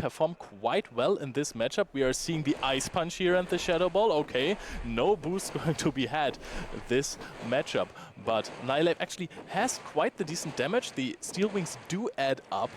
perform quite well in this matchup. We are seeing the Ice Punch here and the Shadow Ball. Okay, no boost going to be had this matchup. But Annihilape actually has quite the decent damage. The Steel Wings do add up.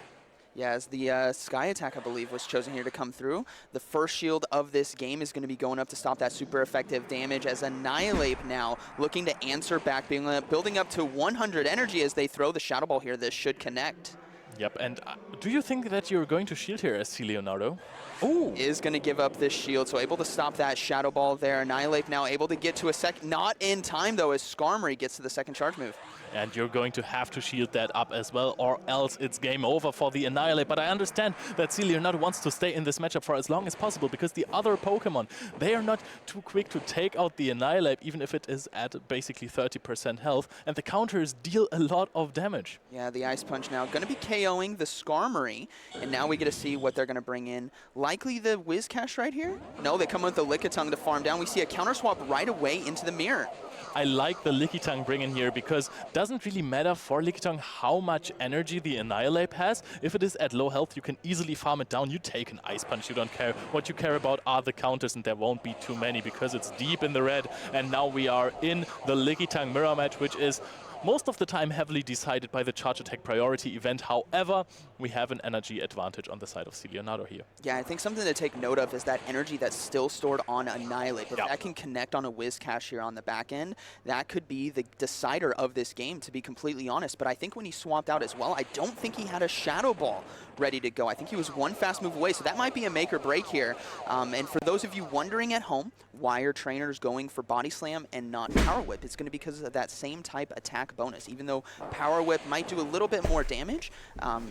Yeah, as the Sky Attack, I believe, was chosen here to come through. The first shield of this game is going to be going up to stop that super effective damage, as Annihilape now looking to answer back, building up to 100 energy as they throw the Shadow Ball here. This should connect. Yep, and do you think that you're going to shield here as C. Leonardo? Ooh. Is going to give up this shield, so able to stop that Shadow Ball there. Annihilape now able to get to a second, not in time though, as Skarmory gets to the second charge move. And you're going to have to shield that up as well, or else it's game over for the Annihilape. But I understand that C. Leonardo wants to stay in this matchup for as long as possible, because the other Pokemon, they are not too quick to take out the Annihilape, even if it is at basically 30% health. And the counters deal a lot of damage. Yeah, the Ice Punch now going to be KOing the Skarmory. And now we get to see what they're going to bring in. Likely the Whiscash right here? No, they come with the Lickitung to farm down. We see a counter swap right away into the mirror. I like the Lickitung bring in here, because it doesn't really matter for Lickitung how much energy the Annihilape has. If it is at low health, you can easily farm it down. You take an Ice Punch, you don't care. What you care about are the counters, and there won't be too many because it's deep in the red. And now we are in the Lickitung mirror match, which is most of the time heavily decided by the charge attack priority event. However, we have an energy advantage on the side of C. Leonardo here. Yeah, I think something to take note of is that energy that's still stored on Annihilape. If that can connect on a Whiscash here on the back end, that could be the decider of this game, to be completely honest. But I think when he swapped out as well, I don't think he had a Shadow Ball ready to go. I think he was one fast move away, so that might be a make or break here. And for those of you wondering at home, why are trainers going for Body Slam and not Power Whip? It's going to be because of that same type attack bonus. Even though Power Whip might do a little bit more damage,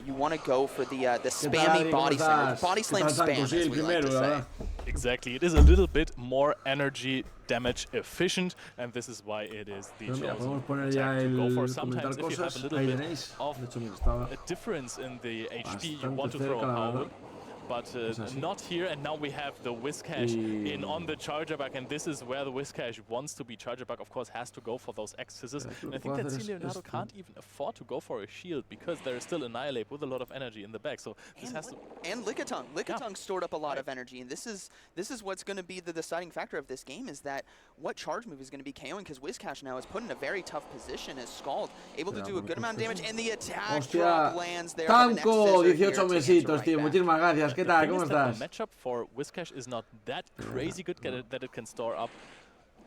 you want to go for the spammy Body Slam. Body Slam spam, as we like to say. Exactly. It is a little bit more energy damage efficient, and this is why it is the chosen attack to go for. Sometimes if you have a little bit of a difference in the HP, you want to throw a Power Whip. But not here, and now we have the Whiscash in on the Charger Bug, and this is where the Whiscash wants to be. Charger Bug, of course, has to go for those X-Scissors, and I think that C. Leonardo can't even afford to go for a shield, because there is still Annihilape with a lot of energy in the back, so this has to... And Lickitung. Lickitung stored up a lot of energy, and this is what's going to be the deciding factor of this game, is that what charge move is going to be KOing, because Whiscash now is put in a very tough position as Scald, able to do a good amount of damage, and the attack drop lands there. Tanco, 18 mesitos, tío, muchísimas gracias. ¿Qué tal? ¿Cómo estás? The matchup for Whiscash is not that crazy good that it can store up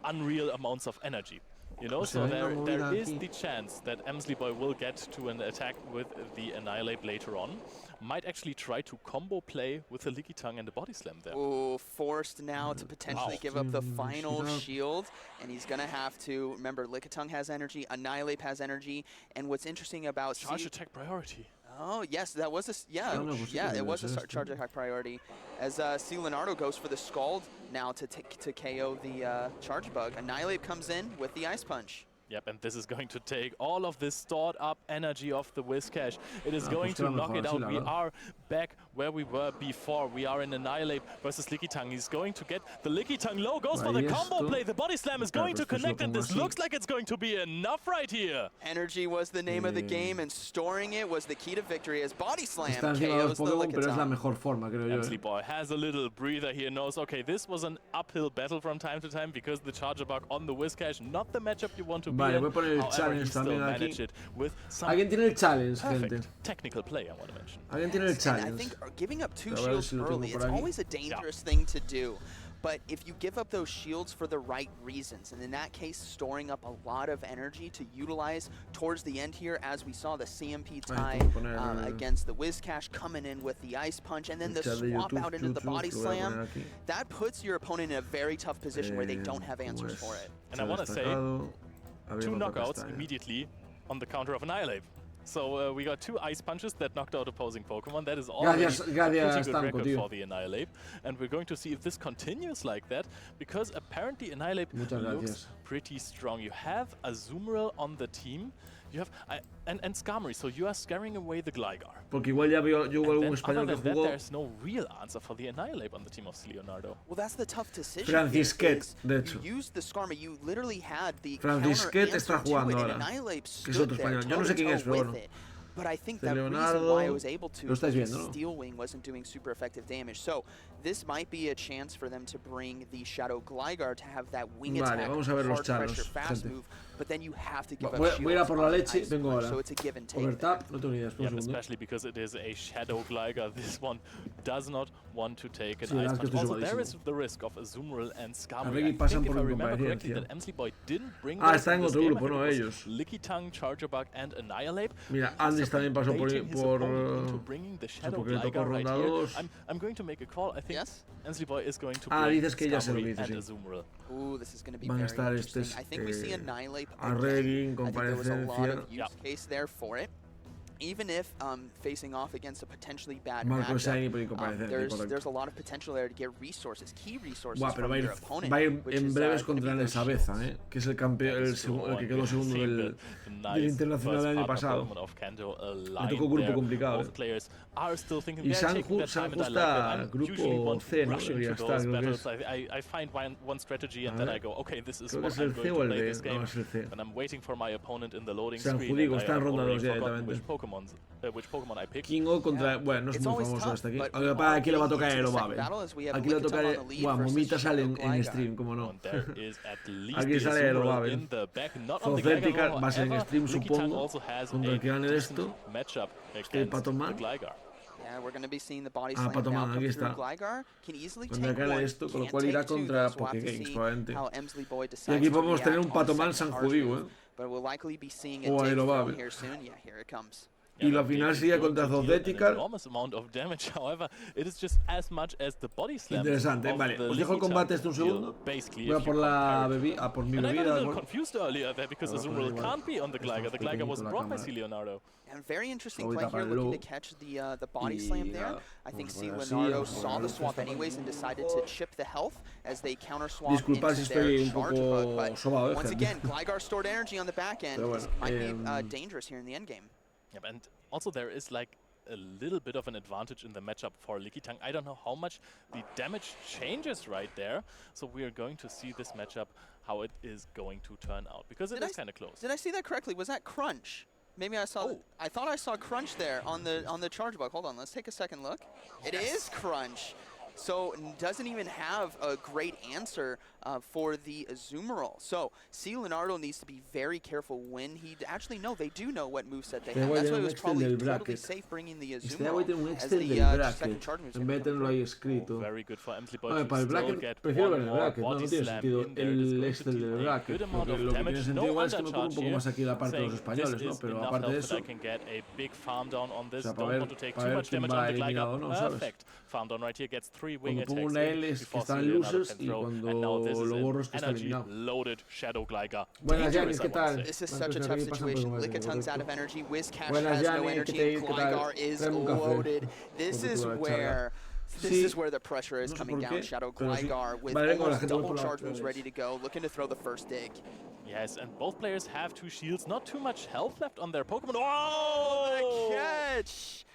unreal amounts of energy. You know, so there is the chance that Emsley Boy will get to an attack with the Annihilape later on. Might actually try to combo play with the Lickitung and the Body Slam there. Ooh, forced now to potentially give up the final shield, and he's going to have to, remember, Lickitung has energy, Annihilape has energy, and what's interesting about... Charge attack priority. Oh, yes, that was it was a charge attack priority. As C. Leonardo goes for the Scald now to KO the Charge Bug. Annihilape comes in with the Ice Punch. Yep, and this is going to take all of this stored up energy of the Whiscash. It is going to knock it out. We are back where we were before. We are in Annihilape versus Lickitung. He's going to get the Lickitung low, goes for the combo play. The Body Slam is going to connect, and this looks like it's going to be enough right here. Energy was the name of the game, and storing it was the key to victory, as Body Slam KOs the Lickitung. Emsley Boy has a little breather here, knows, okay, this was an uphill battle from time to time, because the Charger Bug on the Whiscash, not the matchup you want to Vale, voy a poner el challenge también aquí. ¿Alguien tiene el challenge, gente? Technical play, I want to mention. ¿Alguien tiene el challenge? I think giving up 2 shields early, it's always a dangerous thing to do. But if you give up those shields for the right reasons, and in that case, storing up a lot of energy to utilize towards the end here, as we saw the CMP tie against the Whiscash coming in with the Ice Punch, and then the swap out into the Body Slam, that puts your opponent in a very tough position where they don't have answers for it. And I want to say, 2 knockouts immediately on the counter of Annihilape. So we got 2 Ice Punches that knocked out opposing Pokemon. That is already a pretty good record for the Annihilape. And we're going to see if this continues like that, because apparently Annihilape looks pretty strong. You have Azumarill on the team. You have and Skarmory, so you are scaring away the Gligar. Porque igual ya vio yo algún español que jugó. There's no real answer for the Annihilape on the team of Leonardo. Well, that's the tough decision. Francisquet, de hecho. You used the Skarmory, you literally had the Francisquet está jugando ahora. Annihilape Que es otro español. Yo no sé quién es, pero bueno. But I think that reason why I was able to, Steel Wing wasn't doing super effective damage. So this might be a chance for them to bring the Shadow Gligar to have that wing attack, hard pressure, fast move, but then you have to give up shields on the ice punch, so it's a give and take. Especially because it is a Shadow Gligar. This one does not want to take an ice punch. Also, there is the risk of Azumarill and Skarmory. I think if I remember correctly that Emsliboy didn't bring está en otro grupo, no ellos. Liquitung, Charger Bug and Annihilate. Mira, Andis también pasó por porque le tocó ronda 2. I'm going to make a call. I think Emsliboy is going to dices que ya se lo dice, Ooh, this is going to be very interesting. I think we see Annihilate again. I think there was a lot of use case there for it. Even if facing off against a potentially bad matchup, there's a lot of potential there to get resources, key resources from your opponent. Va a ir en breves contra el Sabeza, que es el campeón, el que quedó segundo del internacional del año pasado. Le tocó grupo complicado. Y Sanju está grupo C, ¿no? Debería estar, creo que es. I find one strategy and then I go, okay, this is what I'm going to play this game. And I'm waiting for my opponent in the loading screen. Sanju, digo, está en ronda 2 ya directamente. Which Pokemon I pick. Kingo contra... Bueno, no es muy famoso hasta aquí. Aquí le va a tocar el Obabe. Aquí le va a tocar el... Bueno, Momita sale en stream, como no. Aquí sale el Obabe. Zocética va a ser en stream, supongo. Contra el que gane de esto. El Patoman. Patoman, aquí está. Contra el que gane esto, con lo cual irá contra Pokégames, probablemente. Y aquí podemos tener un Patoman Sanjudiu, o Aerobabe. Y la final sería contra Zocética. Interesante, vale. Os dejo el combate un segundo. Voy a por la bebida, por mi bebida. And very interesting play here, looking to catch the body slam there. I think C. Leonardo saw the swap anyways and decided to chip the health as they counter swap into their charge bug. But once again, Gligar stored energy on the back end. This might be dangerous here in the end game. Yeah, and also there is like a little bit of an advantage in the matchup for Liquitung. I don't know how much the damage changes right there. So we are going to see this matchup, how it is going to turn out, because it is kind of close. Did I see that correctly? Was that Crunch? Maybe I saw. I thought I saw Crunch there on the charge bug. Hold on, let's take a second look. It is Crunch. So doesn't even have a great answer for the Azumarill. So C. Leonardo needs to be very careful when he actually they do know what moveset they have. That's why it was probably totally safe bringing the Azumarill as the second charge move. Very good for Emsliboy. Para el bracket prefiero ver el bracket, no tiene sentido el Excel del bracket, porque lo que tiene sentido igual es que me pongo un poco más aquí la parte de los españoles, ¿no? Pero aparte de eso, o sea, para ver quién va eliminado o no, ¿sabes? Cuando pongo una L es que están losers y cuando lo borro es que está eliminado. Buenas, Janis, ¿qué tal? This is such a tough situation. Licitung's out of energy, Whiscash has no energy, and Gligar is loaded. This is where the pressure is coming down. Shadow Gligar with almost double charge moves ready to go, looking to throw the first dig. Yes, and both players have 2 shields, not too much health left on their Pokemon. Oh, the catch!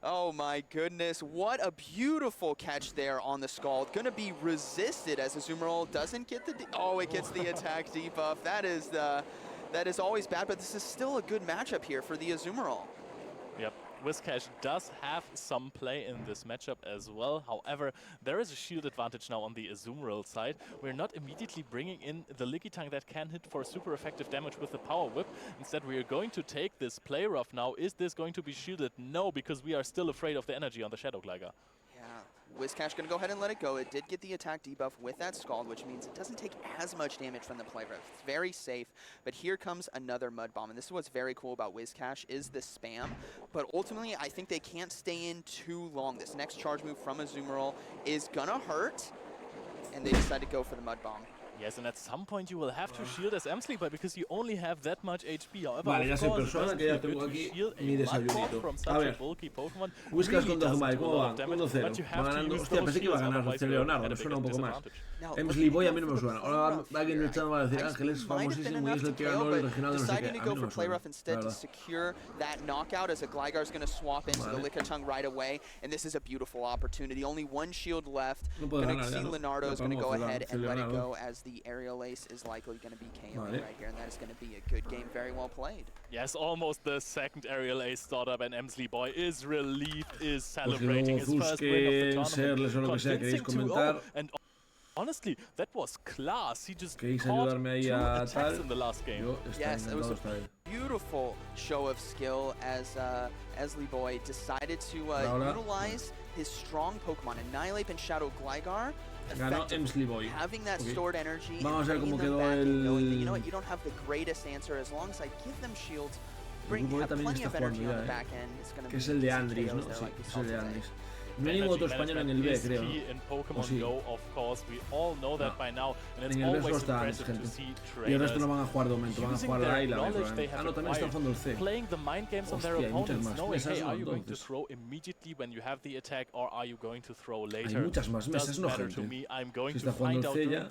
Oh my goodness, what a beautiful catch there on the Scald. Gonna be resisted as Azumarill doesn't get the it gets the attack debuff. That is always bad, but this is still a good matchup here for the Azumarill. Yep. Whiscash does have some play in this matchup as well. However, there is a shield advantage now on the Azumarill side. We're not immediately bringing in the Lickitung that can hit for super effective damage with the Power Whip. Instead, we are going to take this play rough now. Is this going to be shielded? No, because we are still afraid of the energy on the Shadow Gligar. Whiscash gonna go ahead and let it go. It did get the attack debuff with that Scald, which means it doesn't take as much damage from the play rough. It's very safe, but here comes another Mud Bomb, and this is what's very cool about Whiscash is the spam, but ultimately I think they can't stay in too long. This next charge move from Azumarill is gonna hurt, and they decide to go for the Mud Bomb. Yes, and at some point you will have to shield as Emsliboy because you only have that much HP. However, vale, ya soy persona que ya tengo aquí mi desayunito. A ver, Whiscash contra Azumarill, ¿cómo van? 1-0. Va ganando. Hostia, pensé que iba a ganar Leonardo, me suena un poco más. Emsliboy a mí no me suena. Ahora alguien en el chat va a decir Ángel es famosísimo y es el que ganó el regional de no sé qué. A mí no me suena, instead to secure that knockout as a Gligar's going to swap into the Lickitung right away, and this is a beautiful opportunity. Only one shield left. Gonna see Leonardo is going to go ahead and let it go as the aerial ace is likely going to be KOing right here, and that is going to be a good game, very well played. Yes, almost the second aerial ace startup, and Emsley Boy is relieved, is celebrating his first win of the tournament, convincing 2-0, and honestly, that was class. He just caught 2 attacks in the last game. Yes, it was a beautiful show of skill as Emsley Boy decided to utilize his strong Pokemon, Annihilate and Shadow Gligar. Ganó Emsley Boy. Having that stored energy, vamos a ver cómo quedó you know what, you don't have the greatest answer. As long as I give them shields, have plenty of energy on the back end. It's going to be es el de Andris, ¿no? Sí, es el de Andris. No hay ningún otro español en el B, creo. Sí. En el B solo está Andris, gente. Y el resto no van a jugar de momento, van a jugar la A y la B. Ah, no, también está el fondo del C. Hostia, hay muchas más mesas, ¿no? Entonces. Hay muchas más mesas, ¿no, gente? Si está jugando el C ya.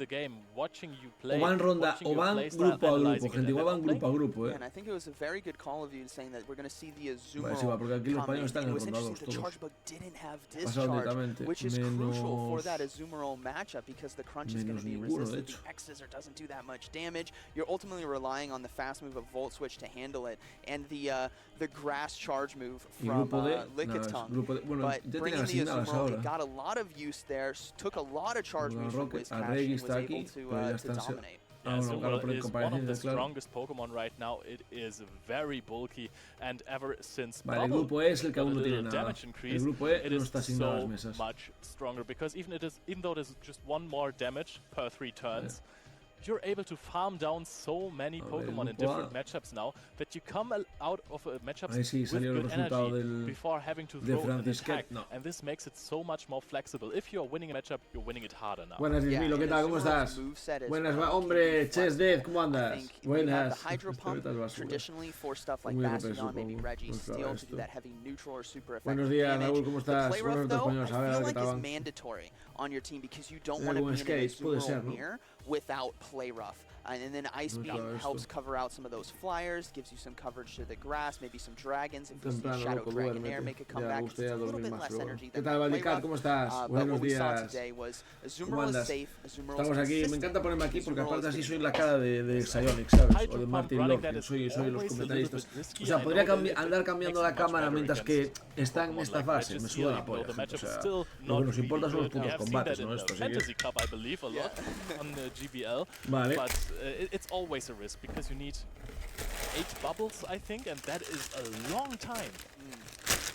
O van ronda, o van grupo a grupo, gente. Igual van grupo a grupo, ¿eh? Vale, sí, va, porque aquí los españoles están en ronda 2 todos. Discharge, which is crucial for that Azumarill matchup because the crunch is going to be resistant to X's or doesn't do that much damage. You're ultimately relying on the fast move of Volt Switch to handle it, and the grass charge move from Lickitung. But bringing the Azumarill, it got a lot of use there, took a lot of charge moves from Whiscash, and was able to dominate. Yeah, Azumarill is one of the strongest Pokemon right now. It is very bulky, and ever since Bubble, the damage increase, it is so much stronger because even though there's just 1 more damage per 3 turns, you're able to farm down so many Pokemon in different matchups now that you come out of a matchup with good energy before having to throw an attack, and this makes it so much more flexible. If you're winning a matchup, you're winning it harder now. Buenas, Milo, ¿qué tal? ¿Cómo estás? Buenas, hombre, Chess Death, ¿cómo andas? Buenas. Traditionally for stuff like Bastion, maybe Reggie Steel to do that heavy neutral or super effective Buenos días, Raúl, ¿cómo estás? Play rough though, I feel like is mandatory on your team because you don't want to be in a Azumarill mirror without play rough. And then Ice Beam helps cover out some of those flyers, gives you some coverage to the grass, maybe some dragons. If you see Shadow Dragonair make a comeback, it's a little bit less energy than play rough. But what we saw today was Azumarill is safe, Azumarill Estamos aquí, me encanta ponerme aquí porque aparte así soy la cara de Psionic, ¿sabes? O de Martin Locke, soy los comentaristas. O sea, podría andar cambiando la cámara mientras que está en esta fase, me suda la polla, gente. O sea, lo que nos importa son los putos combates, ¿no? Esto, así que... Vale. It's always a risk because you need 8 bubbles, I think, and that is a long time.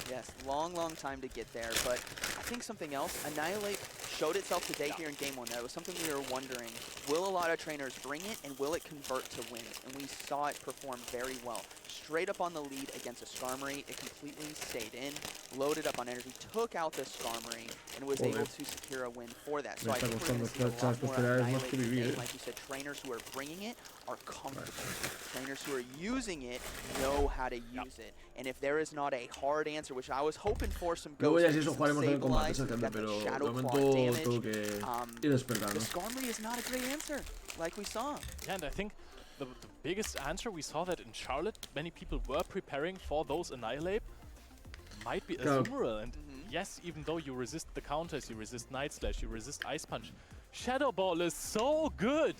Yes, long time to get there, but I think something else, Annihilate showed itself today here in Game 1. That was something we were wondering. Will a lot of trainers bring it, and will it convert to wins? And we saw it perform very well. Straight up on the lead against a Skarmory, it completely stayed in, loaded up on energy, took out the Skarmory, and was able to secure a win for that. So I think we're going to see a lot more Annihilate today. Like you said, trainers who are bringing it are comfortable. Trainers who are using it know how to use it. And if there is not a hard answer, which I was hoping for some Ghost to stabilize, get the Shadow Claw damage, the Skarmory is not a great answer, like we saw. Yeah, and I think the biggest answer we saw that in Charlotte, many people were preparing for those Annihilate, might be Azumarill. And yes, even though you resist the counters, you resist Night Slash, you resist Ice Punch, Shadow Ball is so good!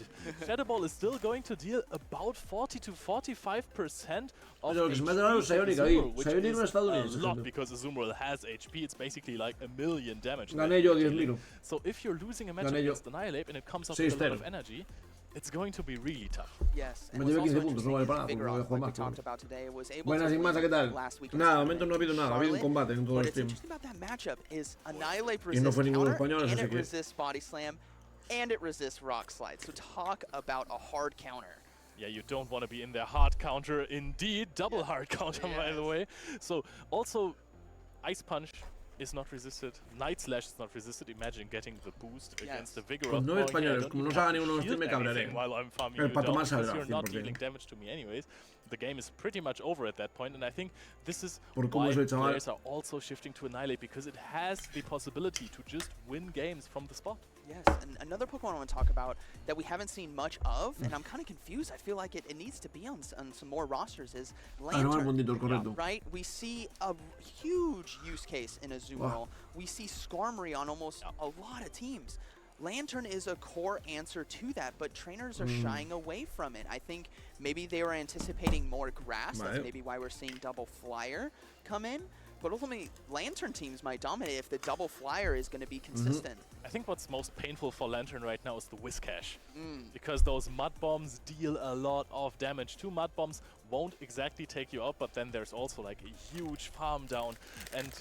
Shadow Ball is still going to deal about 40 to 45% of HP, which is a lot because Azumarill has HP. It's basically like 1,000,000 damage. So if you're losing a match against Annihilate and it comes out with a lot of energy, it's going to be really tough. Yes, and it was also interesting that Vigoroth, like we talked about today, was able to win last week. Nada, de momento no ha habido nada, ha habido un combate en todo el stream. But what's interesting about that matchup is Annihilate resists counter, and it resists Body Slam, and it resists Rock Slide. So talk about a hard counter. Yeah, you don't want to be in their hard counter. Indeed, double hard counter, by the way. So also, Ice Punch is not resisted. Night Slash is not resisted. Imagine getting the boost against the Vigoroth. No españoles, como no haga ninguno de los me cabraré. While I'm farming you down, because you're not dealing damage to me anyways. The game is pretty much over at that point, and I think this is why players are also shifting to Annihilate, because it has the possibility to just win games from the spot. Yes, and another Pokemon I want to talk about that we haven't seen much of, and I'm kind of confused. I feel like it needs to be on some more rosters, is Lantern. Right? We see a huge use case in Azumarill. We see Skarmory on almost a lot of teams. Lantern is a core answer to that, but trainers are shying away from it. I think maybe they were anticipating more grass. That's maybe why we're seeing double flyer come in. But ultimately, Lantern teams might dominate if the double flyer is going to be consistent. I think what's most painful for Lantern right now is the Whiskash. Because those mud bombs deal a lot of damage. 2 mud bombs won't exactly take you out, but then there's also like a huge farm down. And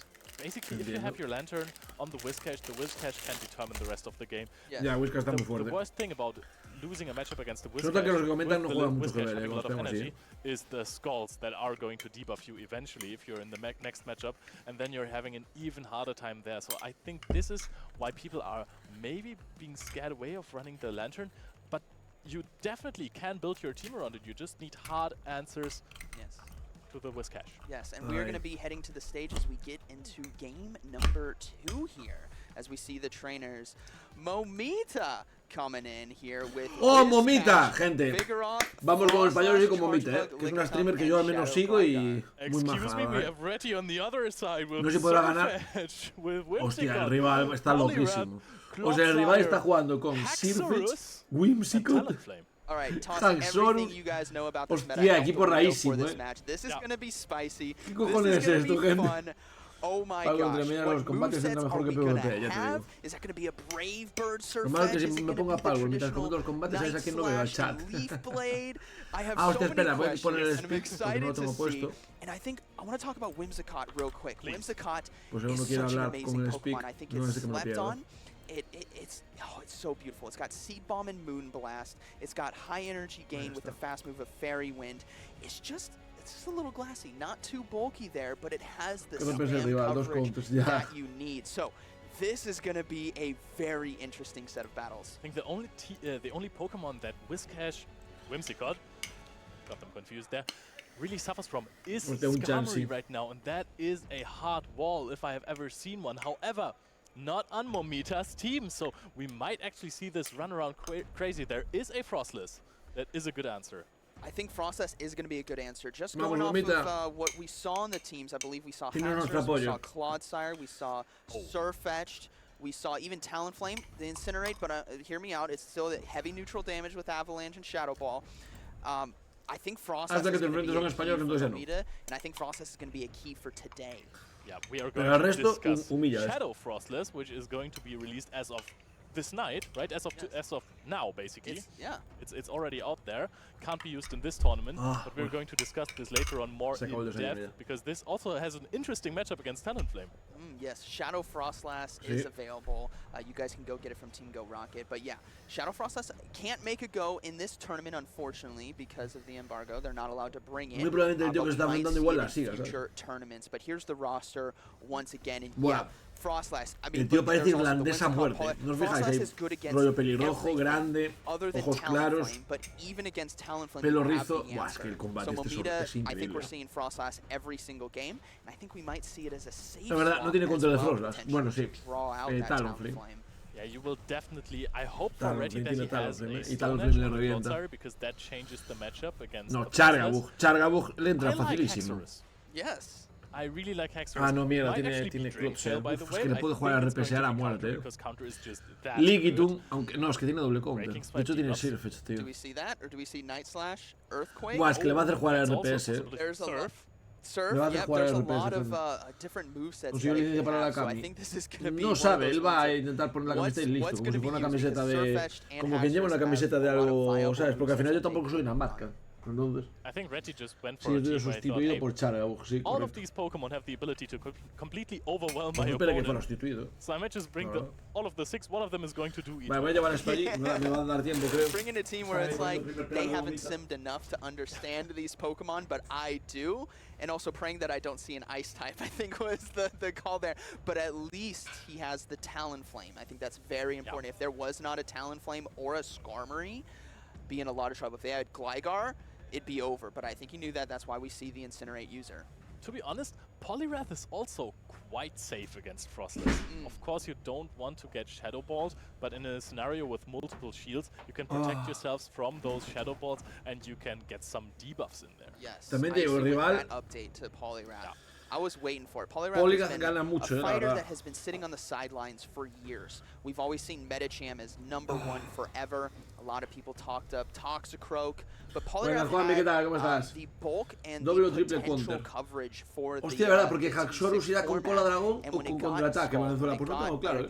basically, if you have your Lantern on the Whiskash can determine the rest of the game. Yeah, Whiskash está muy fuerte. The worst thing about losing a matchup against the Whiskash having a lot of energy is the skulls that are going to debuff you eventually if you're in the next matchup, and then you're having an even harder time there. So I think this is why people are maybe being scared away of running the Lantern, but you definitely can build your team around it. You just need hard answers. To the Whiskash. Yes, and we're going to be heading to the stage as we get into game number 2 here, as we see the trainers. Momita coming in here with Momita, gente. Vamos con españoles y con Momita, que es una streamer que yo al menos sigo y muy maja. No se podrá ganar. Hostia, el rival está loquísimo. O sea, el rival está jugando con Sirfetch, Whimsicott, everything you guys know about this match. This is going to be spicy. ¿Qué cojones es esto, gente? Oh my gosh, los combates entra mejor que PvP, ya te digo. Is that going to be a Brave Bird Surfetch? Lo malo es que si me pongo a palgo mientras comento los combates, sabes a quién no veo al chat. Hostia, espera, voy a poner el speak porque no lo tengo puesto. And I think I want to talk about Whimsicott real quick. Whimsicott pues is such an amazing Pokemon. I think no it's slept on. It's so beautiful. It's got Seed Bomb and Moon Blast. It's got high energy gain with the fast move of Fairy Wind. It's just a little glassy, not too bulky there, but it has the spam coverage that you need. So this is going to be a very interesting set of battles. I think the only Pokemon that Whimsicott, got them confused there, really suffers from is Skarmory right now, and that is a hard wall if I have ever seen one. However, not on Momita's team, so we might actually see this run around crazy. There is a Frostless. That is a good answer. I think Frostless is going to be a good answer. Just going off of what we saw on the teams, I believe we saw Haxorus, we saw Clodsire, we saw Surfetched, we saw even Talonflame, the Incinerate, but hear me out, it's still heavy neutral damage with Avalanche and Shadow Ball. I think Frostless is going to be a key for Momita, and I think Frostless is going to be a key for today. Yeah, we are going to discuss Shadow Frostless, which is going to be released as of this night, right? As of now, basically. It's already out there. Can't be used in this tournament, but we're going to discuss this later on more in depth, because this also has an interesting matchup against Talonflame. Yes, Shadow Frostless is available. You guys can go get it from Team Go Rocket. But yeah, Shadow Frostless can't make a go in this tournament, unfortunately, because of the embargo. They're not allowed to bring in future tournaments. But here's the roster once again. And yeah, Frostless. I mean, el tío parece irlandés a muerte. ¿No os fijáis ahí? Rollo pelirrojo, grande, ojos claros, pelo rizo. Buah, es que el combate es increíble. I think we're seeing Frostless every single game, and I think we might see it as a safe. La verdad, no tiene control de Frostless. Bueno, sí. Talonflame. Yeah, you will definitely. I hope for Reggie that he has a Clodsire, because that changes the matchup against. No, Chargabug le entra facilísimo. Yes. I really like Haxorus. No, mira, tiene Clodsire. Es que le puede jugar a RPSear a muerte, Liquitum, aunque no, es que tiene doble counter. De hecho tiene Sirfetch, tío. Do we see that, or do we see Night Slash, Earthquake? Buah, es que le va a hacer jugar a RPS. Surf, yep, there's a lot of different movesets. I think this is going to be no sabe, él va a intentar poner la camiseta y listo, como si fuera una camiseta de... Como quien lleva una camiseta de algo, ¿sabes? Porque al final yo tampoco soy una marca. I think Reggie just went for a team sustituido por Chargabug, sí, all of these Pokemon have the ability to completely overwhelm my opponent. So I might just bring all of the 6, one of them is going to do each. Vale, voy a llevar esto allí, me va a dar tiempo, creo. Bring in a team where it's like, they haven't simmed enough to understand these Pokemon, but I do. And also praying that I don't see an Ice type, I think was the call there. But at least he has the Talonflame. I think that's very important. If there was not a Talonflame or a Skarmory, be in a lot of trouble. If they had Gligar, it'd be over. But I think he knew that. That's why we see the Incinerate user. To be honest, Poliwrath is also quite safe against Frostless. Of course, you don't want to get Shadow Balled, but in a scenario with multiple shields, you can protect yourselves from those Shadow Balls, and you can get some debuffs in there. Yes, también digo, rival, that update to Poliwrath. I was waiting for it. Polyrath has been a fighter that has been sitting on the sidelines for years. We've always seen Metacham as #1 forever. A lot of people talked up Toxicroak, but Polyrath had the bulk and the potential coverage for the verdad, porque Haxorus irá con cola dragón o con contraataque, Venezuela. Pues no tengo claro,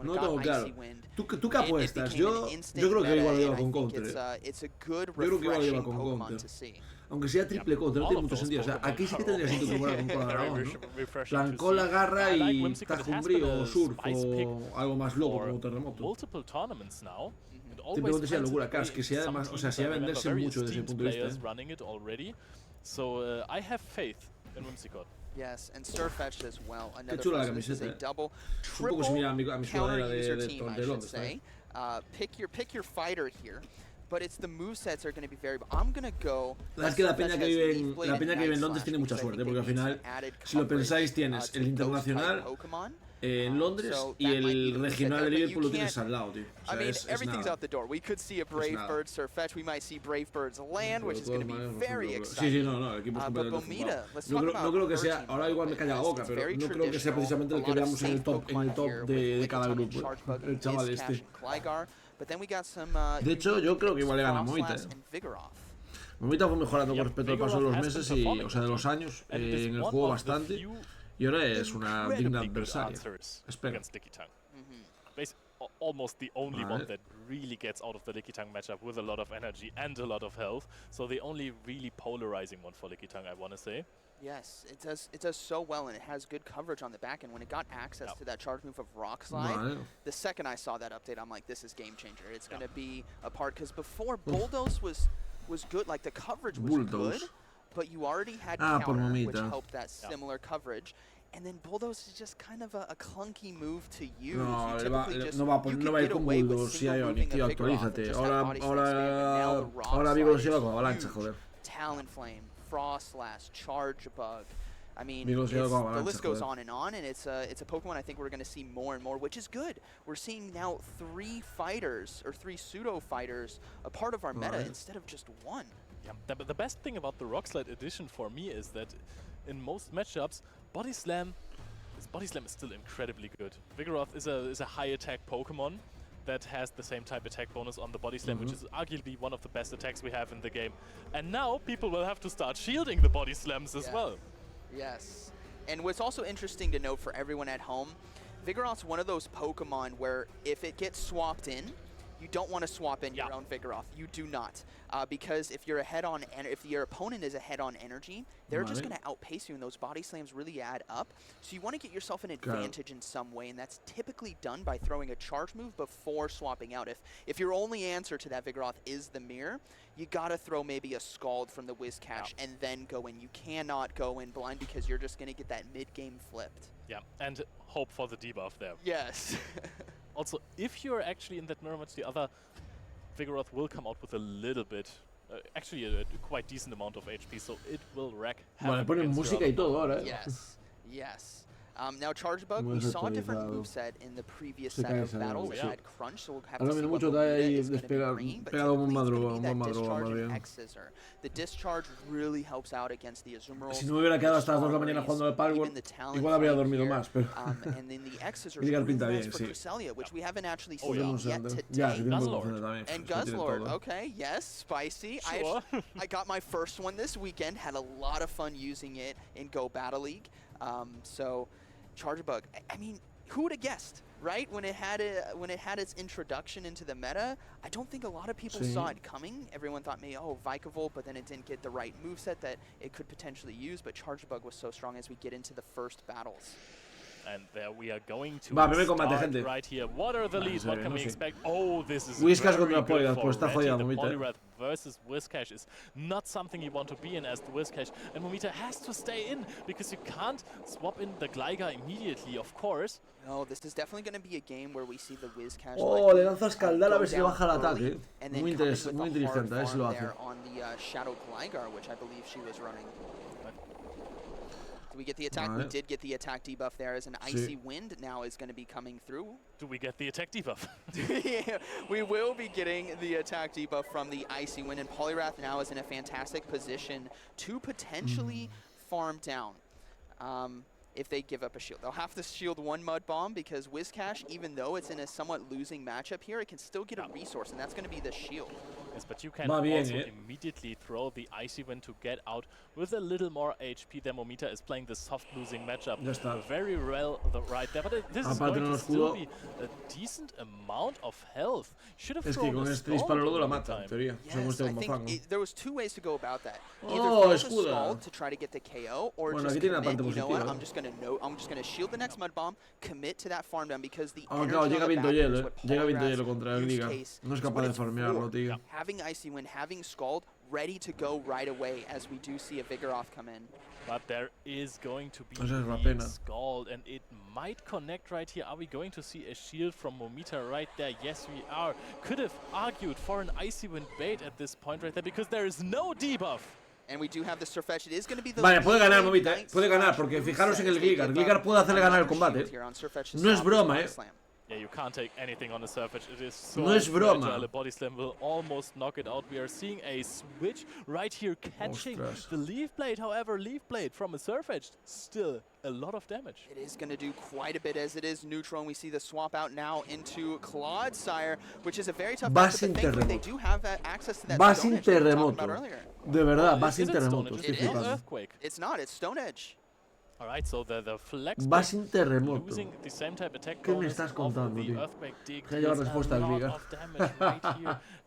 No tengo claro. ¿Tú qué apuestas? Yo creo que igual lo lleva con counter. Yo creo que igual lo lleva con counter. Aunque sea triple counter, no tiene mucho sentido. O sea, aquí sí que tendría sentido que fuera con cola dragón, ¿no? Plan cola, garra y Tajumbri o surf o algo más loco como terremoto. Simplemente sea locura, Cars, que sea además, o sea, sea venderse mucho desde el punto de vista. So I have faith in Whimsicott. Yes, and Surfetched as well. Qué chula la camiseta, double, un poco similar a mi sudadera de Londres. Pick your fighter here. But it's the movesets are going to be variable. I'm going to go. Es que la peña que vive en Londres tiene mucha suerte, porque al final, si lo pensáis, tienes el internacional en Londres y el regional de Liverpool lo tienes al lado, tío. O sea, I mean, everything's out the door. We could see a Brave Bird Surfetch. We might see Brave Birds land, which is going to be very exciting. Sí, no, el equipo es completamente jugado. No creo que sea, ahora igual me calla la boca, pero no creo que sea precisamente el que veamos en el top de cada grupo, el chaval este. De hecho, yo creo que igual le gana a Momita. Momita fue mejorando con respecto al paso de los meses y, o sea, de los años en el juego bastante. Y ahora es una digna adversaria. Espera. Almost the only one that really gets out of the Lickitung matchup with a lot of energy and a lot of health. So the only really polarizing one for Lickitung, I want to say. Yes, it does so well, and it has good coverage on the back end. When it got access to that charge move of Rock Slide, the second I saw that update, I'm like, this is game changer. It's going to be a part, because before Bulldoze was good, like the coverage was good, but you already had counter, which helped that similar coverage. And then Bulldoze is just kind of a clunky move to use. No va a ir con Bulldoze, sí, Ionic, tío, actualízate. Ahora Vigo se lleva con Avalancha, joder. Talonflame, Frostlash, Charge Bug. I mean, the list goes on, and it's a Pokemon I think we're going to see more and more, which is good. We're seeing now 3 fighters, or 3 pseudo-fighters, a part of our meta instead of just 1. Yeah, the best thing about the Rock Slide edition for me is that in most matchups, Body Slam is still incredibly good. Vigoroth is a high attack Pokemon that has the same type attack bonus on the Body Slam, which is arguably one of the best attacks we have in the game. And now people will have to start shielding the Body Slams as well. Yes. And what's also interesting to note for everyone at home, Vigoroth's one of those Pokemon where if it gets swapped in, you don't want to swap in your own Vigoroth. You do not. Because if you're ahead on, if your opponent is ahead on energy, they're just going to outpace you, and those body slams really add up. So you want to get yourself an advantage in some way, and that's typically done by throwing a charge move before swapping out. If your only answer to that Vigoroth is the mirror, you got to throw maybe a Scald from the Whiscash and then go in. You cannot go in blind because you're just going to get that mid-game flipped. Yeah, and hope for the debuff there. Yes. Also, if you're actually in that mirror match, the other Vigoroth will come out with a little bit, actually a quite decent amount of HP, so it will wreck havoc. Ponen música y todo ahora, Yes, yes. Now Charge Bug, we saw a different moveset in the previous set of battles. It had Crunch, so we'll have to see what is going to be bringing, but typically that Discharge and X-Scissor. The Discharge really helps out against the Azumarill. Si no me hubiera quedado hasta las 2 de la mañana jugando al Palworld, igual habría dormido más, pero... And then the X-Scissor is really nice for Cresselia, which we haven't actually seen yet today. And Guzzlord, okay, yes, spicy. Sure. I got my first one this weekend, had a lot of fun using it in Go Battle League. So... Charge Bug. I mean, who would have guessed, right? When it had its introduction into the meta, I don't think a lot of people saw it coming. Everyone thought maybe, oh, Vikavolt, but then it didn't get the right moveset that it could potentially use. But Charge Bug was so strong as we get into the first battles. And there we are going to start right here. What are the leads? What can we expect? Oh, this is Whiscash contra Polyrath, pues está jodida Momita. Polyrath versus Whiscash is not something you want to be in as the Whiscash. And Momita has to stay in because you can't swap in the Gligar immediately, of course. No, this is definitely going to be a game where we see the Whiscash. Oh, le lanza Escaldar a ver si le baja el ataque. Muy inteligente, a ver si lo hace. On the Shadow Gligar, which I believe she was running. Do we get the attack? We did get the attack debuff there, as an Icy Wind now is going to be coming through. Do we get the attack debuff? Yeah, we will be getting the attack debuff from the Icy Wind, and Polyrath now is in a fantastic position to potentially farm down. if they give up a shield. They'll have to shield one Mud Bomb because Wizcash, even though it's in a somewhat losing matchup here, it can still get a resource, and that's going to be the shield. Yes, but you can also immediately throw the Icy Wind to get out with a little more HP. The Momita is playing the soft losing matchup very well right there, but this is going to still be a decent amount of health. Should have thrown a Scald. Yes, I think there was two ways to go about that. Either throw a Scald to try to get the KO, or just commit, you know what, I'm just gonna shield the next Mud Bomb, commit to that farm down because the energy on the back is what Polar's having Icy Wind, having Scald, ready to go right away as we do see a Vigoroth come in. But there is going to be a Scald, and it might connect right here. Are we going to see a shield from Momita right there? Yes, we are. Could have argued for an Icy Wind bait at this point right there, because there is no debuff. And we do have the Surfetch. It is going to be the Vale, puede ganar Momita, puede ganar, porque fijaros en el Gligar. Gligar puede hacerle ganar el combate. No es broma, Yeah, you can't take anything on the Surfetch. It is so fragile. A Body Slam will almost knock it out. We are seeing a switch right here catching the Leaf Blade. However, Leaf Blade from a Surfetch, still a lot of damage. It is going to do quite a bit as it is neutral, and we see the swap out now into Clodsire, which is a very tough matchup, but thankfully they do have that access to that Stone Edge that we talked about earlier. De verdad, va sin terremoto. It is Earthquake. It's not, it's Stone Edge. Alright, so the flex va sin terremoto. using the same type attack ¿Qué me estás contando, tío? Que lleva respuesta al Gligar.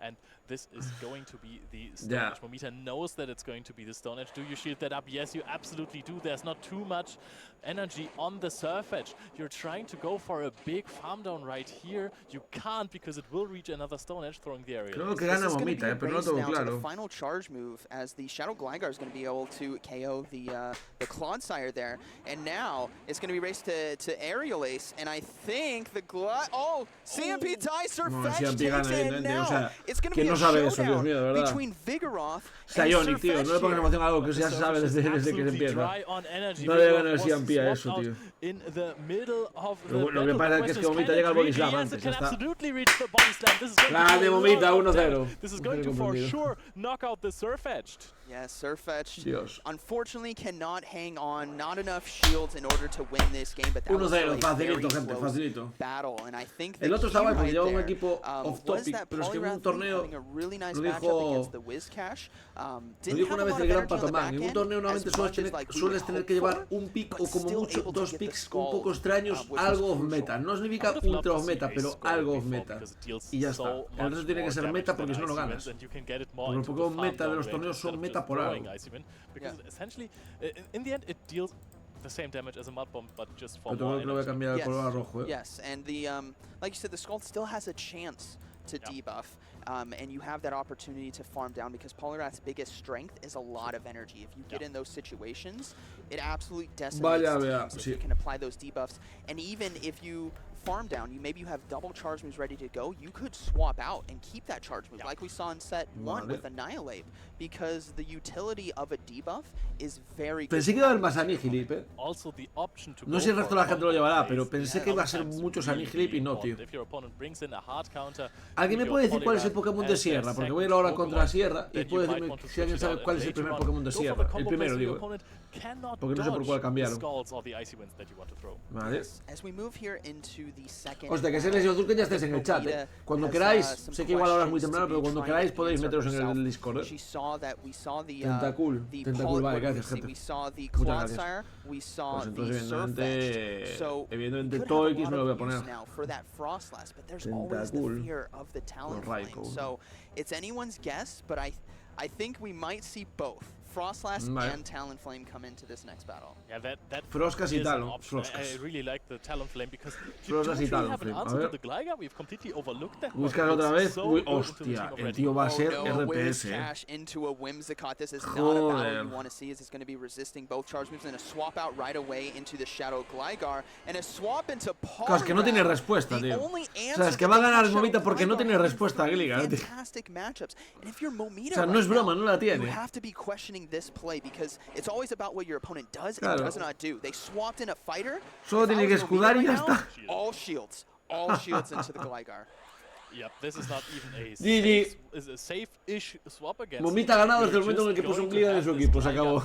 And this is going to be the Stone Edge. Momita knows that it's going to be the Stone Edge. Do you shield that up? Yes, you absolutely do. There's not too much energy on the Surfetch. You're trying to go for a big farm down right here. You can't, because it will reach another Stone Edge throwing the area. Creo que gana Momita, pero no tengo claro. The final charge move, as the Shadow Gligar is going to be able to KO the Clodsire there. And now it's going to be raced to Aerial Ace, and I think the CMP ties Surfetch takes it, and now it's going to be a showdown between Vigoroth and Ionic, tío, no le pongas emoción a algo que ya se sabe desde que se empieza. No le ganar el CMP a eso, tío. Lo que pasa es que Momita llega al Body Slam antes, ya está. Grande Momita, 1-0. This is going to for sure knock out the Surfetch. Yes, Surfetch unfortunately cannot hang on, not enough shields in order to win this game, but that was a very close battle, and I think el otro estaba porque lleva un equipo off topic, pero es que en un torneo lo dijo una vez el gran Patomán. En un torneo normalmente sueles tener que llevar un pick o como mucho dos picks un poco extraños, algo off meta. No significa ultra off meta, pero algo off meta. Y ya está. El resto tiene que ser meta porque si no lo ganas. Porque los Pokémon meta de los torneos son meta por algo. Because essentially, in the end, it deals the same damage as a Mud Bomb, but just for more energy. Yes, and the like you said, the Scald still has a chance to debuff, and you have that opportunity to farm down because Poliwrath's biggest strength is a lot of energy. If you get in those situations, it absolutely decimates teams if you can apply those debuffs. And even if you farm down, maybe you have double charge moves ready to go, you could swap out and keep that charge move like we saw in set 1 with Annihilate, because the utility of a debuff is very good. Pensé que iba a haber más Annihilate, ¿eh? No sé si el resto de la gente lo llevará, pero pensé que iba a ser muchos Annihilate y no, tío. ¿Alguien me puede decir cuál es el Pokémon de Sierra? Porque voy a ir ahora contra la Sierra y puede decirme si alguien sabe cuál es el primer Pokémon de Sierra. El primero, digo. Porque no sé por cuál cambiaron. Vale. Hostia, que se les dio que ya estés en el chat, ¿eh? Cuando queráis, sé que igual ahora es muy temprano, pero cuando queráis podéis meteros en el Discord, ¿eh? Tentacool, vale, gracias, gente. Muchas gracias. Pues entonces, evidentemente, todo X me lo voy a poner. Tentacool. Con Raikou. So, it's anyone's guess, but I think we might see both Frostlass and Talonflame come into this next battle. Yeah, that Froskas y Talon. I really like the Talonflame because Froskas y Talonflame. A ver. The Gligar. We've completely overlooked that. Buscas otra vez. Uy, hostia, el tío va a ser RPS, into a Whimsicott. This is not a battle you want to see, as it's going to be resisting both charge moves and a swap out right away into the Shadow Gligar and a swap into Poliwrath. Claro, es que no tiene respuesta, tío. O sea, es que va a ganar Momita porque no tiene respuesta a Gligar, tío. O sea, no es broma, no la tiene. This play because it's always about what your opponent does and does not do. They swapped in a fighter. Solo tiene que escudar y ya está. All shields into the Gligar. Yep, this is not even a GG. is a safe-ish swap against. Momita ha ganado desde el momento en el que puso un Gligar en su equipo, se acabó.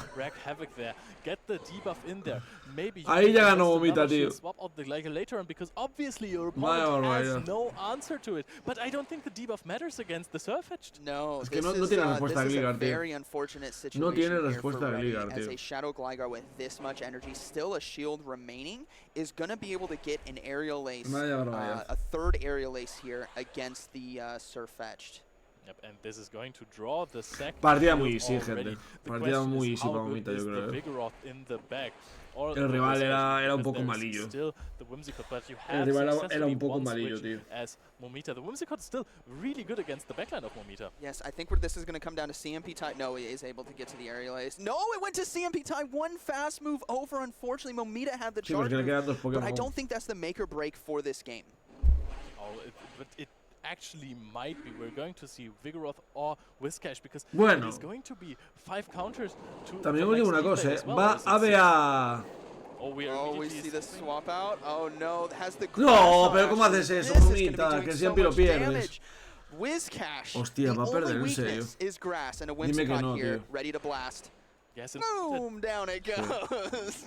Get the debuff in there. Maybe ahí ya ganó Momita, tío. Swap out the Gligar later on because obviously your opponent has no answer to it. But I don't think the debuff matters against the Surfetched. No, es que no tiene respuesta de Gligar, tío. No tiene respuesta de Gligar, tío. As a Shadow Gligar with this much energy, still a shield remaining, is gonna be able to get an aerial ace, a third aerial ace here against the Surfetched. Yep, and this is going to draw the second. Partida muy easy, gente. Partida muy easy para Momita, yo creo. El rival era un poco malillo. El rival era un poco malillo, tío. The Whimsicott is still really good against the backline of Momita. Yes, I think this is going to come down to CMP Tide. No, he is able to get to the aerial ace. No, it went to CMP Tide. One fast move over. Unfortunately, Momita had the charge move, but I don't think that's the make or break for this game. Oh, but it actually might be. We're going to see Vigoroth or Whiscash because it's going to be 5 counters to también os digo una cosa, va a we see the swap out. Oh no, has the no, pero ¿cómo haces eso, Momita? Que siempre lo pierdes. Whiscash. Hostia, va a perder en serio. Dime que no, tío. Ready to blast. Yes, boom, down it goes.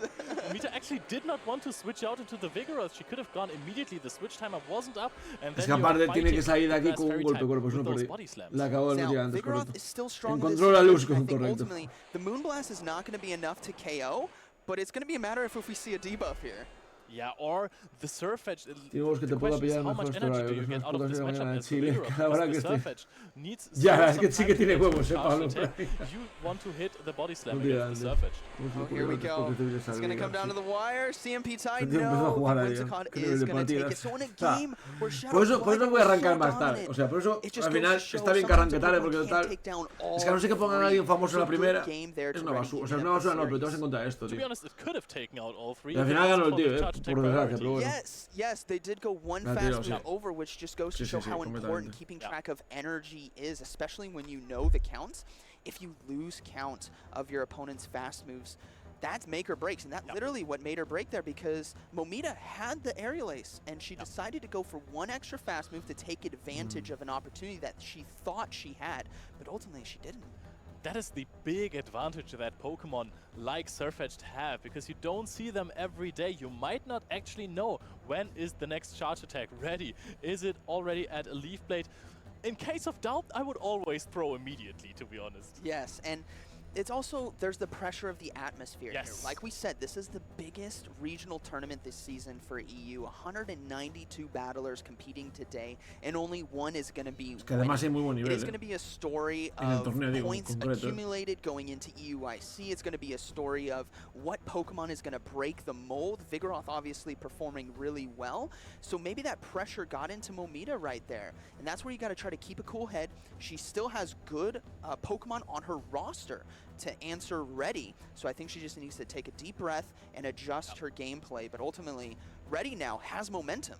Momita actually did not want to switch out into the Vigoroth. She could have gone immediately. The switch timer wasn't up. And es que aparte tiene que salir de aquí con un golpe cuerpo, no perdí. La acabó de meter antes, correcto. Encontró la luz, correcto. The Moonblast is not going to be enough to KO, but it's going to be a matter of if we see a debuff here. Yeah, or the Surfetch. Digamos que te pueda pillar mejor esto ahora, que unas putas de mañana de Chile. Ahora que estoy. Ya, es que sí que tiene huevos, Pablo. You want to hit the body slam against the Surfetch. Oh, here we go. It's going to come down to the wire. CMP Tide, no. Whimsicott is going to take it. So in a game where Shadow por eso voy a arrancar más tarde. O sea, por eso al final está bien que arranque tarde, porque total. Es que a no ser que pongan a alguien famoso en la primera. Es una basura. O sea, es una basura no, pero te vas a encontrar esto, tío. Y al final ganó el tío, por desgracia, pero bueno. Yes, they did go one fast move over, which just goes to show how important keeping track of energy is, especially when you know the counts. If you lose count of your opponent's fast moves, that's make or breaks, and that's literally what made her break there, because Momita had the aerial ace, and she decided to go for one extra fast move to take advantage of an opportunity that she thought she had, but ultimately she didn't. That is the big advantage that Pokemon like Surfetched have, because you don't see them every day. You might not actually know when is the next charge attack ready. Is it already at a Leaf Blade? In case of doubt, I would always throw immediately, to be honest. Yes, and it's also, there's the pressure of the atmosphere here. Yes. Like we said, this is the biggest regional tournament this season for EU. 192 battlers competing today, and only one is going to be winning. It is going to be a story of points accumulated going into EUIC. It's going to be a story of what Pokemon is going to break the mold. Vigoroth obviously performing really well, so maybe that pressure got into Momita right there. And that's where you got to try to keep a cool head. She still has good Pokemon on her roster to answer ready, so I think she just needs to take a deep breath and adjust her gameplay. But ultimately, Ready now has momentum.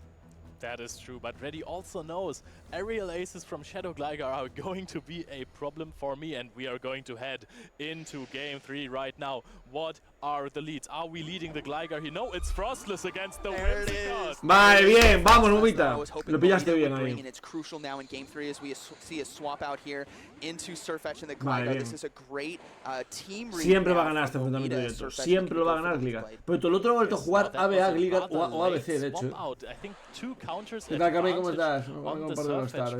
That is true, but Reddy also knows aerial aces from Shadow Gligar are going to be a problem for me, and we are going to head into Game 3 right now. What are the leads? Are we leading the Gligar here? No, it's Frostless against the Whimsicott. Vale, bien, vamos, Momita. Lo pillaste bien ahí. And it's crucial now in Game 3 as we see a swap out here into Surfetch and the Gligar. This is a great team read. Siempre va a ganar este enfrentamiento directo. Siempre lo va a ganar Gligar. Pero el otro ha vuelto a jugar ABA, Gligar o ABC, de hecho. ¿Qué tal, Camille? ¿Cómo estás?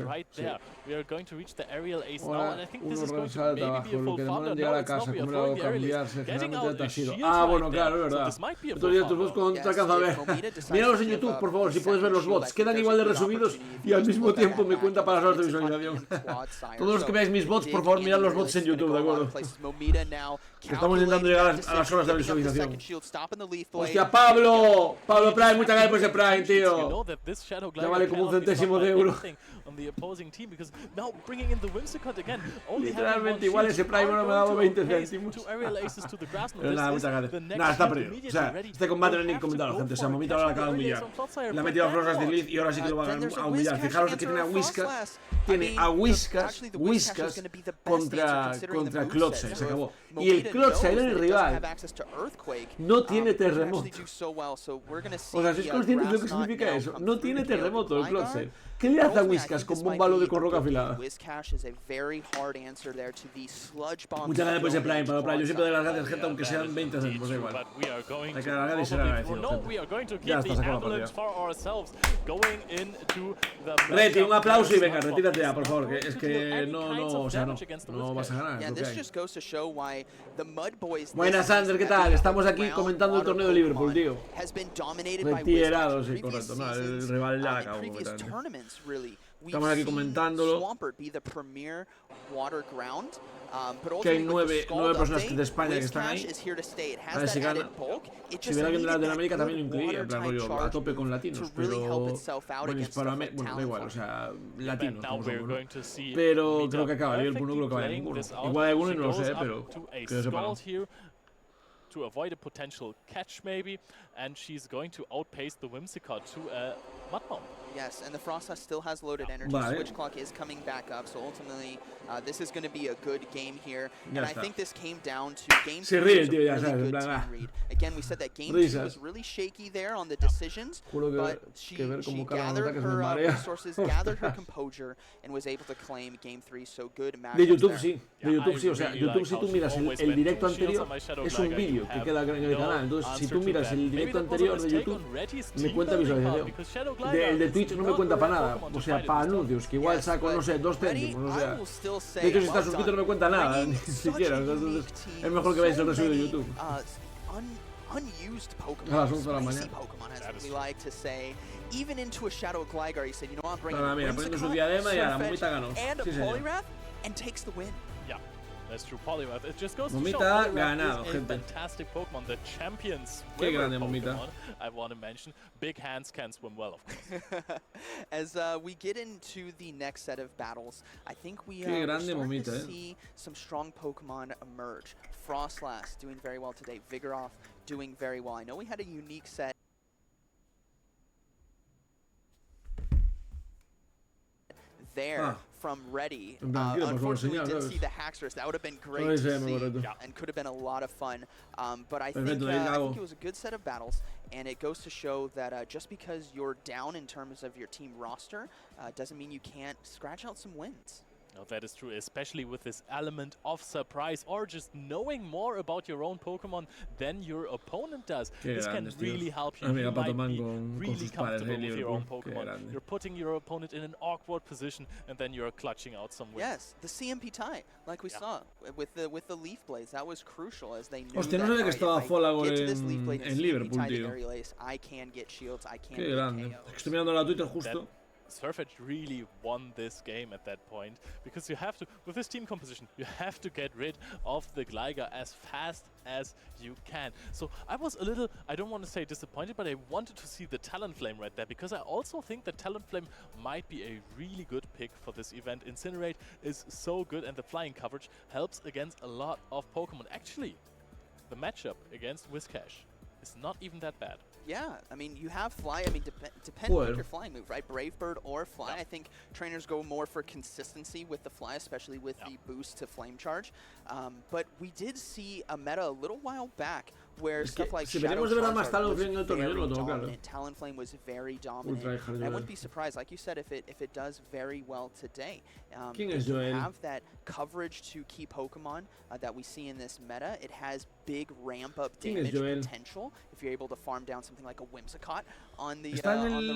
Right there. We are going to reach the aerial ace now, and I think this is going to maybe be a full founder. No, it's not. We are throwing the aerial ace. Getting out a shield bueno, claro, es verdad. Estos días tus bots cuando te alcanza a ver. Míralos en YouTube, por favor, si puedes ver los bots. Quedan igual de resumidos y al mismo tiempo me cuenta para las horas de visualización. Todos los que veáis mis bots, por favor, mirad los bots en YouTube, ¿de acuerdo? Que estamos intentando llegar a las horas de visualización. ¡Hostia, Pablo! Pablo Prime, muchas gracias por ese Prime, tío. Ya vale como un centésimo de euro. Literalmente, igual ese Prime no me ha dado 20 céntimos. Pero nada, muchas gracias. Nada, está perdido. O sea, este combate no hay ni que comentarlo, gente. O sea, Momita ahora la acaba de humillar. Le ha metido a Frosas de Glitch y ahora sí que lo va a humillar. Fijaros que tiene a Whiskas. Tiene a Whiskas contra Clotsai. Se acabó. Y el Clotsai en el rival no tiene terremoto. O sea, ¿sois conscientes de lo que significa eso? No tiene terremoto el Clotsai. ¿Qué le hace a Whiskas con bombalo de con roca afilada? Muchas gracias por ese Prime, para Prime. Yo siempre doy las gracias, gente, aunque sean 20 céntimos, da igual. Hay que dar las gracias y ser agradecido, gente. Ya está, se acaba la partida. Reti, un aplauso y venga, retírate ya, por favor, que es que no vas a ganar, es lo que hay. Buenas, Ander, ¿qué tal? Estamos aquí comentando el torneo de Liverpool, tío. Retirado, sí, correcto, no, el rival ya acabó completamente. Estamos aquí comentándolo. Que hay 9 personas de España que están ahí. A ver si gana. Si hubiera alguien de Latinoamérica también lo incluiría, en plan rollo a tope con latinos, pero bueno, hispanoamérica, da igual, o sea, latinos como somos, ¿no? Pero creo que acaba Liverpool, no creo que vaya ninguno. Igual hay alguno y no lo sé, pero creo que sepa no. To avoid a potential catch maybe, and she's going to outpace the Whimsicott to a mud bomb. Yes, and the Frost still has loaded energy. Switch clock is coming back up, so ultimately this is going to be a good game here. And I think this came down to game 3 was a really good team read. Again, we said that game 2 was really shaky there on the decisions, but she gathered her resources, gathered her composure, and was able to claim game 3. So good match. De YouTube sí, o sea, YouTube si tú miras el directo anterior es un vídeo que queda en el canal. Entonces, si tú miras el directo anterior de YouTube, me cuenta visualización. El de Twitch no me cuenta para nada, o sea, para anuncios, que igual saco, no sé, 2 céntimos, o sea. De hecho, si estás suscrito no me cuenta nada, ni siquiera. Entonces, es mejor que veáis el resumen de YouTube. A las 11 de la mañana. Nada, mira, poniendo su diadema y a la momita ganó. Sí, señor. That's true, Polymath. It just goes Momita to show ganado, is gente. A fantastic Pokemon, the champions. Qué grande Momita. I want to mention, big hands can swim well, of course. As we get into the next set of battles, I think we are starting Momita, to see some strong Pokemon emerge. Frostlass doing very well today. Vigoroth doing very well. I know we had a unique set there from Reddy. Unfortunately, we didn't see the Haxorus. That would have been great to see and could have been a lot of fun. But I think it was a good set of battles, and it goes to show that just because you're down in terms of your team roster doesn't mean you can't scratch out some wins. No, that is true, especially with this element of surprise or just knowing more about your own Pokemon than your opponent does. This can really help you. You might be really comfortable with your own Pokemon. You're putting your opponent in an awkward position and then you're clutching out some wins. Yes, the CMP tie, like we saw with the Leaf Blades, that was crucial as they knew Hostia, no sabía que estaba Folagor en Liverpool, tío. I can get shields, I can Qué grande. Estoy mirando la Twitter justo. Surfetch really won this game at that point, because you have to, with this team composition, you have to get rid of the Gligar as fast as you can. So I was a little, I don't want to say disappointed, but I wanted to see the Talonflame right there, because I also think that Talonflame might be a really good pick for this event. Incinerate is so good, and the flying coverage helps against a lot of Pokemon. Actually, the matchup against Whiscash is not even that bad. Yeah, I mean, you have Fly. I mean, depending on your flying move, right? Brave Bird or Fly. I think trainers go more for consistency with the Fly, especially with the boost to Flame Charge. But we did see a meta a little while back where stuff like Shadow Charizard was very dominant. Talonflame was very dominant. And I wouldn't be surprised, like you said, if it does very well today. If you have that coverage to key Pokemon that we see in this meta, it has big ramp-up damage potential if you're able to farm down something like a Whimsicott on the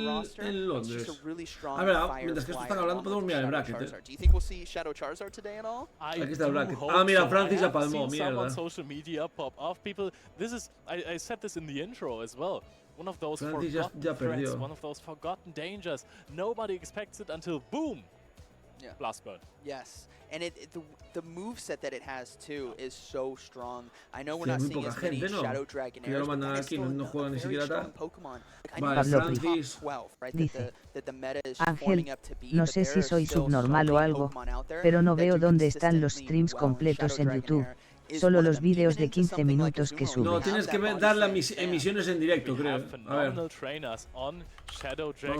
roster. It's just a really strong fire Charizard. Do you think we'll see Shadow Charizard today at all? I do hope I've seen some on social media pop off. People, this is, I said this in the intro as well. One of those forgotten threats, one of those forgotten dangers. Nobody expects it until boom! Blast Burn. Yes, and the moveset that it has too is so strong. I know we're not seeing as many Shadow Dragonairs, but that is still a very strong Pokemon. Ángel, no sé si soy subnormal o algo, pero no veo dónde están los streams completos en YouTube. Solo los vídeos de 15 minutos que suben. No, tienes que dar las emisiones en directo, creo. A ver. Vamos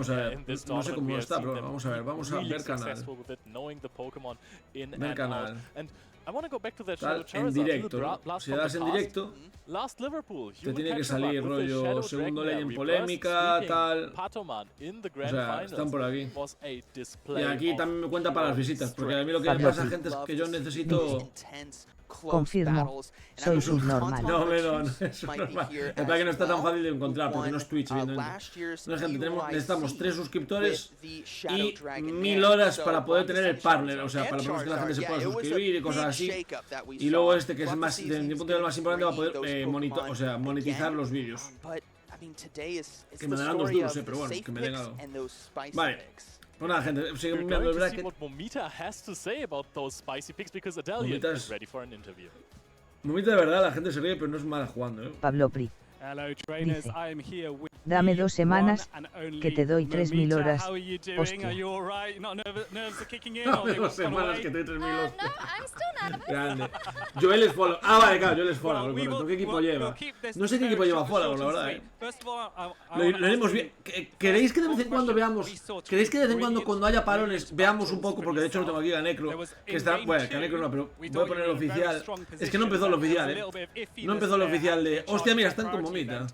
a ver. No sé cómo está, pero vamos a ver. Vamos a ver canal. Ver canal. Tal, en directo, ¿no? Si das en directo, te tiene que salir rollo segundo ley en polémica, tal. O sea, están por aquí. Y aquí también me cuenta para las visitas, porque a mí lo que me pasa, gente, es que yo necesito... Confirmo, soy subnormal. No, no es subnormal. Es verdad que no está tan fácil de encontrar, porque no es Twitch, evidentemente. No, gente, necesitamos 3 suscriptores y 1000 horas para poder tener el partner, o sea, para que la gente se pueda suscribir y cosas así. Y luego este, que es el más, desde mi punto de vista, el más importante, va a poder monetizar los vídeos. Que me darán 2 duros, pero bueno, que me den algo. Vale. Pues nada, gente, seguimos mirando el bracket. Momita de verdad, la gente se ríe, pero no es mala jugando, ¿eh? Pablo Pri dice: dame 2 semanas, que te doy 3000 horas. Hostia. Dame 2 semanas, que te doy 3000 horas. Grande. Joel es follow. Ah, vale, claro, Joel es follow, correcto. ¿Qué equipo lleva? No sé qué equipo lleva follow, la verdad, ¿eh? Lo haremos bien. ¿Queréis que de vez en cuando veamos? ¿Queréis que de vez en cuando haya parones veamos un poco? Porque de hecho no tengo aquí a Necro, que está... Bueno, que a Necro no, pero voy a poner el oficial. Es que no empezó el oficial, ¿eh? No empezó el oficial de... Hostia, mira, están con Momita.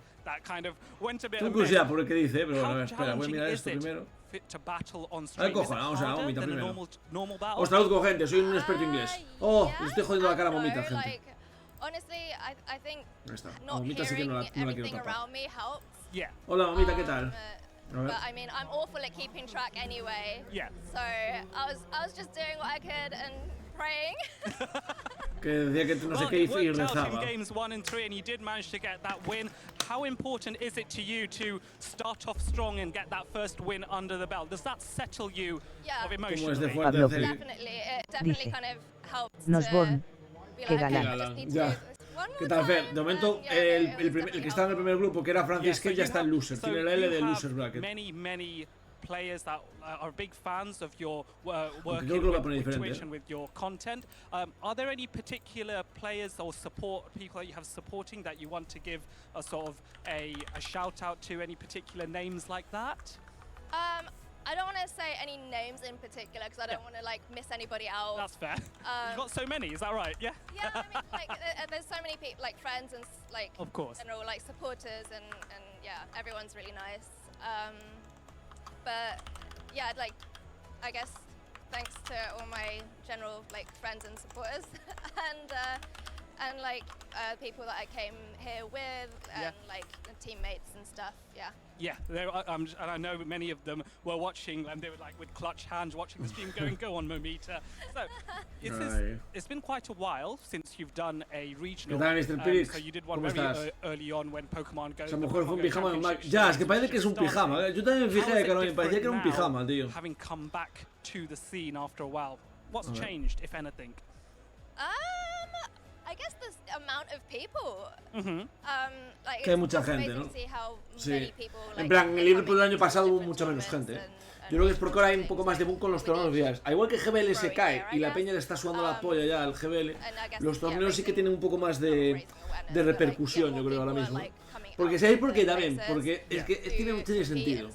Tengo curiosidad por el que dice, pero bueno, a ver, espera, voy a mirar esto primero. A ver, cojo, vamos a la Momita primero. Os traduzco, gente, soy un experto inglés. Oh, le estoy jodiendo la cara a Momita, gente. Ahí está. A Momita sí que no la quiero tapar. Hola, Momita, ¿qué tal? But I mean, I'm awful at keeping track anyway. Yeah. So I was just doing what I could and praying. Que decía que no sé qué y rezaba. Games 1 and 3 and you did manage to get that win. How important is it to you to start off strong and get that first win under the belt? Does that settle you of emotionally? Definitely. It definitely kind of helps. Nos bon. Qué galán. Ya. ¿Qué tal, Fer? De momento, el que estaba en el primer grupo, que era Francis, que ya está en loser. Tiene la L de losers bracket. Many players that are big fans of your working with your content. Are there any particular players or people that you have supporting that you want to give a sort of a shout out to? Any particular names like that? I don't want to say any names in particular because I don't want to like miss anybody out. That's fair. You've got so many, is that right? Yeah. Yeah, I mean, like there's so many people, like friends and like of course, general like supporters and yeah, everyone's really nice. But yeah, like I guess thanks to all my general like friends and supporters and like people that I came here with and like teammates and stuff. Yeah. Yeah, and I know many of them were watching and they were like with clutch hands watching the stream going, go on Momita. So it's been quite a while since you've done a regional. So you did one very early on when Pokemon Go. A lo mejor fue un pijama de Mac. Ya, es que parece que es un pijama. Yo también me fijé que me parecía que era un pijama, tío. Having come back to the scene after a while, what's changed, if anything? I guess the amount of people. Like que hay mucha gente, ¿no? Sí. En plan, en el Liverpool del año pasado hubo mucha menos gente. Yo creo que es porque ahora hay un poco más de boom con los torneos días. Al igual que GBL se cae y la peña le está sudando la polla ya al GBL, los torneos sí que tienen un poco más de repercusión, yo creo, ahora mismo. Porque ¿sabéis por qué también? Porque es que tiene sentido.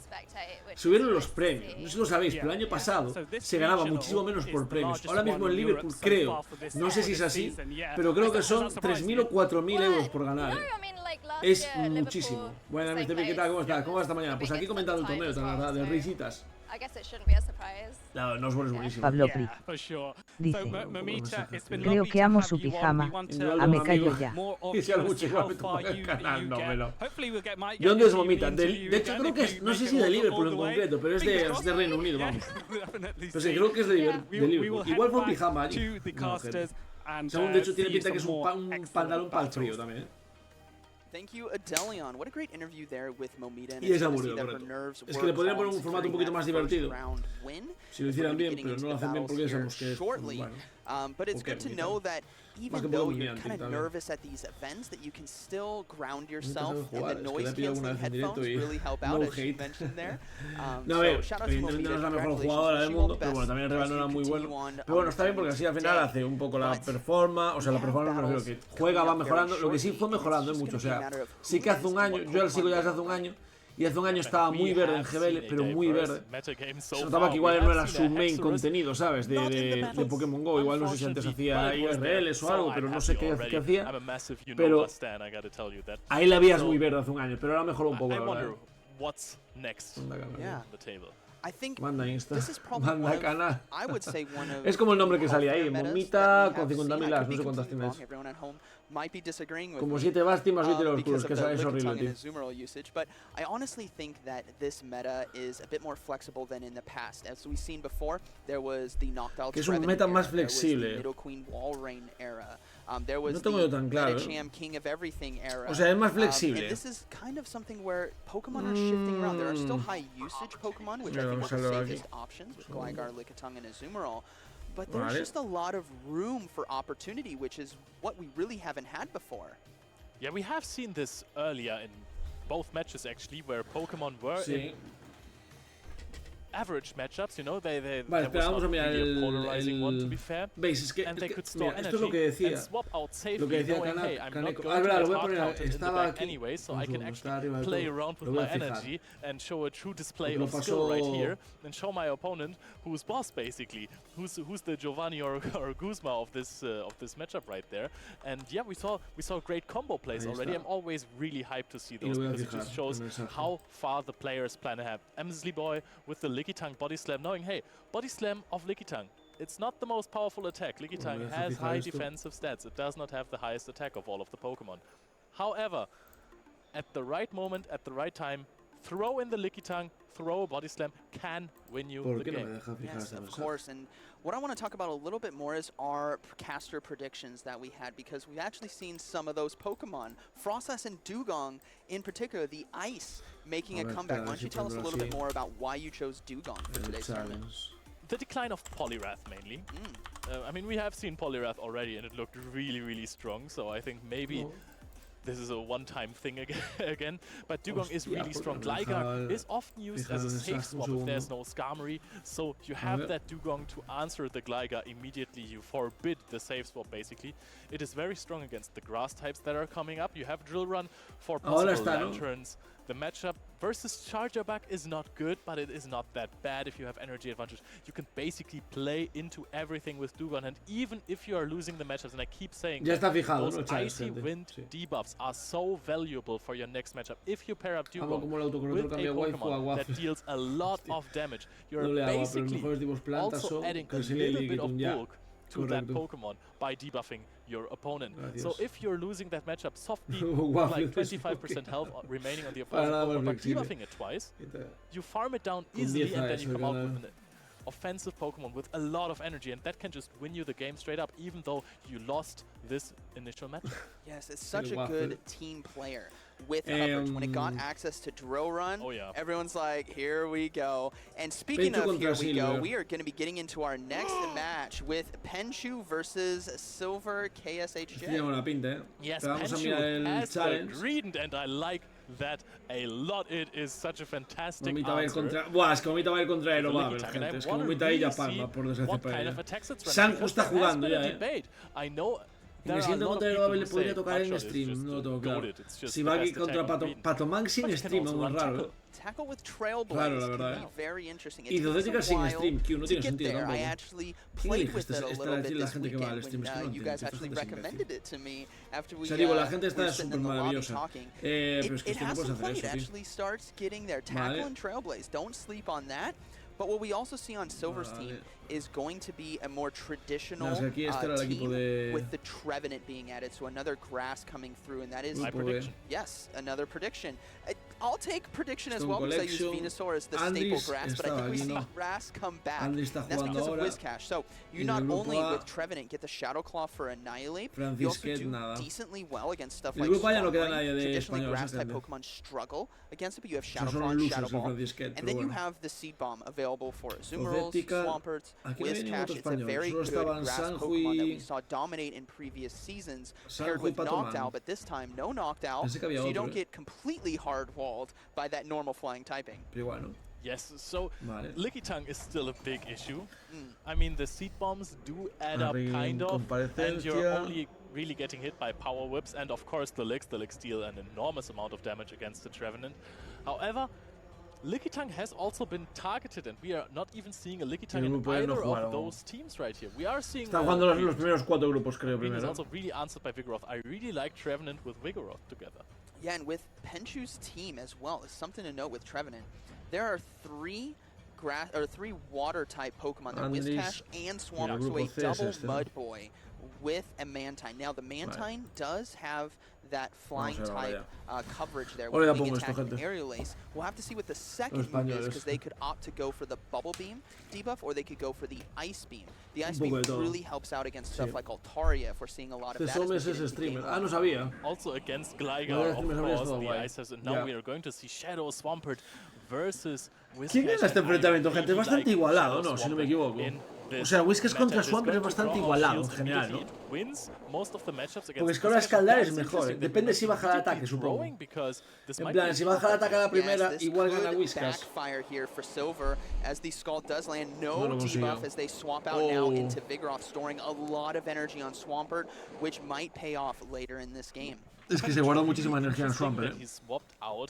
Subieron los premios, no sé si lo sabéis, pero el año pasado se ganaba muchísimo menos por premios. Ahora mismo en Liverpool creo, no sé si es así, pero creo que son 3.000 o 4.000 euros por ganar. Es muchísimo. Bueno, Mr. P, ¿qué tal? ¿Cómo estás? ¿Cómo va esta mañana? Pues aquí comentando el torneo, la verdad, de risitas. No, no es buenísimo. Pablo Pri dice: creo que amo su pijama. Me callo ya. Y si algo chico el canal, no, pero... ¿De dónde es Momita? De hecho creo que es, no sé si de Liverpool en concreto, pero es de Reino Unido, vamos. Pero sí, creo que es de Liverpool. Igual fue un pijama allí. No, según de hecho tiene pinta que es un pantalón para el frío también. Thank you, Adelion. What a great interview there with Momita. Y es aburrido, correcto. Es que le podrían poner un formato un poquito más divertido. Si lo hicieran bien, pero no lo hacen bien porque sabemos que es... Bueno. But it's good to know that even though you're kind of nervous at these events, that you can still ground yourself, and the noise-canceling headphones really help out, as you mentioned there. So shout out to Movita, no es la mejor jugadora del mundo, pero bueno, también el rival no era muy bueno. Pero bueno, está bien porque así al final hace un poco la performance, o sea, la performance me refiero que juega, va mejorando, lo que sí fue mejorando mucho, o sea, sí que hace un año, yo la sigo ya desde hace un año, y hace un año estaba muy verde en GBL, pero muy verde. Se notaba que igual no era su main contenido, ¿sabes? De Pokémon GO. Igual no sé si antes hacía IRLs o algo, pero no sé qué hacía. Pero ahí la veías muy verde hace un año, pero ahora mejoró un poco, la verdad. Manda Insta, manda canal. Es como el nombre que salía ahí, Momita con 50.000 likes, no sé cuántas tienes. Como 7 Basti más 8 oscuros, que es horrible, tío. But I honestly think that this meta is a bit more flexible than in the past. As we've seen before, there was the knocked out. Que es un meta más flexible. No tengo yo tan claro. O sea, es más flexible. This is kind of something where Pokemon are shifting around. There are still high usage Pokemon, which I think are the safest options with Gligar, Lickitung, and Azumarill. But there's just a lot of room for opportunity, which is what we really haven't had before. Yeah, we have seen this earlier in both matches actually, where Pokemon were in average matchups, you know, they vale, espera, vamos a mirar ¿Veis? Es que, mira, esto es lo que decía Caneco. Verdad, lo voy a poner, estaba aquí. Anyway, so I can actually play around with my energy and show a true display of skill right here and show my opponent who's boss basically, who's the Giovanni or Guzma of this matchup right there. And yeah, we saw great combo plays already. I'm always really hyped to see those because it just shows how far the players plan to have. Emsley Boy with the Lickitung body slam, knowing, hey, body slam of Lickitung. It's not the most powerful attack. Lickitung has high defensive stats. It does not have the highest attack of all of the Pokemon. However, at the right moment, at the right time, throw in the Lickitung, throw a body slam, can win you the game. Yes, of course. And what I want to talk about a little bit more is our caster predictions that we had, because we've actually seen some of those Pokemon. Frostas and Dugong, in particular, the Ice, making a comeback. Why don't you tell us a little bit more about why you chose Dugong for today's tournament? The decline of Poliwrath, mainly. I mean, we have seen Poliwrath already, and it looked really, really strong, so I think maybe this is a one-time thing again. But Dugong is really strong. Gligar is often used as a safe swap if there's no Skarmory, so you have that Dugong to answer the Gligar immediately. You forbid the safe swap, basically. It is very strong against the grass types that are coming up. You have Drill Run for possible lanterns. The matchup versus Charger Bug is not good, but it is not that bad if you have energy advantage. You can basically play into everything with Dugong, and even if you are losing the matchups, and I keep saying those icy wind debuffs are so valuable for your next matchup. If you pair up Dugong with a Pokemon that deals a lot of damage, you're basically also adding a little bit of bulk to that Pokemon by debuffing your opponent. So if you're losing that matchup softly with like 25% health remaining on the opponent's Pokemon, but debuffing it twice, you farm it down easily and then you come out with an offensive Pokemon with a lot of energy, and that can just win you the game straight up, even though you lost this initial matchup. Yes, it's such a good team player with coverage. When it got access to Drill Run, everyone's like, here we go. And speaking of here we go, we are going to be getting into our next match with Penchu versus Silver KSHJ. Yes, Penchu has agreed, and I like that a lot. It is such a fantastic answer. Buah, es que Momita va a ir contra Aerobabel, gente. Es que Momita ahí ya palma, por desgracia para ella. Sanku está jugando ya, Me siento contra Aerobabel, le podría tocar en stream, no lo tengo claro. Si va aquí contra Patoman sin stream, es muy raro. Claro, la verdad. Y Dodética sin stream, que no tiene sentido tampoco. ¿Quién elige la gente que va al stream? Es que no entiendo. O sea, digo, la gente está súper maravillosa. Pero es que no puedes hacer eso, tío. But what we also see on Silver's team is going to be a more traditional team with the Trevenant being added, so another grass coming through, and that is my prediction. Yes, another prediction. I'll take prediction as well because I use Venusaur as the staple grass, but I think we see grass come back. And that's because of Whiscash. So you not only with Trevenant get the Shadow Claw for Annihilate, you also do decently well against stuff like Swampert. Traditionally grass-type Pokemon struggle against it, but you have Shadow Claw and Shadow Ball. And then you have the Seed Bomb available for Azumarill, Swamperts, Whiscash. It's a very good grass Pokemon that we saw dominate in previous seasons, paired with Noctowl, but this time no Noctowl, so you don't get completely hard-walled by that normal flying typing. Yes, so Lickitung is still a big issue. I mean, the Seed Bombs do add up, kind of, and you're only really getting hit by Power Whips, and of course the Licks deal an enormous amount of damage against the Trevenant. However, Lickitung has also been targeted, and we are not even seeing a Lickitung in either of those teams right here. We are seeing los primeros 4 grupos, creo, primero. Is also really answered by Vigoroth. I really like Trevenant with Vigoroth together. Yeah, and with Penchu's team as well, is something to note with Trevenant. There are 3 water-type Pokemon. They're Whiscash and Swamp, so a double Mud Boy with a Mantine. Now, the Mantine does have that flying type coverage there with Wing Attack and Aerial Ace. We'll have to see what the second move is, because they could opt to go for the Bubble Beam debuff, or they could go for the Ice Beam. The Ice Beam really helps out against stuff like Altaria, if we're seeing a lot of that. Also against Gligar, of course, the Ice has, and now we are going to see Shadow Swampert versus Whiscash. ¿Quién gana este enfrentamiento, gente? Es bastante igualado, ¿no? Si no me equivoco. O sea, Whiscash contra Swampert es bastante igualado en general, ¿no? Porque es que ahora escaldar es mejor, depende si baja el ataque, supongo. En plan, si baja el ataque a la primera, igual gana Whiscash. As the Scald does land, no debuff as they swap out now into Vigoroth, storing a lot of energy on Swampert, which might pay off later in this game. Es que se guarda muchísima energía en Swampert,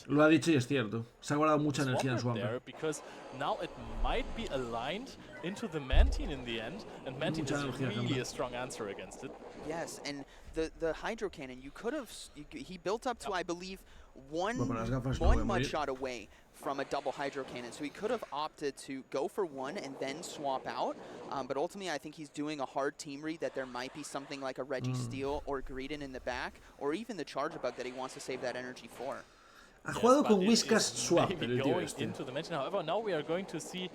Lo ha dicho y es cierto. Se ha guardado mucha energía en Swampert. Because now it might be aligned into the Mantine in the end, and Mantine is really a strong answer against it. Yes, and the Hydro Cannon, you could have, he built up to, I believe, one mud shot away from a double Hydro Cannon, so he could have opted to go for one and then swap out, but ultimately I think he's doing a hard team read that there might be something like a Registeel or Greedent in the back, or even the Charge Bug that he wants to save that energy for. Ha jugado con Whiscash Swampert, el tío este. However, now we are going to see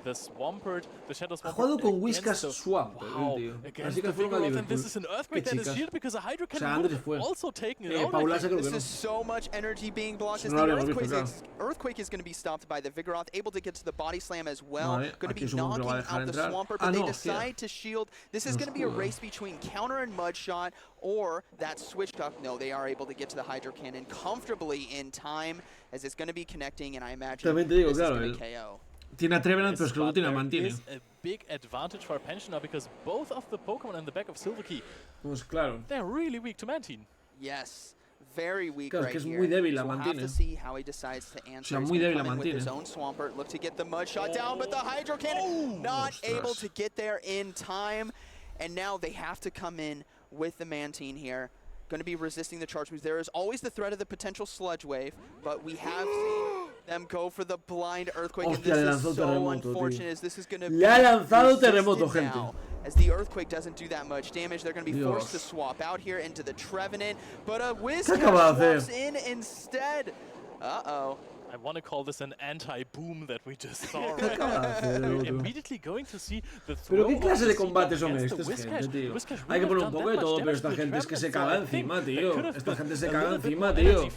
the Swampert, the Shadow Swampert. Ha jugado con Whiscash Swampert, tío. Así que fue una LIVERPOOL. This is an Earthquake that is shielded because a Hydro Cannon also taken it out. This is so much energy being blocked as the Earthquake is going to be stopped by the Vigoroth, able to get to the Body Slam as well. Going to be knocking out the Swampert, but they decide to shield. This is going to be a race between Counter and Mudshot, or that Switch Duck. No, they are able to get to the Hydro Cannon comfortably in time, as it's going to be connecting, and I imagine this is going to KO. Tiene a Trevenant, pero es que luego tiene a Mantine. Is a big advantage for Penchu now, because both of the Pokemon in the back of Silverkey, pues claro, they're really weak to Mantine. Yes, very weak right here. Es muy débil la Mantine. We'll have to see how he decides to answer. Muy débil la Mantine. With his own Swampert, look to get the Mud Shot down, but the Hydro Cannon not able to get there in time, and now they have to come in with the Mantine here. Going to be resisting the charge moves. There is always the threat of the potential Sludge Wave, but we have seen them go for the blind Earthquake, and this is so unfortunate, as this is going to be resisted now. As the Earthquake doesn't do that much damage, they're going to be forced to swap out here into the Trevenant, but a Whiscash swaps in instead. Uh-oh. I want to call this an anti-boom that we just saw right now. We're immediately going to see the throw. Pero qué clase de combate son estos, gente, tío. Hay que poner un poco de todo, pero esta gente es que se caga encima, tío. Esta gente se caga encima, tío.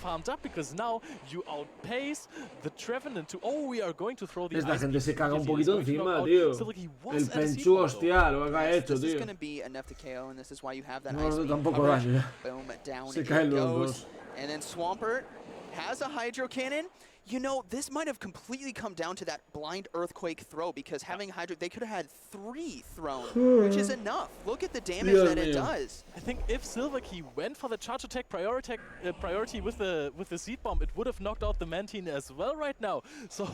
Because now you outpace the Trevenant to, we are going to throw the Esta gente se caga un poquito encima, tío. El Penchu, hostia, lo que ha hecho, tío. No, tampoco daño. Se caen los dos. And then Swampert has a Hydro Cannon. You know, this might have completely come down to that blind Earthquake throw, because having Hydro, they could have had 3 thrown, which is enough. Look at the damage that it does. I think if Silverkey went for the charge attack priority with the Seed Bomb, it would have knocked out the Mantine as well right now. So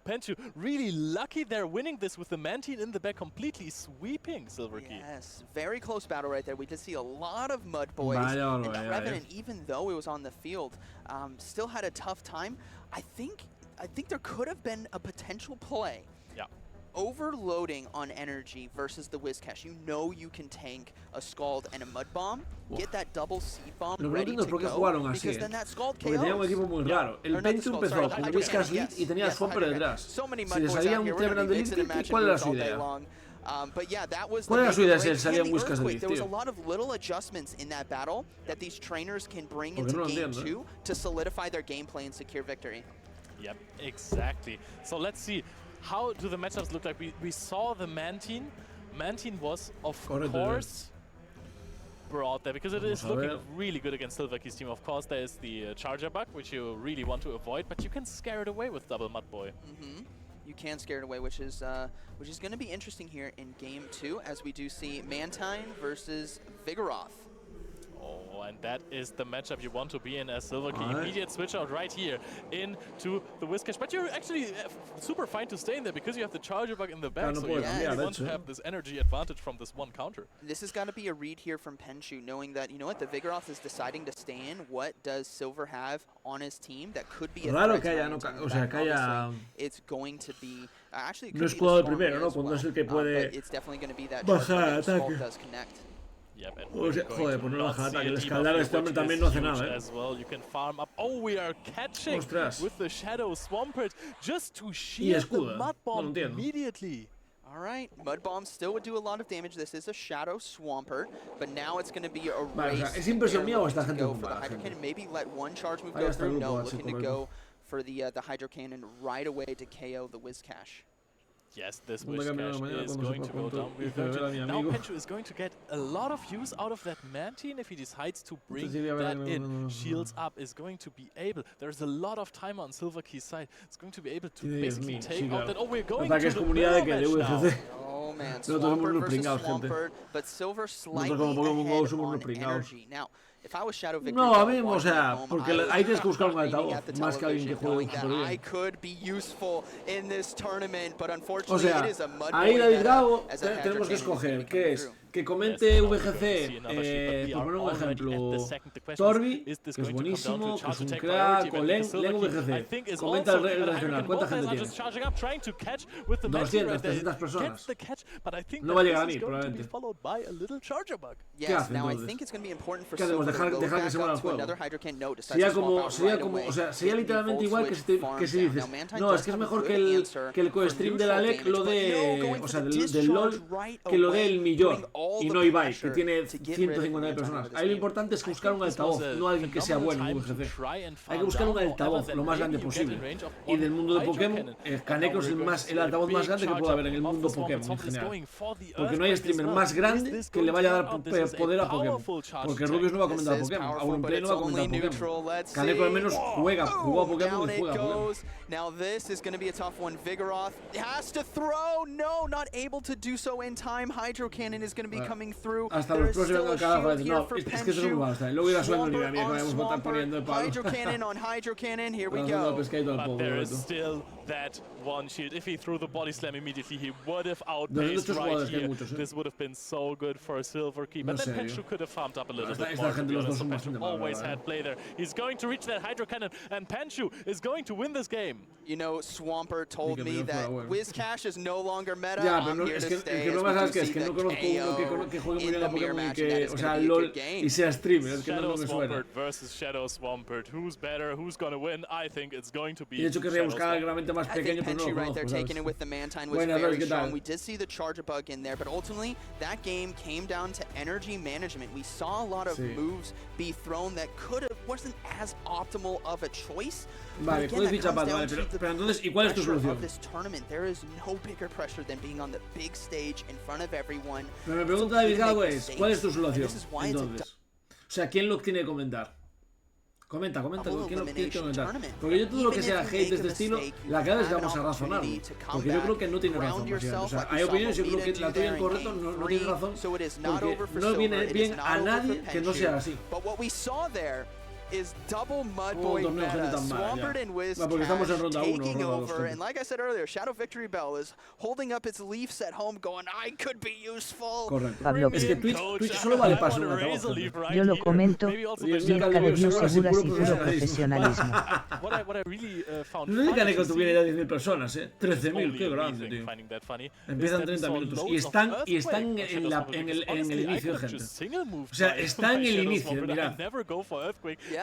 Penchu really lucky they're winning this with the Mantine in the back, completely sweeping Silverkey. Yes, very close battle right there. We did see a lot of Mud Boys, and Trevenant, even though it was on the field, still had a tough time. I think there could have been a potential play overloading on energy versus the Whiscash. You know you can tank a Scald and a Mud Bomb, get that double Seed Bomb ready to go, because then that Scald KOs. Porque tenía un equipo muy raro. El Penchu empezó con el Whiscash Lead y tenía Swamper detrás. Si le salía un Trevenant de Lead, ¿cuál era su idea? But yeah, that was ¿Cuál era su idea si salía un Whiscash de Lead, There was a lot of little adjustments in that battle that these trainers can bring into game 2 to solidify their gameplay and secure victory. Yep, exactly. So let's see. How do the matchups look like? We saw the Mantine. Mantine was, of course, brought there because it is looking really good against Silverkey's team. Of course, there is the Charger bug, which you really want to avoid, but you can scare it away with Double Mud Boy. You can scare it away, which is going to be interesting here in Game 2, as we do see Mantine versus Vigoroth. Oh, and that is the matchup you want to be in as Silverkey. Immediate switch out right here into the Whiscash. But you're actually super fine to stay in there because you have the Charger bug in the back. So you really want to have this energy advantage from this one counter. This has got to be a read here from Penshu, knowing that, you know what, the Vigoroth is deciding to stay in. What does Silver have on his team that could be a threat? It's going to be... actually, it could be the primero, ¿no? Cuando es el que puede but it's definitely going to be that Charger that does connect. Yep, joder, pues no baja ataque. El escaldar de este hombre también no hace nada, as well. You can farm up. Oh, we are catching with the Shadow Swampert just to shield the Mud Bomb immediately. All right, Mud Bomb still would do a lot of damage. This is a Shadow Swampert, but now it's going to be a race. ¿Es impresión mía o esta gente go for the Hydro Cannon? Maybe let one charge move go through. No, looking to go for the Hydro Cannon right away to KO the Whiscash. Yes, this Whiscash is going to go down. Now Penshu is going to get a lot of use out of that Mantine if he decides to bring that in. Shields up is going to be able. There's a lot of time on Silverkey's side. It's going to be able to basically take out that. Oh, we're going to the mirror match now. Oh man, Swampert versus Swampert, but Silver slightly ahead on energy. Now, if I was Shadow Victor, no, a mí, o sea, porque ahí tienes que buscar un altavoz, más que alguien que juegue súper bien. I could be useful in this tournament, but unfortunately it is a mud ahí David Gago tenemos que escoger, ¿qué es? Que comente VGC, por poner un ejemplo, Torbi, que es buenísimo, que es un crack, o Len VGC. Comenta el regional, ¿cuánta gente tiene? 200, 300 personas. No va a llegar a mí, probablemente. ¿Qué hace entonces? ¿Qué hacemos? Dejar que se muera el juego. Sería como, o sea, sería literalmente igual que si dices, no, es que es mejor que el co-stream de la LEC lo de, o sea, del LOL, que lo del millón. Y no Ibai, que tiene 150.000 personas. Ahí lo importante es buscar un altavoz, no alguien que sea bueno en VGC. Hay que buscar un altavoz lo más grande posible. Y del mundo de Pokémon, Kaneko es el altavoz más grande que puede haber en el mundo Pokémon en general. Porque no hay streamer más grande que le vaya a dar poder a Pokémon. Porque Rubius no va a comentar a Pokémon, Auronplay no va a comentar a Pokémon. Kaneko al menos jugó a Pokémon y juega a Pokémon. Now this is going to be a tough one. Vigoroth has to throw. No, not able to do so in time. Hydro Cannon is going to be coming through. Hasta los próximos carajo. No, es que eso es muy malo. Luego irá subiendo el nivel. Vamos a estar poniendo el palo. Hydro Cannon on Hydro Cannon. Here we go. But there is still that one shield. If he threw the body slam immediately, he would have outpaced right here. This would have been so good for Silverkey. But then Penshu could have farmed up a little bit more. Penshu always had play there. He's going to reach that Hydro Cannon, and Penshu is going to win this game. You know, Swampert told me that Whiscash is no longer meta. Ya, pero es que el problema es que no conozco uno que juegue muy bien a Pokémon y que, o sea, LOL y sea streamer, es que no me suena. Swampert versus Shadow Swampert. Who's better? Who's gonna win? I think it's going to be. Y de hecho querría buscar algo realmente más pequeño, pero no lo conozco, ¿sabes? We did see the Charger bug in there, but ultimately that game came down to energy management. We saw a lot of moves be thrown that wasn't as optimal of a choice. Vale, puedes fichar para vale, pero entonces, ¿y cuál es tu solución? There is no bigger pressure than being on the big stage in front of everyone. Pero me pregunta David Gago es, ¿cuál es tu solución? Entonces, o sea, ¿quién lo tiene que comentar? Comenta, ¿quién lo tiene que comentar? Porque yo todo lo que sea hate de este estilo, la cara es que vamos a razonar. Porque yo creo que no tiene razón. O sea, hay opiniones, yo creo que la tuya en correcto no tiene razón. Porque no viene bien a nadie que no sea así. is double Mudboy meta. Swampert and Wiz taking over, and like I said earlier, Shadow Victory Bell is holding up its Leafs at home going, I could be useful. Correcto. Es que Twitch solo vale para su trabajo. Yo lo comento, Mirka de Dios seguras y puro profesionalismo. No sé que Kaneko tuviera ya 10.000 personas, 13.000, qué grande, tío. Empiezan 30 minutos y están en el inicio, gente. O sea, está en el inicio, mirad.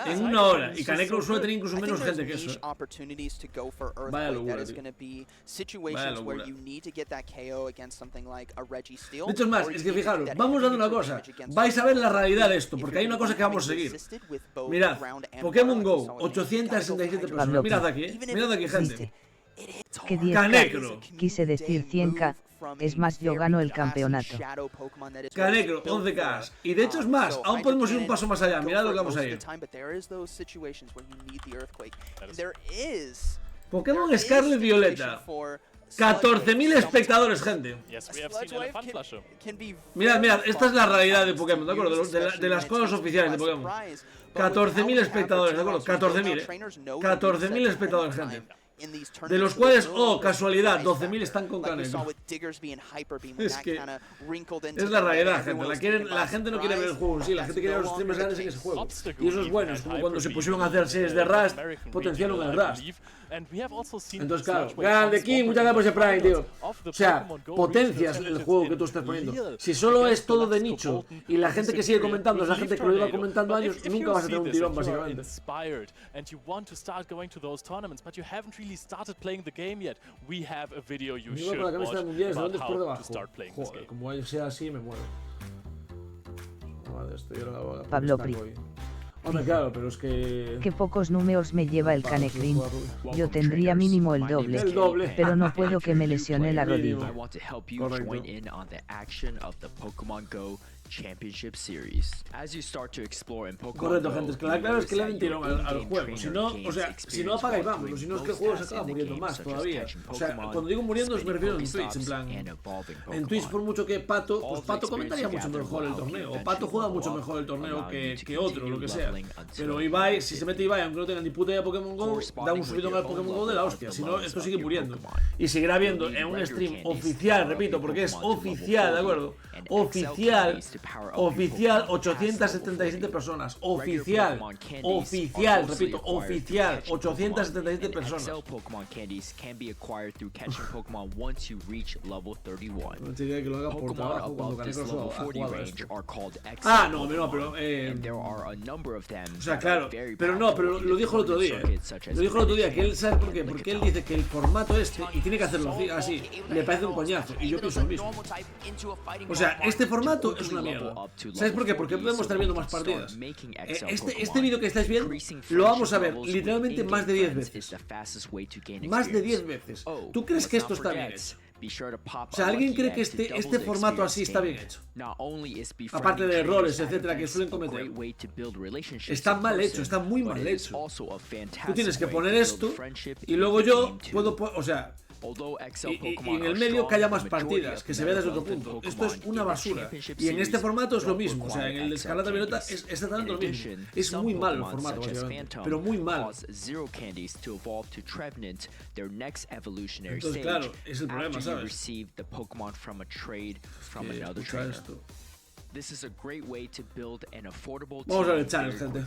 En una hora, y Kaneko suele tener incluso menos gente que eso. Vaya locura, tío. Vaya locura. De hecho, es más, es que fijaros, vamos dando una cosa. Vais a ver la realidad de esto, porque hay una cosa que vamos a seguir. Mirad, Pokémon GO, 867 personas. Mirad aquí, gente. Que 10K, quise decir 100K. Es más, yo gano el campeonato. Kaneko, 11K. Y de hecho es más, aún podemos ir un paso más allá. Mirad lo que vamos a ir. Pokémon Scarlet Violeta. 14.000 espectadores, gente. Mirad, esta es la realidad de Pokémon, ¿de acuerdo? De las cosas oficiales de Pokémon. 14.000 espectadores, ¿de acuerdo? 14.000, 14.000 espectadores, gente. De los cuales, oh, casualidad, 12.000 están con Kaneko. Es que es la realidad, gente. La gente no quiere ver el juego en sí, la gente quiere ver los streamers grandes en ese juego. Y eso es bueno, es como cuando se pusieron a hacer series de Rust, potenciaron el Rust. Entonces, claro, grande King, muchas gracias por ese Prime, tío. O sea, potencias el juego que tú estás poniendo. Si solo es todo de nicho y la gente que sigue comentando es la gente que lo lleva comentando años, nunca vas a tener un tirón, básicamente. Yo por la camisa mundial es donde es por debajo. Joder, como sea así me muero. Vale, estoy ahora. Pablo Pri. Hombre, claro, pero es que... Qué pocos números me lleva el Kanekrin. Yo tendría mínimo el doble, pero no puedo que me lesione la rodilla. Championship Series. As you start to explore in Pokémon Correcto, gente, es que la clave es que le den tirón al juego. Si no, o sea, si no apaga y vamos, si no es que el juego se acaba muriendo más todavía. O sea, cuando digo muriendo me refiero en Twitch, en plan. En Twitch, por mucho que Pato, pues Pato comentaría mucho mejor el torneo. O Pato juega mucho mejor el torneo que otro, lo que sea. Pero Ibai, si se mete Ibai, aunque no tenga ni puta idea de Pokémon GO, da un subidón al Pokémon GO de la hostia. Si no, esto sigue muriendo. Y seguirá viendo en un stream oficial, repito, porque es oficial, ¿de acuerdo? Oficial, 877 personas. Oficial, repito, oficial, 877 personas. No te que lo haga por trabajo cuando Kaneko solo ha jugado esto. Ah, no, pero o sea, claro, pero lo dijo el otro día. Lo dijo el otro día, que él sabe por qué. Porque él dice que el formato y tiene que hacerlo así, le parece un coñazo. Y yo pienso lo mismo. O sea, este formato es una mierda. ¿Sabes por qué? Porque podemos estar viendo más partidas. Este vídeo que estáis viendo lo vamos a ver literalmente más de 10 veces. Más de 10 veces. ¿Tú crees que esto está bien hecho? O sea, ¿alguien cree que este formato así está bien hecho? Aparte de errores, etcétera, que suelen cometer. Está mal hecho, está muy mal hecho. Tú tienes que poner esto y luego yo puedo, o sea... Y en el medio que haya más partidas, que se vea desde otro punto. Esto es una basura. Y en este formato es lo mismo. O sea, en el de Escarlata Violeta es exactamente lo mismo. Es muy malo el formato, básicamente. Pero muy malo. Entonces, claro, es el problema, ¿sabes? Vamos a ver el challenge, gente.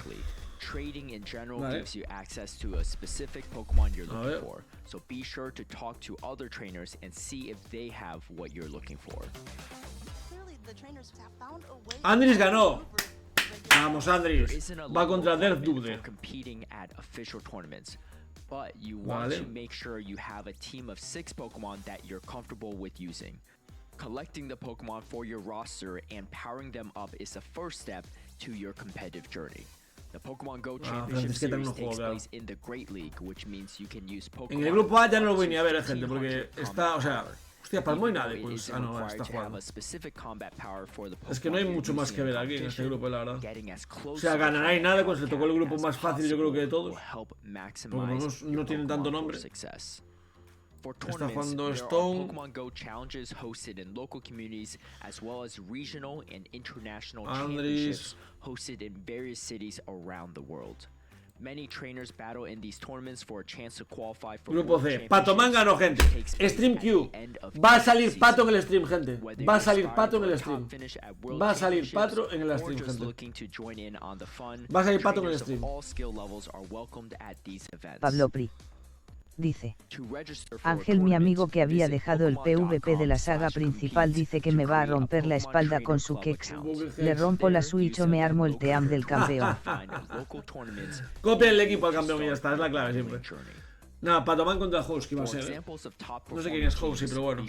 Trading in general gives you access to a specific Pokemon you're looking for, so be sure to talk to other trainers and see if they have what you're looking for. Andris ganó. Vamos, Andris. Va contra Death Dude. Competing at official tournaments, but you want to make sure you have a team of 6 Pokemon that you're comfortable with using. Collecting the Pokemon for your roster and powering them up is the first step to your competitive journey. The Pokémon GO Championship Series takes place in the Great League, which means you can use Pokémon. En el grupo A ya no lo voy ni a ver, gente, porque está, o sea, hostia, palmó y nadie, pues, no, está jugando. Es que no hay mucho más que ver aquí en este grupo, la verdad. O sea, ganará y nada, pues le tocó el grupo más fácil, yo creo que de todos. Porque no tienen tanto nombre. Está jugando Stone. Pokemon Go challenges hosted in local communities as well as regional and international Andris. championships hosted in various cities around the world. Many trainers battle in these tournaments for a chance to qualify for Grupo C. Patoman ganó, gente. Stream Q. Va a salir Pato en el stream, gente. Va a salir Pato en el stream. Va a salir Pato en el stream, gente. Va a salir Pato en el stream. Pablo Pri dice: Ángel, mi amigo que había dejado el PvP de la saga principal, dice que me va a romper la espalda con su Kex. Le rompo la Switch o me armo el team del campeón. Copia el equipo al campeón y ya está, es la clave siempre. Nada, Patoman contra Hosky va a ser, No sé quién es Hosky, pero bueno.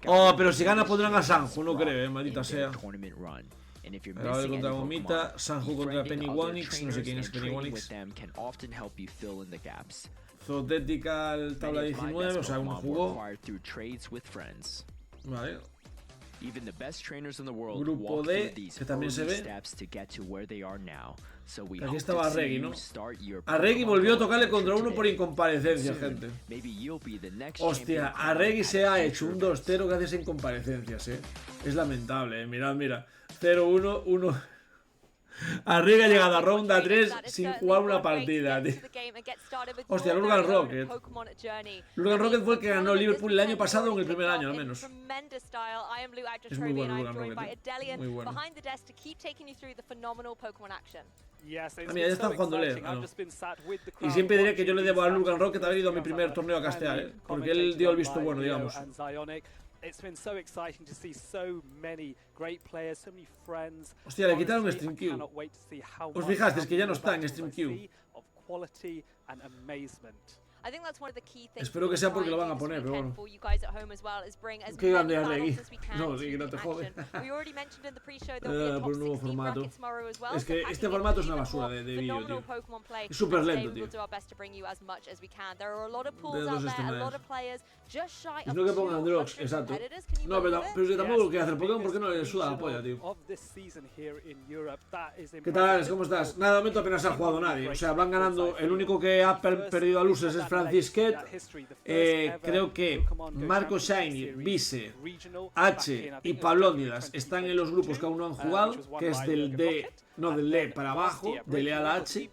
Oh, pero si gana pondrán a Sanju, no creo, maldita sea. Ahora contra Gomita, Sanju contra Pennywonix, no sé quién es Pennywonix. Zootética, tabla 19, o sea, uno jugó. Vale. Grupo D, que también se ve. Aquí estaba Arregui, ¿no? Arregui volvió a tocarle contra uno por incomparecencia, gente. Hostia, Arregui se ha hecho un 2-0 gracias a incomparecencias, Es lamentable, mirad, mira. 0-1, 1... Arregui ha llegado a ronda 3 sin jugar una partida, tío. Hostia, Lurgan Rocket. Lurgan Rocket fue el que ganó Liverpool el año pasado, en el primer año al menos. Es muy bueno Lurgan Rocket, muy bueno. Ah, mira, ya está jugando Leo. Ah, no. Y siempre diré que yo le debo a Lurgan Rocket haber ido a mi primer torneo a castear, porque él dio el visto bueno, digamos. Hostia, le quitaron Stream Q. ¿Os fijasteis que ya no está en Stream Q? Espero que sea porque lo van a poner, pero bueno. Qué grande Arregui. No, sí, que no te jode. Por un nuevo formato. Es que este formato es una basura de vídeo, tío. Es súper lento, tío. De dos escenarios. Es lo que pongan drogs, exacto. No, pero yo tampoco lo que hacer Pokémon porque no le suda la polla, tío. ¿Qué tal, Alex? ¿Cómo estás? Nada, de momento apenas ha jugado nadie. O sea, van ganando. El único que ha perdido a luces es Francisquet. Creo que Marco Shiny, Vice, H y Pablónidas están en los grupos que aún no han jugado, que es del D, no, del D para abajo, del E a la H.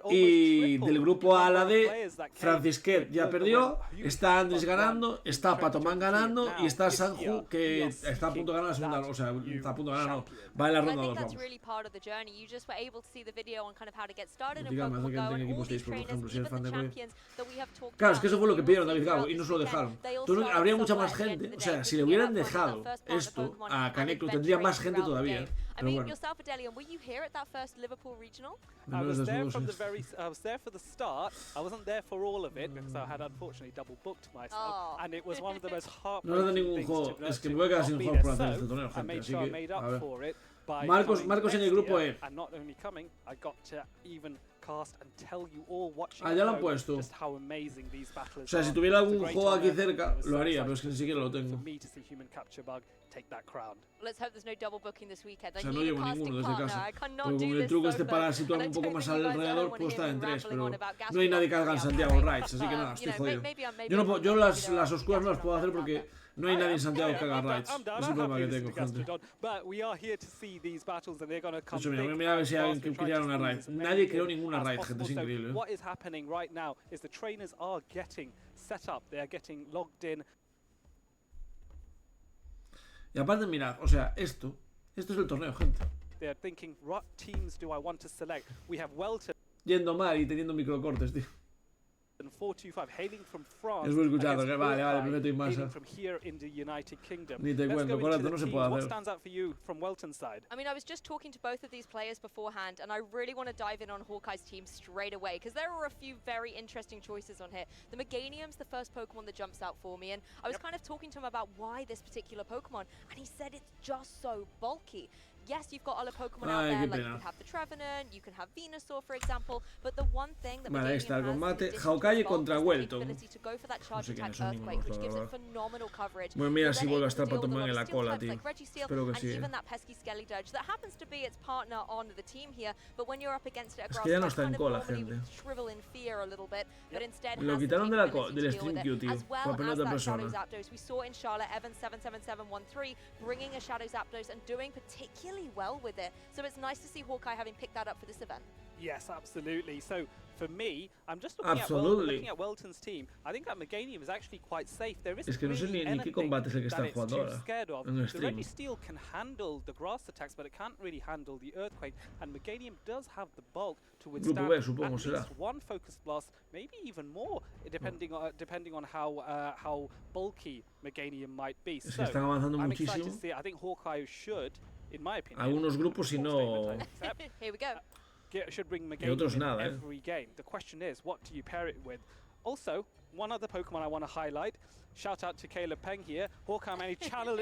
Y del grupo A a la D, Francisquet ya perdió, está Andrés ganando, está Patoman ganando y está Sanju, que está a punto de ganar la segunda, o sea, está a punto de ganar, no, va en la ronda 2, vamos. Dígame, hace que tenga equipo 6, por ejemplo, si eres fan de Play. Claro, es que eso fue lo que pidieron David Gago y no se lo dejaron. Entonces, habría mucha más gente, o sea, si le hubieran dejado esto a Canecro tendría más gente todavía. Pero bueno. I was there for the start. I wasn't there for all of it because I had unfortunately double booked myself, and it was one of the most heartbreaking things to es que me voy a quedar sin juego por hacer este torneo, gente, así que a ver. Marcos en el grupo E. Ah, ya lo han puesto. O sea, si tuviera algún juego aquí cerca, lo haría, pero es que ni siquiera lo tengo. O sea, no llevo ninguno desde casa. Pero con el truco este para situarme un poco más alrededor, puedo estar en 3, pero no hay nadie que haga en Santiago Raids, así que nada, estoy jodido. Yo las oscuras no las puedo hacer porque no hay nadie en Santiago que haga raids. Es el problema que tengo, gente. De hecho, mira a ver si alguien que creara una raid. Nadie creó ninguna raid, gente, es increíble. Y aparte, mirad, o sea, esto es el torneo, gente. Yendo mal y teniendo microcortes, tío. Es muy escuchado, que vale, perfecto y masa. Ni te cuento, con esto no se puede hacer. I mean, I was just talking to both of these players beforehand, and I really want to dive in on Hawkeye's team straight away, because there are a few very interesting choices on here. The Meganium's the first Pokemon that jumps out for me, and I was kind of talking to him about why this particular Pokemon, and he said it's just so bulky. Yes, you've got other Pokemon out there, like you can have the Trevenant, you can have Venusaur, for example, but the one thing that vale, está el combate Hawkeye contra Welton. No sé quiénes son ningunos, la verdad. Bueno, mira si vuelve a estar Patoman en la cola, tío. Espero que sí. Es que ya no está en cola, gente. Lo quitaron del Stream Q, tío, por apenas otra persona. really well with it. So it's nice to see Hawkeye having picked that up for this event. Yes, absolutely. So for me, I'm just looking at Welton's team. I think that Meganium is actually quite safe. There isn't really anything that it's too scared of. The Ready Steel can handle the grass attacks, but it can't really handle the Earthquake. And Meganium does have the bulk to withstand at least one Focus Blast, maybe even more, depending on how bulky Meganium might be. So I'm excited to see it. I think Hawkeye should, in my opinion, algunos grupos y no. Here we go. Should bring Meganium in every game. The question is, what do you pair it with? Also, one other Pokemon I want to highlight. Shout out to Caleb Peng here. Hawkeye Mani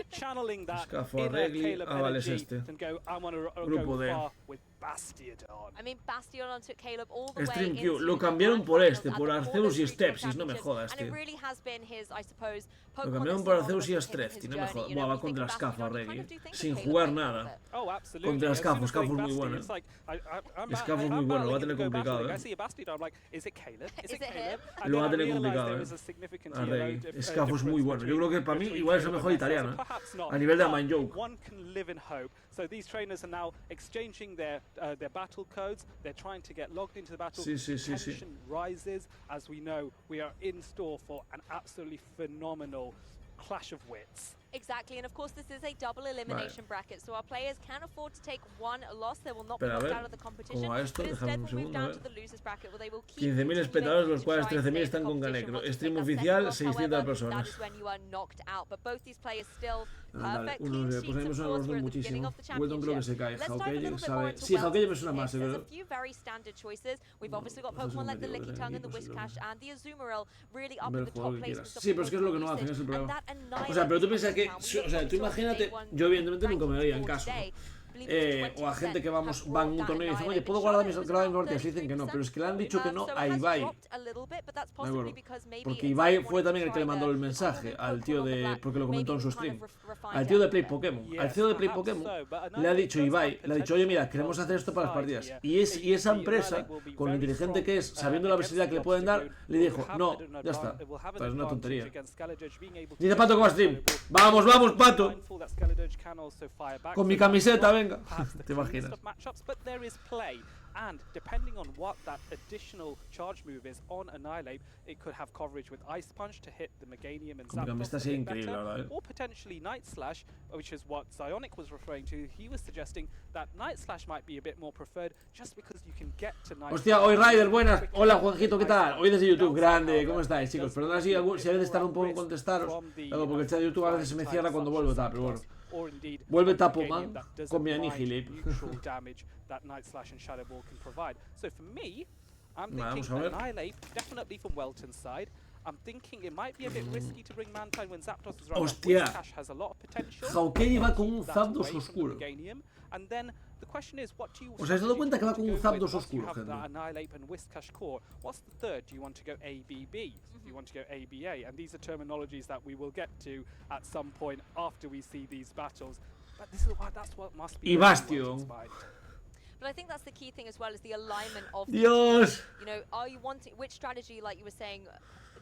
channeling that inner Caleb energy and go, I want to go far with Bastiodon. I mean, Bastiodon took Caleb all the way Stream into Q. Lo cambiaron por por Arceus y Stepsis, no me jodas, tío. And it really has been his, I suppose, Lo cambiaron por Arceus y Stepsis, no me jodas. Buah, va contra Scafa Reggie, sin jugar nada. Contra Scafa, Scafa es muy bueno. Scafa es muy bueno, lo va a tener complicado, Lo va a tener complicado, a Reggie. Scafa es muy bueno. Yo creo que para mí igual es el mejor italiano, a nivel de Mind Joke. So these trainers are now exchanging their battle codes. They're trying to get logged into the battle. Tension rises. As we know, we are in store for an absolutely phenomenal clash of wits. Exactly, and of course this is a double elimination bracket, so our players can afford to take one loss. They will not be knocked out of the competition, but instead will move down to the losers bracket where they will keep 15.000 espectadores, los cuales 13.000 están con Ganecro. Stream oficial, 600 personas. That is when you are knocked out, but both these players still perfect clean sheets, of course, we're at the beginning of the championship. Let's dive a little bit more into Welton's picks. There's a few very standard choices. We've obviously got Pokemon like the Lickitung and the Whiscash and the Azumarill really up in the top placements. Sí, pero es que es lo que no hacen, es el problema. O sea, pero tú piensas que, o sea, tú imagínate, yo evidentemente nunca me vería en caso, o a gente que van a un torneo y dicen, oye, ¿puedo guardar mis partidas? Y dicen que no, pero es que le han dicho que no a Ibai. Porque Ibai fue también el que le mandó el mensaje al tío de, porque lo comentó en su stream, al tío de Play Pokémon. Al tío de Play Pokémon le ha dicho Ibai, le ha dicho, oye, mira, queremos hacer esto para las partidas. Y esa empresa, con lo inteligente que es, sabiendo la versatilidad que le pueden dar, le dijo, no, ya está. Es una tontería. Dice Pato como stream. Vamos, vamos, Pato. Con mi camiseta, venga. ¿Te imaginas? And depending on what that additional charge move is on Annihilate, it could have coverage with Ice Punch to hit the Meganium and Zapdos, or potentially Night Slash, which is what Zionic was referring to. He was suggesting that Night Slash might be a bit more preferred just because you can get to Night Slash. Hostia, hoy Ryder, buenas. Hola Juanjito, ¿qué tal? Hoy desde YouTube, grande. ¿Cómo estáis, chicos? Perdona si a veces estar un poco en contestaros, porque el chat de YouTube a veces se me cierra cuando vuelvo, pero bueno. Vuelve Tapoman con mi Annihilate. That Night Slash and Shadow Ball can provide. So for me, I'm thinking Annihilate, definitely from Welton's side. I'm thinking it might be a bit risky to bring Mantine when Zapdos is around. Whiscash has a lot of potential. Hawkeye va con un Zapdos oscuro. And then the question is, what do you ¿Os habéis dado cuenta que va con un Zapdos oscuro, gente? Annihilate and Whiscash core. What's the third? Do you want to go ABB? Do you want to go ABA? And these are terminologies that we will get to at some point after we see these battles. But this is why that's what must be. Y Bastion. But I think that's the key thing as well, is the alignment of Dios. You know, are you wanting, which strategy, like you were saying,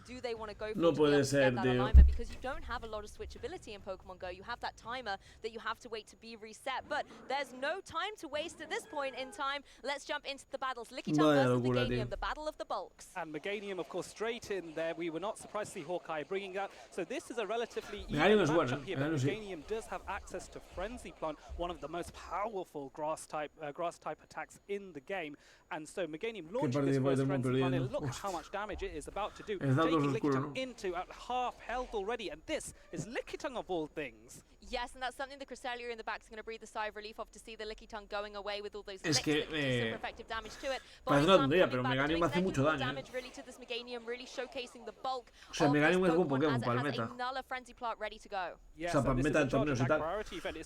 do they want to go for no to be able to get that alignment? Because you don't have a lot of switchability in Pokemon Go. You have that timer that you have to wait to be reset. But there's no time to waste at this point in time. Let's jump into the battles. Lickitung versus Meganium, the battle of the bulks. And Meganium, of course, straight in there. We were not surprised to see Hawkeye bringing that. So this is a relatively even matchup here. But Meganium does have access to Frenzy Plant, one of the most powerful grass type attacks in the game. And so Meganium launching this first Frenzy Plant, and look how much damage it is about to do. Taking Lickitung into at half health already, and this is Lickitung of all things. Yes, and that's something the Cresselia in the back is going to breathe a sigh of relief of, to see the Lickitung going away with all those licks that do super effective damage to it. Parece una tontería, pero Meganium hace mucho daño. Damage really to this Meganium, really showcasing the bulk. O sea, Meganium es buen Pokémon para el meta. Nulla Frenzy Plant ready to go. O sea, para el meta de torneos y tal.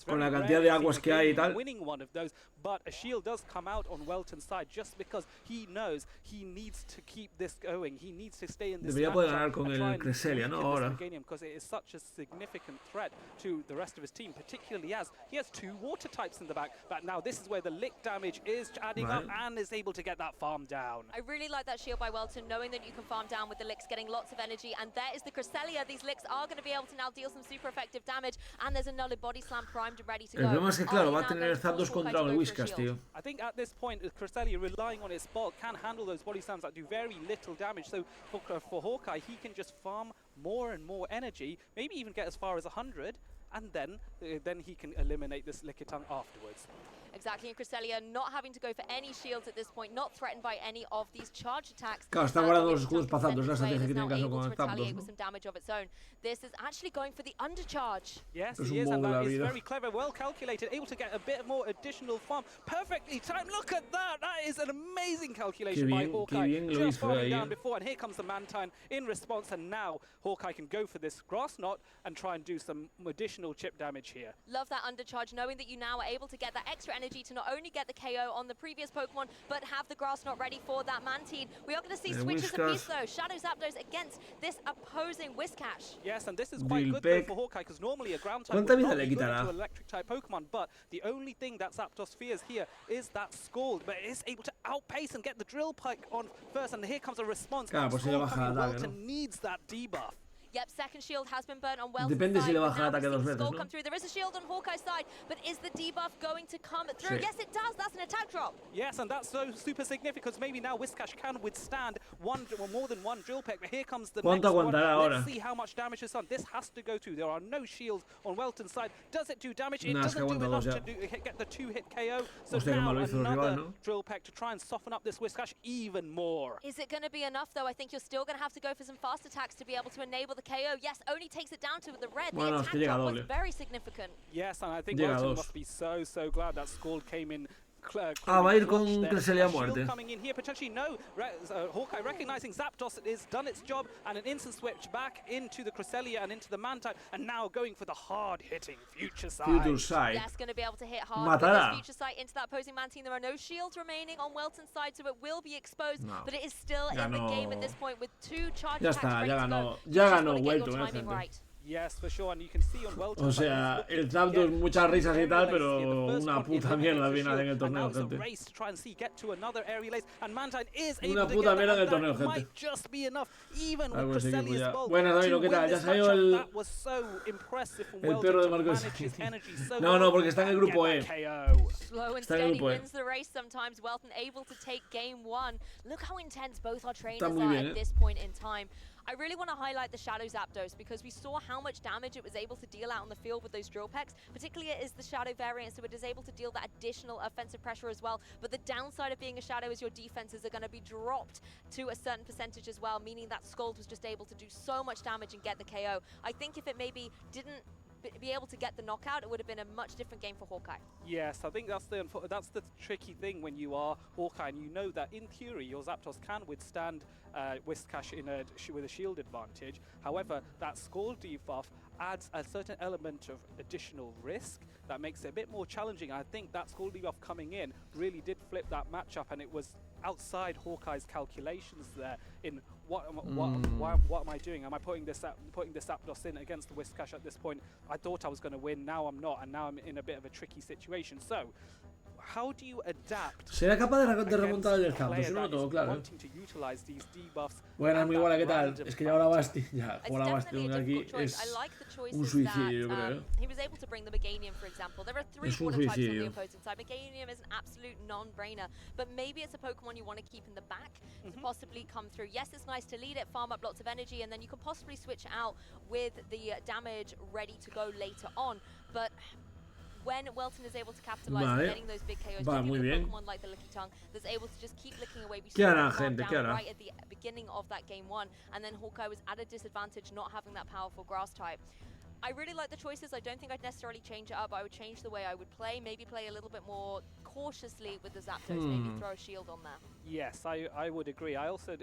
Con la cantidad de aguas que hay y tal. Winning one of those, but a shield does come out on Welton's side just because he knows he needs to keep this going. He needs to stay in this. Debería poder ganar con el Cresselia, ¿no? Ahora. Because it is such a significant threat to the rest rest of his team, particularly as he has 2 water types in the back. But now this is where the lick damage is adding up and is able to get that farm down. I really like that shield by Welton, knowing that you can farm down with the licks, getting lots of energy. And there is the Cresselia. These licks are going to be able to now deal some super effective damage. And there's another body slam primed and ready to go. El problema es que, claro, va a tener Zapdos contra el Whiskas, tío. I think at this point, Cresselia, relying on its bulk, can handle those body slams that do very little damage. So for Hawkeye, he can just farm more and more energy, maybe even get as far as 100, and then he can eliminate this Lickitung afterwards. Exactly, and Cresselia not having to go for any shields at this point, not threatened by any of these charge attacks. Claro, está guardando los escudos para Zapdos, la estrategia que tiene que hacer con el Zapdos, with some damage of its own. This is actually going for the undercharge. Yes, he is, and that is very clever, well calculated, able to get a bit more additional farm. Perfectly timed, look at that! That is an amazing calculation by Hawkeye. Just falling down before, and here comes the Mantine in response, and now Hawkeye can go for this Grass Knot and try and do some additional chip damage here. Love that undercharge, knowing that you now are able to get that extra energy to not only get the KO on the previous Pokemon, but have the Grass Knot ready for that Mantine. We are going to see switches apiece though. Shadow Zapdos against this opposing Whiscash. Yes, and this is quite good though for Hawkeye, because normally a ground type would not be good into electric type Pokemon, but the only thing that Zapdos fears here is that Scald, but it is able to outpace and get the Drill Pike on first, and here comes a response. Welton needs that debuff. Yep, second shield has been burnt on Welton's Depende side. si le baja el ataque 2 veces, ¿no? Come through. There is a shield on Hawkeye's side, but is the debuff going to come through? Sí. Yes, it does. That's an attack drop. Yes, and that's so super significant, because maybe now Whiscash can withstand more than one Drill Peck, but here comes the next one. Let's see how much damage is done. This has to go through. There are no shields on Welton's side. Does it do damage? It doesn't do enough to get the 2-hit KO. So now another Drill Peck to try and soften up this Whiscash even more. Is it going to be enough, though? I think you're still going to have to go for some fast attacks to be able to enable the KO. Yes, only takes it down to the red. The attack drop was very significant. Yes, and I think Welton must be so glad that Scald came in. Va a ir con Cresselia a muerte. Coming in here, potentially no. Hawkeye recognizing Zapdos has done its job, and an instant switch back into the Cresselia and into the Mantine, and now going for the hard-hitting Future Sight. Yes, going to be able to hit hard with this Future Sight into that opposing Mantine. There are no shields remaining on Welton's side, so it will be exposed, but it is still in the game at this point with 2 charge attacks ready to go. Ya ganó Welton, right. Yes, for sure, and you can see on Welton. O sea, el Zapdos muchas risas y tal, pero una puta mierda al final en el torneo, gente. Una puta mierda en el torneo, gente. Algo así que pues ya. Buenas, Davino, ¿qué tal? Ya salió el perro de Marcos. No, porque está en el grupo E. Está en el grupo E. Está muy bien, I really want to highlight the Shadow Zapdos, because we saw how much damage it was able to deal out on the field with those Drill Pecks. Particularly it is the Shadow variant, so it is able to deal that additional offensive pressure as well. But the downside of being a Shadow is your defenses are going to be dropped to a certain percentage as well, meaning that Scald was just able to do so much damage and get the KO. I think if it maybe didn't be able to get the knockout, it would have been a much different game for Hawkeye. Yes, I think that's the tricky thing when you are Hawkeye, and you know that in theory your Zapdos can withstand Whiscash with a shield advantage. However, that Scald debuff adds a certain element of additional risk that makes it a bit more challenging. I think that Scald debuff coming in really did flip that matchup, and it was outside Hawkeye's calculations there in what am I doing? Am I putting this Zapdos in against the Whiscash at this point? I thought I was going to win, now I'm not, and now I'm in a bit of a tricky situation. So, how do you adapt? ¿Será capaz de remontar el Zapdos? Eso no lo tengo claro. Buenas, muy buena, ¿qué tal? Es que ya ahora Basti, ahora Basti aquí es un suicidio, yo creo. He was able to bring the Meganium, for example. There are 3 water types on the opposing side. Meganium is an absolute non-brainer, but maybe it's a Pokemon you want to keep in the back to possibly come through. Yes, it's nice to lead it, farm up lots of energy, and then you can possibly switch out with the damage ready to go later on, but when Welton is able to capitalize on getting those big KOs, Pokemon like the Lickitung that's able to just keep licking away. We saw that down right at the beginning of that game 1, and then Hawkeye was at a disadvantage not having that powerful grass type. I really like the choices. I don't think I'd necessarily change it up. I would change the way I would play. Maybe play a little bit more cautiously with the Zapdos. Maybe throw a shield on there. Yes, I would agree. I also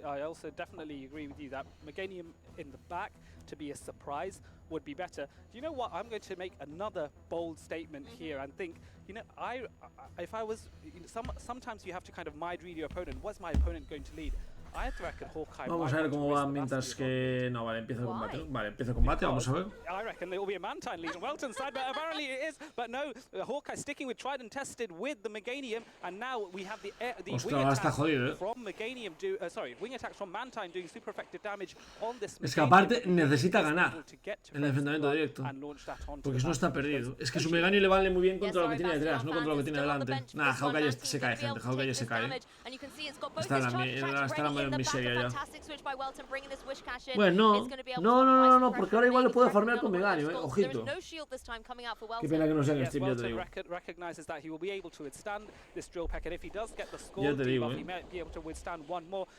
definitely agree with you that Meganium in the back to be a surprise would be better. You know what? I'm going to make another bold statement here and think, you know, if I was, sometimes you have to kind of mind read your opponent. What's my opponent going to lead? Vamos a ver cómo va mientras que... No, vale, empieza el combate. Vale, empieza el combate, vamos a ver. I reckon it will be a Mantine lead on Welton's side, but apparently it is. But no, Hawkeye sticking with tried and tested with the Meganium, and now we have the Ostras, wing está jodido, from Meganium wing attacks from Mantine doing super effective damage on this. Es que aparte necesita ganar el enfrentamiento directo, porque no está perdido. Es que su Meganium le vale muy bien contra lo que tiene detrás, no contra lo que tiene delante. Nada, Hawkeye se cae, gente. Hawkeye se cae. Está en la miseria ya. Bueno, no, porque ahora igual le puede farmear con Meganium, ojito. Qué pena que no sea en Steam, ya te digo. Ya te digo,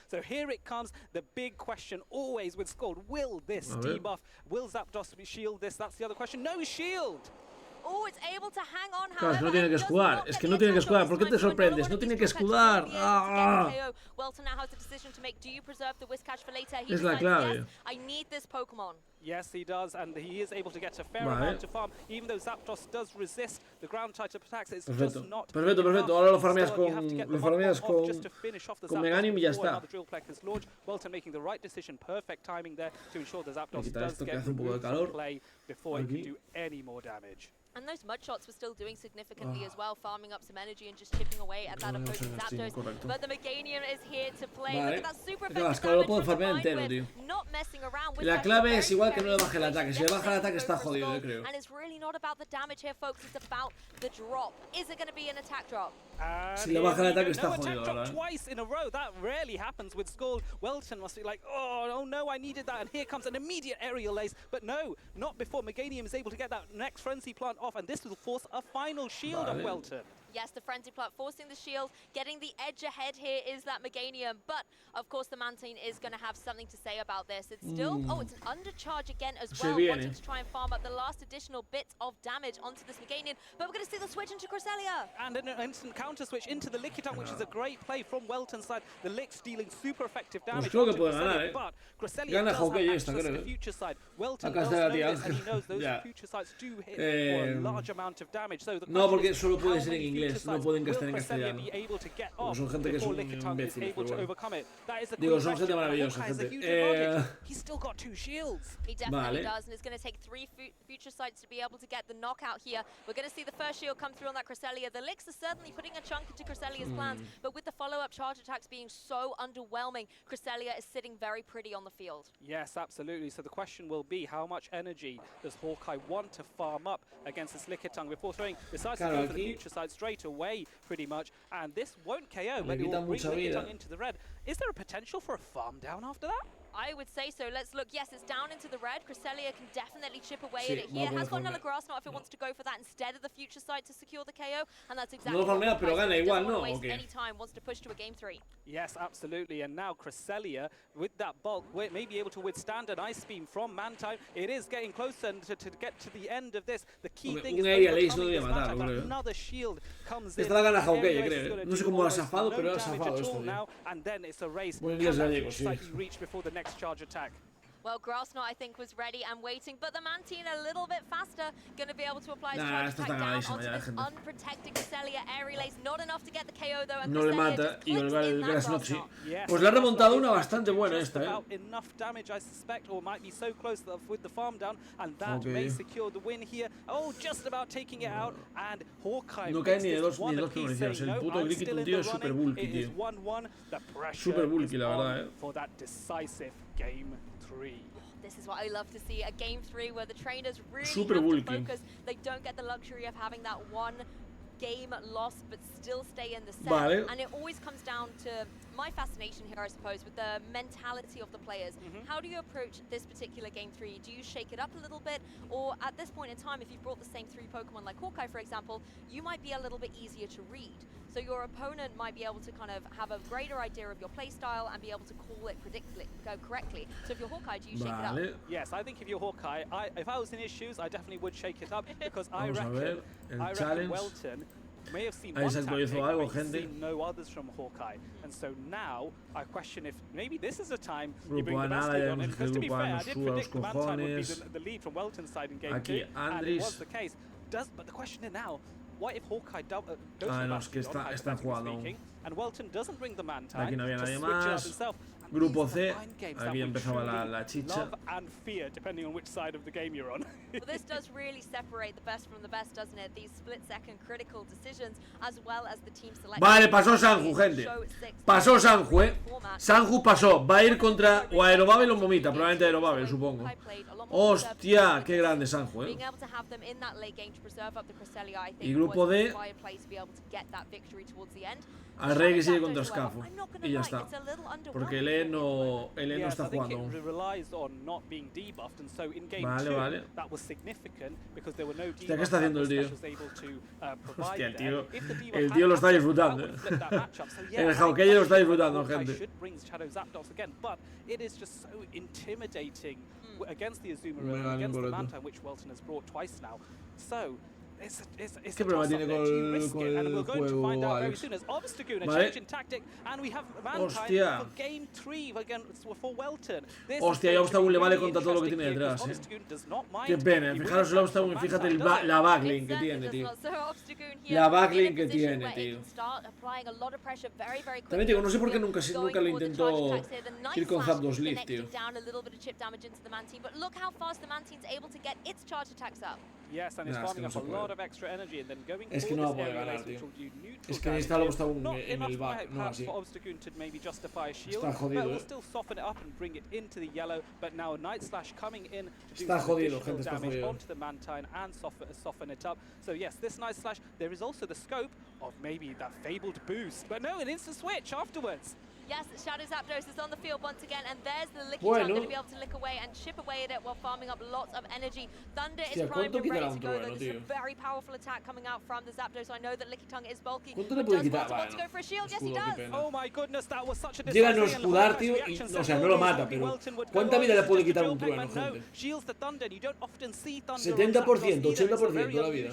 So here it comes, the big question always with Scald. Will this debuff, will Zapdos shield this? That's the other question. No shield! Oh, it's able to hang on. Claro, es que no tiene que escudar. Es que no tiene que escudar. ¿Por qué te sorprendes? No tiene que escudar. Es la clave. Yes, he does, and he is able to get a fair amount of farm. Even though Zapdos does resist the ground type attacks, it's just not. Perfecto. Ahora lo farmeas con Meganium y ya está. Welton making the right decision, perfect timing there to ensure that Zapdos does get into play before he can do any more damage. And those mud shots were still doing significantly as well, farming up some energy and just chipping away at that opposing Zapdos. But the Meganium is here to play. Look at that super effective damage. Not messing around with la clave es igual que no le baje el ataque. Si le baja el ataque está jodido, yo creo. And it's really not about the damage here, folks. It's about the drop. Is it going to be an attack drop? Si le baja el ataque está jodido, ¿verdad? Twice in a row. That rarely happens with Skull. Welton must be like, oh no, I needed that. And here comes an immediate aerial ace. But no, not before Meganium is able to get that next Frenzy Plant off. And this will force a final shield on Welton. Yes, the Frenzy Plant forcing the shield. Getting the edge ahead here is that Meganium. But, of course, the Mantine is going to have something to say about this. It's still... Oh, it's an undercharge again as well. Wanting to try and farm up the last additional bits of damage onto this Meganium. But we're going to see the switch into Cresselia. And an instant counter switch into the Lickitung, which is a great play from Welton's side. The Licks dealing super effective damage. Creo que puede ganar, But Cresselia does have access to the future side. Welton does know this, and he knows those future sides do hit for a large amount of damage. So the no, porque solo puede ser en inglés, no pueden estar en castellano. Porque son gente que es un imbécil, pero bueno. Digo, son gente maravillosa, gente. He's still got 2 shields. He definitely does, and it's going to take 3 future sights to be able to get the knockout here. We're going to see the first shield come through on that Cresselia. The Licks are certainly putting a chunk into Cresselia's plans, but with the follow-up charge attacks being so underwhelming, Cresselia is sitting very pretty on the field. Yes, absolutely. So the question will be, how much energy does Hawkeye want to farm up against this Lickitung before throwing, decides to go for the future side straight away, pretty much, and this won't KO, but it will bring Lickitung into the red. Is there a potential for a farm down after that? I would say so. Let's look. Yes, it's down into the red. Cresselia can definitely chip away at it here. Has got another grass knot if it wants to go for that instead of the future side to secure the KO, and that's exactly what he doesn't want to waste any time, wants to push to a game 3. Yes, absolutely. And now Cresselia, with that bulk, may be able to withstand an Ice Beam from Mantine. It is getting closer to get to the end of this. The key thing is another shield comes in. Esta la gana Hawkeye, creo. No sé cómo ha zafado, pero ha zafado esto. And then it's a race. Buen inglés gallego, sí. Reach before the next charge attack. Well, Grassnot, I think, was ready and waiting, but the Mantine a little bit faster, going to be able to apply his charge attack down onto this unprotected Cresselia. Aerial Ace, not enough to get the KO, though, and no le mata, y el Grassnot sí. Pues le ha remontado una bastante buena esta, Enough damage, I suspect, or might be so close with the farm down, and that may secure the win here. Oh, just about taking it out, and Hawkeye no cae ni de dos municiones, el puto Lickitung, tío, es super bulky, tío. Super bulky, la verdad, for that decisive game 3. This is what I love to see, a game 3 where the trainers really have to focus. They don't get the luxury of having that one game lost but still stay in the set. And it always comes down to my fascination here, I suppose, with the mentality of the players. How do you approach this particular game 3? Do you shake it up a little bit, or at this point in time, if you've brought the same 3 Pokemon like Hawkeye, for example, you might be a little bit easier to read. So your opponent might be able to kind of have a greater idea of your playstyle and be able to call it correctly. So if you're Hawkeye, do you shake it up? Yes, I think if you're Hawkeye, if I was in his shoes, I definitely would shake it up, because I reckon Welton may have seen one seen no others from Hawkeye, and so now I question if maybe this is a time you bring the Bastion on him, because to be fair, I did predict the Mantine would be the lead from Welton's side in game 2, and it was the case. But the question is now, what if Hawkeye no, es que están jugando. Aquí no había nadie más. Grupo C, aquí empezaba la chicha. Well, this does really separate the best from the best, doesn't it? These split-second critical decisions, as well as the team selection. Vale, pasó Sanju, gente. Pasó Sanju, Sanju pasó. Va a ir contra o Aerobabel o Momita. Probablemente Aerobabel, supongo. Hostia, qué grande Sanju, Y grupo D, al Rey que sigue contra Scafo. Y ya está. Porque el no está jugando aún. Vale, vale. Hostia, ¿qué está haciendo el tío? Hostia, el tío lo está disfrutando. El Hawkeye lo está disfrutando, gente. ¿Qué problema tiene con el juego, Alex? Vale. Hostia. Hostia, y a Obstagoon le vale contra todo lo que tiene detrás, Qué pena. Fijaros el Obstagoon y fíjate la backlink que tiene, tío. La backlink que tiene, tío. También digo, no sé por qué nunca lo intentó ir con Zapdos Leaf, tío. Es que no va a poder ganar, tío. Es que necesita el Obstagoon en el back, no así. Está jodido, Está jodido, gente, está jodido. So yes, this nice slash, there is also the scope of maybe that fabled boost, but no, an instant switch afterwards. Yes, Shadow Zapdos is on the field once again, and there's the Licky Tongue going to be able to lick away and chip away at it while farming up lots of energy. Thunder is primed and ready to go, though. This is a very powerful attack coming out from the Zapdos. I know that Licky Tongue is bulky, but does want to go for a shield. Yes, he does. Oh my goodness, that was such a llega a no escudar, tío, y, o sea, no lo mata, pero ¿cuánta vida le puede quitar un trueno, gente? 70%, 80% de la vida.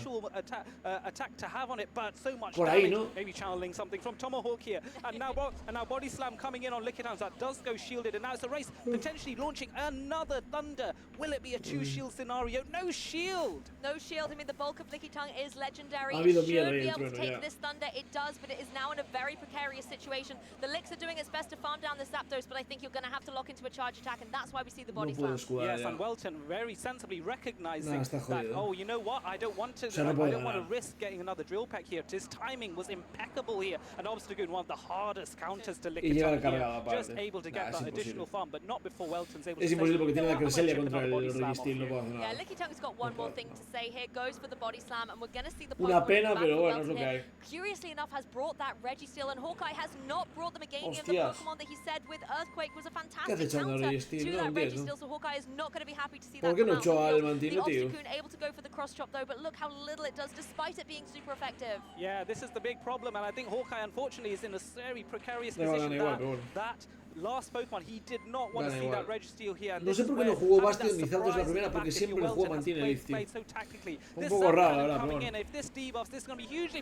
Por ahí, ¿no? Maybe channeling something from Tomahawk here, and now body slam coming in on Licky Tongue. That does go shielded, and now it's a race, potentially launching another Thunder. Will it be a two-shield scenario? No shield! No shield. I mean, the bulk of Licky Tongue is legendary. It should be able to take this Thunder. It does, but it is now in a very precarious situation. The Licks are doing its best to farm down the Zapdos, but I think you're going to have to lock into a charge attack, and that's why we see the body slam. Yes, and Welton very sensibly recognizing that, oh, you know what? I don't want to risk getting another drill pack here. His timing was impeccable here, and Obstagoon, one of the hardest counters to Licky Tongue here, just able to get that additional farm, but not before Welton's able to. Es imposible porque tiene la Cresselia contra el Registeel, no puede hacer nada. Yeah, Licky Tongue's got one more thing to say here. Goes for the body slam, and we're going to see the una pena, pero bueno, es lo que hay. Curiously enough, has brought that Registeel, and Hawkeye has not brought the Meganium, the Pokemon that he said with Earthquake was a fantastic counter to that Registeel, so Hawkeye is not going to be happy to see that come out. The Obstagoon able to go for the cross chop though, but look how little it does despite it being super effective. Yeah, this is the big problem, and I think Hawkeye unfortunately is in a very precarious position that last Pokemon, he did not want to see that Registeel here. No sé por qué no jugó Bastion ni Zapdos la primera, porque siempre el juego mantiene el lift, tío. Un poco raro, la verdad,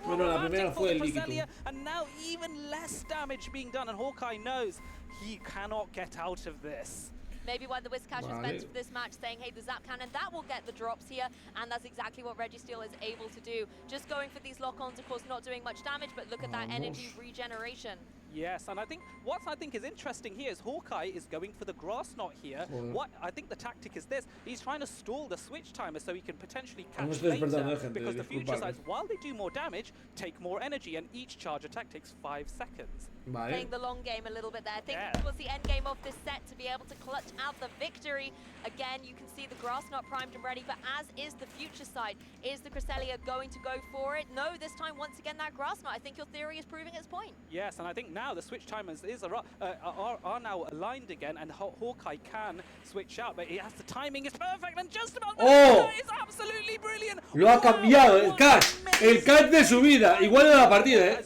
bueno, la primera fue el líquido. And now even less damage being done, and Hawkeye knows he cannot get out of this. Maybe why the Whiscash was meant for this match, saying, hey, the Zap Cannon, that will get the drops here, and that's exactly what Registeel is able to do. Just going for these lock-ons, of course, not doing much damage, but look at that energy regeneration. Yes, and what I think is interesting here is Hawkeye is going for the grass knot here. What I think the tactic is this: he's trying to stall the switch timer so he can potentially catch later, because the future sides, while they do more damage, take more energy, and each charge attack takes 5 seconds. Playing the long game a little bit there. I think this was the end game of this set to be able to clutch out the victory. Again, you can see the grass knot primed and ready, but as is the future side. Is the Cresselia going to go for it? No, this time once again that grass knot. I think your theory is proving its point. Yes, and I think now the switch timers are now aligned again, and Hawkeye can switch out, but he has the timing is perfect, and just about is absolutely brilliant. Lo ha cambiado el catch de su vida. Igual era la partida,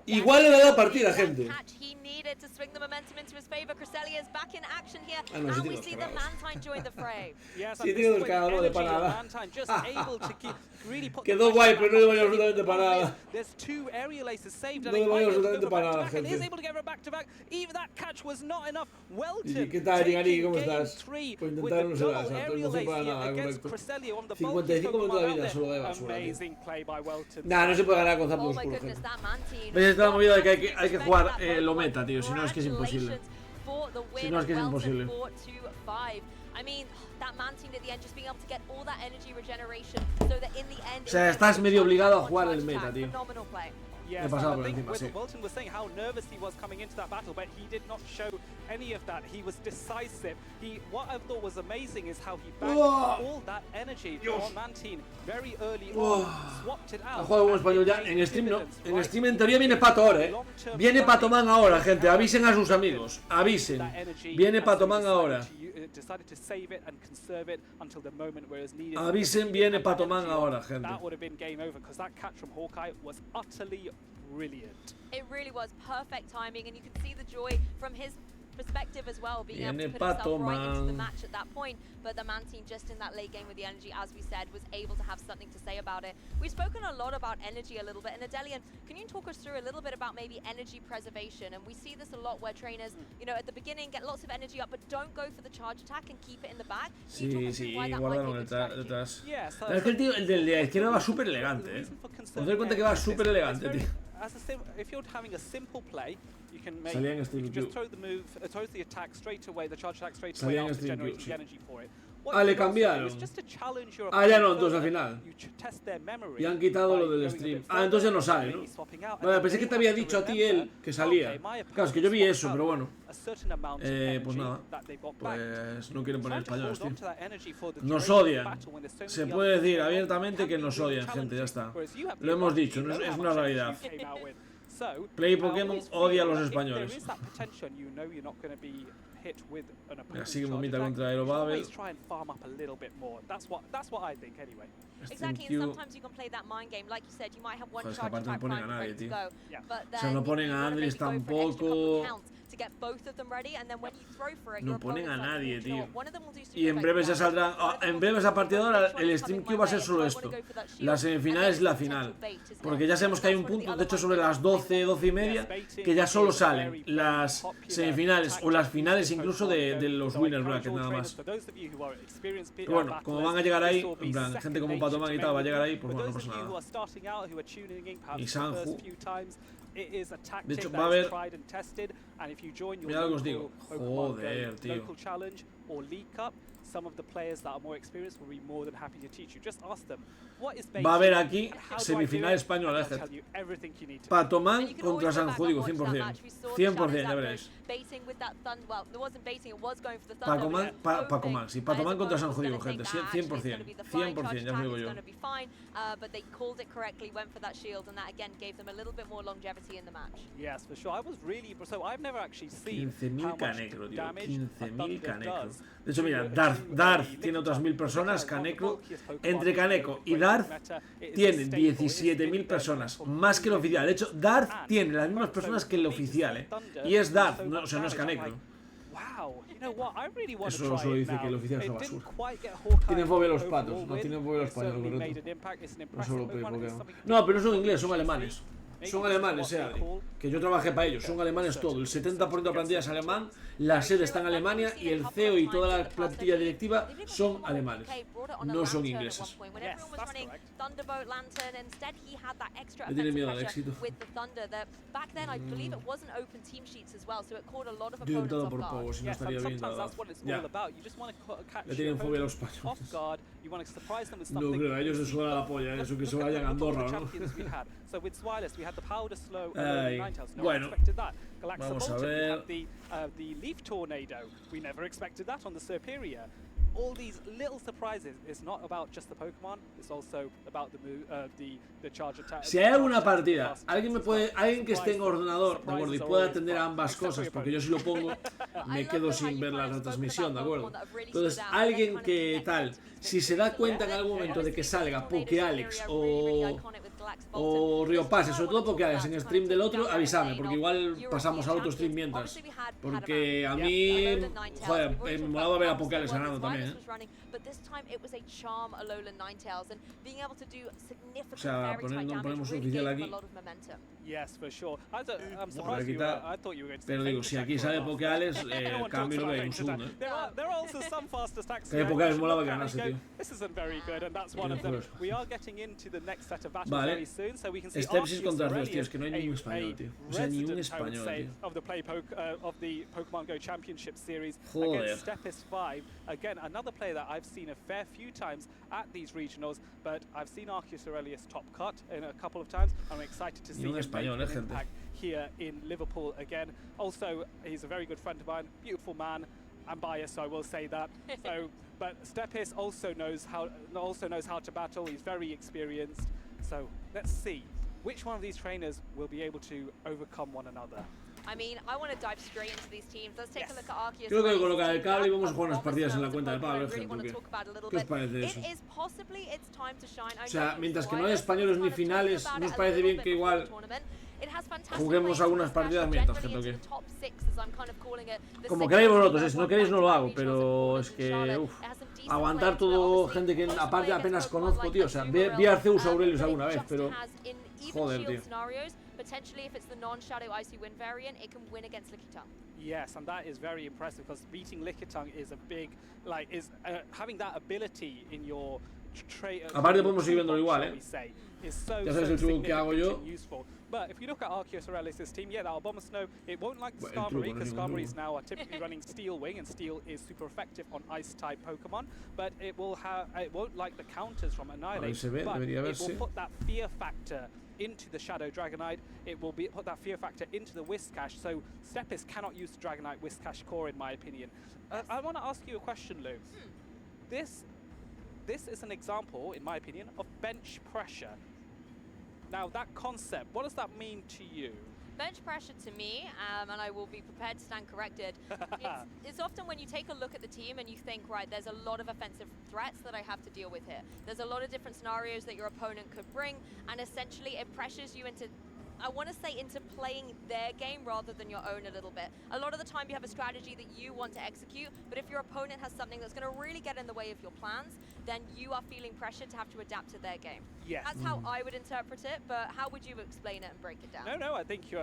Igual era la partida, gente. He needed to swing the momentum into his favor. Cresselia is back in action here, and we see the Mantine join the fray. Yes, sí, tiene dos cagados de panada. Just able to really put quedó guay, pero no le valió absolutamente para nada. There's 2 aerial aces saved. No le valió absolutamente absolutamente para nada, gente. ¿Y qué tal, Gary? ¿Cómo estás? Pues intentaron no se la no sé para nada, correcto. 55 minutos de vida solo de basura. Nah, no se puede ganar con Zapdos oscuros, gente. ¿Ves esta movida de que hay que jugar lo meta, tío? Si no es que es imposible. Si no es que es imposible. O sea, estás medio obligado a jugar el meta, tío. He pasado por encima, sí. Wilton was saying how nervous he was coming into that battle, but he did not show any of that. He was decisive. What I thought was amazing is how he backed all that energy on Mantine very early on, swapped it out. Ha jugado un español ya. En stream no. En stream en teoría viene Pato ahora, Viene Pato Man ahora, gente. Avisen a sus amigos. Avisen. Viene Pato Man ahora. Avisen, viene Pato Man ahora, gente. Brilliant. It really was perfect timing, and you could see the joy from his perspective as well, being able to put himself right into the match at that point. But the Man team, just in that late game with the energy, as we said, was able to have something to say about it. We've spoken a lot about energy a little bit, and Adelian, can you talk us through a little bit about maybe energy preservation? And we see this a lot where trainers, you know, at the beginning get lots of energy up, but don't go for the charge attack and keep it in the back. Sí, guardaron detrás. Es que el tío, el de la izquierda va súper elegante, Os doy cuenta que va súper elegante, tío. If you're having a simple play, you can just throw the move, throws the attack straight away, the charge attack straight away after generating the energy for it. Ah, le cambiaron. Ah, ya no, entonces al final. Y han quitado lo del stream. Ah, entonces ya no sale, ¿no? Vale, pensé que te había dicho a ti él que salía. Claro, es que yo vi eso, pero bueno. Pues nada. Pues no quieren poner españoles, tío. Nos odian. Se puede decir abiertamente que nos odian, gente, ya está. Lo hemos dicho, es una realidad. Play Pokémon odia a los españoles. Así que vomita contra Aerobabel. Exactly, and sometimes you can play that mind game. Like you said, you might have one charge attack prime ready to go. O sea, no ponen a Andrés tampoco. No ponen a nadie, tío. Y en breve se saldrá. En breve a partir de ahora el stream queue va a ser solo esto. La semifinal es la final. Porque ya sabemos que hay un punto, de hecho sobre las 12, 12 y media, que ya solo salen las semifinales o las finales incluso de los winners bracket nada más. Pero bueno, como van a llegar ahí, en plan, gente como Pato Man y tal va a llegar ahí, pues bueno, no pasa nada. Y Sanju. De hecho, va a haber... Mira lo que os digo. Joder, tío. Va a haber aquí semifinal española, Pato Man contra Sanju, digo, 100%. 100%, ya veréis. Paco Man, sí, Pato Man contra Sanju, digo, gente, 100%. 100%, ya os digo yo. 15.000 canecro, tío, 15.000 canecro. De hecho, mira, Darth tiene otras 1.000 personas, Canecro. Entre Caneco y Darth tiene 17.000 personas, más que el oficial. De hecho, Darth tiene las mismas personas que el oficial, Y es Darth, no, o sea, no es Canecro. Eso solo dice que el oficial es una basura. Tienen fobia los patos, no tienen fobia los españoles, correcto. No solo Pokémon. No, pero no son ingleses, son alemanes. Son alemanes, que yo trabajé para ellos, son alemanes todo. El 70% de la plantilla es alemán, la sede está en Alemania y el CEO y toda la plantilla directiva son alemanes, no son ingleses. Le tienen miedo al éxito. Yo he optado por Pogo, si no estaría bien nada. Ya. Le tienen fobia a los españoles. No creo, a ellos les suena la polla, eso que se vayan a Andorra, ¿no? Bueno, vamos a ver. All these little surprises. It's not about just the Pokemon. It's also about the charge attack. Si hay alguna partida, alguien que esté en ordenador, de acuerdo, y pueda atender a ambas cosas, porque yo si lo pongo me quedo sin ver la retransmisión, de acuerdo. Entonces, alguien que tal, si se da cuenta en algún momento de que salga Poké Alex o o Río Pase, sobre todo Pokeales, en stream del otro, avísame, porque igual pasamos al otro stream mientras. Porque a mí, joder, me molaba ver a Pokeales ganando también, O sea, ponemos oficial aquí. Pero digo, si aquí sale Pokeales, cambio lo que hay un segundo, Que Pokeales molaba que ganase, tío. Vale. Stepsis contra Arceus, tío, es que no hay ningún español, tío. O sea, ni un español, tío. Joder. Again, another player that I've seen a fair few times at these regionals, but I've seen Arceus Aurelius top cut in a couple of times. I'm excited to see him make an impact here in Liverpool again. Also, he's a very good friend of mine, beautiful man. I'm biased, so I will say that. So, but Stepis also knows how to battle. He's very experienced. So let's see which one of these trainers will be able to overcome one another. I mean, I want to dive straight into these teams. Let's take a look at Arceus. Creo que colocar el cable y vamos a jugar unas partidas en la cuenta de Pablo, gente. ¿Qué os parece eso? O sea, mientras que no hay españoles ni finales, ¿no os parece bien que igual juguemos algunas partidas mientras, gente? Como queráis vosotros, si no queréis no lo hago, pero es que, aguantar todo gente que aparte apenas conozco, tío. O sea, vi a Arceus Aurelius alguna vez, pero joder, tío. Potentially, if it's the non-Shadow Icy Wind variant, it can win against Lickitung. Yes, and that is very impressive because beating Lickitung is a big, having that ability in your aparte podemos seguir viéndolo igual, is so ya sabes el truco que hago yo. Useful. But if you look at Arceus Aurelius' team, that Abomasnow, it won't like Skarmory, because Skarmories now are typically running Steel Wing, and Steel is super effective on Ice-type Pokemon, but it won't like the counters from Annihilate, but it will put that fear factor into the Shadow Dragonite. It will put that fear factor into the Whiscash, so Stepis cannot use the Dragonite Whiscash core, in my opinion. I want to ask you a question, Lou. This is an example, in my opinion, of bench pressure. Now, that concept, what does that mean to you? Bench pressure to me, and I will be prepared to stand corrected, it's often when you take a look at the team and you think, right, there's a lot of offensive threats that I have to deal with here. There's a lot of different scenarios that your opponent could bring, and essentially it pressures you into, I want to say, into playing their game rather than your own a little bit. A lot of the time you have a strategy that you want to execute, but if your opponent has something that's going to really get in the way of your plans, then you are feeling pressure to have to adapt to their game. Yes. That's how I would interpret it, but how would you explain it and break it down? No, I think you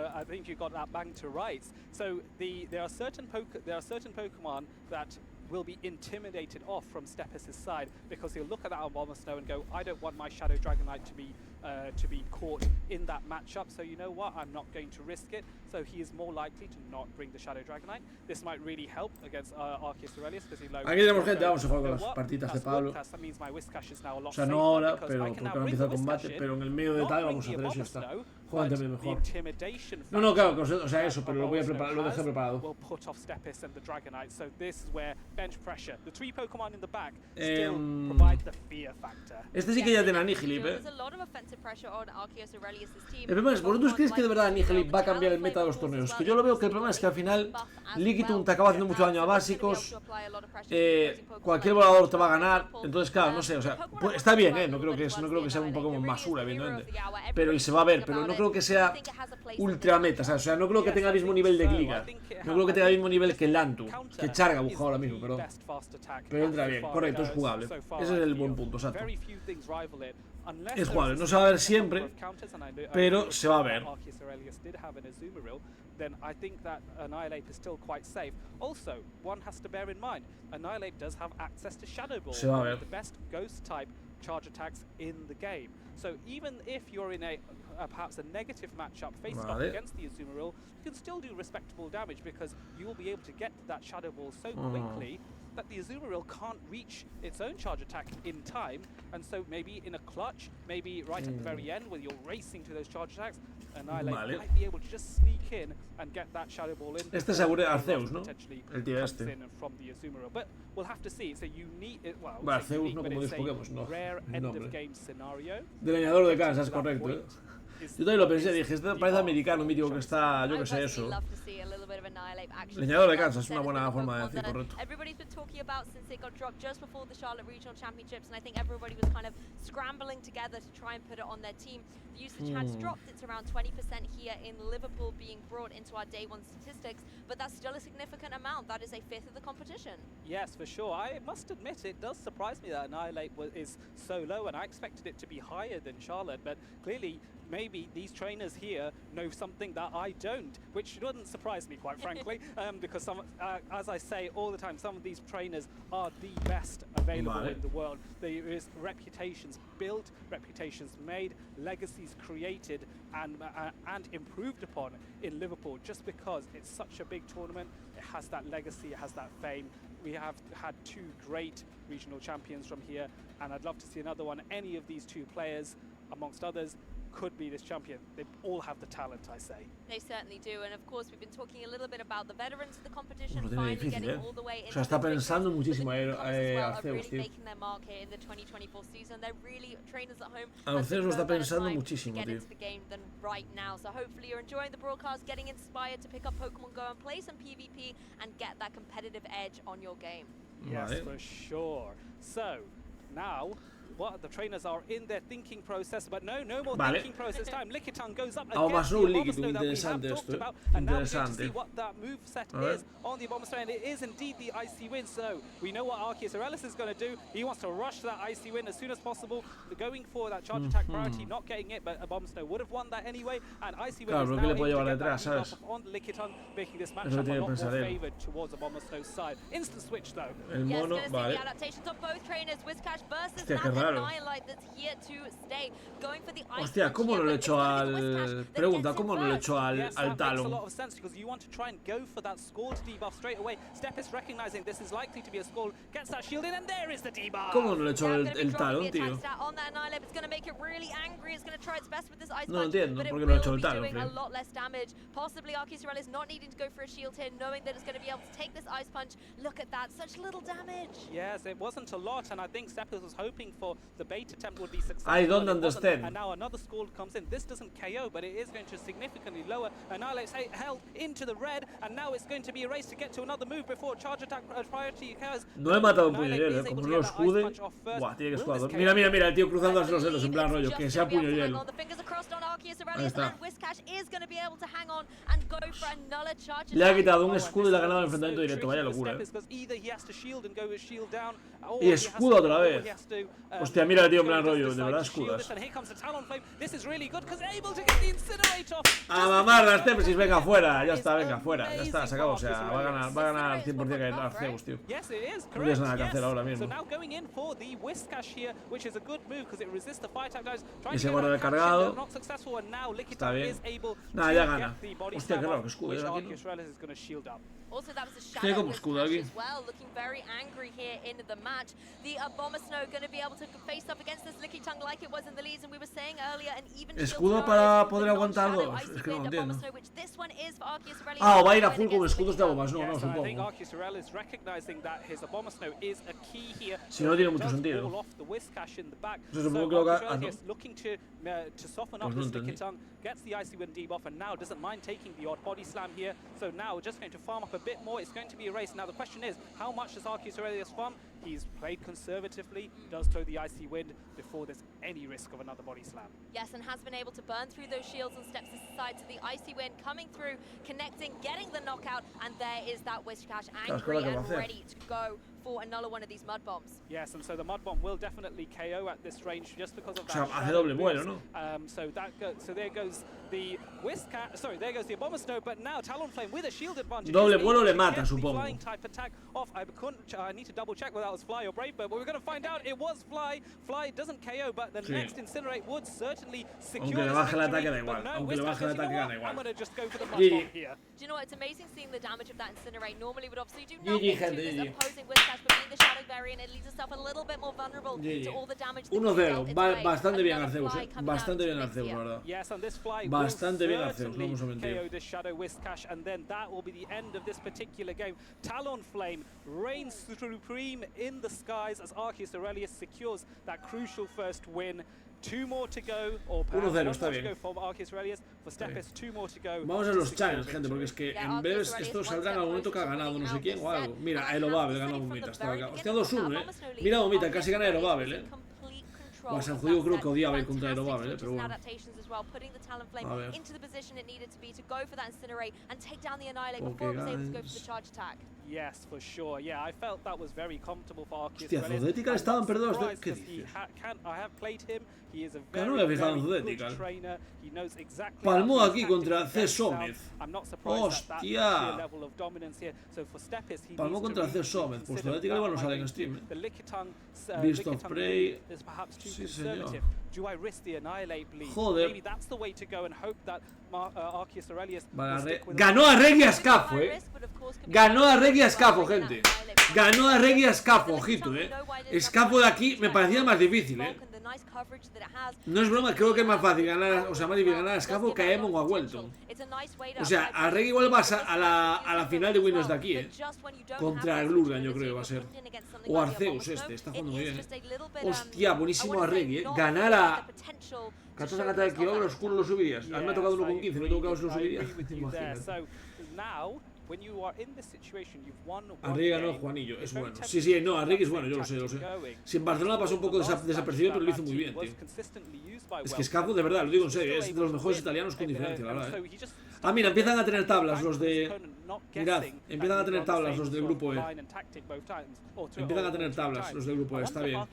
got that bang to rights. So there are certain Pokemon that will be intimidated off from Stepis' side because he'll look at that Abomasnow and go, I don't want my Shadow Dragonite to be caught in that matchup, so you know what, I'm not going to risk it. So he is more likely to not bring the Shadow Dragonite. This might really help against Arceus Aurelius because he low. Aquí tenemos gente, vamos a jugar con las partitas de Pablo. O sea, no ahora, pero porque no empieza el combate, pero en el medio de tal vamos a hacer eso y está. Juegan también mejor. No, claro, o sea, eso, pero lo voy a preparar, lo dejé preparado. Will put off Stepis and the Dragonite, so this is where bench pressure. The three Pokemon in the back still provide the fear factor. Este sí que ya tiene Annihilip, El problema es, ¿vosotros creéis que de verdad Annihilip va a cambiar el meta de los torneos? Que yo lo veo que el problema es que al final Lickitung te acaba haciendo mucho daño a básicos, cualquier volador te va a ganar, entonces claro, no sé, o sea, pues, está bien, no creo que sea un Pokémon basura, evidentemente, pero y se va a ver, pero no creo que sea ultra meta, ¿sabes? O sea, no creo que tenga el mismo nivel de Gligar, no creo que tenga el mismo nivel que Lantu, que Charga buscado ahora mismo, perdón, pero entra bien, correcto, es jugable, ese es el buen punto, exacto. Es jugable, no se va a ver siempre, pero se va a ver. Then I think that Annihilate is still quite safe. Also, one has to bear in mind, Annihilate does have access to Shadow Ball, one of the best Ghost-type charge attacks in the game. So even if you're in perhaps a negative matchup face-off against the Azumarill, you can still do respectable damage because you will be able to get to that Shadow Ball so quickly that the Azumarill can't reach its own charge attack in time, and so maybe in a clutch, maybe right at the very end where you're racing to those charge attacks, Annihilate might be able to just sneak in and get that Shadow Ball in. Este seguro Arceus, ¿no? El tío este. From the Azumarill, but we'll have to see. It's a unique, well, Arceus no como dice Pokémon, no. Rare end of game scenario. Delineador de Kansas, correcto. Yo también lo pensé, dije, este parece americano, mítico que está, yo que sé eso. bit of Annihilate action. Leñador de Kansas, es una buena forma de decir, correcto. Everybody's been talking about since it got dropped just before the Charlotte Regional Championships, and I think everybody was kind of scrambling together to try and put it on their team. The usage has dropped. It's around 20% here in Liverpool being brought into our day one statistics, but that's still a significant amount. That is a fifth of the competition. Yes, for sure. I must admit, it does surprise me that Annihilate is so low, and I expected it to be higher than Charlotte, but clearly maybe these trainers here know something that I don't, which wouldn't surprise me, quite frankly, because as I say all the time, some of these trainers are the best available in the world. There is reputations built, reputations made, legacies created and improved upon in Liverpool, just because it's such a big tournament. It has that legacy, it has that fame. We have had two great regional champions from here, and I'd love to see another one. Any of these two players, amongst others, could be this champion. They all have the talent, I say. They certainly do, and of course we've been talking a little bit about the veterans of the competition, finally getting all the way in. O sea, está pensando muchísimo Arceus, tío. Making their mark here in the 2024 season. They're really trainers at home. Arceus lo está pensando muchísimo, get tío. into the game than right now. So hopefully you're enjoying the broadcast, getting inspired to pick up Pokemon Go and play some PvP and get that competitive edge on your game. Yes, for sure. So now, what the trainers are in their thinking process, but no more thinking process time. Lickitung goes up against the Abomasnow that we have talked about, and now we're going to see what that move set is on the Abomasnow, and it is indeed the Icy Wind. So we know what Arceus Aurelius is going to do. He wants to rush that Icy Wind as soon as possible, going for that charge attack priority, not getting it, but Abomasnow would have won that anyway, and Icy Wind is now able to get that move off on Lickitung, making this matchup a lot more favoured towards Abomasnow's side. Instant switch though. Yes, going to see the adaptations of both trainers. Whiscash versus Annihilate that's here to stay. Going for the Hostia, ¿cómo no lo he hecho al... Pregunta, ¿cómo no lo he hecho al Talon? That makes a lot of sense, because you want to try and go for that Scald debuff straight away. Step is recognizing this is likely to be a Scald, gets that shield in, and there is the debuff. ¿Cómo no lo he hecho el Talon, tío? On that Annihilate, it's going to make it really angry. It's going to try its best with this Ice No Punch, entiendo but it por qué will no he hecho el be Talon, doing tío. a lot less damage. Possibly Arceus Aurelius not needing to go for a shield here, knowing that it's going to be able to take this Ice Punch. Look at that, such little damage. Yes, it wasn't a lot, and I think Steppers was hoping for the bait attempt would be successful. I don't understand. And now another Scald comes in. This doesn't KO, but it is going to significantly lower Annihilate's health into the red, and now it's going to be a race to get to another move before charge attack priority occurs. No he matado un puñetero, como no lo escude. Buah, tiene que escudar. Mira, mira, mira, el tío cruzando los dedos, en plan rollo, que sea puño hielo. Ahí está. Le ha quitado un escudo y le ha ganado el enfrentamiento directo, vaya locura. Y escudo otra vez. Hostia, mira el tío en plan rollo, de verdad escudas. A mamar las Tempestis, venga fuera, ya está, venga fuera, ya está, se acabó, o sea, va a ganar 100% que Arceus, tío. No tienes nada que hacer ahora mismo. Y se guarda el cargado. Está bien. Nada, ya gana. Hostia, qué raro, que escudo ya aquí. Tiene como escudo aquí. Escudo para poder aguantar dos. Es que no lo entiendo. Ah, o va a ir a full con escudos de Abomasnow, no, supongo. Si no tiene mucho sentido. Eso supongo que lo que... Ah, no. Pues no entendí. Gets the Icy Wind debuff and now doesn't mind taking the odd body slam here. So now just going to farm up a bit more. It's going to be a race. Now the question is, how much does Arceus Aurelius farm? He's played conservatively, does throw the Icy Wind before there's any risk of another body slam. Yes, and has been able to burn through those shields and steps aside to the Icy Wind, coming through, connecting, getting the knockout, and there is that Whiscash angry and ready to go for another one of these mud bombs. Yes, and so the mud bomb will definitely KO at this range just because of that. O sea, hace doble vuelo, ¿no? So there goes the Whiscash. Sorry, there goes the Abomasnow, but now Talonflame with a shield advantage. Doble vuelo le mata, supongo. Flying type attack off. I need to double check whether that was Fly or Brave Bird, but we're going to find out. It was Fly. Fly doesn't KO, but the next Incinerate would certainly secure. Aunque le baje el ataque da igual. Aunque le baje el ataque gana igual. I'm going to just go for the mud bomb here. Do you know what? It's amazing seeing the damage of that Incinerate. Normally would obviously do nothing to this opposing Whiscash, but being the Shadow variant, it leaves itself a little bit more vulnerable to all the damage. 1-0. Bastante bien Arceus, bastante bien Arceus, la verdad. Yes, and this Fly bastante bien Arceus, no vamos a mentir. KO the Shadow Whiscash, and then that will be the end of this particular game. Talonflame reigns supreme in the skies as Arceus Aurelius secures that crucial first win. 1-0, está bien. Vamos a los channels, gente, porque es que en breves esto saldrá en algún momento que ha ganado no sé quién o algo. Mira, Aerobabel ganó Vomita, estaba acá. Hostia, 2-1, Mira Vomita, casi gana Aerobabel, Bueno, San Judío creo que odiaba ir contra Aerobabel, pero bueno. A ver. Yes, for sure. Yeah, I felt that was very comfortable for Arceus. Hostia, Zodetical estaban perdidos. ¿Qué dices? Que no me he fijado en Zodetical. Palmó aquí contra C. Someth. Hostia. Palmó contra C. Someth. Pues Zodetical igual no sale en Steam. Beast of Prey. Sí, señor. Joder. Ganó a Reggie Scafo, Ganó a Reggie Scafo, gente. Ganó a Reggie Scafo, ojito, Scafo de aquí me parecía más difícil, No es broma, creo que es más fácil ganar, o sea, más difícil ganar a Scafo que a Emon o a Welton. O sea, a Reggie igual vas a la final de Winners de aquí, Contra Glurgan, yo creo que va a ser. O Arceus, está jugando muy bien. Hostia, buenísimo a Reggie, Ganar a... ¿Cachas a Gata de Kyogre oscuro lo subirías? A mí me ha tocado 1 con 15, no he tocado si lo subiría. Imagínate. Arregui ganó a Juanillo, es bueno. Sí, no, Arregui es bueno, yo lo sé. Si en Barcelona pasó un poco desapercibido, pero lo hizo muy bien, tío. Es que Scafo, de verdad, lo digo en serio, es de los mejores italianos con diferencia, la verdad, Ah, mira, empiezan a tener tablas los de... Mirad, empiezan a tener tablas los del grupo E. Empiezan a tener tablas los del grupo E, está bien. Va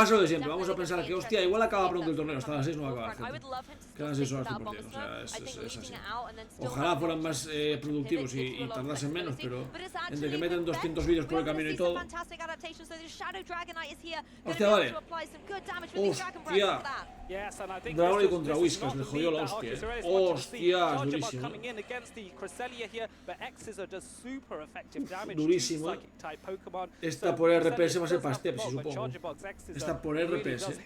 a ser lo de siempre, vamos a pensar que, hostia, igual acaba pronto el torneo, hasta las 6 no va a acabar, gente. Quedan 6 horas por partido, o sea, es así. Ojalá fueran más productivos y tardasen menos, pero entre que meten 200 vídeos por el camino y todo. Hostia, vale. Hostia. Dragon contra Whiskas, le jodió la hostia. Hostia, es durísimo. Durísimo. Esta por RPS va a ser para Stepsy, supongo. Esta por RPS.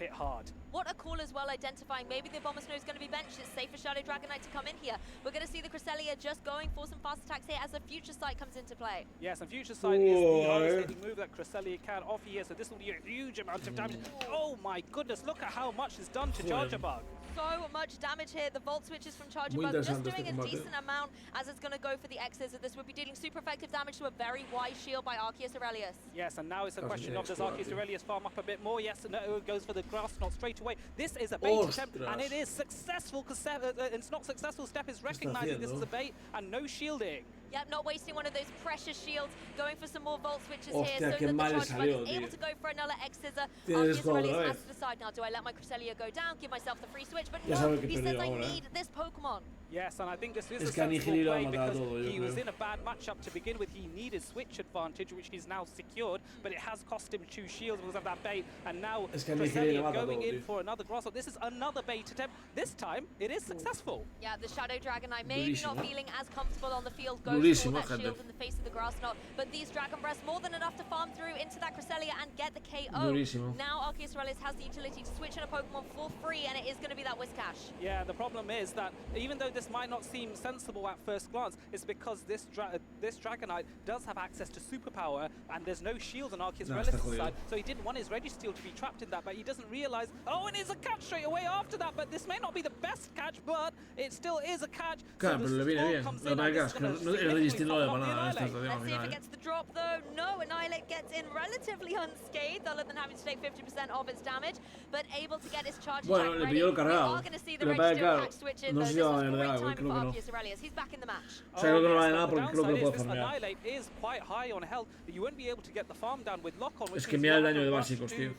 What a call as well, identifying maybe the Abomasnow is going to be benched. It's safe for Shadow Dragonite to come in here. We're going to see the Cresselia just going for some fast attacks here as the Future Sight comes into play. Yes, and Future Sight is the hardest hitting move that Cresselia can offer here, so this will be a huge amount of damage. Oh my goodness, look at how much it's done to Charjabug. So much damage here. The Volt Switches from Charjabug just doing a decent amount as it's going to go for the X's. This would be dealing super effective damage to a very wise shield by Arceus Aurelius. Yes, and now it's a question of does Arceus Aurelius farm up a bit more? Yes, no, it goes for the grass knot straight away. This is a bait attempt, and it is successful because it's not successful. Step is recognizing this is a bait and no shielding. Yep, not wasting one of those precious shields, going for some more Volt Switches here, so that the Charjabug is able to go for another X-Scissor. Arceus Aurelius has to decide now, do I let my Cresselia go down, give myself the free switch? But no, he says I need this Pokemon. Yes, and I think this is a sensible play because he was in a bad matchup to begin with. He needed switch advantage, which he's now secured, but it has cost him 2 shields because of that bait. And now Cresselia going in for another Grasshopper. This is another bait attempt. This time, it is successful. Yeah, the Shadow Dragonite maybe not feeling as comfortable on the field. Goes for that shield in the face of the Grass Knot, but these Dragon Breaths more than enough to farm through into that Cresselia and get the KO. Now Arceus Aurelius has the utility to switch in a Pokemon for free, and it is going to be that Whiscash. Yeah, the problem is that even though this might not seem sensible at first glance, it's because this Dragonite does have access to superpower, and there's no shield on Arceus Aurelius' side, so he didn't want his Registeel to be trapped in that, but he doesn't realize, oh, and it's a catch straight away after that, but this may not be the best catch, but it still is a catch. Claro, pero le viene bien. La verdad es que el Registeel no le va nada. Let's see if it gets the drop though. No, Annihilate gets in relatively unscathed, other than having to take 50% of its damage, but able to get his charge attack ready. We are going to see the Registeel catch switch in though. This is a great time for Arceus Aurelius. He's back in the match. O sea, creo que no vale nada porque creo que lo puedo farmear. Annihilate is quite high on health, but you won't be able to get the farm down with lock on. Es que mira el daño de básicos, tío.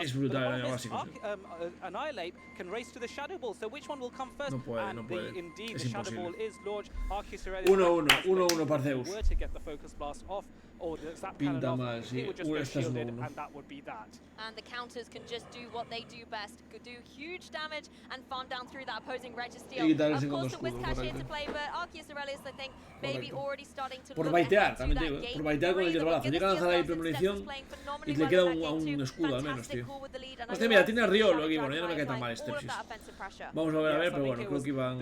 Es brutal el daño de básicos. Annihilate can race to the Shadow Ball, so which one will come first? No puede. Indeed, Es the Shadow Ball imposible. is launched. Arceus Aurelius 1-1 para Zeus. were to get the Focus Blast off, or the Zap Cannon off, it would just go shielded, and that would be that. And the counters can just do what they do best, could do huge damage and farm down through that opposing Registeel. Of course, the Whiscash here to play, but Arceus Aurelius, I think, maybe already starting to por baitear, también te digo, por baitear con el hierbalazo. Llega a lanzar ahí premonición y le queda a un escudo al menos, tío. Hostia, mira, tiene a Riolo aquí, bueno, ya no me cae tan mal Stepsis. Vamos a ver, pero bueno, creo que iban...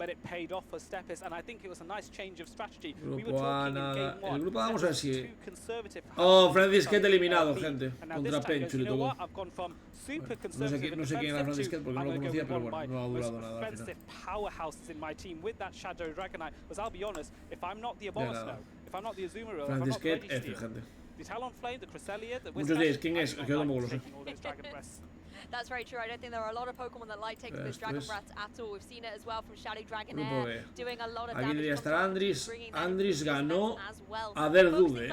but it paid off for Steppis, and I think it was a nice change of strategy. Grupo A, nada. El grupo A vamos a ver si... Oh, Francisquet eliminado, gente. Contra Pencho le tocó. Bueno, no sé quién era Francisquet porque no lo conocía, pero bueno, no ha durado nada al final. Francisquet F, gente. Muchos días, ¿quién es? Es que yo tampoco lo sé. That's very true. I don't think there are a lot of Pokemon that like taking those Dragon Breaths at all. We've seen it as well from Shadow Dragonair doing a lot of damage. Aquí debería estar Andris. Andris ganó a Verdude.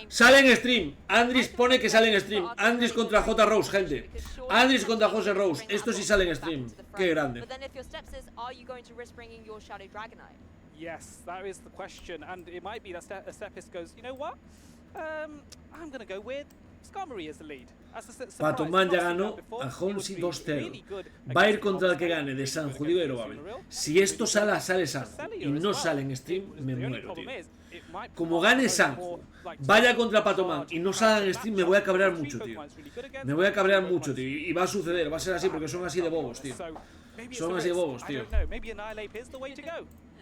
Sale en stream. Andris pone que sale en stream. Andris contra J. Rose, gente. Andris contra José Rose. Esto sí sale en stream. Qué grande. But then if your steps is, are you going to risk bringing your Shadow Dragonite? Yes, that is the question. And it might be that Steppis goes, you know what? I'm going to go with Skarmory as the lead. Patoman ya ganó a Honsi 2-0. Va a ir contra el que gane de San Judío y Robable. Si esto sale Sanju y no sale en stream, me muero, tío. Como gane Sanju, vaya contra Patoman y no salga en stream, me voy a cabrear mucho, tío. Me voy a cabrear mucho, tío. Y va a suceder, va a ser así porque son así de bobos, tío. Son así de bobos, tío.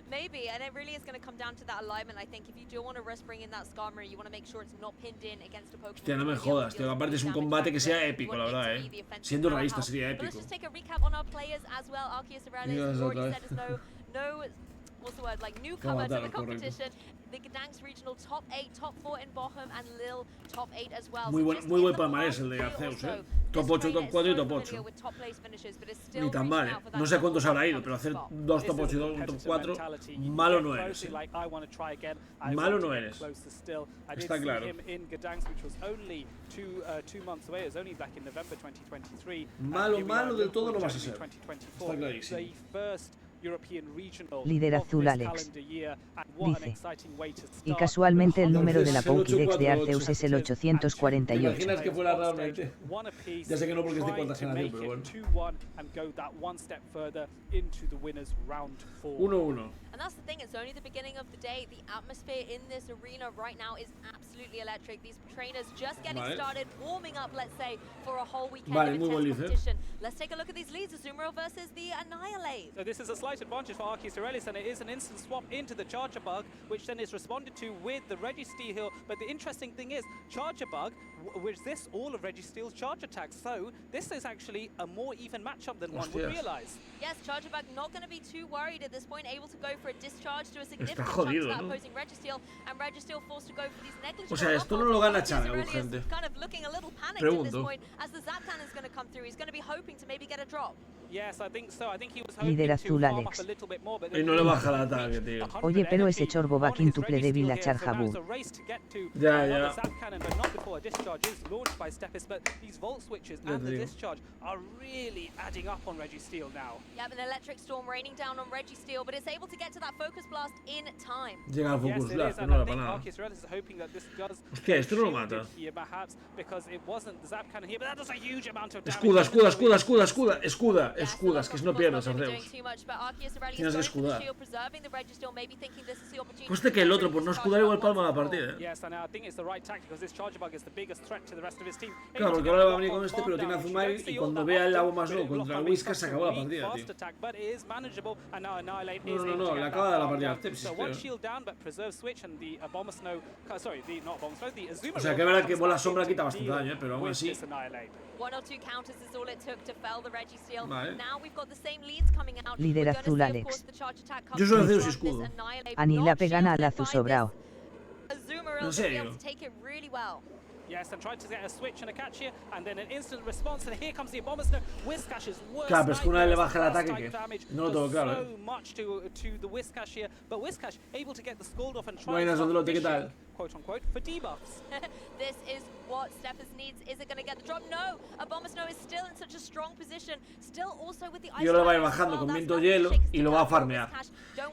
Maybe, and it really is going to come down to that alignment. I think if you do want to risk bringing that Skarmory, you want to make sure it's not pinned in against a Pokemon. Hostia, no me jodas, tío. Aparte es un combate que sea épico, la verdad, Siendo realista sería épico. Let's just take a recap on our players as well. Arceus Aurelius already said there's no what's the word, like newcomer to the competition. The Gdansk regional top 8, top 4 in Bochum, and Lille top 8 as well. Muy buen palmarés el de Arceus, Top 8, top 4 y top 8. Ni tan mal, No sé cuántos habrá ido, pero hacer 2 top 8 y 2 top 4, malo no eres. Malo no eres. Está claro. Malo del todo no vas a ser. Está clarísimo. Líder azul Alex dice, y casualmente el número de la Pokédex de Arceus es el 848. ¿Imaginas que fuera realmente? Ya sé que no porque estoy cuántas generaciones, pero bueno. 1-1. And that's the thing, it's only the beginning of the day. The atmosphere in this arena right now is absolutely electric. These trainers just getting started, warming up, let's say, for a whole weekend of intense competition. Let's take a look at these leads. Azumarill versus the Annihilate. So this is a slight advantage for Arceus Aurelius, and it is an instant swap into the Charger Bug, which then is responded to with the Registeel. But the interesting thing is, Charger Bug resists all of Registeel's charge attacks. So this is actually a more even matchup than one would realize. Yes, Charger Bug not going to be too worried at this point, able to go for a discharge to a significant chunk to that opposing Registeel, and Registeel forced to go for these negligible. O sea, esto no lo gana Charger, gente. Kind of looking a little panicked at this point as the Zapcan is going to come through. He's going to be hoping to maybe get a drop. Yes, I think so. I think he was hoping Líder azul to Alex. a little bit more, but Y no le baja el ataque, tío. Oye, pero ese chorbo va quintuple débil a Charjaboo. Ya. But these Volt switches and the discharge are really adding up on Registeel now. Yeah, an electric storm raining down on Registeel, but it's able to get to that focus blast in time. Llega al focus blast, no le para nada. Hostia, esto no lo mata. Escuda, es que no pierdas, Arceus. Tienes que escudar. Pues que el otro por no escudar igual palma la partida, Claro, porque ahora va a venir con este, pero tiene a Zumail y cuando vea el agua más loco contra el Whiskas se acabó la partida, tío. No, le acaba de la partida a Tepsis, creo. O sea, que es verdad que bola sombra quita bastante daño, pero aún así. Líder azul Alex. Yo soy Arceus y escudo. Anilape gana al azul sobrao. ¿En serio? Yes, and tried to get a switch and a catch here, and then an instant response, and here comes the Abomasnow. Whiscash is worse. Claro, pero es que una vez le baja el ataque que no lo tengo claro, so much to the Whiscash here, but Whiscash able to get the Scald off and try ¿qué tal? Quote unquote for debuffs. This is what Steppis needs. Is it going to get the drop? No. Abomasnow is still in such a strong position. Still also with the ice. Yo lo va a ir bajando con viento hielo y lo va a farmear.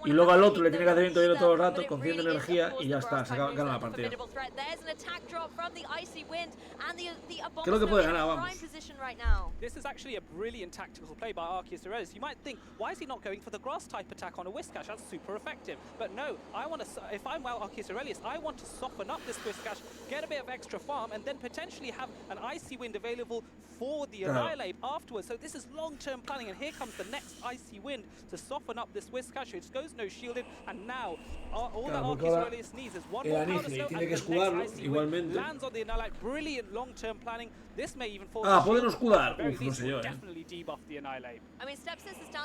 y luego al otro le tiene que hacer viento hielo todo el rato, consumiendo energía y ya está, se gana la partida. Creo que puede ganar, vamos. This is actually a brilliant tactical play by Arceus Aurelius. You might think, why is he not going for the grass type attack on a Whiscash? That's super effective. But no, I want to. If I'm Arceus Aurelius, I want to soften up this Whiscash, get a bit of extra farm, and then potentially have an Icy Wind available for the Annihilate afterwards. So this is long-term planning, and here comes the next Icy Wind to soften up this Whiscash, which goes no shielded, and now all that Arceus Aurelius needs is one more powder snow, and the next Icy Wind lands on the Annihilate. Brilliant long-term planning. This may even force pueden escudar. Uf, no sé yo,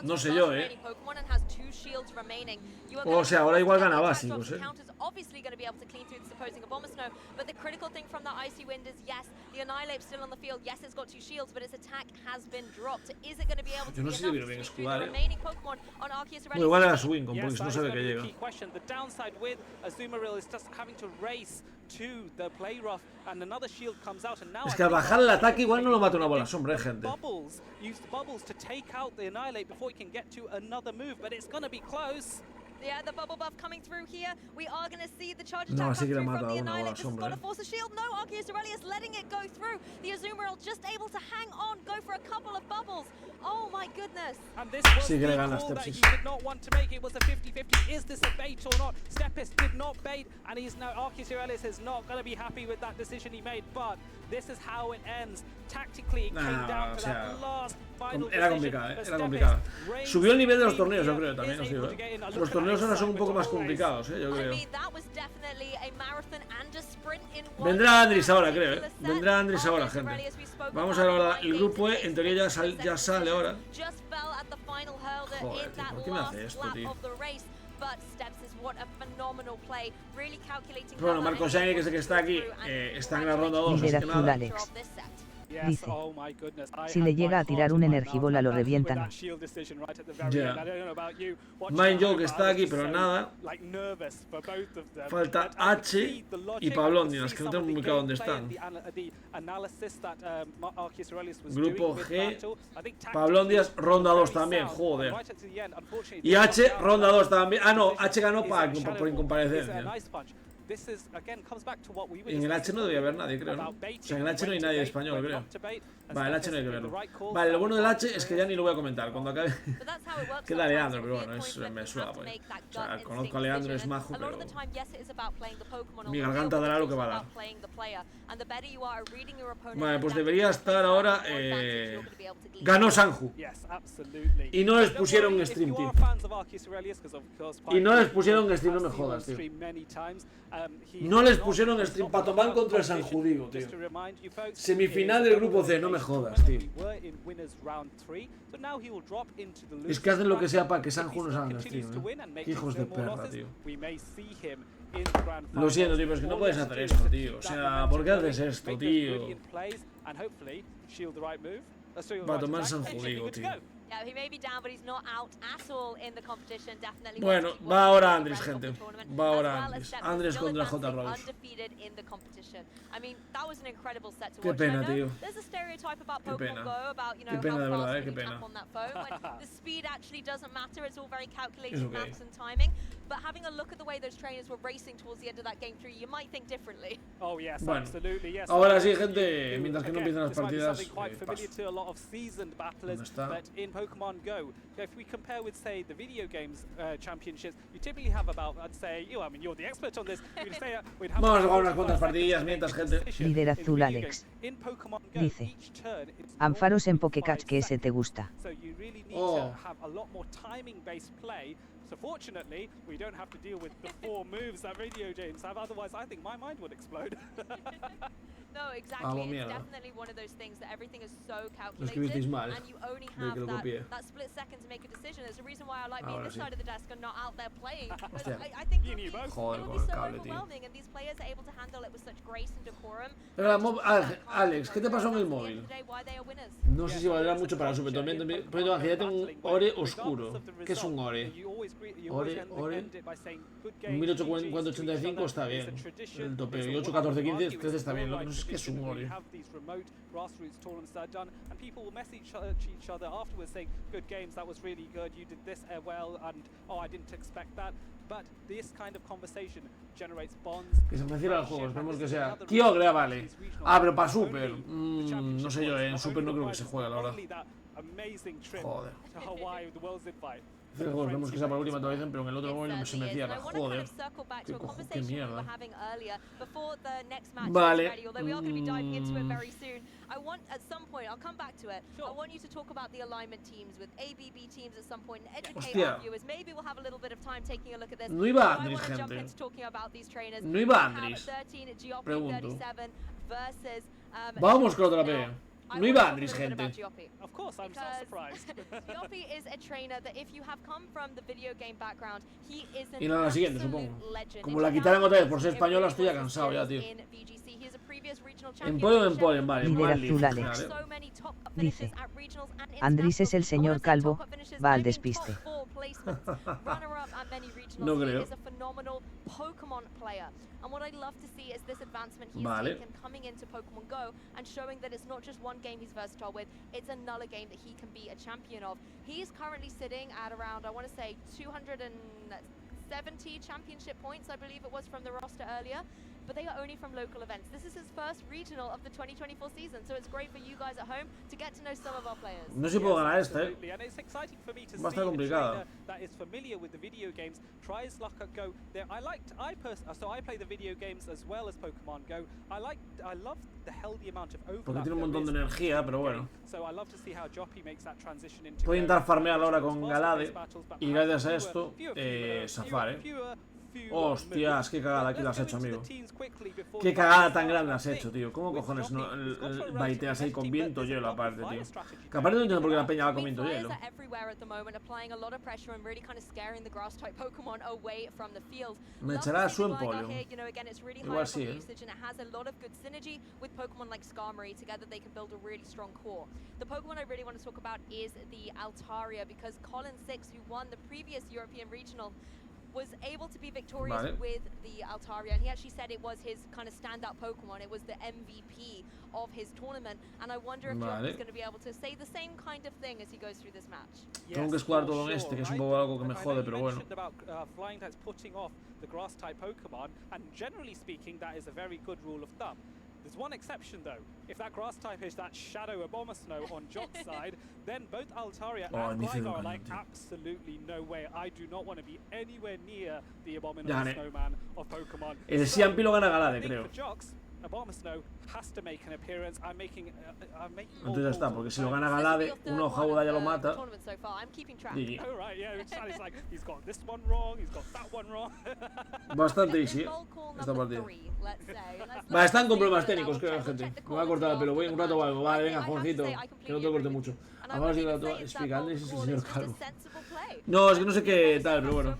No sé yo, O sea, ahora igual gana básicos, obviously going to be able to clean through this opposing Bomber Snow, but the critical thing from the Icy Wind is, yes, the Annihilate's still on the field, yes, it's got 2 shields, but its attack has been dropped. Is it going to be able to be enough to clean through the remaining Pokemon on Arceus Aurelius? Igual era su Wincom, porque no sabe que llega. The downside with Azumarill is just having to race to the play rough, and another shield comes out, and now es que al bajar el ataque igual no lo mata una bola sombra, gente. Use the bubbles to take out the Annihilate before he can get to another move, but it's going to be close. Yeah, the bubble buff coming through here. We are going to see the charge attack come through from the Annihilate. This is going to force a shield. No, Arceus Aurelius letting it go through. The Azumarill just able to hang on, go for a couple of bubbles. Oh my goodness. And this was the call that he did not want to make. It was a 50-50. Is this a bait or not? Stepis did not bait, and he's now, Arceus Aurelius is not going to be happy with that decision he made, but this is how it ends. Tactically, it came down to that last final era complicada, Subió el nivel de los torneos, yo creo, también, os digo, Los torneos ahora son un poco más complicados, yo creo. Vendrá Andris ahora, creo, Vendrá Andris ahora, gente. Vamos a ver ahora el grupo E, en teoría ya sale ahora. Joder, tío, ¿por qué me hace esto, tío? Bueno, Marco Shiny, que es el que está aquí, está en la ronda 2. Líder azul Alex. Dice, si le llega a tirar un energibola lo revientan. Mind Joe, que está aquí, pero nada. Falta H y Pablondias, que no tengo muy claro dónde están. Grupo G, Pablondias, ronda 2 también, joder. Y H, ronda 2 también. Ah, no, H ganó por incomparecencia. En el H no debía haber nadie, creo, ¿no? O sea, en el H no hay nadie español, creo. Vale, el H no hay que verlo. Vale, lo bueno del H es que ya ni lo voy a comentar. Cuando acabe queda Leandro, pero bueno, me suena, pues. O sea, conozco a Leandro, es majo, pero mi garganta dará lo que va a dar. Vale, pues debería estar ahora. Ganó Sanju. Y no les pusieron stream, tío. Y no les pusieron stream, no me jodas, tío. No les pusieron stream para tomar contra el Sanju, digo, tío. Semifinal del grupo C, no me jodas, tío. Es que hacen lo que sea para que Sanju nos hagan stream, hijos de perra, tío. Lo siento, tío, pero es que no puedes hacer esto, tío. O sea, ¿por qué haces esto, tío? Va a tomar Sanju, digo, tío. Bueno, va ahora Andris, gente. Va ahora Andris. Andris contra J. Rose. Qué pena, tío. Qué pena. Qué pena, de verdad, qué pena. Es okay. But having a look at the way those trainers were racing towards the end of that game 3, you might think differently. Oh yes, bueno, absolutely, yes. Ahora sí, gente, mientras que no empiezan las partidas, ¿dónde está? But in Pokemon Go, if we compare with, say, the video games championships, you typically have about, I'd say, I mean, you're the expert on this. Vamos a jugar unas cuantas partidillas mientras, gente. Líder azul Alex. Dice, Ampharos en Pokecatch, que ese te gusta. Oh. So fortunately, we don't have to deal with the 4 moves that video games have. Otherwise, I think my mind would explode. No, exactly. It's definitely one of those things that everything is so calculated, and you only have that split second to make a decision. There's a reason why I like being this side of the desk and not out there playing. I think it would be so overwhelming, and these players are able to handle it with such grace and decorum. Alex, ¿qué te pasó en el móvil? No sé si valdrá mucho para su petamiento, pero ya tengo un Ore oscuro. ¿Qué es un Ore? Ore, 1885 está bien. El tope, 8, 14, 15, 13 está bien. No sé competition where you have these remote grassroots tournaments that are done, and people will message each other afterwards saying, good games, that was really good, you did this well, and oh, I didn't expect that. But this kind of conversation generates bonds. Que se me cierra el juego, esperemos que sea. Kyogre, vale. Ah, pero para Super. No sé yo, en Super no creo que se juegue, la verdad. Joder. Vemos que sea para la última todavía, pero en el otro gol se me cierra. Joder. Qué mierda. Vale. I want at some point, I'll come back to it. I want you to talk about the alignment teams with ABB teams at some point and educate our viewers. Maybe we'll have a little bit of time taking a look at this. No iba Andris, gente. No iba Andris. Pregunto. Vamos con otra vez. No iba Andris, gente. Of course, I'm so surprised. Gioppy is a trainer that if you have come from the video game background, he is an y nada, la siguiente, supongo. Como la quitaran otra vez por ser española, estoy ya cansado ya, tío. Empolen, vale. Dice, Andris es el señor calvo, va al despiste. No creo. And what I'd love to see is this advancement he's taken coming into Pokemon Go and showing that it's not just one game he's versatile with, it's another game that he can be a champion of. He's currently sitting at around, I want to say, 270 championship points, I believe it was from the roster earlier. But they are only from local events. This is his first regional of the 2024 season, so it's great for you guys at home to get to know some of our players. No sé si puedo ganar esta, And it's exciting for me to va a estar see a complicado. trainer that is familiar with the video games, tries luck at Go. So I play the video games as well as Pokemon Go. I love the healthy amount of overlap. Porque tiene un montón de energía, pero bueno. So I love to see how Gioppy makes that transition into. Puedo intentar farmear ahora con Galade y gracias a esto zafar, Hostias, qué cagada aquí la has hecho, amigo. Qué cagada tan grande has hecho, tío. ¿Cómo cojones no baiteas ahí con viento hielo aparte, tío? Que aparte no entiendo por qué la peña va con viento hielo. Me echará su empolio. Igual sí, The Pokemon I really want to talk about is the Altaria, because Colin 6, who won the previous European Regional, was able to be victorious with the Altaria, and he actually said it was his kind of standout Pokemon. It was the MVP of his tournament, and I wonder if Gioppy is going to be able to say the same kind of thing as he goes through this match. Tengo que escuchar todo en este, que es un poco algo que me jode, pero bueno. Flying types putting off the grass type Pokemon, and generally speaking, that is a very good rule of thumb. There's one exception though. If that grass type is that Shadow Abomasnow on Jock's side, then both Altaria and Gligar are like, absolutely no way. I do not want to be anywhere near the Abominable Snowman of Pokemon. El Siampi lo gana Galade, creo. For Jocks, Abomasnow has to make an appearance. I'm making entonces ya está, porque si lo gana Galade, una hojauda ya lo mata. GG. Oh right, yeah, it's like he's got this one wrong, he's got that one wrong. Bastante easy, esta partida. Vale, están con problemas técnicos, creo, gente. Me voy a cortar el pelo, voy un rato o algo. Vale, venga, Juanjito, que no te corte mucho. Vamos a ir a todo explicando si es el señor Calvo. No, es que no sé qué tal, pero bueno.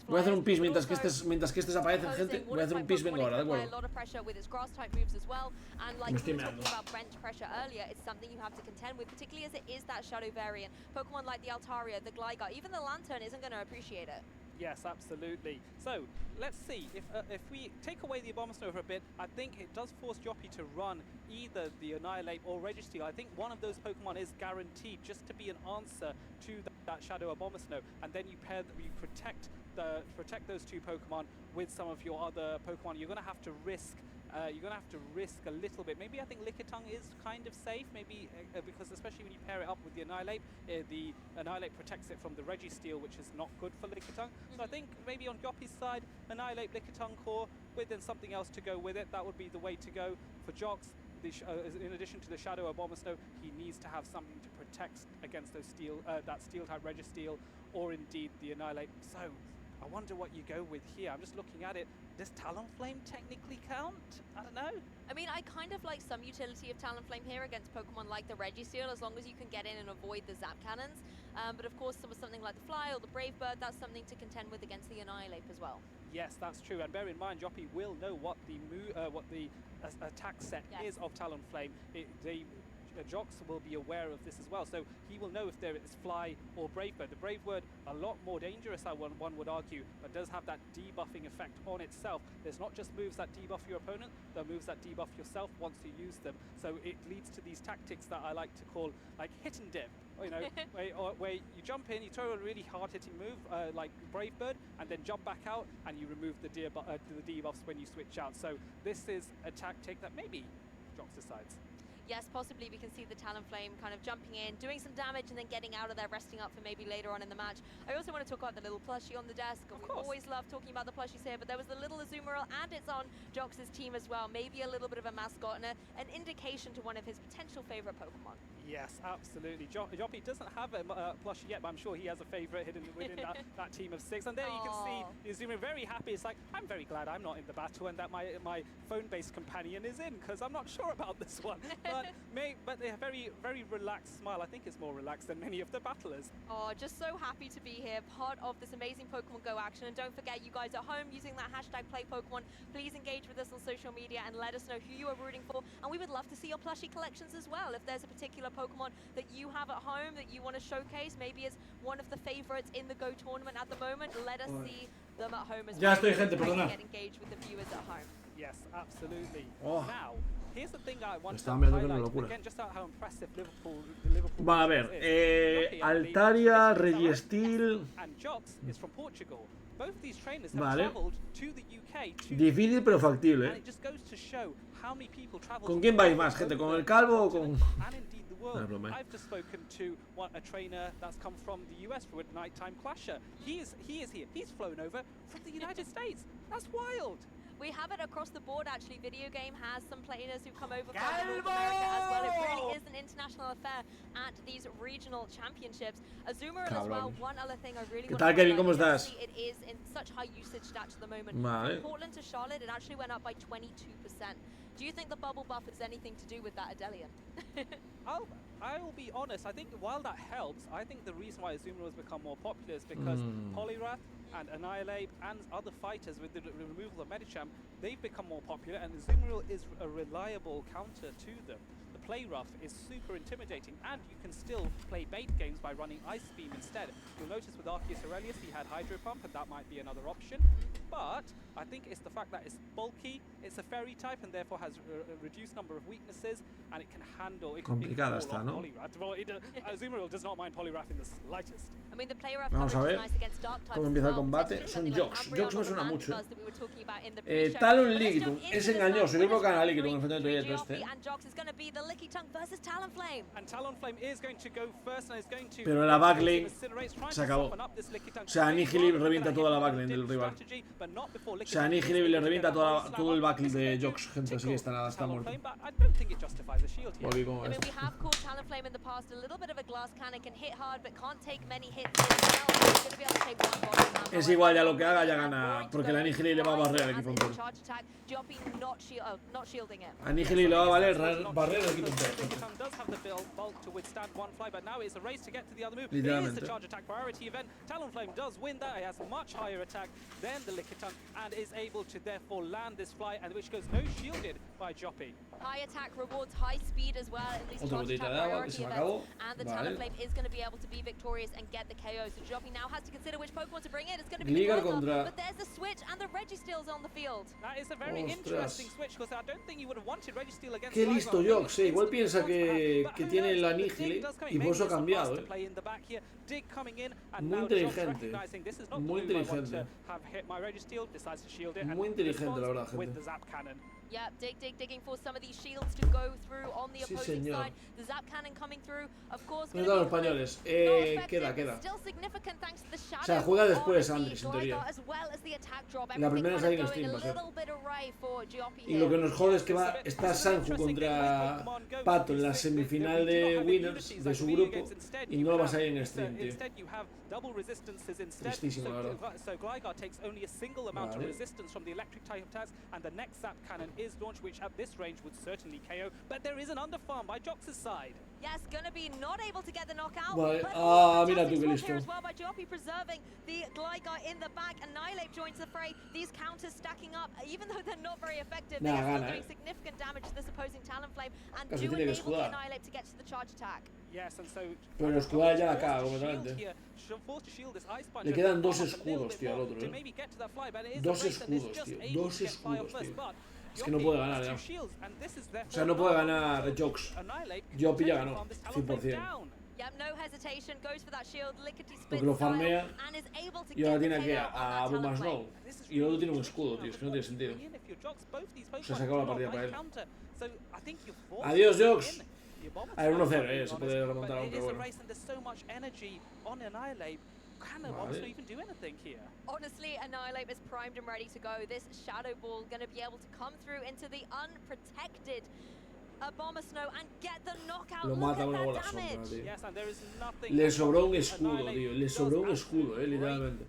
Voy a hacer un pis mientras que estos aparecen, gente. Voy a hacer un pis, vengo ahora, ¿de acuerdo? Me estoy meando. Yes, absolutely. So, let's see. If we take away the Abomasnow for a bit, I think it does force Gioppy to run either the Annihilate or Registeel. I think one of those Pokemon is guaranteed just to be an answer to that Shadow Abomasnow, and then you protect those two Pokemon with some of your other Pokemon. You're gonna have to risk. A little bit. Maybe I think Lickitung is kind of safe. Maybe because especially when you pair it up with the Annihilate protects it from the Registeel, which is not good for Lickitung. So I think maybe on Gioppy's side, Annihilate Lickitung core with then something else to go with it. That would be the way to go for Jocks. In addition to the Shadow Abomasnow, he needs to have something to protect against those that Steel type Registeel, or indeed the Annihilate. So I wonder what you go with here. I'm just looking at it. Does Talonflame technically count? I don't know. I mean, I kind of like some utility of Talonflame here against Pokemon like the Registeel, as long as you can get in and avoid the Zap Cannons. But of course, something like the Fly or the Brave Bird, that's something to contend with against the Annihilate as well. Yes, that's true. And bear in mind, Gioppy will know what the attack set is of Talonflame. They Jox will be aware of this as well. So he will know if there is Fly or Brave Bird. The Brave Bird, a lot more dangerous, one would argue, but does have that debuffing effect on itself. There's not just moves that debuff your opponent, there are moves that debuff yourself once you use them. So it leads to these tactics that I like to call like hit and dip. You know, where you jump in, you throw a really hard-hitting move like Brave Bird, and then jump back out, and you remove the debuffs when you switch out. So this is a tactic that maybe Jox decides. Yes, possibly we can see the Talonflame kind of jumping in, doing some damage, and then getting out of there, resting up for maybe later on in the match. I also want to talk about the little plushie on the desk. We always love talking about the plushies here, but there was the little Azumarill, and it's on Jox's team as well. Maybe a little bit of a mascot and an indication to one of his potential favorite Pokemon. Yes, absolutely. Joppy doesn't have a plushie yet, but I'm sure he has a favorite hidden within that team of 6. And there you can see the Azumarill very happy. It's like, I'm very glad I'm not in the battle and that my phone-based companion is in, because I'm not sure about this one. But they have very, very relaxed smile. I think it's more relaxed than many of the battlers. Oh, just so happy to be here, part of this amazing Pokemon Go action. And don't forget, you guys at home, using that hashtag #PlayPokemon, please engage with us on social media and let us know who you are rooting for. And we would love to see your plushie collections as well. If there's a particular Pokemon that you have at home that you want to showcase, maybe as one of the favorites in the Go tournament at the moment, let us see them at home as well. Ya estoy, gente, perdona. Get engaged with the viewers at home. Yes, absolutely. Oh. Now, here's the thing I want to highlight again, just how impressive Liverpool. Va a ver, Altaria, Registeel. And Jox is from Portugal. Both of these trainers have traveled to the UK. Difícil pero factible. And it just goes to show how many people travel. ¿Con quién vais más, gente? ¿Con el calvo o con...? And indeed the world. I've just spoken to a trainer that's come from the US for a nighttime clasher. He is here. He's flown over from the United States. That's wild. We have it across the board, actually. Video Game has some players who come over from North America as well. It really is an international affair at these regional championships. Azumarill as well, one other thing I really want to Kevin, ¿cómo estás? It is in such high usage stats at the moment. Vale. From Portland to Charlotte, it actually went up by 22%. Do you think the bubble buff has anything to do with that, Adelian? I will be honest, I think while that helps, I think the reason why Azumarill has become more popular is because Poliwrath and Annihilate and other fighters with the removal of Medicham, they've become more popular, and Azumarill is a reliable counter to them. The play rough is super intimidating, and you can still play bait games by running Ice Beam instead. You'll notice with Arceus Aurelius he had Hydro Pump, and that might be another option. But I think it's the fact that it's bulky, it's a fairy type, and therefore has a reduced number of weaknesses, and it can handle. Complicada está, ¿no? Well, Azumarill does not mind Poliwrath in the slightest. I mean, the play rough Vamos a ver cómo empieza el combate. Son Jox. Jox me suena mucho. Talon Lickitung. Es engañoso. Yo creo que gana Lickitung en frente de todo este. Pero la backlane se acabó. O sea, Annihilate revienta toda la backlane del rival. O sea, Annihilate le revienta todo el backlane de Jox, gente. Así que está muerto. Bobby, ¿cómo ves? Es igual, ya lo que haga ya gana, porque la Annihilate le va a barrer al equipo entero. Annihilate le va a valer barrer al equipo entero. Literalmente. Talonflame does win that. It has a much higher attack than the Lickitung and is able to therefore land this fly, and which goes no shielded by Joppy. High attack rewards high speed as well in these charge attack priority events, and the Talonflame is going to be able to be victorious and get the KO. So Joppy now has to consider which Pokemon to bring in. It's going to be the but there's the switch, and the Registeel's on the field. That is a very interesting switch, because I don't think you would have wanted Registeel against. Qué listo Jox, igual piensa que tiene el Annihilate y por eso ha cambiado, Muy inteligente. Muy inteligente. Muy inteligente, la verdad, gente. Yeah, digging for some of these shields to go through on the opposing side. The Zap Cannon coming through, of course. No los españoles. Queda. O sea, juega después Andrés, en teoría. La primera es ahí en stream, va a ser. Y lo que nos jode es que está Sanju contra Pato en la semifinal de Winners de su grupo y no lo va a salir en stream, tío. Tristísimo, la verdad. So Gligar takes only a single amount of resistance from the electric type attacks, and the next Zap Cannon is launched, which at this range would certainly KO. But there is an underfarm by Jox's side. Yes, gonna be not able to get the knockout. Vale, mira tú qué listo. As well by Joppy preserving the Gligar in the back. Annihilate joins the fray. These counters stacking up, even though they're not very effective, they are still doing significant damage to this opposing Talonflame and do enable the Annihilate to get to the charge attack. Yes, and so pero el escudar ya la caga completamente. Le quedan 2 escudos, tío, al otro, 2 escudos, tío. 2 escudos, tío. Es que no puede ganar ya. O sea, no puede ganar Jox. Joppy ya ganó, 100%. Porque lo farmea y ahora tiene aquí a Bomba Snow. Y el otro tiene un escudo, tío, es que no tiene sentido. Se ha sacado la partida para él. Adiós, Jox. A ver, 1-0, se puede remontar aún, pero bueno. Can Abomasnow even do anything here? Honestly, Annihilate is primed and ready to go. This Shadow Ball going to be able to come through into the unprotected Abomasnow and get the knockout. Lo mata una bola sombra, tío. Le sobró un escudo, tío. Le sobró un escudo, literalmente.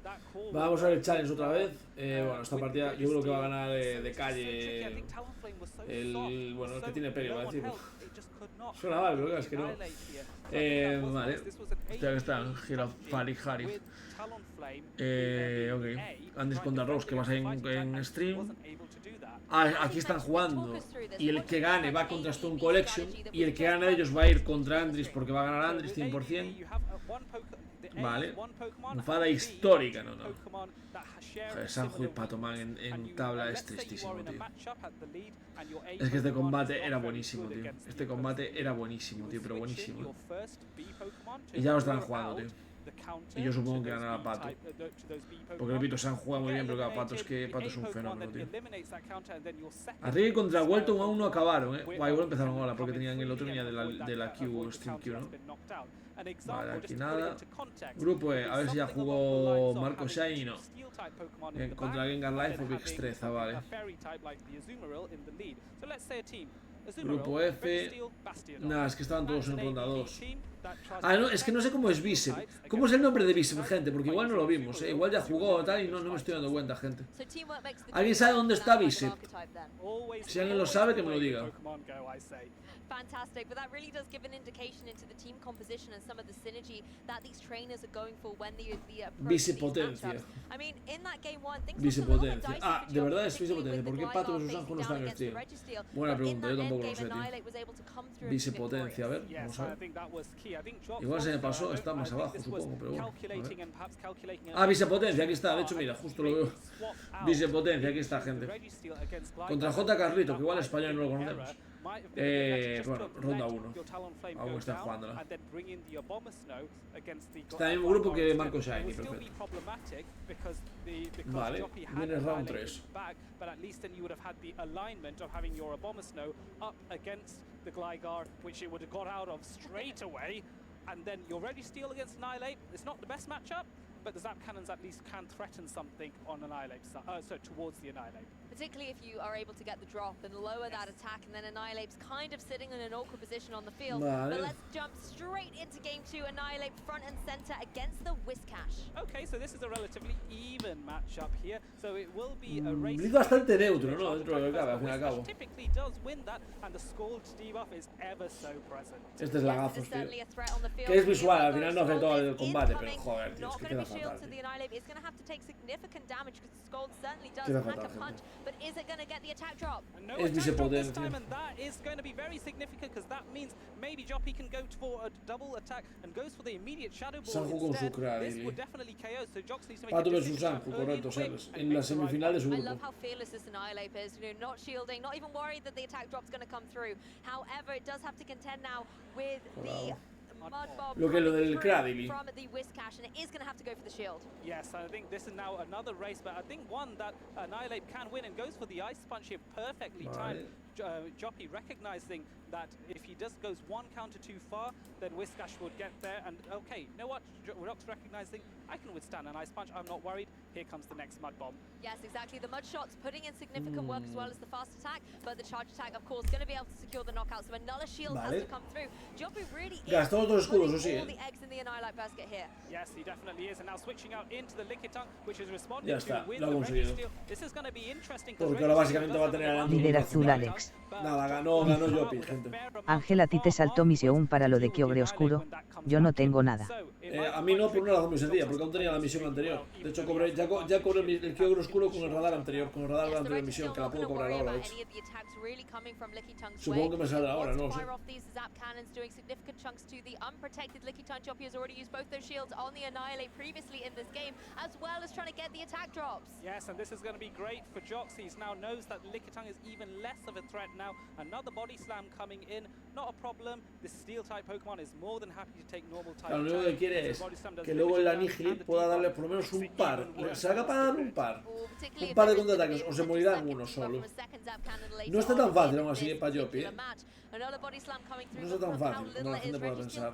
Vamos a ver el challenge otra vez. Bueno, esta partida yo creo que va a ganar de calle. Bueno, el que tiene pelo, va a decir. Suena mal, pero es que no. Vale. Hostia, que está Girafari Harif. Ok. Antes contra Rose, que vas a ir en stream. Aquí están jugando. Y el que gane va contra Stone Collection. Y el que gane de ellos va a ir contra Andris, porque va a ganar Andris 100%. Vale. Enfada histórica, no. Joder, Sanju y Patoman en tabla es tristísimo, tío. Es que este combate era buenísimo, tío. Este combate era buenísimo, tío, pero buenísimo. Y ya lo están jugando, tío. Y yo supongo que ganará Pato. Porque repito, se han jugado muy bien, pero claro, Pato es un fenómeno, tío. Arriba contra Welton aún no acabaron, Guay, igual empezaron ahora, porque tenían el otro venía de la Q, Stream Q, ¿no? Vale, aquí nada. Grupo E, a ver si ya jugó Marco Shine y no. Contra Gengar Life o Big Streza, vale. Grupo F. Nada, es que estaban todos en ronda 2. No, es que no sé cómo es Bicep. ¿Cómo es el nombre de Bicep, gente? Porque igual no lo vimos, Igual ya jugó tal y no me estoy dando cuenta, gente. ¿Alguien sabe dónde está Bicep? Si alguien lo sabe, que me lo diga. Fantastic, but that really does give an indication into the team composition and some of the synergy that these trainers are going for when the Vicepotencia. I mean, in that game 1, things Vicepotencia. De verdad es Vicepotencia. ¿Por qué Pato versus Sanjo no están en Steam? Buena pregunta, yo tampoco lo sé, tío. Vicepotencia, a ver, vamos a ver. Igual se me pasó, está más abajo, supongo, pero bueno. Vicepotencia, aquí está, de hecho, mira, justo lo veo. Vicepotencia, aquí está, gente. Contra J. Carlito, que igual español no lo conocemos. Bueno, ronda 1. Aún está jugándola. Está en el mismo grupo que Marco Shiny, perfecto. Vale, viene round 3. And then your Registeel against Annihilate. It's not the best matchup, but the Zap Cannons at least can threaten something on Annihilate, so towards the Annihilate. Particularly if you are able to get the drop and lower that attack, and then Annihilate's kind of sitting in an awkward position on the field. But let's jump straight into game 2. Annihilate front and center against the Whiscash. Okay, so this is a relatively even matchup here, so it will be a race. Es bastante neutro, ¿no? Dentro de lo que cabe, al fin y al cabo. Typically does win that, and the Scald debuff is ever so present. Este es lagazos, tío. Que es visual, al final no afecta al combate, pero joder, tío, es que queda fatal. Queda fatal, but is it going to get the attack drop? No attack drop this time, and that is going to be very significant because that means maybe Joppy can go for a double attack and goes for the immediate Shadow Ball instead. This would definitely KO, so Jox needs to make a decision. Correcto, ¿sabes? En la semifinal de su grupo. I love how fearless this Annihilate is, not shielding, not even worried that the attack drop's going to come through. However, it does have to contend now with the lo del Cradily. From the Whiscash, and it is going to have to go for the shield. Yes, I think this is now another race, but I think one that Annihilate can win and goes for the Ice Punch here perfectly timed. Joppy recognizing that if he goes one counter too far, then Whiscash would get there. And okay, you know what? Rock's recognizing I can withstand an Ice Punch. I'm not worried. Here comes the next Mud Bomb. Yes, exactly. The Mud Shot's putting in significant work as well as the fast attack, but the charge attack, of course, going to be able to secure the knockout. So another shield has to come through. Joppy really is putting all the eggs in the Annihilate basket here. Yes, he definitely is. And now switching out into the Liquid Tongue, which is responding to with the Registeel. This is going to be interesting. Porque ahora básicamente va a tener líder azul Alex. Nada, ganó Joppy, gente. gente. Ángel, a ti te saltó misión para lo de Kyogre oscuro. Yo no tengo nada. A mí no, por una razón muy sencilla, porque aún tenía la misión anterior. De hecho, ya cobré el Kyogre oscuro con el radar anterior, con el radar de la anterior misión, que la puedo cobrar ahora, de hecho. Supongo que me saldrá ahora, no lo sé. Yes, and this is going to be great for Jox. He now knows that Lickitung is even less of a threat now. Another body slam coming in, not a problem. This steel type Pokemon is more than happy to take normal type. Lo único que quiere es que luego el Anihilip pueda darle por lo menos un par. Se va a dar un par de contraataques o se morirán uno solo. No está tan fácil aún así para Yopi, No está tan fácil como la gente puede pensar.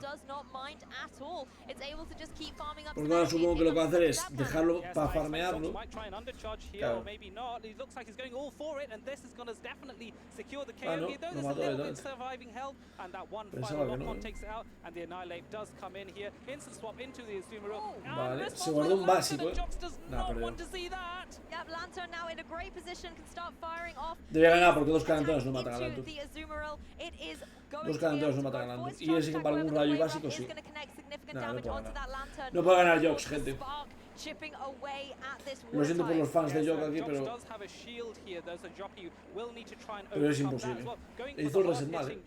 Porque ahora supongo que lo que va a hacer es dejarlo para farmearlo. Claro. Ah, no, lo mató directamente. Pensaba que no. Vale, se guardó un básico, Nada, perdió. Debe ganar porque dos calentones no matan a Galantur. Dos calentones no matan a Galantur. Y ese que para algún rayo básico sí. Nada, no puede ganar. No puede ganar Jox, gente. Lo siento por los fans de Jock aquí, pero es imposible. Hizo el reset mal,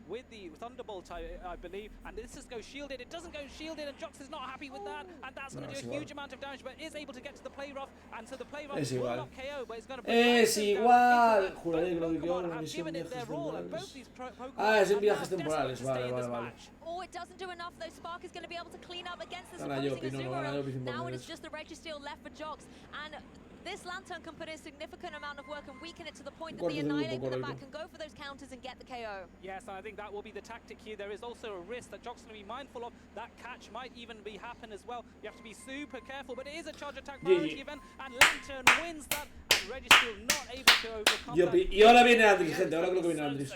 with the Thunderbolt, I believe, and this just goes shielded. It doesn't go shielded, and Jox is not happy with that, and that's going to do a huge amount of damage, but is able to get to the play rough, and so the play rough will not KO, but it's going to break. Es igual. Juraría que lo digo en la misión viajes temporales. Ah, es en viajes temporales. Vale. Oh, it doesn't do enough though. Spark is going to be able to clean up against this opposing Azumarill. Now it is just the Registeel left for Jox, and this Lantern can put in a significant amount of work and weaken it to the point that the Annihilate in the back can go for those counters and get the KO. Yes, and I think that will be the tactic here. There is also a risk that Jox is going to be mindful of. That catch might even happen as well. You have to be super careful, but it is a charge attack priority event, and Lantern wins that, and Registeel not able to overcome that. Y ahora viene Andris, gente. Ahora creo que viene Andris.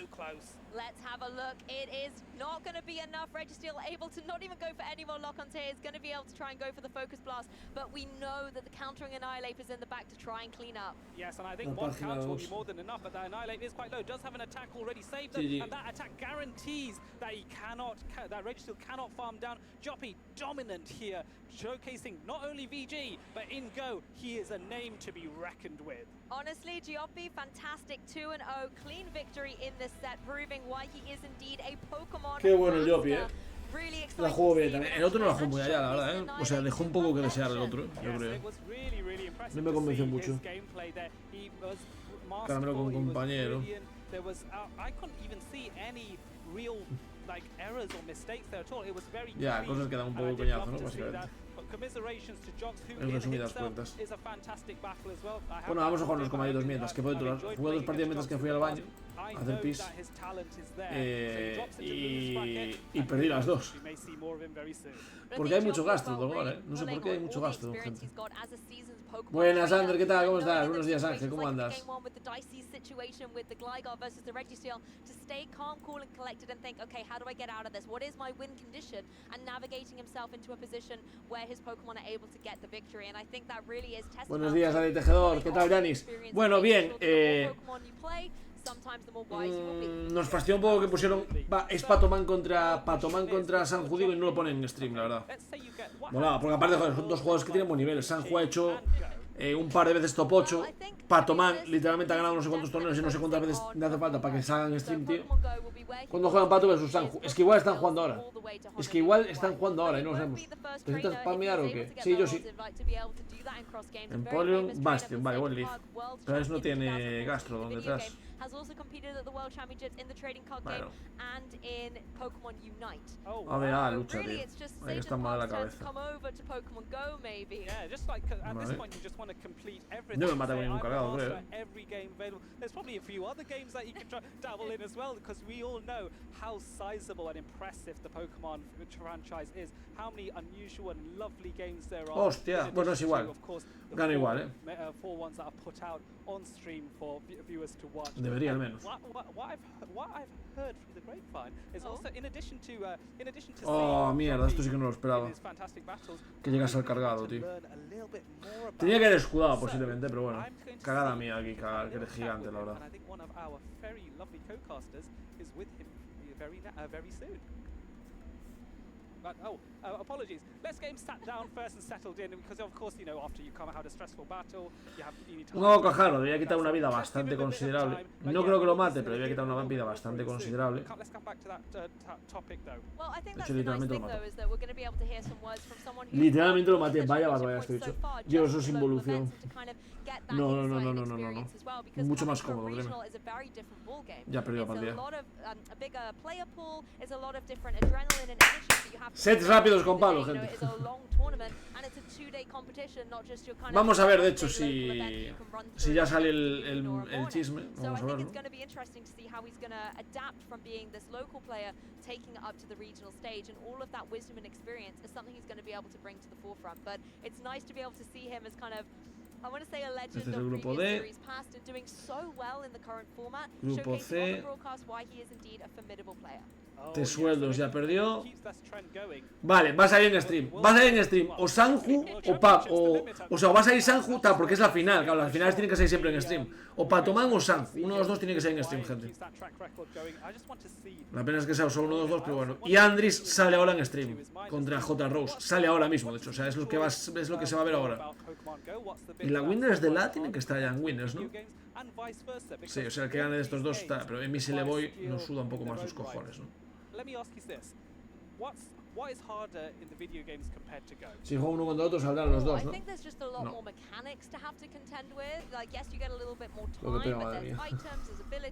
Let's have a look. It is not going to be enough. Registeel able to not even go for any more lock-ons here. Is going to be able to try and go for the Focus Blast, but we know that the countering Annihilate is in the back to try and clean up. Yes, and I think one counter will be more than enough, but the Annihilate is quite low. Does have an attack already saved them, and that attack guarantees that that Registeel cannot farm down. Joppy dominant here, showcasing not only VG, but in Go, he is a name to be reckoned with. Honestly, Giopi, fantastic 2-0, clean victory in this set, proving why he is indeed a Pokemon. Qué bueno el Giopi, La jugó bien también. El otro no la jugó muy allá, la verdad, O sea, dejó un poco que desear el otro, yo creo. No me convenció mucho. Caramelo con compañero. Ya, cosas que dan un poco coñazo, ¿no? Básicamente. En resumidas cuentas. Bueno, vamos a jugar unos comaditos mientras que jugué 2 partidas mientras que fui al baño a hacer pis y perdí las 2 porque hay mucho gasto, no sé por qué hay mucho gasto, gente. Buenas, Ander, ¿qué tal? ¿Cómo estás? Buenos días, Ángel, ¿cómo andas? Buenos días, Adi Tejedor, ¿qué tal, Yanis? Bueno, bien, nos fastidió un poco que pusieron es Patoman contra San Judío y no lo ponen en stream, la verdad. Bueno, porque aparte, joder, son dos jugadores que tienen buen nivel. Sanju ha hecho un par de veces top 8. Patoman literalmente ha ganado no sé cuántos torneos y no sé cuántas veces le hace falta para que salgan en stream, tío. Cuando juegan Pato versus Sanju. Es que igual están jugando ahora. Y no lo sabemos. ¿Te necesitas spamear o qué? Sí, yo sí. Empoleon, Bastion, vale, buen lead. Pero eso no tiene Gastrodon detrás. Bueno. A ver, lucha, tío. Ahí que está mal la cabeza. No me mata con ningún cargado, creo. Hostia, bueno, es igual. Gana igual, debería al menos. Oh, mierda, esto sí que no lo esperaba. Que llegase al cargado, tío. Tenía que haber escudado posiblemente, pero bueno. Cagada mía aquí, cagar, que eres gigante, la verdad. Apologies. Let's get him sat down first and settled in, because of course, you know, after you come out a stressful battle, you need time. No, Cajaro, le voy a quitar una vida bastante considerable. No creo que lo mate, pero le voy a quitar una vida bastante considerable. De hecho, literalmente lo maté. Literalmente lo maté, vaya barbaridad estoy hecho. Yo, eso es involución. No. Mucho más cómodo, créeme. Ya he perdido la partida. Sets rápidos con palo, gente. Vamos a ver, de hecho, si ya sale el chisme. Vamos a verlo. Este es el grupo D. Grupo C. Tesueldos ya perdió. Vale, vas a ir en stream. Vas a ir en stream o Sanju o Pap. O sea, vas a ir Sanju, tal, porque es la final. Claro, las finales tienen que ser siempre en stream. O Patoman o Sanju. Uno de los dos tiene que ser en stream, gente. La pena es que sea solo uno de los dos, pero bueno. Y Andris sale ahora en stream contra J. Rose. Sale ahora mismo, de hecho. O sea, es lo que se va a ver ahora. Y la Winners de la tiene que estar ya en Winners, ¿no? Sí, o sea, el que gane de estos dos está. Pero en mí si le voy, nos suda un poco más sus cojones, ¿no? Si juego uno contra otro saldrán los dos, ¿no? No. Lo que pega, madre mía.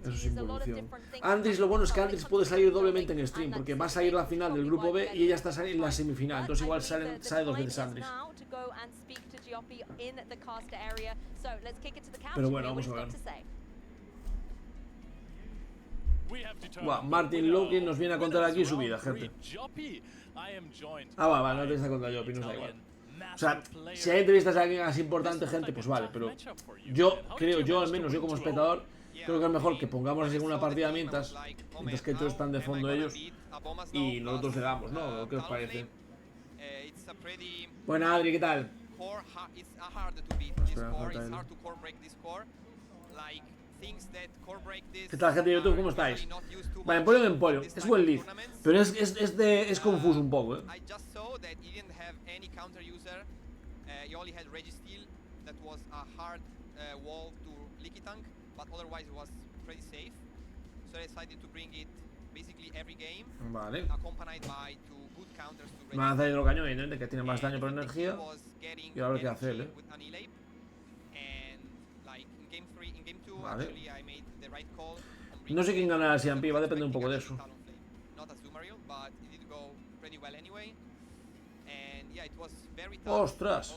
Eso es involución. Andris, lo bueno es que Andris puede salir doblemente en stream, porque va a salir la final del grupo B y ella está en la semifinal. Entonces igual sale dos veces Andris. Pero bueno, vamos a ver. Martin Lokin nos viene a contar aquí su vida, gente. Vale, no entrevista contra Jopi, nos da igual. O sea, si hay entrevistas a alguien así importante, gente, pues vale, pero yo al menos, yo como espectador, creo que es mejor que pongamos así una partida mientras que todos están de fondo ellos y nosotros le damos, ¿no? ¿Qué os parece? Bueno, Adri, ¿qué tal? ¿Qué tal, gente de YouTube? ¿Cómo estáis? Vale, Emporio. Es buen lead, pero es confuso un poco, Vale. Me van a hacer otro cañón, evidentemente, que tiene más daño por energía. Y ahora qué hacer, Vale. No sé quién ganará el CMP, va a depender un poco de eso. ¡Ostras!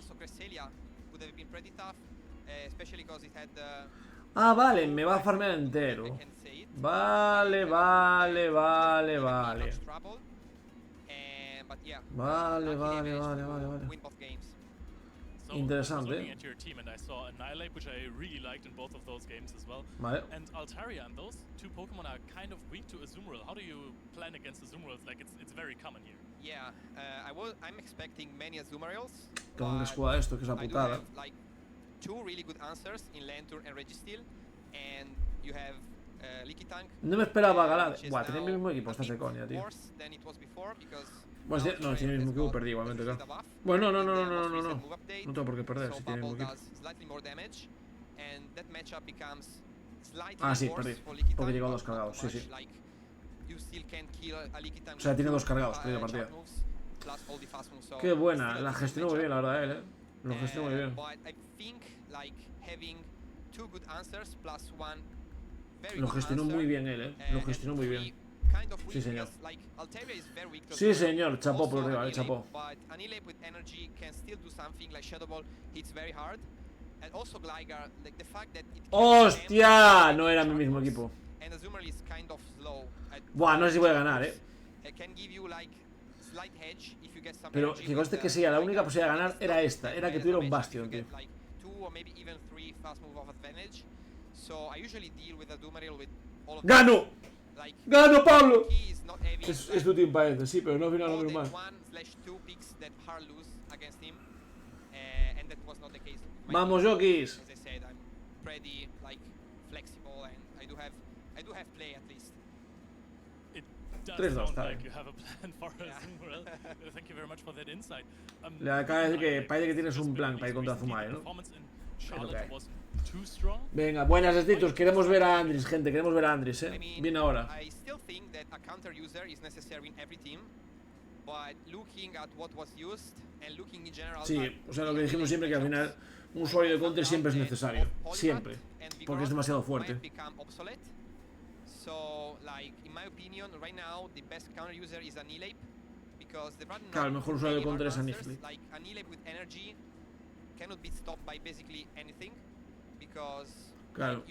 Ah, vale, me va a farmear entero. Vale. Interesante. Vale. Tengo que escudar esto, que es la putada. No me esperaba ganar. Buah, tiene el mismo equipo, estás de coña, tío. Bueno, no, tiene el mismo equipo, perdí igualmente, claro. Bueno, no. No tengo por qué perder si tiene el mismo equipo. Ah, sí, perdí. Porque llegó a dos cargados, sí. O sea, tiene dos cargados, perdí la partida. Qué buena, la gestionó muy bien, la verdad, él, Lo gestionó muy bien. Lo gestionó muy bien él, Lo gestionó muy bien. Sí, señor. Sí, señor. Chapó por arriba, chapó. ¡Hostia! No era mi mismo equipo. Buah, no sé si voy a ganar, Pero que conste que sí, la única posibilidad de ganar era esta. Era que tuviera un Bastion, tío. ¡Gano! ¡Gano, Pablo! Es tu team parece, sí, pero no al final no veo mal. ¡Vamos, Jokis! 3-2, está bien. Le acaba de decir que parece que tienes un plan para ir contra Zumae, ¿no? Es lo que hay. Venga, buenas estitos, queremos ver a Andris, gente, queremos ver a Andris, Viene ahora. Sí, o sea, lo que dijimos siempre, que al final un usuario de counter siempre es necesario, siempre, porque es demasiado fuerte. Claro, el mejor usuario de counter es Annihilate. Claro.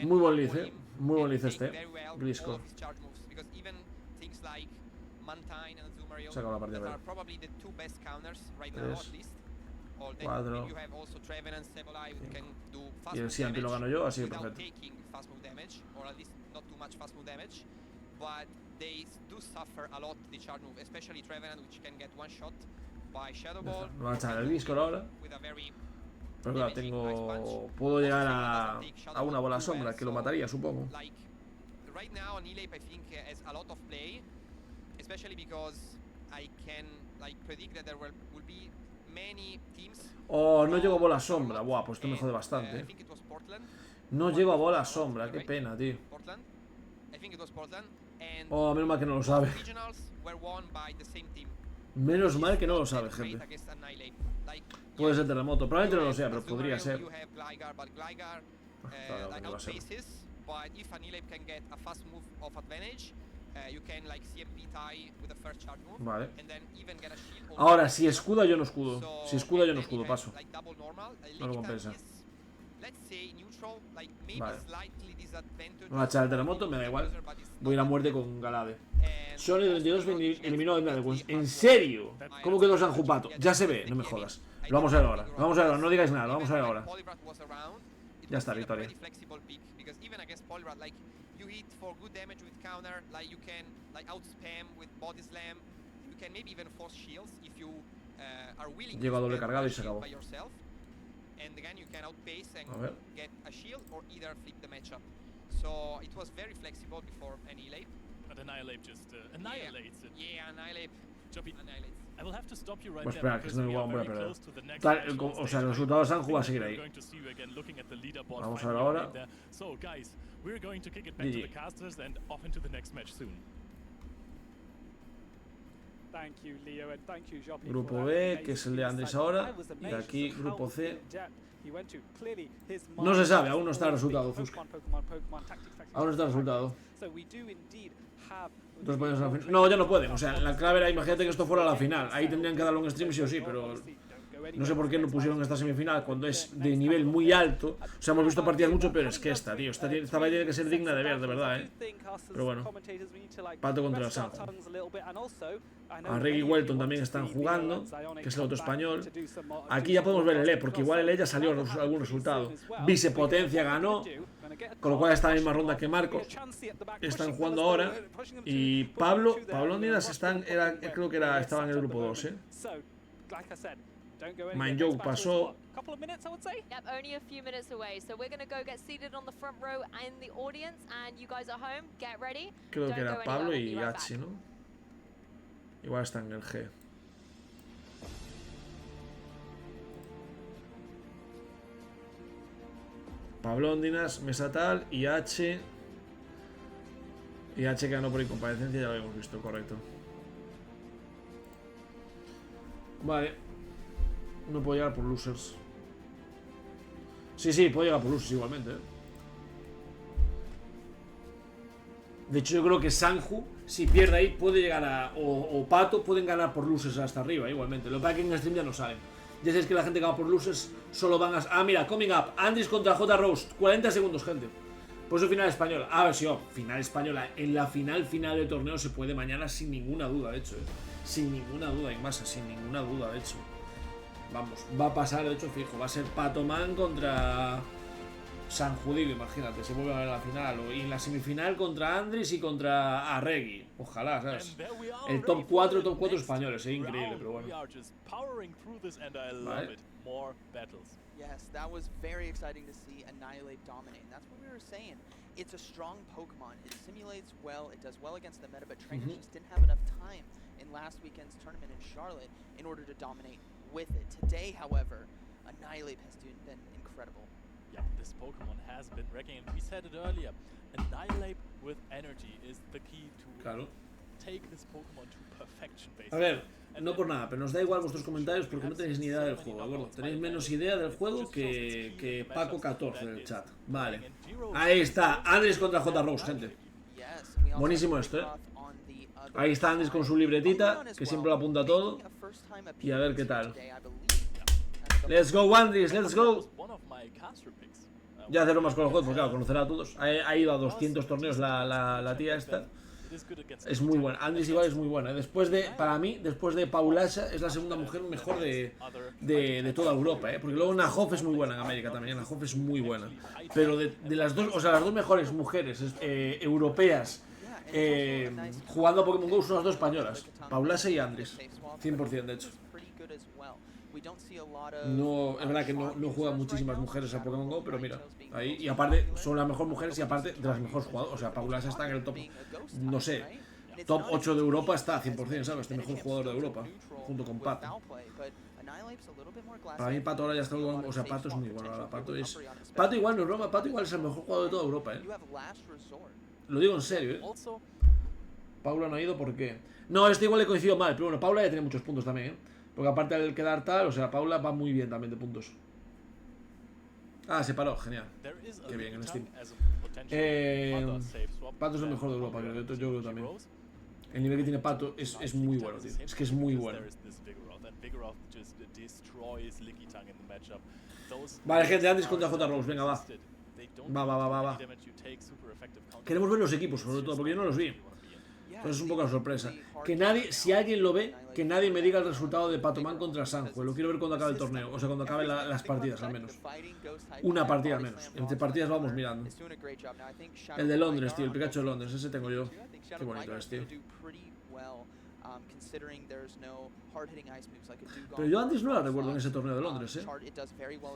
Muy buen lice, muy buen lice este, Glisco. Saca la partida. 3, 4. Y el Siampi lo gano yo, así que perfecto. Me va a echar el Glisco ahora. Pero claro, puedo llegar a una bola sombra que lo mataría, supongo. Oh, no llego a bola sombra. Buah, pues esto me jode bastante. No llego a bola sombra, qué pena, tío. Oh, menos mal que no lo sabe. Menos mal que no lo sabe, gente. Puede ser terremoto, probablemente no lo sea, pero podría ser. Vale. Ahora, si escuda yo no escudo. Si escuda yo no escudo, paso. No lo compensa. Vale. Me va a echar el terremoto, me da igual. Voy a ir a muerte con Galade. Sony 32 eliminó a Eneba. ¿En serio? ¿Cómo quedó San Jupato? Ya se ve, no me jodas. Lo vamos a ver ahora. Lo vamos a ver ahora, no digáis nada, lo vamos a ver ahora. Ya está, victoria. Llego a doble cargado y se acabó. A ver. Pues espera, que es no voy a perder. O sea, el resultado de Sanju va a seguir ahí. Vamos a ver ahora. Grupo B, que es el de Andrés ahora. Y aquí, grupo C. No se sabe, aún no está el resultado, Fusca. Aún no está el resultado. No, ya no pueden. O sea, la clave era, imagínate que esto fuera la final. Ahí tendrían que darle un stream sí o sí, pero no sé por qué no pusieron esta semifinal cuando es de nivel muy alto. O sea, hemos visto partidas mucho peores que esta, tío. Esta partida tiene que ser digna de ver, de verdad, Pero bueno, Pato contra el Sanju. A Reggie y Welton también están jugando, que es el otro español. Aquí ya podemos ver el E, porque igual el E ya salió algún resultado. Vicepotencia ganó, con lo cual está en la misma ronda que Marco. Están jugando ahora. Y Pablo Nidas creo que estaba en el grupo 2, Mindjoke pasó. Creo que era Pablo y Hachi, ¿no? Igual está en el G. Pablondinas, Mesatal y H. Y H que ganó por incomparecencia, ya lo habíamos visto, correcto. Vale. No puedo llegar por losers. Sí, puedo llegar por losers igualmente, De hecho, yo creo que Sanju, si pierde ahí, puede llegar a... O Pato pueden ganar por losers hasta arriba, igualmente. Lo que pasa es que en stream ya no salen. Ya sabéis que la gente que va por losers solo van a... Ah, mira, coming up. Andris contra J. Roast. 40 segundos, gente. Por eso final española. A ver, sí, final española. En la final del torneo se puede mañana sin ninguna duda, de hecho. Sin ninguna duda, Inmasa, sin ninguna duda, de hecho. Vamos, va a pasar, de hecho, fijo. Va a ser Patoman contra San Judío, imagínate. Se vuelve a ver en la final. Y en la semifinal contra Andris y contra Arregui. Ojalá, ¿sabes? El top 4 españoles, increíble, pero bueno. Vale. Yes, that was very exciting to see Annihilate dominate. And that's what we were saying. It's a strong Pokemon. It simulates well. It does well against the meta, but trainers just didn't have enough time in last weekend's tournament in Charlotte in order to dominate with it. Today, however, Annihilate has been incredible. Yeah, this Pokemon has been wrecking, and we said it earlier. Annihilate with energy is the key to take this Pokemon to perfection, basically. A ver, no por nada, pero nos da igual vuestros comentarios porque no tenéis ni idea del juego, ¿de acuerdo? Tenéis menos idea del juego que Paco 14 del chat. Vale. Ahí está, Andrés contra J. Rose, gente. Buenísimo esto, ¿eh? Ahí está Andrés con su libretita, que siempre lo apunta todo. Y a ver qué tal. Let's go, Andrés, let's go. Ya hacer más con los juegos, porque claro, conocerá a todos. Ha ido a 200 torneos la tía esta. Es muy buena. Andrés igual es muy buena. Para mí, después de Paulasha, es la segunda mujer mejor de toda Europa, porque luego Nahoff es muy buena en América también. Nahoff es muy buena. Pero de las dos, o sea, las dos mejores mujeres europeas jugando a Pokémon GO son las dos españolas, Paulasha y Andrés. 100% de hecho. No, es verdad que no juegan muchísimas mujeres a Pokémon GO, pero mira, ahí, y aparte son las mejores mujeres y aparte de las mejores jugadoras. O sea, Paulasha está en el top, no sé, top 8 de Europa está 100%, ¿sabes? Este mejor jugador de Europa, junto con Pato. Para mí Pato ahora ya está, o sea, Pato es muy bueno ahora. Pato igual no es broma, Pato igual es el mejor jugador de toda Europa, Lo digo en serio, Paula no ha ido, ¿por qué? No, este igual le coincido mal, pero bueno, Paula ya tiene muchos puntos también, porque aparte del quedar tal, o sea, Paula va muy bien también de puntos. Ah, se paró, genial. Qué bien en Steam. Pato es el mejor de Europa, creo, yo creo también. El nivel que tiene Pato es muy bueno, tío. Es que es muy bueno. Vale, gente, antes contra J. Rose, venga, va. Va. Queremos ver los equipos, sobre todo, porque yo no los vi. Entonces es un poco la sorpresa. Que nadie, si alguien lo ve, que nadie me diga el resultado de Patoman contra Sanjo. Lo quiero ver cuando acabe el torneo, o sea, cuando acaben las partidas al menos. Una partida al menos. Entre partidas vamos mirando. El de Londres, tío, el Pikachu de Londres, ese tengo yo. Qué bonito es, tío. Pero yo antes no la recuerdo en ese torneo de Londres,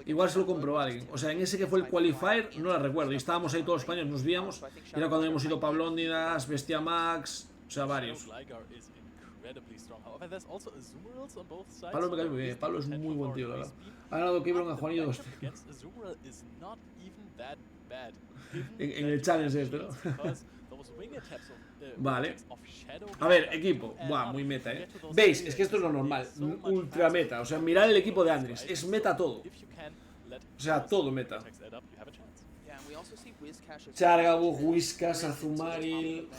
Igual se lo compró alguien. O sea, en ese que fue el qualifier no la recuerdo. Y estábamos ahí todos los españoles, nos víamos. Y era cuando hemos ido Pablónidas, Bestia Max, o sea, varios. Pablo me cae muy bien, Pablo es muy buen tío, la verdad. Ha ganado Kibron a Juanillo 2. En el challenge este, ¿no? Vale. A ver, equipo. Buah, muy meta, ¿Veis? Es que esto es lo normal. Ultra meta. O sea, mirad el equipo de Andrés. Es meta todo. O sea, todo meta. Chargabu, Whiskas, Azumarill,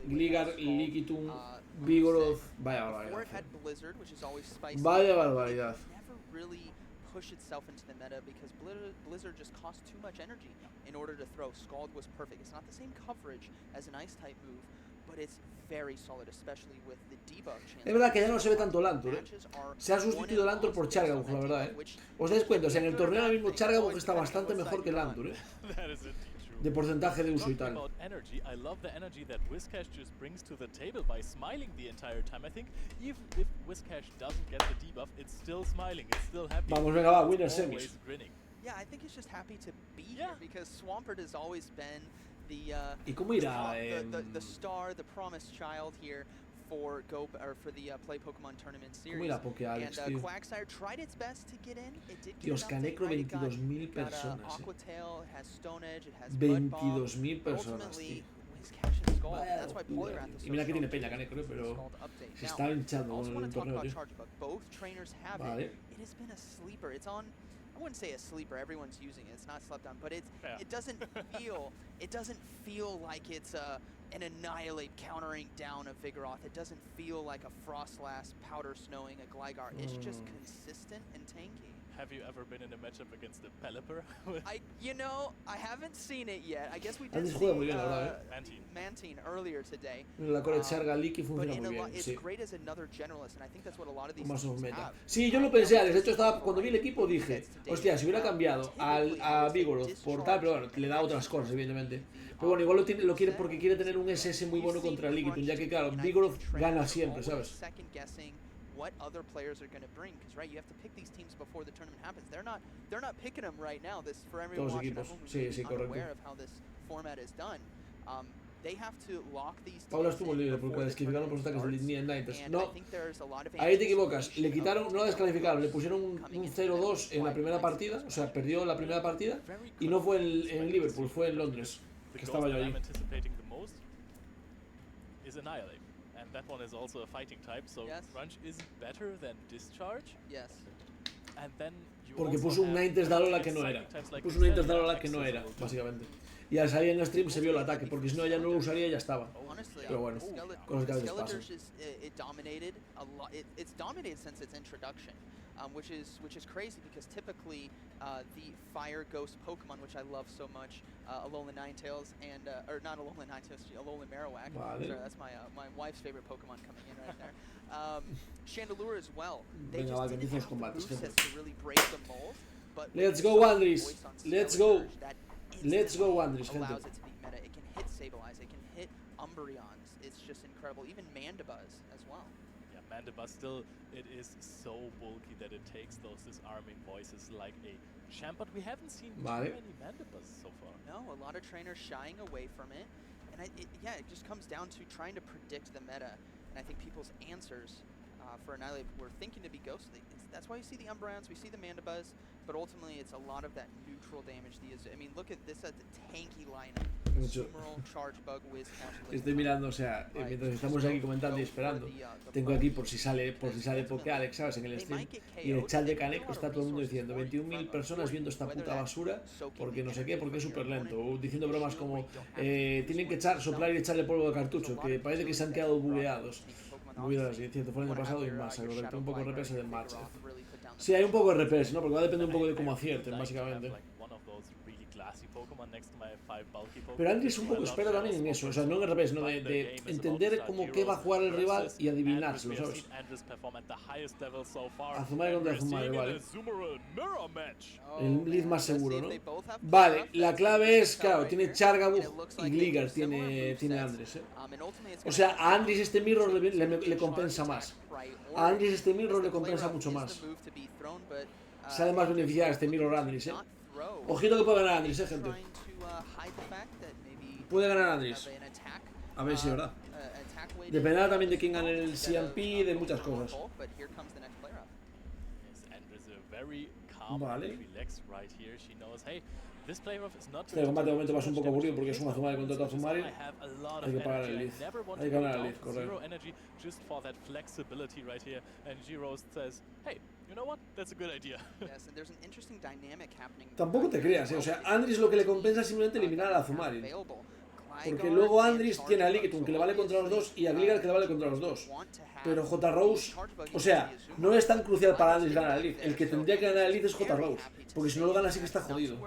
Gligar, Liquitum, Vigoroth. Vaya barbaridad. Vaya barbaridad. Push itself into the meta because Blizzard just costs too much energy in order to throw. Scald was perfect. It's not the same coverage as an ice type move, but it's very solid, especially with the debuff chance. Es verdad que ya no se ve tanto Lantur, Se ha sustituido Lantur por Chargabu, la verdad, ¿Os dais cuenta? O sea, en el torneo ahora mismo Chargabu está bastante mejor que Lantur, de porcentaje de uso y tal. Vamos, venga, va, winner semis. Yeah, I think he's just happy to be here because Swampert has always been the ¿Y cómo irá? The star, the promised child here for the Play Pokemon Tournament Series. ¿Cómo irá Pokéalex, tío? Quagsire tried its best to get in. It did Dios, Canecro 22.000 personas, Aquatail, it has Stone Edge, it has 22.000 personas, tío. Y mira que tiene peña Canecro, pero se está hinchando con el torneo, tío. Vale. It has been a sleeper. It's on. I wouldn't say a sleeper. Everyone's using it. It's not slept on, but it doesn't feel like it's an Annihilate countering down a Vigoroth. It doesn't feel like a Frostlass powder snowing a Gligar. It's just consistent and tanky. Have you ever been in a matchup against the Pelipper? You know, I haven't seen it yet. I guess we did see Mantine earlier today. La core charga Leaky funciona muy bien, sí. Más o menos meta. Sí, yo lo pensé, Alex. De hecho, cuando vi el equipo dije, hostia, si hubiera cambiado a Vigoroth por tal, pero bueno, le da otras cosas, evidentemente. Pero bueno, igual lo quiere porque quiere tener un SS muy bueno contra Leaky, ya que claro, Vigoroth gana siempre, ¿sabes? What other players are going to bring, because right, you have to pick these teams before the tournament happens. They're not picking them right now. This for everyone watching at home who's unaware of how this format is done. They have to lock these Paula estuvo en LIVERPOOL porque descalificaron por los ataques del Niners. No, ahí te equivocas. Le quitaron, no la descalificaron, le pusieron un 0-2 en la primera partida, o sea, perdió la primera partida y no fue en LIVERPOOL, fue en Londres, que estaba yo allí. That one is also a fighting type, so Crunch is better than Discharge. Yes. And then porque puso un Niners de Alola que no era. Puso un Niners de Alola que no era, básicamente. Y al salir en el stream se vio el ataque, porque si no ella no lo usaría y ya estaba. Pero bueno, cosas que a veces pasan. It's dominated since its introduction. Which is crazy because typically the Fire Ghost Pokemon, which I love so much, Alolan Ninetales and or not Alolan Ninetales, Alolan Marowak. Sorry, that's my wife's favorite Pokemon coming in right there. Chandelure as well. They just didn't have the movesets to really break the mold. But let's go, Andres. Let's go. Let's go, Andres. Allows it to be meta. It can hit Sableye. It can hit Umbreons. It's just incredible. Even Mandibuzz as well. Mandibuzz still, it is so bulky that it takes those disarming voices like a champ, but we haven't seen too many Mandibuzz so far. No, a lot of trainers shying away from it, and it just comes down to trying to predict the meta, and I think people's answers for Annihilate were thinking to be Ghost. That's why you see the Umbreons, we see the Mandibuzz, but ultimately it's a lot of that neutral damage. I mean, look at this at the tanky lineup. Estoy mirando, o sea, mientras estamos aquí comentando y esperando, tengo aquí por si sale porque Alex, ¿sabes? En el stream y en el chat de Caneco está todo el mundo diciendo 21.000 personas viendo esta puta basura porque no sé qué, porque es súper lento, o diciendo bromas como tienen que soplar y echarle polvo de cartucho, que parece que se han quedado bugueados. Movidas, es cierto, fue el año pasado y más, correcto, un poco de repes del match. Sí, hay un poco de repes, ¿no? Porque va a depender un poco de cómo acierten, básicamente. Pero Andri es un poco experto también en eso, o sea, no en el revés, no de entender cómo qué va a jugar el rival y adivinárselo, ¿sabes? Azumare contra Azumare, vale. El lead más seguro, ¿no? Vale, la clave es, claro, tiene Chargabug y Gligar, tiene Andres, ¿eh? O sea, a Andres este mirror le compensa más. A Andres este mirror le compensa mucho más. Sale más beneficiada este mirror Andres, ¿eh? Ojito que puede ganar Andres, gente. Puede ganar Andres. A ver si es verdad. Dependerá también de quién gane el CMP y de muchas cosas. Vale. Este combate de momento va a ser un poco aburrido porque es un Azumare contra otro Azumare. Hay que pagar el lead. Hay que ganar el lead, correcto. Tampoco te creas, o sea, Andres lo que le compensa es simplemente eliminar a Azumare. Porque luego Andres tiene a Lickitung que le vale contra los dos y a Gligar que le vale contra los dos. Pero J-Rose, o sea, no es tan crucial para Andres ganar el lead. El que tendría que ganar el lead es J-Rose. Porque si no lo gana sí que está jodido.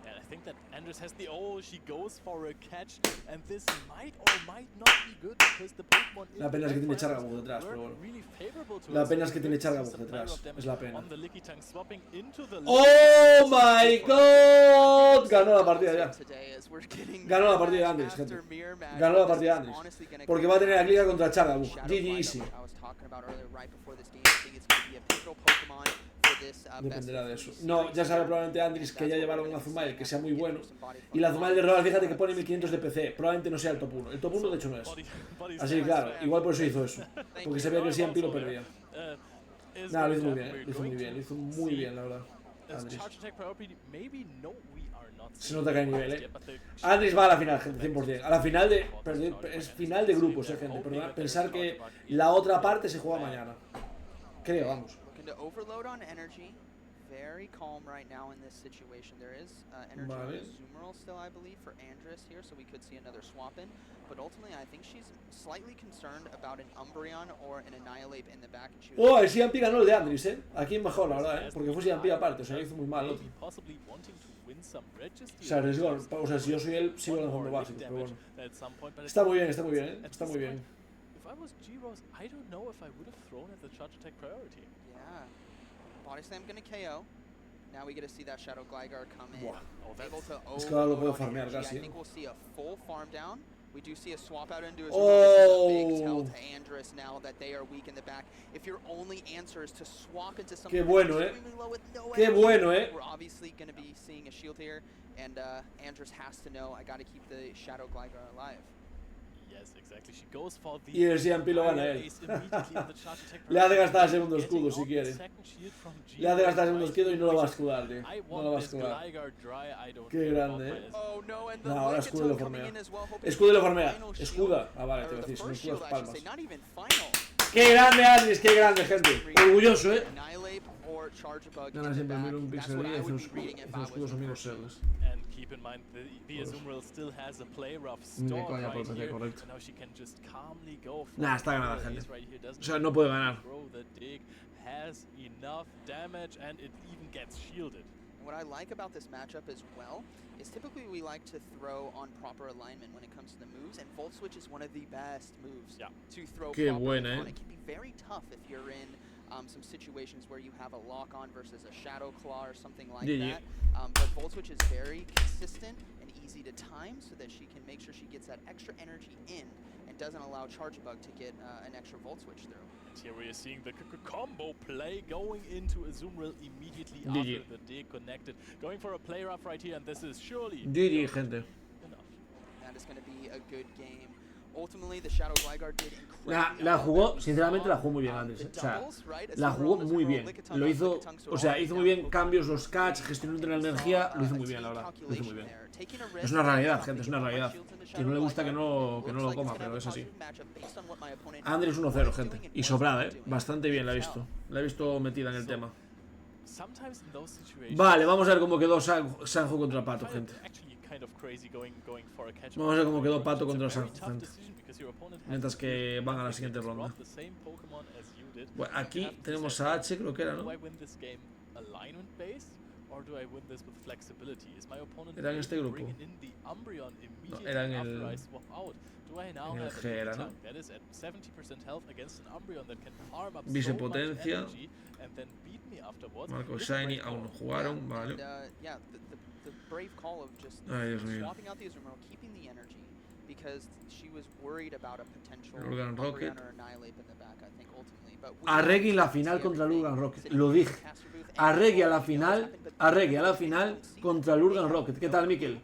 And I think that Andres has the she goes for a catch, and this might or might not be good because the Pokemon is. La pena es que tiene Chargabug detrás, pero bueno. La pena es que tiene Chargabug detrás, es la pena. ¡Oh my god! Ganó la partida ya. Ganó la partida de Andres, gente. Ganó la partida de Andres. Porque va a tener a Gligar contra Chargabug. GG easy. Dependerá de eso. No, ya sabe probablemente Andres que ya llevaron un Azumare que sea muy bueno. Y el Azumare de rival, fíjate que pone 1500 de PC. Probablemente no sea el top 1. El top 1 de hecho no es. Así que claro, igual por eso hizo eso. Porque sabía que el CMP lo perdía. Nada, lo hizo muy bien, lo hizo muy bien. Lo hizo muy bien, la verdad. Andres. Se nota que hay nivel, Andres va a la final, gente, 100%. A la final de... Es final de grupos, gente. Pero pensar que la otra parte se juega mañana. Creo, vamos. To overload on energy, very calm right now in this situation. There is energy on Azumarill still, I believe, for Andress here, so we could see another swap in. But ultimately, I think she's slightly concerned about an Umbreon or an Annihilate in the back. Oh, el CMP ganó el de Andress, Aquí es mejor, la verdad, Porque fue CMP aparte, o sea, lo hizo muy mal, otro. Se arriesgó, o sea, si yo soy él, sigo lanzando básicos, pero bueno. Está muy bien, está muy bien, Está muy bien. Body Slam gonna KO. Now we get to see that Shadow Gligar come in. Es que ahora lo puedo farmear casi. I think we'll see a full farm down. We do see a swap out into a big tell to Andress now that they are weak in the back. If your only answer is to swap into something extremely low with no energy, we're obviously going to be seeing a shield here, and Andress has to know I got to keep the Shadow Gligar alive. Y el CMP lo gana él. Le hace gastar el segundo escudo si quiere. Le hace gastar el segundo escudo y no lo va a escudar, tío. No lo va a escudar. Qué grande, No, ahora escudo y lo formea. Escudo y lo formea. Escuda. Ah, vale, te lo decís. Son escudos palmas. Qué grande, Andress, qué grande, gente. Orgulloso, Gana siempre miro un pixel y hace los escudos amigos serles. Keep in mind, the Azumarill still has a play rough start right here, and now she can just calmly go for está ganada, gente. O sea, no puede ganar. The dig has enough damage, and it even gets shielded. What I like about this matchup as well is typically we like to throw on proper alignment when it comes to the moves, and Volt Switch is one of the best moves to throw properly on. It can be very tough if you're in some situations where you have a lock-on versus a Shadow Claw or something like that. But Volt Switch is very consistent and easy to time so that she can make sure she gets that extra energy in and doesn't allow Charge Bug to get an extra Volt Switch through. And here we are seeing the combo play going into Azumarill immediately after the dig connected. Going for a play rough right here, and this is surely GG, gente. Enough. That is going to be a good game. Ultimately, the Shadow Gligar did la jugó, sinceramente la jugó muy bien Andress, o sea, la jugó muy bien, lo hizo, o sea, hizo muy bien cambios, los catch, gestionó entre la energía, lo hizo muy bien, la verdad, lo hizo muy bien. Es una realidad, gente, es una realidad. Quien no le gusta que no lo coma, pero es así. Andress 1-0, gente, y sobrada, bastante bien la he visto metida en el tema. Vale, vamos a ver cómo quedó Sanju contra Pato, gente. Vamos a ver cómo quedó Pato contra Sanju, gente. Mientras que van a la siguiente ronda. Bueno, aquí tenemos a H, creo que era, ¿no? Era en este grupo. No, era en el G, era, ¿no? Vicepotencia. Marco Shiny, aún no jugaron, vale. Ay, Dios mío. Lurgan Rocket. Arregui en la final contra Lurgan Rocket. Lo dije. Arregui a la final contra Lurgan Rocket. ¿Qué tal, Mikel?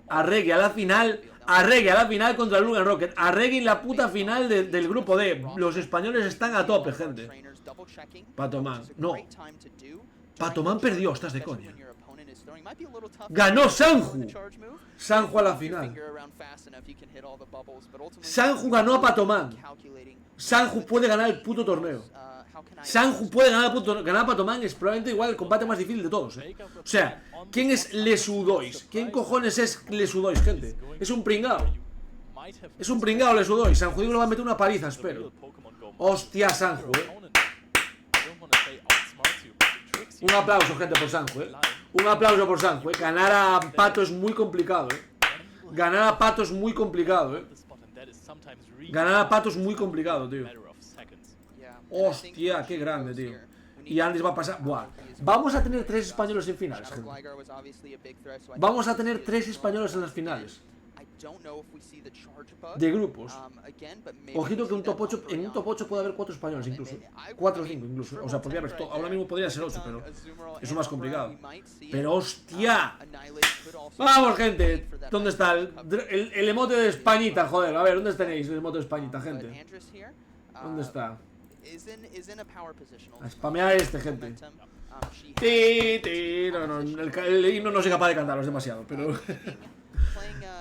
Arregui a la final contra Lurgan Rocket. Arregui en la puta final del grupo D. Los españoles están a tope, gente. Patomán. No. Patomán perdió, estás de coña. Ganó Sanju. Sanju a la final. Sanju ganó a Patomán. Sanju puede ganar el puto torneo. Sanju puede ganar el puto torneo. Ganar a Patomán es probablemente igual el combate más difícil de todos, O sea, ¿quién es Lesudois? ¿Quién cojones es Lesudois, gente? Es un pringao. Es un pringao Lesudois. Sanju le va a meter una paliza, espero. Hostia, Sanju, Un aplauso, gente, por Sanju, Un aplauso por Sanju, Ganar a Pato es muy complicado, Ganar a Pato es muy complicado, Ganar a Pato es muy complicado, tío. Hostia, qué grande, tío. Y Andress va a pasar. Buah. Vamos a tener 3 españoles en finales, gente. Vamos a tener 3 españoles en las finales. De grupos. Ojito que en un top 8 puede haber 4 españoles incluso. 4 o 5 incluso. O sea, podría haber ahora mismo podría ser 8, pero eso es más complicado. Pero hostia. Vamos, gente. ¿Dónde está el emote de Españita? Joder, a ver, ¿dónde tenéis el emote de Españita, gente? ¿Dónde está? A spamear gente. No, el himno no soy capaz de cantarlo, es demasiado, pero...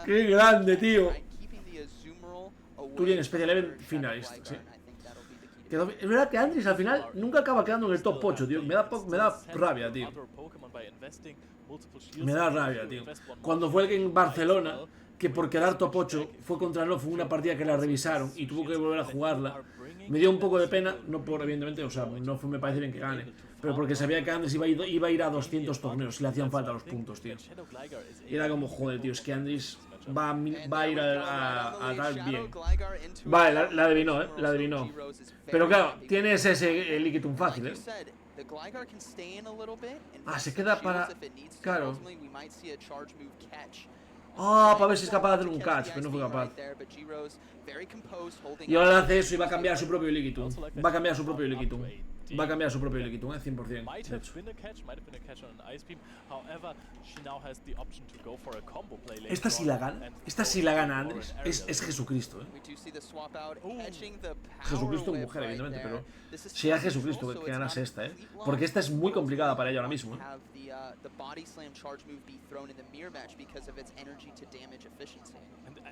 ¡Qué grande, tío! Tú en Special Event finalista, sí. Es verdad que Andris al final nunca acaba quedando en el top 8, tío. Me da rabia, tío. Me da rabia, tío. Cuando fue en Barcelona, que por quedar top 8 fue contra Love en una partida que la revisaron y tuvo que volver a jugarla, me dio un poco de pena, no por evidentemente, o sea, no me parece bien que gane, pero porque sabía que Andris iba a ir a 200 torneos y le hacían falta los puntos, tío. Y era como, joder, tío, es que Andris va a ir a dar bien. Vale, la adivinó, la adivinó. Pero claro, tienes ese Liquitum fácil, Ah, se queda para... Claro. Ah, para ver si es capaz de hacer un catch, pero no fue capaz. Y ahora hace eso y va a cambiar su propio Liquitum. Va a cambiar su propio Liquitum. Va a cambiar su propio Liquitum, 100%. De hecho. Esta sí la gana. Esta sí la gana Andris. Es Jesucristo, Jesucristo mujer, evidentemente, pero si era Jesucristo que ganase esta, porque esta es muy complicada para ella ahora mismo,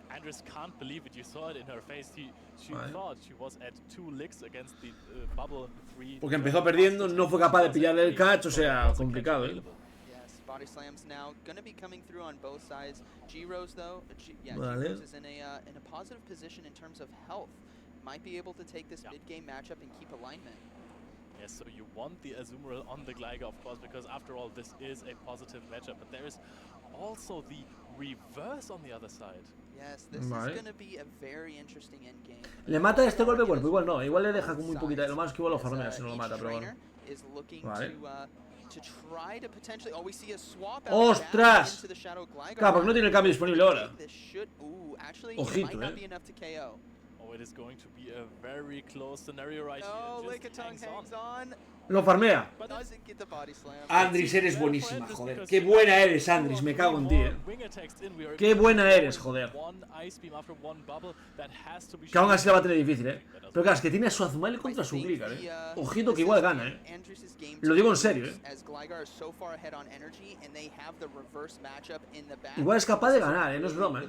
Andris can't believe it. You saw it in her face. She thought she was at 2 licks against the bubble 3. Porque empezó perdiendo, no fue capaz de pillarle el catch, o sea, complicado, Body slams now gonna be coming through on both sides. G-Rose though, G-Rose is in a positive position in terms of health. Might be able to take this mid-game matchup and keep alignment. Yes, so you want the Azumarill on the Gligar, of course, because after all, this is a positive matchup. But there is also the reverse on the other side. Yes, this is gonna be a very interesting endgame. Le mata este golpe cuerpo, igual no, igual le deja con muy poquita, lo más que igual lo farmea si no lo mata, pero bueno. Vale. ¡Ostras! Claro, porque no tiene el cambio disponible ahora. Ojito, Oh, it is going to be a very close scenario right here. Just hangs on. Lo farmea. Andris, eres buenísima, joder. Qué buena eres, Andris, me cago en ti, Qué buena eres, joder. Que aún así la va a tener difícil, Pero claro, es que tiene a su Azumarill contra su Gligar, Ojito que igual gana, Lo digo en serio, Igual es capaz de ganar, no es broma,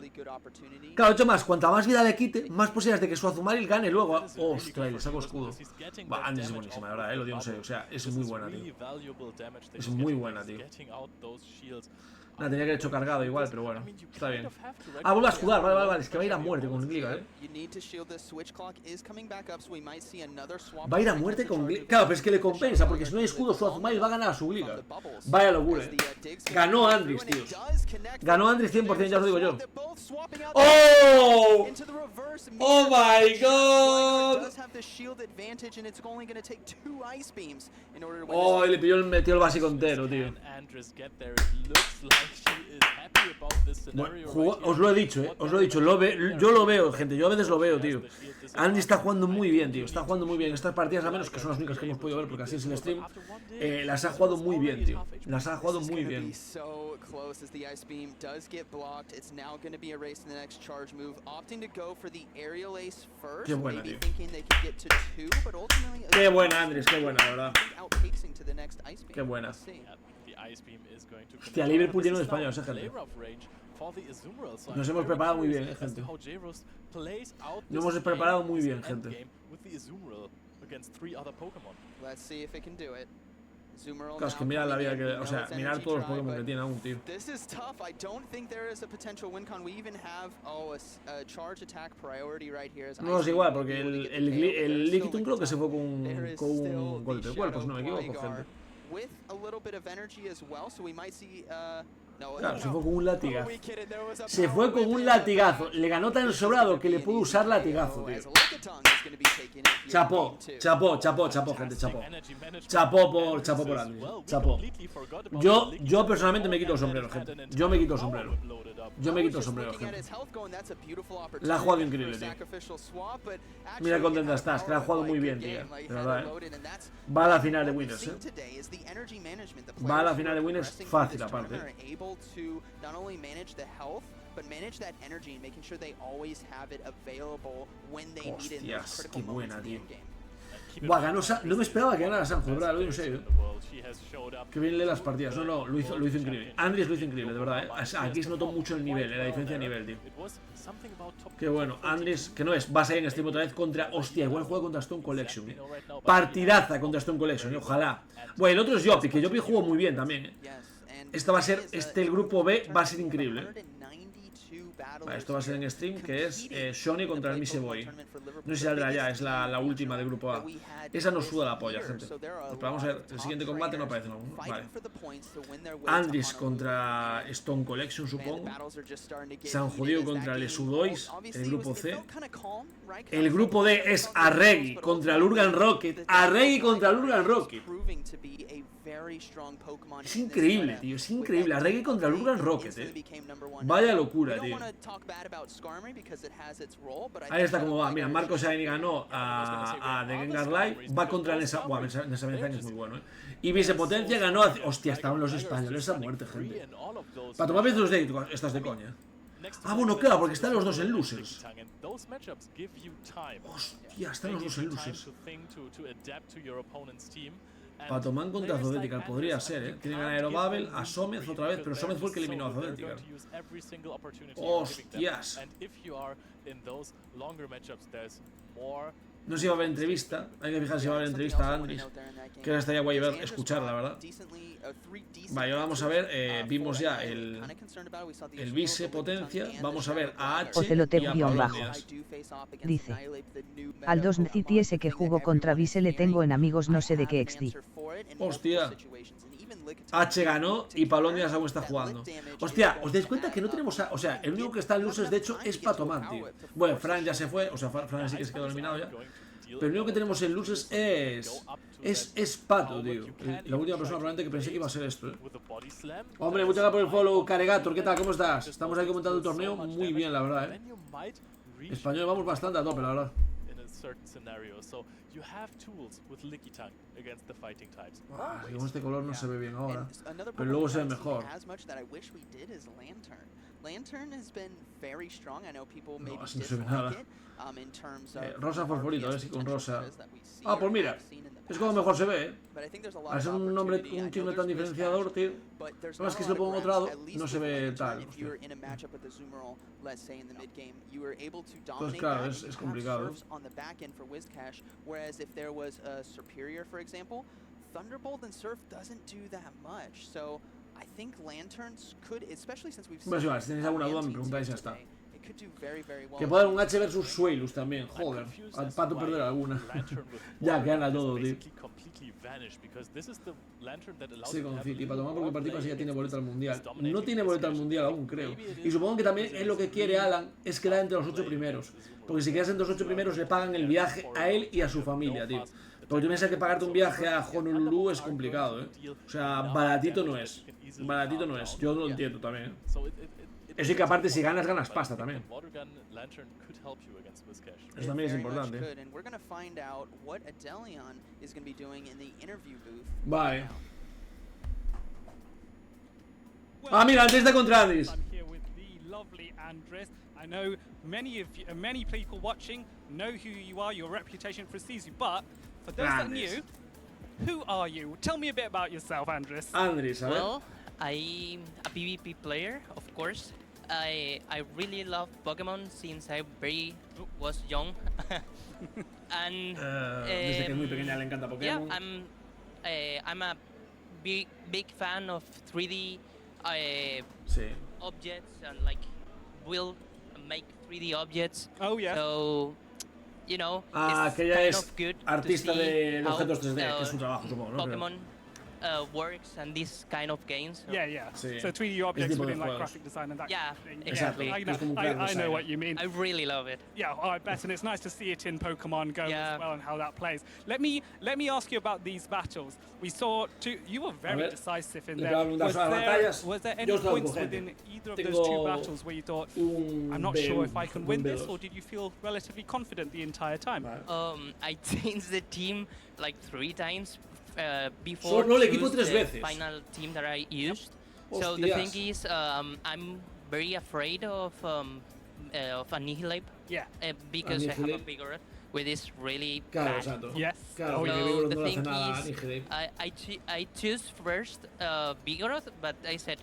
Claro, de hecho más, cuanta más vida le quite, más posibilidades de que su Azumarill gane luego. Ostras, le saco escudo. Va, Andris es buenísima, de verdad, lo digo en serio. O sea, es muy buena, tío. Es muy buena, tío. Nada, tenía que haber hecho cargado igual, pero bueno, está bien. Ah, vuelve a escudar, vale, es que va a ir a muerte con Gligar, Va a ir a muerte con Gligar. Claro, pero es que le compensa, porque si no hay escudo, su Azumarill va a ganar a su Gligar. Vaya locura, Ganó Andris, tío. Ganó Andris 100%, ya os lo digo yo. ¡Oh! ¡Oh my god! Oh, y le pilló metió el básico entero, tío. Bueno, os lo he dicho, os lo he dicho. Yo lo veo, gente. Yo a veces lo veo, tío. Andy está jugando muy bien, tío. Está jugando muy bien. Estas partidas, al menos, que son las únicas que hemos podido ver, porque así es el stream, las ha jugado muy bien, tío. Las ha jugado muy bien. Qué buena, tío. Qué buena, Andrés, qué buena, la verdad. Qué buena. Hostia, Liverpool lleno de españoles, gente. Nos hemos preparado muy bien, gente. Nos hemos preparado muy bien, gente. Claro, es que mira la vida que... O sea, mirar todos los Pokémon que tiene aún, tío. No es igual, porque el Liquitum creo que se fue con un golpe de cuerpo, si no me equivoco, gente. Claro, se fue con un latigazo. Se fue con un latigazo. Le ganó tan sobrado que le pudo usar latigazo, tío. Chapó, gente, chapó. Chapó por Andrés. Chapó. Yo personalmente me quito el sombrero, gente. Yo me quito el sombrero, gente. La ha jugado increíble, tío. Mira qué contenta estás, que la ha jugado muy bien, tío. De verdad, Va a la final de Winners, Va a la final de Winners fácil, aparte. Hostias, qué buena, tío. Buah, ganó no me esperaba que ganara Sanjo, de verdad, lo digo en serio. Que bien lee las partidas. No, lo hizo increíble. Andrés lo hizo increíble, de verdad, Aquí se notó mucho el nivel, la diferencia de nivel, tío. Qué bueno, Andrés, que no es, va a salir en stream otra vez contra, hostia, igual juega contra Stone Collection, Partidaza contra Stone Collection, ojalá. Bueno, el otro es Yopi, que Yopi jugó muy bien también, Este va a ser, el grupo B va a ser increíble. Vale, esto va a ser en stream, que es Shoni contra el Mise Boy. No sé si saldrá ya, es la última de grupo A. Esa nos suda la polla, gente. Pero vamos a ver, el siguiente combate no aparece, ¿no? Vale. Andris contra Stone Collection, supongo. San Judío contra el Sudois, el grupo C. El grupo D es Arregui contra el Urgan Rocket. Arregui contra el Urgan Rocket. Es increíble, tío, es increíble. Arregui contra el Urgan Rocket, Vaya locura, tío. Ahí está como va. Mira, Marco Saini ganó a The Gengar Live. Va contra Nessa. Buah, Nessa Benzán es muy bueno, Y Vice Potencia ganó a... Hostia, estaban los españoles a muerte, gente. Para tomar veces los de... Estás de coña. Ah, bueno, claro, porque están los dos en losers. Hostia, están los dos en losers. Patoman contra Zodetical podría ser, Tiene que ganar a Babel, a Somez otra vez, pero Somez fue el que eliminó a Zodetical. Hostias. No sé si va a haber entrevista. Hay que fijarse si va a haber entrevista a Andris. Que ahora estaría guay ver, escuchar, la verdad. Vale, ahora vamos a ver. Vimos ya el Vice Potencia. Vamos a ver a H y a Palonias. Dice: al 2 City ese que jugó contra Vice le tengo en amigos no sé de qué XD. Hostia. H ganó y Palonias aún está jugando. Hostia, ¿os dais cuenta que no tenemos o sea, el único que está en losers de hecho es Patoman, tío? Bueno, Fran ya se fue, o sea, Fran sí que se quedó eliminado ya. Pero el único que tenemos en losers es Pato, tío. La última persona probablemente que pensé que iba a ser esto, Hombre, muchas gracias por el follow, Caregator, ¿qué tal? ¿Cómo estás? Estamos ahí comentando el torneo muy bien, la verdad, Español vamos bastante a tope, la verdad. Con este color no se ve bien ahora, pero luego se ve mejor. No, así no se ve nada. Rosa fosforito, a ver si con rosa. Ah, pues mira, es como mejor se ve, Al ser un nombre, un timbre tan diferenciador, tío. No es que si lo pongo en otro lado, no se ve tal. Pues claro, es complicado. Bueno, si tenéis alguna duda me preguntáis y ya está. Que puede haber un H versus Suelus también, joder. Al Pato perder alguna. Ya, que gana todo, tío. Sí, con City. Para tomar porque participa si ya tiene boleta al mundial. No tiene boleta al mundial aún, creo. Y supongo que también es lo que quiere Alan, es quedar entre los 8 primeros. Porque si quedas entre los 8 primeros le pagan el viaje a él y a su familia, tío. Porque tú piensas que pagarte un viaje a Honolulu es complicado, O sea, baratito no es. Baratito no es. Yo lo entiendo también, Eso y que aparte si ganas, ganas pasta también. Eso también es importante. Vale. Ah, mira, Andrés está contra Andrés. I know many people watching know who you are, your reputation precedes you, but for those that are new, who are you? Tell me a bit about yourself, Andres. Andres, well, I'm a PvP player, of course. I really love Pokemon since I was young. And desde que es muy pequeña le encanta Pokémon. Yeah, I'm a big fan of 3D objects and like build and make 3D objects. Oh yeah. So you know, it's kind es of good artista to see de objetos 3D, que es un trabajo, supongo, ¿no? Pokemon works and this kind of games. So. Yeah. Sí. So 3D objects within like graphic design and that yeah, kind of thing. exactly. I know what you mean. I really love it. Yeah, I bet, and it's nice to see it in Pokemon Go as well and how that plays. Let me ask you about these battles. We saw you were very decisive in there. Was there any points within either of those two battles where you thought, I'm not sure if I can win this, or did you feel relatively confident the entire time? I changed the team like 3 times. Solo Before el equipo 3 veces. Final team that I used. So the thing is, I'm very afraid of Annihilate. Yeah. Because I have a big aura. with this really Claro, bad. exacto. Yes. Claro, So the thing is, I choose first Vigoroth, but I said,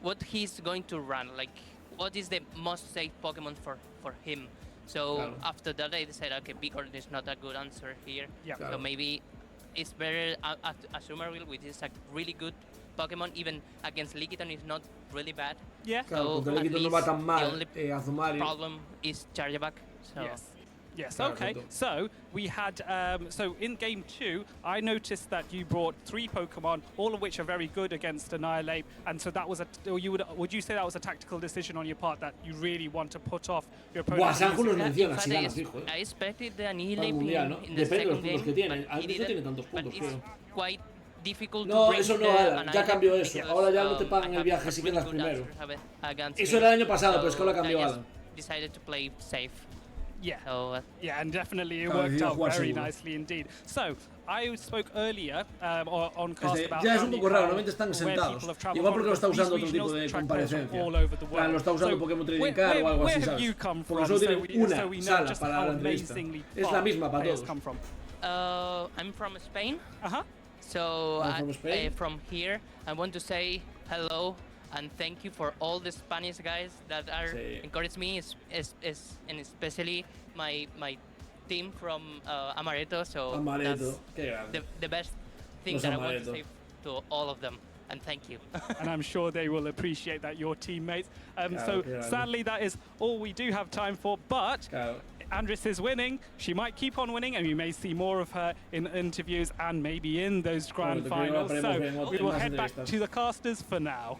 what he's going to run, like, what is the most safe Pokemon for him? So after that, I decided, okay, Vigoroth is not a good answer here. Yeah. So maybe it's better Azumarill, which is a really good Pokemon, even against Lickitung is not really bad. Yeah. Claro, so porque Lickitung no va tan mal, the only Azumarill. problem is Chargeback. So. Yes. Yes, okay. So we had, so in game 2, I noticed that you brought 3 Pokemon, all of which are very good against Annihilate, and so that was would you say that was a tactical decision on your part that you really want to put off your opponent? I expected the Annihilate in the second game, but he didn't, but it's quite difficult to bring eso no, ya cambió eso. Ahora ya no te pagan el viaje si quedas primero. Eso era el año pasado, pero es que ahora cambió Alan. Decided to play safe. Yeah, so, yeah, and definitely it worked out very nicely indeed. So, I spoke earlier on cast about ya es un poco raro, normalmente están sentados. Igual porque lo está usando otro tipo de comparecencia. Lo está usando Pokémon Trading Card o algo así, ¿sabes? Porque solo tienen una sala para la entrevista. Es la misma para todos. I'm from Spain. So from here, I want to say hello and thank you for all the Spanish guys that are encourage me, and especially my team from Amaretto. So that's the best thing that I want to say to all of them. And thank you. And I'm sure they will appreciate that, your teammates. So sadly, that is all we do have time for. But Andris is winning. She might keep on winning, and you may see more of her in interviews and maybe in those grand finals. So we will head back to the casters for now.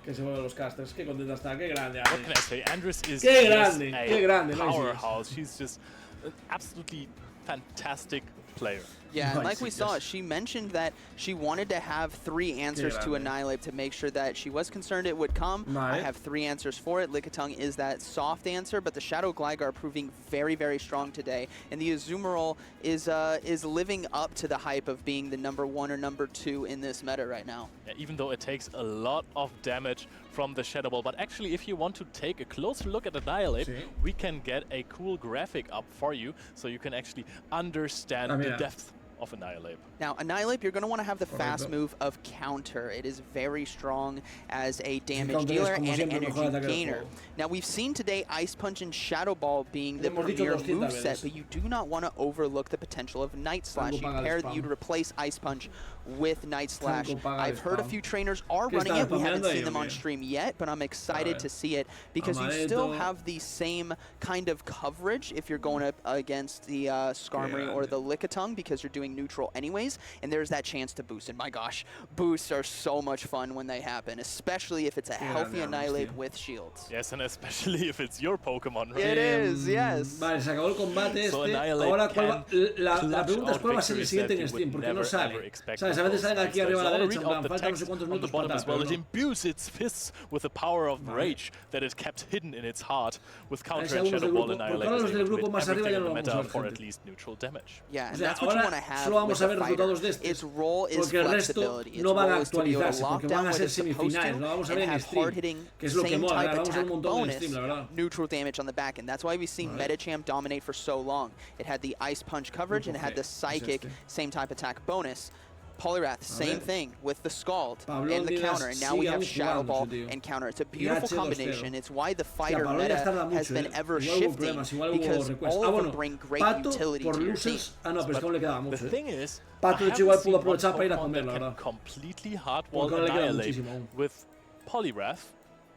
Que se vuelven los casters. Qué contenta está. Qué grande. What can I say? Andris is qué grande, powerhouse. She's just an absolutely fantastic player. Yeah, and like we saw, she mentioned that she wanted to have 3 answers to Annihilate to make sure that she was concerned it would come. I have 3 answers for it. Lickitung is that soft answer, but the Shadow Gligar proving very, very strong today. And the Azumarill is living up to the hype of being the #1 or #2 in this meta right now. Yeah, even though it takes a lot of damage from the Shadow Ball. But actually, if you want to take a closer look at Annihilate, we can get a cool graphic up for you, so you can actually understand the depth of Annihilate. Now, Annihilate, you're going to want to have the fast move of Counter. It is very strong as a damage dealer and energy gainer. Now, we've seen today Ice Punch and Shadow Ball being the premier moveset, but you do not want to overlook the potential of Night Slash. You'd replace Ice Punch with Night Slash. I've heard a few trainers are running it. We haven't seen them on stream yet, but I'm excited to see it because you still have the same kind of coverage if you're going up against the Skarmory or the Lickitung because you're doing neutral anyways, and there's that chance to boost. And my gosh, boosts are so much fun when they happen, especially if it's a healthy Annihilate with shields. Yes, and especially if it's your Pokemon, right? It is, yes. Vale, se acabó el combate Ahora, la pregunta es cuál va a ser el siguiente en Steam, porque no sale. ¿Sabes? A veces salen aquí arriba a la derecha, en plan, faltan no sé cuántos minutos para tal, it imbues its fists with the power of rage that it kept hidden in its heart with Counter and Shadow Ball Annihilate everything in the meta for at least neutral damage. Yeah, and that's what you want to have. Solo vamos a ver resultados de este, porque el resto no van a actualizarse, porque van a ser semifinales, lo vamos a ver en stream, que es lo que mola, vamos a ver un montón en stream, la verdad. Neutral damage on the back end. That's why we've seen Medicham dominate for so long. It had the Ice Punch coverage and it had the Psychic, same type attack bonus. Poliwrath, same thing with the Scald and the Counter, and now we have Shadow Ball and Counter. It's a beautiful combination. It's why the fighter meta has been ever shifting, because all of them bring great utility to your team. The thing is, Pato igual pudo aprovechar para ir a comer, la verdad. Completely hard-wall Annihilate with Poliwrath.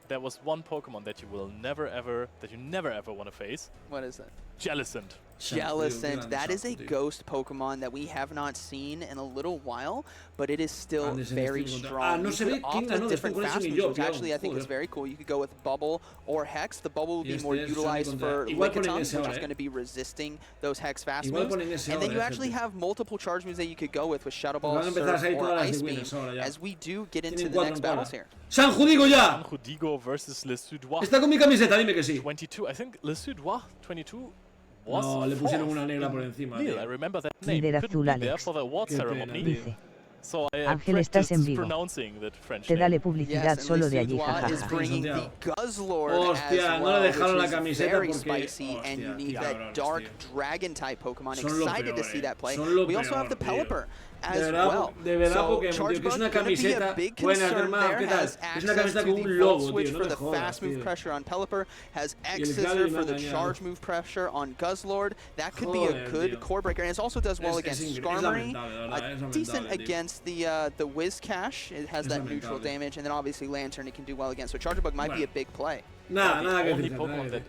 There was one Pokemon that you will never ever want to face. What is that? Jellicent. Jellicent. That is a ghost Pokemon that we have not seen in a little while, but it is still very strong. You could opt with different fast moves, which actually I think is very cool. You could go with Bubble or Hex. The Bubble will be more utilized for Lickitung, which is going to be resisting those Hex fast moves. And then you actually have multiple charge moves that you could go with Shadow Ball, Surf, or Ice Beam, as we do get into the next battles here. ¡San Judigo ya! San Judigo versus Le Sudois. Está con mi camiseta, dime que sí. 22, I think Le Sudois 22 was no, le pusieron una negra por encima. I remember that name. Couldn't be there for the award ceremony. Ángel, estás en vivo. Te dale publicidad solo de allí, jajaja. Hostia, no le dejaron la camiseta porque... And you need that dark dragon type Pokemon. Excited to see that play. We also have the Pelipper as well. De verdad, porque es una camiseta buena, hermano, ¿qué tal? Es una camiseta con un logo, tío, no for te the jodas, fast move tío. pressure on Pelipper, has X-Scissor for the charge move pressure on Guzzlord. That could be a good core breaker, and it also does well against Skarmory. Decent against the Whiscash. It has that neutral damage, and then obviously Lantern it can do well against. So Charge Bug might be a big play. Nada que decir. Pokemon that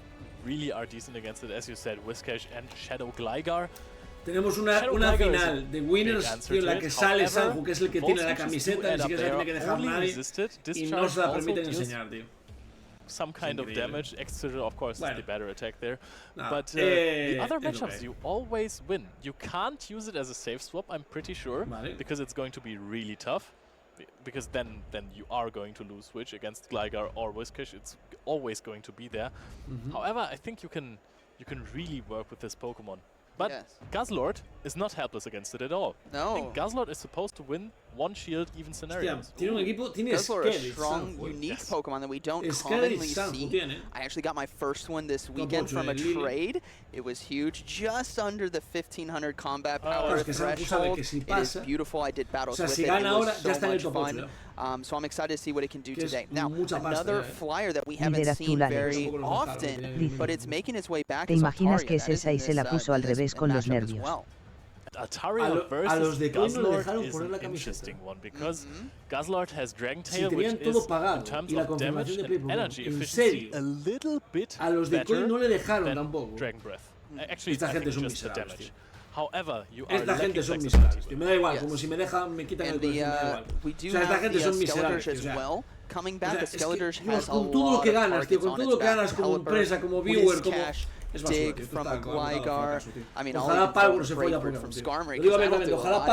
really are decent against it, as you said, Whiscash and Shadow Gligar. Tenemos una final de Winners, tío, en la que sale Sanju, que es el que tiene la camiseta, ni siquiera se la tiene que dejar nadie, y no se la permiten enseñar, tío. Some kind of damage. X-Scissor, of course, is the better attack there. But the other matchups, you always win. You can't use it as a safe swap, I'm pretty sure, because it's going to be really tough. Because then you are going to lose Switch against Gligar or Whiscash. It's always going to be there. However, I think you can really work with this Pokemon. But Guzzlord is not helpless against it at all. No. I think Guzzlord is supposed to win one shield even scenarios. Tiene un equipo, tiene Guzzlord, a strong, unique Pokemon that we don't commonly see. I actually got my first one this weekend from a trade. It was huge, just under the 1500 combat power threshold. It is beautiful. I did battles with it. It was so much fun. So I'm excited to see what it can do today. Now, another flyer that we haven't seen very often, but it's making its way back. ¿Te imaginas que es esa y se la puso al revés con los nervios? Altaria versus Guzzlord is an interesting one because Guzzlord has Dragon Tail, which is, in terms of damage and energy efficiency, a little bit better than Dragon Breath. Actually, I think just the damage. However, you are lacking flexibility. Me da igual, como si me dejan, me quitan el coche, me da igual. We do have the Skeletors as well. Coming back, the Skeletors has a lot of targets on its back. Como viewer, como... Dig from a Gligar. I mean, all from Skarmory,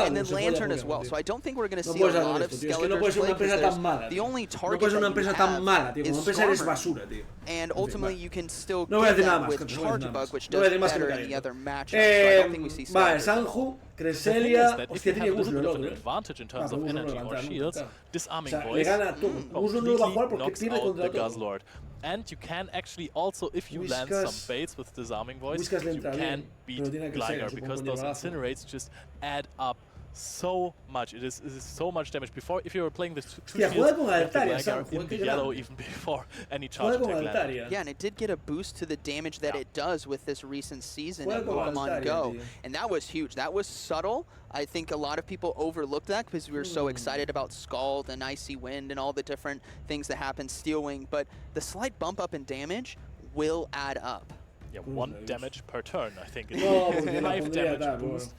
and then Lantern as well. So I don't think we're going to see a lot of Skeletors play because the only target that you have is Skarmory. And ultimately, you can still get that with Charge Bug, which does better in the other matchups. So I don't think we see Sanju, Cresselia, hostia, tiene Guzlo el otro, advantage in terms of energy or shields. Disarming Voice completely knocks out the Guzzlord. And you can actually also, if you land some baits with Disarming Voice, you can beat Gligar because those Incinerates just add up so much. It is so much damage. Before, if you were playing the two shields, Gligar in the yellow even before any charge attack landed. Yeah, and it did get a boost to the damage that it does with this recent season in Pokemon Go. And that was huge. That was subtle. I think a lot of people overlooked that because we were so excited about Scald and Icy Wind and all the different things that happen, Steel Wing. But the slight bump up in damage will add up. Yeah, 1 damage per turn, I think. It's 5 damage boost.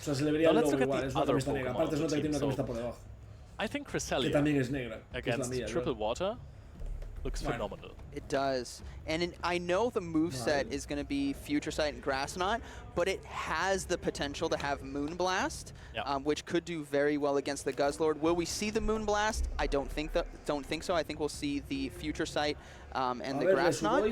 Now let's look at the other Pokemon. I think Cresselia against Triple Water looks phenomenal. It does. And I know the moveset is going to be Future Sight and Grass Knot, but it has the potential to have Moonblast, which could do very well against the Guzzlord. Will we see the Moonblast? I don't think so. I think we'll see the Future Sight and the Grass Knot.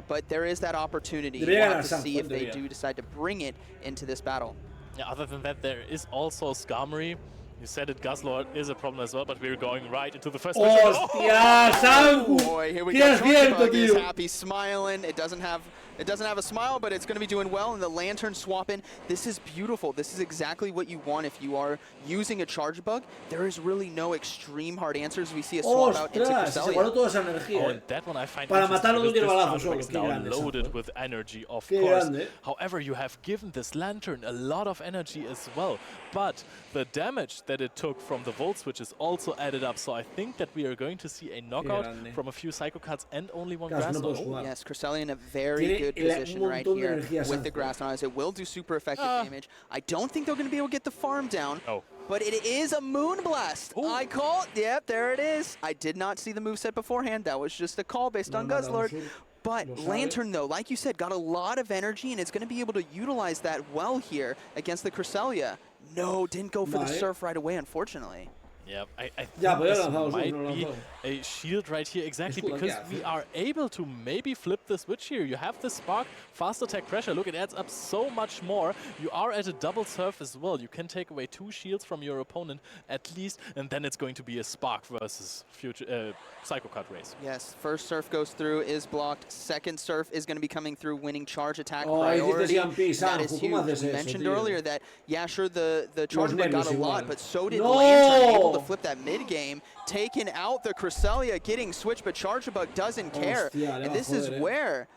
But there is that opportunity. We'll have to see if they do decide to bring it into this battle. Yeah, other than that, there is also Skarmory. You said it, Guzzlord is a problem as well, but we're going right into the first mission. Hostia, Sanju! Boy, here we go. Bug is happy, smiling. It doesn't have a smile, but it's going to be doing well. And the Lantern swap in. This is beautiful. This is exactly what you want if you are using a Charge Bug. There is really no extreme hard answers. We see a swap out into Cresselia. And that one I find interesting because this is now loaded with energy, of course. However, you have given this Lantern a lot of energy as well. But the damage that it took from the Volt Switch is also added up. So I think that we are going to see a knockout from a few Psycho Cards and only one Grass Knot. Yes, Cresselia in a very good position right here with the Grass Knot. It will do super effective damage. I don't think they're going to be able to get the farm down. But it is a Moonblast. I call it. Yep, there it is. I did not see the moveset beforehand. That was just a call based on Guzzlord. But Lantern, though, like you said, got a lot of energy, and it's going to be able to utilize that well here against the Cresselia. No, didn't go for the Surf right away, unfortunately. Yeah, I think this might be a shield right here, exactly, because we are able to maybe flip the switch here. You have the spark, fast attack pressure. Look, it adds up so much more. You are at a double surf as well. You can take away 2 shields from your opponent at least, and then it's going to be a spark versus future Psycho Card race. Yes, first surf goes through, is blocked. Second surf is going to be coming through, winning charge attack priority. That is huge. We mentioned earlier that, yeah, sure, the charge bug got a lot, but so did Lantern, able to flip that mid-game, taking out the Cresselia, getting switched, but Chargebug doesn't care. And this is where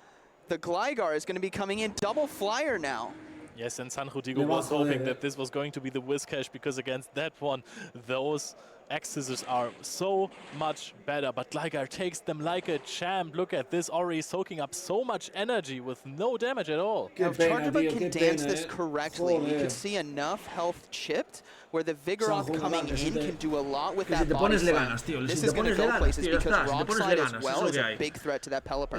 the Gligar is going to be coming in. Double flyer now. Yes, and San Rodrigo was hoping that this was going to be the Whiscash, because against that one, those X-Scissors are so much better, but Gligar takes them like a champ. Look at this, already soaking up so much energy with no damage at all. Now, if Chargebug can dance this correctly, we could see enough health chipped where the Vigoroth coming in can do a lot with that body slam. This is going to go places because Rock Slide as well is a big threat to that Pelipper.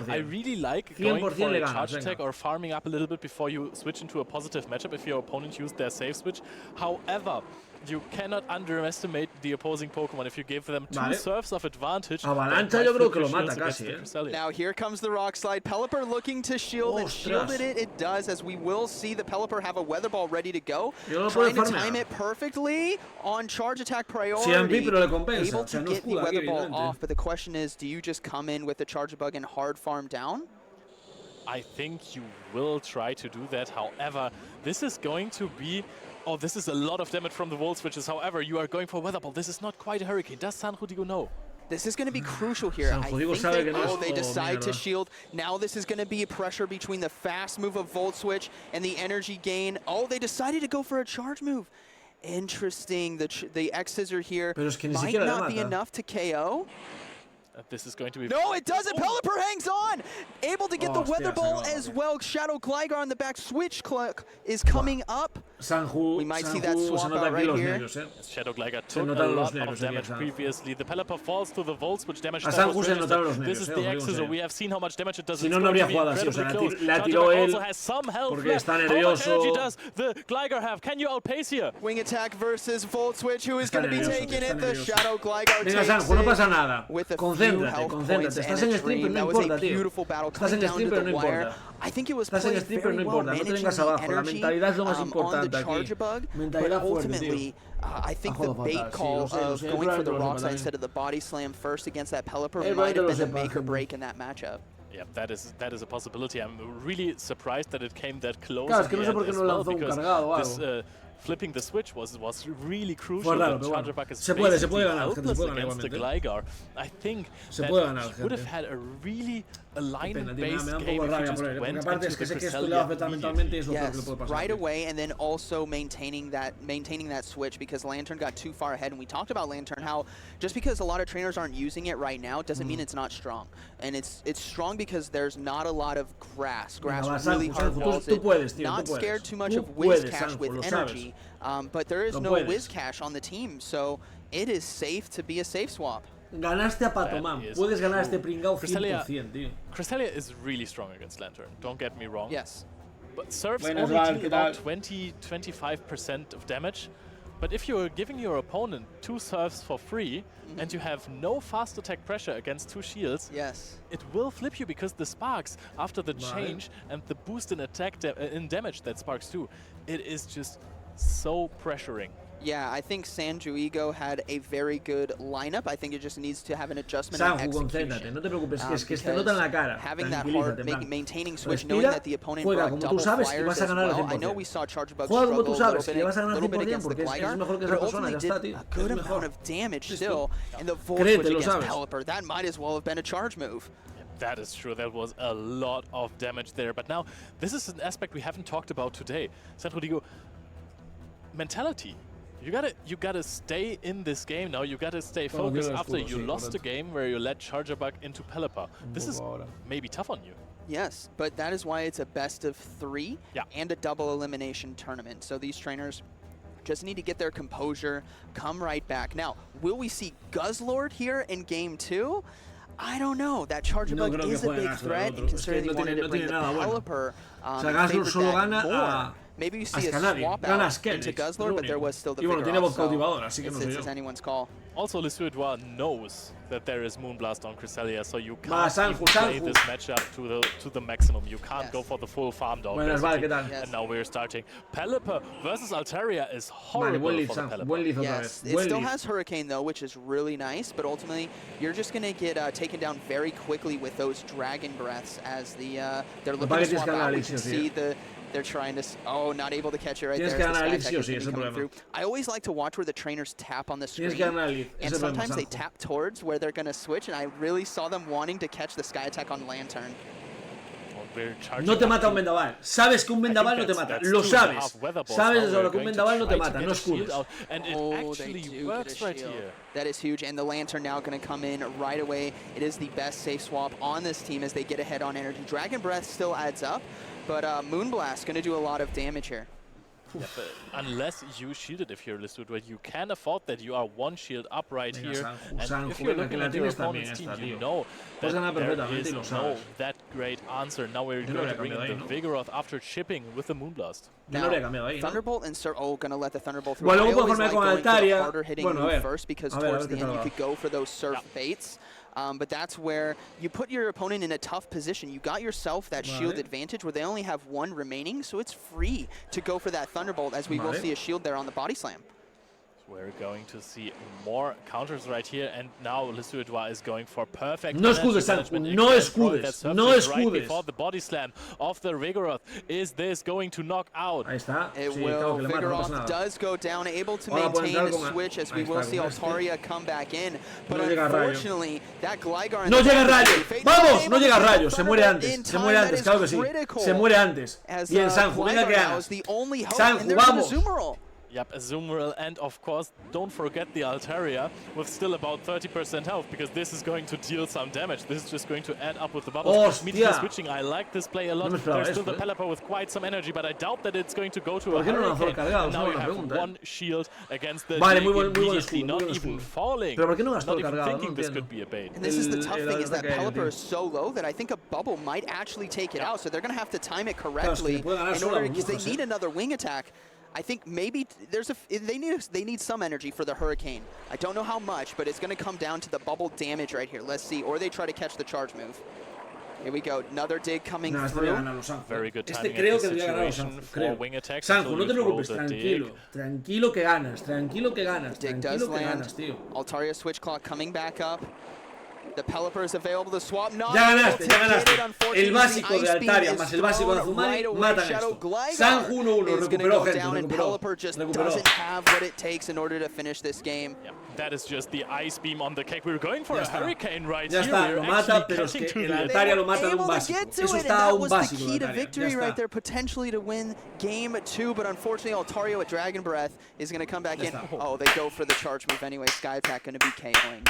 I really like going for a charge attack or farming up a little bit before you switch into a positive matchup if your opponent used their save switch. However, you cannot underestimate the opposing Pokemon if you give them 2 surfs of advantage. Avalancha yo creo que lo mata casi, Now here comes the Rock Slide. Pelipper looking to shield it. Shielded it. It does, as we will see the Pelipper have a Weather Ball ready to go. Trying to time it perfectly on charge attack priority. Able to get the Weather Ball off, but the question is, do you just come in with the Chargebug and hard farm down? I think you will try to do that. However, this is going to be... Oh, this is a lot of damage from the Volt Switches. However, you are going for Weather Ball. This is not quite a Hurricane. Does San Rodrigo know? This is going to be crucial here. I think they decide to shield. Now this is going to be a pressure between the fast move of Volt Switch and the energy gain. Oh, they decided to go for a charge move. Interesting. The X-Scissor here might not be enough to KO. This is going to be... No, it doesn't! Pelipper hangs on! Able to get the Weather Ball as well. Shadow Gligar on the back. Switch Cluck is coming up. We might see that swap out right here. Shadow Gligar took a lot of damage previously. The Pelipper falls to the Volts, which damage this is the X-Scissor. We have seen how much damage it does. Si no, no habría jugado así. O sea, la tiró él porque está nervioso. How much energy does the Gligar have? Can you outpace here? Wing attack versus Volt Switch. Who is going to be taking it? The Shadow Gligar takes it. No pasa nada. Concéntrate. Estás en stream, pero no importa, tío. Estás en stream, pero no importa. Estás en stream, pero no importa. No te vengas abajo. La mentalidad es lo más importante aquí. Mentalidad fuerte, tío. I think the bait call of going for the Rock Slide instead of the Body Slam first against that Pelipper might have been the make or break in that matchup. Yeah, that is a possibility. I'm really surprised that it came that close. Claro, es que no sé por qué no lanzó un cargado o algo. Flipping the switch was really crucial. Se puede ganar, gente, se puede ganar against the Gligar. I think that would have had a really alignment-based game if you just went into the Yes, right away, and then also maintaining that switch, because Lantern got too far ahead. And we talked about Lantern, how just because a lot of trainers aren't using it right now doesn't mean it's not strong. And it's strong because there's not a lot of grass. Grass really hard walls it. Not scared too much of Whiscash with energy. But there is no Whiscash on the team, so it is safe to be a safe swap. Ganaste a Patoman. Puedes ganar este pringao 100%, tío. Cresselia is really strong against Lantern, don't get me wrong. Yes. But serves only deal about 20-25% of damage. But if you're giving your opponent 2 serves for free, and you have no fast attack pressure against 2 shields, it will flip you, because the sparks, after the change and the boost in attack in damage that sparks do, it is just so pressuring. Yeah, I think Sanjuigo had a very good lineup. I think it just needs to have an adjustment in execution. No te preocupes, es que te nota en la cara. Having that hard, maintaining switch, knowing that the opponent brought double flyers as well. I know we saw Chargebug struggle a little bit against the Gligar, but ultimately did a good amount of damage still. And the Volt Switch against Pelipper, that might as well have been a charge move. That is true. That was a lot of damage there. But now, this is an aspect we haven't talked about today. San Rodrigo, mentality. You gotta stay in this game now. You gotta stay focused after you lost a game where you let Chargebug into Pelipper. This is maybe tough on you. Yes, but that is why it's a best of 3 and a double elimination tournament. So these trainers just need to get their composure, come right back. Now, will we see Guzzlord here in game 2? I don't know. That Chargebug is a big threat, and considering they wanted to bring the Pelipper, favored that more. Maybe you see a swap out into Guzzler, but there was still the Vigoroth, so it's anyone's call. Also, Le Suédois knows that there is Moonblast on Cresselia, so you can't even play this matchup to the maximum. You can't go for the full farm down, and now we're starting. Pelipper versus Altaria is horrible for the Pelipper. Yes, it still has Hurricane though, which is really nice, but ultimately you're just going to get taken down very quickly with those Dragon Breaths as they're looking to swap out. We can see they're trying to, not able to catch it right there. I always like to watch where the trainers tap on the screen, and sometimes they tap towards where they're going to switch, and I really saw them wanting to catch the Sky Attack on Lantern. No te mata un vendaval. Sabes que un vendaval no te mata. Lo sabes. Sabes desde ahora que un vendaval no te mata. No escudes. That is huge, and the Lantern now going to come in right away. It is the best safe swap on this team as they get ahead on energy. Dragon Breath still adds up, but Moonblast going to do a lot of damage here. Yeah, but unless you shield it, if you're Le Suédois, you can afford that. You are one shield up right here, and if you're looking at your opponent's team, you know that there is no that great answer. Now we're going to bring in the Vigoroth after chipping with the Moonblast. Now, Thunderbolt and going to let the Thunderbolt through. I always like going for the harder hitting move first, because towards the end you could go for those surf baits. But that's where you put your opponent in a tough position. You got yourself that shield advantage where they only have one remaining, so it's free to go for that Thunderbolt, as we will see a shield there on the body slam. We're going to see more counters right here, and now Le Suédois is going for perfect. No escudes, no escudes, no escudes. Right before the body slam of the Vigoroth. Is this going to knock out? Ahí está. It will. Vigoroth does go down, able to maintain the switch, as we will see Altaria come back in. But unfortunately, that Gligar... No llega Rayo. Vamos, no llega Rayo. Se muere antes. Se muere antes, claro que sí. Se muere antes. Bien, Sanju, venga que ganas. Sanju, vamos. Yep, Azumarill, and of course, don't forget the Altaria with still about 30% health, because this is going to deal some damage. This is just going to add up with the bubbles. Immediately switching, I like this play a lot. There's still the Pelipper with quite some energy, but I doubt that it's going to go to a Hurricane. And now you have one shield against the immediately not even falling, not even thinking this could be a bait. And this is the tough thing, is that Pelipper is so low that I think a bubble might actually take it out, so they're going to have to time it correctly in order, because they need another wing attack. I think maybe they need some energy for the Hurricane. I don't know how much, but it's going to come down to the bubble damage right here. Let's see. Or they try to catch the charge move. Here we go. Another dig coming through. Very good timing in this situation for wing attacks. Sanju, no te preocupes, tranquilo. Tranquilo que ganas, tranquilo que ganas. Dig does land. Altaria switch clock coming back up. The Pelipper is available to swap. Ya ganaste, ya ganaste. El básico de Altaria más el básico de Azumarill matan esto. Sanju 1-1, recuperó gente, Pelipper just doesn't have what it takes in order to finish this game. Yeah, that is just the ice beam on the cake. We're going for a Hurricane right here. Ya está, lo mata, pero es que el Altaria lo mata de un básico. Eso está a un básico. That was the key to victory right there, potentially to win game 2, but unfortunately Altaria with Dragon Breath is going to come back in. Oh, they go for the charge move anyway. Sky Attack going to be KOing.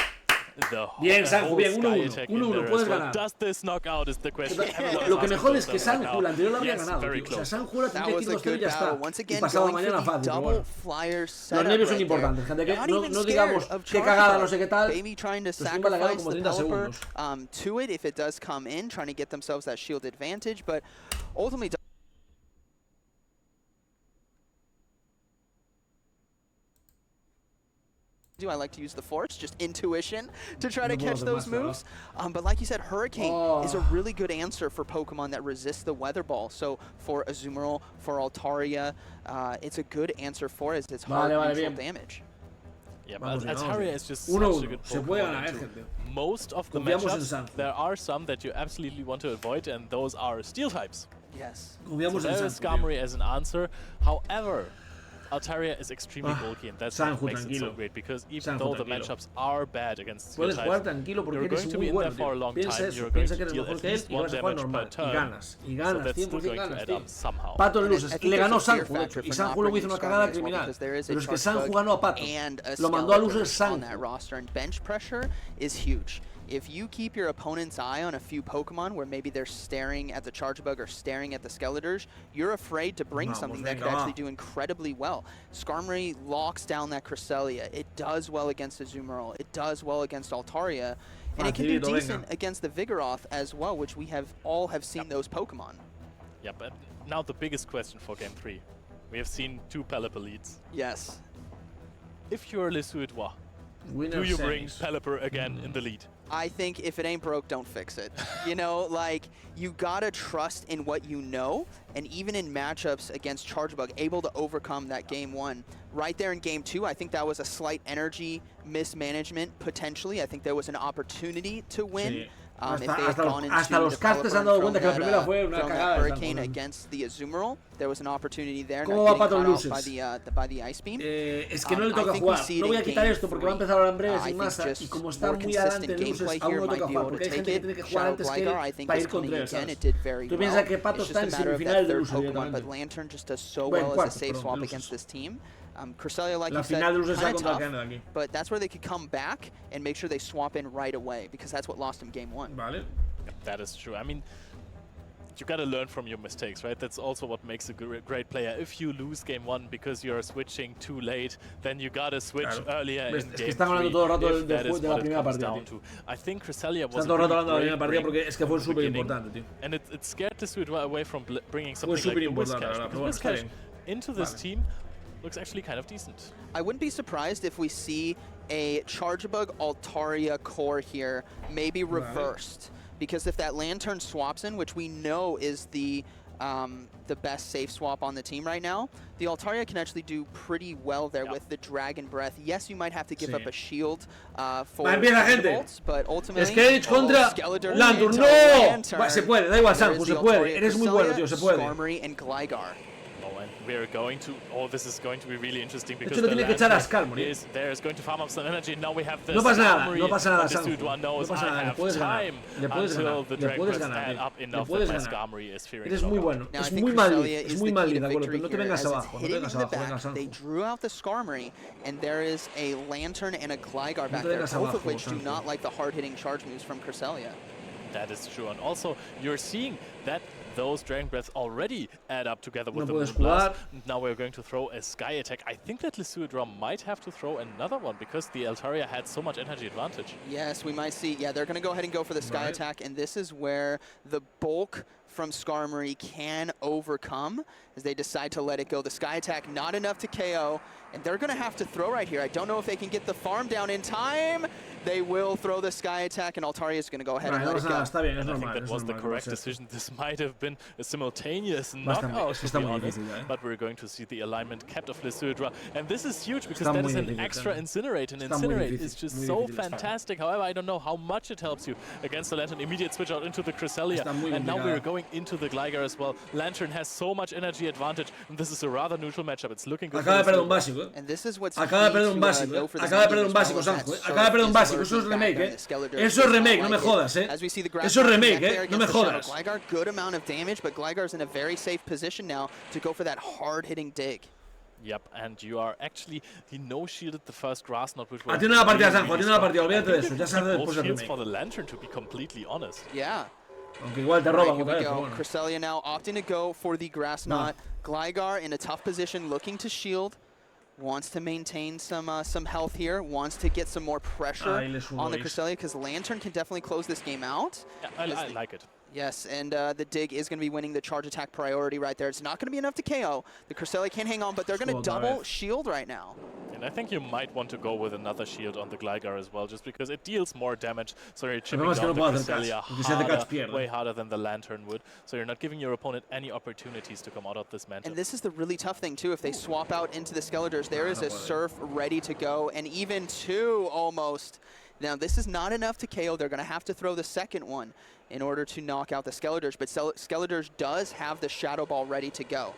Bien, Sanju, bien, 1-1, 1-1, puedes ganar. Does this knock out is the question. Lo que me jode es que Sanju, la anterior la habría ganado. O sea, Sanju la tendría que ir 2-0 y ya está. Y pasado mañana fácil. Bueno. Los nervios son importantes, gente. Que no digamos qué cagada, no sé qué tal. Pero siempre la ganado como 30 segundos. To it if it does come in, trying to get themselves that shield advantage, but ultimately... I like to use the force, just intuition, to try to catch those moves. But like you said, Hurricane is a really good answer for Pokemon that resist the Weather Ball. So for Azumarill, for Altaria, it's a good answer for it. It's hard neutral damage. Yeah, but Altaria is just such a good Pokemon. Most of the matchups, there are some that you absolutely want to avoid, and those are Steel types. Yes. So there is Skarmory as an answer. However, Altaria is extremely bulky, and that's what makes it so great, because even though the matchups are bad against Steel types, you're going to be in there for a long time, you're going to deal at least 1 damage per turn, so that's still going to add up somehow. Pato luces, le ganó Sanju, de hecho, y Sanju luego hizo una cagada criminal, pero es que Sanju ganó a Pato, lo mandó a luces Sanju. And bench pressure is huge. If you keep your opponent's eye on a few Pokemon where maybe they're staring at the Chargebug or staring at the Skeletors, you're afraid to bring something that could actually do incredibly well. Skarmory locks down that Cresselia. It does well against Azumarill. It does well against Altaria. And it can do decent against the Vigoroth as well, which we all have seen those Pokemon. Yeah, but now the biggest question for Game 3. We have seen 2 Pelipper leads. Yes. If you're Le Suédois, do you bring Pelipper again in the lead? I think if it ain't broke, don't fix it. You know, like, you gotta trust in what you know, and even in matchups against Chargebug, able to overcome that game 1. Right there in game 2, I think that was a slight energy mismanagement, potentially. I think there was an opportunity to win. Sí. Hasta los castes han dado cuenta que la primera fue una cagada. Hurricane against the Azumarill, there was an opportunity there. ¿Cómo va Pato Luces? By the Ice Beam. Es que no le toca jugar. No voy a quitar esto porque va a empezar ahora en breve sin masa. Y como está muy adelante Luces, aún no toca jugar. Porque hay gente que tiene que jugar antes que él para ir contra él, ¿sabes? Tú piensas que Pato está en semifinal de Luces directamente. Bueno, cuarto, perdón, Luces. Cresselia, like you said, kind of tough, but that's where they could come back and make sure they swap in right away, because that's what lost him game 1. Vale. That is true. I mean, you gotta learn from your mistakes, right? That's also what makes a great player. If you lose game 1 because you're switching too late, then you gotta switch earlier in game 3. If that is what it comes down to. I think Cresselia was a really great beginning, and it scared the Suédois away from bringing something like the Whiscash, because Whiscash into this team looks actually kind of decent. I wouldn't be surprised if we see a Chargebug Altaria core here, maybe reversed. Because if that Lantern swaps in, which we know is the best safe swap on the team right now, the Altaria can actually do pretty well there with the Dragon Breath. Yes, you might have to give up a shield for bolts, but ultimately... Sketch contra Lantern, no! Se puede, da igual, Sanju, se puede. Eres muy bueno, tío, se puede. Skarmory and Gligar. We're going to... Oh, this is going to be really interesting because the Lantern is there, is going to farm up some energy. Now we have the no pasa nada, Sanju knows I have time until the Dragons add up enough that my Skarmory is fearing. Eres muy bueno, es muy mal, de acuerdo, pero no te vengas abajo, no te vengas abajo, venga Sanju. They drew out the Skarmory, and there is a Lantern and a Gligar back there, both of which do not like the hard-hitting charge moves from Cresselia. That is true, and also you're seeing that those Dragon Breaths already add up together with the Moonblast. Now we're going to throw a Sky Attack. I think that Le Suédois might have to throw another one because the Altaria had so much energy advantage. Yes, we might see. Yeah, they're going to go ahead and go for the Sky Attack, and this is where the bulk from Skarmory can overcome as they decide to let it go. The Sky Attack not enough to KO, and they're going to have to throw right here. I don't know if they can get the farm down in time. They will throw the Sky Attack, and Altaria is going to go ahead and let it go. I think that was the correct decision. This might have been a simultaneous knockout, to be honest, but we're going to see the alignment kept of Le Suédois. And this is huge because that is an extra Incinerate, and Incinerate is just so fantastic. However, I don't know how much it helps you against the Lantern. Immediate switch out into the Cresselia, and now we're going into the Gligar as well. Lantern has so much energy advantage, and this is a rather neutral matchup. It's looking good. Acaba de perder un básico. And this is what's acaba de perder un básico. Acaba de perder un básico, Sanju. Acaba de perder un básico. Eso es remake, Eso es remake, no me jodas, Eso es remake, no me jodas. Gligar, good amount of damage, but Gligar's in a very safe position now to go for that hard-hitting dig. Yep, and you are actually, he no-shielded the first grass knot, which was atiende la partida, Sanju, atiende la partida, olvídate de eso, ya sabes después del remake. For the Lantern, to be completely honest. Yeah. Aunque igual te roban otra vez. Cresselia now opting to go for the grass knot. Gligar in a tough position, looking to shield. Wants to maintain some health here, wants to get some more pressure on the Cresselia, because Lantern can definitely close this game out. Yeah, I like it. Yes, and the dig is going to be winning the charge attack priority right there. It's not going to be enough to KO. The Cresselia can't hang on, but they're going to double shield right now. And I think you might want to go with another shield on the Gligar as well, just because it deals more damage. So you're chipping down the Cresselia harder, way harder than the Lantern would. So you're not giving your opponent any opportunities to come out of this matchup. And this is the really tough thing too. If they swap out into the Skeletors, there is a Surf ready to go, and even 2 almost. Now this is not enough to KO. They're going to have to throw the second one in order to knock out the Skeletors, but Skeletors does have the Shadow Ball ready to go.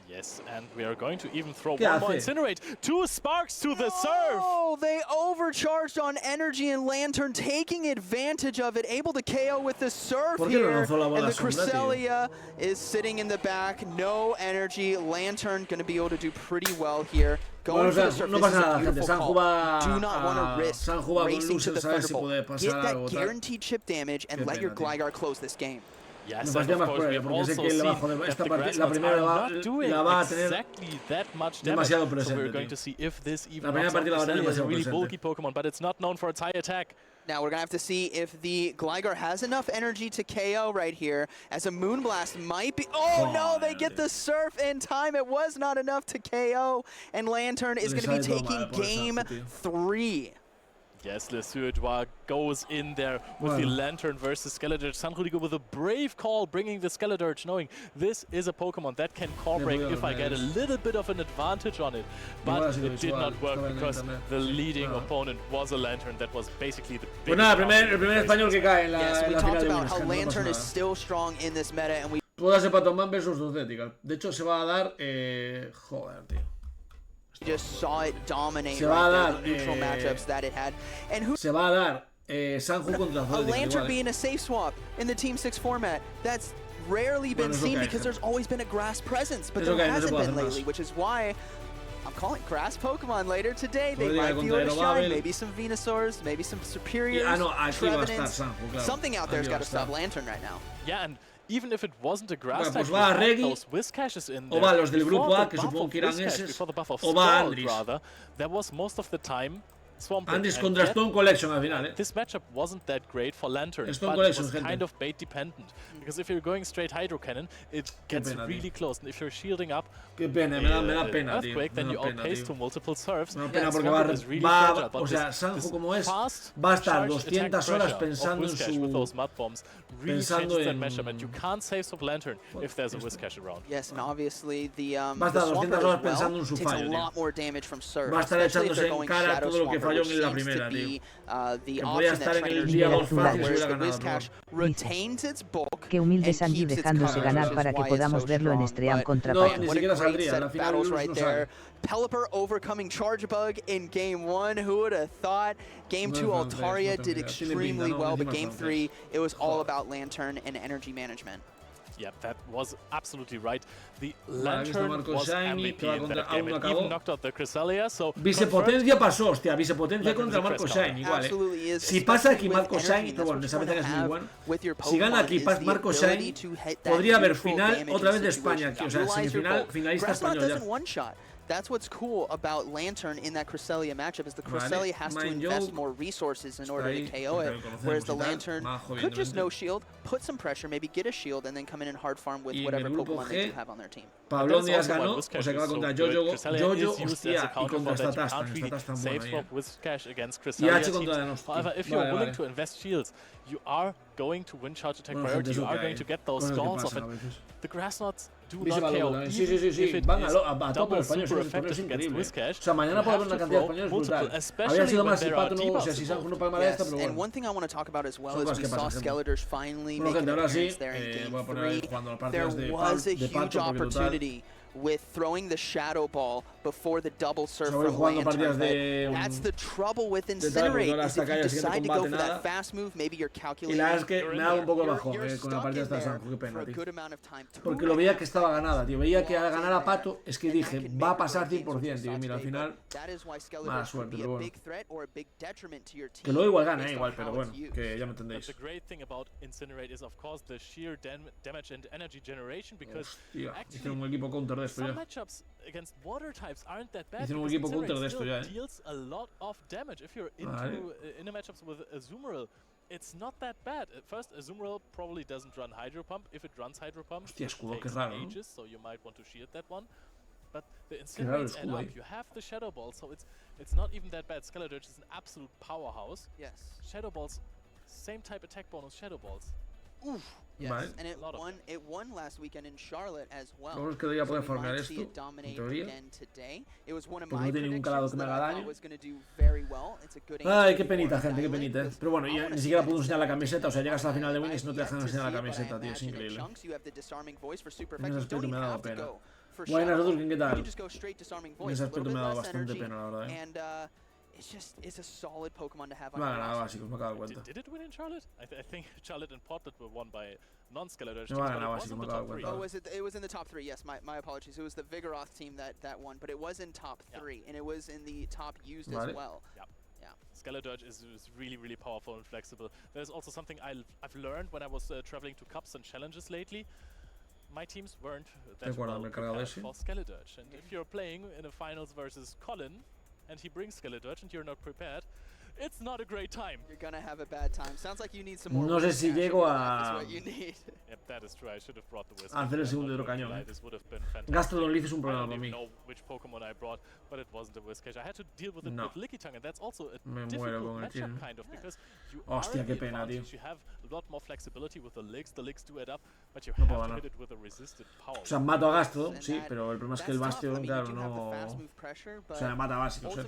Yes, and we are going to even throw one more Incinerate. 2 sparks to the Surf! Oh, they overcharged on energy, and Lantern taking advantage of it, able to KO with the Surf here. And the Cresselia is sitting in the back, no energy. Lantern going to be able to do pretty well here. Going for the Surf, this is a beautiful call. Do not want to risk racing to the Thunderbolt. Get that guaranteed chip damage and let your Gligar close this game. Yes, and of course, we've also seen that the grass knots are not doing exactly that much damage, so we're going to see if this even knocks out Cresselia is a really bulky Pokemon, but it's not known for its high attack. Now we're going to have to see if the Gligar has enough energy to KO right here, as a Moonblast might be... Oh no, they get the Surf in time. It was not enough to KO, and Lantern is going to be taking game 3. Yes, Le Suédois goes in there with the Lantern versus Skeledirge. Sanrudiger with a brave call, bringing the Skeledirge, knowing this is a Pokemon that can core break if I get a little bit of an advantage on it. But it did not work because the leading opponent was a Lantern that was basically the biggest. El primer español que cae en la Yes, we talked final about how Lantern is still strong in this meta, and we... Puede ser Patomán versus Duzetical. De hecho, se va a dar... joder, tío. Just saw it dominate right there, the neutral matchups that it had. And who se va a dar Sanju contra a Lantern being a safe swap in the Team 6 format. That's rarely been seen because there's always been a grass presence, but there hasn't been lately, which is why I'm calling grass Pokemon later today. They might feel a shine, maybe some Venusaurs, maybe some Superiors, Trevenants. Something out there's got to stop Lantern right now. Yeah, and even if it wasn't a grass type, those Whiscashes in there, o va los del grupo A, que supongo que irán esos, o va Andris. There was most of the time Swampert. Andris contra Stone Collection al final, This matchup wasn't that great for Lantern, Stone but it Collection, was kind of bait dependent. Because if you're going straight Hydro Cannon, it gets really close, and if you're shielding up me da pena, Earthquake, then you outpace to multiple serves. Me da pena porque va, o sea, Sanju como es, va a estar 200 horas pensando en su... Pensando en... matchup, and you can't save Swap Lantern if there's a Whiscash around. Yes, and obviously the va a estar 200 horas pensando en su takes a fallo, lot more damage from Surf. Va a estar echándose en cara todo lo que falló en la primera, tío. Que podía estar en el día 2 fácil si hubiera ganado. Qué humilde Sanji dejándose ganar para que podamos verlo en Stream contra Pato. Ni siquiera saldría, al final no sale. Pelipper overcoming Charge Bug in Game 1. Who would have thought? Game 2, Altaria did extremely well, but Game 3, it was all about Lantern and energy management. Yeah, that was absolutely right. The Lantern was MVP in that game. It even knocked out the Cresselia, so... Vicepotencia pasó, hostia. Vicepotencia contra Marco Shine, igual, Si pasa aquí Marco Shine, pero bueno, esa vez es muy bueno. Si gana aquí Marco Shine, podría haber final otra vez de España aquí. O sea, semifinal, finalista español ya. That's what's cool about Lantern in that Cresselia matchup, is the Cresselia has to invest more resources in order to KO it, whereas the Lantern could just no shield, put some pressure, maybe get a shield, and then come in and hard farm with whatever Pokemon they do have on their team. Pablo Díaz ganó, o sea que va contra Jojo, hostia, y contra Statastan bueno ahí. Y H contra Denostic. However, if you're willing to invest shields, you are going to win charge attack priority, you are going to get those stalls off it. The Grass Knots do not KO. Sí. Van a tope los españoles, es increíble. O sea, mañana puede haber una cantidad de españoles brutal. Habría sido más si Pato no, o sea, si Sanju no palma esta, pero bueno. And one thing I want to talk about as well is we saw Skeledirge finally make an appearance there in Game 3. There was a huge opportunity with throwing the Shadow Ball before the double surf from Lantern. That's the trouble with Incinerate, is if you decide to go for that fast move, maybe you're calculating. Y la verdad es que me da un poco bajo con la partida de Sanju, qué pena, tío. Porque lo veía que estaba ganada, tío. Veía que al ganar a Pato, es que dije, va a pasar 100%, tío. Y mira, al final, mala suerte, pero bueno. Que luego igual gana, igual, pero bueno, que ya me entendéis. The great thing about Incinerate is, of course, the sheer damage and energy generation, because hicieron un equipo counter de esto ya. matchups against water types aren't that bad. Hicieron un equipo counter de esto ya, deals a lot of damage. If you're into in a matchups with Azumarill, it's not that bad. At first, Azumarill probably doesn't run Hydro Pump. If it runs Hydro Pump, hostia, escudo, it takes ages, so you might want to shield that one. But the Incinerates end up, you have the Shadow Ball, so it's not even that bad. Skeledirge is an absolute powerhouse. Yes. Shadow Balls, same type attack bonus Shadow Balls. Oof. Yes, and it won last weekend in Charlotte as well. Vamos que debería poder farmear esto, en teoría. Porque no tiene ningún calado que me haga daño. Ay, qué penita, gente, qué penita. Pero bueno, ya ni siquiera puedo enseñar la camiseta. O sea, llegas a la final de Winners y no te dejan enseñar la camiseta, tío. Es increíble. En ese aspecto me ha dado pena. Buenas, Dulkin, ¿qué tal? En ese aspecto me ha dado bastante pena, la verdad, It's a solid Pokemon to have on your roster. Me acabo de cuenta. Did it win in Charlotte? I think Charlotte and Portland were won by non-Skeledirge. No, oh, it was in the top 3. Yes, my apologies. It was the Vigoroth team that won, but it was in top 3, and it was in the top used as well. Yeah. Skeledirge is really, really powerful and flexible. There's also something I've learned when I was traveling to Cups and Challenges lately. My teams weren't that well prepared for Skeledirge, and if you're playing in a finals versus Colin, and he brings Skeledirge and you're not prepared, it's not a great time. You're gonna have a bad time. Sounds like you need some more. No sé si llego a hacer el segundo hidrocañón. Gastrodon Leaf es un problema para mí. No. Me muero con el kill. Hostia, qué pena, tío. No puedo ganar. O sea, mato a Gastrodon, sí, pero el problema es que el Bastion, claro, no... O sea, mata básico, ¿sí?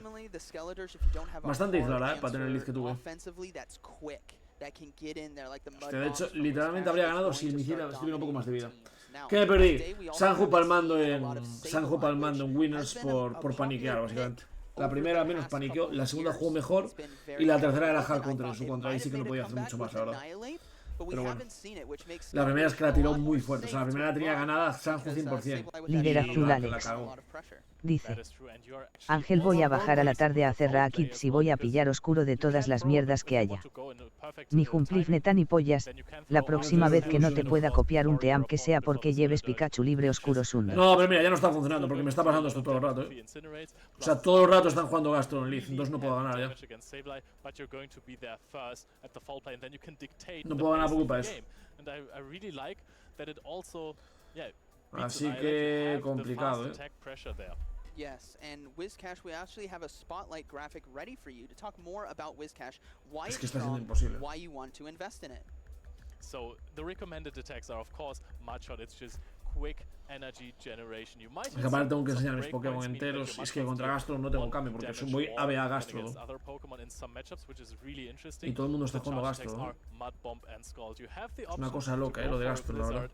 Bastante difícil, la verdad, para tener el lead que tuve. Hostia, de hecho, literalmente habría ganado si me hiciera un poco más de vida. ¿Qué me perdí? Sanju palmando en Winners por paniquear, básicamente. La primera menos paniqueó, la segunda jugó mejor y la tercera era hard counter en su contra. Ahí sí que no podía hacer mucho más, la verdad. Pero bueno, la primera es que la tiró muy fuerte. O sea, la primera la tenía ganada Sanju 100%. Líder azul Alex. Dice: Ángel, voy a bajar a la tarde a hacer rackets y voy a pillar oscuro de todas las mierdas que haya. Ni Jumplif neta ni pollas. La próxima vez que no te pueda copiar un team que sea porque lleves Pikachu libre oscuro Sun. No, pero mira, ya no está funcionando porque me está pasando esto todo el rato, O sea, todo el rato están jugando Gastrodon Leaf, entonces no puedo ganar ya. No puedo ganar por culpa de eso. Así que complicado, Yes, and WizCash, we actually have a spotlight graphic ready for you to talk more about WizCash, why it's strong, why you want to invest in it. So the recommended attacks are of course Mudshot. It's just quick energy generation. You might es que aparte tengo que enseñar mis Pokémon enteros. Es que contra Gastrodon no tengo cambio porque voy ABA Gastrodon. Y todo el mundo está jugando Gastrodon. Es una cosa loca, lo de Gastrodon, la verdad.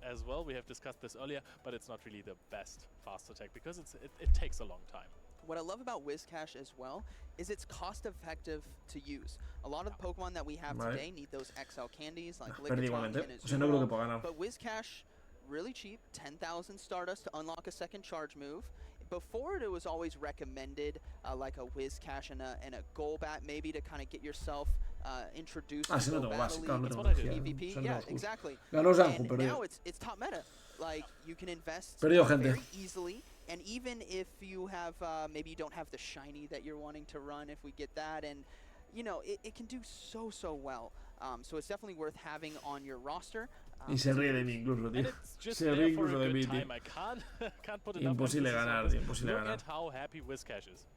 What I love about WizCash as well is it's cost effective to use. A lot of the Pokemon that we have today need those XL candies like Lickitung and Azumarill, but WizCash, really cheap, 10,000 Stardust to unlock a second charge move. Before it was always recommended like a WizCash and a Golbat maybe to kind of get yourself introduced to the Battle League, PvP. Yeah, exactly. And now it's top meta. Like you can invest very easily. And even if you have, maybe you don't have the shiny that you're wanting to run, if we get that, and you know, it can do so well. So it's definitely worth having on your roster. Y se ríe de mí incluso, tío. Se ríe incluso de mí, tío. Imposible ganar, tío. Imposible ganar.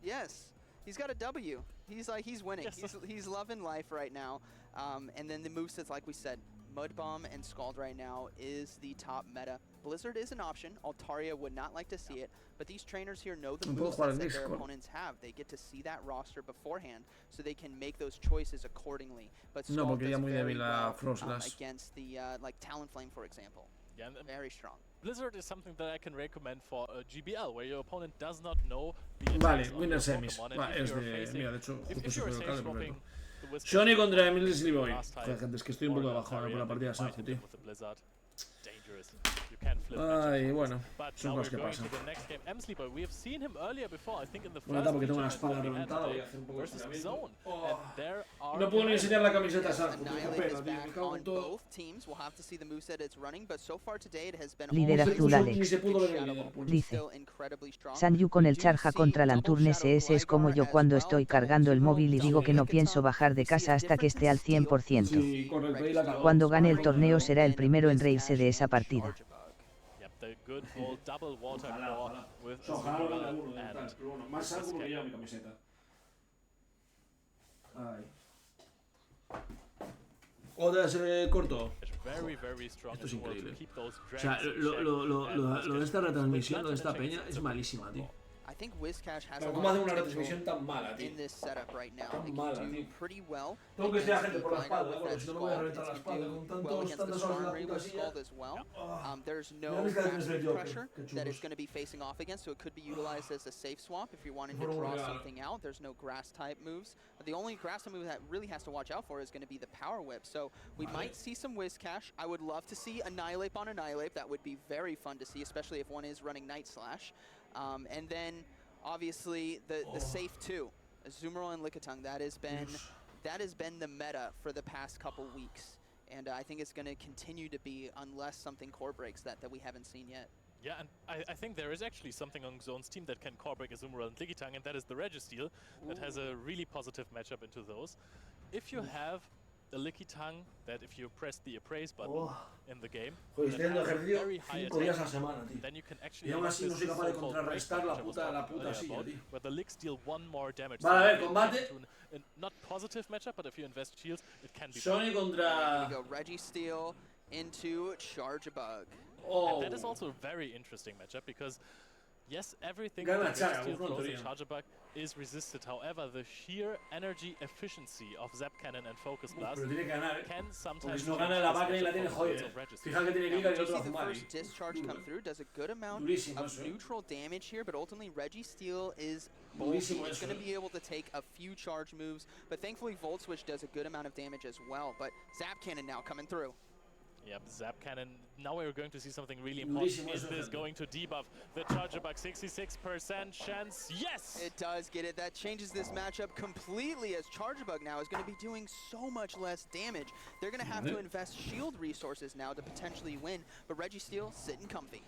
Yes, he's got a W. He's winning. He's loving life right now. And then the movesets, like we said, Mud Bomb and Scald right now is the top meta. Blizzard is an option. Altaria would not like to see it, but these trainers here know the movesets that their opponents have. They get to see that roster beforehand, so they can make those choices accordingly. But Scald does very well against the like Talonflame, for example. Yeah, very strong. Blizzard is something that I can recommend for GBL, where your opponent does not know the vale, winner semis. Es de... Mira, de hecho, justo se fue el cable, perfecto. Shoni contra Emily Sliboy. Joder, gente, es que estoy un poco abajo ahora por la partida de Sanju, tío. Ay, bueno, son cosas que pasan. Bueno, está porque tengo la espalda reventada, voy a hacer un poco de estiramiento. No puedo ni enseñar la camiseta a Sanju, qué pena, tío, me cago en todo. Líder azul Alex. Dice: Sanju con el charja contra Lanturn SS es como yo cuando estoy cargando el móvil y digo que no pienso bajar de casa hasta que esté al 100%. Cuando gane el torneo será el primero en reírse de esa partida. Ojalá lo gane alguno, pero bueno, más Sanju porque lleva mi camiseta. Ay. Otra vez corto. Esto es increíble. O sea, lo de esta retransmisión, lo de esta peña, es malísima, tío. Pero ¿cómo hacen una retransmisión tan mala, tío? Tan mala, tío. Tengo que tirar gente por la espalda, porque si no me voy a reventar la espalda con tantas horas en la puta silla. There's no massive pressure that it's going to be facing off against, so it could be utilized as a safe swap if you're wanting to draw something out. There's no grass type moves. The only grass type move that really has to watch out for is going to be the power whip. So we might see some WizCash. I would love to see Annihilate on Annihilate. That would be very fun to see, especially if one is running Night Slash. And then obviously the safe too, Azumarill and Lickitung. That has been the meta for the past couple weeks, and I think it's going to continue to be unless something core breaks that we haven't seen yet. Yeah, and I think there is actually something on Zone's team that can core break Azumarill and Lickitung, and that is the Registeel that has a really positive matchup into those. If you have a Lickitung that if you press the appraise button in the game, that has a very high attack, then you can actually where the Licks deal 1 more damage. Vale, combate. A not positive matchup, but if you invest shields, it can be Sony contra... Go Registeel into Charjabug. And that is also a very interesting matchup because, yes, everything that Registeel throws at Charjabug is resisted. However, the sheer energy efficiency of Zap Cannon and Focus Blast can sometimes no gana la máquina y la tiene jodida. Fija que tiene clic y otro the first discharge come through, does a good amount of neutral damage here, but ultimately Registeel is bulky. It's going to be able to take a few charge moves, but thankfully Volt Switch does a good amount of damage as well. But Zap Cannon now coming through. Yep, Zap Cannon. Now we're going to see something really important. Is this going to debuff the Charjabug? 66% chance. Yes! It does get it. That changes this matchup completely as Charjabug now is going to be doing so much less damage. They're going to have to invest shield resources now to potentially win, but Registeel sitting comfy.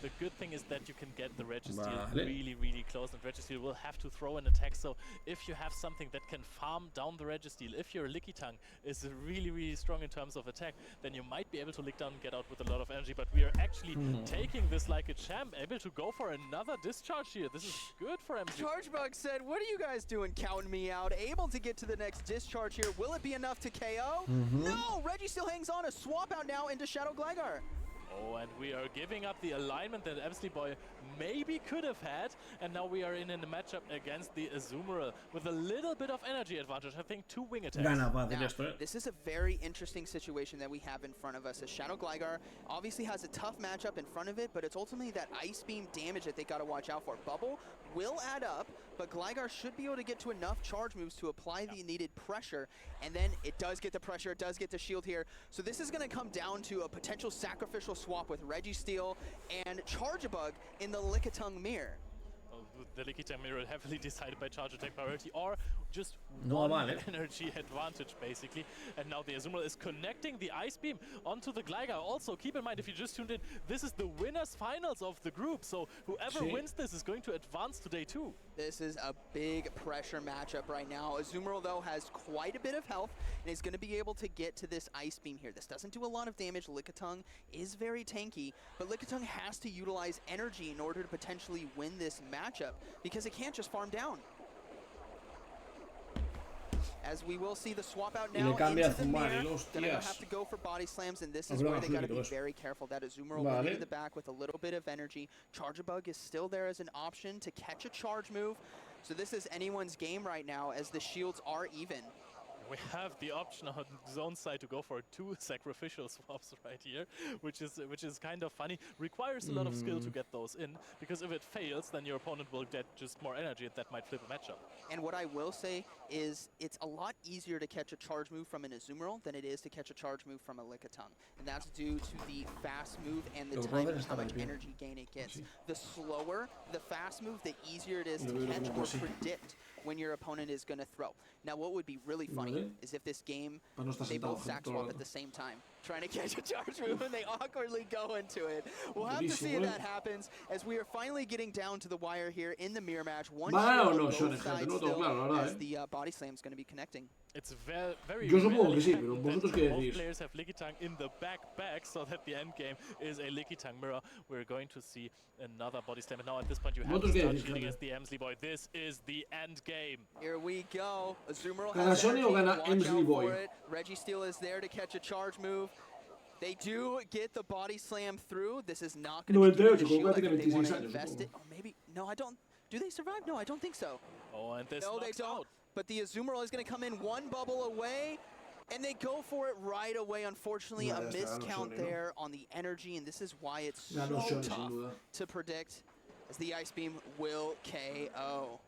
The good thing is that you can get the Registeel really, really close, and Registeel will have to throw an attack. So if you have something that can farm down the Registeel, if your Lickitung is really, really strong in terms of attack, then you might be able to lick down and get out with a lot of energy. But we are actually taking this like a champ, able to go for another discharge here. This is good for MG. Charjabug said, what are you guys doing counting me out? Able to get to the next discharge here. Will it be enough to KO? No! Registeel hangs on. A swap out now into Shadow Gligar. Oh, and we are giving up the alignment that Boy maybe could have had, and now we are in a matchup against the Azumarill with a little bit of energy advantage. I think 2 wing attacks. Now, this is a very interesting situation that we have in front of us, as Shadow Gligar obviously has a tough matchup in front of it, but it's ultimately that Ice Beam damage that they got to watch out for. Bubble will add up, but Gligar should be able to get to enough charge moves to apply the needed pressure, and then it does get the pressure, it does get the shield here. So this is going to come down to a potential sacrificial swap with Registeel and Charjabug in the Lickitung mirror. The Lickitung mirror heavily decided by charge attack priority or just energy advantage basically. And now the Azumarill is connecting the Ice Beam onto the Gligar. Also keep in mind, if you just tuned in, this is the winners finals of the group, so whoever wins this is going to advance to day 2. This is a big pressure matchup right now. Azumarill though has quite a bit of health and is going to be able to get to this Ice Beam here. This doesn't do a lot of damage. Lickitung is very tanky, but Lickitung has to utilize energy in order to potentially win this matchup because it can't just farm down. As we will see the swap out now into the mirror. Gonna have to go for body slams, and this is where they gotta be very careful. That Azumarill will into the back with a little bit of energy. Charjabug is still there as an option to catch a charge move. So this is anyone's game right now as the shields are even. We have the option on Zone side to go for 2 sacrificial swaps right here, which is kind of funny. Requires a lot of skill to get those in, because if it fails, then your opponent will get just more energy, and that might flip a matchup. And what I will say is it's a lot easier to catch a charge move from an Azumarill than it is to catch a charge move from a Lickitung. And that's due to the fast move and the time of how much energy gain it gets. The slower the fast move, the easier it is to catch or predict when your opponent is going to throw. Now, what would be really funny is if this game, they both sack swap at the same time, trying to catch a charge move, and they awkwardly go into it. We'll have to see if that happens, as we are finally getting down to the wire here in the mirror match. One both sides still, as the body slam is going to be connecting. It's very Yo supongo que sí, pero vosotros qué decís. Both players have Lickitung in the back, so that the end game is a Lickitung mirror. We're going to see another body slam, and now at this point you have to start shooting as the Emsley boy. This is the end game. Here we go. Azumarill has energy. Watch out for it. Registeel is there to catch a charge move. They do get the body slam through. This is not going to be the shield. Like if they want to invest it. Or maybe, no, I don't. Do they survive? No, I don't think so. Oh, and this no, they don't. Out. But the Azumarill is going to come in 1 bubble away, and they go for it right away. Unfortunately, a miscount there on the energy, and this is why it's so tough to predict, as the Ice Beam will KO.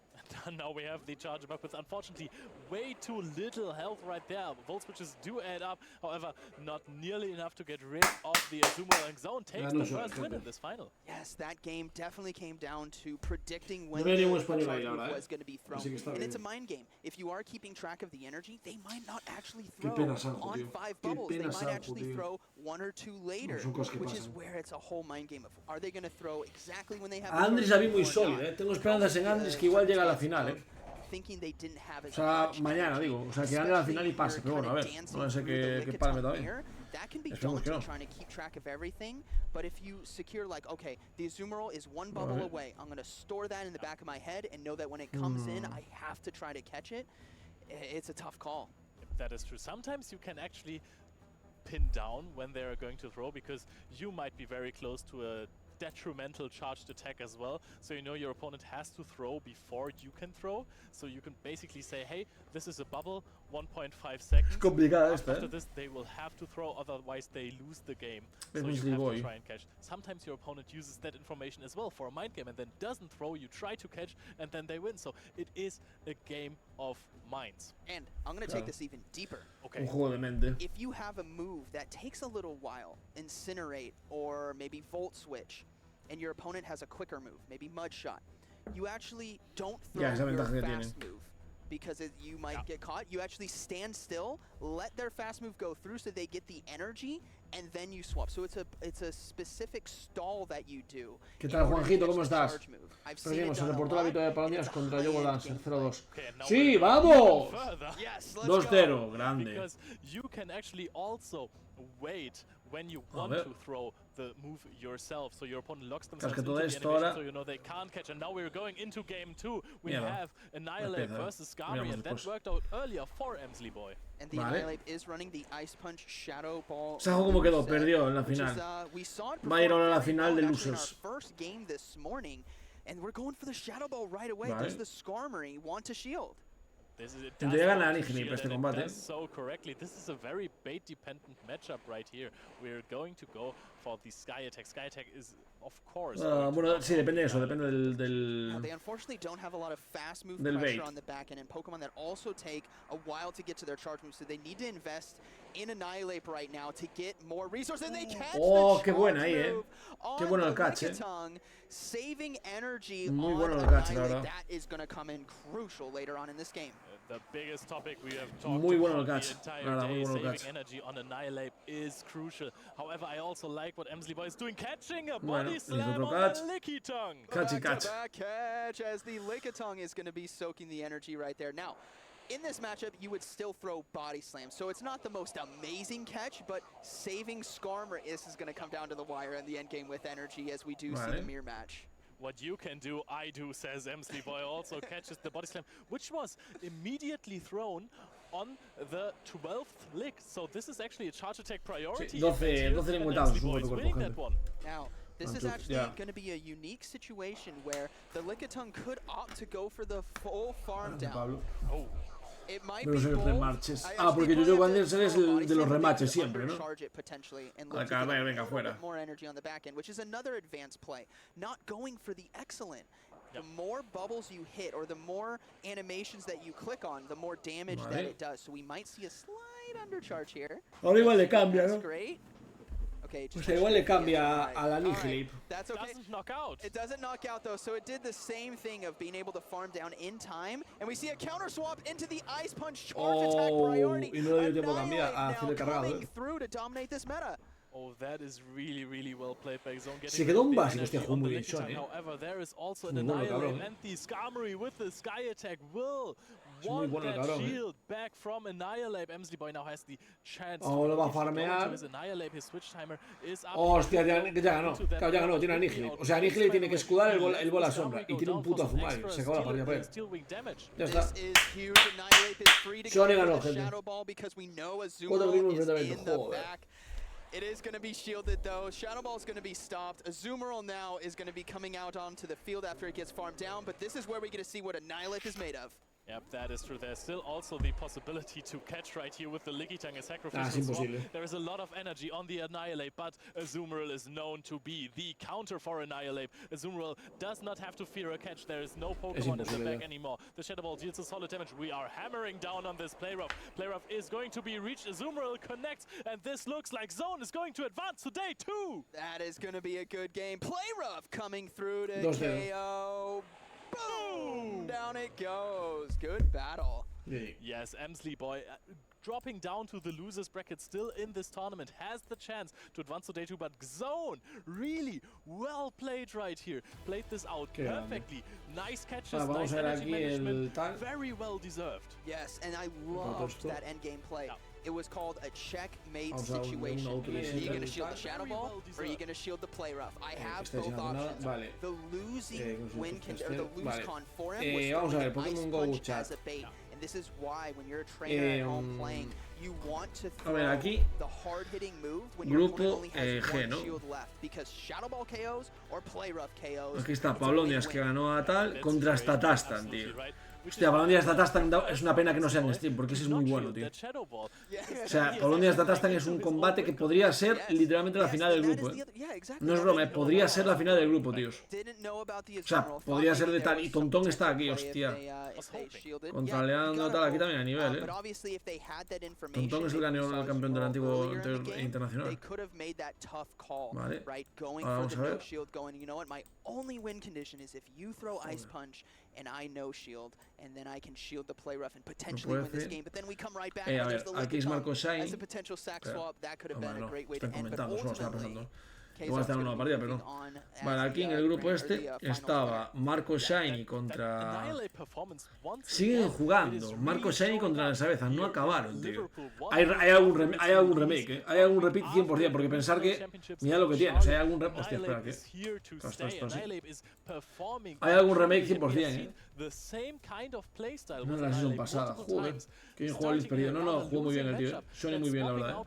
Now we have the Charjabug with, unfortunately, way too little health right there. Volt switches do add up, however, not nearly enough to get rid of the Azumarill, and Zone takes the first win in this final. Yes, that game definitely came down to predicting when the charge move was going to be thrown. And it's a mind game. If you are keeping track of the energy, they might not actually throw on 5 bubbles. They might actually throw 1 or 2 later, which is where it's a whole mind game of are they going to throw exactly when they have Andris la vi muy sólida, tengo esperanzas en Andris que igual llega a la final, O sea, mañana digo, o sea, que gane la final y pase, pero bueno, a ver, no sé qué parme todavía. That can be daunting trying to keep track of everything, but if you secure like, okay, the Azumarill is 1 bubble away, I'm going to store that in the back of my head and know that when it comes in, I have to try to catch it, it's a tough call. That is true. Sometimes you can actually pin down when they are going to throw because you might be very close to a detrimental charged attack as well, so you know your opponent has to throw before you can throw, so you can basically say, hey, this is a bubble, 1.5 seconds. After this they will have to throw, otherwise they lose the game, so you have to try and catch. Sometimes your opponent uses that information as well for a mind game and then doesn't throw, you try to catch and then they win, so it is a game of minds. And I'm going to take this even deeper. Okay. If you have a move that takes a little while, Incinerate or maybe Volt Switch, and your opponent has a quicker move, maybe Mud Shot, you actually don't throw your fast move because you might get caught. You actually stand still, let their fast move go through so they get the energy, and then you swap. So it's a specific stall that you do. ¿Qué tal, Juanjito? ¿Cómo estás? Perdimos, se reportó la victoria de Palonias contra Yogo Dancer, 0-2. ¡Sí, vamos! 2-0, grande. Because you can actually also wait when you want to throw the move yourself, so your opponent locks themselves into the animation, so you know they can't catch. And now we're going into game 2. We have Annihilate versus Skarmory, and that worked out earlier for Emsley Boy. And the Annihilate is running the Ice Punch Shadow Ball. ¿Sabes cómo quedó? Perdió en la final. Va a ir ahora a la final de losers. First game this morning, and we're going for the Shadow Ball right away. Does the Skarmory want to shield? Tendría ganar Anigini para este combate. So correctly, this is a very bait-dependent matchup right here. We're going to go for the Sky Attack. Sky Attack is, of course. Bueno, sí, depende de eso, depende del They unfortunately don't have a lot of fast move pressure on the back end, and Pokemon that also take a while to get to their charge moves, so they need to invest in Annihilate right now to get more resources. And they catch the qué buena ahí, Qué bueno el catch, saving energy on Annihilate. That is going to come in crucial later on in this game. The biggest topic we have talked about the entire day, saving energy on Annihilate is crucial. However, I also like what Emsley Boy is doing, catching a body slam on the Lickitung. Back catch as the Lickitung is going to be soaking the energy right there. Now, in this matchup, you would still throw body slam, so it's not the most amazing catch, but saving Skarmory, this is going to come down to the wire in the end game with energy as we do see the mirror match. What you can do, I do, says Emsley Boy, also catches the body slam, which was immediately thrown on the 12th lick. So this is actually a charge attack priority. 12 limitados, winning that one. Now, this is actually going to be a unique situation where the Lickitung could opt to go for the full farm down. Oh. It might be rematches. Porque yo Wanderson es el de los rematches siempre, ¿no? Acá, venga, fuera. More energy on the back end, which is another advanced play. Not going for the excellent. The more bubbles you hit, or the more animations that you click on, the more damage that it does. So we might see a slight undercharge here. Ahora igual le cambia, ¿no? That's great. Okay, pues igual le cambia a la Annihilate. That's okay. Doesn't knock out. It doesn't knock out though, so it did the same thing of being able to farm down in time, and we see a counter swap into the Ice Punch charge attack priority. Y no le dio tiempo a cambiar, a hacerle cargado. Coming through to dominate this meta. Oh, that is really, really well played by Zone. Se quedó un básico, hostia, jugó muy bien, However, there is also an Annihilate, and the Skarmory with the Sky Attack will want that shield back from Annihilate. Emsley Boy now has the chance to lo va a farmear. His Annihilate. His switch timer is up. Hostia, ya ganó. Claro, ya ganó, tiene Annihilate. O sea, Annihilate tiene que escudar el bola sombra y tiene un puto Azumarill. Se acabó la partida para él. Ya está. Sony ganó, gente. 4 primos enfrentamientos, joder. It is going to be shielded though. Shadow Ball is going to be stopped. Azumarill now is going to be coming out onto the field after it gets farmed down, but this is where we get to see what Annihilate is made of. Yep, that is true. There's still also the possibility to catch right here with the Lickitung, a sacrificial swap. There is a lot of energy on the Annihilate, but Azumarill is known to be the counter for Annihilate. Azumarill does not have to fear a catch. There is no Pokemon in the back anymore. The Shadow Ball deals a solid damage. We are hammering down on this Playrough. Playrough is going to be reached. Azumarill connects, and this looks like Zone is going to advance today too. That is going to be a good game. Playrough coming through to KO. Boom! Down it goes. Good battle. Yes, Emsley Boy dropping down to the losers bracket, still in this tournament, has the chance to advance to day 2, but Xone, really well played right here. Played this out perfectly. Nice catches, nice energy management, very well deserved. Yes, and I loved that endgame play. It was called a checkmate situation. Are you going to shield the Shadow Ball, or are you going to shield the Play Rough? I have both options. The losing win or the lose con for him was throwing Ice Punch as a bait. And this is why when you're a trainer at home playing, you want to throw the hard-hitting move when your opponent only has one shield left, because Shadow Ball KOs or Play Rough KOs. Aquí está Pablonias, que ganó a tal contra Statastan, tío. Hostia, Pablonias Statastan es una pena que no sea en Steam, porque ese es muy bueno, tío. O sea, Pablonias Statastan es un combate que podría ser literalmente la final del grupo, No es broma, podría ser la final del grupo, tíos. O sea, podría ser de tal. Y Tontón está aquí, hostia. Contra Leandro tal, aquí también a nivel, Tontón es el campeón del antiguo internacional. Vale, ahora vamos a ver. And I no shield, and then I can shield the Play Rough and potentially win this game. But then we come right back. A ver, aquí es Marco Shine. As a potential sack swap, that could have been a great way to end. But ultimately, igual está en una partida, pero no. Vale, aquí en el grupo este estaba Marco Shiny contra... Siguen jugando. Marco Shiny contra la Sabeza. No acabaron, tío. Hay algún remake, Hay algún repeat 100%, porque pensar que... Mira lo que tiene. O sea, hay algún remake... Hostia, espera, ¿qué? Esto sí. Hay algún remake 100%, No, la sesión pasada. Joder. Que bien jugó el perdido. No, jugó muy bien el tío, Shony muy bien, la verdad,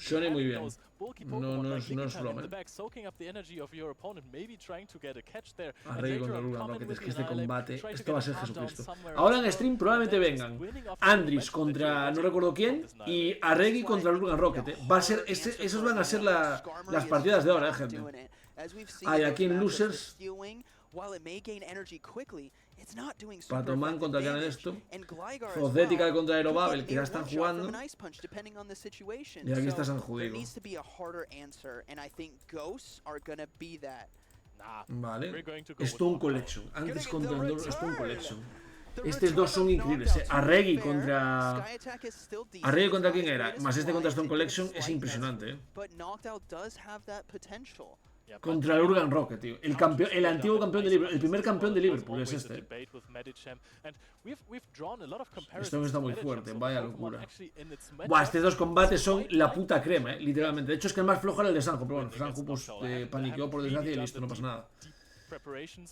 Shony muy bien. No es broma, Arregui contra Lugan Rocket, es que este combate, esto va a ser Jesucristo. Ahora en stream probablemente vengan Andris contra no recuerdo quién y Arregui contra Lugan Rocket, Va a ser, esos van a ser las partidas de ahora, gente. Y aquí en Losers, Patoman contra Canon esto, Zodética contra Aerobabel, que ya están jugando. Y aquí está San Judigo. Vale, Stone Collection. Antes contra Stone Collection. Estos dos son increíbles, Arregui contra quién era, más este contra Stone Collection es impresionante, Contra el Urban Rocket, tío. El antiguo campeón de Liverpool, el primer campeón de Liverpool es este. Esto está muy fuerte, vaya locura. Buah, estos dos combates son la puta crema, literalmente. De hecho es que el más flojo era el de Sanjo, pero bueno, Sanjo pues paniqueó por desgracia y listo, no pasa nada.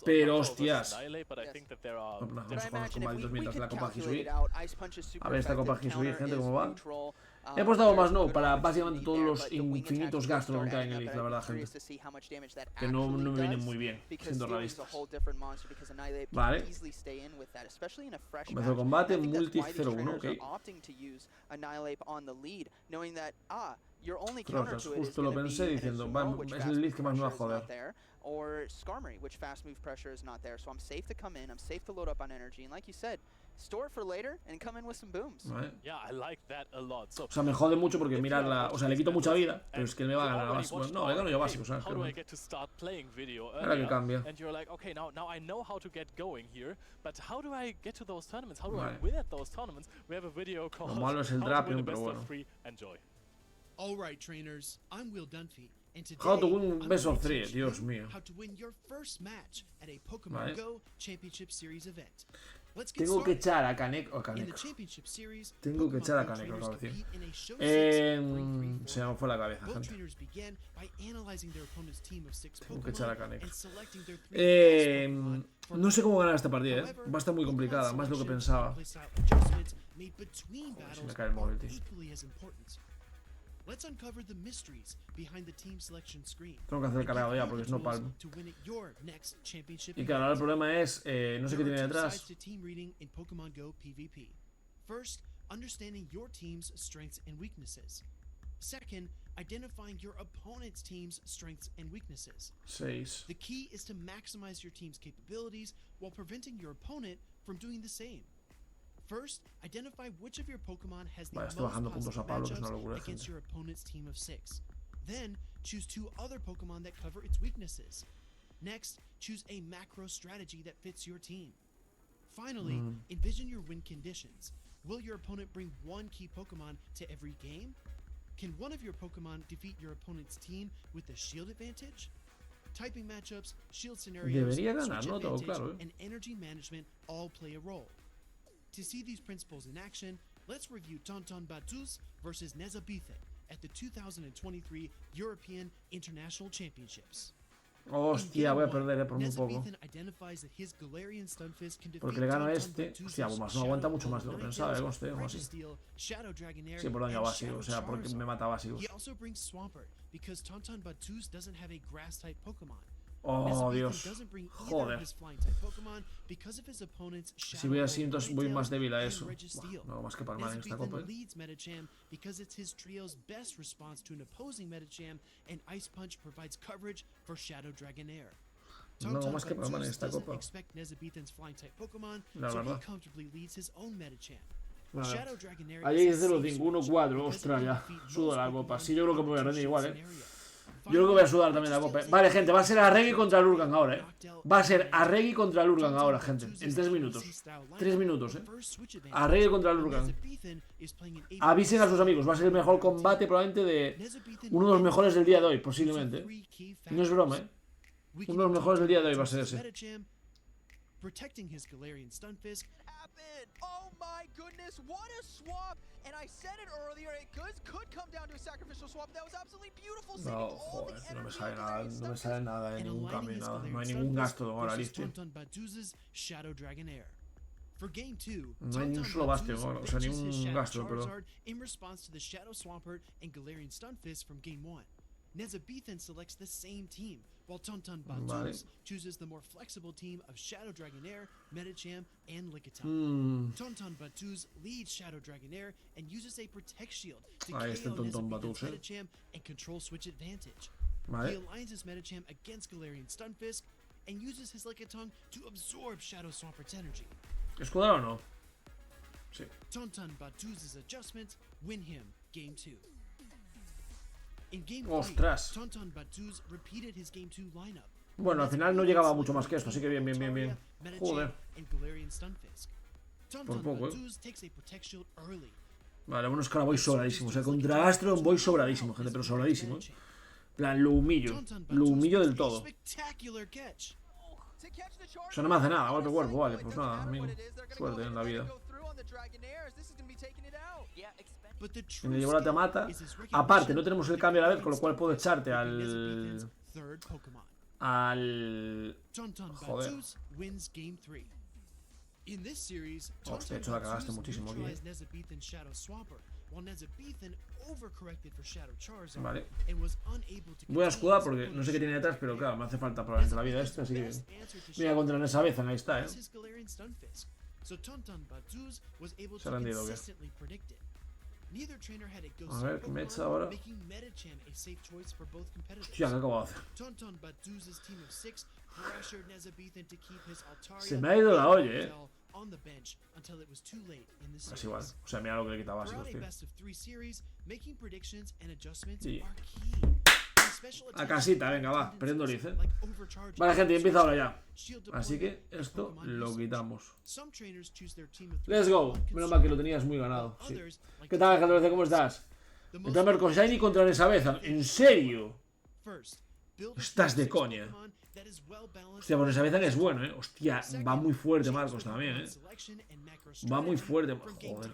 Pero hostias. Vamos a jugar los combatitos mientras la Copa Hisui. A ver esta Copa Hisui, gente, cómo va. He apostado más no para básicamente todos los infinitos gastos que hay en el League, la verdad, gente. Que no me vienen muy bien, siendo realistas. Vale. Comenzó el combate, multi 0-1, ok. Rosas, justo lo pensé diciendo, es el League que más me va a joder. Or Skarmory, which fast move pressure is not there. So I'm safe to come in, I'm safe to load up on energy, and like you said, store it for later and come in with some booms. Yeah, I like that a lot. O sea, me jode mucho porque mirarla, o sea, le quito mucha vida, pero es que me va a ganar a básico. Bueno, no, le gano yo básico, ¿sabes? Ahora que cambia. And you're like, okay, now I know how to get going here, but how do I get to those tournaments? How do I win at those tournaments? We have a video called Lo malo es el Drapion, pero bueno. All right, trainers, I'm Will Dunphy. How to win best of 3, Dios mío. Vale. Tengo que echar a Kaneko. Tengo que echar a Kaneko, acabo de decir. Se me fue la cabeza, gente. Tengo que echar a Kaneko. No sé cómo ganar esta partida, Va a estar muy complicada, más de lo que pensaba. Se me cae el móvil, tío. Let's uncover the mysteries behind the team selection screen. Tengo que hacer el cargado ya porque es no palmo. Y claro, ahora el problema es, no sé qué tiene detrás. First, understanding your team's strengths and weaknesses. Second, identifying your opponent's team's strengths and weaknesses. 6. The key is to maximize your team's capabilities while preventing your opponent from doing the same. First, identify which of your Pokemon has the most positive matchups against your opponent's team of 6. Then, choose 2 other Pokemon that cover its weaknesses. Next, choose a macro strategy that fits your team. Finally, envision your win conditions. Will your opponent bring one key Pokemon to every game? Can one of your Pokemon defeat your opponent's team with the shield advantage? Typing matchups, shield scenarios, switch advantage, and energy management all play a role. To see these principles in action, let's review Tonton Batuz versus Nezabethan at the 2023 European International Championships. Hostia, voy a perder por muy poco. Porque le gano a este. Hostia, pues no aguanta mucho más de lo que pensaba, conste, o así. Sí, por daño básico, o sea, porque me mata básicos. Oh, Dios. Joder. Si voy así, entonces voy más débil a eso. Buah, no hago más que palmar en esta copa. No hago más que palmar en esta copa. La verdad. Vale. Allí es 0-5-1-4. Ostras, ya. Sudo la copa. Sí, yo creo que me voy a rendir igual, Yo creo que voy a sudar también la copa. Vale, gente, va a ser Arregui contra Lurgan ahora, Va a ser Arregui contra Lurgan ahora, gente. En 3 minutos. 3 minutos, Arregui contra Lurgan. Avisen a sus amigos. Va a ser el mejor combate probablemente de... Uno de los mejores del día de hoy, posiblemente. No es broma, Uno de los mejores del día de hoy va a ser ese. Protecting his Galarian Stunfisk. Oh my goodness, what a swap! And I said it earlier, it could come down to a sacrificial swap. That was absolutely beautiful. No, joder, no me sale nada, no me sale nada de ningún cambio, nada. No hay ningún gasto ahora, listo. No hay ni un solo gasto, o sea, ningún gasto, perdón. In response to the Shadow Swampert and Galarian Stunfisk from Game 1. Nezabethan selects the same team, while Tonton Batuz chooses the more flexible team of Shadow Dragonair, Medicham, and Lickitung. Tonton Batuz leads Shadow Dragonair and uses a Protect Shield to KO Nezabethan's Medicham and control switch advantage. He aligns his Medicham against Galarian Stunfisk and uses his Lickitung to absorb Shadow Swampert's energy. ¿Escudar o no? Sí. Tonton Batuz's adjustments win him Game 2. ¡Ostras! Bueno, al final no llegaba mucho más que esto, así que bien, bien, bien, bien. Joder. Por poco, Vale, bueno, es que ahora voy sobradísimo. O sea, contra Astro voy sobradísimo, gente, pero sobradísimo, plan, lo humillo. Lo humillo del todo. O sea, no me hace nada, golpe cuerpo, vale, pues nada, amigo. Suerte en la vida. Y me llevo la Tamata. Aparte, no tenemos el cambio a la vez, con lo cual puedo echarte al... Joder. Hostia, de hecho la cagaste muchísimo aquí. Vale. Voy a escudar porque no sé qué tiene detrás, pero claro, me hace falta probablemente la vida esta, así que... Mira, contra esa vez, ahí está, Se ha rendido bien. A ver, ¿qué me echa ahora? Hostia, ¿qué acabo de hacer? Se me ha ido la olla, Es igual, o sea, mira lo que le quita básicos, tío. Sí. A casita, venga, va, perdiendo lice. Vale, gente, empieza ahora ya. Así que esto lo quitamos. Let's go. Menos mal que lo tenías muy ganado. Sí. ¿Qué tal, gente? ¿Cómo estás? Entra Marcos Shiny contra Nesabeza. ¿En serio? Estás de coña. Hostia, pues Nesabeza es bueno, Hostia, va muy fuerte Marcos también, Va muy fuerte. Joder,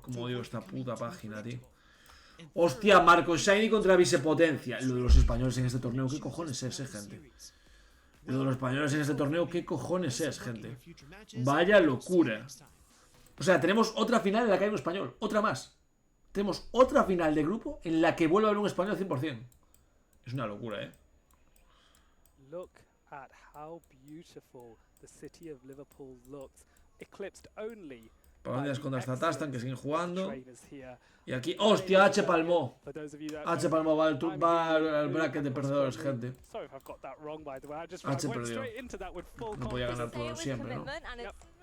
cómo odio esta puta página, tío. Hostia, Marcos Shiny contra Vicepotencia. Lo de los españoles en este torneo, ¿qué cojones es, gente? Lo de los españoles en este torneo, ¿qué cojones es, gente? Vaya locura. O sea, tenemos otra final en la que hay un español. Otra más. Tenemos otra final de grupo en la que vuelve a haber un español 100%. Es una locura, Look at how beautiful the city of Liverpool looks, eclipsed only. Partidas contra esta Tastan que siguen jugando. Y aquí, ¡hostia! H palmó. H palmó, va al bracket de perdedores, gente. H perdió. No podía ganar todo siempre, ¿no?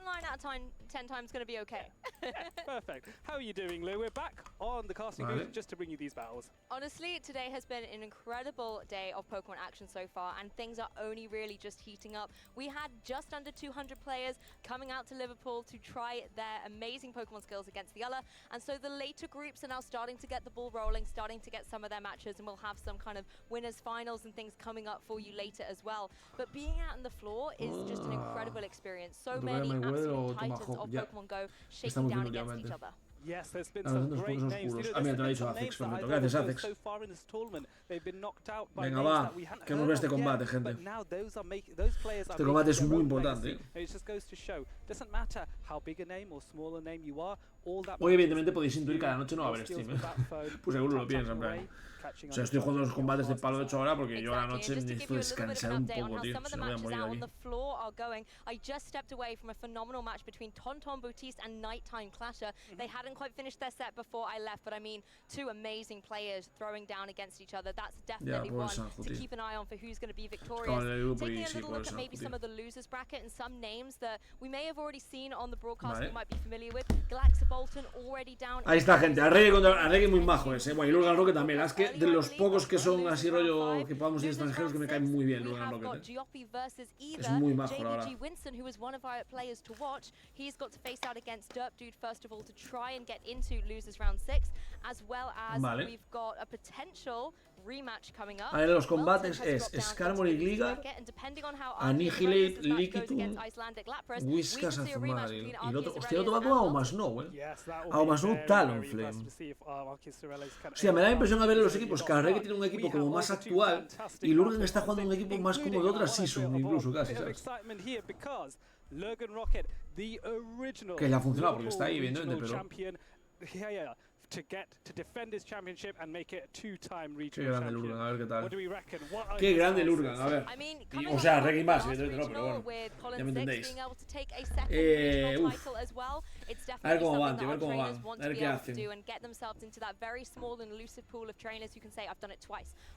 9 out of 10 times going to be okay. Perfect. How are you doing, Lou? We're back on the casting booth just to bring you these battles. Honestly, today has been an incredible day of Pokemon action so far, and things are only really just heating up. We had just under 200 players coming out to Liverpool to try their amazing Pokemon skills against the other, and so the later groups are now starting to get the ball rolling, starting to get some of their matches, and we'll have some kind of winners finals and things coming up for you later as well. But being out on the floor is just an incredible experience. So many absolute titans of Pokemon Go shaking down against each other. Yes, there's been some great names. So far in this tournament, they've been knocked out by Venga, names va, that we haven't que hemos visto este combate, yet, gente. but now those players are Este combate es muy importante. It just goes to show, doesn't matter how big a name or small a name you are, all that. Hoy evidentemente podéis intuir que a la noche no va a haber stream, pues seguro lo piensan, en plan. O sea, estoy jugando los combates de palo de 8 horas porque yo a la noche necesito descansar un poco, tío. Se me voy a morir aquí. I just stepped away from a phenomenal match between Tonton Bautiste and Nighttime Clasher. They hadn't quite finished their set before I left, but I mean, two amazing players throwing down against each other. That's definitely one to keep an eye on for who's going to be victorious. Taking a little look at maybe some of the losers bracket and some names that we may have already seen on the broadcast we might be familiar with. Galaxabolton already down. Ahí está, gente. Arregui muy majo ese. Bueno, y Lurgan Rocket también. Es que de los pocos que son así rollo que podamos ir extranjeros que me caen muy bien Lurgan Rocket. Es muy majo, la verdad. Winston, who was one of our players to watch, he's got to face out against Derp Dude first of all to try and get into losers round 6, as well as we've got a potential rematch coming up. A ver, los combates es Skarmory y Gligar, Annihilate, Lickitung, Whiskas, Azumarill. Y el otro, hostia, el otro va con Aomasnow, Aomasnow Talonflame. O sea, me da la impresión a ver los equipos que Arregui tiene un equipo como más actual y Lurgan está jugando un equipo más como de otra season, incluso casi, ¿sabes? Que le ha funcionado porque está ahí, evidentemente, pero... to defend his championship and make it a two-time regional Qué grande champion. Lurgan, a ver qué tal. What do we reckon? Qué grande Lurgan, a ver. Y, o sea, Reggie más, evidentemente no, pero bueno, ya me entendéis. A ver cómo van, tío, a ver cómo van. A ver qué hacen.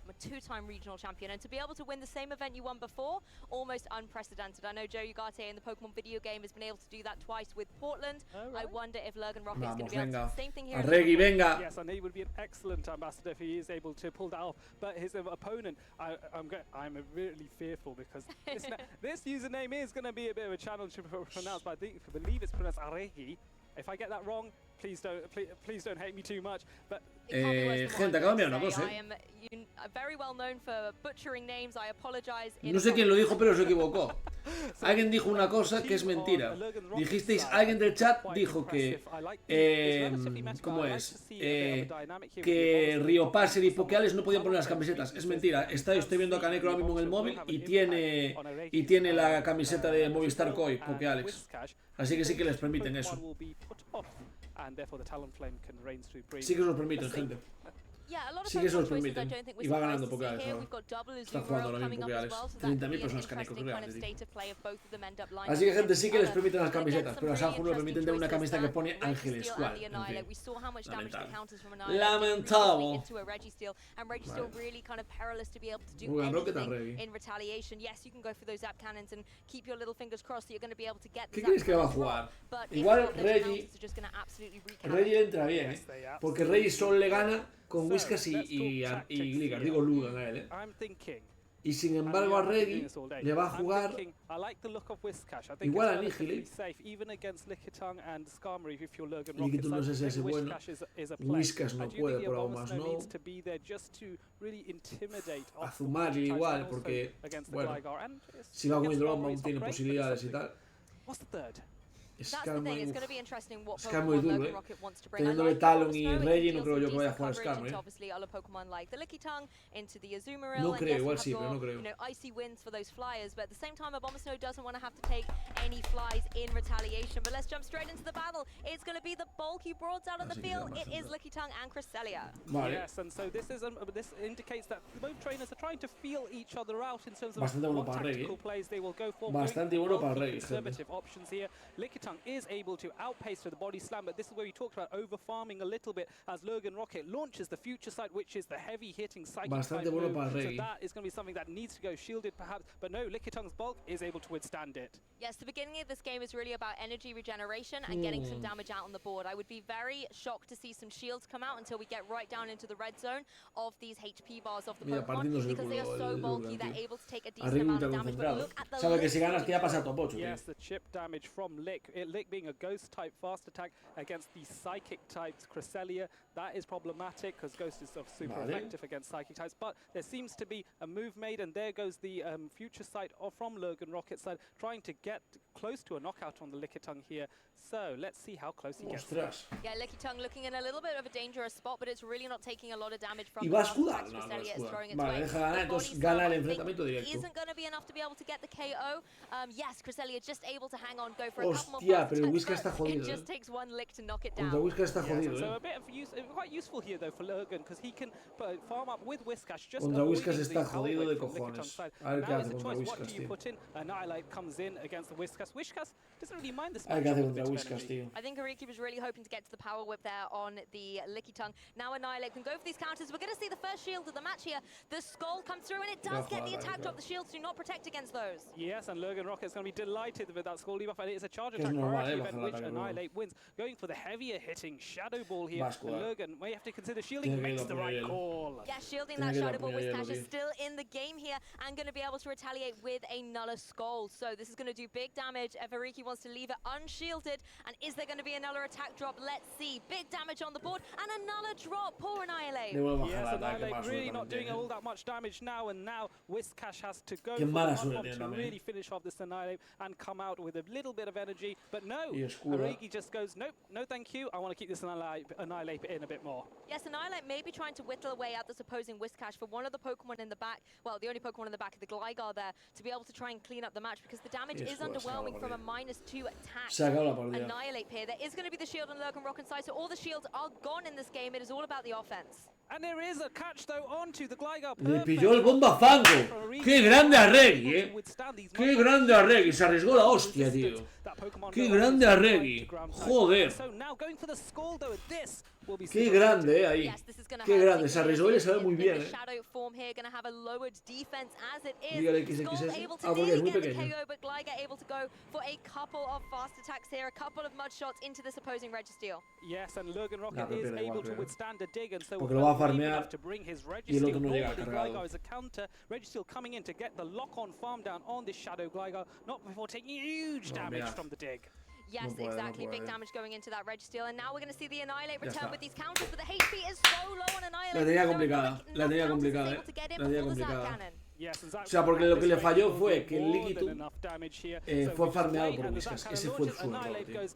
I'm a two-time regional champion, and to be able to win the same event you won before, almost unprecedented. I know Joe Ugarte in the Pokemon video game has been able to do that twice with Portland. I wonder if Lurgan Rocket is going to be able to do the same thing here. Arregui, venga. Yes, I know he would be an excellent ambassador if he is able to pull that off. But his opponent, I'm really fearful because this username is going to be a bit of a challenge to pronounce. But I believe it's pronounced Arregui. If I get that wrong, please don't hate me too much. But gente, acabo de mirar una cosa, very well known for butchering names. I apologize. No sé quién lo dijo, pero se equivocó. Alguien dijo una cosa que es mentira. Dijisteis, alguien del chat dijo que ¿cómo es? Que Riopasser y Pokeales no podían poner las camisetas. Es mentira. Estoy viendo a Kaneko ahora mismo en el móvil y tiene la camiseta de Movistar Koi, Pokeales. Así que sí que les permiten eso. Sí que se los permiten, gente. Sí que se los permiten. Y va ganando Pokeales ahora. Está jugando ahora mismo Pokeales. 30.000 personas Kaneko, creo que Así que, gente, sí que les permiten las camisetas, pero a Sanju le permiten de una camiseta que pone Ángeles Squad. Lamentable. Lurgan Rocket a Reggie. ¿Qué creéis que va a jugar? Igual Reggie entra bien, porque Reggie solo le gana con Whiskas y Gligar, digo Lurgan a él, Y sin embargo a Reggie le va a jugar igual a Annihilate. Lickitung no sé si es bueno. Whiskas no puede por Aomasnow. Azumarill igual, porque bueno, si va con Hidromba tiene posibilidades y tal. Skarmory duro, teniéndole Talon y Reggie, no creo yo que vaya a jugar Skarmory. No creo, igual sí, pero no creo. Vale. Bastante bueno para Reggie. Bastante bueno para Reggie, gente. Lickitung is able to outpace to the body slam, but this is where we talked about over-farming a little bit as Lurgan Rocket launches the future sight, which is the heavy-hitting psychic type move. So that is going to be something that needs to go shielded perhaps, but no, Lickitung's bulk is able to withstand it. Yes, the beginning of this game is really about energy regeneration and getting some damage out on the board. I would be very shocked to see some shields come out until we get right down into the red zone of these HP bars of the Pokemon, because they are so bulky, they're able to take a decent amount of damage. But look at the Yes, the chip damage from Lick. Lick being a ghost type fast attack against the psychic types Cresselia, that is problematic because Ghost is super effective against psychic types. But there seems to be a move made, and there goes the future sight from Lurgan Rocket's side, trying to get close to a knockout on the Lickitung here. So let's see how close he gets. Yeah, Lickitung looking in a little bit of a dangerous spot, but it's really not taking a lot of damage from the Cresselia. Vale, deja ganar, entonces gana el enfrentamiento directo. Isn't going to be enough to be able to get the KO. Yes, Cresselia just able to hang on, go for a couple more. Hostia, pero Whiskas está jodido. It just takes one lick to knock it down. Contra Whiskas está jodido, So a bit of quite useful here though for Lurgan, because he can farm up with Whiskas. Just contra Whiskas está jodido de cojones. A ver qué hace contra Whiskas, tío. Annihilate comes in against the Whiskas. Whiskas doesn't really mind this. A ver qué hace contra Whiskas, tío. I think Ariki was really hoping to get to the power whip there on the Lickitung. Now Annihilate can go for these counters. We're going to see the first shield of the match here. The skull comes through, and it does get the attack drop. The shields do not protect against those. Yes, and Lurgan Rocket's going to be delighted with that skull debuff, and it is a charge attack priority event, which Annihilate wins. Going for the heavier hitting Shadow Ball here. And Lurgan may have to consider shielding, makes the right call. Yeah, shielding that Shadow Ball. Whiscash is still in the game here and going to be able to retaliate with a Nulla Skull. So this is going to do big damage if Ariki wants to leave it unshielded. And is there going to be a Nulla attack drop? Let's see. Big damage on the board and a Nulla drop. Poor Annihilate. Yes, Annihilate really not doing all that much damage now, and now Whiscash has to go to really finish off this Annihilate and come out with a little bit of energy. But no, Ariki just goes, nope, no thank you. I want to keep this Annihilate in a bit more. Yes, Annihilate may be trying to whittle away at this opposing Whiscash for one of the Pokemon in the back, well, the only Pokemon in the back of the Gligar there, to be able to try and clean up the match, because the damage is underwhelming from a -2 attack. Annihilate here. There is going to be the shield on Lurgan Rock inside, so all the shields are gone in this game. It is all about the offense. And there is a catch though onto the Gligar. Le pilló el bomba fango. Qué grande Arregui, Qué grande Arregui. Se arriesgó la hostia, tío. Qué grande Arregui. Joder. Qué grande, ahí. Qué grande. Se arriesgó y le salió muy bien, Dígale que ah, porque es muy pequeño. Yes, and Lurgan Rocket is able to withstand a dig, and so porque lo va a farmear y el otro no llega cargado. Gligar is a counter. Registeel coming in to get the lock-on farm down on this Shadow Gligar, not before taking huge damage from the dig. Yes, exactly. Big damage going into that Registeel, and now we're going to see the Annihilate return with these counters, but the HP is so low on Annihilate. La tenía complicada, la tenía complicada, O sea, porque lo que le falló fue que el Lickitung fue farmeado por Whiskas. Ese fue su error, tío. O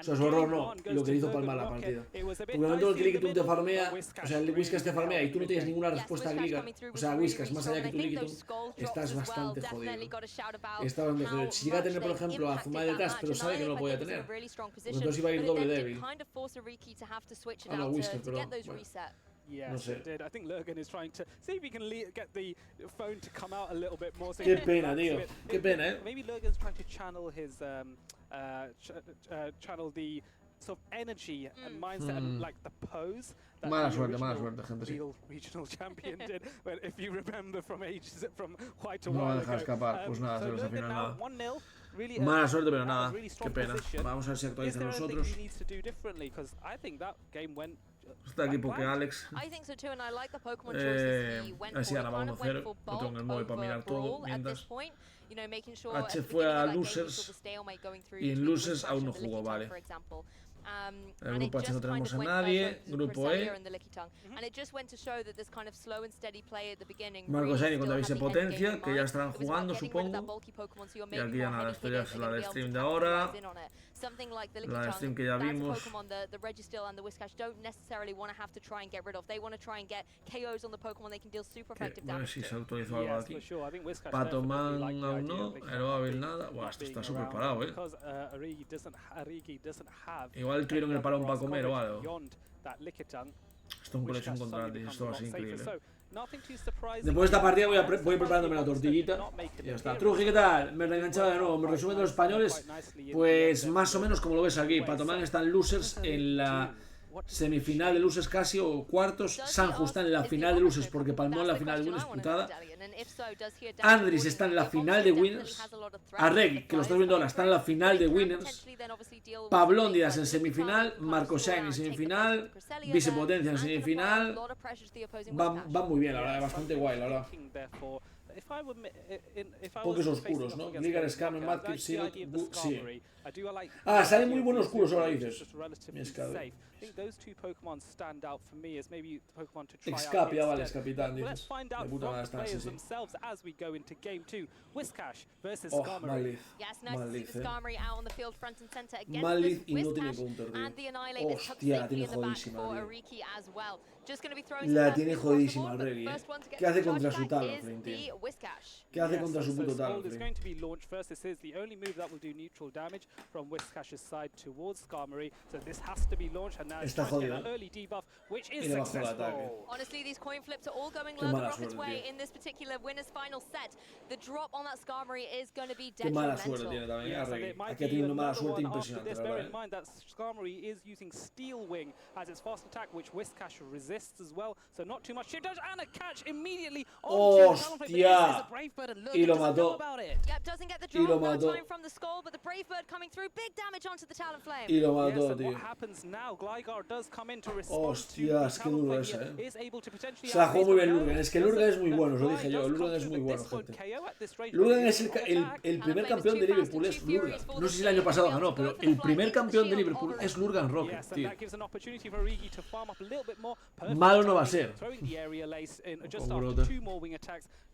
sea, su error no, lo que le hizo palmar la partida. Porque en el momento en el que Lickitung te farmea, o sea, el Whiskas te farmea y tú no tienes ninguna respuesta a Gligar, o sea, a Whiskas, más allá que tu Lickitung, estás bastante jodido. Estás bastante jodido. Si llega a tener, por ejemplo, a Zumae detrás, pero sabe que no lo podía tener, pues entonces iba a ir doble débil. A la Whiskas, pero bueno. Yes, it did. I think Lurgan is trying to see if he can get the phone to come out a little bit more. So Qué pena, tío. Qué pena, Maybe Lurgan's trying to channel his channel the sort of energy and mindset and like the pose that mala suerte, gente. Real regional champion did. But if you remember from ages, from quite a while ago. No va a dejar escapar, pues nada, so al final nada. 1-0. Really, mala suerte, pero nada. Qué pena. Vamos a ver si actualizan los otros. Está aquí porque Alex. Así gana 1-0. Lo tengo en el móvil para mirar todo. Mientras H fue a Losers y en Losers aún no jugó, vale. El grupo H no tenemos a nadie. Grupo E. Marco Shiny contra Vice Potencia, que ya estarán jugando, supongo. Y aquí ya nada, esto ya es la del stream de ahora. La del stream que ya vimos. Bueno, si se actualizó algo aquí. Patoman aún no, Aeroabil nada. Buah, esto está súper parado, Igual tuvieron el parón para comer o algo. Esto es un colección contra antes, esto va a ser increíble. Después de esta partida voy preparándome la tortillita. Y ya está. Truji, ¿qué tal? Me reenganchaba de nuevo. Me resumen de los españoles. Pues más o menos como lo ves aquí. Patomán están losers en la semifinal de losers casi, o cuartos. Sanju está en la final de losers porque palmó en la final de winners, putada. Andris está en la final de winners. Arreg, que lo estás viendo ahora, está en la final de winners. Pablondias en semifinal. Marco Shine en semifinal. Vicepotencia en semifinal. Va muy bien, la verdad, bastante guay, la verdad. Pokés oscuros, ¿no? Ligar, Scam, Madkip, Silot, sí. Ah, salen muy buenos oscuros ahora, dices. Excapia, vale, es capitán, dices. De puta madre está, sí, sí. Oh, Malith. Malith, Malith y no tiene counter, tío. Hostia, la tiene jodísima, tío. La tiene jodísima el Reggie. ¿Qué hace contra su Talonflame, tío? ¿Qué hace contra su puto Talonflame? Está jodido. Y le bajó el ataque. Qué mala suerte, tío. Qué mala suerte tiene también Arregui. Aquí ha tenido una mala suerte impresionante, la verdad. ¡Hostia! Y lo mató. Y lo mató. Y lo mató, tío. Hostias, qué duro esa, Se la jugó muy bien Lurgan. Es que Lurgan es muy bueno, os lo dije yo. Lurgan es muy bueno, gente. Lurgan es el primer campeón de Liverpool, es Lurgan. No sé si el año pasado ganó, pero el primer campeón de Liverpool es Lurgan Rocket, tío. Malo no va a ser.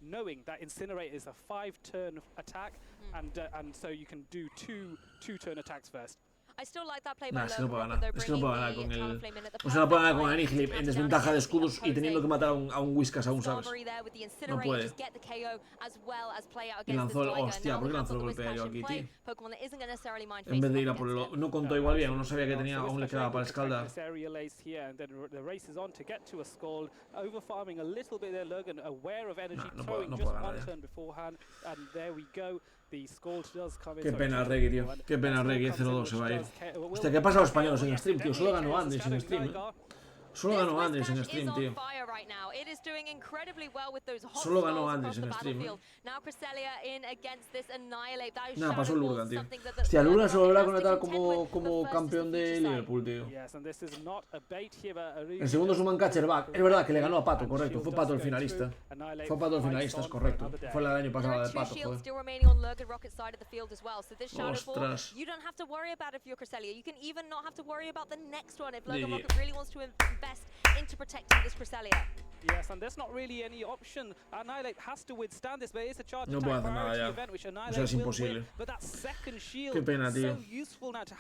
Knowing that Incinerate is a 5-turn attack, and so you can do two turn attacks first. Nah, es que no puedo ganar. Es que no puedo ganar con el... O sea, no puedo ganar con Anihilip en desventaja de escudos y teniendo que matar a un Whiskas aún, ¿sabes? No puede. Y lanzó el... Hostia, ¿por qué lanzó el golpe aéreo aquí, tío? En vez de ir a por el... No contó igual bien, no sabía que tenía, aún le quedaba para escaldar. No puedo ganar, Qué pena Reggie, tío. Qué pena Reggie, 0-2 se va a ir. Hostia, ¿qué ha pasado a los españoles en stream, tío? Solo ganó Andris en stream, Solo ganó Andris en stream, tío. Solo ganó Andris en stream, Nada, pasó el Lurgan, tío. Hostia, Lurgan se volverá a conectar como campeón de Liverpool, tío. El segundo es un catcherback. Es verdad que le ganó a Pato, correcto. Fue Pato el finalista. Fue Pato el finalista, es correcto. Fue el año pasado de Pato, joder. Ostras. Into protecting this Cresselia. Yes, and there's not really any option. Annihilate has to withstand this, but it is a charge no puedo hacer nada ya. O sea, es imposible. Qué pena, tío.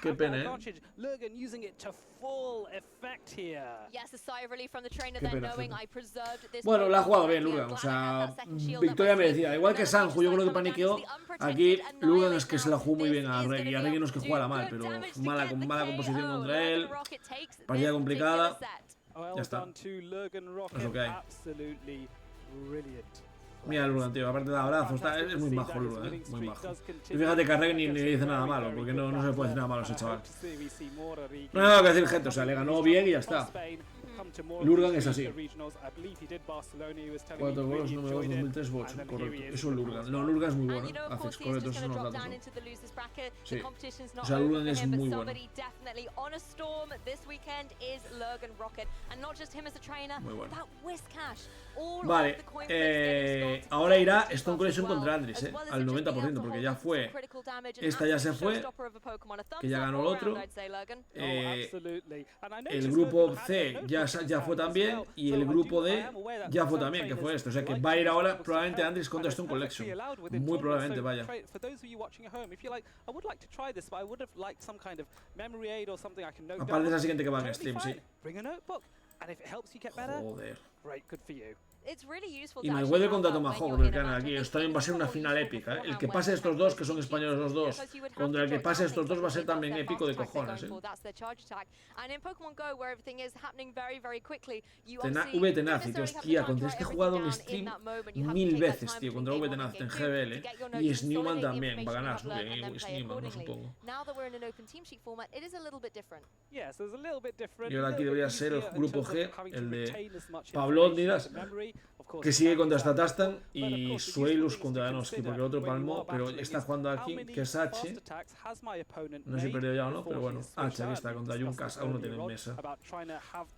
Qué pena, Lurgan using it to full effect here. Yes, a sigh of relief from the trainer there, knowing I preserved this. Bueno, la ha jugado bien Lurgan, o sea, victoria merecida. Igual que Sanju, yo creo que paniqueó. Aquí Lurgan es que se la jugó muy bien a Reggie. A Reggie no es que jugara mal, pero mala composición contra él. Partida complicada. Ya está. Es lo que hay. Mira Lurgan, tío, aparte de abrazos, es muy majo Lurgan, muy majo. Y fíjate que a Reggie ni le dice nada malo, porque no se puede decir nada malo a ese chaval. No hay nada que decir, gente, o sea, le ganó bien y ya está. Lurgan es así. 4 goles, número 2, 2003 bots, correcto. Eso es Lurgan. No, Lurgan es muy bueno. Haces correcto, esos son los datos. Sí. O sea, Lurgan es muy bueno. Muy bueno. Vale, ahora irá Stone Collection contra Andris, al 90%, porque ya fue. Esta ya se fue, que ya ganó el otro. El grupo C ya fue también, y el grupo D ya fue también, que fue esto. O sea que va a ir ahora probablemente Andris contra Stone Collection. Muy probablemente vaya. Aparte es la siguiente que va en stream, sí. Joder. Y Mayweather contra Tomahawk, el canal aquí. Esto también va a ser una final épica, ¿eh? El que pase estos dos, que son españoles los dos, contra el que pase estos dos va a ser también épico de cojones, ¿eh? Tenacity, hostia, contra este he jugado en stream 1000 veces, tío, contra Tenacity en GBL. Y Snewman también, va a ganar, ¿no? Snewman, no supongo. Y ahora aquí debería ser el grupo G, el de Pablo Didas, que sigue contra Statastan y Sueilus contra Danoski, porque el otro palmó, pero está jugando aquí, que es H. No sé si perdió ya o no, pero bueno, H aquí está contra Junkas, aún no tiene mesa.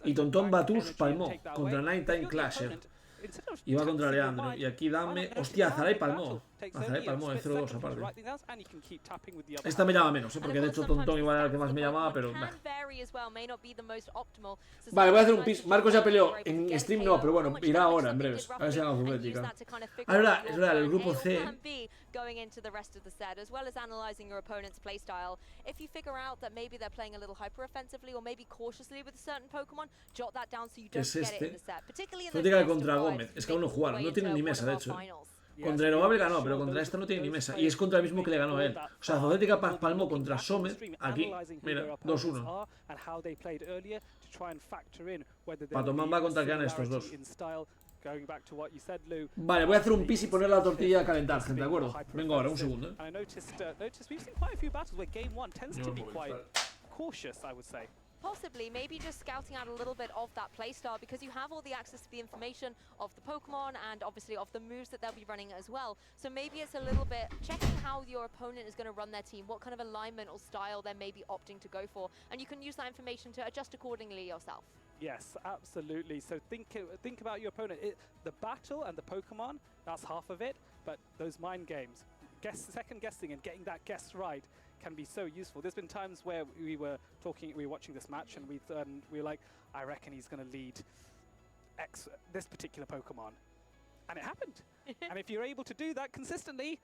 Y Tonton Batus palmó contra Nighttime Clasher. Y va contra Leandro. Y aquí dame. Hostia, Azaray palmó. Azaray palmó el 0-2 aparte. Esta me llama menos, porque de hecho Tontón igual era el que más me llamaba, pero. Vale, voy a hacer un pis. Marcos ya peleó. En stream no, pero bueno, irá ahora, en breves. A ver si haga alfabética. Ahora, es verdad, el grupo C. Going into the rest of the set, as well as analyzing your opponent's playstyle. If you figure out that maybe they're playing a little hyper-offensively or maybe cautiously with a certain Pokemon, jot that down so you don't get it in the set. Particularly in the contra Gómez. Es que aún no jugaron, no tienen ni mesa, de hecho. Contra Aerobable ganó, pero contra esta no tiene ni mesa. Y es contra el mismo que le ganó a él. O sea, Zodética palmó contra Sommer. Aquí, mira, 2-1. Patomán va contra el que gana estos dos. Vale, voy a hacer un pis y poner la tortilla a calentar, gente, ¿de acuerdo? Vengo ahora, un segundo, ¿eh? Possibly, maybe just scouting out a little bit of that playstyle because you have all the access to the information of the Pokemon and obviously of the moves that they'll be running as well. So maybe it's a little bit checking how your opponent is going to run their team, what kind of alignment or style they're maybe opting to go for, and you can use that information to adjust accordingly yourself. Yes, absolutely. So think about your opponent. The battle and the Pokemon, that's half of it, but those mind games, second guessing and getting that guess right can be so useful. There's been times where we were watching this match and we were like, I reckon he's going to lead this particular Pokemon. And it happened. And if you're able to do that consistently,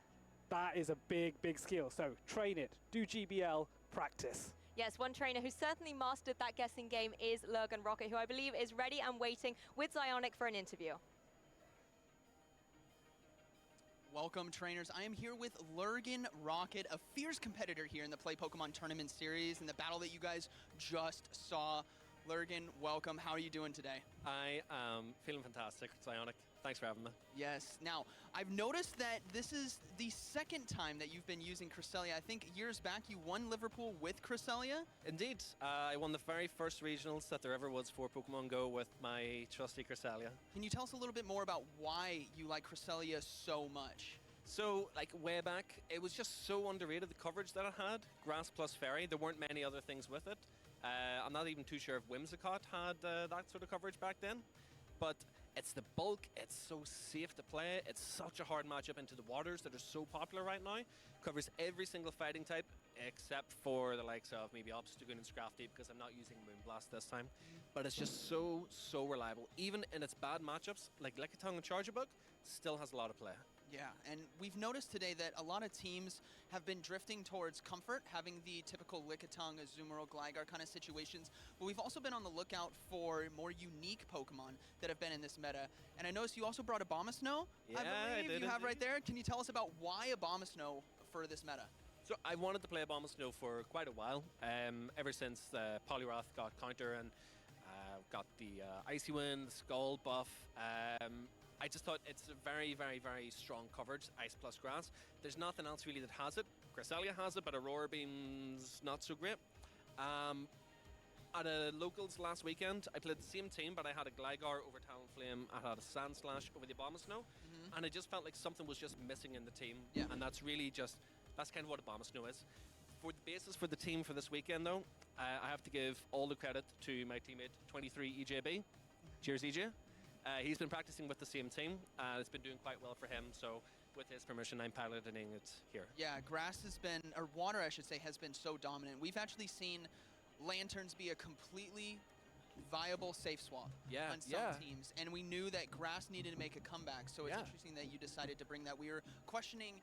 that is a big, big skill. So train it, do GBL, practice. Yes, one trainer who certainly mastered that guessing game is Lurgan Rocket, who I believe is ready and waiting with Zionic for an interview. Welcome, trainers. I am here with Lurgan Rocket, a fierce competitor here in the Play Pokemon Tournament Series and the battle that you guys just saw. Lurgan, welcome. How are you doing today? I am feeling fantastic, Zionic. Thanks for having me. Yes. Now, I've noticed that this is the second time that you've been using Cresselia. I think years back you won Liverpool with Cresselia? Indeed. I won the very first regionals that there ever was for Pokemon Go with my trusty Cresselia. Can you tell us a little bit more about why you like Cresselia so much? So, like, way back, it was just so underrated, the coverage that it had. Grass plus Fairy. There weren't many other things with it. I'm not even too sure if Whimsicott had that sort of coverage back then. But it's the bulk, it's so safe to play, it's such a hard matchup into the waters that are so popular right now. Covers every single fighting type except for the likes of maybe Obstagoon and Scrafty because I'm not using Moonblast this time. But it's just so reliable. Even in its bad matchups, like Lickitung and Charjabug, still has a lot of play. Yeah, and we've noticed today that a lot of teams have been drifting towards comfort, having the typical Lickitung, Azumarill, Gligar kind of situations, but we've also been on the lookout for more unique Pokemon that have been in this meta. And I noticed you also brought Abomasnow, yeah, I believe you have right there. Can you tell us about why Abomasnow for this meta? So I wanted to play Abomasnow for quite a while, ever since Poliwrath got counter and got the Icy Wind, Skull buff. I just thought it's a very strong coverage, Ice plus Grass. There's nothing else really that has it. Cresselia has it, but Aurora Beam's not so great. At a locals last weekend, I played the same team, but I had a Gligar over Talonflame, I had a Sandslash over the Abomasnow, and I just felt like something was just missing in the team. Yeah. And that's really that's kind of what Abomasnow is. For the basis for the team for this weekend, though, I have to give all the credit to my teammate, 23 EJB. Cheers, EJ. He's been practicing with the same team. It's been doing quite well for him, so with his permission, I'm piloting it here. Yeah, grass has been, or water I should say, has been so dominant. We've actually seen Lanturns be a completely viable safe swap on some teams, and we knew that grass needed to make a comeback, so it's interesting that you decided to bring that. We were questioning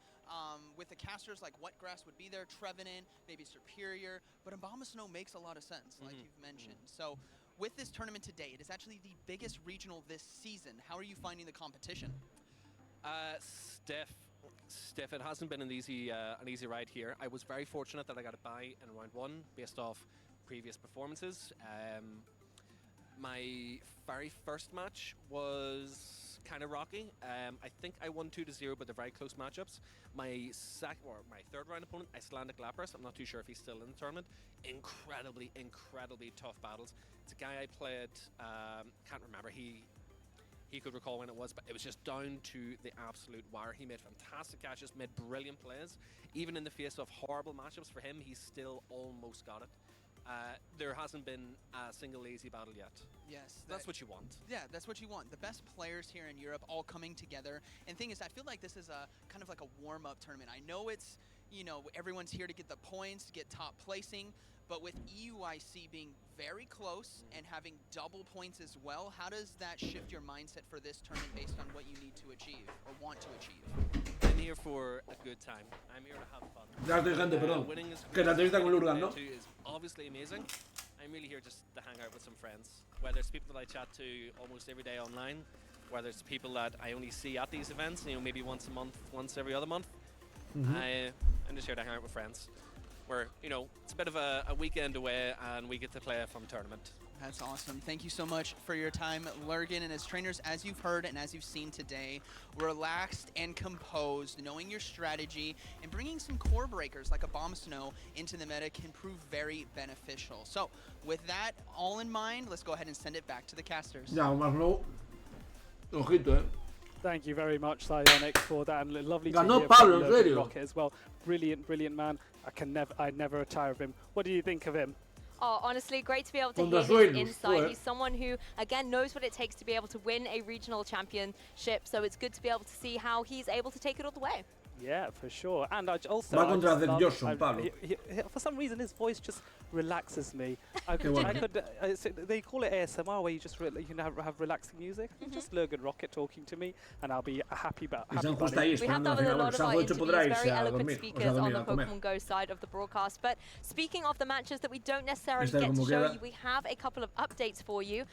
with the casters like what grass would be there, Trevenant, maybe Superior, but Abomasnow makes a lot of sense, like you've mentioned. So with this tournament today, it is actually the biggest regional this season. How are you finding the competition? Stiff. It hasn't been an easy ride here. I was very fortunate that I got a bye in round 1 based off previous performances. My very first match was kind of rocky. I think I won 2-0, but they're very close matchups. My third round opponent, Icelandic Lapras, I'm not too sure if he's still in the tournament. Incredibly tough battles. It's a guy I played, can't remember, he could recall when it was, but it was just down to the absolute wire. He made fantastic catches, made brilliant plays. Even in the face of horrible matchups for him, he's still almost got it. There hasn't been a single lazy battle yet. Yes. That's what you want. Yeah, that's what you want. The best players here in Europe all coming together. And thing is, I feel like this is a kind of like a warm-up tournament. I know it's, you know, everyone's here to get the points, to get top placing, but with EUIC being very close and having double points as well, how does that shift your mindset for this tournament based on what you need to achieve or want to achieve? I'm here for a good time. I'm here to have fun. Ya estoy gente, perdón. Que la entrevista con Lurgan, ¿no? Is obviously amazing. I'm really here just to hang out with some friends. Whether it's people that I chat to almost every day online, whether it's people that I only see at these events, you know, maybe once a month, once every other month. I'm just here to hang out with friends. Where, you know, it's a bit of a weekend away and we get to play a fun tournament. That's awesome. Thank you so much for your time, Lurgan. And as trainers, as you've heard and as you've seen today, relaxed and composed, knowing your strategy, and bringing some core breakers like a Bomb Snow into the meta can prove very beneficial. So with that all in mind, let's go ahead and send it back to the casters. Ya, Marno. Ojito, Thank you very much, Psyonix, for that, and lovely to Ganó hear Pablo, from en serio. Rocket as well. Brilliant man. I'd never tire of him. What do you think of him? Oh, honestly, great to be able to hear his insight. He's someone who, again, knows what it takes to be able to win a regional championship, so it's good to be able to see how he's able to take it all the way. Yeah, for sure. And I also... for some reason, his voice just relaxes me. They call it ASMR, where you just you can have relaxing music. Just Lurgan Rocket talking to me, and I'll be happy about We have that with a lot of our interviews, very eloquent speakers on the Pokemon Go side of the broadcast. But speaking of the matches that we don't necessarily get to show you, we have a couple of updates for you.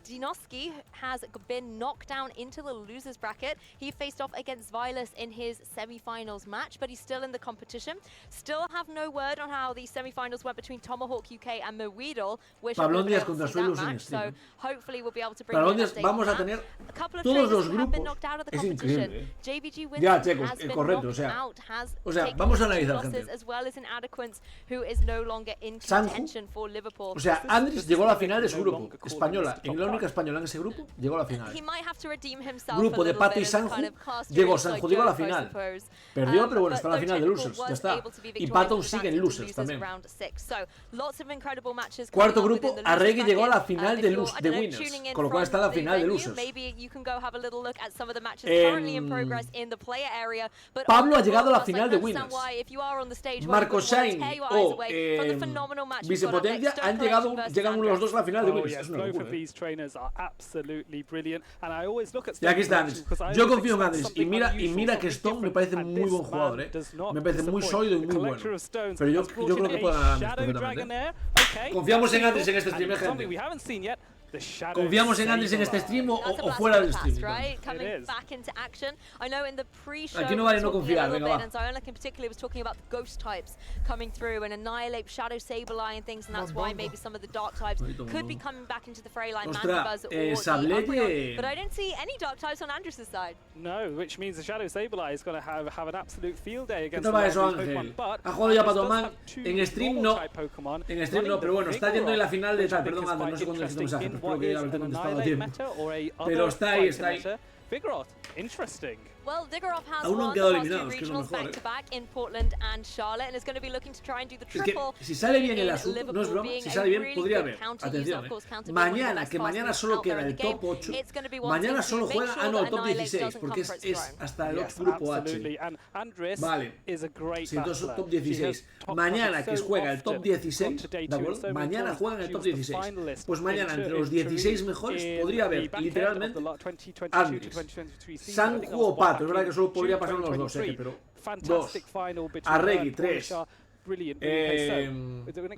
Dinoski has been knocked down into the losers bracket. He faced off against Vilas in his semi-finals match, but he's still in the competition. Still have no word on how the semi-finals went between Tomahawk UK and Moweedle. Pablo Díaz contra Suelus en so hopefully we'll be able to bring vamos a tener a couple of todos los have been grupos. knocked out of the Es competition. increíble. JVG Winston Ya, chicos, has been correcto, knocked out, has taken vamos a analizar, losses, gente. as well as Inadequance, who is no longer in contention for Liverpool. O sea, Andrés llegó a la final de su grupo. Española, en la única española en ese grupo, llegó a la final. He might have to redeem himself Grupo de Pato y Sanju, llegó Sanju, llegó a la final. Perdió, pero bueno, está en la final de losers, ya está. Y Pato sigue en losers también. Cuarto grupo, Arregui llegó a la final de winners, con lo cual está en la final de losers. Pablo ha llegado a la final de winners. Marco Shine o Vicepotencia llegan los dos a la final de winners. Es una locura. Y aquí está Andrés. Yo confío en Andrés. Y mira que Stone me parece muy buen jugador, me parece muy sólido y muy bueno. Pero yo creo que puede ganar perfectamente. Confiamos en Andrés en este stream, gente. ¿Confiamos en Andrés en este stream o fuera del stream? Aquí no vale no confiar, venga va. Ostras, Sableye. No, which means the Shadow Sableye is going to have an absolute field day against ¿Qué tal va eso, Ángel? Ha jugado ya Patoman. En stream no. En stream no, pero bueno, está yendo en la final de tal. Perdón, Ángel, no sé cuándo necesito mensaje. Espero que ya haberte contestado a tiempo. Pero está ahí. Vigoroth, interesting. Well, Vigoroth has won the last two regionals back-to-back in Portland and Charlotte, and is going to be looking to try and do the triple. Si sale bien el asunto, no es broma, si sale bien podría haber. Atención, mañana, que mañana solo queda el top 8. Mañana solo juega, el top 16, porque es hasta el grupo H. Vale, si entonces top 16. Mañana que juega el top 16, ¿de acuerdo? Mañana juegan el top 16. Pues mañana entre los 16 mejores podría haber, literalmente, Andrés, Sanju o Pato. Es verdad que solo podría pasar unos dos, pero 2. Arregui, 3. brilliant.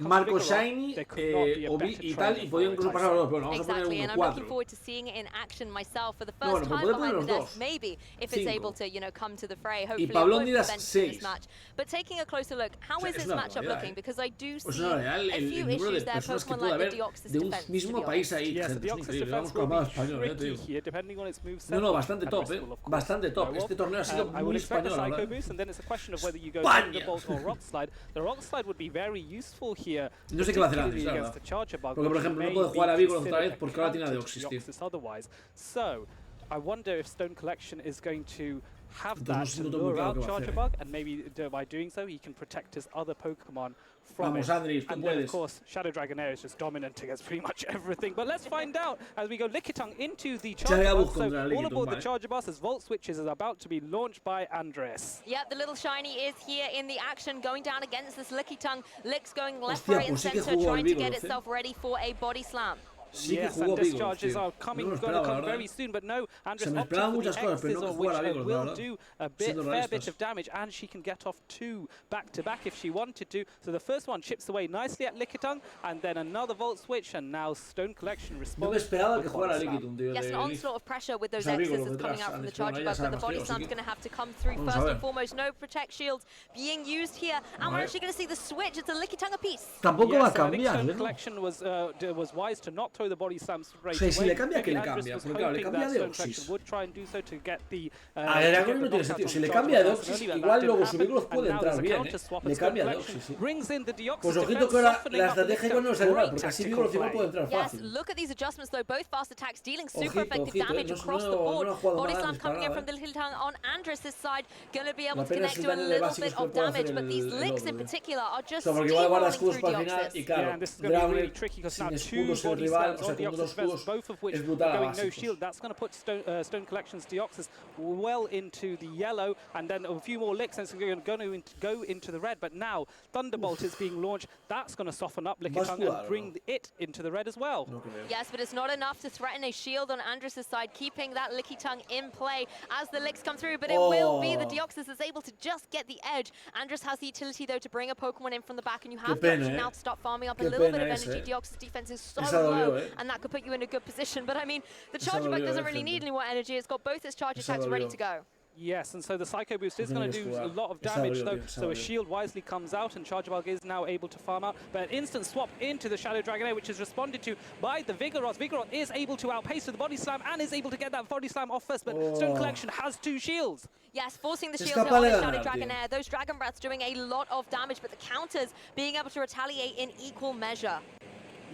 Marco Shiny y tal, y podían incluso pasar los dos, pero vamos a poner Exactly, and I'm looking forward to seeing it in action myself for the first time behind the desk. Maybe if it's able to, you know, come to the fray. Hopefully, it won't prevent this match. But taking a closer look, how is this matchup looking? Because I do see a few issues there. Pokemon like the Deoxys defense. Mismo país ahí. Yes, the Deoxys defense will be tricky here, depending on its moveset. No, bastante top, bastante top. Este torneo ha sido muy español, ¿verdad? Psycho Boost, and then it's a question of whether you go Thunderbolt or Rock Slide. The Rock Slide would be very useful here. No sé qué va a hacer antes, claro. Porque, por ejemplo, no puede jugar a Vigoroth otra vez porque ahora tiene a Deoxys, tío. Otherwise. So, I wonder if Stone Collection is going to have that to lure out Charger Bug, and maybe by doing so, he can protect his other Pokemon from it. Andres, and then, of course, Shadow Dragonair is just dominant against pretty much everything. But let's find out as we go Lickitung into the Charger Bus. So all aboard the Charger Bus as Volt Switches is about to be launched by Andres. Yeah, the little shiny is here in the action, going down against this Lickitung. Lick's going left, right, and center, trying to get itself ready for a body slam. Yes, and discharges are coming, going to come very soon, but no, Andres opted for the X-Scissor, which will do a fair bit of damage, and she can get off two back-to-back if she wanted to. So the first one chips away nicely at Lickitung, and then another Volt Switch, and now Stone Collection responds. Yes, an onslaught of pressure with those X-Scissors coming out from the Charger Bug, but the Body Slam's going to have to come through first and foremost. No Protect Shields being used here, and we're actually going to see the switch. It's a Lickitung apiece. Tampoco va a cambiar, Stone Collection was wise to not throw the Body Slam straight away. Si le cambia, que le cambia, porque claro, le cambia Deoxys. Would try and do so to get the, a ver, no tiene sentido. Si le cambia Deoxys, igual luego su Vigoroth puede entrar bien, Le cambia Deoxys, sí. Pues ojito que ahora la estrategia igual no sale mal, porque así Vigoroth igual puede entrar fácil. Yes, look at these adjustments though. Both fast attacks dealing super effective damage across the board. Body Slam coming in from the Lickitung on Andres' side, going to be able to connect to a little bit of damage, but these licks in particular are just steamrolling through Deoxys. Yeah, and this is going to be really tricky because now two Body Slams on Deoxys, both of which are going no shield. That's going to put Stone Collection's Deoxys well into the yellow, and then a few more licks and it's going to go into the red. But now Thunderbolt is being launched. That's going to soften up Lickitung and bring it into the red as well. Yes, but it's not enough to threaten a shield on Andres' side, keeping that Lickitung in play as the licks come through, but it will be the Deoxys that's able to just get the edge. Andres has the utility though to bring a Pokemon in from the back, and you have the option now to start farming up a little bit of energy. Deoxys defense is so low, and that could put you in a good position. But I mean, the Charger Bug doesn't really need any more energy. It's got both its charge attacks ready to go. Yes, and so the Psycho Boost is going to do a lot of damage, though. So a shield wisely comes out, and Charger Bug is now able to farm out. But an instant swap into the Shadow Dragonair, which is responded to by the Vigoroth. Vigoroth is able to outpace with the Body Slam and is able to get that Body Slam off first, but Stone Collection has two shields. Yes, forcing the shield on the Shadow Dragonair. Those Dragon Breaths doing a lot of damage, but the counters being able to retaliate in equal measure.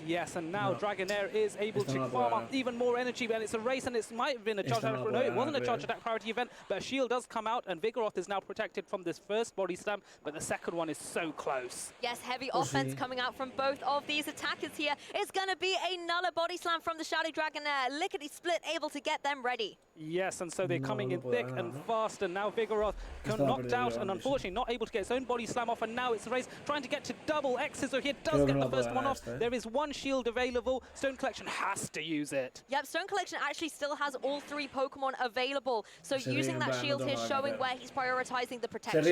Yes, and now Dragonair is able to farm up even more energy, and it's a race, and it might have been a charge attack. No, it wasn't a charge attack priority event, but a shield does come out, and Vigoroth is now protected from this first Body Slam, but the second one is so close. Yes, heavy offense coming out from both of these attackers here. It's going to be another Body Slam from the Shadow Dragonair. Lickety-split able to get them ready. Yes, and so they're coming in thick and fast, and now Vigoroth knocked out, and unfortunately not able to get its own Body Slam off, and now it's a race trying to get to double X's, so here does get the first one off. There is one shield available. Stone Collection has to use it. Yep, Stone Collection actually still has all three Pokemon available, so using that shield here showing where he's prioritizing the protection.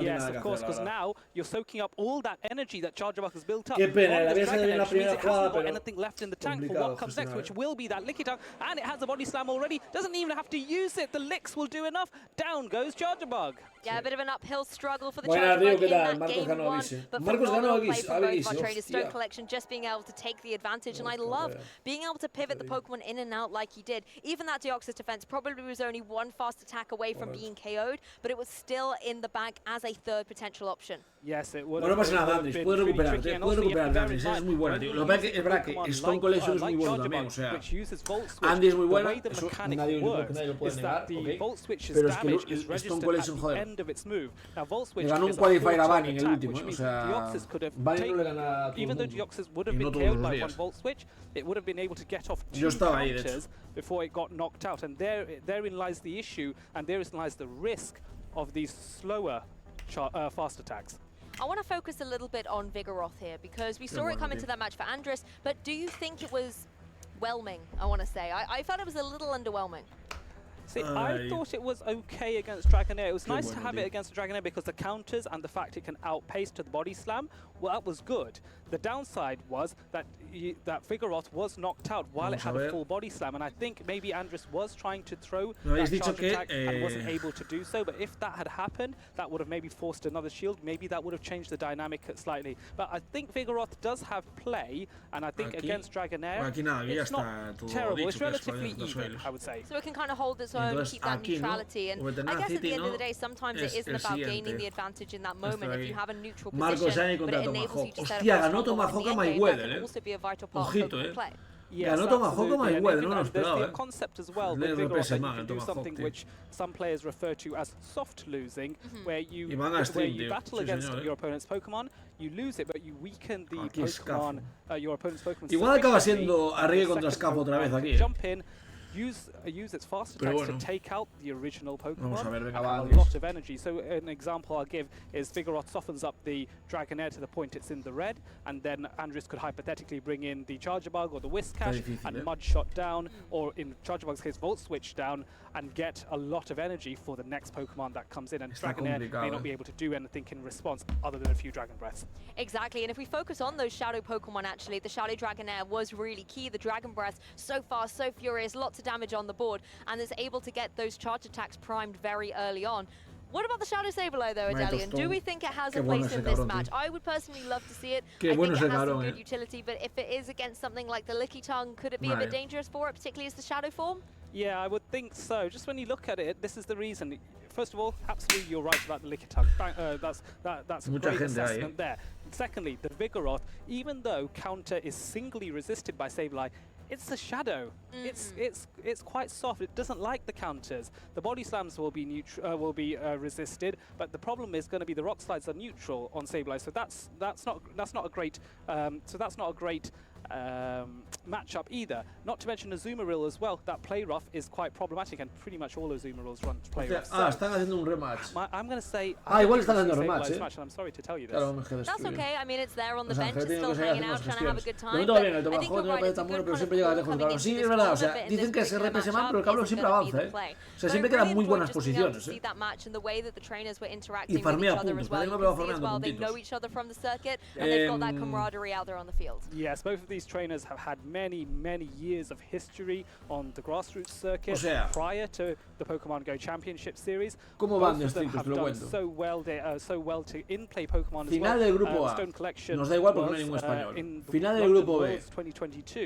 Yes, of course, because now you're soaking up all that energy that Charger Bug has built up. Qué pena, la había salido en la primera jugada, pero anything left in the tank for what comes next, which will be that Lickitung, and it has a Body Slam already. Doesn't even have to use it. The licks will do enough. Down goes Charger Bug. Yeah, a bit of an uphill struggle for the Charger Bug in that game one, but phenomenal play from both of our traders. Stone Collection just being able to take the advantage, and I love being able to pivot the Pokemon in and out like he did. Even that Deoxys defense probably was only one fast attack away from being KO'd, but it was still in the bag as a third potential option. Yes, it would. No pasa nada, Andres, puede recuperar damage, es muy buena, tío. Lo que pasa es verdad que Stone Collection es muy bueno también, o sea, Andy es muy buena, eso nadie lo puede negar, pero es que Stone Collection, joder, le ganó un qualifier a Bunny en el último, o sea, Bunny no le gana even though Deoxys would have been killed by one Volt Switch, it would have been able to get off two counters before it got knocked out, and therein lies the issue, and therein lies the risk of these slower fast attacks. I want to focus a little bit on Vigoroth here, because we saw it come into that match for Andres, but do you think it was whelming, I want to say? I felt it was a little underwhelming. See, I thought it was okay against Dragonair. It was nice to have it against Dragonair because the counters and the fact it can outpace to the body slam, well, that was good. The downside was that that Vigoroth was knocked out while it had a full body slam, and I think maybe Andres was trying to throw that charge attack and wasn't able to do so, but if that had happened, that would have maybe forced another shield, maybe that would have changed the dynamic slightly. But I think Vigoroth does have play, and I think against Dragonair, it's not terrible, it's relatively even, I would say. So it can kind of hold its own, keep that neutrality, and I guess at the end of the day, sometimes it isn't about gaining the advantage in that moment. If you have a neutral position, but it enables you to set up also be a vital part of the play. Yes, ganó Tomahawk Mayweather, no lo esperaba. There's the concept as well that Vigoroth, that you can do something which some players refer to as soft losing, where you battle against your opponent's Pokemon, you lose it, but you weaken the Pokemon, your opponent's Pokemon. Igual acaba siendo Arrigue contra Scafo otra vez aquí. Jump in, use its fast attacks to take out the original Pokemon and have a lot of energy. So an example I'll give is Vigoroth softens up the Dragonair to the point it's in the red, and then Andres could hypothetically bring in the Charger Bug or the Whiscash and Mud Shot down, or in Charger Bug's case Volt Switch down, and get a lot of energy for the next Pokemon that comes in, and Dragonair may not be able to do anything in response other than a few Dragon Breaths. Exactly, and if we focus on those Shadow Pokemon, actually, the Shadow Dragonair was really key. The Dragon Breath, so fast, so furious, lots of damage on the board, and is able to get those charge attacks primed very early on. What about the Shadow Sableye though, Adelian? Do we think it has a place in this match? I would personally love to see it. I think it has some good utility, but if it is against something like the Licky Tongue, could it be a bit dangerous for it, particularly as the Shadow form? Yeah, I would think so. Just when you look at it, this is the reason. First of all, absolutely you're right about the Licky Tongue. That's a great assessment there. Secondly, the Vigoroth, even though counter is singly resisted by Sableye, it's a Shadow. It's quite soft. It doesn't like the counters. The body slams will be resisted, but the problem is going to be the rock slides are neutral on Sableye. So that's not a great matchup either. Not to mention Azumarill as well. That play rough is quite problematic, and pretty much all Azumarills run play rough. Están haciendo un rematch. I'm going to say. Igual están haciendo rematch. I'm sorry to tell you this. That's okay. I mean, it's there on the bench. It's still hanging out, trying to have a good time. Todo bien, el Tomahawk no me parece tan bueno, pero siempre llega lejos del cabrón. Sí, es verdad. O sea, dicen que es RPS man, pero el cabrón siempre avanza, O sea, siempre quedan muy buenas posiciones, Y farmea puntos. Parece que no va farmeando puntitos. Yes, both of these trainers have had many years of history on the grassroots circuit prior to the Pokemon Go Championship Series. ¿Cómo van de estrictos? Te lo cuento. So well to in-play Pokemon as Final del grupo A. Nos da igual porque no hay ningún español. Final del grupo B.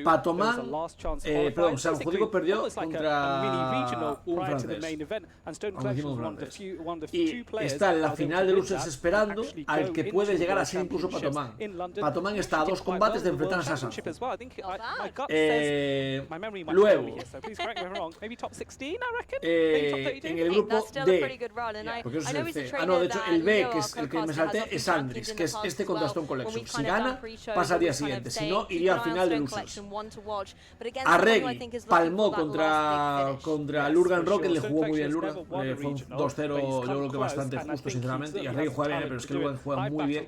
Patoman, perdón, San Judico perdió contra un francés. Y está en la final de losers esperando al que puede llegar a ser incluso Patoman. Patoman está a 2 combates de enfrentarse a San Judico. Luego, en el grupo D, porque eso es el C. No, de hecho el B, que es el que me salté, es Andris, que es este contra Stone Collection. Si gana, pasa al día siguiente, si no, iría al final de losers. Arregui palmó contra Lurgan Rocket, le jugó muy bien Lurgan, fue un 2-0 yo creo que bastante justo sinceramente, y Arregui juega bien, pero es que Lurgan juega muy bien,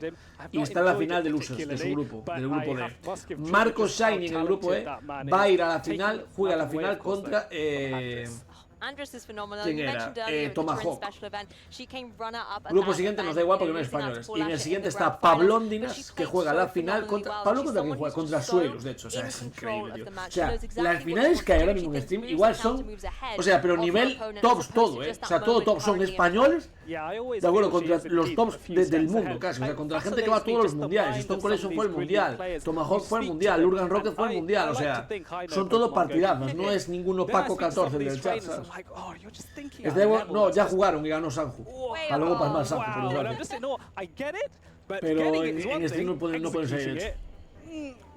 y está en la final de losers de su grupo, del grupo D. Marcos Shiny en el grupo E va a ir a la final, juega a la final contra ¿quién era? Tomahawk. Grupo siguiente nos da igual porque no hay españoles. Y en el siguiente está Pablondinas, que juega la final contra... ¿Pablo contra quién juega? Contra Suelos, de hecho. O sea, es increíble, tío. O sea, las finales que hay ahora mismo en stream igual son... O sea, pero nivel tops todo, O sea, todo top. Son españoles, de acuerdo, contra los tops del mundo casi. O sea, contra la gente que va a todos los mundiales. Stone Collection fue el mundial. Tomahawk fue el mundial. Lurgan Rocket fue el mundial. O sea, son todo partidazos. No es ningún opaco 14 del chat, ¿sabes? No, ya jugaron y ganó Sanju. Para luego pasar Sanju, por ejemplo. Pero en stream no pueden salir.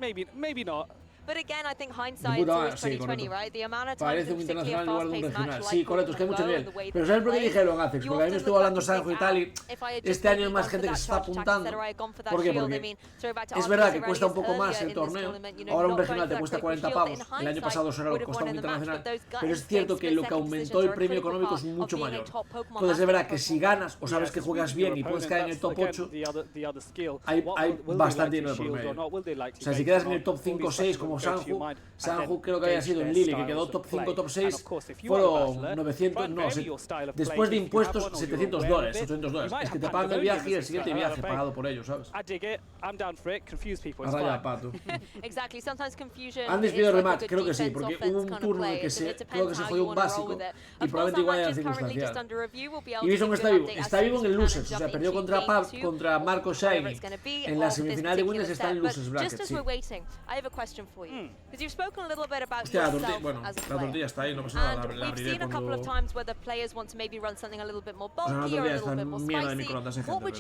Maybe not. But again, I think hindsight is always 2020, right? The amount of times parece un internacional igual un regional. Sí, correcto, es que hay mucho nivel. Pero ¿sabes por qué dijeron Apex? Porque a mí me estuvo hablando Sanjo y tal, y este año hay más gente que se está apuntando. ¿Por qué? Porque es verdad que cuesta un poco más el torneo. Ahora un regional te cuesta 40 pavos. El año pasado eso era lo que costaba un internacional. Pero es cierto que lo que aumentó el premio económico es mucho mayor. Entonces es verdad que si ganas o sabes que juegas bien y puedes caer en el top 8, hay bastante dinero por medio. O sea, si quedas en el top 5 o 6, como como Sanju creo que había sido en Lille, que quedó top 5, top 6, fueron 900, no, después de impuestos $700, $800. Es que te pagan el viaje y el siguiente viaje pagado por ellos, ¿sabes? Ahora ya, pato. Han decidido rematch, creo que sí, porque hubo un turno en el que creo que se jodió un básico y probablemente igual era circunstancial. Y Bison está vivo en el losers, o sea, perdió contra Marco Shiny. En la semifinal de Winners está en el losers bracket, sí. Hostia, la tortilla está ahí, no pasa nada, la abriré cuando... O sea, la tortilla está en mierda de microondas en gente,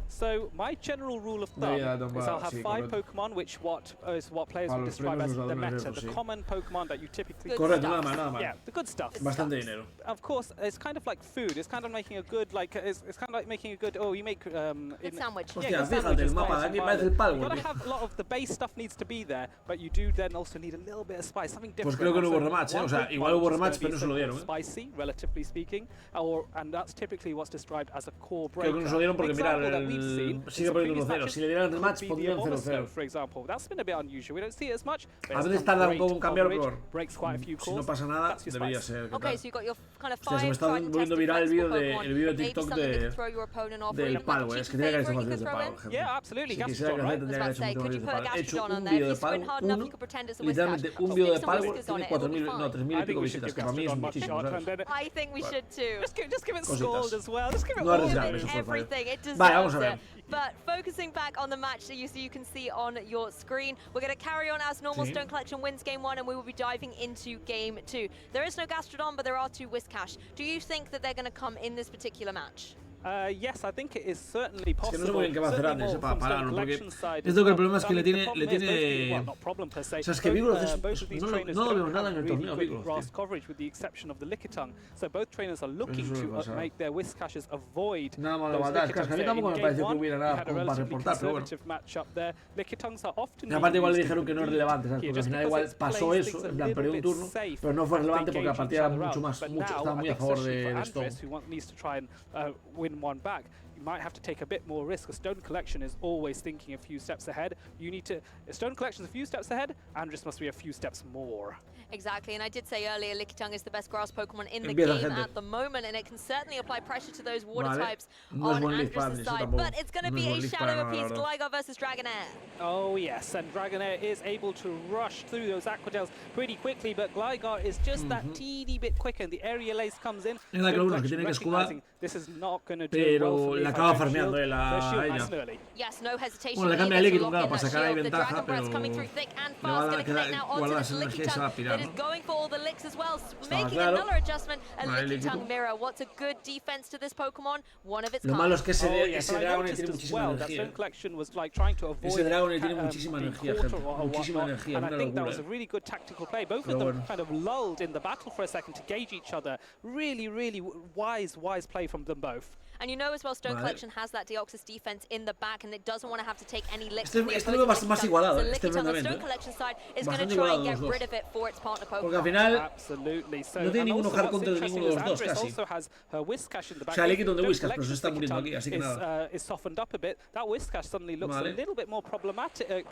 So my general rule of thumb is I'll have 5 Pokemon, which is what players would describe as the meta, the common Pokemon that you typically nada más. Yeah, the good stuff. Bastante dinero. Of course, it's kind of like food. It's kind of making a good, it's kind of like making a good. Oh, you make sandwich. Hostia, fíjate, el mapa de aquí parece el Palworld. You gotta have a lot of the base stuff needs to be there, but you do then also need a little bit of spice, something different. Pues creo que no hubo rematch, o sea, igual hubo rematch, pero no se lo dieron. Spicy, relatively speaking, and that's typically what's described as a core breaker. Creo que no se lo dieron porque mira, sigue perdiendo 1-0. Si le dieran rematch, pondrían 0-0. For example, that's been a bit unusual. We don't see it as much. A veces tarda un poco en cambiar, pero si no pasa nada, debería ser. Okay, so you got your kind of 5. Se me está volviendo viral el vídeo de TikTok del Palworld. Es que tiene que haber hecho más vídeos de Palworld. Yeah, absolutely. Si quisiera que hacer, tendría que haber hecho muchos vídeos de Palworld. He hecho un vídeo de Palworld, literalmente un vídeo de Palworld tiene 4.000, no, 3.000 y pico visitas, que para mí es muchísimo, ¿sabes? I think we should too. Just give it scold as well. Just give it all everything. It deserves Vale, vamos a ver. But focusing back on the match that you can see on your screen, we're going to carry on as normal. Stone Collection wins game 1 and we will be diving into game 2. There is no Gastrodon, but there are 2 Whiscash. Do you think that they're going to come in this particular match? Yes, I think it is certainly possible. Es que no sé muy bien qué va a hacer Andes para pararlo, porque esto que el problema es que le tiene o sea, es que Vigoroth no lo veo nada en el torneo Vigoroth. So both trainers are looking to make their Whiscashes avoid nada más lo matar, es que a mí tampoco me pareció que hubiera nada para reportar, pero bueno. Y aparte igual le dijeron que no es relevante, ¿sabes? Porque al final igual pasó eso, en plan perdió un turno, pero no fue relevante porque la partida era mucho más, estaba muy a favor de Stone. Win one back. You might have to take a bit more risk. A Stone Collection is always thinking a few steps ahead. You need to. A Stone Collection is a few steps ahead, Andrus must be a few steps more. Exactly, and I did say earlier, Lickitung is the best grass Pokemon in the game at the moment, and it can certainly apply pressure to those water types on Andrus' side. But it's going to be a shadow apiece, Gligar versus Dragonair. Oh yes, and Dragonair is able to rush through those Aquatails pretty quickly, but Gligar is just that teeny bit quicker, and the Aerial Ace comes in. Es la que uno que tiene que escudar, pero la acaba farmeando a ella. Yes, no hesitation. Bueno, le cambia a Lickitung para sacar ahí ventaja, pero le va a quedar guardar esa energía y se va a pirar. Is going for all the licks as well, making another adjustment. A Lickitung Mirror. What's a good defense to this Pokemon? One of its kind. Lo malo es que ese Dragonair tiene muchísima energía. Ese Dragonair tiene muchísima energía, gente. Muchísima energía, una locura. I think that was a really good tactical play. Both of them kind of lulled in the battle for a second to gauge each other. Really, really wise play from them both. And you know as well, Stone Collection has that Deoxys defense in the back, and it doesn't want to have to take any licks. Este lo veo más igualado, so Lickitung, Stone Collection side is going to try and get rid of it for its partner Pokemon. Porque al final no tiene ninguno hard counter de ninguno de los dos casi. O sea, Lickitung de Whiscash, pero se está muriendo aquí, así que nada. Is softened up a bit. That Whiscash suddenly looks a little bit more problematic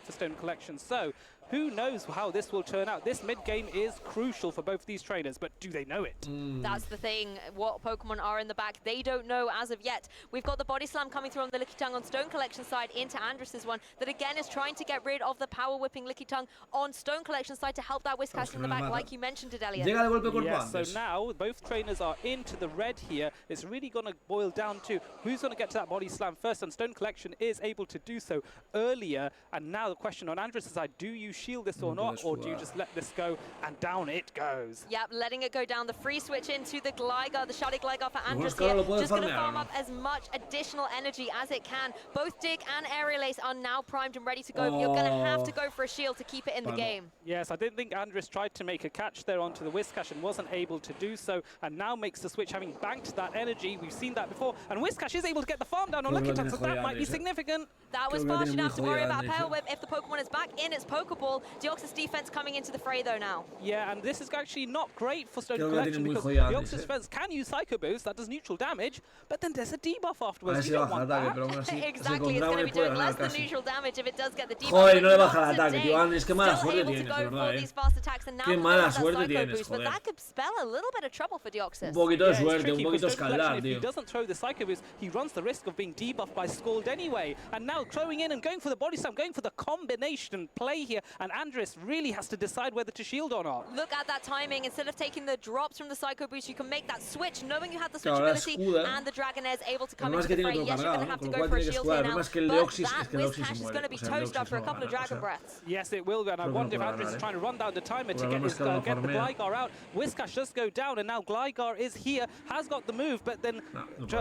for Stone Collection. So who knows how this will turn out? This mid game is crucial for both these trainers, but do they know it? That's the thing. What Pokemon are in the back, they don't know as of yet. We've got the Body Slam coming through on the Lickitung on Stone Collection side into Andrus' one that again is trying to get rid of the power whipping Lickitung on Stone Collection side to help that Whiscash in the back, like you mentioned it, Elliot. Yes, so now both trainers are into the red here. It's really going to boil down to who's going to get to that Body Slam first, and Stone Collection is able to do so earlier. And now the question on Andrus' side, do you shield this or not, or do you just let this go, and down it goes? Yep, letting it go down. The free switch into the Gligar, the Shady Gligar for Andrus here. Just going to farm up as much additional energy as it can. Both Dig and Aerial Ace are now primed and ready to go. You're going to have to go for a shield to keep it in the game. Yes, I didn't think Andrus tried to make a catch there onto the Whiscash and wasn't able to do so, and now makes the switch, having banked that energy. We've seen that before, and Whiscash is able to get the farm down on Lickitung, so that might be significant. That was fast enough to worry about Pale Whip if the Pokemon is back in its Pokeball. overall. Deoxys defense coming into the fray though now. Yeah, and this is actually not great for Stone Collection because Deoxys defense can use Psycho Boost, that does neutral damage, but then there's a debuff afterwards. You don't want that. Exactly, it's going to be doing less than neutral damage if it does get the debuff. Joder, no le baja el ataque, tío. Andrés, qué mala suerte tienes, ¿verdad? Qué mala suerte tienes, joder. But that could spell a little bit of trouble for Deoxys. Un poquito de suerte, un poquito escaldar, tío. If he doesn't throw the Psycho Boost, he runs the risk of being debuffed by Scald anyway. And now throwing in and going for the body slam, going for the combination play here, and Andres really has to decide whether to shield or not. Look at that timing. Instead of taking the drops from the Psycho Boost, you can make that switch, knowing you have the switch ability, and the Dragonair is able to come into the fray. Yes, you're going to have to go for a shield here now, but that Wizcash is going to be toast up for a couple of Dragon Breaths. Yes, it will go, and I wonder if Andres is trying to run down the timer to get the Gligar out. Wizcash does go down, and now Gligar is here, has got the move, but then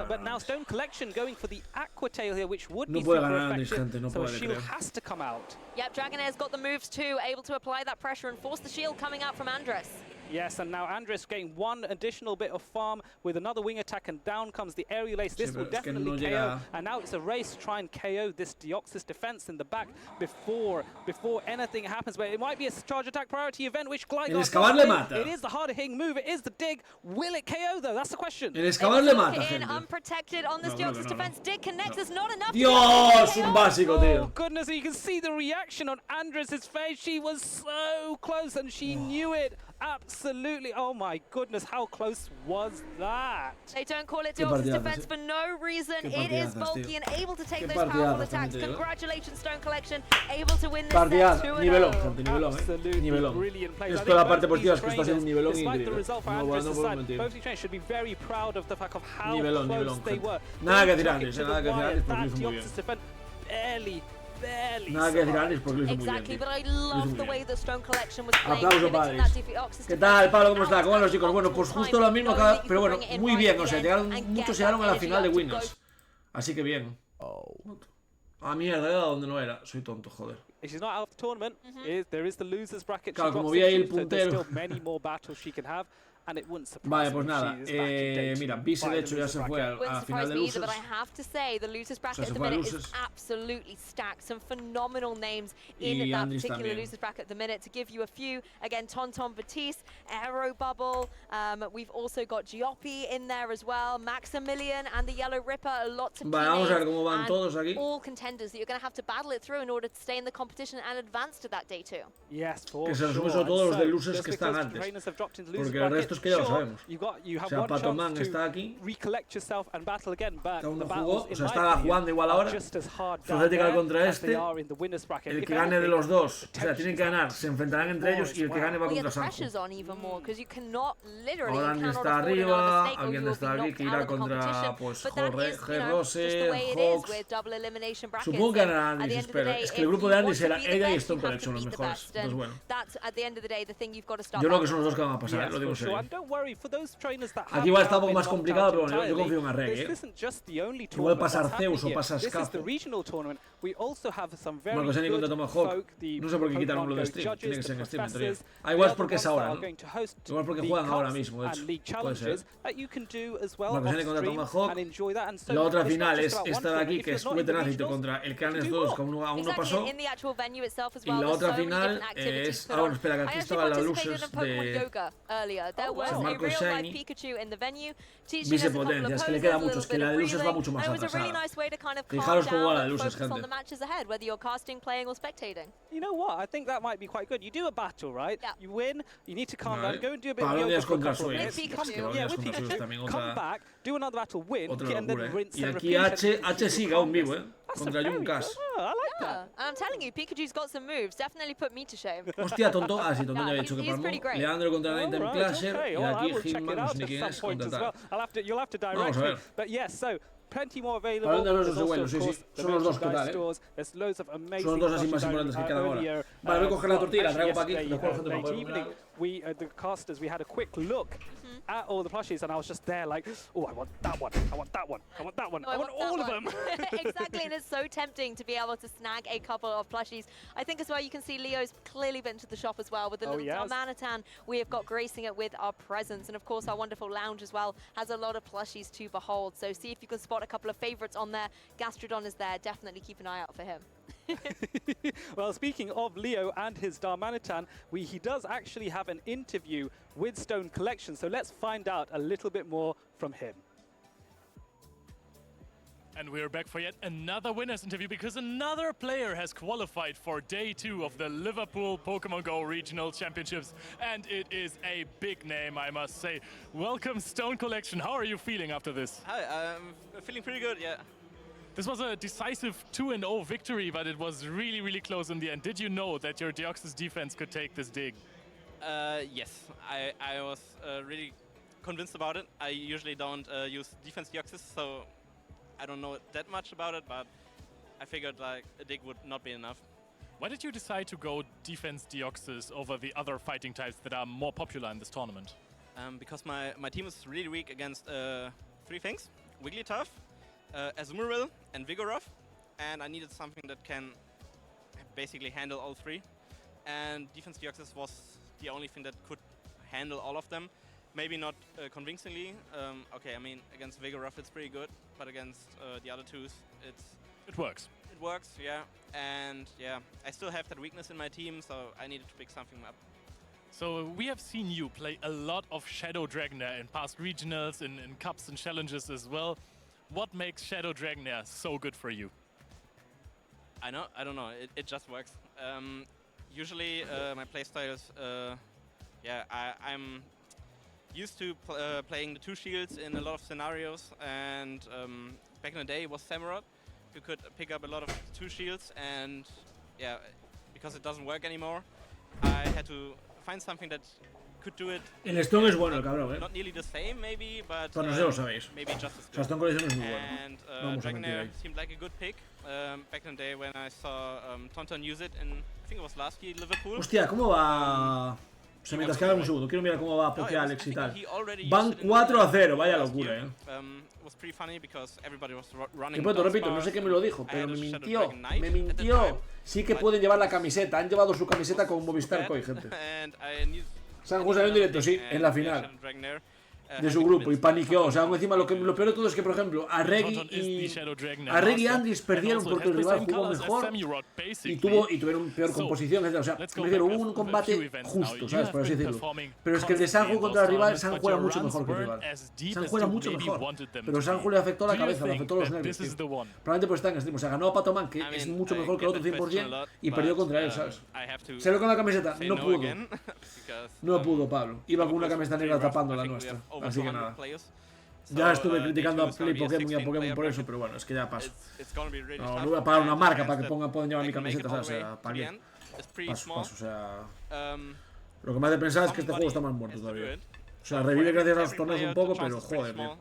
but now Stone Collection going for the Aqua Tail here, which would be super effective, so a shield has to come out. Yep, Dragonair's got the moves too, able to apply that pressure and force the shield coming out from Andres. Yes, and now Andres getting one additional bit of farm with another wing attack, and down comes the aerial ace. This will definitely KO, and now it's a race to try and KO this Deoxys defense in the back before anything happens. But it might be a charge attack priority event, which Gligar it is the harder hitting move, it is the dig. Will it KO though? That's the question. El Excavar le mata, gente. Unprotected on this Deoxys defense. Dig connects, there's not enough. Dios, un básico, tío. Oh goodness, you can see the reaction on Andres' face. She was so close, and she knew it. Absolutely. Oh my goodness, how close was that? They don't call it Deoxys defense for no reason. It is bulky and able to take those powerful attacks. Congratulations, Stone Collection, able to win this set 2-0. Nivelón, gente, nivelón, Absolutely brilliant play. Esto la parte positiva es que está haciendo un nivelón increíble. Both trainers should be very proud of the fact of how close they were. Nada que decir Andrés, nada que decir Andrés porque lo hizo muy bien. Nada que decir Andrés porque lo hizo muy bien. Exactly, but I love the way the Stone Collection was playing. Aplauso, padres. ¿Qué tal, Pablo? ¿Cómo está? ¿Cómo van los chicos? Bueno, pues justo lo mismo, pero bueno, muy bien. O sea, muchos llegaron a la final de Winners. Así que bien. Ah, mierda, era donde no era. Soy tonto, joder. She's not out of the tournament. There is the losers bracket. Claro, como vi ahí el puntero. Many more battles she can have. And it wouldn't surprise vale, pues nada, mira, Vise de hecho ya se fue a final de losers. But I have to say, the losers bracket at the minute is absolutely stacked. Some phenomenal names in that particular losers bracket at the minute. To give you a few, again, Tonton Batiste, Aero Bubble. We've also got Gioppi in there as well, Maximilian and the Yellow Ripper. Lots of vamos a ver cómo van todos aquí. All contenders that you're going to have to battle it through in order to stay in the competition and advance to that day 2. Yes, que se resume sobre todos los de losers que están antes. Porque el resto es que ya lo sabemos. O sea, Patoman está aquí. Cada uno jugó, o sea, está jugando igual ahora. Societical contra este. El que gane de los dos, o sea, tienen que ganar, se enfrentarán entre ellos y el que gane va contra Sanjo. Ahora alguien está arriba, alguien está aquí que irá contra, pues, G-Rose, Hawks. Supongo que ganará Andis, espero. Es que el grupo de Andis era ella y Stone Collection los mejores. Entonces, bueno. Yo creo que son los dos que van a pasar, lo digo en serio. Aquí igual está un poco más complicado, pero bueno, yo confío en Arreg, Igual pasar Zeus o pasar Scafo. Bueno, que sea ni contra Tomahawk. No sé por qué quitaron lo de Stream. Tiene que ser en Stream, en teoría. Ah, igual es porque es ahora, ¿no? Igual porque juegan ahora mismo, de hecho. Puede ser. Bueno, que sea ni contra Tomahawk. La otra final es esta de aquí, que es Wetenacito contra el Canes 2, que aún no pasó. Y la otra final es... Ah, bueno, espera, que aquí estaba la losers de... Marco Shiny. Vice potencia, es que le queda mucho, es que la de losers va mucho más atrasada. Fijaros cómo va la de losers, gente. You know what? I think that might be quite good. You do a battle, right? Yeah. You win, you need to calm down, go and do a bit of yoga for a couple of minutes. Come back, do another battle, win, and then rinse and repeat. Y aquí H sigue aún vivo, contra Junkas. I like that. I'm telling you, Pikachu's got some moves. Definitely put me to shame. Hostia, Tonto. Ah, sí, Tonto ya había dicho que palmó. Leandro contra Ninten Clasher. Y aquí Hitman, no sé ni quién es, contra tal. Vamos a ver. But yes, so plenty more available. Hablando de los dos buenos, sí, sí. Son los dos que tal, Son los dos así más importantes que quedan ahora. Vale, voy a coger la tortilla, la traigo para aquí. The casters, we had a quick look at all the plushies, and I was just there like, oh, I want that one, I want that one, I want that one, I want all of them. Exactly, and it's so tempting to be able to snag a couple of plushies. I think as well you can see Leo's clearly been to the shop as well with the little Darmanitan. We have got gracing it with our presence, and of course our wonderful lounge as well has a lot of plushies to behold. So see if you can spot a couple of favorites on there. Gastrodon is there, definitely keep an eye out for him. Well, speaking of Leo and his Darmanitan, he does actually have an interview with Stone Collection, so let's find out a little bit more from him. And we're back for yet another winners interview because another player has qualified for day 2 of the Liverpool Pokemon Go Regional Championships, and it is a big name, I must say. Welcome, Stone Collection. How are you feeling after this? Hi, I'm feeling pretty good, yeah. This was a decisive 2-0 victory, but it was really, really close in the end. Did you know that your Deoxys defense could take this dig? Yes, I was really convinced about it. I usually don't use defense Deoxys, so I don't know that much about it, but I figured like a dig would not be enough. Why did you decide to go defense Deoxys over the other fighting types that are more popular in this tournament? Because my team is really weak against 3 things: Wigglytuff, Azumarill, and Vigoroth, and I needed something that can basically handle all 3. And defense Deoxys was the only thing that could handle all of them. Maybe not convincingly. Okay, I mean, against Vigoroth it's pretty good, but against the other 2s, it works. It works, yeah. And yeah, I still have that weakness in my team, so I needed to pick something up. So we have seen you play a lot of Shadow Dragonair in past regionals, in cups and challenges as well. What makes Shadow Dragonair so good for you? I don't know. It just works. Usually my playstyle is, yeah, I'm used to playing the 2 shields in a lot of scenarios, and back in the day it was Samurott. You could pick up a lot of 2 shields, and yeah, because it doesn't work anymore, I had to find something that could do it. El Stone es bueno, el cabrón, Not nearly the same, maybe, but no sé, lo sabéis. maybe just as O sea, good. Stone Collection es muy bueno. And Dragonair seemed like a good pick. Back in the day when I saw Tonton use it in, I think it was last year, Liverpool. Hostia, ¿cómo va? Se me tascaba un segundo, quiero mirar cómo va Pokéalex y tal. Van 4-0, vaya locura, Que pronto, repito, no sé qué me lo dijo, pero me mintió. Sí que pueden llevar la camiseta, han llevado su camiseta con Movistar Koi, gente. San José en directo, sí, en la final de su grupo, y paniqueó. O sea, encima lo peor de todo es que, por ejemplo, Arregui y Andris perdieron porque el rival jugó mejor y tuvieron peor composición, etc. O sea, me refiero, hubo un combate justo, ¿sabes? Por así decirlo. Pero es que el de Sanju contra el rival, Sanju era mucho mejor que el rival. Sanju era mucho mejor, pero Sanju le afectó la cabeza, le afectó los nervios, tío. Probablemente pues está en stream. O sea, ganó a Patoman, que es mucho mejor que el otro 100%, y perdió contra él, ¿sabes? Se lo con la camiseta, no pudo. No pudo, Pablo. Iba con una camiseta negra tapando la nuestra. Así que nada. Ya estuve criticando a Play Pokémon y a Pokémon por eso, pero bueno, es que ya paso. No voy a pagar una marca para que puedan llevar mi camiseta, ¿sabes? O sea, ¿para qué? Paso, o sea... Lo que me hace pensar es que este juego está más muerto todavía. O sea, revive gracias a los torneos un poco, pero joder, tío.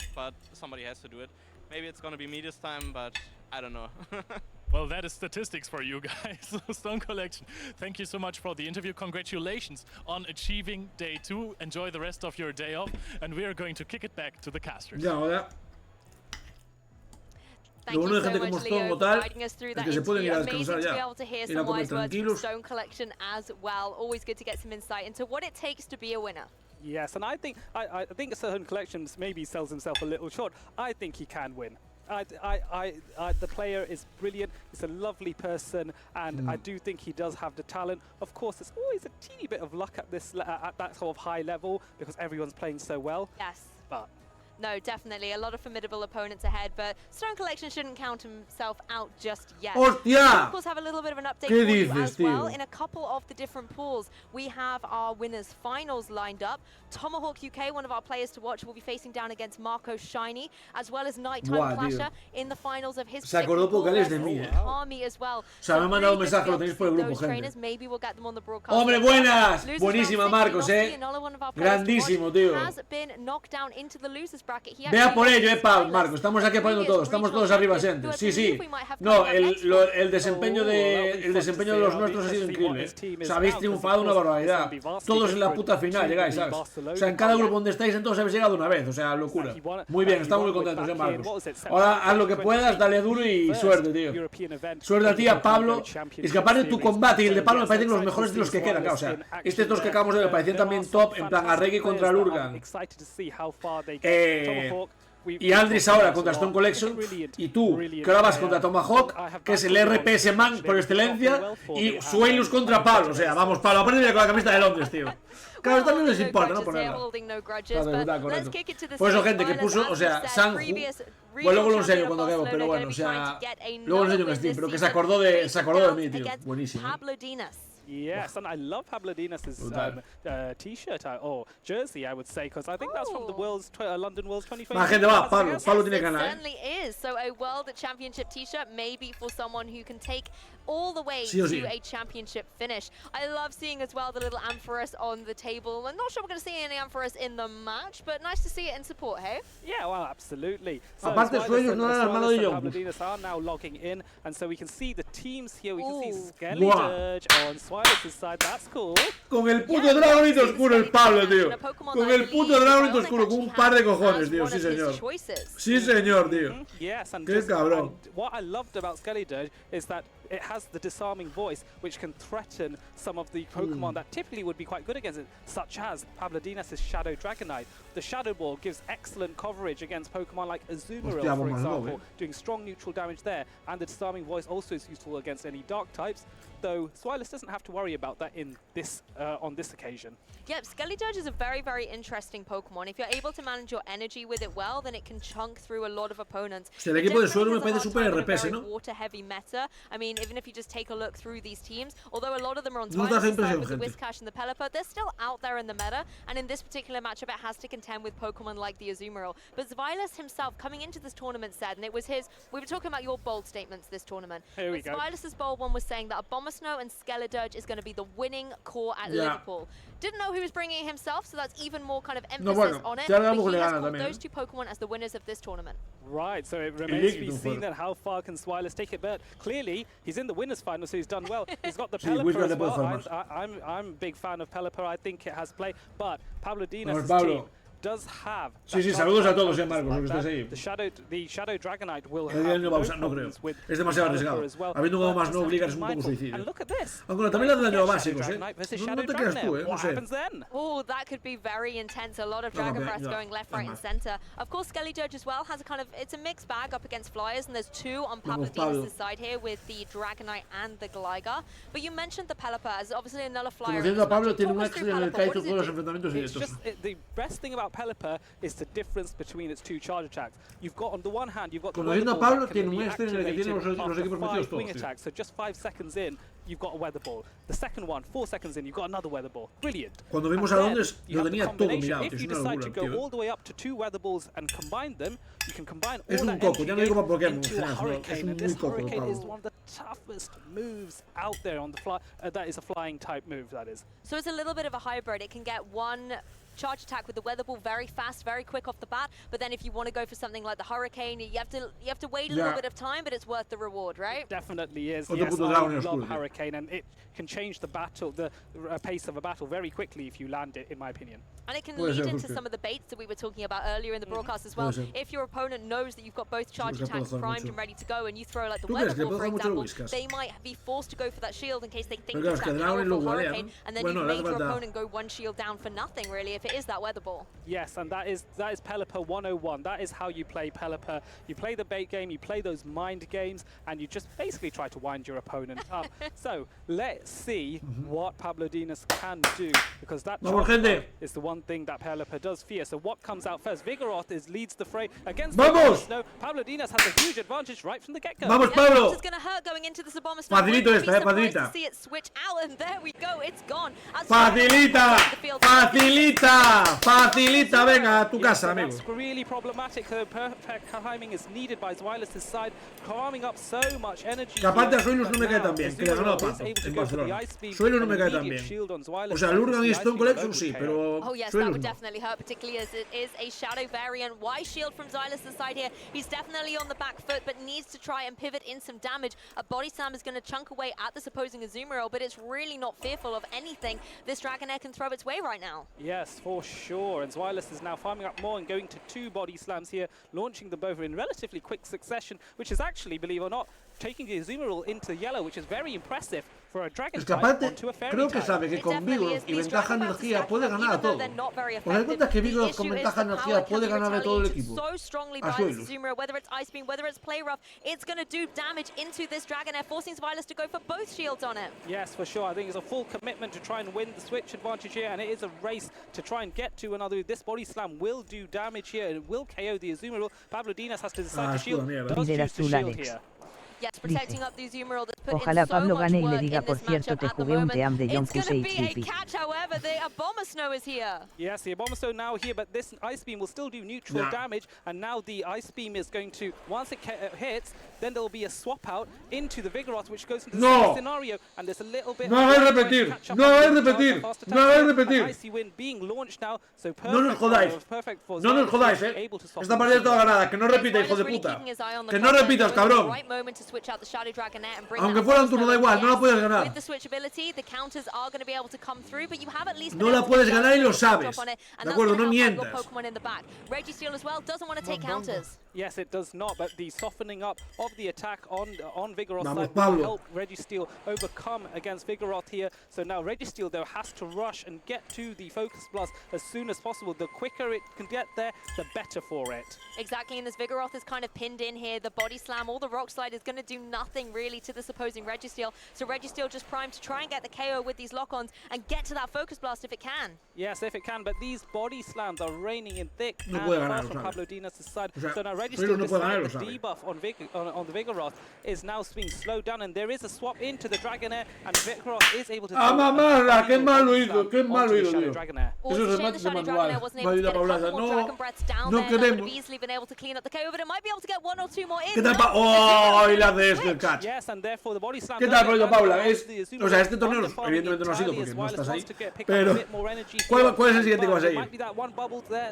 Well, that is statistics for you guys. Stone Collection, thank you so much for the interview. Congratulations on achieving day 2. Enjoy the rest of your day off, and we are going to kick it back to the casters. Ya, ahora. Lo bueno de gente como Stone o tal es que se pueden ir a descansar ya, ir a comer tranquilos. Always good to get some insight into what it takes to be a winner. Yes, and I think Stone Collections maybe sells himself a little short. I think he can win. The player is brilliant. He's a lovely person, and I do think he does have the talent. Of course, there's always a teeny bit of luck at that sort of high level because everyone's playing so well. Yes. But no, definitely a lot of formidable opponents ahead, but Stone Collection shouldn't count himself out just yet. ¡Hostia! Of course, have a little bit of an update for you as well. In a couple of the different pools, we have our winners' finals lined up. Tomahawk UK, one of our players to watch, will be facing down against Marco Shiny, as well as Nighttime Clasher in the finals of his Se acordó Pokéalex de mí, Army as well. O sea, me han mandado un mensaje, lo tenéis por el grupo, gente. Maybe we'll get them on the broadcast. ¡Hombre, buenas! Buenísima, Marcos, Grandísimo, tío. Vea por ello, Marco, estamos aquí apoyando todos, estamos todos arriba siempre. Sí, sí. No, el desempeño de los nuestros ha sido increíble. O sea, habéis triunfado una barbaridad. Todos en la puta final llegáis, ¿sabes? O sea, en cada grupo donde estáis, en todos habéis llegado una vez. O sea, locura. Muy bien, estamos muy contentos, Marcos. Ahora haz lo que puedas, dale duro y suerte, tío. Suerte a ti, a Pablo. Es que aparte de tu combate y el de Pablo me parecen los mejores de los que quedan, claro. O sea, estos dos que acabamos de ver me parecían también top, en plan Arregui contra Lurgan. y Aldris ahora contra Stone Collection, y tú que ahora vas contra Tomahawk, que es el RPS man por excelencia, y Suelus contra Pablo. O sea, vamos, Pablo, aprende con la camiseta de Londres, tío. Claro, también les importa, ¿no? Ponerla. Claro, correcto. Por eso, gente que puso, o sea, Sanju. Pues luego lo enseño cuando acabo, pero bueno, o sea, luego lo enseño en Steam, pero que se acordó de mí, tío. Buenísimo. Yes, and I love Pablo Dinas's t-shirt or jersey, I would say, because I think that's from the London Worlds 2020. Más gente va, Pablo tiene ganas. It certainly is. So a World Championship t-shirt, maybe for someone who can take all the way to a championship finish. I love seeing as well the little Ampharos on the table. I'm not sure we're going to see any Ampharos in the match, but nice to see it in support, hey? Yeah, well, absolutely. So aparte, Sueños no era hermano de Pablo Dinas are now logging in, and so we can see the teams here. We can see Skelly Dirge on Swile's side. That's cool. Con el puto Dragonito oscuro el Pablo, tío. Con el puto Dragonito oscuro, con un par de cojones, tío. Sí, señor. Sí, señor, tío. Qué cabrón. What I loved about Skelly Dirge is that it has the disarming voice, which can threaten some of the Pokemon that typically would be quite good against it, such as Pablo Dinas' Shadow Dragonite. The Shadow Ball gives excellent coverage against Pokemon like Azumarill, for example, doing strong neutral damage there, and the disarming voice also is useful against any dark types, though Swilus doesn't have to worry about that in this on this occasion. Yep, Skelly Dirge is a very, very interesting Pokemon. If you're able to manage your energy with it well, then it can chunk through a lot of opponents. El equipo de Suelo me parece super RPS, ¿no? Water-heavy meta. I mean, even if you just take a look through these teams, although a lot of them are on Twilight side with the Whiscash and the Pelipper, they're still out there in the meta, and in this particular matchup, it has to contend with Pokemon like the Azumarill. But Xylas himself, coming into this tournament, said, and it was his, we were talking about your bold statements this tournament. Here we go. Xylas's bold one was saying that Abomasnow and Skeledirge is going to be the winning core at Liverpool. Didn't know he was bringing it himself, so that's even more kind of emphasis on it. But he has called those two Pokemon as the winners of this tournament. Right, so it remains to be seen that how far can Swilus take it, but clearly he's in the winners final, so he's done well. He's got the Pelipper as well. I'm a big fan of Pelipper. I think it has play, but Pablo Dinas' team does have. Sí, saludos a todos, Marcos, lo que estés ahí. The Shadow Dragonite will have no creo. Es demasiado arriesgado. Habiendo uno más no obligar es un poco suicidio. Aunque también le han daño básicos, no te creas tú, no sé. Oh, that could be very intense. A lot of Dragon Breaths going left, right, and center. Of course, Skelly Dirge as well has a kind of, it's a mixed bag up against Flyers, and there's two on Pablo Dinas' side here with the Dragonite and the Gligar. But you mentioned the Pelipper as obviously a nullifier. Conociendo a Pablo, tiene un éxito en el Kaito todos los enfrentamientos directos. The best thing about Pelipper is the difference between its two charge attacks. You've got on the one hand, you've got the Conociendo a Pablo, tiene un éxito en el que tiene los equipos metidos todos. Attacks, so just 5 seconds in, you've got a weather ball. The second one, 4 seconds in, you've got another weather ball. Brilliant. Cuando vimos a Londres, lo tenía todo mirado. If you decide to go all the way up to 2 weather balls and combine them, you can combine all that energy into a hurricane. And this hurricane is one of the toughest moves out there on the fly. That is a flying type move, that is. So it's a little bit of a hybrid. It can get one charge attack with the weather ball very fast, very quick off the bat, but then if you want to go for something like the hurricane, you have to wait a little bit of time, but it's worth the reward, right? It definitely is. Yes, I love hurricane, and it can change the battle, the pace of a battle very quickly if you land it, in my opinion. And it can lead into some of the baits that we were talking about earlier in the broadcast as well. If your opponent knows that you've got both charge attacks primed and ready to go, and you throw like the weather ball, for example, they might be forced to go for that shield in case they think it's that powerful hurricane, and then you've made your opponent go one shield down for nothing, really, if it is that weather ball. Yes, and that is Pelipper 101. That is how you play Pelipper. You play the bait game, you play those mind games, and you just basically try to wind your opponent up. So let's see what Pablo Dinas can do, because that is the one thing that Pelipper does fear. So what comes out first? Vigoroth leads the fray against Abomasnow. Pablo Dinas has a huge advantage right from the get-go. Vamos, Pablo! This is going to hurt going into this Abomasnow. Facilito esta, facilita. See it switch out, and there we go. It's gone. Facilita! Facilita! Facilita! Venga, a tu casa, amigo. That's really problematic. Perfect timing is needed by Xylas' side, calming up so much energy. Que aparte a Suelus no me cae tan bien, que le ganó a Pato en Barcelona. Suelus no me cae tan bien. O sea, Lurgan y Stone Collection sí, pero oh yes, that would definitely hurt, particularly as it is a Shadow variant. Why shield from Xylas' side here? He's definitely on the back foot, but needs to try and pivot in some damage. A Body Slam is going to chunk away at this opposing Azumarill, but it's really not fearful of anything this Dragonair can throw its way right now. Yes, for sure. And Xylas is now farming up more and going to 2 Body Slams here, launching them both in relatively quick succession, which is actually, believe it or not, taking the Azumarill into yellow, which is very impressive. Es que aparte, creo que sabe que con Vigoroth y ventaja de energía puede ganar a todo. ¿Os dais cuenta que Vigoroth con ventaja de energía puede ganar a todo el equipo? A Suelus. Yes, for sure. I think it's a full commitment to try and win the switch advantage here, and it is a race to try and get to another. This body slam will do damage here. It will KO the Azumarill. Pablo Dinas has to decide to shield. Does choose to shield here. Dice, ojalá Pablo gane y le diga, por cierto, te jugué un team de John HDP. Yes, the Abomasnow now here, but this Ice Beam will still do neutral damage, and now the Ice Beam is going to, once it hits, then there will be a swap out into the Vigoroth, which goes into the same scenario, and there's a little bit... No hagáis repetir, no hagáis repetir, no hagáis repetir. Icy Wind being launched now, so no nos jodáis, no nos jodáis, esta partida está ganada, que no repita, hijo de puta. Que no repitas, cabrón. Aunque fuera un turno, da igual, no la puedes ganar. No la puedes ganar y lo sabes. De acuerdo, no mientas. Yes, it does not, but the softening up of the attack on Vigoroth Vamos, will help Registeel overcome against Vigoroth here. So now Registeel, though, has to rush and get to the Focus Blast as soon as possible. The quicker it can get there, the better for it. Exactly, and as Vigoroth is kind of pinned in here, the Body Slam or the Rock Slide is going to do nothing really to this opposing Registeel. So Registeel just primed to try and get the KO with these lock-ons and get to that Focus Blast if it can. Yes, if it can, but these Body Slams are raining in thick and fast from Pablo Dinas' side. So now Registeel, despite the debuff on the Vigoroth, is now being slowed down, and there is a swap into the Dragonair, and Vigoroth is able to... mamarla! ¡Qué malo hizo! ¡Qué malo hizo, tío! Eso es remate de manual. No ayuda para hablar. No queremos. ¿Qué tal, oh, y la de este catch? ¿Qué tal, rollo, Paula? O sea, este torneo evidentemente no ha sido porque no estás ahí, pero ¿cuál es el siguiente que va a seguir?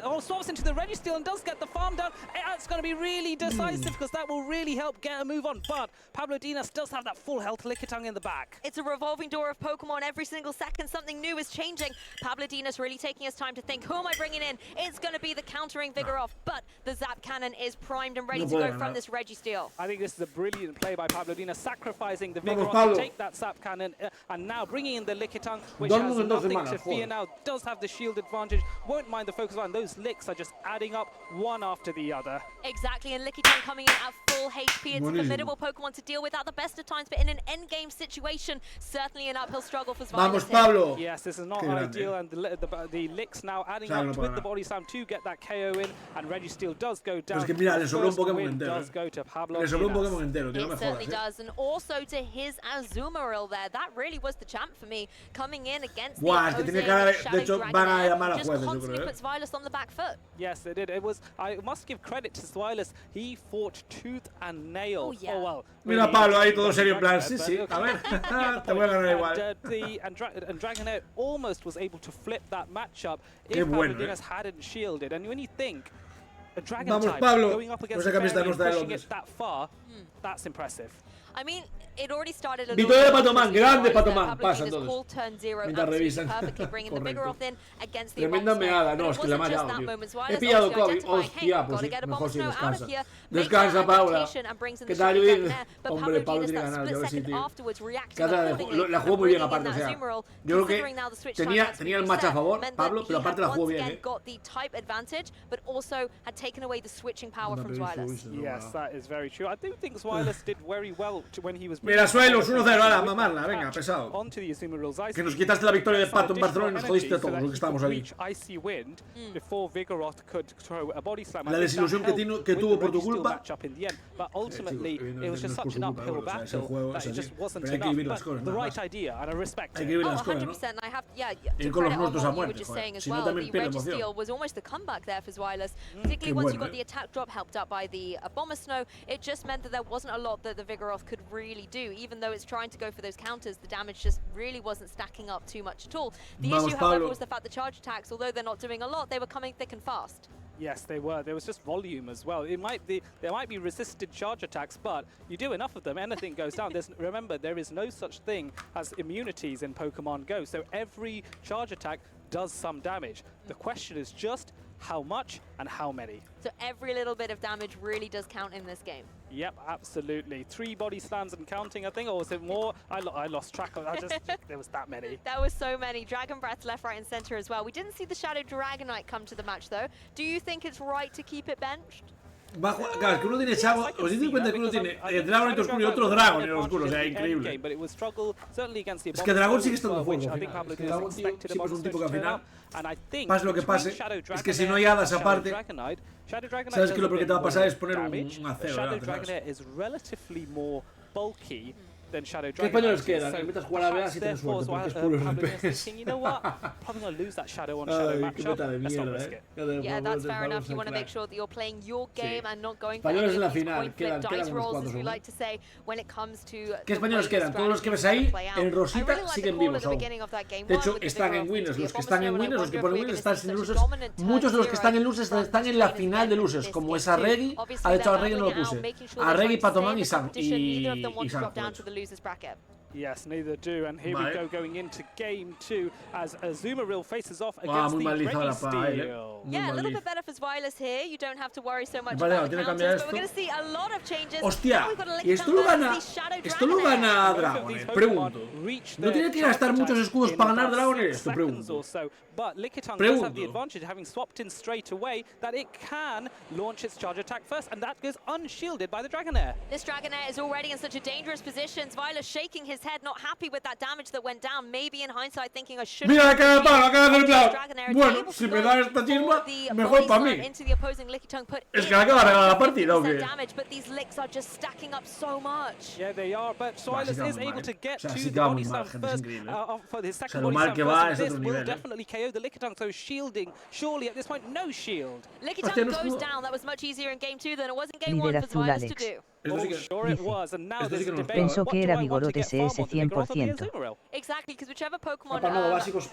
Oh, swaps into the Registeel and does get the farm down. It's going to be really decisive because that will really help get a move on. But Pablo Dinas does have that full health Lickitung in the back. It's a revolving door of Pokemon every single second. Something new is changing. Pablo Dinas really taking his time to think, who am I bringing in? It's going to be the countering Vigoroth, but the Zap Cannon is primed and ready to go from this Registeel. I think this is a brilliant play by Pablo Dinas, sacrificing the Vigoroth to take that Zap Cannon and now bringing in the Lickitung, which has nothing to fear now, does have the shield advantage, won't mind the focus line. Those licks are just adding up one after the other. Exactly, and Lickitung coming in at full HP. It's a formidable Pokemon to deal with at the best of times, but in an endgame situation, certainly an uphill struggle for Vamos, Pablo. Yes, this is not ideal, and the licks now adding up with the Body Slam to get that KO in, and Registeel does go down. Es que mira, le sobró un Pokémon entero. Does go to Pablo. Le sobró un Pokémon entero, tío, no me jodas. It certainly does, and also to his Azumarill there. That really was the champ for me, coming in against the opposing Shadow Dragonair. Just constantly puts Zweilous on the back foot. Yes, it did. It was. I must give credit to Zweilous. He fought tooth and nail. Oh, yeah. Oh well. Mira Pablo ahí todo serio en plan, sí, sí, a ver, te voy a ganar igual. And Dragonair almost was able to flip that matchup if Pablo Dinas hadn't shielded. And when you think a Dragon type going up against a Fairy and pushing it that far, that's impressive. I mean, it already started a Victoria de Patomán, grande Patomán, pasa entonces. Mientras revisan. Tremenda meada, no, es que la he matado, tío. He pillado COVID, hostia, pues sí, mejor si descansa. Descansa, Paula. ¿Qué tal, Judith? Hombre, Pablo tiene que ganar, yo que sí, tío. La jugó muy bien aparte, o sea, yo creo que tenía el match a favor, Pablo, pero aparte la jugó bien, Yes, that is very true. I do think Zweilous did very well when he was... Mira, Suelos, 1-0, ahora, mamarla, venga, pesado. Que nos quitaste la victoria de Pato en Barcelona y nos jodiste a todos los que estábamos ahí. La desilusión que tuvo por tu culpa. Es el juego, es así. Pero hay que vivir las cosas, nada más. Hay que vivir las cosas, ¿no? Ir con los nuestros a muerte, joder. Si no, también pierde emoción. Particularly once you got the attack drop helped up by the Abomasnow, it just meant that there wasn't a lot that the Vigoroth could really do. Even though it's trying to go for those counters, the damage just really wasn't stacking up too much at all. The issue, however, was the fact that charge attacks, although they're not doing a lot, they were coming thick and fast. Yes, they were. There was just volume as well. There might be resisted charge attacks, but you do enough of them, anything goes down. Remember, there is no such thing as immunities in Pokemon Go, so every charge attack does some damage. The question is just how much, and how many. So every little bit of damage really does count in this game. Yep, absolutely. 3 body slams and counting, I think, or was it more? I lost track of it. There was that many. That was so many. Dragon Breath left, right, and center as well. We didn't see the Shadow Dragonite come to the match, though. Do you think it's right to keep it benched? Claro, es que uno tiene Shadow, os dais cuenta que uno tiene Dragonite oscuro y otro Dragon oscuro, o sea, increíble. Es que Dragon sigue estando fuego, al final. Es que Dragon, tío, siempre es un tipo que al final, pase lo que pase, es que si no hay hadas aparte, sabes que lo que te va a pasar es poner un acero. Shadow Dragonite is relatively more bulky than Shadow ¿Qué españoles quedan? Que metas jugar a Bea si tienes suerte, porque es puro RPS. You know what? Probably gonna lose that Shadow on Shadow matchup. Let's not risk it. Yeah, that's fair enough. You want to make sure that you're playing your game and not going for españoles any en la of these final, point flip dice rolls, as we son, like to say, when it comes to ¿Qué españoles quedan? Todos los que ves ahí, en rosita, siguen vivos aún. De hecho, están en winners. Los que están en winners, los que ponen winners están sin losers. Muchos de los que están en losers están en la final de losers, como es Arregui. De hecho, Arregui no lo puse. Arregui, Patoman y Sam. Yes, neither do. And here we go going into game 2 as Azumarill faces off against the Registeel. Yeah, a little bit better for Xylas here. You don't have to worry so much about the counters, but we're going to see a lot of changes. Hostia, y esto lo gana Dragonet, pregunto. ¿No tiene que gastar muchos escudos para ganar Dragonet? Esto pregunto. But Lickitung does have the advantage, having swapped in straight away, that it can launch its charge attack first, and that goes unshielded by the Dragonair. This Dragonair is already in such a dangerous position. Xylas shaking his head, not happy with that damage that went down. Maybe in hindsight thinking I should have... Mira, acaba de parar, acaba de plan. Bueno, si me da esta chisma, mejor para mí. Es que acaba de regalar la partida, ¿o qué? But these licks are just stacking up so much. Yeah, they are, but Xylas is able to get to the body slam first for his second body slam first. This will definitely KO the Lickitung, so shielding, surely at this point, no shield. Lickitung goes down. That was much easier in game 2 than it was in game 1 for Xylas to do. Oh, sure it was, and now there's a debate. Pensó que era Vigoroth SS 100%. Exactly, because whichever Pokemon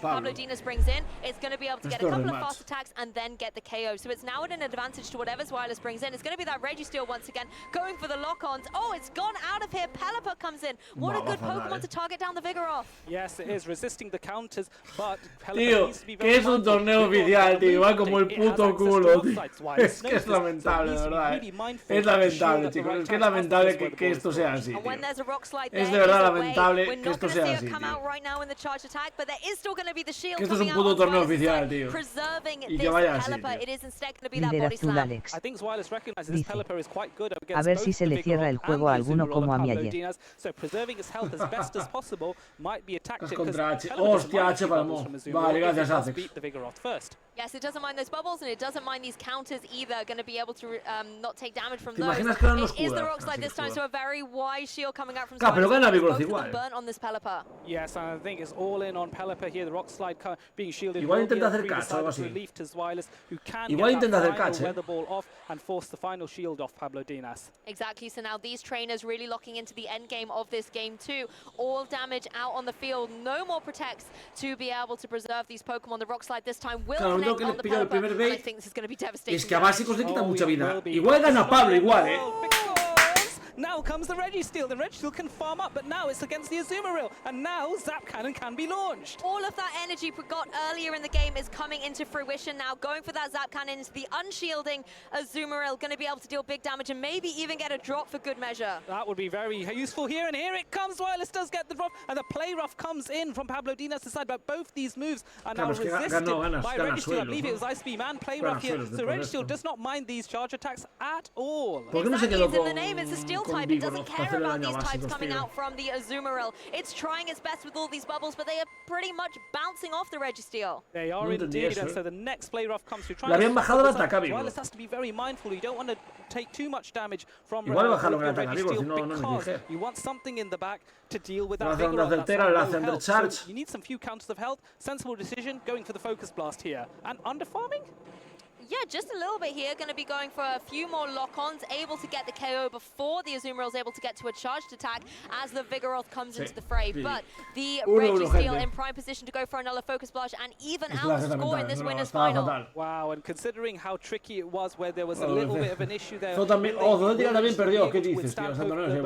Pablo Dinas brings in, it's going to be able to get a couple of fast attacks and then get the KO. So it's now at an advantage to whatever Xylas brings in. It's going to be that Registeel once again, going for the lock-ons. Oh, it's gone out of here. Pelipper comes in. What a good Pokemon to target down the Vigoroth. Yes, it is, resisting the counters, but Pelipper needs to be very que es un torneo oficial, tío, va como el puto culo, tío. Es que es lamentable, de verdad. Es lamentable, chicos, es que es lamentable que esto sea así, tío. Es de verdad lamentable que esto sea así, tío. Que esto es un puto torneo oficial, tío. Y que vaya así, tío. Dice, a ver si se le cierra el juego a alguno como a mí ayer. Es contra H. Hostia, H para Mo. Vale, gracias, Azex. Yes, it doesn't mind those bubbles and it doesn't mind these counters either. Going to be able to not take damage from those. It is the rock slide this time, so a very wise shield coming out from Xylas. Pero gana Vigoroth igual. Burn on this Pelipper. Yes, I think it's all in on Pelipper here. The rock slide being shielded. Igual intenta hacer catch o algo así. Igual intenta hacer catch, weather ball off and force the final shield off Pablo Dinas. Exactly. So now these trainers really locking into the end game of this game too. All damage out on the field. No more protects to be able to preserve these Pokemon. The rock slide this time will connect on the Pelipper, and I think this is going to be devastating. Es que a básicos le quita mucha vida. Igual gana Pablo, igual, Now comes the Registeel. The Registeel can farm up, but now it's against the Azumarill, and now Zap Cannon can be launched. All of that energy we got earlier in the game is coming into fruition now. Going for that Zap Cannon into the unshielding Azumarill, going to be able to deal big damage and maybe even get a drop for good measure. That would be very useful here, and here it comes. Xylas does get the drop, and the play rough comes in from Pablo Dinas' side, but both these moves are now resisted by Registeel. I believe it was Ice Beam and play rough here, so Registeel does not mind these charge attacks at all. Exactly, it's in the name. It's a steel type. It doesn't care about these types coming out from the Azumarill. It's trying its best with all these bubbles, but they are pretty much bouncing off the Registeel. They are indeed, and so the next play rough comes through. Xylas has to be very mindful. You don't want to take too much damage from Registeel because you want something in the back to deal with that Vigoroth. So you need some few counters of health. Sensible decision, going for the focus blast here. And underfarming? Yeah, just a little bit here. Going to be going for a few more lock-ons, able to get the KO before the Azumarill is able to get to a charged attack as the Vigoroth comes into the fray. But the Registeel in prime position to go for another focus blast and even outscore in this winner's final. Wow, and considering how tricky it was, where there was a little bit of an issue there. También perdió, ¿qué dices, tío? Santander es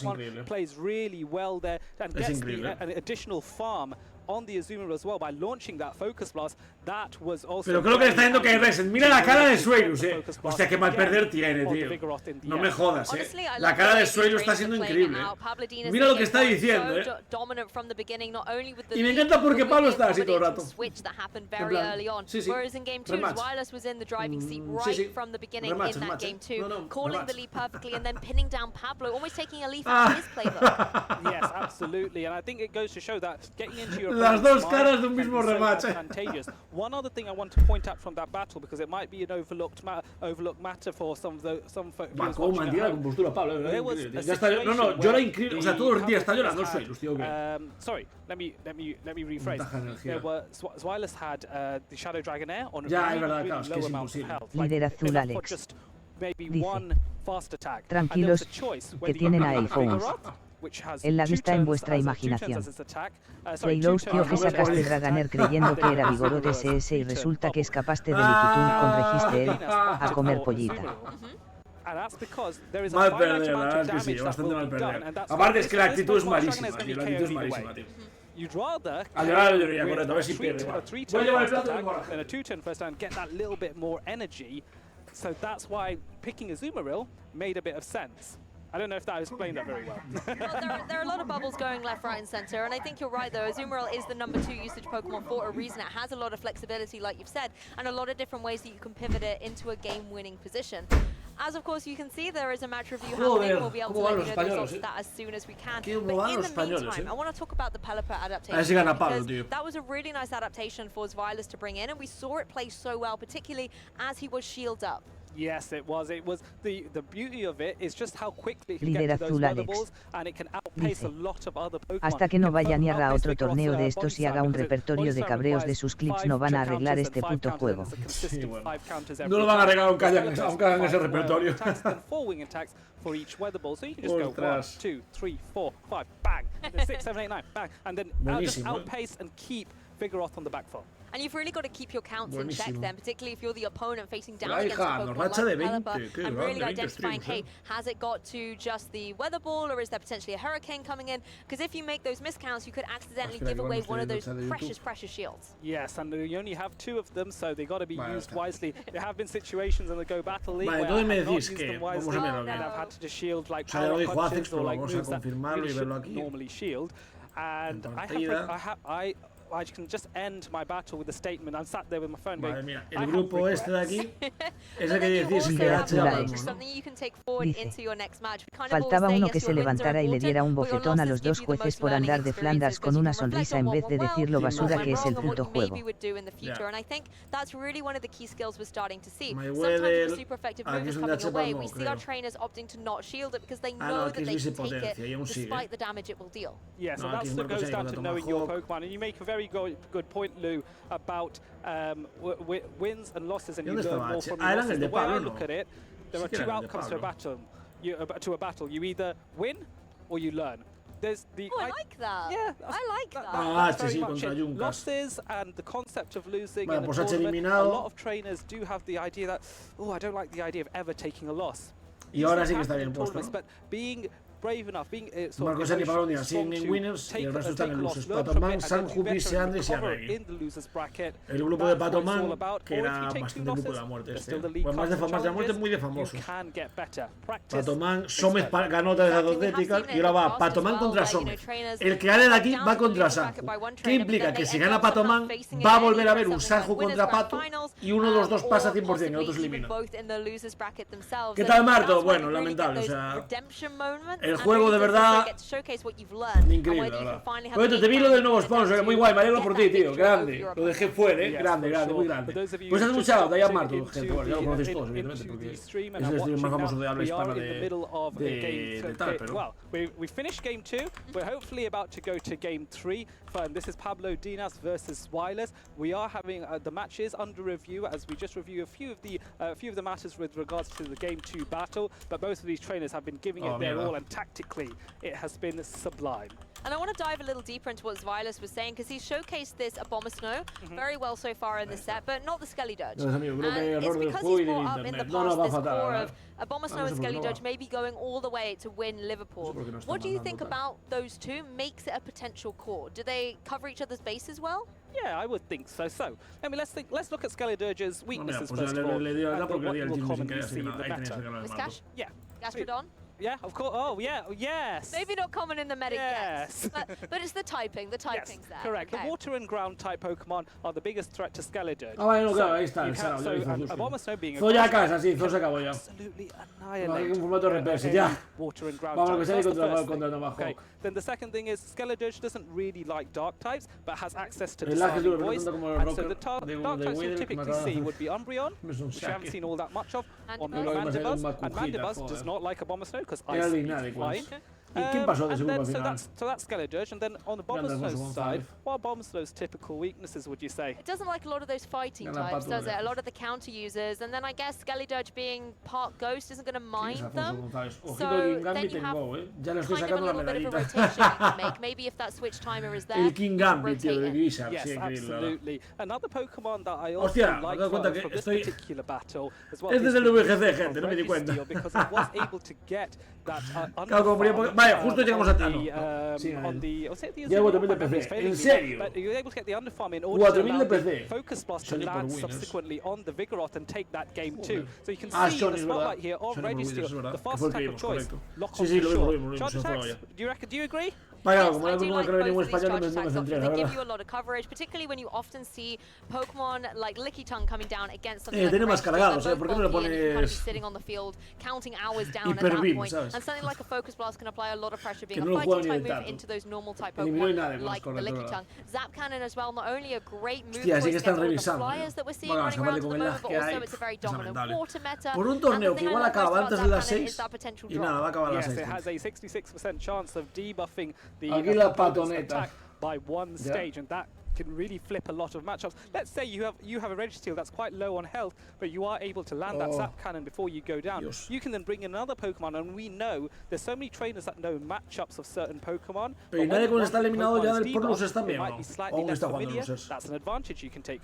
increíble. Plays really well there and gets the additional farm on the Azumarill as well by launching that focus blast. That was also. Pero creo que le está diciendo que hay reset. Mira la cara de Suelus, Hostia, qué mal perder tiene, tío. No me jodas, La cara de Suelus está siendo increíble. Mira lo que está diciendo, Y me encanta porque Pablo está así todo el rato. En plan, sí, sí. Whereas in game 2, Wireless was in the driving seat right from the beginning in that game 2, calling the lead perfectly and then pinning down Pablo, almost taking a leaf out of his playbook. Yes, absolutely, and I think it goes to show that getting into your las dos caras de un mismo remate. One other thing I want to point out from that battle, because it might be an overlooked matter for some folks. Cómo mantiene la compostura, Pablo. Ya está, no, llora increíble, o sea, todos los días está llorando el Suelus, tío. Sorry, let me rephrase. Wireless had the Shadow Dragonair on a low amount of health. Líder azul Alex. Dice, tranquilos, que tienen a iPhones. El lag está en vuestra imaginación. Reylos tío que sacaste Draganer creyendo que era Vigorote SS y resulta que es capaz de Litutun con registe él a comer pollita. Mal perder, la verdad es que sí, bastante mal perder. Aparte es que la actitud es malísima, tío. La actitud es malísima, tío. A llorar lo lloraría, correcto, a ver si pierde. Voy a llevar el plato y me So that's why picking Azumarill made a bit of sense. I don't know if that explained that very well. Well, there are a lot of bubbles going left, right, and center, and I think you're right, though. Azumarill is the #2 usage Pokemon for a reason. It has a lot of flexibility, like you've said, and a lot of different ways that you can pivot it into a game-winning position. As of course you can see, there is a match review happening. We'll be able to let you know the results of that as soon as we can. But in the meantime, I want to talk about the Pelipper adaptation, because that was a really nice adaptation for Wireless to bring in, and we saw it play so well, particularly as he was shield up. Yes, it was. It was the beauty of it is just how quickly it can get to those weather balls, and it can outpace a lot of other Pokemon. Hasta que no vaya ni haga otro torneo de estos y haga un repertorio de cabreos de sus clips, no van a arreglar este puto juego. Sí, bueno. No lo van a arreglar aunque hagan ese repertorio. For each weather ball, so you can just go 1, 2, 3, 4, 5, bang, 6, 7, 8, 9, bang, and then just outpace and keep Vigoroth on the back foot. And you've really got to keep your counts in check then, particularly if you're the opponent facing down against a Pokemon like Pelipper, and really identifying, hey, has it got to just the weather ball, or is there potentially a hurricane coming in? Because if you make those miscounts, you could accidentally give away one of those precious shields. Yes, and you only have 2 of them, so they got to be used wisely. There have been situations in the Go Battle League where I've not used them wisely, and I've had to just shield like power punches or like moves that really shouldn't normally shield. And I can just end my battle with a statement. I'm sat there with my phone going, mía, el grupo este de aquí es el que decís que faltaba uno que se levantara y le diera un bofetón a los dos jueces por andar de Flanders con una sonrisa en vez de decir lo basura que es el puto juego. Yes, and that's what goes down to knowing your Pokemon, and you make a very good point, Lou, about wins and losses, and you learn more from your losses. The way I look at it, there are 2 outcomes to a battle. You either win or you learn. There's the I like that. Yeah, I like that. That's very much it. Losses and the concept of losing in a tournament. A lot of trainers do have the idea that, I don't like the idea of ever taking a loss. Y ahora sí que está bien puesto, ¿no? But being brave enough, being Marcos y Palonia siguen en winners y el resto están en losers. Patoman, Sanjubi, Seandris y Arregui. El grupo de Patoman, que era bastante grupo de la muerte pues más de la muerte, muy de famosos. Patoman, Somez ganó otra vez a Dotetical y ahora va Patoman contra Somez. El que gane de aquí va contra Sanju. ¿Qué implica? Que si gana Patoman va a volver a haber un Sanju contra Pato y uno de los dos pasa 100%, el otro se elimina. ¿Qué tal, Marto? Bueno, lamentable, o sea... El juego de verdad increíble, la verdad. Bueno, te vi lo del nuevo sponsor, muy guay, me alegro por ti, tío, grande. Lo dejé fuera, grande, muy grande. Pues has escuchado, Dayan Marto, gente, bueno, ya lo conocéis todos, evidentemente, porque es el stream más famoso de habla hispana de tal, pero... We finished game 2, we're hopefully about to go to game 3. This is Pablo Dinas versus Wireless. We are having the matches under review as we just review a few of the matters with regards to the game 2 battle, but both of these trainers have been giving it their all, and tactically it has been sublime. And I want to dive a little deeper into what Xvilas was saying, because he's showcased this Abomasnow very well so far in the set, but not the Skelly Dirge. And it's because he's brought up in the past this core of Abomasnow and Skelly Dirge maybe going all the way to win Liverpool. What do you think about those two makes it a potential core? Do they cover each other's bases well? Yeah, I would think so. So, I mean, let's look at Skelly Dirge's weaknesses first of all. What we'll commonly see in the meta. Cash? Yeah. Gastrodon? Yeah, of course. Oh, yeah, yes. Maybe not common in the meta yet, but it's the typing. The typing's yes, there. Correct. Okay. The water and ground type Pokemon are the biggest threat to Skelly Dirge. Ah, bueno, claro, ahí está. Abomasnow being a ya casa, sí, se acabó ya. Absolutely annihilate. Un formato RPS, ya. Water and ground Vamos a type. empezar contra Navajo. Okay. Then the second thing is Skelly Dirge doesn't really like dark types, but has access to disarming voice. And so the dark types you typically see would be Umbreon, which we haven't seen all that much of, or Mandibuzz. And Mandibuzz does not like Abomasnow because Ice Beam fine. So that's Skelly Dirge, and then on the Abomasnow's side, what are Abomasnow's typical weaknesses, would you say? It doesn't like a lot of those fighting types, does it? A lot of the counter users, and then I guess Skelly Dirge being part ghost isn't going to mind them. So then you have kind of a little bit of a rotation you can make. Maybe if that switch timer is there, yes, absolutely. Another Pokemon that I also like from this particular battle as well is Registeel, because it was able to get that Vale, justo llegamos a ti. Llevo 4000 de PC. ¿En serio? 4000 de PC. Focus Blast to land subsequently on the Vigoroth and take that game too. So you can see in the spotlight here of Registeel, the fast attack of choice. Lock on for charge attacks. Do you agree? Vaya, como no like creo que ningún español they give you a lot of coverage, particularly when you often see Pokemon like Licky Tongue coming down against something tiene más cargados, ¿por qué no le pones sitting on the field, counting hours down at that point, and something like a Focus Blast can apply a lot of pressure, being a fighting type move into those normal type Pokemon like the Licky Tongue. Zap Cannon as well, not only a great move against all the flyers that we're seeing running around at the moment, but also it's a very dominant water meta. Por un torneo que igual acaba antes de las 6 y nada, va a acabar a las 6. Yes, it has a 66% chance of debuffing the attack by one stage, and that can really flip a lot of matchups. Let's say you have a Registeel that's quite low on health, but you are able to land that Zap Cannon before you go down. You can then bring in another Pokemon, and we know there's so many trainers that know matchups of certain Pokemon. Pero nadie cuando está eliminado ya del Losers también, might be slightly less familiar. That's an advantage you can take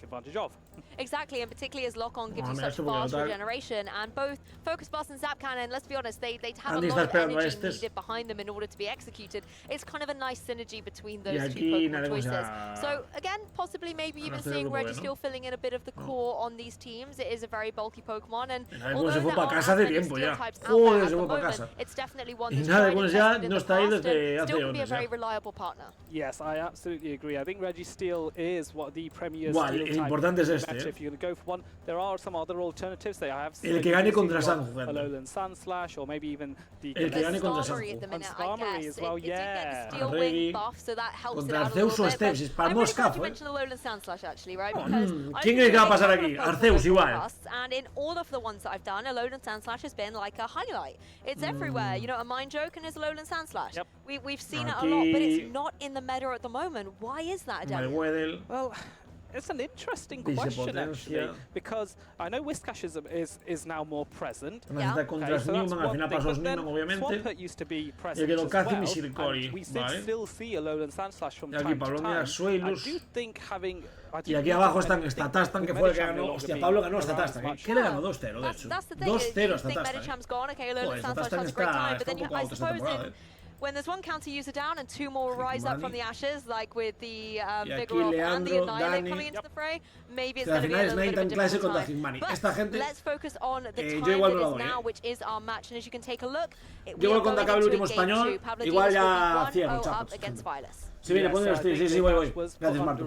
advantage of. Exactly, and particularly as Lock-On gives you such fast regeneration, and both Focus Blast and Zap Cannon, let's be honest, they have a lot of energy needed behind them in order to be executed. It's kind of a nice synergy between those two Pokemon choices. So again, possibly maybe even seeing Registeel filling in a bit of the core on these teams. It is a very bulky Pokemon, and although there are Registeel types out there at the moment, it's definitely one that's tried and tested in the past and still can be a very reliable partner. Yes, I absolutely agree. I think Registeel is what the premier importante es este. If you're going to go for one, there are some other alternatives. They have el que gane contra Sanju. Alolan Sandslash, or maybe even the que gane contra Sanju. Skarmory as well, yeah. Steel Wing buff, so that helps it out a little bit. Arceus o Steps, para Moscaf. You mentioned Alolan Sandslash actually, right? ¿Quién cree que va a pasar aquí? Arceus igual. And in all of the ones that I've done, Alolan Sandslash has been like a highlight. It's everywhere. You know, a Mind Joke and his Alolan Sandslash. Yep. We've seen it a lot, but it's not in the meta at the moment. Why is that, Adele? Well, it's an interesting question actually, because I know Whiscash is now more present. Contra Newman, al final pasó Newman, obviamente. Swampert used to be present as well, and we still see Alolan Sandslash from time to time. I do think having... Y aquí abajo están Statastan, que fue el que ganó. Hostia, Pablo ganó Statastan. ¿Qué le ganó? 2-0, de hecho. 2-0 a Statastan. Statastan está un poco alto esta temporada, When there's one counter user down and two more rise up from the ashes, like with the Vigoroth and the Annihilate coming into the fray, maybe it's going to be a little bit of a different time. But let's focus on the time that is now, which is our match. And as you can take a look, we are going into a game 2. Pablo Diaz will be 1-0 up against Xvilas. Sí, viene, ponle sí, voy. Gracias, Marto.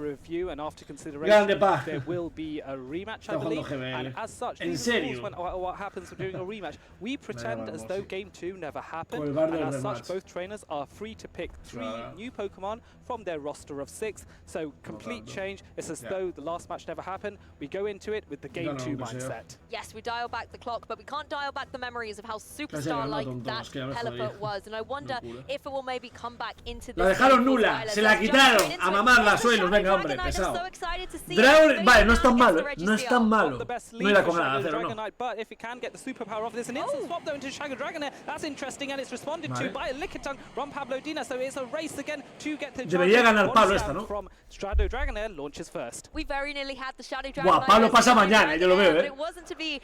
Grande Paz. There will be a rematch, I believe. And as such, what happens during a rematch, we pretend as though Game 2 never happened. And as such, both trainers are free to pick 3 new Pokemon from their roster of 6. So, complete change. It's as though the last match never happened. We go into it with the Game 2 mindset. Yes, we dial back the clock, but we can't dial back the memories of how superstar-like that Pelipper was. And I wonder if it will maybe come back into this Se la quitaron. A mamarla, suelos. Venga, hombre, pesado. Dragon, vale, no es tan malo. No es tan malo. No irá con nada a cero, no. Debería ganar Pablo esta, ¿no? Buah, Pablo pasa mañana, yo lo veo,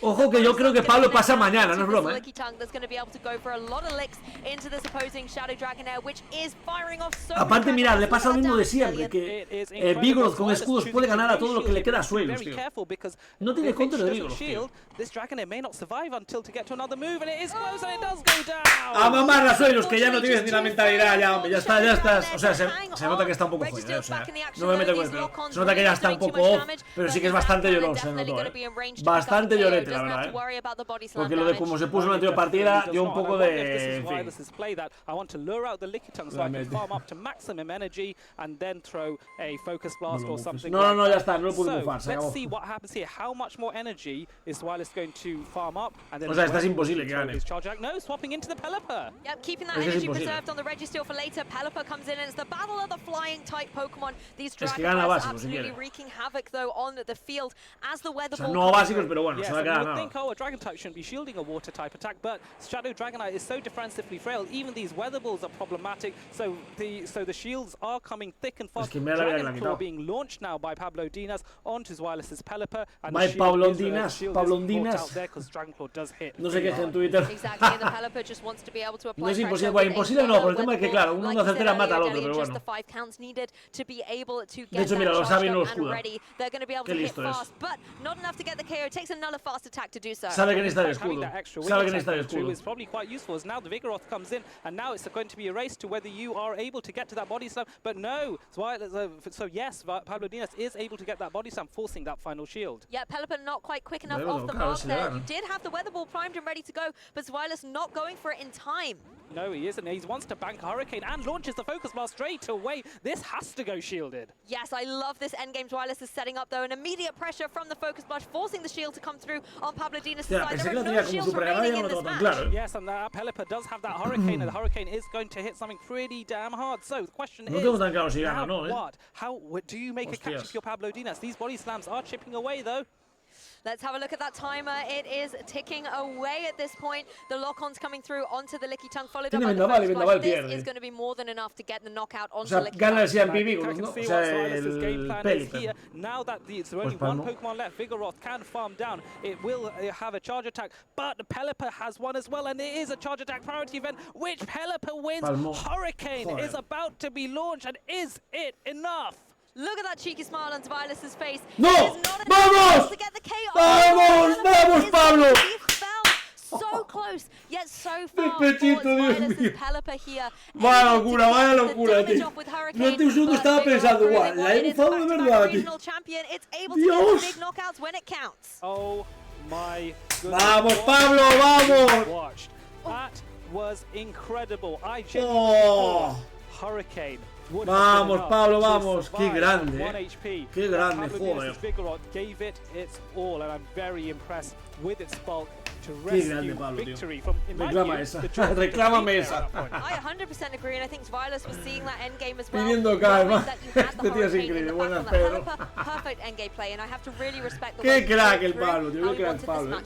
Ojo que yo creo que Pablo pasa mañana, no es broma, Aparte, mirad, le pasa lo mismo de siempre, que Vigoroth con escudos puede ganar a todo lo que le queda a suelos, tío. No tiene counter de Vigoroth, tío. A mamar a suelos, que ya no tienes ni la mentalidad, ya, hombre, ya estás. O sea, se nota que está un poco jodido, o sea, no me meto con esto. Se nota que ya está un poco off, pero sí que es bastante llorón, se notó, Bastante llorete, la verdad, Porque lo de como se puso en la anterior partida dio un poco de... En fin. No, ya está, no lo pude bufar, se acabó. O sea, está imposible que gane. Es que gana básicos, si quiere. O sea, no básicos, pero bueno, se va a quedar nada. Es que mira la vida que le ha quitado. Bye, Pablondinas. No sé qué es en Twitter. No es imposible, bueno, imposible no, por el tema de que claro, uno no certera mata al otro, pero bueno. De hecho, mira, lo sabe y no lo escuda. Qué listo es. Sabe que necesita el escudo. Sabe que necesita el escudo. Yeah, Pelipper not quite quick enough off the mark there. He did have the weather ball primed and ready to go, but Zweilous not going for it in time. No, he isn't. He wants to bank Hurricane and launches the Focus Blast straight away. This has to go shielded. Yes, I love this endgame Zweilous is setting up, though. An immediate pressure from the Focus Blast, forcing the shield to come through on Pablodinas' side. There are no shields remaining in this match. Yes, and Pelipper does have that Hurricane, and the Hurricane is going to hit something pretty damn hard. So the question is, what? How do you make a catch if you're Pablodinas? These body slams are chipping away, though. Let's have a look at that timer. It is ticking away at this point. The lock-ons coming through onto the Licky Tongue, followed up by the Focus Blast. This is going to be more than enough to get the knockout onto Licky Tongue. Now that there's only one Pokemon left, Vigoroth can farm down. It will have a charge attack, but Pelipper has one as well, and it is a charge attack priority event, which Pelipper wins. Hurricane is about to be launched, and is it enough? Look at that cheeky smile on Zweilous' face. ¡No! ¡Vamos! ¡Vamos! ¡Vamos, Pablo! So close, yet so far for Zweilous' Pelipper here. Vaya locura, tío. Durante un segundo estaba pensando, guau, la he bufado de verdad, tío. Dios. Oh my goodness. Vamos, Pablo, vamos. That was incredible. Hurricane. Vamos, Pablo, vamos. Qué grande, Qué grande, joder. Gave it its all, and I'm very impressed with its bulk. Qué grande, Pablo, tío. Reclama esa. Reclámame esa. I 100% agree, and I think Zweilous was seeing that endgame as well. Pidiendo calma. Este tío es increíble. Buenas, Pedro. Perfect endgame play, and I have to really respect the Qué crack el Pablo, tío. Qué crack Pablo.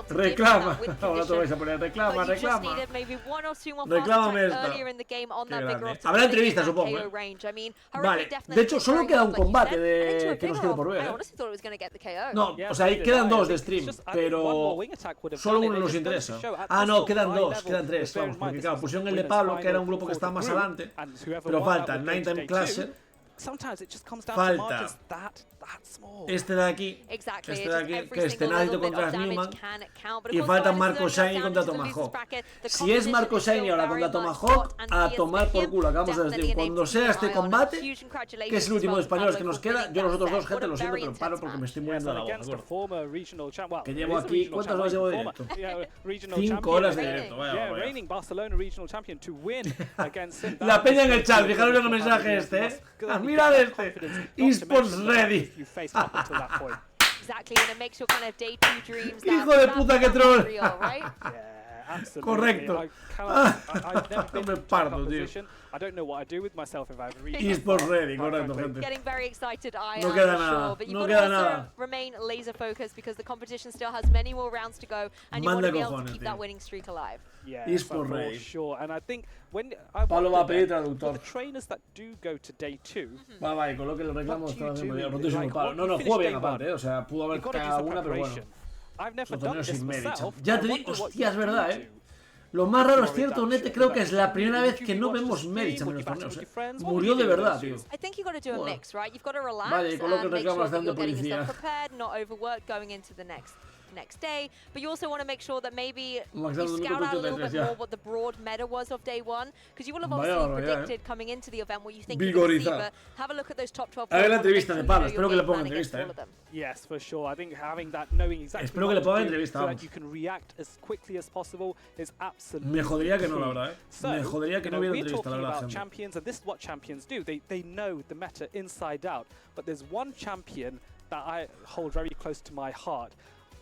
Reclama. Ahora te vais a poner reclama. Reclámame esta. Habrá entrevistas, supongo. Vale. De hecho, solo queda un combate que nos quede por ver. No, o sea, ahí quedan dos de stream, pero solo uno nos interesa. Ah, no, quedan dos, quedan tres. Vamos, porque claro, pusieron el de Pablo, que era un grupo que estaba más adelante. Pero falta el Nine Time Clasher. Falta este de aquí, que es Tenacito contra Newman, y falta Marco Shiny contra Tomahawk. Si es Marco Shiny ahora contra Tomahawk, a tomar por culo, acabamos de decir. Cuando sea este combate, que es el último de españoles que nos queda, yo los otros dos, gente, lo siento, pero paro porque me estoy muriendo de la boca. Que llevo aquí, ¿cuántas horas llevo de directo? 5 horas de directo, vaya. La peña en el chat, fijaros en el mensaje este, mirad este, eSports Ready. Exactly, and it makes your kind of day 2 dreams Hijo de puta que troll. Correcto. Me parto, tío. I don't know what I do with myself if I read. Esports ready, correcto, gente. Getting very excited, No queda nada. sure, but you've got to also remain laser focused because the competition still has many more rounds to go, and you want to be able to keep that winning streak alive. Yeah, Esports ready. For sure. And I think when Pablo va a pedir traductor. The trainers that do go to day 2. Va, y coloque el reclamo está haciendo ya rotísimo Pablo. No, juega bien aparte, o sea, pudo haber cagado una, pero bueno. Los torneos sin mérito. Ya te digo, hostia, es verdad, Lo más raro es cierto, Nete, creo que es la primera vez que no vemos Mericham en los torneos, Murió de verdad, tío. Vale, y coloque el reclamo bastante policía. Next day, but you also want to make sure that maybe you scout out a little bit more what the broad meta was of day 1, because you will have obviously predicted coming into the event what you think you're going to see, but have a look at those top 12 players. A ver la entrevista de Pablo, espero que le ponga entrevista, Yes, for sure. I think having that, knowing exactly espero que le ponga entrevista, so that you can react as quickly as possible is absolutely Me jodería que no, la verdad, Me jodería que no hubiera entrevista, la verdad, gente. Champions, and this is what champions do. They know the meta inside out, but there's one champion that I hold very close to my heart.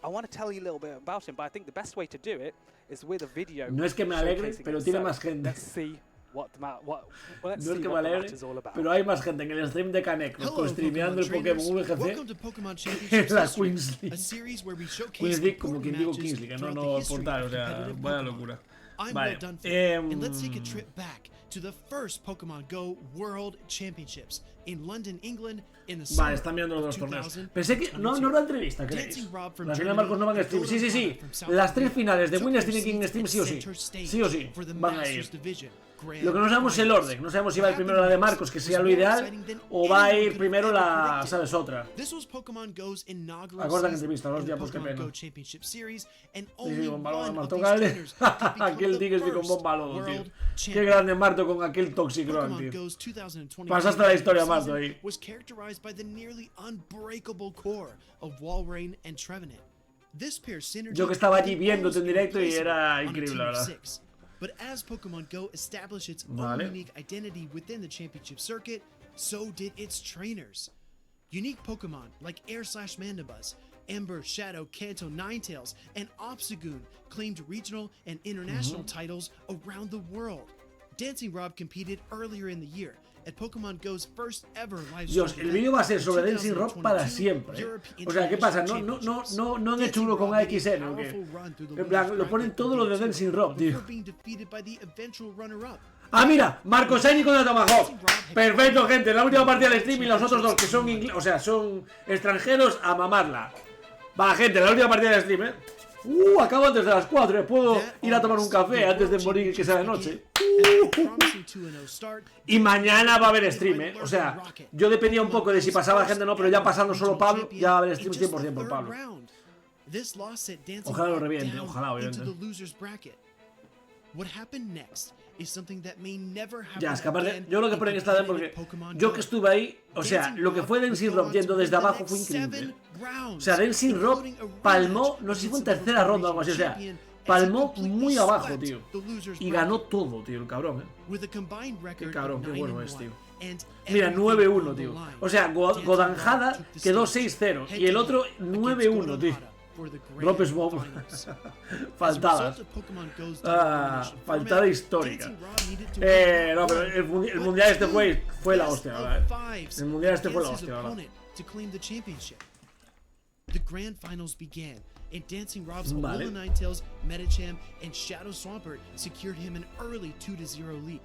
I want to tell you a little bit about him, but I think the best way to do it is with a video. No es que me alegre, pero tiene más gente. Let's see what no es que me alegre, pero hay más gente en el stream de Canek, streameando el Pokémon VGC en la Queens League. Queens League, como quien digo Kings League, no portal, o sea, vaya locura. Vale, to the first Pokemon Go World Championships in London, England, in the Vale, están mirando los dos torneos. Pensé que no era entrevista, ¿creéis? La final Marcos no van a stream. Sí. Las 3 finales de Winners tienen que ir en stream sí o sí. Sí o sí, van a ir. Lo que no sabemos es el orden. No sabemos si va a ir primero la de Marcos, que sea lo ideal, o va a ir primero la, ¿sabes? Otra. Acorda que entrevista, los diapos, qué pena. Sí, con balón de Marto Galde. Aquel Diggersby con bomba lodo, tío. Qué grande Marto con aquel Toxicron, tío. Pasaste la historia, Marto, ahí. Yo que estaba allí viéndote en directo y era increíble, la verdad. But as Pokemon Go established its own unique identity within the championship circuit, so did its trainers. Unique Pokemon like Air/Mandibuzz, Ember, Shadow, Kanto, Ninetales, and Obstagoon claimed regional and international titles around the world. Dancing Rob competed earlier in the year at Pokemon Go's first ever live stream. Dios, el vídeo va a ser sobre Dancing Rob para siempre. O sea, ¿qué pasa? No han hecho uno con AXN, ¿o qué? En plan, lo ponen todo lo de Dancing Rob, tío. Ah, mira, Marco Shiny contra Tomahawk. Perfecto, gente. La última partida del stream y los otros dos que son son extranjeros a mamarla. Va, gente, la última partida del stream, acabo antes de las 4, puedo ir a tomar un café antes de morir que sea de noche. Y mañana va a haber stream, O sea, yo dependía un poco de si pasaba gente o no, pero ya pasando solo Pablo, ya va a haber stream 100% por Pablo. Ojalá lo reviente, ojalá, obviamente. Ya, es que aparte, yo lo que pone en esta porque yo que estuve ahí, o sea, lo que fue Dancing Rob yendo desde abajo fue increíble. O sea, Dancing Rob palmó, no sé si fue en tercera ronda o algo así, o sea, palmó muy abajo, tío. Y ganó todo, tío, el cabrón, Qué cabrón, qué bueno es, tío. Mira, 9-1, tío. O sea, Godanjada quedó 6-0 y el otro 9-1, tío. Ropes Bomb. Faltadas. Faltada histórica. No, pero el mundial este fue la hostia, ¿verdad? El mundial este fue la hostia, ¿verdad? The grand finals began, and Dancing Rob's Alola Ninetales, Medicham, and Shadow Swampert secured him an early 2-0 lead.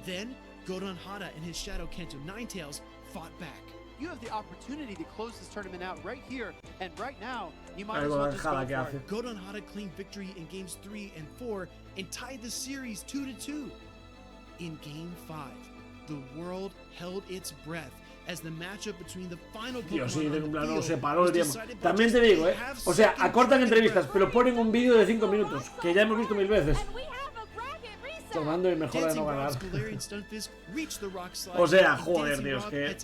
Then, Godon Hada and his Shadow Kanto Ninetales fought back. You have the opportunity to close this tournament out right here and right now. You might as well just go for it. Godon Hada claimed victory in games 3 and 4 and tied the series 2-2. In game 5, the world held its breath as the matchup between the final Dios, sí, de plano se paró el tiempo. También te digo, o sea, acortan entrevistas, pero ponen un vídeo de 5 minutos, que ya hemos visto 1000 veces. Tomando y mejora de no ganar. O sea, joder, tío, que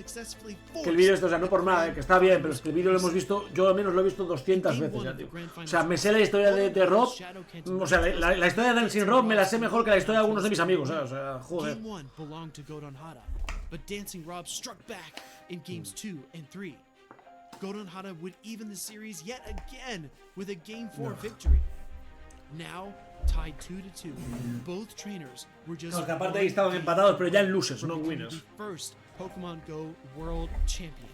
el vídeo este, o sea, no por nada, que está bien, pero es que el vídeo lo hemos visto, yo al menos lo he visto 200 veces ya, tío. O sea, me sé la historia de Rob, o sea, la historia de Dancing Rob me la sé mejor que la historia de algunos de mis amigos, o sea, joder. But Dancing Rob struck back in games 2 and 3. Godon Hada would even the series yet again with a game 4 victory. Now, tied 2-2. Both trainers were just que aparte ahí estaban empatados, pero ya en losers, no en winners. First Pokemon Go World Champion.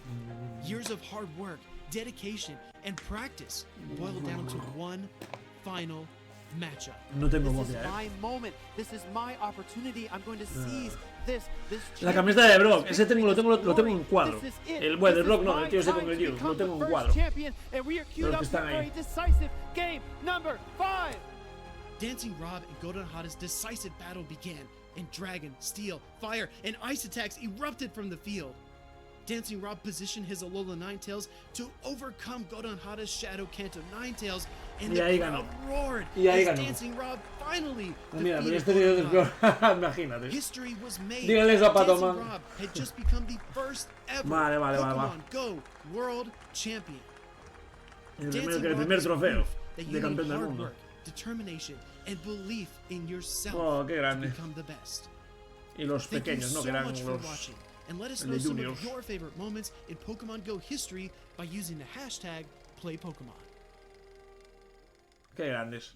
Years of hard work, dedication, and practice boiled down to one final matchup. No tengo This is emoción, my moment. This is my opportunity. I'm going to seize this La camiseta de Brock, ese lo tengo en cuadro. El Brock no, el tío ese con el Yu, lo tengo en cuadro. Los que están ahí. Dancing Rob and Godon Hada's decisive battle began, and Dragon, Steel, Fire, and Ice attacks erupted from the field. Dancing Rob positioned his Alola Ninetales to overcome Godon Hada's Shadow Kanto Ninetales, and the crowd roared as Dancing Rob finally defeated Godon Hada. Imagínate. History was made. Dígale eso a Pato Dancing Man. Rob had just become the first ever Pokemon Go World Champion. El primer trofeo that de you campeón need del hard mundo. work, determination, and belief in yourself Qué to grande. become the best. Y los Thank you pequeños, ¿no? so Que eran much for los watching, and let us el know de some juniors. of your favorite moments in Pokemon Go history by using the hashtag #PlayPokemon. Qué grandes.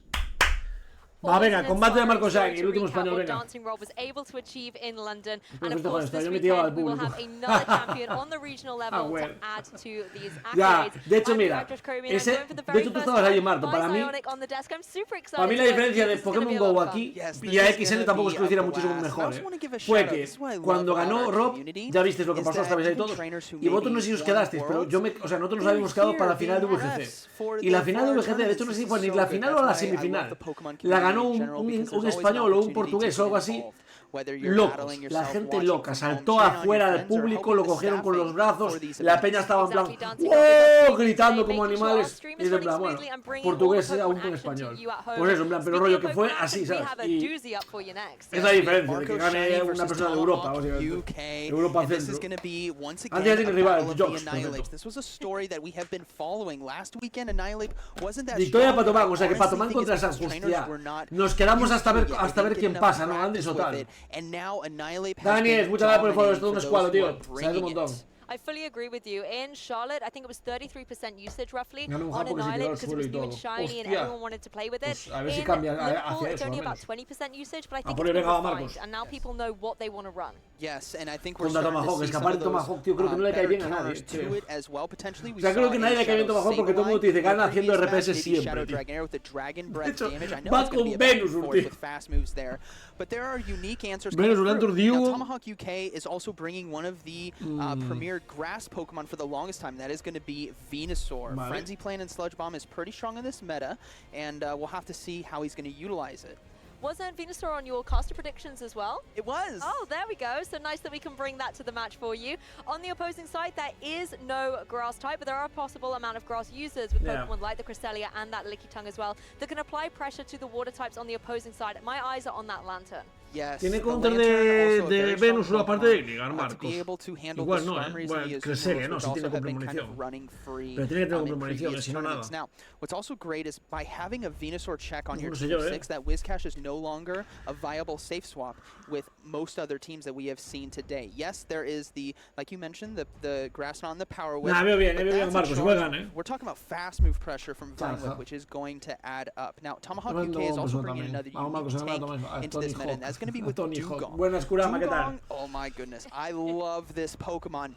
Va, venga, combate de Marco Sainz, el último español, venga. Dancing Rob was able to achieve in London, Pero and of esto con course esto, this yo me tiraba al weekend we will público. have another champion on the regional level bueno. to add to these Ya, accolades. de hecho, I'm mira, Dr. Kobe, and ese, I'm going for the de very hecho tú first estabas ahí, time. Marto, para mí, Bionic on the desk. I'm super excited para mí la to diferencia know de this is gonna be Pokémon a lot Go of fun. aquí y a XN tampoco es que lo hiciera muchísimo mejor, fue que cuando ganó Rob, ya visteis lo que pasó, estabais ahí todos, y vosotros no sé si os quedasteis, pero o sea, nosotros nos habíamos quedado para la final de VGC. Y la final de VGC, de hecho no sé si fue ni la final o la semifinal, la ganó un español o un portugués o algo así. Locos, la gente loca, saltó afuera del público, lo cogieron con los brazos, la peña estaba en plan ¡oh! Gritando como animales, y es en plan, bueno, portugués aún con español, pues eso, en plan, pero rollo que fue así, ¿sabes? Y es la diferencia de que gane una persona de Europa, básicamente, Europa Centro. Antes tiene rivales, Jokes, victoria para Pato Man, o sea que Pato Man contra San Justia, nos quedamos hasta ver quién pasa, ¿no? Antes o tal. Daniel, muchas gracias por el follow, es todo un escuadro, tío. Sabes un montón. I fully agree with you. In Charlotte, I think it was 33% usage roughly No, on Annihilate because it was new and shiny and everyone wanted to play with it. Pues a ver si in cambia Liverpool, hacia it's eso, only al about menos. 20% usage, but I think por it's ahí been venga, refined, Marcos. and now people know what they want to run. Yes, and I think we're Contra starting to Tomahawk, see es que some of aparte those Tomahawk, tío, creo que no le cae bien a nadie, counters to creo. it as well. Potentially, we O sea, creo que saw nadie le cae bien Shadow Tomahawk porque todo el mundo te dice gana haciendo previous RPS match, maybe siempre, Shadow tío. Dragon Arrow with the Dragon De Breath hecho, damage. I know va it's going to con be a back Venus, and forth tío. with fast moves there, but there are unique answers Venus, coming Ulantur, through. Now, Dio. Tomahawk UK is also bringing one of the premier grass Pokemon for the longest time. That is going to be Venusaur. Vale. Frenzy Plant and Sludge Bomb is pretty strong in this meta, and we'll have to see how he's going to utilize it. Wasn't Venusaur on your caster predictions as well? It was. Oh, there we go. So nice that we can bring that to the match for you. On the opposing side, there is no grass type, but there are a possible amount of grass users with Pokemon like the Cresselia and that Lickitung as well that can apply pressure to the water types on the opposing side. My eyes are on that Lantern. Yes, Tiene counter de Venus o aparte de Gligar, Marcos. Igual no, bueno, Cresselia no, si tiene compra munición. Pero tiene que tener compra munición, si no nada. Now, what's also great is by having a Venusaur check on your No sé team yo, 6, that Whiscash is no longer a viable safe swap with most other teams that we have seen today. Yes, there is the, like you mentioned, the Grassman on the Power Whip. Nah, veo bien, Marcos, juegan, We're talking about fast move pressure from Vine Whip, which is going to add up. Now, Tomahawk UK is also bringing another unique tank into this meta, and that's going to be with Dugong. Buenas, Kurama, ¿qué tal? Dugong, oh my goodness, I love this Pokemon.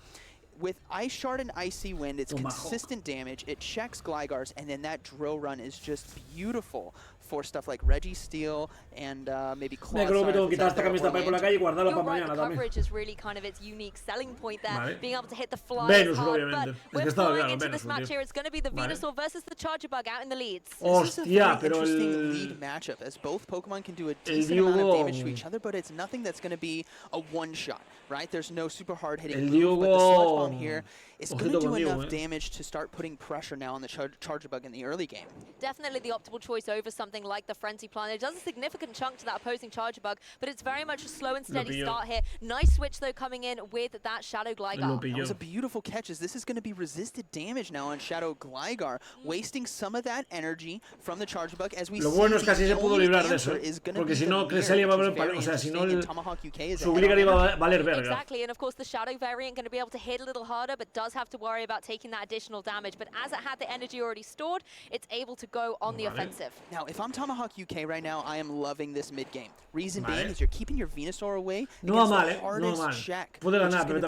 With Ice Shard and Icy Wind, it's consistent damage, it checks Glygars, and then that drill run is just beautiful for stuff like Registeel and maybe Claw. Creo que tengo que quitar esta camiseta para ir por la calle y guardarla para mañana the también. coverage is really kind of its unique selling point there, Vale. being able to hit the fly Venus, hard, obviamente. but Es que we're estaba going claro, into Venus, this match tío. here, it's going to be the Vale. Venusaur versus the Charger Bug out in the leads. Hostia, pero interesting lead matchup as both Pokemon can do a decent Dugong amount of damage to each other, but it's nothing that's going to be a one-shot, right? There's no super hard-hitting El move, but the Sludge Bomb Dugong. here is going to do enough damage to start putting pressure now on the Charger Bug in the early game. Definitely the optimal choice over something like the Frenzy Plant. It does a significant chunk to that opposing Charger Bug, but it's very much a slow and steady start here. Nice switch though coming in with that Shadow Gligar. That was a beautiful catch, as this is going to be resisted damage now on Shadow Gligar, wasting some of that energy from the Charger Bug as we Lo bueno es see que así se pudo librar de eso, porque si no Cresselia va a valer, o sea, si no su Gligar iba a valer verga. Exactly, and of course the Shadow variant going to be able to hit a little harder, but does have to worry about taking that additional damage. But as it had the energy already stored, it's able to go on the offensive. Now, if I'm I'm Tomahawk UK right now, I am loving this mid game. Reason being is you're keeping your Venusaur away against the hardest check, which is going to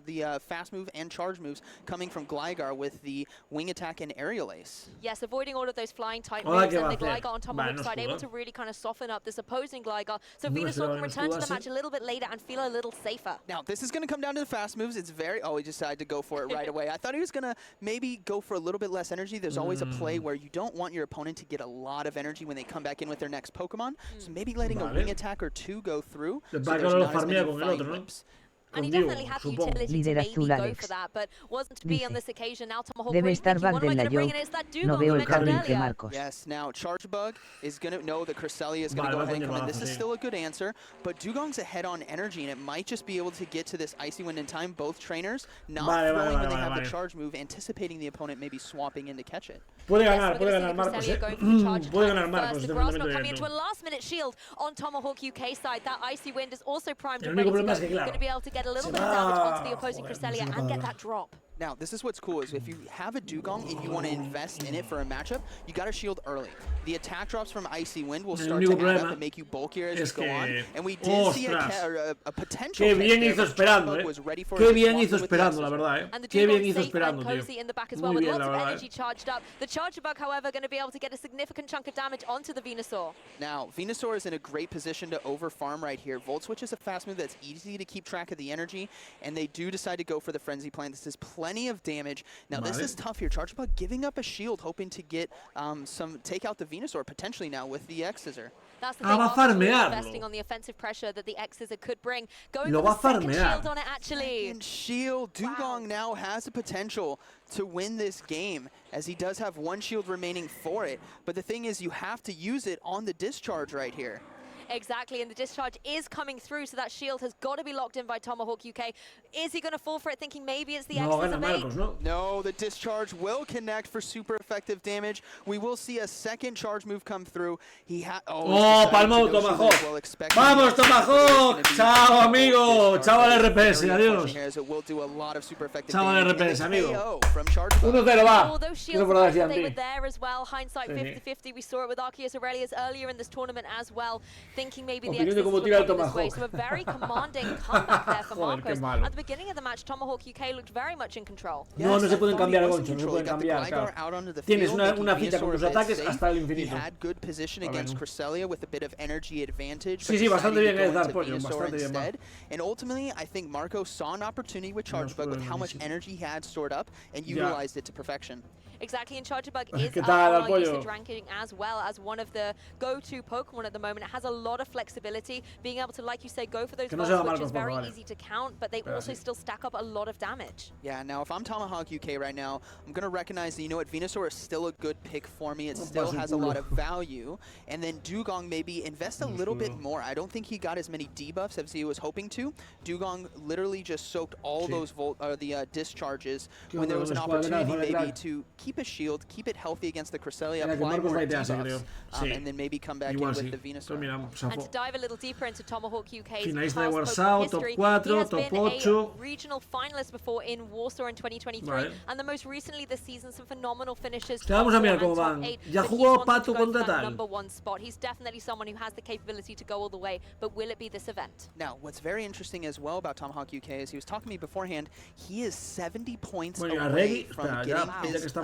be the fast move and charge moves coming from Gligar with the wing attack and aerial ace. Yes, avoiding all of those flying type moves, and the Gligar on Tomahawk's side able to really kind of soften up this opposing Gligar, so Venusaur can return to the match a little bit later and feel a little safer. Now, this is going to come down to the fast moves. It's very... Oh, he decided to go for it right away. I thought he was going to maybe go for a little bit less energy. There's always a play where you don't want your opponent to get a lot of energy when they come back in with their next Pokemon, so maybe letting a wing attack or two go through, so there's not as many fight whips. And he definitely had the utility to maybe go for that, but wasn't to be on this occasion. Now Tomahawk debe estar bug de la yo. No veo el cable de Marcos. Yes, now Charge Bug is going to know that Cresselia is going to go ahead and come in. This is still a good answer, but Dugong's ahead on energy, and it might just be able to get to this Icy Wind in time. Both trainers not throwing when they have the charge move, anticipating the opponent maybe swapping in to catch it. Puede ganar Marcos, puede ganar Marcos. The Grass not coming into a last-minute shield on Tomahawk UK side. That Icy Wind is also primed and ready to go. Going to be able to get a little bit of damage onto the opposing Cresselia and get that drop. Now, this is what's cool, is if you have a Dugong and you want to invest in it for a matchup, you got to shield early. The attack drops from Icy Wind will start to add up and make you bulkier as you go on. And we did see a potential Qué bien hizo esperando, Qué bien hizo esperando, la verdad, Qué bien hizo esperando, tío. In the back as well, with lots of energy charged up. The Charger Bug, however, going to be able to get a significant chunk of damage onto the Venusaur. Now, Venusaur is in a great position to over-farm right here. Volt Switch is a fast move that's easy to keep track of the energy, and they do decide to go for the Frenzy Plant. This is plenty of damage. Now, this is tough here. Charge Bug giving up a shield, hoping to get take out the Venusaur potentially now with the X-Scissor. That's the thing, investing on the offensive pressure that the X-Scissor could bring. Going for the second shield on it, actually. Second shield. Dugong now has the potential to win this game, as he does have one shield remaining for it. But the thing is, you have to use it on the discharge right here. Exactly, and the discharge is coming through, so that shield has got to be locked in by Tomahawk UK. Is he going to fall for it, thinking maybe it's the X-Scissor bait? No, the discharge will connect for super effective damage. We will see a second charge move come through. He palmó Tomahawk. Vamos, Tomahawk. Chao, amigo. Chao al RPS, adiós. Chao al RPS, amigo. 1-0 va. Although shields, they were there as well. Hindsight 50-50. We saw it with Arceus Aurelius earlier in this tournament as well. Thinking maybe the X-Scissor would go this way, so a very commanding comeback there for Marcos. At the beginning of the match, Tomahawk UK looked very much in control. No se pueden cambiar, Goncho, no se pueden cambiar, claro. Tienes una ficha con tus ataques hasta el infinito. He had good position against Cresselia with a bit of energy advantage. Sí, bastante bien es dar pollo, bastante bien. And ultimately, I think Marcos saw an opportunity with Charge Bug with how much energy he had stored up and utilized it to perfection. Exactly, and Charger Bug is up on our usage ranking as well as one of the go-to Pokemon at the moment. It has a lot of flexibility, being able to, like you say, go for those bolts, which is very easy to count, but they also still stack up a lot of damage. Yeah, now if I'm Tomahawk UK right now, I'm going to recognize that, you know what, Venusaur is still a good pick for me. It still has a lot of value. And then Dugong maybe invest a little bit more. I don't think he got as many debuffs as he was hoping to. Dugong literally just soaked all those discharges when there was an opportunity maybe to keep a shield, keep it healthy against the Cresselia, apply more debuffs, and then maybe come back in with the Venusaur. And to dive a little deeper into Tomahawk UK's Finalista past Warsaw, history, top 4, he has top been 8. a regional finalist before in Warsaw in 2023, and the most recently this season some phenomenal finishes. Vamos a mirar cómo van. Ya jugó Pato contra tal. #1 spot. He's definitely someone who has the capability to go all the way, but will it be this event? Now, what's very interesting as well about Tomahawk UK is he was talking to me beforehand. He is 70 points away from getting his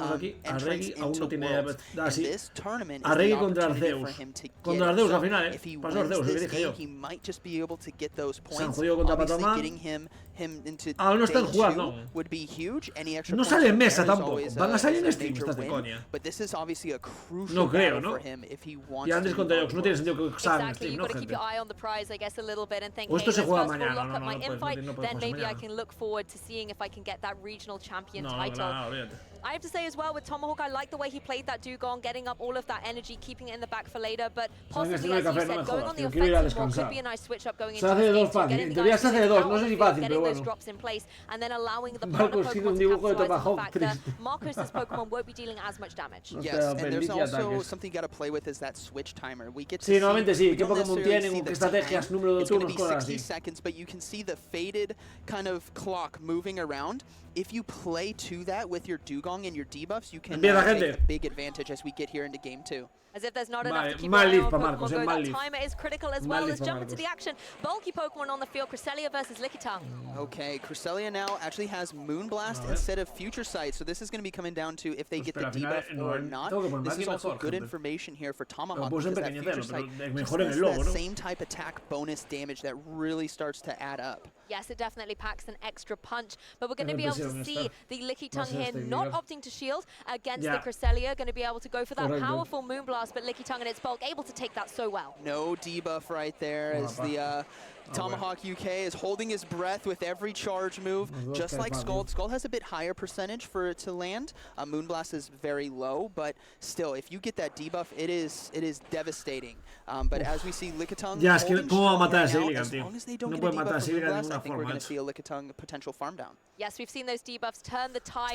entrance into Worlds. And this tournament is the opportunity for him to get it. If he wins this game, he might just be able to get those points. Obviously, getting him into day 2 would be huge. Any extra points sale en mesa there is tampoco. always Van a salir en a stream, major estás de win. coña. But this is obviously a crucial battle for him if he wants to. Y antes contra ellos, no tiene sentido que salgan en Exactly, stream, you've ¿no, got to keep gente? your eye on the prize, I guess, a little bit and think, O hey, esto let's se first juega of all mañana, lock up my invite, no then podemos maybe I mañana. can look forward to seeing if I can get that regional champion No, title. olvídate. I have to say as well with Tomahawk, I like the way he played that Dugong, getting up all of that energy, keeping it in the back for later, but possibly, as you said, going on the offensive more could be a nice switch up going into this game, so getting the guys getting those drops in place, and then allowing the partner Pokemon to capitalize on the fact that Marcos' Pokemon won't be dealing as much damage. Yes, and there's also something you got to play with is that switch timer. We get to Sí, normalmente sí. we ¿Qué don't Pokémon necessarily tienen? see ¿Con qué the estrategias? time. Número de It's going to turnos, be cosas 60 así. seconds, but you can see the faded kind of clock moving around. If you play to that with your Dugong and your debuffs, you can take a big advantage as we get here into game 2. As if there's not enough to keep mal an eye lead on para Pokemon Marcos, Go. mal That lead. timer is critical as Mal well. lead Let's para jump into Marcos. the action. Bulky Pokemon on the field. Cresselia versus Lickitung. Okay, Cresselia now actually has Moonblast instead of Future Sight, so this is going to be coming down to if they get the debuff or not. This is also good information here for Tomahawk because that Future Sight just has that same type attack bonus damage that really starts to add up. Yes, it definitely packs an extra punch, but we're going to be able to see the Lickitung here not opting to shield against the Cresselia, going to be able to go for that powerful Moonblast, but Lickitung in its bulk able to take that so well. No debuff right there as the Tomahawk UK is holding his breath with every charge move, just like Scald. Scald has a bit higher percentage for it to land. Moonblast is very low, but still, if you get that debuff, it is devastating. But as we see Lickitung holding strong right now, as long as they don't get a debuff from Moonblast, I think we're going to see a Lickitung potential farm down. Yes, we've seen those debuffs turn the tide.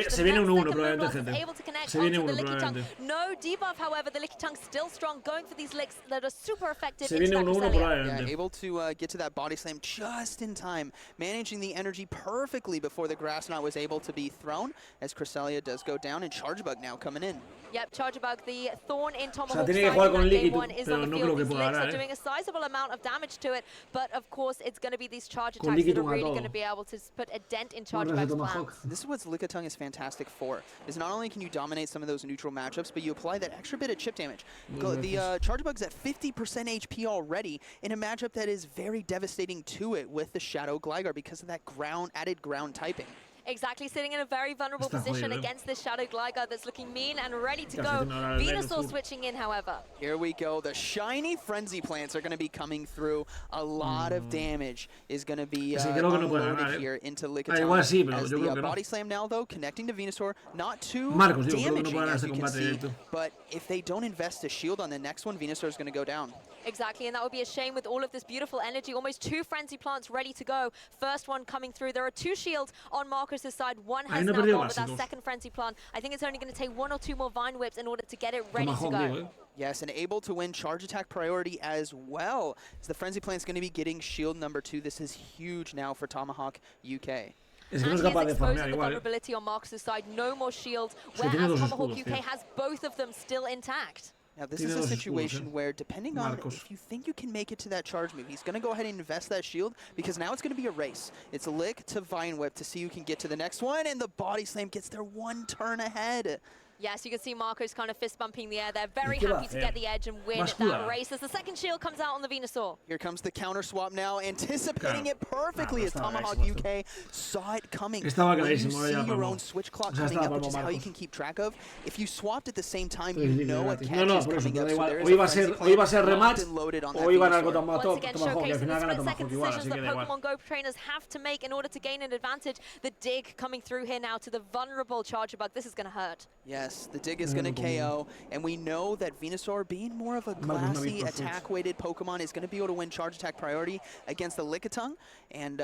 Se viene un 1 probablemente, gente. Able to connect Se viene onto the 1 Lickitung. probablemente. No debuff, however, the Lickitung still strong, going for these licks that are super effective. Se viene un 1 probablemente. Yeah, able to get to that body slam just in time, managing the energy perfectly before the Grass Knot was able to be thrown, as Cresselia does go down, and Charge Bug now coming in. Yep, Charge Bug, the Thorn in Tomahawk's tiene que jugar con game Lickitung, one is on the pero no field. creo que These pueda licks ganar, are doing a sizable amount of damage to it, but of course it's going to be these charge attacks that are really going to be able to put a dent in Charge Bug's plans. This is what Lickitung is fantastic for, is not only can you dominate some of those neutral matchups, but you apply that extra bit of chip damage. The Charge Bug's at 50% HP already in a matchup that is very devastating to it with the Shadow Gligar because of that added ground typing. Exactly, sitting in a very vulnerable position against this Shadow Gligar that's looking mean and ready to go. Venusaur switching in, however. Here we go. The shiny Frenzy Plants are going to be coming through. A lot of damage is going to be unloaded here into Lickitung. As the Body Slam now, though, connecting to Venusaur. Not too damaging, as you can see. But if they don't invest a shield on the next one, Venusaur is going to go down. Exactly, and that would be a shame with all of this beautiful energy. Almost 2 Frenzy Plants ready to go. First one coming through. There are 2 shields on Marcus's side. One has now gone with that second Frenzy Plant. I think it's only going to take 1 or 2 more Vine Whips in order to get it ready to go. Yes, and able to win charge attack priority as well. As the Frenzy Plant's going to be getting shield number 2. This is huge now for Tomahawk UK. Es que no es capaz de farmear igual. Vulnerability on Marcus's side. No more shields. Whereas Tomahawk UK has both of them still intact. Now, this is a situation where, depending on if you think you can make it to that charge move, he's going to go ahead and invest that shield, because now it's going to be a race. It's a lick to Vine Whip to see who can get to the next one, and the Body Slam gets there 1 turn ahead. Yes, you can see Marcos kind of fist bumping the air there. Very happy to get the edge and win that race as the second shield comes out on the Venusaur. Here comes the counter swap now, anticipating it perfectly as Tomahawk UK saw it coming. When you see your own switch clock coming up, which is how you can keep track of. If you swapped at the same time, you know a catch is coming up. So there is a iba a ser rematch loaded on that o iban algo tan Once again, showcasing the split-second decisions that Pokemon Go trainers have to make in order to gain an advantage. The dig coming through here now to the vulnerable Charger Bug. This is going to hurt. Yes, the dig is going to KO, and we know that Venusaur, being more of a classy attack-weighted Pokemon, is going to be able to win charge attack priority against the Lickitung. And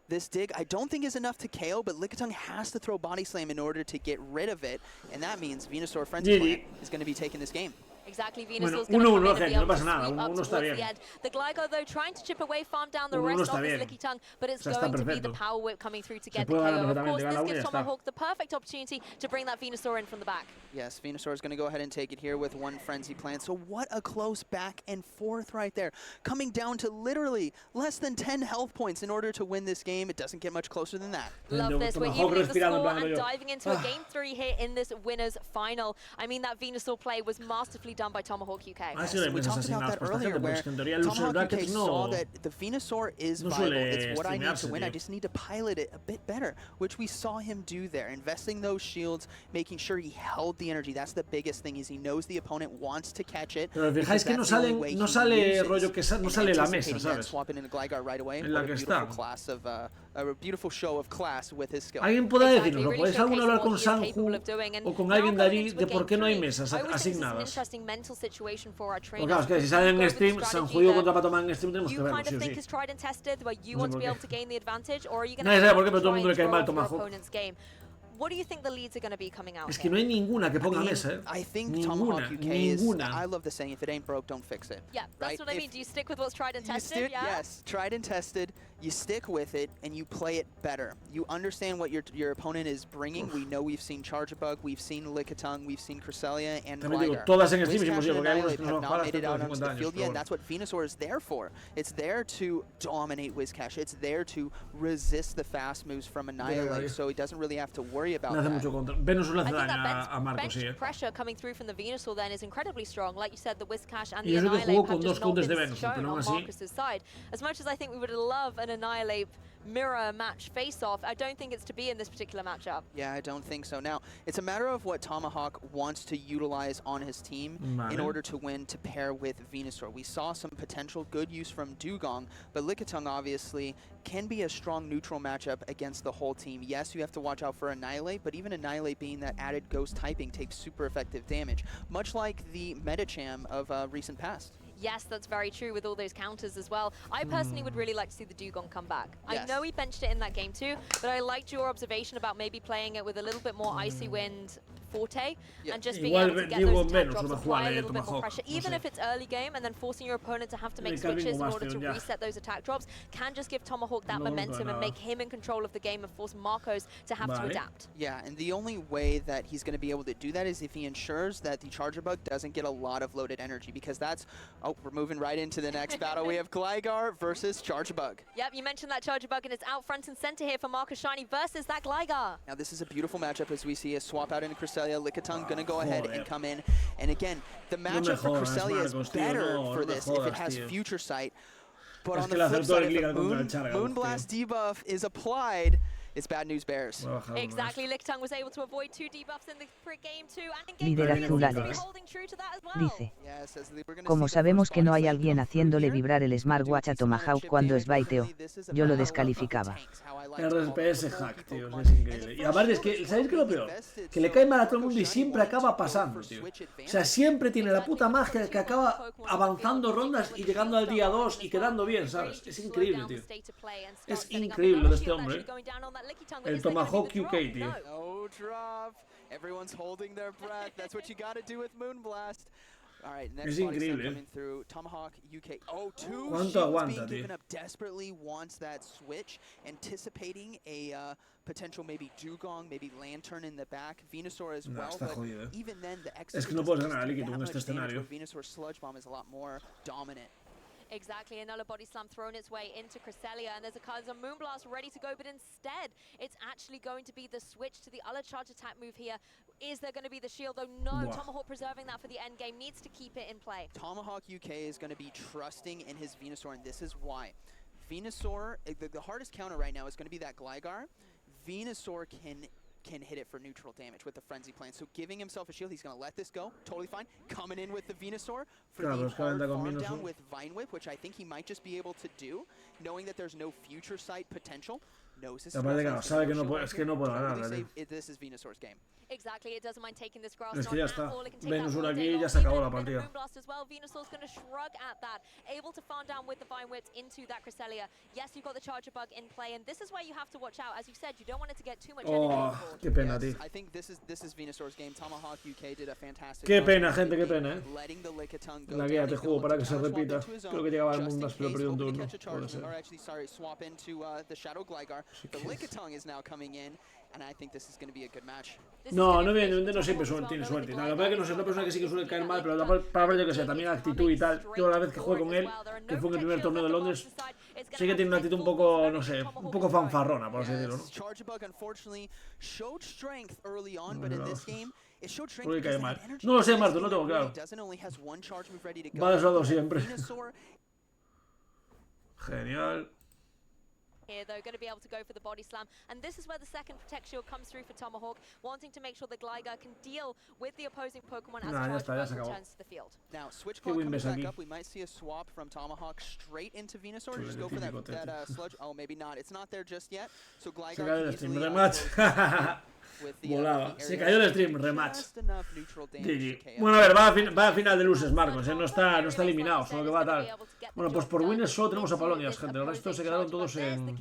this dig, I don't think is enough to KO, but Lickitung has to throw Body Slam in order to get rid of it, and that means Venusaur Frenzy Plant is going to be taking this game. Exactly, Venusaur's going to come in and be able to sweep up towards the end. The Gligar, though, trying to chip away, farm down the rest of his Lickitung, but it's going to be the Power Whip coming through to get the KO. Of course, this gives Tomahawk the perfect opportunity to bring that Venusaur in from the back. Yes, Venusaur is going to go ahead and take it here with 1 Frenzy Plant. So what a close back and forth right there. Coming down to literally less than 10 health points in order to win this game. It doesn't get much closer than that. Love this. We're evening the score and diving into a Game 3 here in this winner's final. I mean, that Venusaur play was masterfully done by Tomahawk UK. Yes, we talked about that earlier, where Tomahawk UK saw that the Venusaur is viable. It's what I need to win. I just need to pilot it a bit better, which we saw him do there. Investing those shields, making sure he held the energy. That's the biggest thing, is he knows the opponent wants to catch it. Pero fijáis que no sale rollo que no sale la mesa, ¿sabes? Swapping in a Gligar right away. En la que está. A beautiful show of class with his skill. Alguien puede decirnos, ¿podéis alguna hablar con Sanju o con alguien de allí de por qué no hay mesas asignadas? Porque claro, es que si salen en stream, Sanju contra Patoma en stream tenemos que verlo, sí o sí. No sé por qué. Nadie sabe por qué, pero todo el mundo le cae mal a Tomahawk. What do you think the leads are going to be coming out? Es que no hay ninguna que ponga mesa, ¿eh? I think Tomahawk UK is, I love the saying, if it ain't broke, don't fix it. Yeah, that's what I mean. Do you stick with what's tried and tested? Yes, tried and tested. you stick with it and you play it better. You understand what your opponent is bringing. We know we've seen Chargebug, we've seen Lickitung, we've seen Cresselia and Gligar. Wizcash and Annihilate have not made it out onto the field yet, and that's what Venusaur is there for. It's there to dominate Wizcash. It's there to resist the fast moves from Annihilate, so he doesn't really have to worry about that. I think that bench pressure coming through from the Venusaur then is incredibly strong. Like you said, the Wizcash and the Annihilate have just not been shown on Marcus's side. As much as I think we would love an Annihilate mirror match face-off, I don't think it's to be in this particular matchup. Yeah, I don't think so. Now, it's a matter of what Tomahawk wants to utilize on his team in order to win to pair with Venusaur. We saw some potential good use from Dugong, but Lickitung obviously can be a strong neutral matchup against the whole team. Yes, you have to watch out for Annihilate, but even Annihilate being that added ghost typing takes super effective damage, much like the Medicham of recent past. Yes, that's very true with all those counters as well. I personally would really like to see the Dugong come back. Yes. I know he benched it in that game too, but I liked your observation about maybe playing it with a little bit more Icy Wind forte and just being able to get those attack drops, apply a little bit more pressure. Even if it's early game and then forcing your opponent to have to make switches in order to reset those attack drops can just give Tomahawk that momentum and make him in control of the game and force Marcos to have to adapt. Yeah, and the only way that he's going to be able to do that is if he ensures that the Chargebug doesn't get a lot of loaded energy, because that's... Oh, we're moving right into the next battle. We have Gligar versus Chargebug. Yep, you mentioned that Chargebug, and it's out front and center here for Marcus Shiny versus that Gligar. Now this is a beautiful matchup as we see a swap out into Cresselia. Lickitung gonna go ahead and come in. And again, the matchup for Cresselia is better for this if it has Future Sight. But on the flip side, if the Moonblast debuff is applied, it's bad news bears. Exactly, Lickitung was able to avoid 2 debuffs in the game 2 and in game 3 seems to be holding true to that as well. Dice, como sabemos que no hay alguien haciéndole vibrar el smartwatch a Tomahawk cuando es baiteo, yo lo descalificaba. RPS hack, tío, es increíble. Y aparte es que, ¿sabéis qué es lo peor? Que le cae mal a todo el mundo y siempre acaba pasando, tío. O sea, siempre tiene la puta magia que acaba avanzando rondas y llegando al día 2 y quedando bien, ¿sabes? Es increíble, tío. Es increíble lo de este hombre. El Tomahawk UK, tío. No drop. Everyone's holding their breath. That's what you gotta do with Moonblast. All right, next coming through. Tomahawk UK. Oh, 2 shields being given up desperately, wants that switch, anticipating a potential maybe Dugong, maybe Lantern in the back, Venusaur as well, but even then the execution doesn't do that much damage, where Venusaur's Sludge Bomb is a lot more dominant. Exactly, another body slam thrown its way into Cresselia, and there's a Moonblast ready to go, but instead, it's actually going to be the switch to the other charge attack move here. Is there going to be the shield, though? No, Tomahawk preserving that for the end game, needs to keep it in play. Tomahawk UK is going to be trusting in his Venusaur, and this is why. Venusaur, the hardest counter right now is going to be that Gligar. Venusaur can hit it for neutral damage with the Frenzy Plan. So giving himself a shield, he's going to let this go. Totally fine. Coming in with the Venusaur for the hard farm down with Vine Whip, which I think he might just be able to do, knowing that there's no Future Sight potential. Knows his sabe que no puede, es que no puede ganar, This is Venusaur's game. Exactly, it doesn't mind taking this grass. Es que ya está. Venusaur aquí ya se acabó la partida. Venusaur's going to shrug at that, able to farm down with the Vine Whips into that Cresselia. Yes, you've got the Chargebug in play, and this is where you have to watch out. As you said, you don't want it to get too much energy on board. Qué pena, tío. I think this is Venusaur's game. Tomahawk UK did a fantastic Qué pena, gente, qué pena, letting the Lickitung go la guía te juego para que se repita. Creo que llegaba al Moonblast, pero perdió un turno. Puede ser. Swap into the Shadow Gligar. The Lickitung is now coming in, and I think this is going to be a good match. No, evidentemente no siempre tiene suerte. La verdad es que no sé, es una persona que sí que suele caer mal, pero para ver yo que sé, también actitud y tal. Yo la vez que jugué con él, que fue en el primer torneo de Londres, sí que tiene una actitud un poco, no sé, un poco fanfarrona, por así decirlo, ¿no? Porque cae mal. No lo sé, Marto, no tengo claro. Va desodado siempre. Genial. Here, though, going to be able to go for the body slam, and this is where the second Protect Shield comes through for Tomahawk, wanting to make sure the Gligar can deal with the opposing Pokemon as Chargebug returns to the field. Now, switch clock comes back up. We might see a swap from Tomahawk straight into Venusaur. Just go for that sludge. Oh, maybe not. It's not there just yet. So Gligar easily rematch. Volaba. Se cayó el stream, rematch. GG. Bueno, a ver, va a final de luces, Marcos, no está eliminado, solo que va tal. Bueno, pues por winners solo tenemos a Pablondias, gente. El resto se quedaron todos en...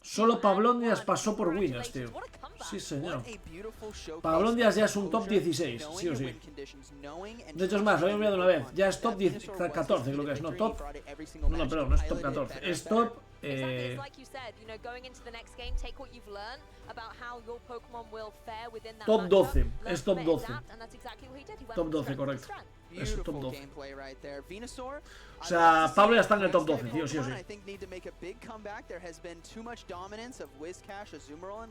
Solo Pablondias pasó por winners, tío. Sí, señor. Pablondias ya es un top 16, sí o sí. De hecho, es más, lo había enviado una vez. Ya es top 14, creo que es. No, top... No, perdón, no es top 14. Es top... Top 12. Es top 12. Top 12, correcto. Es top 12. O sea, Pablo ya está en el top 12, tío, sí o sí.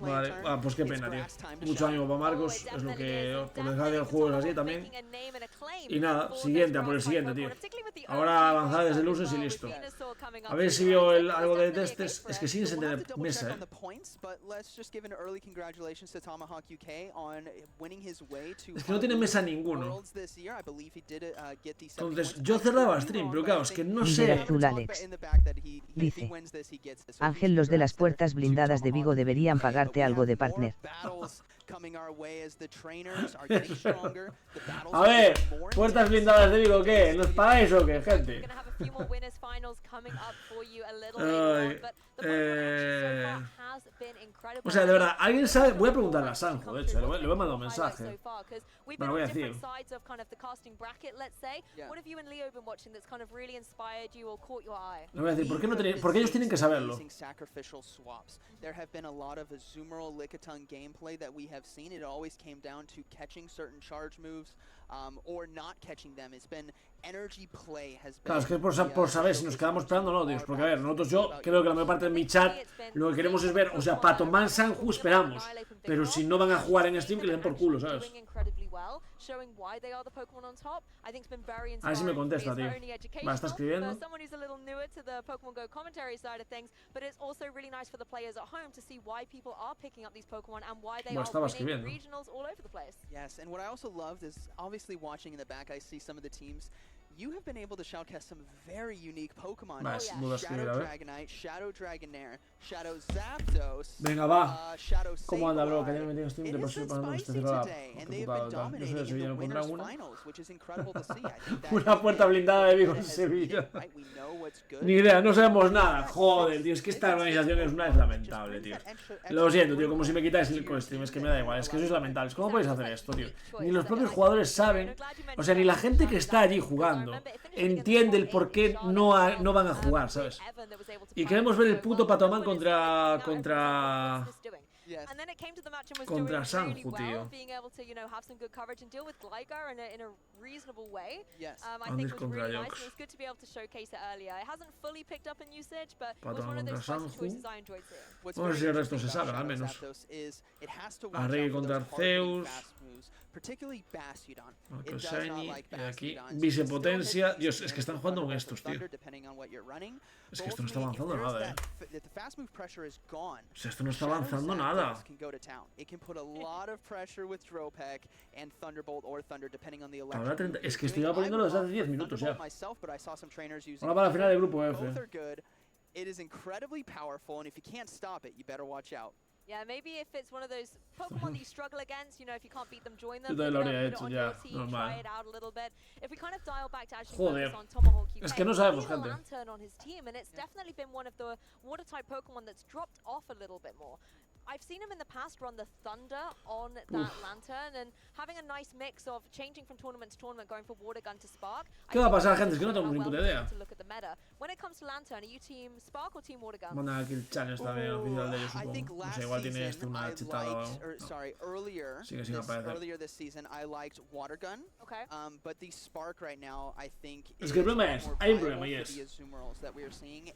Vale, pues qué pena, tío. Mucho ánimo para Marcos, es lo que... Por desgracia del juego es así también. Y nada, siguiente, a por el siguiente, tío. Ahora avanzar desde luces y listo. A ver si vio algo de testes. Es que siguen sin tener mesa, Es que no tiene mesa ninguno. Entonces, yo cerraba stream, pero claro, es que no sé. Azul Alex dice: Ángel, los de las puertas blindadas de Vigo deberían pagarte algo de partner. A ver, puertas blindadas de Vigo, ¿qué? ¿Nos pagáis o qué, gente? O sea, de verdad, ¿alguien sabe? Voy a preguntarle a Sanjo, de hecho, le voy a mandar un mensaje. Me lo voy a decir. Le voy a decir, ¿por qué ellos tienen que saberlo? Claro, es que por saber si nos quedamos esperando o no, Dios. Porque a ver, nosotros, yo creo que la mayor parte de mi chat lo que queremos es ver, o sea, para tomar Sanju esperamos. Pero si no van a jugar en Steam, que le den por culo, ¿sabes? A ver si me contesta, tío. Va, está escribiendo. Va, estaba escribiendo. You have been able to shoutcast some very unique Pokemon. Shadow Dragonite, Shadow Dragonair, Shadow Zapdos. Venga, va. ¿Cómo anda, bro? Que ayer me tienes Steam de paso para no estar cerrada. Qué ocupado, tal. Yo soy de Sevilla, me pondrá una puerta blindada de Vigo en Sevilla. Ni idea, no sabemos nada. Joder, tío, es que esta organización es lamentable, tío. Lo siento, tío, como si me quitáis el co-stream, es que me da igual, es que sois lamentables. ¿Cómo podéis hacer esto, tío? Ni los propios jugadores saben, o sea, ni la gente que está allí jugando entiende el por qué no van a jugar, ¿sabes? Y queremos ver el puto Patoman contra Sanju, tío. Andes contra Jox. Patoman contra Sanju. Vamos a ver si el resto se sabe, al menos. Arregui contra Arceus. Shiny, aquí, vicepotencia. Dios, es que están jugando con estos, tío. Es que esto no está avanzando nada, O sea, esto no está avanzando nada. Ahora 30, es que estoy poniéndolo desde hace 10 minutos ya. Ahora para la final del grupo F. Yeah, maybe if it's one of those Pokemon that you struggle against, you know, if you can't beat them, join them. Yo lo habría hecho ya, normal. Try it out a little bit. If we kind of dial back to actually Joder, on Tomahawk UK, es que no sabemos, gente. Lantern on his team, and it's definitely been one of the water-type Pokemon that's dropped off a little bit more. I've seen him in the past run the Thunder on that Lantern, and having a nice mix of changing from tournament to tournament, going from Water Gun to Spark. ¿Qué va a pasar, gente? Es que no tengo ni puta idea. When it comes to Lantern, are you team Spark or team Water Gun? Manda aquí el challenge también oficial de ellos, supongo. No sé, igual tiene este una chetada o algo. Sigue sin aparecer. Es que el problema es, hay un problema y es,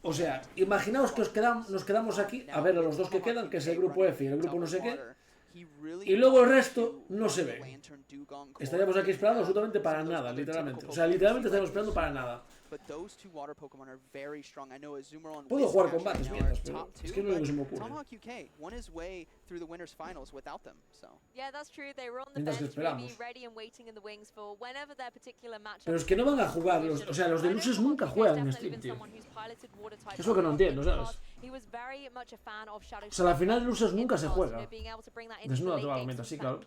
o sea, imaginaos que nos quedamos aquí a ver a los dos que quedan, que es el grupo F y el grupo no sé qué, y luego el resto no se ve. Estaríamos aquí esperando absolutamente para nada, literalmente. O sea, literalmente estaríamos esperando para nada. Puedo jugar combates mientras, pero es que no es lo que se me ocurre. Mientras que esperamos. Pero es que no van a jugar, o sea, los de luces nunca juegan en Steam, tío. Es lo que no entiendo, ¿sabes? O sea, la final de losers nunca se juega. Desnuda totalmente, así, claro.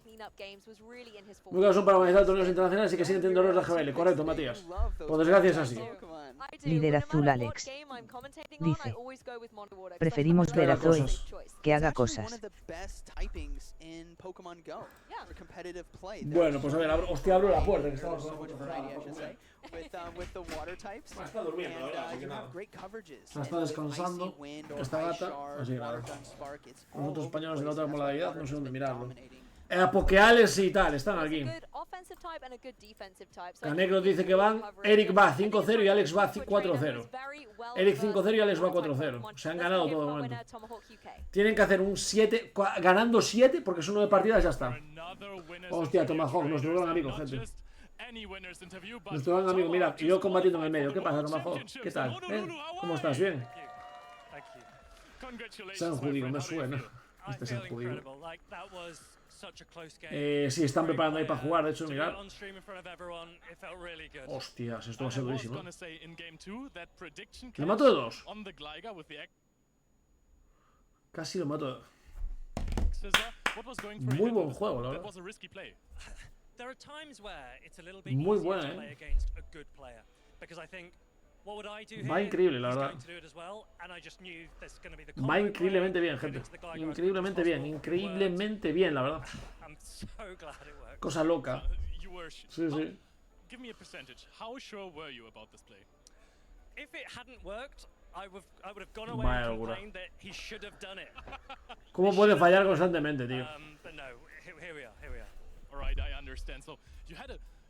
Nunca son para organizar torneos internacionales y que siguen teniendo errores de GBL. Correcto, Matías. Por desgracia es así. Líder azul Alex dice: preferimos ver a Zoe que haga cosas. Bueno, pues a ver, hostia, abro la puerta que estamos está durmiendo, la verdad, así que nada. Está descansando esta gata, así que nada. Nosotros españoles de la otra modalidad no sé dónde mirarlo. Pokeales y tal, están aquí. Canegro dice que van. Eric va 5-0 y Alex va 4-0. Eric 5-0 y Alex va 4-0. Se han ganado todo de momento. Tienen que hacer un 7, ganando 7 porque son 9 partidas y ya está. Hostia, Tomahawk, nuestro gran amigo, gente. Nuestro gran amigo, mira, y yo combatiendo en el medio. ¿Qué pasa, Tomahawk? ¿Qué tal? ¿Cómo estás? ¿Bien? San Judío, me suena. Este San Judío. Sí, están preparando ahí para jugar, de hecho, mirad. Hostias, esto va a ser durísimo. ¿Le mato de 2? Casi lo mato de... Muy buen juego, la verdad. Muy buena, Va increíble, la verdad. Va increíblemente bien, gente. Increíblemente bien, la verdad. Cosa loca. Sí, sí. Vaya locura. ¿Cómo puede fallar constantemente, tío?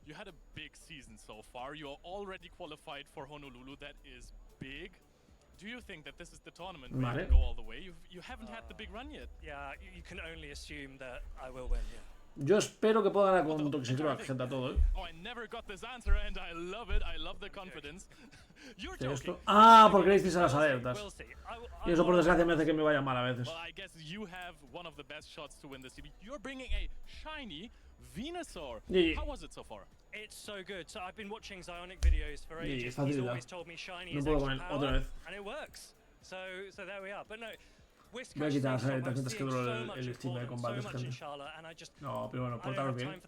You had a big season so far. You're already qualified for Honolulu. That is big. Do you think that this is the tournament where you can go all the way? You haven't had the big run yet. Yeah, you can only assume that I will win. Yeah. Yo espero que pueda ganar con Toxicroak, gente, a todo, Oh, I never got this answer and I love it. I love the confidence. You're joking. Ah, porque leísteis a las alertas. Y eso por desgracia me hace que me vaya mal a veces. Well, I guess you have one of the best shots to win this CB. You're bringing a shiny Venusaur. How was it so far? It's so good. So I've been watching Zionic videos for ages. He's always told me shiny is extra power, and it works. So there we are. But no, voy a quitar las alertas antes que duro el estilo de combate, gente. No, pero bueno, portaros bien.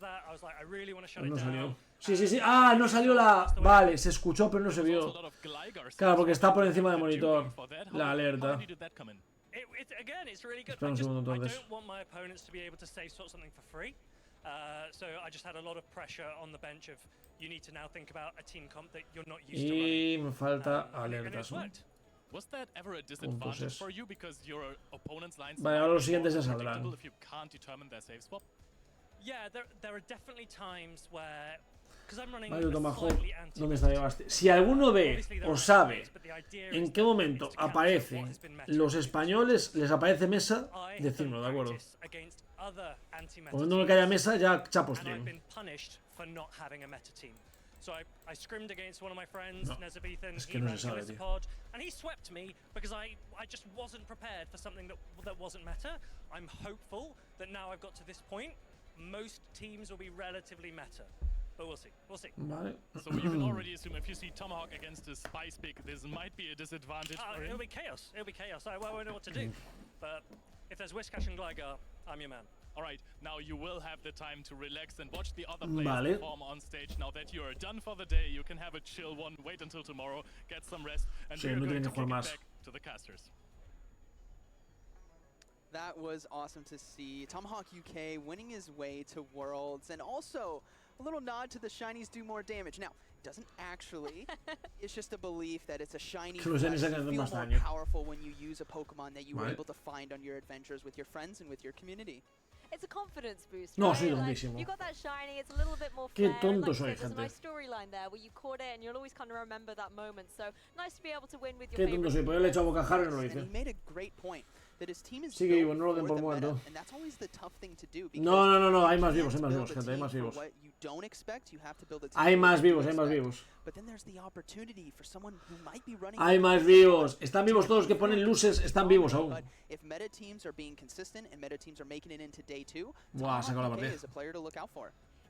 No salió. Sí. Ah, no salió la... Vale, se escuchó pero no se vio. Claro, porque está por encima del monitor la alerta. Espera un segundo entonces. Y me falta alertas, ¿no? Puntos es. Vale, ahora los siguientes ya saldrán. Mario Tomahawk, ¿dónde está Devaste? Si alguno ve o sabe en qué momento aparecen los españoles, les aparece mesa, decídmelo, ¿de acuerdo? Cuando no que haya mesa, ya chapo stream. So I scrimmed against one of my friends, Nezabethan, es que no se sabe, tío. And he swept me because I just wasn't prepared for something that wasn't meta. I'm hopeful that now I've got to this point, most teams will be relatively meta. But we'll see. Vale. So you can already assume if you see Tomahawk against a Spice pick, this might be a disadvantage for him. It'll be chaos. I won't know what to do. But if there's Whiscash and Gligar, I'm your man. Alright, now you will have the time to relax and watch the other players perform on stage. Now that you are done for the day, you can have a chill one, wait until tomorrow, get some rest, and we're going to kick it back to the casters. That was awesome to see. Tomahawk UK winning his way to Worlds, and also a little nod to the shinies do more damage. Now, it doesn't actually. It's just a belief that it's a shiny flesh. You feel more powerful when you use a Pokemon that you were able to find on your adventures with your friends and with your community. It's a confidence boost. No, soy tontísimo. You got that shiny, it's a little bit more Qué flair. tonto soy, There's gente. a nice storyline there where you caught it and you'll always kind of remember that moment. So nice to be able to win with your Qué tonto soy, pues yo le he echado bocajarro y no lo hice. Sigue vivo, no lo den por muerto. No, hay más vivos, gente, hay más vivos. Hay más vivos. Hay más vivos. Están vivos todos los que ponen luces, están vivos aún. Buah, sacó la partida.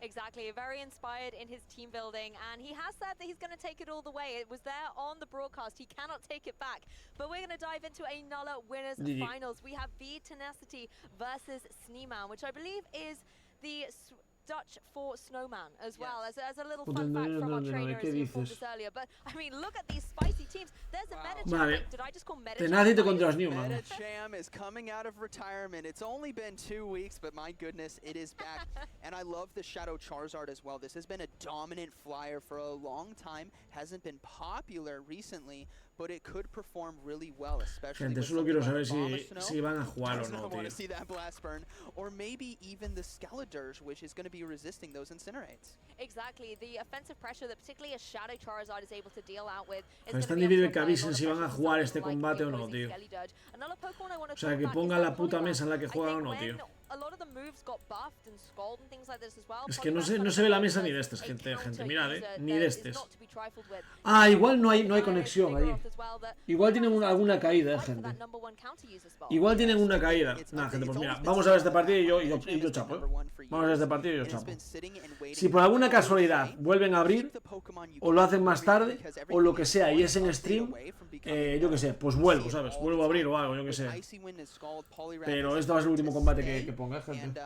Exactly, very inspired in his team building, and he has said that he's going to take it all the way. It was there on the broadcast. He cannot take it back. But we're going to dive into a Nulla Winners Finals. We have V Tenacity versus Sneeman, which I believe is the Dutch for Snowman as well, as a little fun fact from our trainer, as he informed us earlier. But I mean, look at these spicy teams. There's a Metacham. Did I just call Metacham? Metacham is coming out of retirement. It's only been 2 weeks, but my goodness, it is back. And I love the Shadow Charizard as well. This has been a dominant flyer for a long time. Hasn't been popular recently, but it could perform really well, especially Gente, solo quiero saber si van a jugar o no, tío. See that blast burn, or maybe even the Skeledirge, which is going to be resisting those Incinerates. Exactly, the offensive pressure that particularly a Shadow Charizard is able to deal out with. Es tan difícil que avisen si van a jugar este combate o no, tío. O sea, que pongan la puta mesa en la que juegan o no, tío. Es que no se ve la mesa ni de estos, gente, mirad, ni de estos. Ah, igual no hay conexión allí. Igual tienen alguna caída, gente. Igual tienen una caída. Nada, gente, pues mira, vamos a ver este partido y yo chapo, Vamos a ver este partido y yo chapo. Si por alguna casualidad vuelven a abrir, o lo hacen más tarde, o lo que sea, y es en stream, yo que sé, pues vuelvo, ¿sabes? Vuelvo a abrir o algo, yo que sé. Pero esto va a ser el último combate que ponga, gente.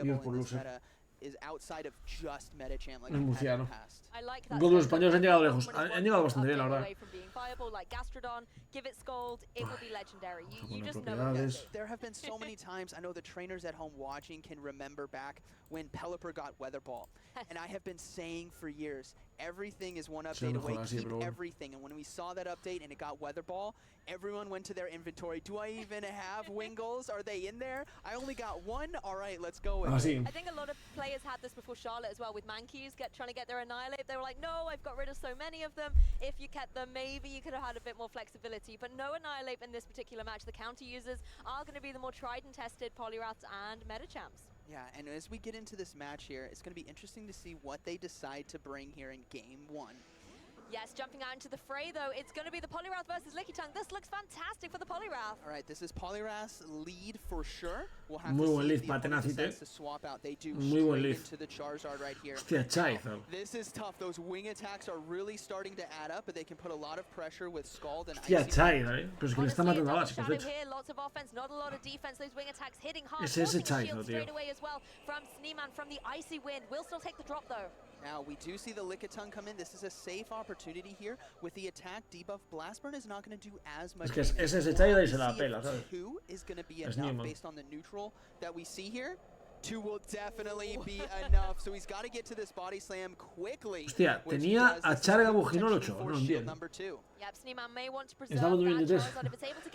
Dios por Lucer. Es murciano. Los españoles han llegado lejos. Han llegado bastante bien, la verdad. There have been so many times, I know the trainers at home watching can remember back when Pelipper got Weather Ball. And I have been saying for years, everything is one update away, keep everything. And when we saw that update and it got Weather Ball, everyone went to their inventory. Do I even have Wingles? Are they in there? I only got one. All right, let's go with it. I think a lot of players had this before Charlotte as well with Mankeys trying to get their Annihilate. They were like, no, I've got rid of so many of them. If you kept them, maybe you could have had a bit more flexibility. But no Annihilate in this particular match. The counter users are going to be the more tried and tested Poliwraths and Metachams. Yeah, and as we get into this match here, it's going to be interesting to see what they decide to bring here in Game 1. Yes, jumping out into the fray, though, it's going to be the Poliwrath versus Lickitung. This looks fantastic for the Poliwrath. All right, this is Poliwrath's lead for sure. We'll have Muy buen to lead para Tenacity. swap out. They do Muy buen lead. into the Charizard right here. Hostia, Charizard. This is tough. Those wing attacks are really starting to add up, but they can put a lot of pressure with Scald and Hostia, Charizard, Pero es que le está matando a básicos, de hecho. Lots of offense, not a lot of defense. Those wing attacks hitting hard. Es ese Charizard, tío. Straight away as well from Sneeman from the Icy Wind. Will still take the drop, though. Now, we do see the Lickitung come in. This is a safe opportunity here. With the attack, debuff Blast Burn is not going to do as much. Es que es ese Charizard y se la pela, ¿sabes? 2 is going to be enough based on the neutral that we see here. 2 will definitely be enough. So he's got to get to this body slam quickly. Hostia, tenía a Charga Bujinol 8. No lo entiendo. Estamos en 23.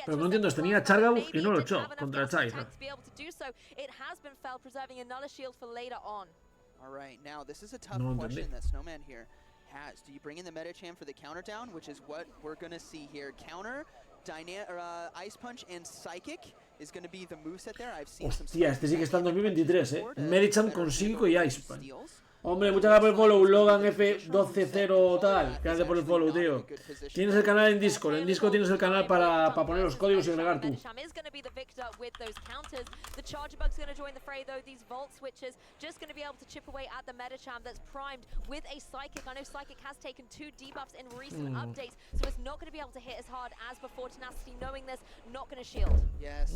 Pero no entiendo, tenía a Charga Bujinol 8 contra Charizard. It has been felt preserving another shield for later on. All right, now this is a tough question that Snowman here has. Do you bring in the Metacham for the counter down, which is what we're going to see here? Counter, Ice Punch, and Psychic is going to be the moveset there. I've seen some. Hostia, este sí que está en 2023, Medicham con Psíquico y Ice Punch. Hombre, muchas gracias por el follow, Logan F120 tal. Gracias por el follow, tío. Tienes el canal en Discord. En Discord tienes el canal para poner los códigos y agregar tú.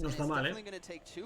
No está mal,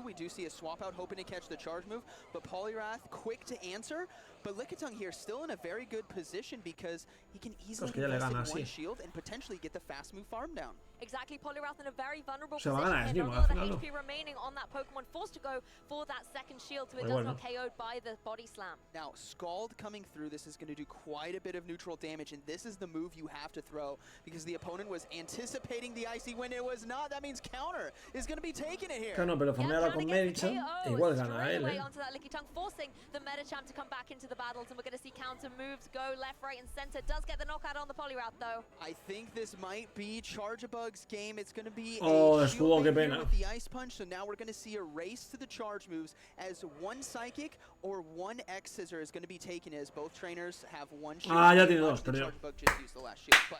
We do see a swap out hoping to catch the charge move, but Poliwrath quick to answer. But Lickitung here still in a very good position because he can easily invest in one shield and potentially get the fast move farm down. Exactly, Poliwrath in a very vulnerable position here. Not a lot of HP remaining on that Pokemon, forced to go for that second shield so it does not KO'd by the body slam. Now, Scald coming through, this is going to do quite a bit of neutral damage, and this is the move you have to throw because the opponent was anticipating the Icy Wind. It was not. That means counter is going to be taking it here. Claro, pero farmearla con Medicham igual gana a él, onto that Lickitung, forcing the Medicham to come back into the the battles, and we're going to see counter moves go left, right, and center. Does get the knockout on the polyroute, though. I think this might be Chargebug's game. It's going to be a shield with the ice punch. So now we're going to see a race to the charge moves as one psychic or one X scissor is going to be taken, as both trainers have one shield. Ah, ya tiene dos, perdió.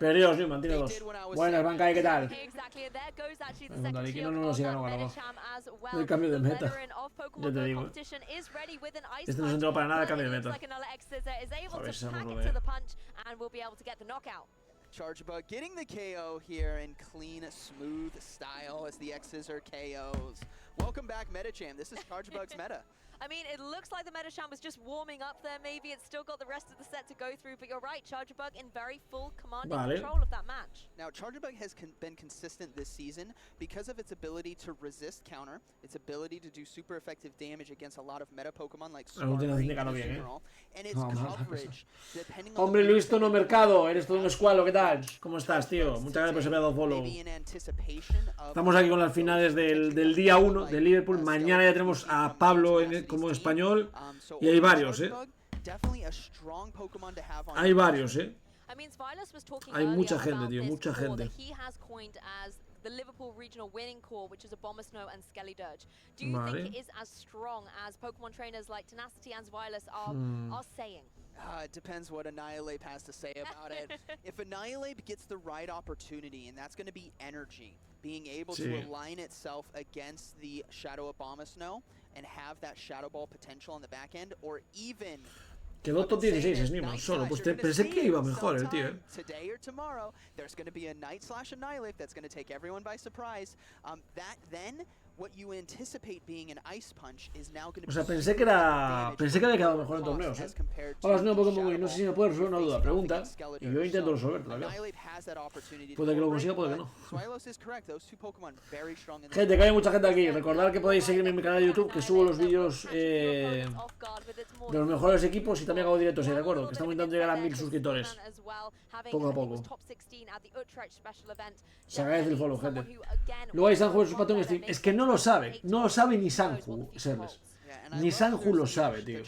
Perdió, Newman, tiene dos. Buenas, Bankai, ¿qué tal? Exactly, and there goes actually the Pregunta, second que shield no nos siga on ganando. Medicham as well. El cambio de The meta. veteran of Pokemon Ya te Go digo. competition is ready with an ice Este no se punch, entró para nada el but cambio it de looks meta. like another X scissor is able Joder, to pack se it to the punch and will be able to get the knockout. Chargebug getting the KO here in clean, smooth style as the X-Scissor KOs. Welcome back, Medicham. This is Chargebug's meta. I mean, it looks like the Medicham was just warming up there. Maybe it's still got the rest of the set to go through, but you're right, Chargebug in very full commanding control of that match. Now, Chargebug has been consistent this season because of its ability to resist counter, its ability to do super effective damage against a lot of meta Pokemon like Squirtle, and its coverage, depending on Hombre, Luis Tono Mercado, eres todo un escualo, ¿qué tal? ¿Cómo estás, tío? Muchas gracias por haber dado follow. Estamos aquí con las finales del día 1 de Liverpool. Mañana ya tenemos a Pablo como español y hay varios, Hay varios, Hay mucha gente, tío, mucha gente. The Liverpool regional winning core, which is a Bomber Snow and Skelly Dirge. Do you think it is as strong as Pokemon trainers like Tenacity and Zwilus are saying? It depends what Annihilate has to say about it. If Annihilate gets the right opportunity, and that's going to be energy, being able to align itself against the Shadow Abomasnow and have that Shadow Ball potential on the back end, or even... Quedó top 16 Sneeman solo, pues pensé que iba mejor el tío, Today or tomorrow, there's going to be a Night/Annihilate that's going to take everyone by surprise. What you anticipate being an ice punch is now going to be... O sea, pensé que había quedado mejor en torneos, Hola, señor Pokémon, no sé si me puede resolver una duda, pregunta, y yo intento resolver todavía. Puede que lo consiga, puede que no. Gente, que hay mucha gente aquí. Recordad que podéis seguirme en mi canal de YouTube, que subo los vídeos de los mejores equipos y también hago directos, ¿de acuerdo? Que estamos intentando llegar a 1000 suscriptores. Poco a poco. Se agradece el follow, gente. Luego hay Sanju en su patrón stream. Es que no lo sabe ni Sanju, Serles. Ni Sanju lo sabe, tío.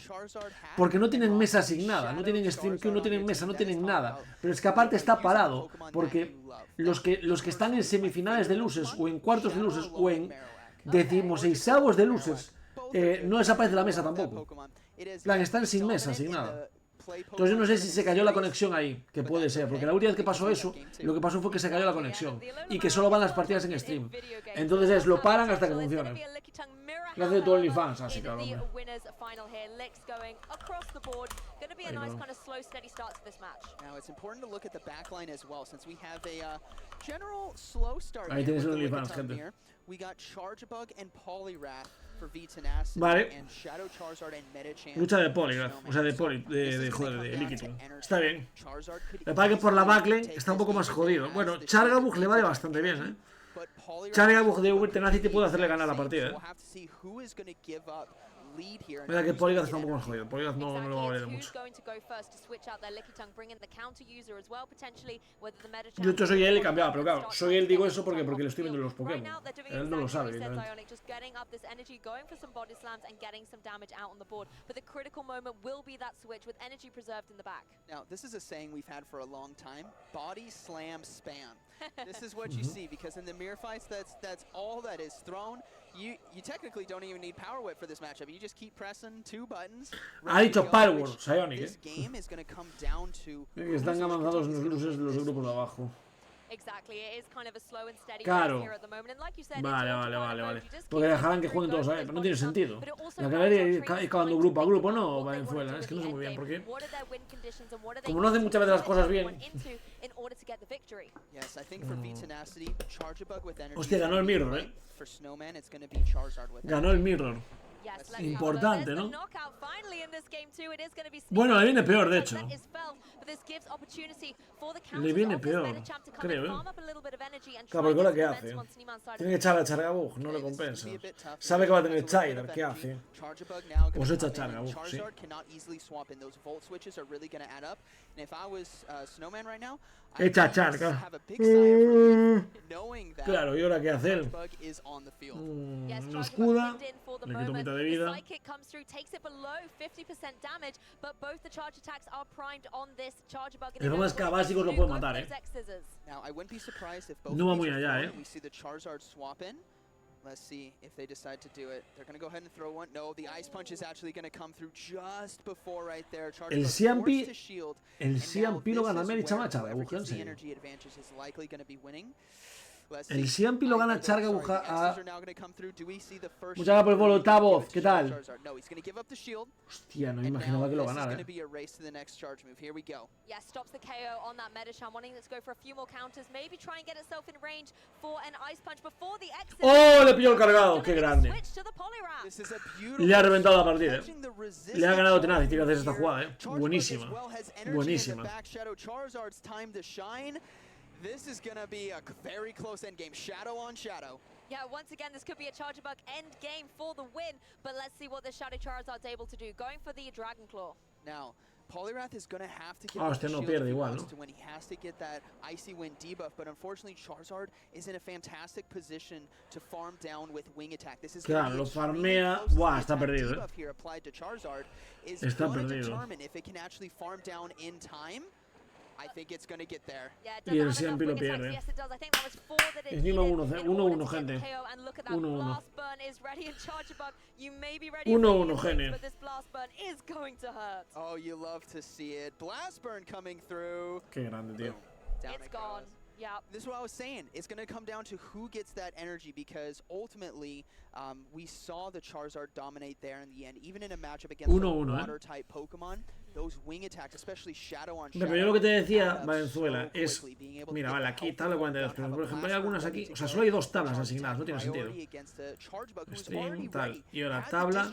Porque no tienen mesa asignada, no tienen stream queue, no tienen mesa, no tienen nada. Pero es que aparte está parado, porque los que están en semifinales de losers, o en cuartos de losers, o en 16avos de losers, no desaparece la mesa tampoco. En plan, están sin mesa asignada. Entonces yo no sé si se cayó la conexión ahí, que puede ser, porque la última vez que pasó eso, lo que pasó fue que se cayó la conexión y que solo van las partidas en stream. Entonces lo paran hasta que funcione. Gracias a tu OnlyFans, así que hombre. Ahí tienes el OnlyFans, gente. Vale. Lucha de Polygraph, o sea, de Liquid. Está bien. Me parece que por la backlane está un poco más jodido. Bueno, Chargabug le vale bastante bien, Chargabug de Uber Tenacity puede hacerle ganar la partida, Mira que Polygraph está un poco más jodido. Polygraph no lo va a valer mucho. Yo hecho soy él y cambiaba, pero claro, soy él, digo eso porque lo estoy viendo en los Pokémon. Él no lo sabe, evidentemente. Now, this is a saying we've had for a long time. Body slam spam. This is what you see, because in the mirror fights, that's all that is thrown. You technically don't even need Power Whip for this matchup. You just keep pressing 2 buttons. Ha dicho Power, Psionic, This game is going to come down to... Están avanzados los luces de los grupos de abajo. Claro. Vale. Porque dejarán que jueguen todos a ver, pero no tiene sentido. La que ir acabando grupo a grupo, no, Valenzuela. Es que no sé muy bien por qué. Como no hacen muchas veces las cosas bien. Hostia, ganó el Mirror, Ganó el Mirror. Importante, ¿no? Bueno, le viene peor, de hecho. Le viene peor, creo, Claro, porque ahora ¿qué hace? Tiene que echar a Chargabug, no le compensa. Sabe que va a tener Chider, ¿qué hace? Pues echa Chargabug, sí. Echa Charga. Claro, ¿y ahora qué hacer? No escuda, le quito mitad de vida. El problema es que a básicos lo puede matar, No va muy allá, Let's see if they decide to do it. They're going to go ahead and throw one. No, the ice punch is actually going to come through just before right there. El CMP lo gana Mary Chamacha, en serio. El CMP lo gana Charga Buja a... Muchas gracias por el bolo, Tavoz, ¿qué tal? Hostia, no me imaginaba que lo ganara, ¡Oh! Le pilló el cargado, qué grande. Le ha reventado la partida, Le ha ganado Tenacity gracias a esta jugada, Buenísima. Buenísima. This is going to be a very close end game. Shadow on Shadow. Yeah, once again, this could be a Charger Bug end game for the win, but let's see what the Shadow Charizard's able to do. Going for the Dragon Claw. Now, Poliwrath is going to have to get no pierde igual, ¿no? When he has to get that Icy Wind debuff, but unfortunately Charizard is in a fantastic position to farm down with Wing Attack. This is claro, lo farmea. Buah, está perdido, debuff here applied to Charizard is está going to perdido. determine if it can actually farm down in time. I think it's going to get there. Y el CMP lo pierde. Encima 1-1, gente. 1-1. 1-1, gene. Oh, you love to see it. Blast burn coming through. Qué grande, tío. It's gone. Yeah. This is what I was saying. It's going to come down to who gets that energy because ultimately we saw the Charizard dominate there in the end. Even in a matchup against a water-type Pokemon, those wing attacks, especially Shadow on Shadow. Pero yo lo que te decía, Valenzuela, es... Mira, vale, aquí tabla 42, pero por ejemplo hay algunas aquí... O sea, solo hay 2 tablas asignadas, no tiene sentido. Stream, tal. Y ahora tabla.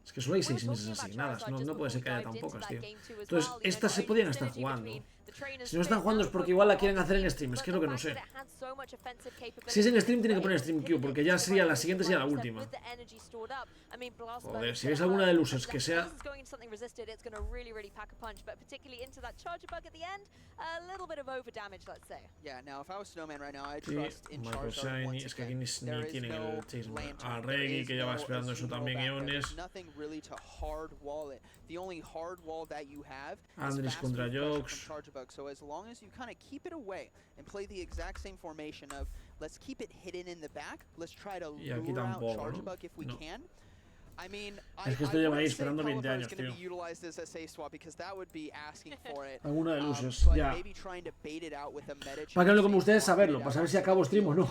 Es que solo hay 6 mesas asignadas, no puede ser que haya tan pocas, tío. Entonces, estas se podían estar jugando. Si no están jugando es porque igual la quieren hacer en stream, es que es lo que no sé. Si es en stream tiene que poner stream queue, porque ya sería la siguiente, sería la última. Joder, si ves alguna de losers que sea... Michael Shiny, es que aquí ni tienen el chase. A Reggie, que ya va esperando eso también, Eones. Andris contra Jox. So as long as you kind of keep it away and play the exact same formation of let's keep it hidden in the back, let's try to lure out Chargebug if we can. I mean, es que esto lleva ahí esperando 20 años, tío. Alguna de luces, ya. Para que hable como ustedes saberlo, para saber si acabo stream o no.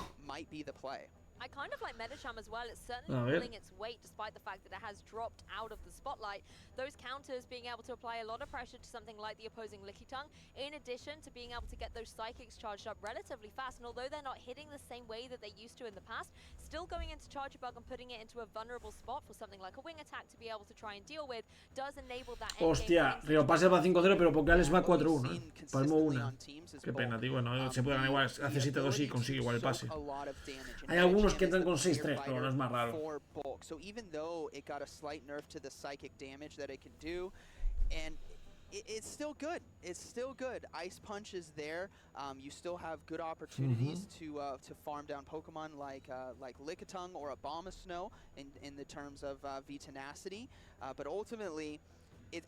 I kind of like Medicham as well. It's certainly pulling its weight despite the fact that it has dropped out of the spotlight. Those counters being able to apply a lot of pressure to something like the opposing Lickitung, in addition to being able to get those Psychics charged up relatively fast. And although they're not hitting the same way that they used to in the past, still going into Chargebug and putting it into a vulnerable spot for something like a Wing Attack to be able to try and deal with does enable that endgame. Hostia, Río Pase va 5-0, pero Pocales va 4-1, Palmo una. Qué pena, tío. Bueno, se puede ganar igual. Hace 7-2 y consigue igual el pase. Hay algunos que entran con 6-3, pero no es más raro. So even though it got a slight nerf to the psychic damage that it can do, and it's still good. It's still good. Ice Punch is there. You still have good opportunities to farm down Pokemon like Lickitung or Abomasnow in the terms of V-Tenacity. But ultimately,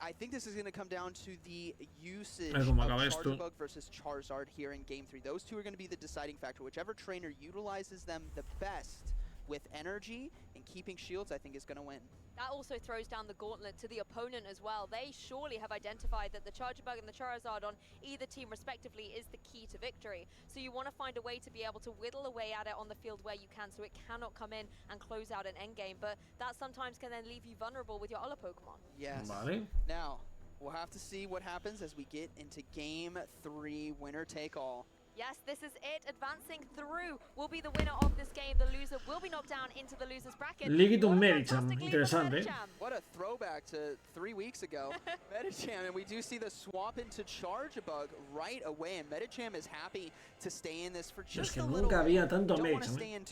I think this is going to come down to the usage of Chargebug versus Charizard here in Game 3. Those two are going to be the deciding factor. Whichever trainer utilizes them the best with energy and keeping shields, I think is going to win. That also throws down the gauntlet to the opponent as well. They surely have identified that the Chargebug and the Charizard on either team respectively is the key to victory. So you want to find a way to be able to whittle away at it on the field where you can, so it cannot come in and close out an endgame. But that sometimes can then leave you vulnerable with your other Pokemon. Yes. Vale. Now, we'll have to see what happens as we get into Game 3, winner take all. Yes, this is it. Advancing through will be the winner of this game. The loser will be knocked down into the loser's bracket. Lickitung Medicham, interesante. What a throwback to 3 weeks ago. Medicham, and we do see the swap into Chargebug right away, and Medicham is happy to stay in this for just a little nunca había tanto Medicham.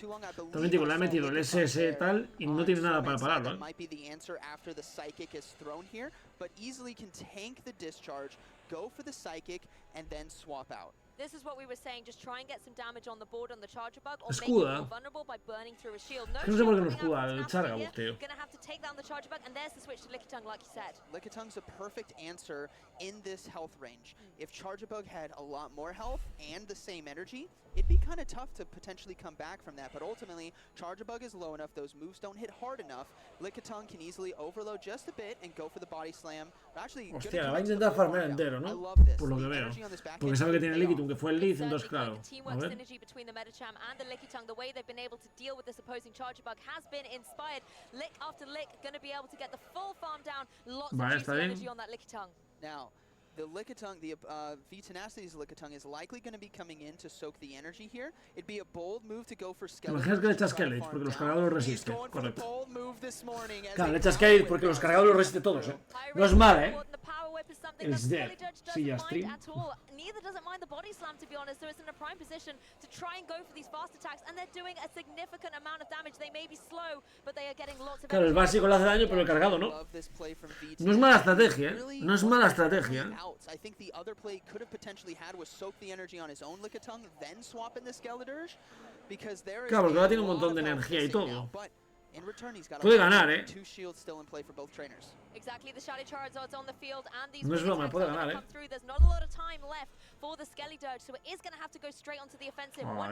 También digo, le ha metido el SS tal y no tiene nada para pararlo. Might be the answer after the Psychic is thrown here, but easily can tank the discharge, go for the Psychic, and then swap out. This is what we were saying, just try and get some damage on the board on the charger bug or make it more vulnerable by burning through a shield. No sé por qué no escuda el Chargabug, tío. Gonna have to take down the charger bug, and there's the switch to Lickitung, like you said. Lickiting's a perfect answer in this health range. If Charjabug had a lot more health and the same energy, it'd be kind of tough to potentially come back from that. But ultimately, Charjabug is low enough, those moves don't hit hard enough. Lickitung can easily overload just a bit and go for the body slam. Hostia, va a intentar farmear entero, ¿no? Por lo que veo. Porque sabe que tiene Lickitung, que fue el lead, entonces claro. A ver. Vale, está bien. Now, the Lickitung, the V-Tenacity's Lickitung is likely going to be coming in to soak the energy here. It'd be a bold move to go for Skeleton. Imaginas que le echa Skeleton porque los cargadores lo resisten. Correcto. Claro, le echa Skeleton porque los cargadores lo resisten todos, No es mal, It's dead. Sí, ya stream. Neither doesn't mind the body slam, to be honest, so it's in a prime position to try and go for these fast attacks, and they're doing a significant amount of damage. They may be slow, but they are getting lots of. Claro, el básico le hace daño, pero el cargado no. No es mala estrategia, No es mala estrategia. I think the other play could have potentially had was soak the energy on his own Lickitung, then swap in the Skeledirge, because there is. Claro, porque ahora tiene un montón de energía y todo. Puede ganar, No es broma, puede ganar, Ay,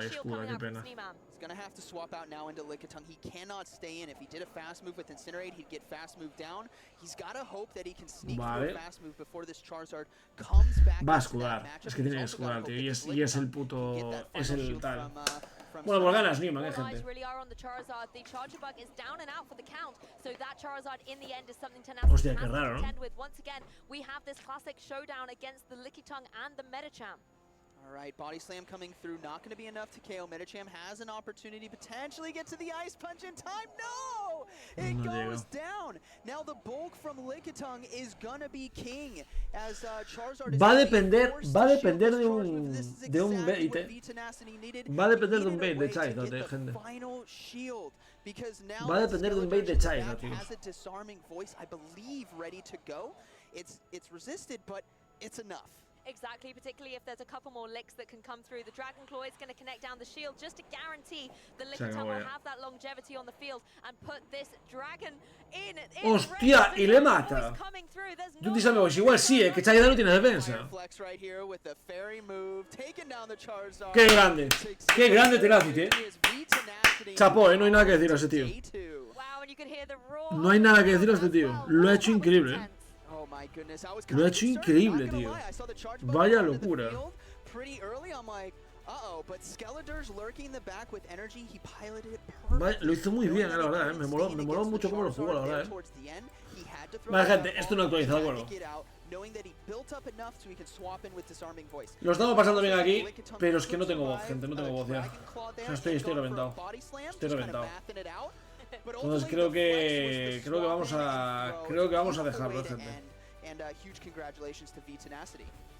escuda, qué pena. He's gonna have to swap out now into Lickitung. He cannot stay in. If he did a fast move with Incinerate, he'd get fast move down. He's gotta hope that he can sneak through a fast move before this Charizard comes back. Va a escudar, es que tiene que escudar, tío. Y es el puto. Es el tal. Bueno, pues ganas Newman, gente. Hostia, qué raro, ¿no? Alright, body slam coming through, not going to be enough to KO. Medicham has an opportunity to potentially get to the ice punch in time. No! It goes down. Now the bulk from Lickitung is gonna be king as Charizard is va a depender de un bait, Va a depender de un bait de Charizard, gente. Va a depender de un bait de Charizard, tío. Has a disarming voice, I believe, ready to go. It's resisted, but it's enough. Exactly, particularly if there's a couple more licks that can come through. The Dragon Claw is going to connect down the shield just to guarantee the Lickitung will have that longevity on the field and put this Dragon in. ¡Hostia! Y le mata. Yo te sabía, pues igual sí, que Charizard no tiene defensa. ¡Qué grande! ¡Qué grande Tenacity, Chapó, no hay nada que decir a ese tío. No hay nada que decir a este tío. Lo ha hecho increíble, Lo ha hecho increíble, tío. Vaya locura. Lo hizo muy bien, la verdad, Me moló mucho cómo lo jugó, la verdad, Vale, gente, esto no actualiza, de acuerdo. Lo estamos pasando bien aquí, pero es que no tengo voz, gente, no tengo voz ya. O sea, estoy reventado. Estoy reventado. Entonces creo que vamos a dejarlo, gente.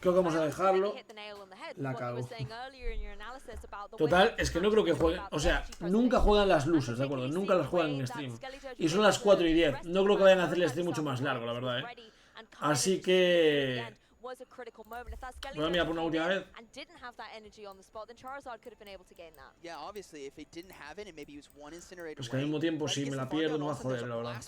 Creo que vamos a dejarlo. La cago. Total, es que no creo que jueguen. O sea, nunca juegan las luces, ¿de acuerdo? Nunca las juegan en stream. Y son las 4 y 10. No creo que vayan a hacer el stream mucho más largo, la verdad, Así que. Voy a mirar por una última vez. Pues que al mismo tiempo, si me la pierdo, me va a joder, la verdad.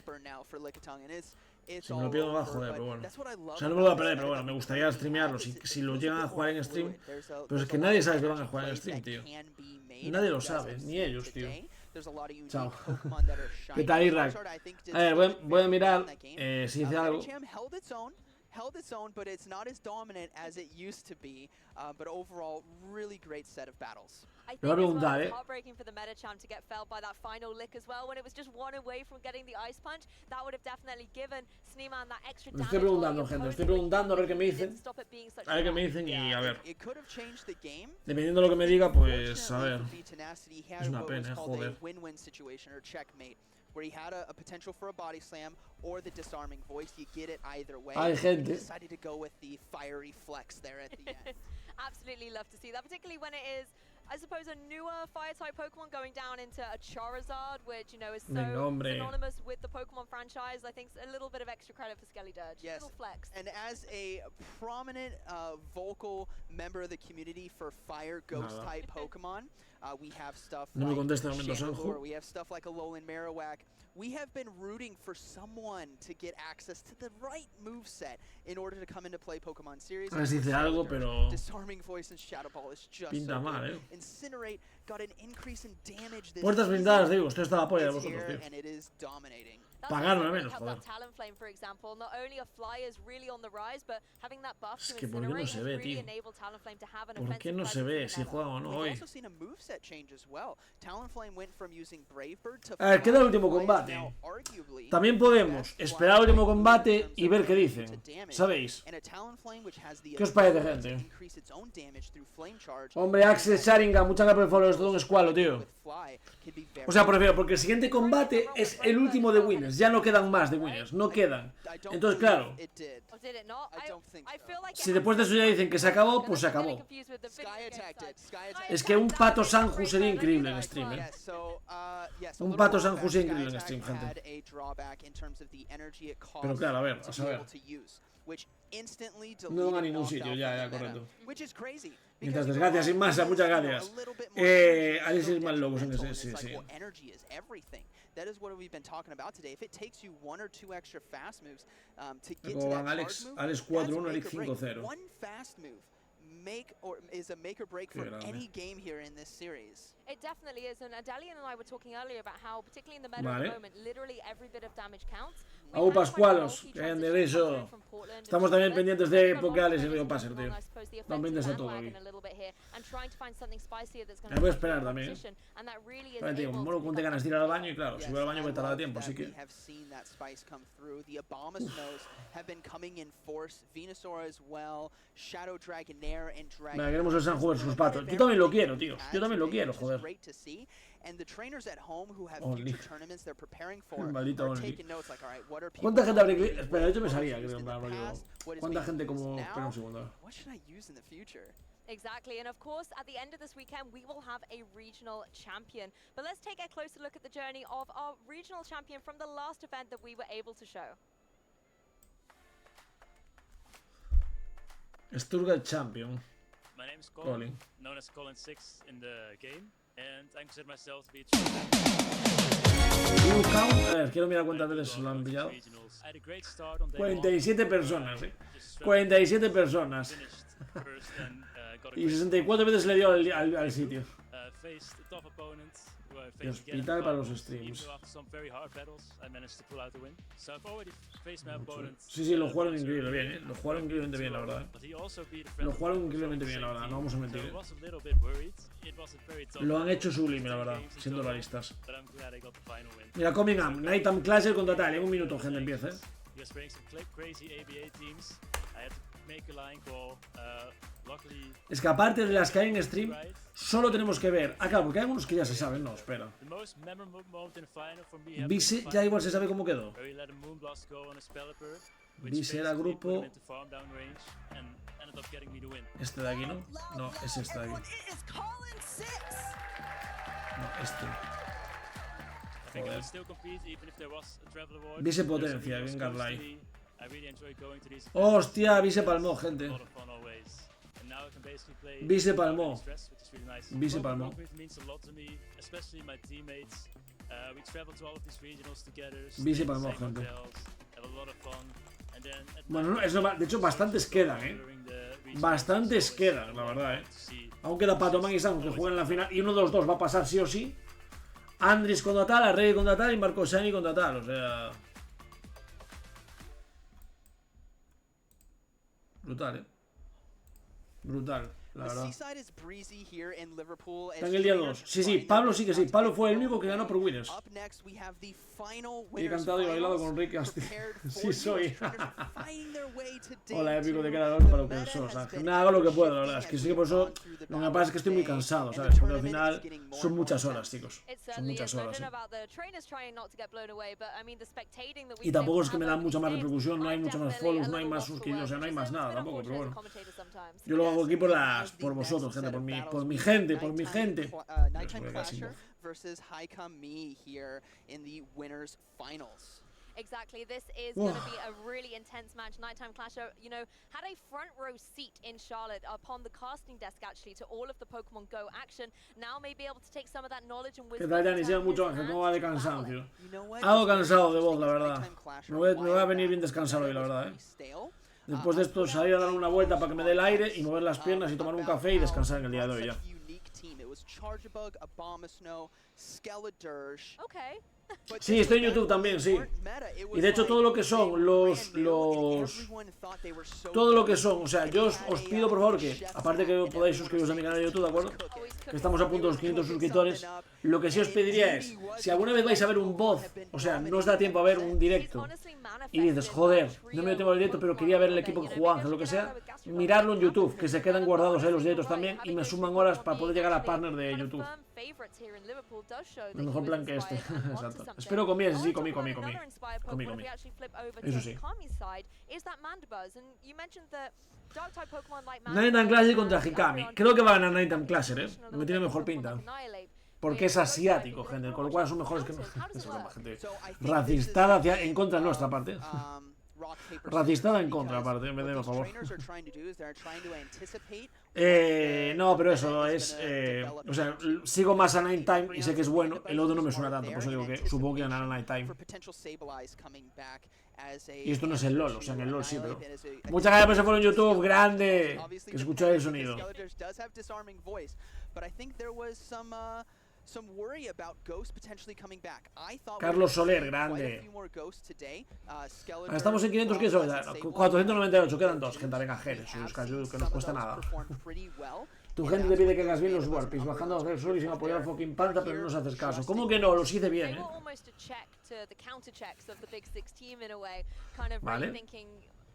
Si me lo pierdo me va a joder, pero bueno. O sea, no me lo voy a perder, pero bueno, me gustaría streamearlo si lo llegan a jugar en stream. Pero es que nadie sabe que van a jugar en stream, tío. Nadie lo sabe, ni ellos, tío. Chao. ¿Qué tal, Iraq? A ver, voy a mirar si dice algo. Held its own, but it's not as dominant as it used to be. But overall, really great set of battles. I think it was heartbreaking for the Medicham to get felled by that final lick as well. When it was just one away from getting the ice punch, that would have definitely given Sneeman that extra damage. Estoy preguntando, gente, estoy preguntando a ver qué me dicen. A ver qué me dicen y a ver. Dependiendo de lo que me diga, pues a ver. Es una pena, joder. Where he had a potential for a body slam or the disarming voice. You get it either way. Hay gente. He decided to go with the fiery flex there at the end. Absolutely love to see that, particularly when it is I suppose a newer fire-type Pokemon going down into a Charizard, which, you know, is so synonymous with the Pokemon franchise. I think a little bit of extra credit for Skelly Dirge. Yes. Little flex. And as a prominent vocal member of the community for fire ghost-type Pokemon, we have stuff like Chandelure, we have stuff like Alolan Marowak. We have been rooting for someone to get access to the right moveset in order to come into play Pokemon series. Disarming Voice and Shadow Ball is just pinta mal, Incinerate got an increase in damage this Puertas blindadas, digo, esto está la polla de vosotros, tío. and it is dominating. Pagarme menos, joder. Talonflame, for example, not only are flyers really on the rise, but having that buff Es que ¿por qué no se ve, tío? ¿Por qué no se ve si juega o no hoy? We've also seen a moveset change as well. Talonflame went from using Brave Bird to A ver, queda el último combate. También podemos esperar el último combate y ver qué dicen. ¿Sabéis? ¿Qué os parece, gente? Hombre, Axel Sharingan, muchas gracias por el follow, es todo un escualo, tío. O sea, prefiero, porque el siguiente combate es el último de Winners. Ya no quedan más de Winners, no quedan. Entonces, claro, si después de eso ya dicen que se acabó, pues se acabó. Es que un Pato Sanju sería increíble en stream, Un Pato Sanju sería increíble en stream, gente. Pero claro, a ver, a saber. No van a ningún sitio, ya, correcto. Muchas gracias, sin masa, muchas gracias. Alex es más loco, sí. That is what we've been talking about today. If it takes you one or two extra fast moves to get to Como van that Alex, move, Alex 4-1, Alex 5-0. One fast move is a make or break for any game here in this series. It definitely is, and Adalian and I were talking earlier about how, particularly in the meta at the moment, literally every bit of damage counts. Au Pascualos, que hayan de eso. Estamos también pendientes de Pokales y Río Passer, tío. Estamos pendientes a todo aquí. Me voy a esperar también. Vale, tío, como no ganas de ir al baño y claro, si voy al baño voy a tardar tiempo, así que... Venga, queremos el Sanju versus Pato. Yo también lo quiero, tío. Yo también lo quiero, joder. Maldito Only. ¿Cuánta gente habría que...? Espera, yo me salía, creo, en plan, ¿cuánta gente como...? Espera un segundo. Exactly, and of course, at the end of this weekend, we will have a regional champion. But let's take a closer look at the journey of our regional champion from the last event that we were able to show. Sturgal champion. My name is Colin, known as Colin 6 in the game, and I consider myself to be a ver, quiero mirar cuántas veces lo han pillado. 47 personas, 47 personas. Y 64 veces le dio al sitio. Y hospital para los streams. Sí, lo jugaron increíble bien, Lo jugaron increíblemente bien, la verdad. Lo jugaron increíblemente bien, la verdad, no vamos a mentir. Lo han hecho sublime, la verdad, siendo realistas. Mira, Coming Up, Nighttime Clasher contra tal. En un minuto, gente, empieza, Es que aparte de las que hay en stream, solo tenemos que ver. Ah, claro, porque hay algunos que ya se saben. No, espera. Vise ya igual se sabe cómo quedó. Vise era grupo. Este de aquí, ¿no? No, es este de aquí. No, este. Vise potencia, bien Garlai. Hostia, Vise palmó, gente. Vise palmó. Vise palmó. Vise palmó, gente. Bueno, es normal. De hecho, bastantes quedan, Bastantes quedan, la verdad, Aún queda Patoman y Samus que juegan en la final. Y uno de los dos va a pasar sí o sí. Andris contra tal, Arrey contra tal y Marcosani contra tal. O sea... Brutal, Brutal, la verdad. Está en el día 2. Sí, Pablo sí que sí. Pablo fue el único que ganó por Winners. Y he cantado y bailado con Rick Asti. Sí soy. Hola, épico de cada dos para lo que sos, Ángel. Nada, hago lo que puedo, la verdad. Es que sí que por eso lo que pasa es que estoy muy cansado, ¿sabes? Porque al final son muchas horas, chicos. Son muchas horas. Y tampoco es que me dan mucha más repercusión, no hay mucha más follows, no hay más suscriptores, o sea, no hay más nada tampoco, pero bueno. Yo lo hago aquí por las más, por vosotros, gente, por mi gente, por mi gente. Nighttime Clasher versus Haikam Me here in the winners finals. Exactly, this is going to be a really intense match. Nighttime Clasher, you know, had a front row seat in Charlotte upon the casting desk actually to all of the Pokemon Go action. Now may be able to take some of that knowledge and wisdom. ¿Qué tal, Dani? Lleva mucho Ángel, ¿cómo va de cansancio? Algo cansado de voz, la verdad. Me voy a venir bien descansado hoy, la verdad, Después de esto, salir a dar una vuelta para que me dé el aire y mover las piernas y tomar un café y descansar en el día de hoy ya. Sí, estoy en YouTube también, sí. Y de hecho todo lo que son todo lo que son, o sea, yo os pido por favor que, aparte que podáis suscribiros a mi canal de YouTube, ¿de acuerdo? Que estamos a punto de los 500 suscriptores. Lo que sí os pediría es, si alguna vez vais a ver un voz, o sea, no os da tiempo a ver un directo y dices, joder, no me dio tiempo al directo, pero quería ver el equipo que jugaba, o lo que sea, miradlo en YouTube, que se quedan guardados ahí los directos también y me suman horas para poder llegar a partner de YouTube. El mejor plan que este. Exacto. Espero comiese, sí, comí. Eso sí. Nighttime Clasher contra Hikami. Creo que va a ganar Nighttime Clasher, me tiene mejor pinta. Porque es asiático, gente, con lo cual son mejores que gente racistada en contra de nuestra parte. Racistada en contra, aparte, en vez de por favor. No, pero eso es. O sea, sigo más a Nighttime y sé que es bueno. El otro no me suena tanto, por eso digo que supongo que ganará Nighttime. Y esto no es el LOL, o sea, en el LOL sí, pero. Muchas gracias por ese foro en YouTube, grande. Que escucháis el sonido. Carlos Soler, grande. Estamos en 500, ¿qué es hoy? 498, quedan dos. Gente, venga, Jerez, que nos cuesta nada. Tu gente te pide que hagas bien los warpies, bajando a hacer solo y sin apoyar a fucking Panta, pero no nos haces caso. ¿Cómo que no? Los hice bien, Vale.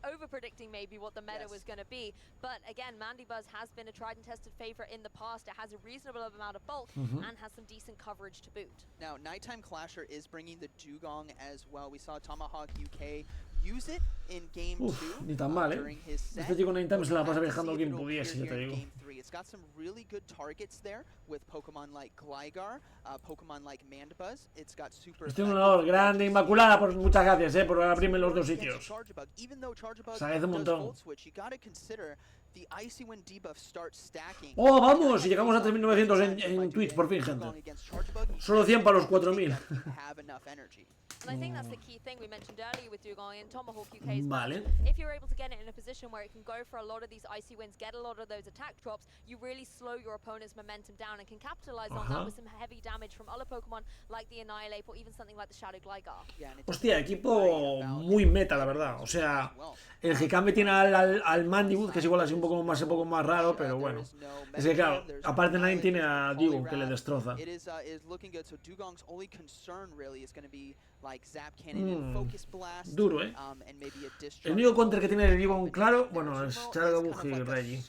Over-predicting maybe what the meta was going to be, but again, Mandibuzz has been a tried and tested favorite in the past. It has a reasonable amount of bulk and has some decent coverage to boot. Now, Nighttime Clasher is bringing the Dugong as well. We saw Tomahawk UK use it in Game 2 ni tan mal, Este chico Nighttime se la pasa viajando quien pudiese, ya te digo. It's got some really good targets there with Pokemon like Gligar, Pokemon like Mandibuzz. It's got super. Estoy un honor grande, Inmaculada, por muchas gracias, por abrirme los dos sitios. Se agradece un montón. Oh, vamos, y llegamos a 3900 en Twitch, por fin, gente. Solo 100 para los 4000. And I think that's the key thing we mentioned earlier with Dugong and Tomahawk UK's vale. If you're able to get it in a position where it can go for a lot of these icy winds, get a lot of those attack drops, you really slow your opponent's momentum down and can capitalize on that with some heavy damage from other Pokemon like the Annihilate or even something like the Shadow Gligar. Hostia, equipo muy meta, la verdad. O sea, el Hikami tiene al Mandibuzz, que es igual así un poco más raro, pero bueno. Es que claro, aparte Nine tiene a Dugong que le destroza. Duro, El único counter que tiene el Dugong claro, bueno, es Chargabug y Reggie.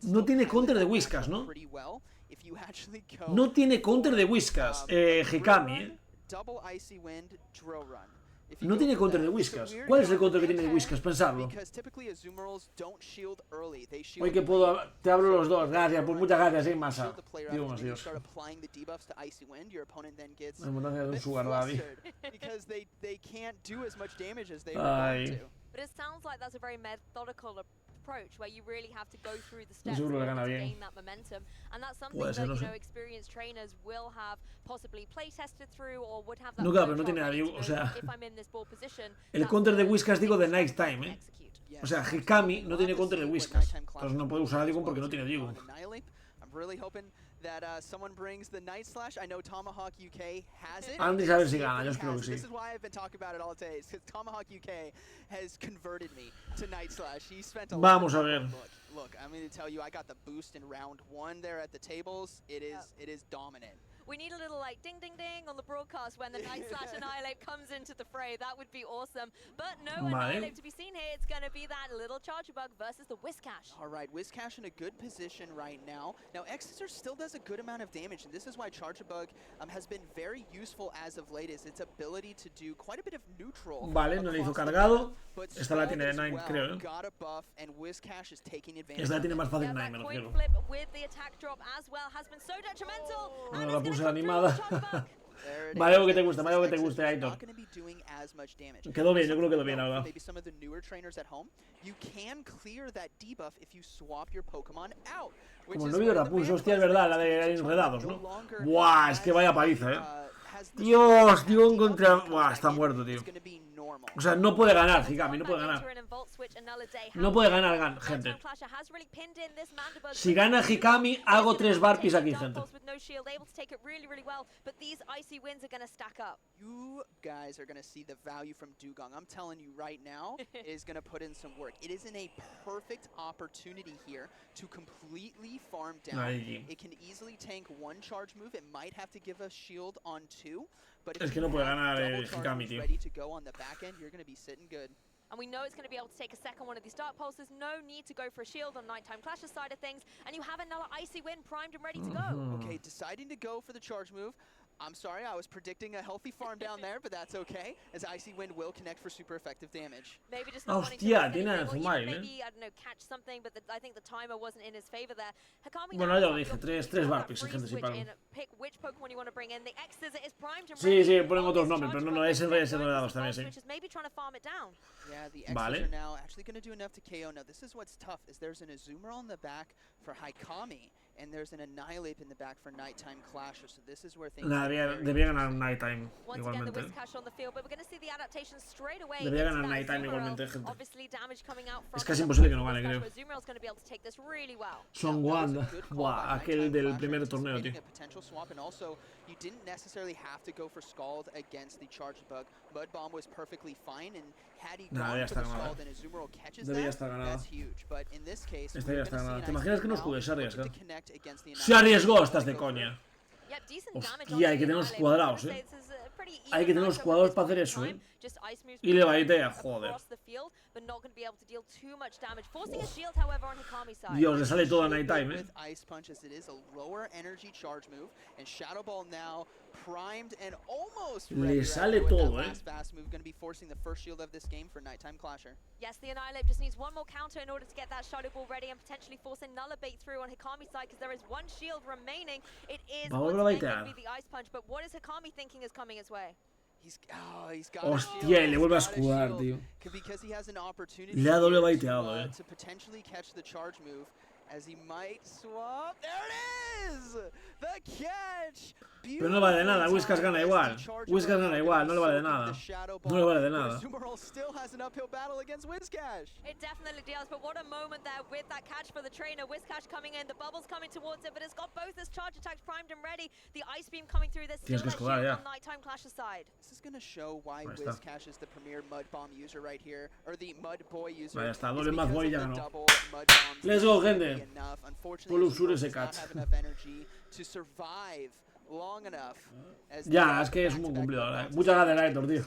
No tiene counter de Whiskas, ¿no? No tiene counter de Whiskas, Hikami, No tiene counter de Whiskas. ¿Cuál es el counter que tiene de Whiskas? Pensadlo. Hoy que puedo... Te hablo los dos. Gracias. Pues muchas gracias, masa. Digo más Dios. La importancia de un sugar daddy. Ay. Approach where you really have to go through the steps to gain that momentum, and that's something that you know experienced trainers will have possibly play tested through or would have that. No, claro, pero no tiene nada, o sea, el counter de Whiskas digo de Nighttime, O sea, Hikami no tiene counter de Whiskas, entonces no puede usar a Digon porque no tiene Digon. That someone brings the Night Slash. I know Tomahawk UK has it. Andy sabe si gana, yo espero que sí. This is why I've been talking about it all day, because Tomahawk UK has converted me to Night Slash. He spent a Vamos a ver. Look, I'm going to tell you, I got the boost in round 1 there at the tables. It is dominant. We need a little like ding ding ding on the broadcast when the Night/Annihilate comes into the fray. That would be awesome. But no Annihilate to be seen here. It's going to be that little Charger Bug versus the Whiscash. All right, Whiscash in a good position right now. Now, Exeter still does a good amount of damage, and this is why Charger Bug has been very useful as of late, is its ability to do quite a bit of neutral. Vale, no le hizo cargado. Esta la tiene Nine, creo. Got a buff, and Whiscash is taking advantage. Esta la tiene más fácil Nine, me refiero. No la puse animada. Vale, algo que te guste, vale, algo que te guste, Aitor. Quedó bien, yo creo que quedó bien, ahora. Como no vio la pulso, hostia, es verdad, la de enredados, ¿no? Buah, es que vaya paliza, Dios, tío, contra... Buah, está muerto, tío. O sea, no puede ganar, Hikami, no puede ganar. No puede ganar, gente. Si gana Hikami, hago 3 barpis aquí, gente. You guys are going to see the value from Dugong. I'm telling you right now, it is going to put in some work. It is in a perfect opportunity here to completely farm down. It can easily tank 1 charge move. It might have to give a shield on 2. But if you have double charge ready to go on the back end, you're going to be sitting good. And we know it's going to be able to take a second one of these Dark Pulses. No need to go for a shield on Nighttime Clash's side of things. And you have another Icy Wind primed and ready to go. Okay, deciding to go for the charge move. I'm sorry, I was predicting a healthy farm down there, but that's okay, as Icy Wind will connect for super effective damage. Maybe just not wanting to maybe, I don't know, catch something, but I think the timer wasn't in his favor there. Hikami bueno, ya lo dije, 3 barpis, gente, si pagan. Pick which Pokemon you want to bring in. The X-Scissor is primed and ready. Sí, ponen otros nombres, pero no, es enredados también, sí. Maybe trying to farm it down. Yeah, the X-Scissor now actually going to do enough to KO. Now, this is what's tough, is there's an Azumarill in the back for Hikami, and there's an Annihilate in the back for Nighttime Clasher, so this is where things debía ganar Nighttime igualmente. Debía ganar Nighttime igualmente, gente. Es casi imposible que no gane, creo. Son Wanda. Buah, aquel del primer torneo, tío. You didn't necessarily have to go for Scald against the Charge Bug. Mud Bomb was perfectly fine, and had he gone for the Scald and Azumarill catches that, that's huge. But in this case, esta ya está ganada. ¿Te imaginas que no juegue? Se arriesga. Se arriesgó, estás de coña. Hostia, hay que tener los cuadrados, Hay que tener los cuadrados para hacer eso, Y le baitea, joder. Dios, le sale todo a Nighttime, Le sale todo, Yes, the Annihilate just needs one more counter in order to get that Shadow Ball ready and potentially force another bait through on Hikami's side, because there is 1 shield remaining. It is once again going to be the Ice Punch, but what is Hikami thinking is coming his way? He's got Hostia, y le vuelve a escudar, tío. Le ha doble baiteado, to potentially catch the charge move, as he might swap. There it is! The catch! Pero no vale de nada, Whiskas gana igual. Whiskas gana igual, no le vale de nada. No le vale de nada. It definitely does, but what a moment there with that catch for the trainer. Whiscash coming in, the bubbles coming towards it, but it's got both his charge attacks primed and ready. The Ice Beam coming through, there's still that shield on Nighttime Clash's side. This is going to show why Whiscash is the premier Mud Bomb user right here, or the Mud Boy user. Vaya, está, doble Mud Boy ya ganó. Let's go, gente. Pull up sur ese catch. Ya, es que es muy complicado. Muchas gracias, Aitor, tío.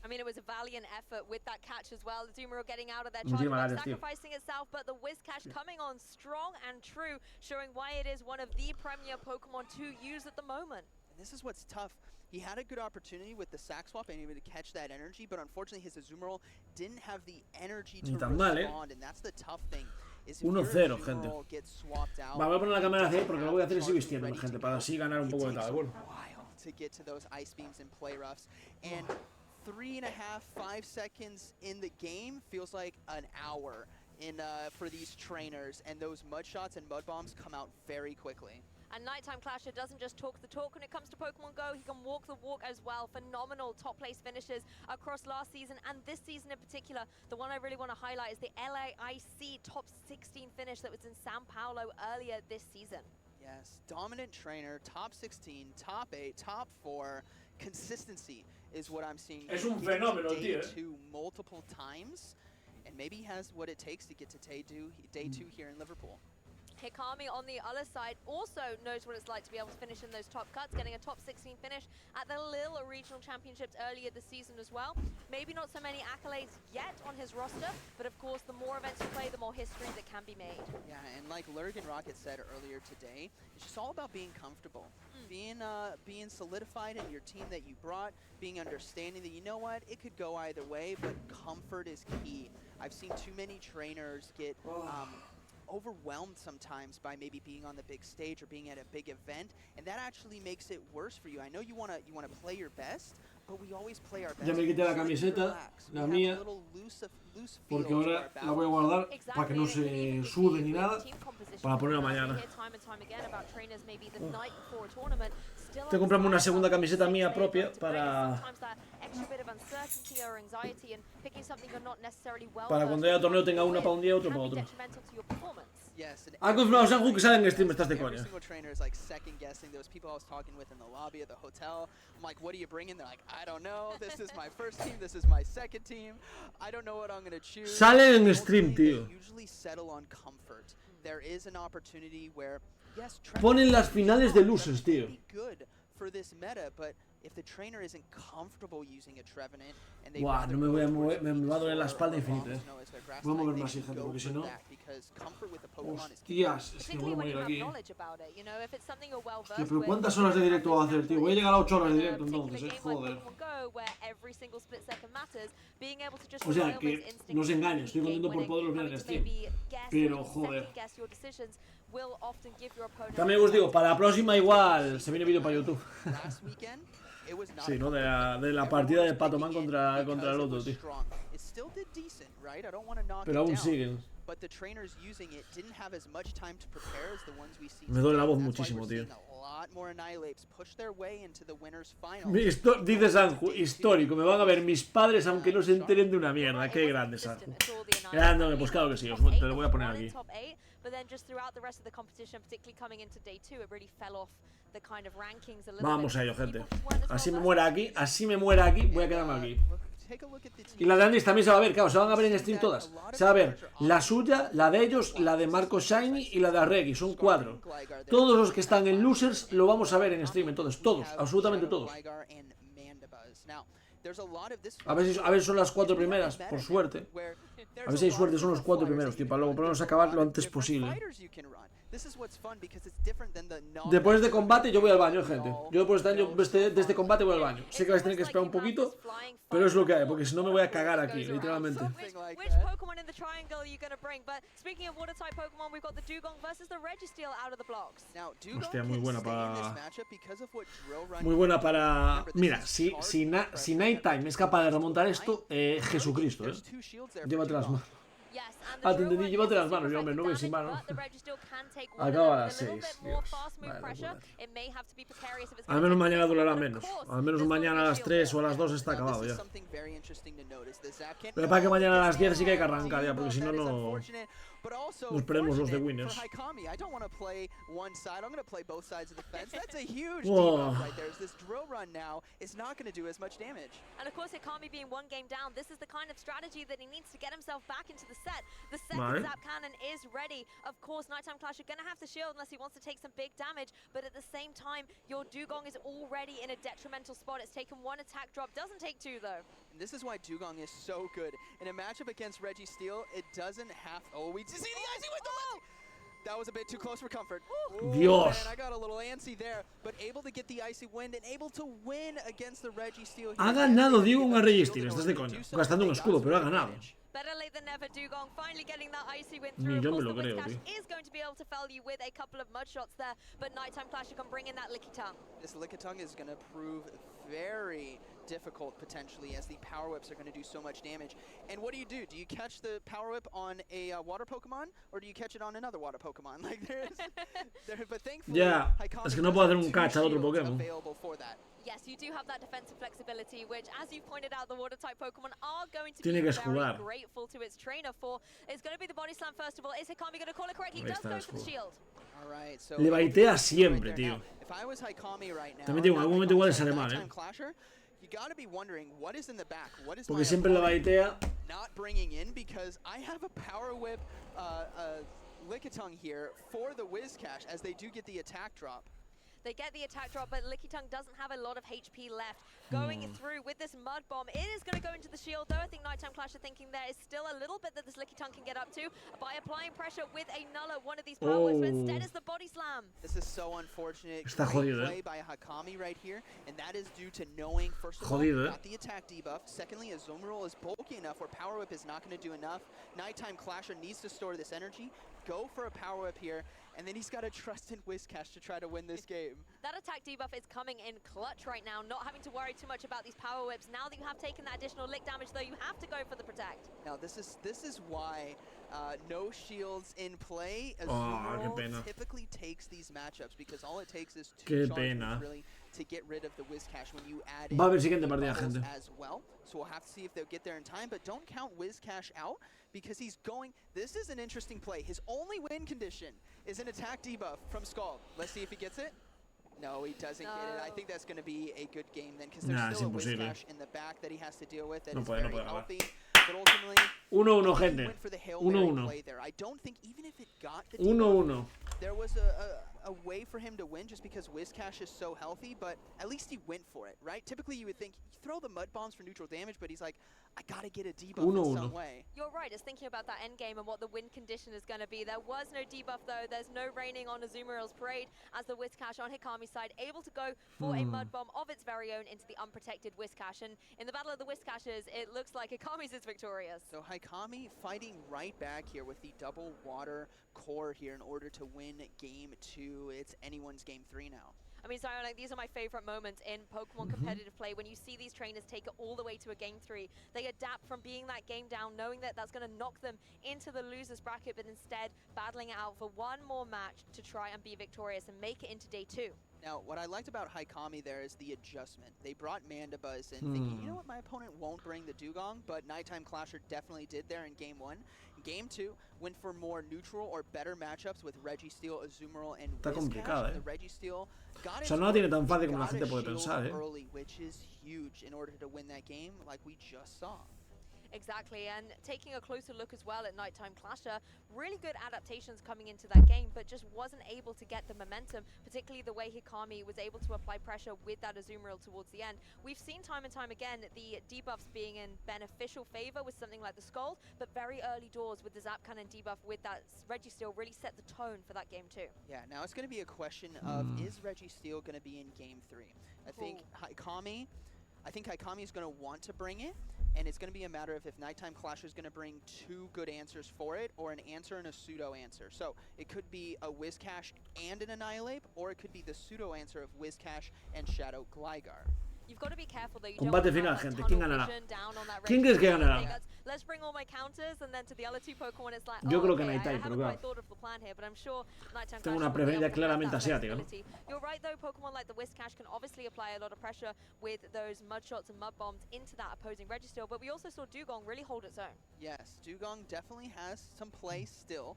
I mean, it was a valiant effort with that catch as well. Azumarill getting out of their charge, sacrificing itself, but the Whiscash coming on strong and true, showing why it is one of the premier Pokemon to use at the moment. And this is what's tough. He had a good opportunity with the sack swap and able to catch that energy, but unfortunately his Azumarill didn't have the energy to respond, and that's the tough thing. 1-0, gente. Voy a poner la cámara hacia ahí porque lo voy a hacer así vistiendo, gente, para así ganar un poco de tal. Bueno. To get to those ice beams and play roughs, and 3.5 seconds in the game feels like an hour for these trainers, and those mud shots and mud bombs come out very quickly. And Nighttime Clasher doesn't just talk the talk when it comes to Pokemon Go, he can walk the walk as well. Phenomenal top place finishes across last season and this season in particular. The one I really want to highlight is the LAIC top 16 finish that was in Sao Paulo earlier this season. Yes, dominant trainer, top 16, top 8, top 4. Consistency is what I'm seeing. Es un fenómeno, tío. Multiple times, and maybe he has what it takes to get to day two here in Liverpool. Hikami on the other side also knows what it's like to be able to finish in those top cuts, getting a top 16 finish at the Lille Regional Championships earlier this season as well. Maybe not so many accolades yet on his roster, but of course the more events you play, the more history that can be made. Yeah, and like Lurgan Rocket said earlier today, it's just all about being comfortable. Being solidified in your team that you brought, being understanding that, you know what, it could go either way, but comfort is key. I've seen too many trainers get overwhelmed sometimes by maybe being on the big stage or being at a big event, and that actually makes it worse for you. I know you want to play your best, but we always play our best. Ya me quité la camiseta, la mía, porque ahora la voy a guardar para que no se sude ni nada, para ponerla mañana. Tengo que comprarme una segunda camiseta mía propia para cuando haya torneo tenga una para un día y otra para otro. Ha confirmado Sanju que sale en stream, estás de coña. Sale en stream, tío. Ponen las finales de losers, tío. Buah, no me voy a mover, me va a doler la espalda infinita, Voy a mover más, gente, porque si no... Hostias, es que voy a morir aquí, Hostia, pero ¿cuántas horas de directo voy a hacer, tío? Voy a llegar a 8 horas de directo entonces, joder. O sea, que no os engañes, estoy contento por poderlos ver en Steam. Pero, joder. También os digo, para la próxima igual se viene vídeo para YouTube. Sí, ¿no? De la partida de Patoman contra el otro, tío. Pero aún siguen. Me duele la voz muchísimo, tío. Dice Sanju, histórico, me van a ver mis padres aunque no se enteren de una mierda. Qué grande, Sanju. Grande, pues claro que sí, te lo voy a poner aquí. Vamos a ello, gente. Así me muera aquí, voy a quedarme aquí. Y la de Andis también se va a ver, claro, se van a ver en stream todas. Se va a ver la suya, la de ellos, la de Marco Shiny y la de Arregui, son 4. Todos los que están en losers lo vamos a ver en stream, entonces, todos, absolutamente todos. A ver si son las 4 primeras, por suerte. A ver si hay suerte, son los 4 primeros, tío, para luego ponernos a acabar lo antes posible. Después de combate yo voy al baño, gente. Yo después de este combate voy al baño. Sé que vais a tener que esperar un poquito, pero es lo que hay, porque si no me voy a cagar aquí, literalmente. Hostia, muy buena para... Mira, si Nighttime es capaz de remontar esto, Jesucristo, Llévate las manos. Ah, te entendí, llévate las manos, yo, hombre, no voy sin manos. Acaba a las 6, Dios. Al menos mañana durará menos. Al menos mañana a las 3 o a las 2 está acabado ya. Pero para que mañana a las 10 sí que hay que arrancar ya, porque si no, no... Nos perdemos los de winners. Whoa. And of course, Hikami being one game down, this is the kind of strategy that he needs to get himself back into the set. The second Zap Cannon is ready. Of course, Nighttime Clash are going to have to shield unless he wants to take some big damage, but at the same time, your Dugong is already in a detrimental spot. It's taken 1 attack drop, doesn't take 2 though. And this is why Dugong is so good. In a matchup against Reggie Steele, it doesn't have... Oh, we see the icy with the left! That was a bit too close for comfort. Dios. Man, I got a little antsy there, but able to get the icy wind and able to win against the Reggie Steele. Ha ganado Diego a Reggie Steele, estás de coña. Gastando un escudo, pero ha ganado. Better late than never, Dugong finally getting that icy win Ni through. yo me lo creo, tío. Is going to be able to fell you with a couple of mud shots there, but Nighttime Clash can bring in that Licky Tongue. This Licky Tongue is going to prove very difficult potentially, as the power whips are going to do so much damage. And what do? Do you catch the power whip on a water Pokemon, or do you catch it on another water Pokemon? Like but thankfully, es que no puedo hacer un catch al otro Pokémon. Yes, you do have that defensive flexibility, which, as you pointed out, the water-type Pokemon are going to be very grateful to its trainer for. It's going to be the body slam first of all. Is Hikami going to call it correctly? He does go for the shield. Le baitea siempre, tío. También digo, en algún momento igual le sale mal, Porque siempre la baitea. Lickitung here for the Wizcash as they do get the attack drop. They get the attack drop, but Lickitung doesn't have a lot of HP left. Going through with this Mud Bomb, it is going to go into the shield, though. I think Nighttime Clash are thinking there is still a little bit that this Lickitung can get up to by applying pressure with a Nuller, one of these power whips, but instead is the Body Slam. This is so unfortunate. Great play by Hakami right here, and that is due to knowing, first of all, got the attack debuff. Secondly, Azumarill is bulky enough where Power Whip is not going to do enough. Nighttime Clasher needs to store this energy, go for a Power Whip here, and then he's got to trust in Wizcash to try to win this game. That attack debuff is coming in clutch right now, not having to worry too much about these power whips. Now that you have taken that additional lick damage, though, you have to go for the protect. Now this is why no shields in play. Azumarill typically takes these matchups because all it takes is 2 charges really to get rid of the Wizcash when you add in as well. So we'll have to see if they'll get there in time, but don't count Wizcash out because he's going. This is an interesting play. His only win condition is an attack debuff from Scald. Let's see if he gets it. No, he doesn't get it. I think that's going to be a good game then because there's still a Wizcash in the back that he has to deal with that is very healthy. But ultimately, 1-1, gente. went for the Hail Mary play there. I don't think even if it got the 1-1. There was a way for him to win just because Wizcash is so healthy, but at least he went for it, right? Typically you would think, you throw the Mud Bombs for neutral damage, but he's like, I gotta get a debuff in some way. You're right, it's thinking about that end game and what the win condition is going to be. There was no debuff though, there's no raining on Azumarill's parade as the Wizcash on Hikami's side able to go for a Mud Bomb of its very own into the unprotected Wizcash. And in the battle of the Wizcashes, it looks like Hikami's is victorious. So Hikami fighting right back here with the double water core here in order to win game 2. It's anyone's game 3 now. I mean, Zion, like, these are my favorite moments in Pokemon competitive play when you see these trainers take it all the way to a game 3. They adapt from being that game down, knowing that that's going to knock them into the loser's bracket, but instead battling it out for one more match to try and be victorious and make it into day 2. Now, what I liked about Hikami there is the adjustment. They brought Mandibuzz in thinking, you know what, my opponent won't bring the Dugong, but Nighttime Clasher definitely did there in game 1. Game 2 went for more neutral or better matchups with Registeel, Azumarill, and Wizcash. The Registeel got it early, which is huge in order to win that game like we just saw. Exactly, and taking a closer look as well at Nighttime Clasher, really good adaptations coming into that game, but just wasn't able to get the momentum, particularly the way Hikami was able to apply pressure with that Azumarill towards the end. We've seen time and time again the debuffs being in beneficial favor with something like the Scald, but very early doors with the Zap Cannon debuff with that Registeel really set the tone for that game too. Yeah, now it's going to be a question of is Registeel going to be in game 3? I think Hikami is going to want to bring it. And it's going to be a matter of if Nighttime Clasher is going to bring 2 good answers for it, or an answer and a pseudo answer. So it could be a Wizcash and an Annihilate, or it could be the pseudo answer of Wizcash and Shadow Gligar. You've got to be careful though. Combate final, gente. ¿Quién ganará? ¿Quién crees que ganará? Let's bring all my counters, and then to the other 2 Pokemon it's like, yo creo que Nighttime, pero claro. Tengo una preferencia claramente asiática, ¿no? You're right though, Pokemon like the Wizcash can obviously apply a lot of pressure with those Mud Shots and Mud Bombs into that opposing Registeel, but we also saw Dugong really hold its own. Yes, Dugong definitely has some play still,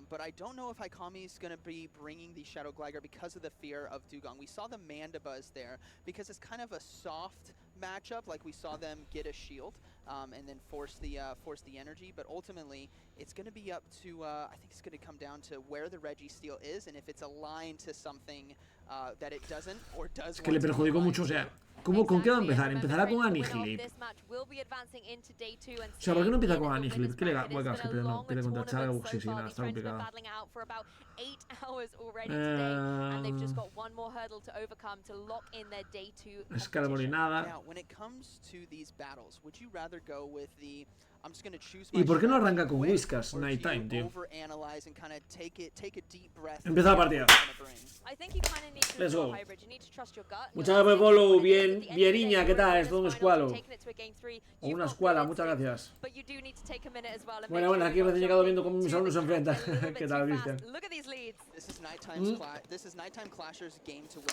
but I don't know if Hikami is going to be bringing the Shadow Gligar because of the fear of Dugong. We saw the Mandibuzz there because it's kind of a soft matchup, like we saw them get a shield and then force the energy, but ultimately it's going to be up to I think it's going to come down to where the Registeel is and if it's aligned to something that it doesn't or does. Es que le perjudicó mucho, o sea, ¿con qué va a empezar? ¿Empezará con Annihilate? O sea, ¿por qué no empieza con Annihilate? ¿Qué le da? Bueno, que no, pierde contra Chaga, sí, nada, está complicada. Escalmorinada. ¿Y por qué no arranca con Wizcash Nighttime, tío? Empieza la partida. Let's go. Muchas gracias por el follow. Bien, Vieriña, ¿qué tal? Es todo un escualo. O una escuala, muchas gracias. Bueno, aquí recién llegado viendo cómo mis alumnos se enfrentan. ¿Qué tal, Cristian?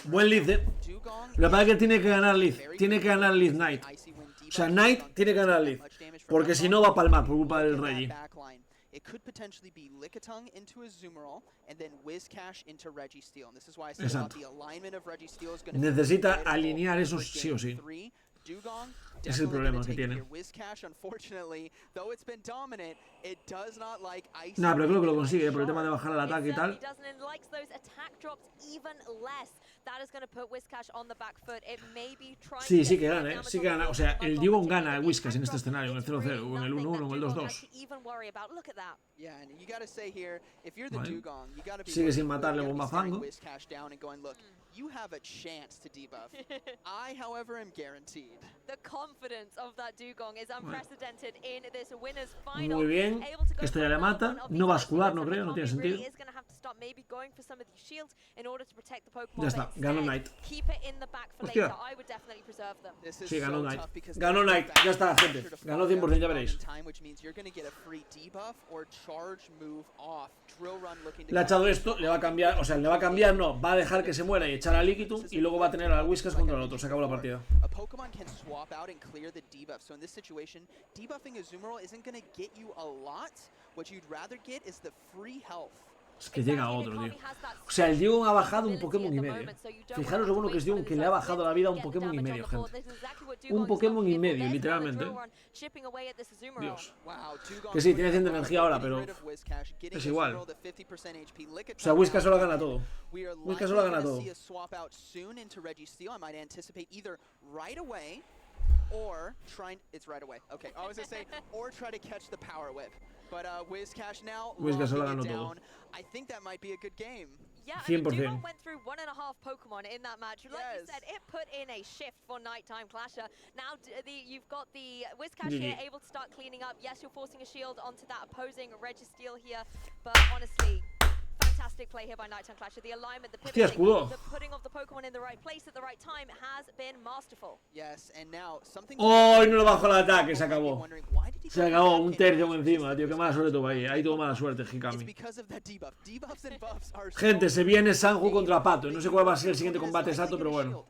Buen lead, Lo que pasa es que tiene que ganar lead. Tiene que ganar lead Knight. O sea, Knight tiene que ganar lead. Porque si no va a palmar por culpa del Reggie. It could potentially be Lickitung into Azumarill and then Wizcash into Registeel. And this is why I said about the alignment of Registeel is going to necesita alinear eso sí o sí. Dugong Es el problema que tiene. Nah, pero creo que lo consigue por el tema de bajar el ataque y tal. Sí, sí que gana, ¿eh? Sí que gana. O sea, el Dugong gana a Whiskas en este escenario, en el 0-0, o en el 1-1, o en el 2-2. Vale. Sigue sin matarle bomba fango. You have a chance to debuff. I, however, am guaranteed. The confidence of that Dugong is unprecedented in this winner's final. Muy bien. Esto ya le mata. No va a escudar, no creo, no tiene sentido. Ya está, ganó Knight. Hostia. Sí, ganó Knight. Ganó Knight, ya está, gente. Ganó 100%, ya veréis. Le ha echado esto, le va a cambiar, o sea, le va a cambiar, no, va a dejar que se muera y echar a Liquitum y luego va a tener a Whiskas contra el otro. Se acabó la partida. Es que llega otro, tío. O sea, el Dugong ha bajado un Pokémon y medio. Fijaros lo bueno que es Dugong, que le ha bajado la vida a un Pokémon y medio, gente. Un Pokémon y medio, literalmente. Dios. Que sí, tiene 100 de energía ahora, pero es igual. O sea, Whiskas solo gana todo. Whiskas solo gana todo. Or try it's right away. Okay, I was gonna say or try to catch the power whip. But Whiscash now locking it down. I think that might be a good game. Yeah, I mean, Dugong went through 1.5 Pokemon in that match. Like you said, it put in a shift for Nighttime Clasher. Now you've got the Whiscash here able to start cleaning up. Yes, you're forcing a shield onto that opposing Registeel here, but honestly, fantastic play here by Nighttime Clasher. The alignment, the pivoting, the putting of the Pokemon in the right place at the right time has been masterful. Yes, and now something. Oh, no le bajó el ataque, se acabó. Se acabó un tercio encima, tío. Qué mala suerte tuvo ahí. Ahí tuvo mala suerte, Hikami. Gente, se viene Sanju contra Pato. No sé cuál va a ser el siguiente combate exacto, pero bueno.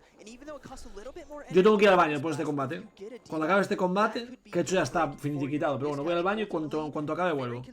Yo tengo que ir al baño después de este combate. Cuando acabe este combate, que de hecho ya está finiquitado, pero bueno, voy al baño y cuanto acabe vuelvo.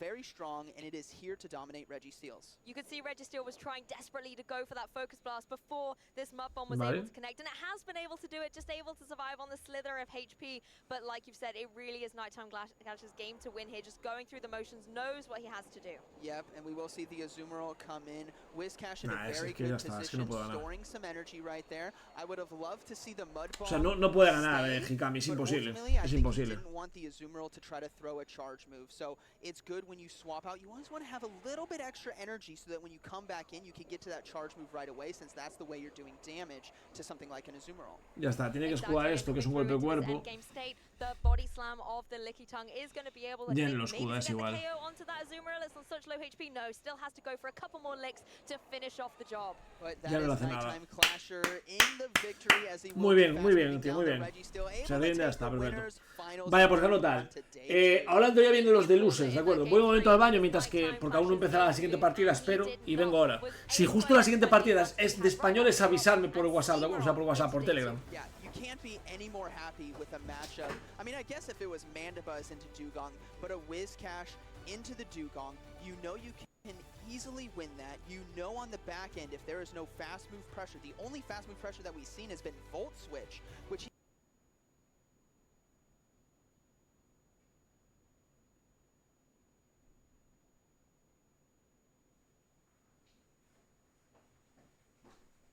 Very strong, and it is here to dominate Registeels. You could see Registeel was trying desperately to go for that focus blast before this mud bomb was able to connect, and it has been able to do it, just able to survive on the slither of HP. But like you've said, it really is Nighttime Clasher's game to win here, just going through the motions, knows what he has to do. Yep, and we will see the Azumarill come in. Whiscash in a very good position, storing some energy right there. I would have loved to see the mud bomb. O sea, no puede ganar, Hikami, es imposible. Es imposible. He didn't want the Azumarill to try to throw a charge move, so it's good when you swap out. You always want to have a little bit extra energy so that when you come back in, you can get to that charge move right away, since that's the way you're doing damage to something like an Azumarill. Ya está, tiene que escudar esto, que es un golpe de cuerpo. Ya no lo escuda, es igual. Ya no le hace nada. Muy bien, tío, muy bien. Se rinde, ya está, perfecto. Vaya, pues ganó tal. Ahora ando ya viendo los de losers, ¿de acuerdo? Voy un momento al baño mientras que, porque aún no empezará la siguiente partida, espero, y vengo ahora. Si justo la siguiente partida es de españoles, avisarme por WhatsApp, o sea, por WhatsApp, por Telegram. Can't be any more happy with a matchup. I mean, I guess if it was Mandibuzz into Dugong, but a Whiscash into the Dugong, you know you can easily win that. You know on the back end, if there is no fast move pressure, the only fast move pressure that we've seen has been Volt Switch, which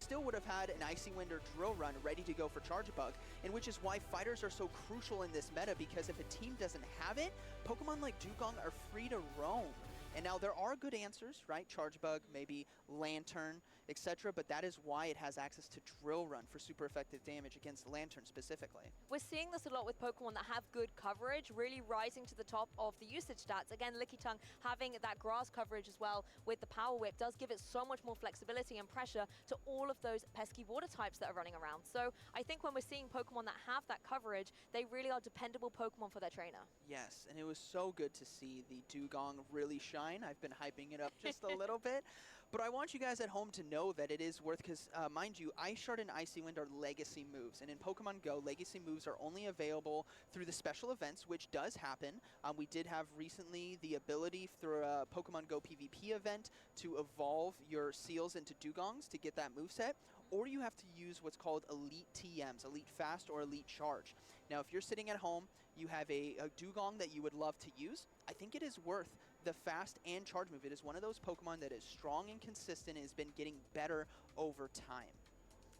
still would have had an Icy Wind or Drill Run ready to go for Charge Bug, and which is why fighters are so crucial in this meta, because if a team doesn't have it, Pokemon like Dugong are free to roam. And now there are good answers, right? Charge Bug, maybe Lantern, etc. But that is why it has access to Drill Run for super effective damage against Lantern specifically. We're seeing this a lot with Pokemon that have good coverage, really rising to the top of the usage stats. Again, Lickitung having that grass coverage as well with the Power Whip does give it so much more flexibility and pressure to all of those pesky water types that are running around. So I think when we're seeing Pokemon that have that coverage, they really are dependable Pokemon for their trainer. Yes, and it was so good to see the Dugong really shine. I've been hyping it up just a little bit. But I want you guys at home to know that it is worth, because mind you, Ice Shard and Icy Wind are legacy moves. And in Pokemon Go, legacy moves are only available through the special events, which does happen. We did have recently the ability through a Pokemon Go PvP event to evolve your Seals into Dugongs to get that moveset. or you have to use what's called elite TMs, elite fast or elite charge. Now, if you're sitting at home, you have a Dugong that you would love to use, I think it is worth the fast and charge move. It is one of those Pokemon that is strong and consistent and has been getting better over time.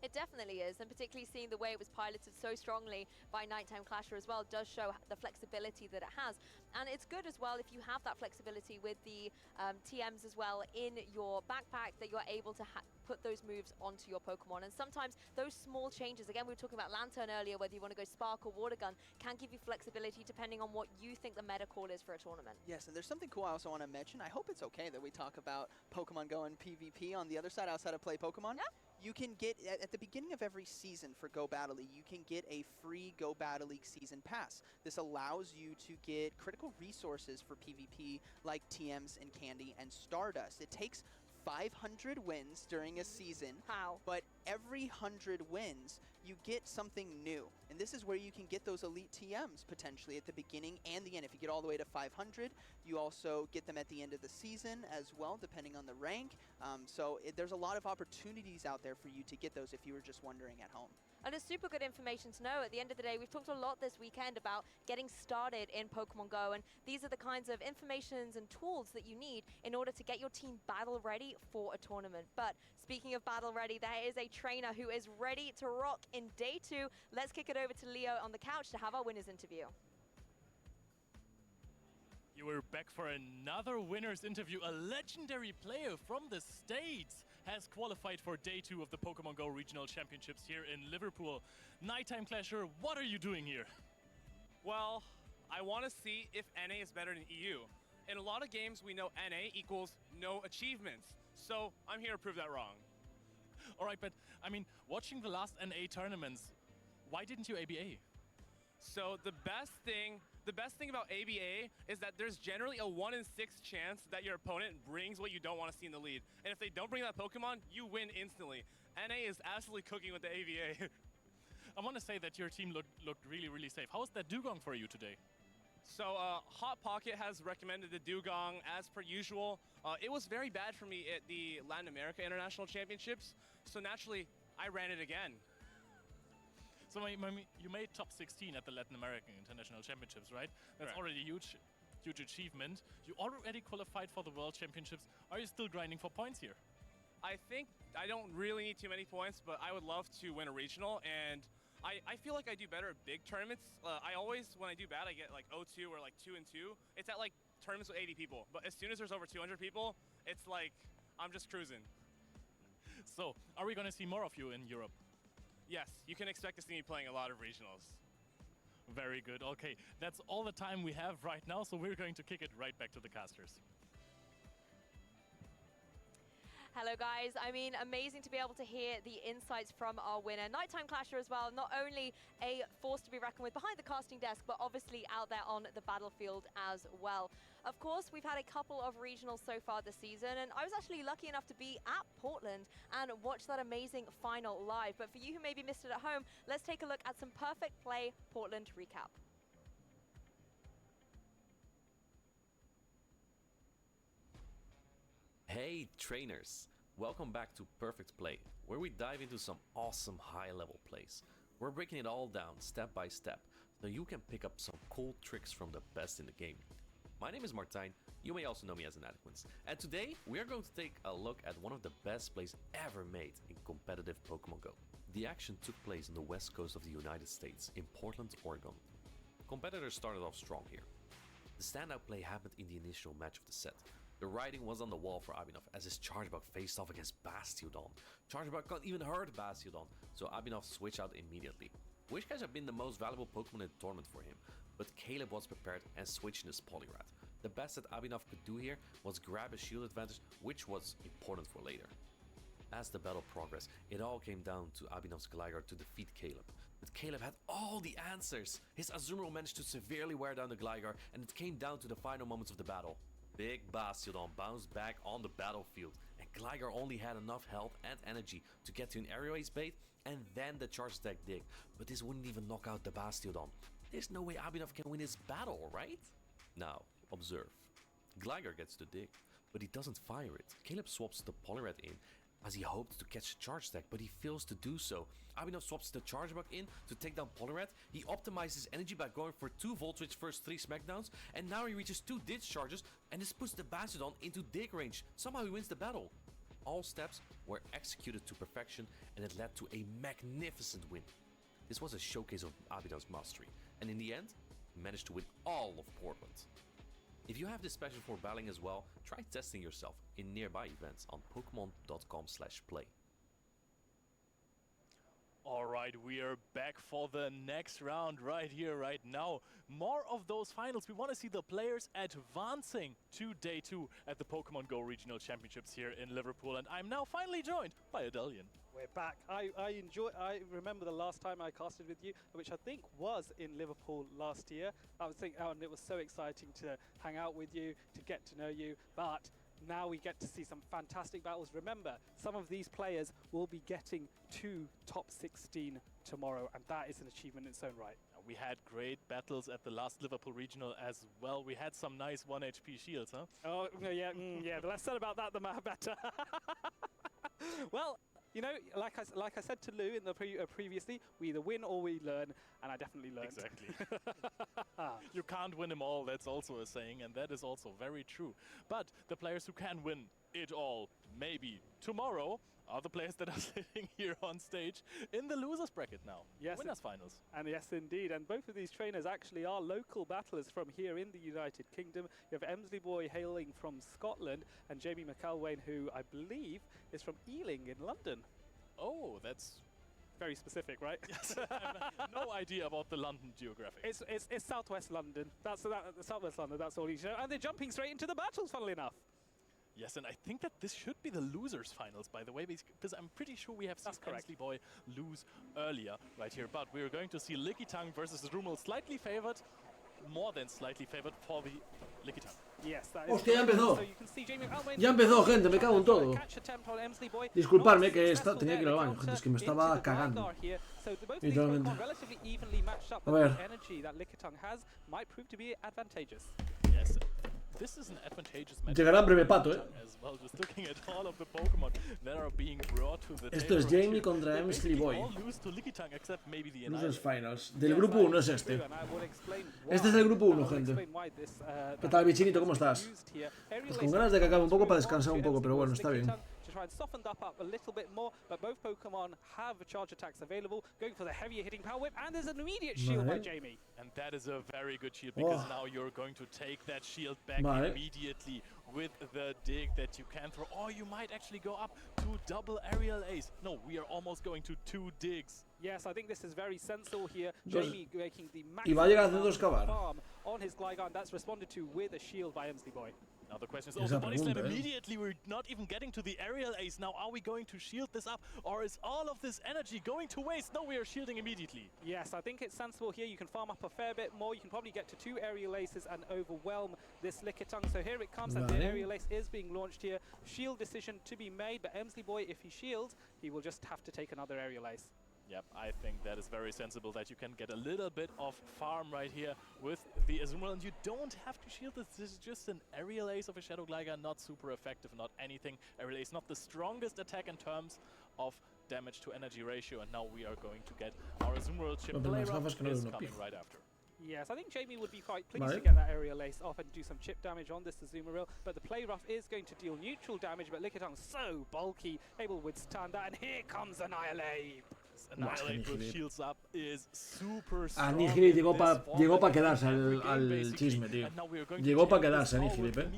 It definitely is, and particularly seeing the way it was piloted so strongly by Nighttime Clasher as well does show the flexibility that it has. And it's good as well if you have that flexibility with the TMs as well in your backpack, that you're able to put those moves onto your Pokemon. And sometimes those small changes, again, we were talking about Lantern earlier, whether you want to go Spark or Water Gun, can give you flexibility depending on what you think the meta call is for a tournament. Yes, and there's something cool I also want to mention. I hope it's okay that we talk about Pokemon Go and PvP on the other side outside of Play Pokemon. Yeah. You can get, at the beginning of every season for Go Battle League, you can get a free Go Battle League season pass. This allows you to get critical resources for PvP like TMs and Candy and Stardust. It takes 500 wins during a season. How? But every 100 wins, you get something new. And this is where you can get those elite TMs potentially at the beginning and the end. If you get all the way to 500, you also get them at the end of the season as well, depending on the rank. There's a lot of opportunities out there for you to get those if you were just wondering at home. And it's super good information to know. At the end of the day, we've talked a lot this weekend about getting started in Pokemon Go, and these are the kinds of informations and tools that you need in order to get your team battle ready for a tournament. But speaking of battle ready, there is a trainer who is ready to rock in day 2. Let's kick it over to Leo on the couch to have our winners interview. You were back for another winner's interview. A legendary player from the States has qualified for day 2 of the Pokemon Go Regional Championships here in Liverpool. Nighttime Clasher, what are you doing here? Well, I want to see if NA is better than EU. In a lot of games, we know NA equals no achievements. So I'm here to prove that wrong. All right, but I mean, watching the last NA tournaments, why didn't you ABA? So the best thing about ABA is that there's generally a 1 in 6 chance that your opponent brings what you don't want to see in the lead. And if they don't bring that Pokemon, you win instantly. NA is absolutely cooking with the ABA. I want to say that your team looked really, really safe. How was that Dugong for you today? So Hot Pocket has recommended the Dugong as per usual. It was very bad for me at the Latin America International Championships. So naturally, I ran it again. So you made top 16 at the Latin American International Championships, right? That's already a huge achievement. You already qualified for the World Championships. Are you still grinding for points here? I think I don't really need too many points, but I would love to win a regional, and I feel like I do better at big tournaments. I always, when I do bad, I get like 0-2 or like 2-2. It's at like tournaments with 80 people, but as soon as there's over 200 people, it's like I'm just cruising. So, are we going to see more of you in Europe? Yes, you can expect to see me playing a lot of regionals. Very good. Okay, that's all the time we have right now, so we're going to kick it right back to the casters. Hello guys, I mean, amazing to be able to hear the insights from our winner. Nighttime Clasher as well, not only a force to be reckoned with behind the casting desk, but obviously out there on the battlefield as well. Of course, we've had a couple of regionals so far this season, and I was actually lucky enough to be at Portland and watch that amazing final live. But for you who maybe missed it at home, let's take a look at some Perfect Play Portland recap. Hey trainers, welcome back to Perfect Play, where we dive into some awesome high-level plays. We're breaking it all down step by step, so you can pick up some cool tricks from the best in the game. My name is Martijn, you may also know me as Anequins, and today we are going to take a look at one of the best plays ever made in competitive Pokemon Go. The action took place on the west coast of the United States, in Portland, Oregon. Competitors started off strong here. The standout play happened in the initial match of the set. The writing was on the wall for Abhinav as his Chargebug faced off against Bastiodon. Chargebug can't even hurt Bastiodon, so Abhinav switched out immediately. Wishcash had been the most valuable Pokemon in the tournament for him, but Caleb was prepared and switched in his Poliwrath. The best that Abhinav could do here was grab a shield advantage, which was important for later. As the battle progressed, it all came down to Abhinav's Gligar to defeat Caleb. But Caleb had all the answers! His Azumarill managed to severely wear down the Gligar, and it came down to the final moments of the battle. Big Bastiodon bounced back on the battlefield, and Gligar only had enough health and energy to get to an Aerial Ace bait and then the Charge Attack dig, but this wouldn't even knock out the Bastiodon. There's no way Abhinav can win this battle, right? Now, observe. Gligar gets the dig, but he doesn't fire it. Caleb swaps the Poliwrath in, as he hoped to catch a charge stack, but he fails to do so. Abhinav swaps the charge bug in to take down Polyrat. He optimizes energy by going for 2 Voltage first 3 smackdowns, and now he reaches 2 Dig charges, and this puts the Bastodon into Dig range. Somehow he wins the battle. All steps were executed to perfection, and it led to a magnificent win. This was a showcase of Abhinav's mastery, and in the end, he managed to win all of Portland. If you have this passion for battling as well, try testing yourself in nearby events on Pokemon.com/play. Alright, we are back for the next round right here, right now. More of those finals. We want to see the players advancing to Day 2 at the Pokemon Go Regional Championships here in Liverpool. And I'm now finally joined by Adelian. We're back. I remember the last time I casted with you, which I think was in Liverpool last year. And it was so exciting to hang out with you, to get to know you. But now we get to see some fantastic battles. Remember, some of these players will be getting to top 16 tomorrow, and that is an achievement in its own right. We had great battles at the last Liverpool Regional as well. We had some nice 1 HP shields, huh? Oh, yeah, yeah. The less said about that, the better. Well, you know, like I said to Lou in the previously, we either win or we learn, and I definitely learned. Exactly. You can't win them all, that's also a saying, and that is also very true. But the players who can win it all, maybe tomorrow, are the players that are sitting here on stage in the losers bracket now. Yes, winners finals. And yes, indeed. And both of these trainers actually are local battlers from here in the United Kingdom. You have Emsley Boy hailing from Scotland, and Jamie McElwain, who I believe is from Ealing in London. Oh, that's very specific, right? Yes. I have no idea about the London geographic. It's southwest London. That's southwest London. That's all you know. And they're jumping straight into the battles, funnily enough. Yes, and I think that this should be the losers finals, by the way, because I'm pretty sure we have seen Emsley Boy lose earlier right here. But we're going to see Lickitung versus Rumel, slightly favored, more than slightly favored for the Lickitung. Yes, that ¡Hostia, ya empezó! Ya empezó, gente, me cago en todo. Disculpadme que tenía que ir al baño, gente, es que me estaba cagando. Literalmente. A ver. This is an advantageous Llegará breve pato, as well, just looking at all of the Pokemon that are being brought to the Esto es Jamie contra Emsley Boy. Losers Finals. Del grupo 1 es este. Este es el grupo 1, gente. ¿Qué tal, bichinito? ¿Cómo estás? Pues con ganas de que acabe un poco para descansar un poco, pero bueno, está bien. To try and soften that up a little bit more, but both Pokemon have charge attacks available, going for the heavier hitting Power Whip, and there's an immediate shield by Jamie. And that is a very good shield, because now you're going to take that shield back immediately with the dig that you can throw. Or you might actually go up to double aerial ace. No, we are almost going to 2 digs. Yes, I think this is very sensible here. Jamie making the maximum farm on his Gligar, that's responded to with a shield by Emsley Boy. Now the question is, oh, the body slam immediately, we're not even getting to the aerial ace. Now are we going to shield this up, or is all of this energy going to waste? No, we are shielding immediately. Yes, I think it's sensible here. You can farm up a fair bit more. You can probably get to 2 aerial aces and overwhelm this Lickitung. So here it comes, and the aerial ace is being launched here. Shield decision to be made, but Emsley Boy, if he shields, he will just have to take another aerial ace. Yep, I think that is very sensible, that you can get a little bit of farm right here with the Azumarill, and you don't have to shield this. This is just an aerial ace of a Shadow Gligar, not super effective, not anything. Aerial ace, not the strongest attack in terms of damage to energy ratio, and now we are going to get our Azumarill chip. Playrough is coming right after. Yes, I think Jamie would be quite pleased to get that aerial ace off and do some chip damage on this Azumarill, but the play rough is going to deal neutral damage, but Lickitung so bulky, able to withstand that, and here comes Annihilate. Annihilate with shields up is super strong. Annihilate llegó para quedarse al chisme, tío. Llegó para quedarse Annihilate,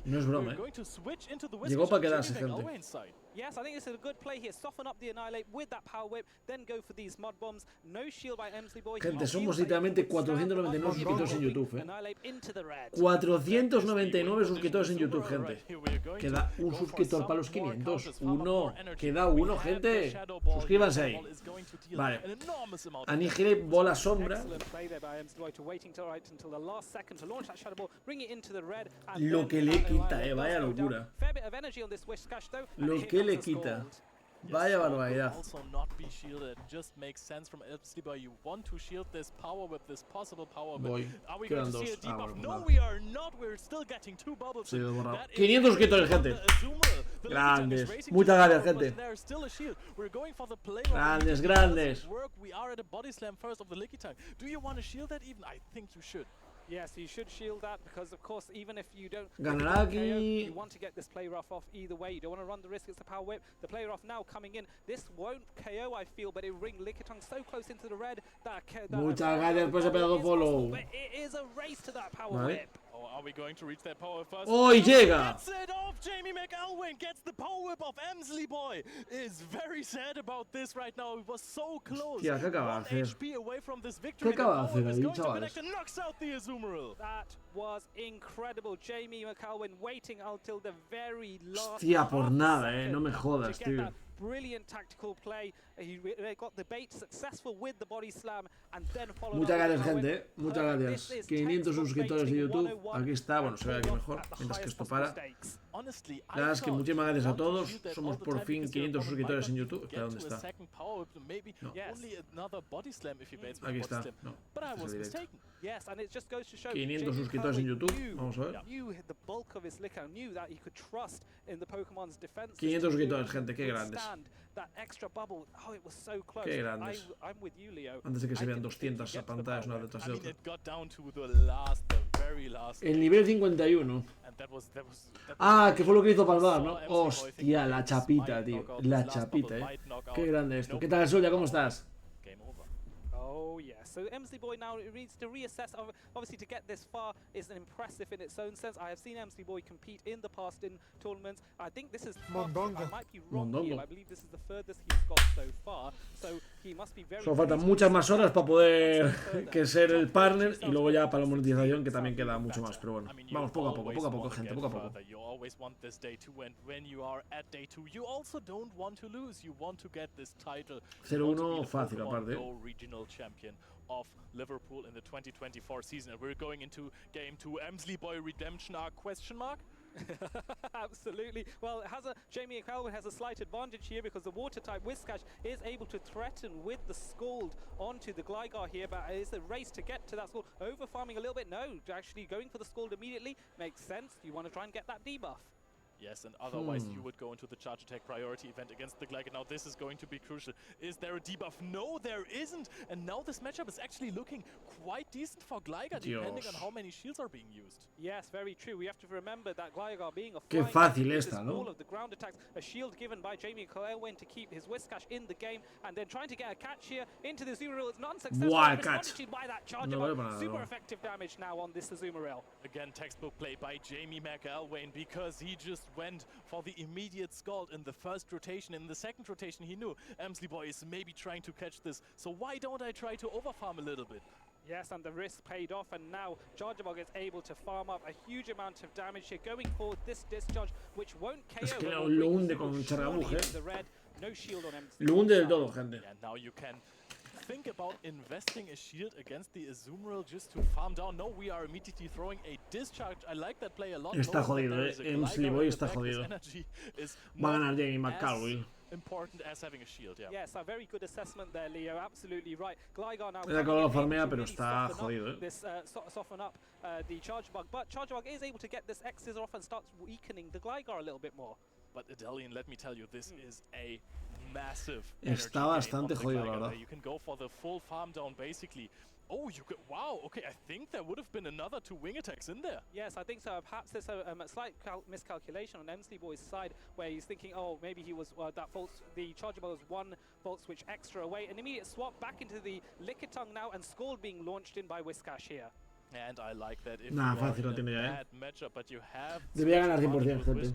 no es broma, Llegó para quedarse, gente. Yes, I think this is a good play here. Soften up the Annihilate with that Power Whip, then go for these Mud Bombs. No shield by Emsley Boy. Gente, somos literalmente 499 suscriptores en YouTube, 499 suscriptores en YouTube, gente. Queda un suscriptor para los 500. Queda uno, gente. Suscríbanse ahí. Vale. Annihilate, bola sombra. Lo que le quita, vaya locura. Lo que le quita. Vaya barbaridad. Also not be shielded. It just makes sense from Elfsliber. You want to shield this power whip, this possible power whip. Are we going to see a debuff? No, we are not. We're still getting 2 bubbles. 500 suscriptores, gente. Grandes. Muchas gracias, gente. Grandes, grandes. We are at a body slam first of the Licky Tongue. Do you want to shield that even? I think you should. Yes, you should shield that because, of course, even if you don't ganará KO, aquí. you want to get this play rough off either way. You don't want to run the risk. It's the power whip. The play rough now coming in. This won't KO, I feel, but it will bring Lickitung so close into the red that muchas gracias por ese pedazo follow. But it is a race to that power whip. Oh, are we going to reach that power first? Oh, y llega. Gets it off. Jamie McElwain gets the power whip of Emsley Boy. Is very sad about this right now. It was so close. Tía, ¿qué acaba de hacer? HP away from this victory. ¿Qué acaba de hacer ahí, chavales? Knocks out the Azumarill. That was incredible. Jamie McElwain waiting until the very last. Tía, por nada, no me jodas, tío. Brilliant tactical play. He got the bait successful with the body slam and then followed. Muchas gracias, gente. Muchas gracias. 500 suscriptores de YouTube. Aquí está. Bueno, se ve aquí mejor. Mientras que esto para. La verdad es que muchísimas gracias a todos. Somos por fin 500 suscriptores en YouTube. Espera, ¿dónde está? No. Aquí está. No. 500 suscriptores en YouTube. Vamos a ver. 500 suscriptores, gente. Qué grandes. Qué grandes. Antes de que se vean 200 pantallas una detrás de otra. El nivel 51. Ah, que fue lo que hizo palmar, ¿no? Hostia, la chapita, tío. La chapita, Qué grande esto. ¿Qué tal, Soya? ¿Cómo estás? Oh yeah, so Emsley Boy now needs to reassess. Obviously, to get this far is impressive in its own sense. I have seen Emsley Boy compete in the past in tournaments. I think this is. I might be wrong here. I believe this is the furthest he's got so far. So he must be very. Solo faltan muchas más horas para poder que ser el partner y luego ya para la monetización, que también queda mucho más. Pero bueno, vamos poco a poco, gente, poco a poco. You always want this day 2, and when you are at day 2, you also don't want to lose. You want to get this title. 0-1 fácil aparte. Champion of Liverpool in the 2024 season, and we're going into game 2. Emsley Boy redemption arc ? Absolutely. Well, Jamie McElwain has a slight advantage here because the water type Whiscash is able to threaten with the Scald onto the Gligar here, but it's a race to get to that Scald. Over farming a little bit. No, actually going for the Scald immediately makes sense. You want to try and get that debuff. Yes, and otherwise you would go into the charge attack priority event against the Gligar. Now this is going to be crucial. Is there a debuff? No, there isn't. And now this matchup is actually looking quite decent for Gligar, depending on how many shields are being used. Yes, very true. We have to remember that Gligar being a Qué fácil esta, ¿no? All of the ground attacks, a shield given by Jamie McElwain to keep his Whiscash in the game, and then trying to get a catch here into the Azumarill. It's non-successful. By that charge super effective damage now on this Azumarill. Again, textbook play by Jamie McElwain because he just went for the immediate Scald in the first rotation. In the second rotation, he knew Emsley Boy is maybe trying to catch this, so why don't I try to overfarm a little bit? Yes, and the risk paid off, and now Charjabug is able to farm up a huge amount of damage here, going for this discharge, which won't KO. Es que lo hunde con Chargabug, No shield on him. Lo hunde del todo, gente. And now you can think about investing a shield against the Azumarill just to farm down. No, we are immediately throwing a discharge. I like that play a lot. Está jodido, Emsley Boy está jodido. Va a ganar Jamie McElwain. Important as having a shield, yeah. Yes, a very good assessment there, Leo. Absolutely right. Gligar now. Era con la farmea, pero está jodido, This soften up the Charjabug, but Charjabug is able to get this X scissor off and starts weakening the Gligar a little bit more. But Adelian, let me tell you, this is a massive. Está bastante jodido, la verdad. You can go for the full farm down, basically. Oh, you could. Wow. Okay, I think there would have been another 2 wing attacks in there. Yes, I think so. Perhaps there's a slight miscalculation on Emsley Boy's side, where he's thinking, oh, maybe he was that the Charjabug was 1 volt switch extra away. An immediate swap back into the Lickitung now, and Scald being launched in by Whiscash here. And I like that. If fácil lo tiene ya, matchup, but you have debía ganar 100%, gente.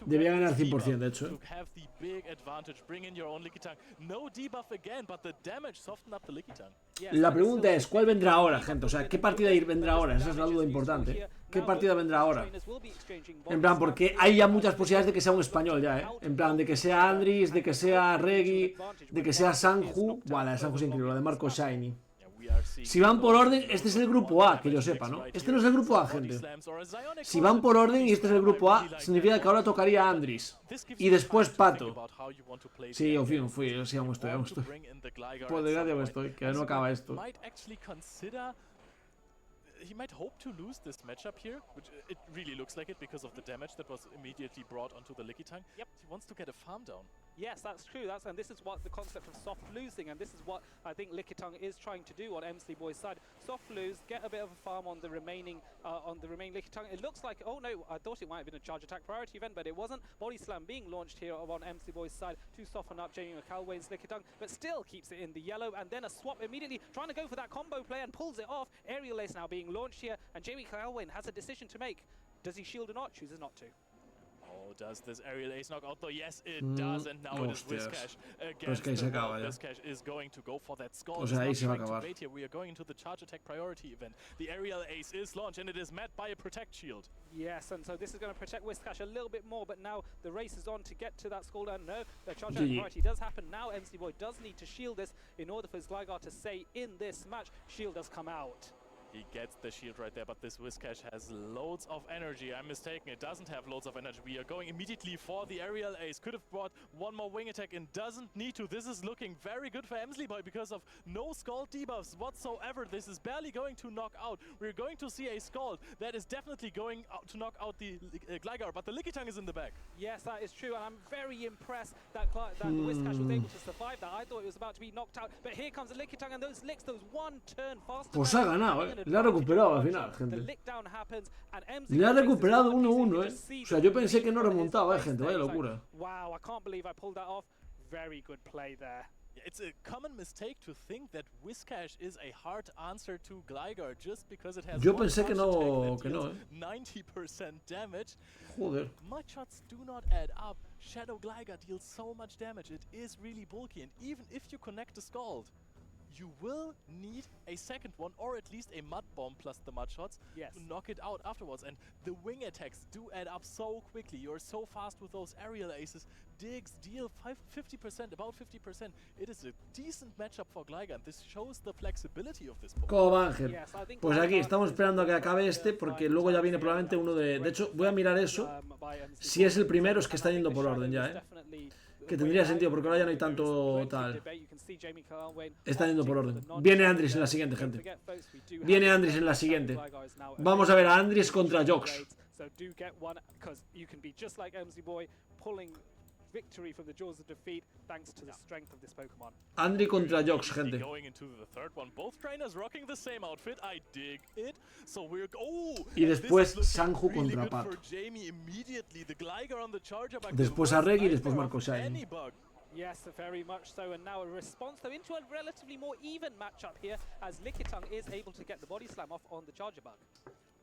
Debía ganar 100%, de hecho. To have the big advantage, bring in your own Lickitung. No debuff again, but the damage softened up the Lickitung. La pregunta es, ¿cuál vendrá ahora, gente? O sea, ¿qué partida vendrá ahora? Esa es la duda importante. ¿Qué partida vendrá ahora? En plan, porque hay ya muchas posibilidades de que sea un español ya, En plan, de que sea Andris, de que sea Regi, de que sea Sanju. Buah, la de Sanju es increíble, la de Marco Shiny. Si van por orden, este es el grupo A, que yo sepa, ¿no? Este no es el grupo A, gente. Si van por orden y este es el grupo A, significa que ahora tocaría a Andris. Y después Pato. Sí, en fin, sí, aún estoy. Por desgracia que estoy, que no acaba esto. He might hope to lose this matchup here, which it really looks like it because of the damage that was immediately brought onto the Lickitung. Yep. He wants to get a farm down. Yes, that's true. And this is what the concept of soft losing, and this is what I think Lickitung is trying to do on Emsley Boys' side. Soft lose, get a bit of a farm on the remaining Lickitung. It looks like, oh no, I thought it might have been a charge attack priority event, but it wasn't. Body slam being launched here on Emsley Boys' side to soften up Jamie McAlwain's Lickitung, but still keeps it in the yellow, and then a swap immediately, trying to go for that combo play and pulls it off. Aerial Ace now being launched here, and Jamie McAlwain has a decision to make. Does he shield or not? Chooses not to. Oh, does this aerial ace knock out though? Yes, it does, and now it is Wizcash against the wall. Wizcash is going to go for that skull. Here. We are going into the charge attack priority event. The aerial ace is launched, and it is met by a protect shield. Yes, and so this is going to protect Wizcash a little bit more, but now the race is on to get to that skull down. No, the charge attack priority does happen. Now MC Boy does need to shield this in order for his Gligar to stay in this match. Shield does come out. He gets the shield right there, but this Wizcash has loads of energy. I'm mistaken, it doesn't have loads of energy. We are going immediately for the aerial ace. Could have brought one more wing attack and doesn't need to. This is looking very good for Emsley Boy because of no Scald debuffs whatsoever. This is barely going to knock out. We're going to see a Scald that is definitely going to knock out the Gligar, but the Lickitung is in the back. Yes, that is true, and I'm very impressed that the Wizcash was able to survive that. I thought it was about to be knocked out, but here comes the Lickitung, and those licks, those one turn faster. Pues ha ganado, La ha recuperado al final, gente. Le ha recuperado 1-1, O sea, yo pensé que no remontaba, gente. Vaya locura. Wow, I can't believe I pulled that off. Very good play there. It's a common mistake to think that Wizcash is a hard answer to Gligar just because it has. Yo pensé que no, 90% damage. Joder. Mud shots do not add up. Shadow Gligar deals so much damage. It is really bulky, and even if you connect the Scald, you will need a second one, or at least a Mud Bomb plus the Mud Shots to knock it out afterwards. And the wing attacks do add up so quickly. You're so fast with those aerial aces. Digs deal 50%, about 50%. It is a decent matchup for Gligar, and this shows the flexibility of this Pokémon. ¿Cómo va, Ángel? Pues aquí estamos esperando a que acabe este, porque luego ya viene probablemente uno de... De hecho, voy a mirar eso. Si es el primero, es que está yendo por orden ya, Que tendría sentido, porque ahora ya no hay tanto tal. Está yendo por orden. Viene Andris en la siguiente, gente. Viene Andris en la siguiente. Vamos a ver a Andris contra Jox. Victory from the jaws of defeat thanks to the strength of this Pokemon. Andri contra Jox, gente. Going into the third one. Both trainers rocking the same outfit. I dig it. So we're y después Sanju contra Pato. Después a Reg y después Marco Shine. Yes, very much so, and now a response though into a relatively more even matchup here as Lickitung is able to get the body slam off on the Charger Bug.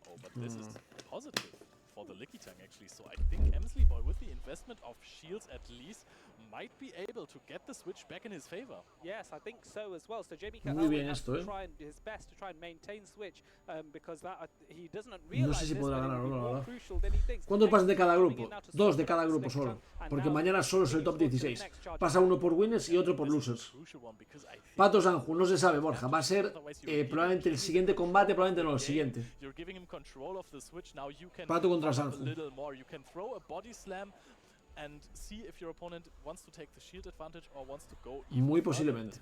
Oh, but this is positive for the Lickitung actually, so I think Emsley Boy with the investment of shields at least might be able to get the switch back in his favor. Yes, I think so as well. So Jamie has to try and his best to try and maintain switch because that he doesn't realize no sé si podrá ganar o no, more crucial than he thinks. ¿Cuántos pasan de cada grupo? 2 de cada grupo solo, porque mañana solo es el top 16. Pasa uno por winners y otro por losers. Pato Sanju, no se sabe, Borja. Va a ser probablemente el siguiente combate, probablemente no el siguiente. Pato contra Sanju. And see if your opponent wants to take the shield advantage or wants to go muy posiblemente.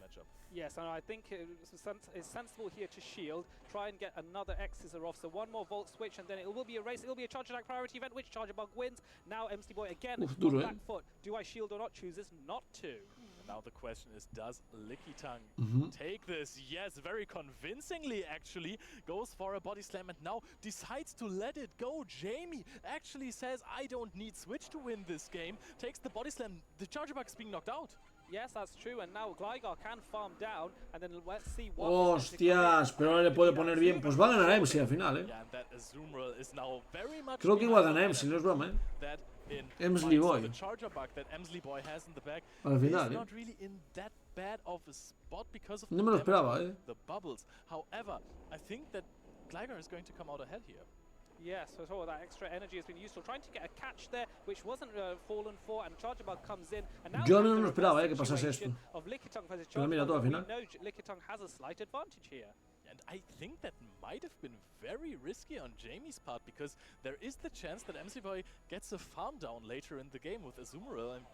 Yes, and I think it's sensible here to shield, try and get another X-Scissor off, so one more Volt switch and then it will be a race, it will be a Charge Attack priority event, which Charger Bug wins. Now MC Boy again, on back foot. Do I shield or not? Chooses not to. Now the question is, does Lickitung take this? Yes, very convincingly actually. Goes for a body slam and now decides to let it go. Jamie actually says, I don't need switch to win this game. Takes the body slam. The Charger Bug is being knocked out. Yes, that's true, and now Gligar can farm down, and then let's see what... Hostias, pero ahora le puede poner bien. Pues va a ganar MC al final, Creo que igual gana MC, no es broma, Emsley Boy. Al final, No me lo esperaba, However, I think that Gligar is going to come out ahead here. Yes, so all that extra energy has been useful. Trying to get a catch there, which wasn't fallen for, and Charjabug comes in. And now yo no me esperaba que pasase esto. Pero mira, todo al final. Lickitung has a slight advantage here. And I think that might have been very risky on Jamie's part, because there is the chance that MCBoy gets a farm down later in the game with Azumarill and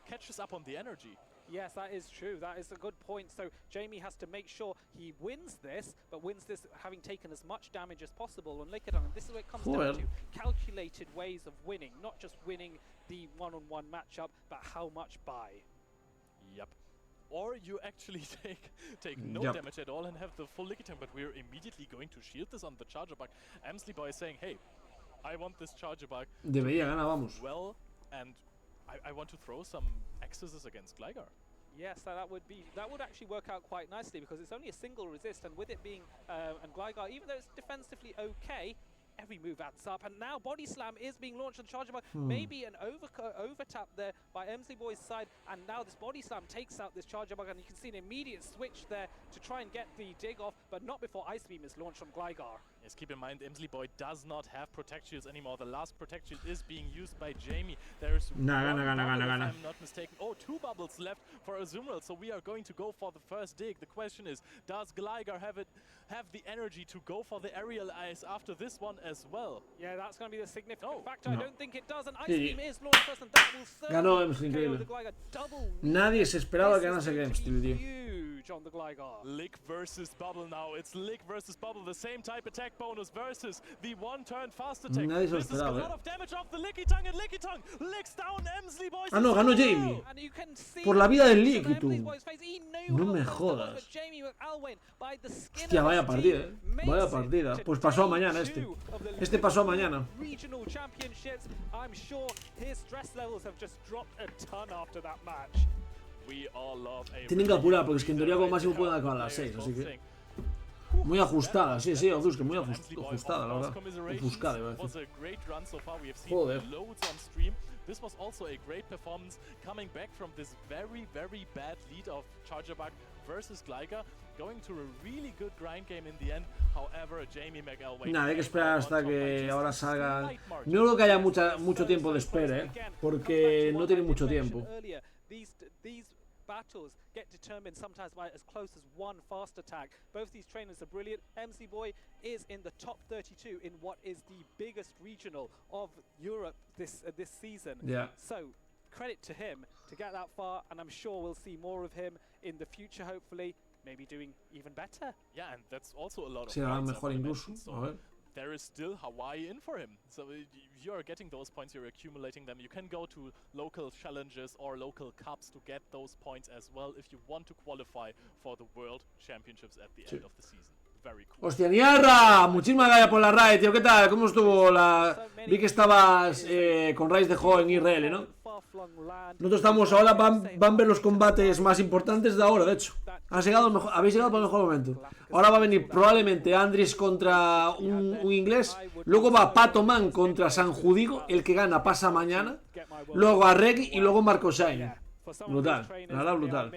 catches up on the energy. Yes, that is true. That is a good point. So Jamie has to make sure he wins this, but wins this having taken as much damage as possible on Lickitung. And this is where it comes down to calculated ways of winning, not just winning the one-on-one matchup, but how much by. Yep. Or you actually take no damage at all and have the full Lickitung, but we're immediately going to shield this on the Charjabug. MCBoy saying, hey, I want this Charjabug. Debería ganar, vamos. Well, and I want to throw some Exorcises against Gligar. Yes, that would actually work out quite nicely, because it's only a single resist, and with it being and Gligar, even though it's defensively okay, every move adds up. And now Body Slam is being launched on Charjabug. Maybe an over tap there by MCBoy's side, and now this Body Slam takes out this Charjabug, and you can see an immediate switch there to try and get the dig off, but not before Ice Beam is launched on Gligar. Yes, keep in mind, MCBoy does not have Protect Shields anymore. The last Protect Shield is being used by Jamie. There's one bubble, if I'm not mistaken. Oh, 2 bubbles left for Azumarill, so we are going to go for the first dig. The question is, does Gligar have the energy to go for the aerial ice after this one as well? Yeah, that's going to be the significant factor. I don't think it does, and Ice Beam is launched first, and that will certainly KO the Gligar. Nadie se esperaba que ganase Games, tío. On the Gligar. Lick versus Bubble now. It's Lick versus Bubble. The same type attack bonus versus the one-turn fast attack. Nadie se this is a lot of damage off the Lickitung, and Lickitung licks down MCBoy. Ah, no, ganó Jamie. Por la vida del Lickitung. No me jodas. Hostia, vaya partida, Vaya partida. Pues pasó a mañana este. Este pasó a mañana. Regional championships. I'm sure his stress levels have just dropped a ton after that match. Tienen que apurar, porque es que en teoría como máximo pueden acabar a las 6, así que... Muy ajustada, sí, Ozuske, muy ajustada, la verdad. Ofuscada, iba a decir. Joder. This was also a great performance coming back from this very, very bad lead of Charjabug versus Gligar, going to a really good grind game in the end. However, Jamie McElwain... Nada, hay que esperar hasta que ahora salgan... No creo que haya mucho tiempo de espera, porque no tienen mucho tiempo. These battles get determined sometimes by as close as one fast attack. Both these trainers are brilliant. MCBoy is in the top 32 in what is the biggest regional of Europe this season. Yeah. So credit to him to get that far, and I'm sure we'll see more of him in the future, hopefully, maybe doing even better. Yeah, and that's also a lot of points. Mejor incluso. A ver. There is still Hawaii in for him. So you're getting those points, you're accumulating them. You can go to local challenges or local cups to get those points as well if you want to qualify for the World Championships at the end of the season. Very cool. ¡Hostia, Niarra! Muchísimas gracias por la raid, tío. ¿Qué tal? ¿Cómo estuvo la...? Vi que estabas con Raiz de juego en IRL, ¿no? Nosotros estamos ahora, van a ver los combates más importantes de ahora, de hecho. Habéis llegado para el mejor momento. Ahora va a venir probablemente Andris contra un inglés. Luego va Pato Man contra San Judigo. El que gana pasa mañana. Luego a Reggie y luego Marco Shine. Brutal, la verdad brutal.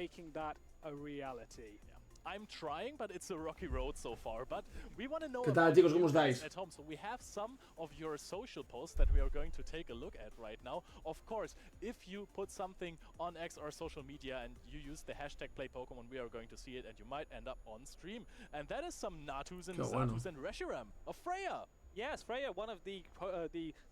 I'm trying, but it's a rocky road so far. But we want to know ¿Qué tal, chicos? ¿Cómo estáis? At home. So we have some of your social posts that we are going to take a look at right now. Of course, if you put something on X or social media and you use the hashtag #PlayPokemon, we are going to see it, and you might end up on stream. And that is some Natus and Zatus and Reshiram of Freya. Yes, Freya, one of the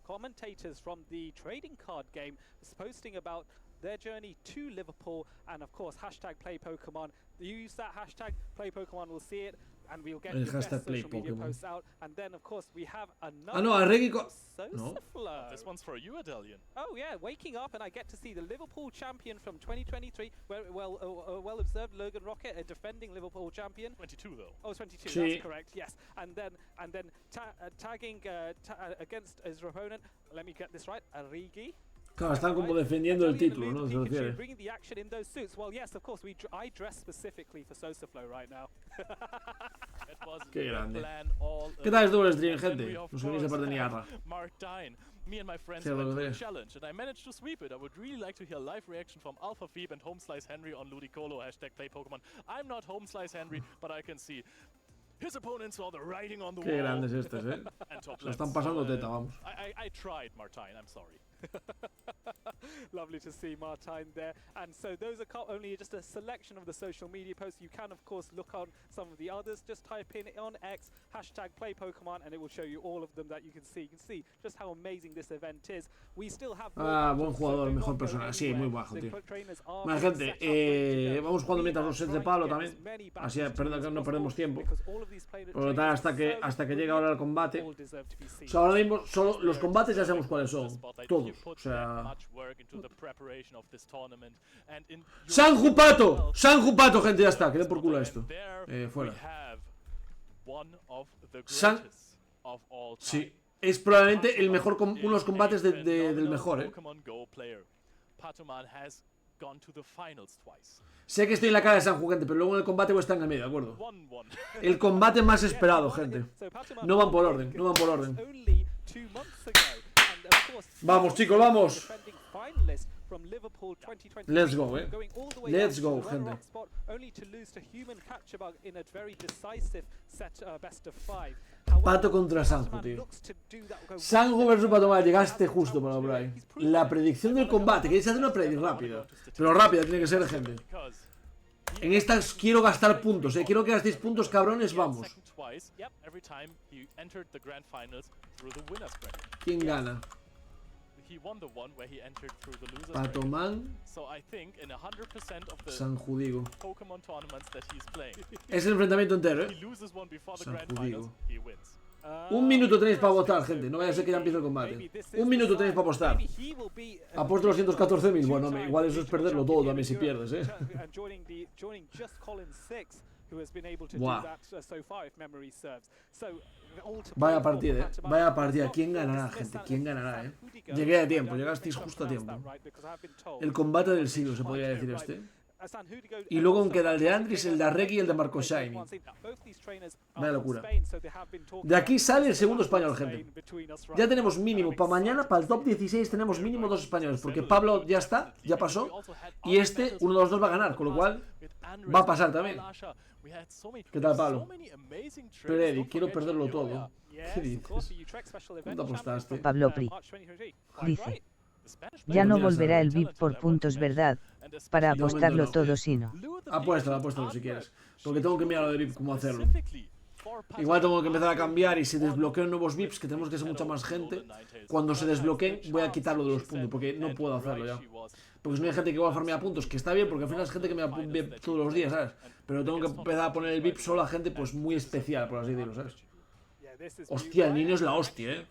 commentators from the trading card game, is posting about their journey to Liverpool, and of course #PlayPokemon. You use that hashtag #PlayPokemon, we'll see it, and we'll get the best social media posts out. And then of course we have another Sosafla. This one's for you, Adelian. Oh yeah, waking up and I get to see the Liverpool champion from 2023. Well observed, Logan Rocket, a defending Liverpool champion. 22 though. Oh, 22. That's correct. Yes, and then tagging against his opponent. Let me get this right. Arigi. Claro, están como defendiendo el título, ¿no? Se refiere. Bringing the action in those suits. Well, yes, of course, I dress specifically for Sosaflo right now. Qué grande. ¿Qué tal estuvo el stream, gente? Nos unís aparte de Niarra. Mark Dine. Me and my friends went to a challenge, and I managed to sweep it. I would really like to hear live reaction from Alpha Phoebe and Homeslice Henry on Ludicolo #PlayPokemon. I'm not Homeslice Henry, but I can see. Qué grandes estos, Se lo están pasando teta, vamos. I tried, Martine, I'm sorry. Lovely to see Martine there. And so those are only just a selection of the social media posts. You can, of course, look on some of the others. Just type in on X, #PlayPokemon, and it will show you all of them that you can see. You can see just how amazing this event is. We still have buen jugador, mejor persona. Sí, muy bajo, tío. Bueno, gente, vamos jugando mientras los sets de Pablo también. Así no perdemos tiempo. Por lo tanto, hasta que llegue ahora el combate. O sea, ahora mismo solo los combates ya sabemos cuáles son. Todos. O sea... ¡Sanju Pato! ¡Sanju Pato, gente! Ya está, que den por culo a esto. Fuera. Sí, es probablemente el mejor, uno de los combates del mejor, Sé que estoy en la cara de Sanju, gente, pero luego en el combate voy a estar en el medio, ¿de acuerdo? El combate más esperado, gente. No van por orden, no van por orden. Vamos, chicos, vamos. Let's go, Let's go, gente. Pato contra Sanju, tío. Sanju versus Pato, llegaste justo para por ahí. La predicción del combate, queréis hacer una predicción rápida. Pero rápida tiene que ser, gente. En estas quiero gastar puntos, Quiero que gastéis puntos, cabrones, vamos. ¿Quién gana? Patoman, Sanju, digo. Es el enfrentamiento entero, Sanju, digo. 1 minuto tenéis para votar, gente. No vaya a ser que ya empiece el combate. 1 minuto tenéis para apostar. Apuesto 214.000. Bueno, igual eso es perderlo todo también si pierdes, Wow. Vaya partida, Vaya partida. ¿Quién ganará, gente? ¿Quién ganará, Llegué a tiempo, llegasteis justo a tiempo. El combate del siglo, se podría decir este. Y luego aún queda el de Andris, el de Arregui y el de Marco Shiny. Vaya locura. De aquí sale el segundo español, gente. Ya tenemos mínimo, para mañana, para el top 16 tenemos mínimo 2 españoles. Porque Pablo ya está, ya pasó. Y uno de los dos va a ganar, con lo cual va a pasar también. ¿Qué tal, Pablo? Pero Eddie, quiero perderlo todo. ¿Qué dices? ¿Cuánto apostaste? Pablo Pri dice: ya no volverá el VIP por puntos, ¿verdad? Para apostarlo todo, si no. Apuéstalo si quieres. Porque tengo que mirar lo de VIP, cómo hacerlo. Igual tengo que empezar a cambiar y si desbloqueo nuevos VIPs, que tenemos que ser mucha más gente, cuando se desbloqueen voy a quitarlo de los puntos, porque no puedo hacerlo ya. Porque si no hay gente que va a farmear puntos, que está bien, porque al final es gente que me va a ver todos los días, ¿sabes? Pero tengo que empezar a poner el VIP solo a gente pues muy especial, por así decirlo, ¿sabes? Hostia, el niño es la hostia,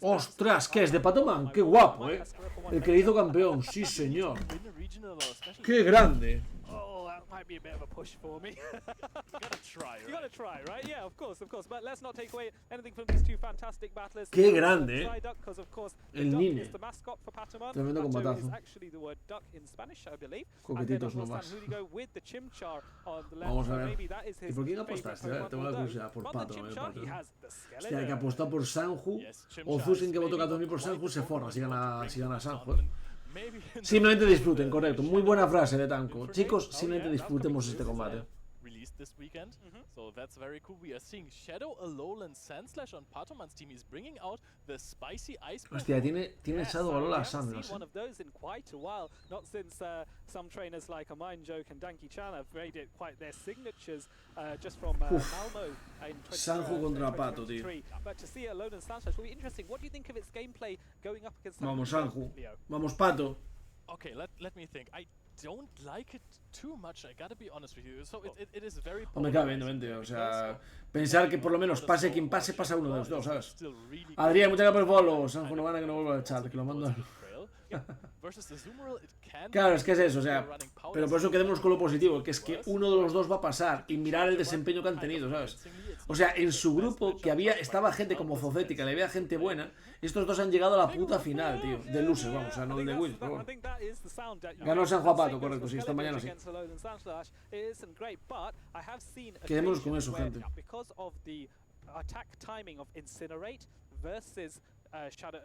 ¡Ostras! ¿Qué es? ¿De Patoman? ¡Qué guapo, El que le hizo campeón, sí señor. ¡Qué grande! Might be a bit of a push for me. You gotta try, right? Yeah, of course. But let's not take away anything from these two fantastic battlers. Qué grande, el niño. Tremendo combatazo. Coquetitos nomás. Vamos a ver. ¿Y por quién apostaste? Tengo la curiosidad. Por Pato, Hostia, el que apostó por Sanju. O Zusin, que votó 14.000 por Sanju, se forra si gana Sanju. Simplemente disfruten, correcto. Muy buena frase de Tanco. Chicos, simplemente disfrutemos este combate. This weekend, so that's very cool. We are seeing Shadow, Alolan, Sandslash on Patoman's team. He's bringing out the spicy ice. Hostia, tiene Shadow, Alolan, Sandslash. One of those in quite a while. Not since some trainers like Amine Joke and Danky Chan have made it quite their signatures just from Malmo in Sanju contra Pato, tío. But to see Alolan Sandslash will be interesting. What do you think of its gameplay going up against Vamos, Sanju. Vamos, Pato. Okay, let me think. I don't like it too much, I gotta be honest with you. So it is very Hombre, claro, evidentemente, o sea, pensar que por lo menos pase quien pase, pasa uno de los dos, ¿sabes? Adrián, muchas gracias por el follow. Sanju no gana, que no vuelva al chat, que lo mando al... Claro, es que es eso, o sea, pero por eso quedémonos con lo positivo, que es que uno de los dos va a pasar y mirar el desempeño que han tenido, ¿sabes? O sea, en su grupo, que estaba gente como Zocética, le había gente buena, estos dos han llegado a la puta final, tío, de losers, vamos, o sea, no el de wins, pero bueno. Ganó Sanju a Pato, correcto, sí, esta mañana sí. Quedémonos con eso, gente.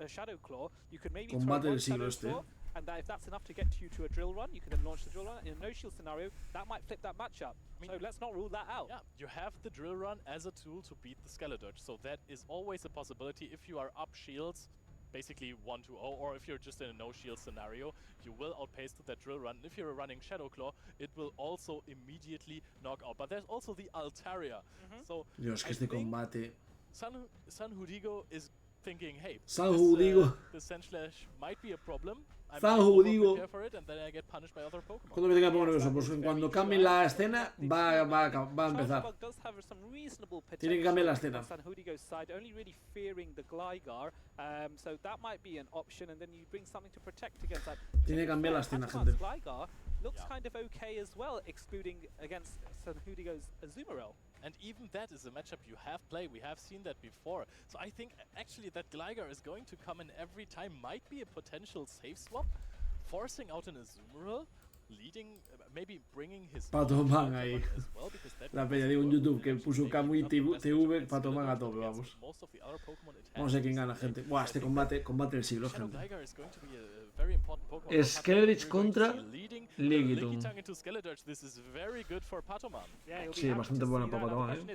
Shadow Claw, you could maybe combate del siglo este. and that if that's enough to get you to a drill run, you can then launch the drill run. In a no-shield scenario, that might flip that matchup. So let's not rule that out. Yeah, you have the drill run as a tool to beat the Skeledurge, so that is always a possibility. If you are up shields, basically 1-0, or if you're just in a no-shield scenario, you will outpace to that drill run. If you're running Shadow Claw, it will also immediately knock out. But there's also the Altaria. So Dios, que este combate. Sanhudigo is thinking, hey, Sanhudigo. this Sandslash might be a problem. Sanhudigo. And then I get punished by other Pokemon. Cuando me tenga que poner eso, pues cuando cambie la escena va a empezar. Tiene que cambiar la escena. Only really fearing the Gligar, so that might be an option, and then you bring something to protect against that. Tiene que cambiar la escena, gente. Gligar looks kind of okay as well, excluding against Sanhudigo's Azumarill. And even that is a matchup you have played. We have seen that before. So I think actually that Gligar is going to come in every time might be a potential safe swap, forcing out an Azumarill, leading, maybe bringing his Patoman ahí. La peña de un YouTube que puso Kamui TV, Patoman a tope, vamos. No sé quién gana, gente. Buah, este combate del siglo, gente. Skeledurge contra Lickitung. Sí, bastante bueno para Patoman,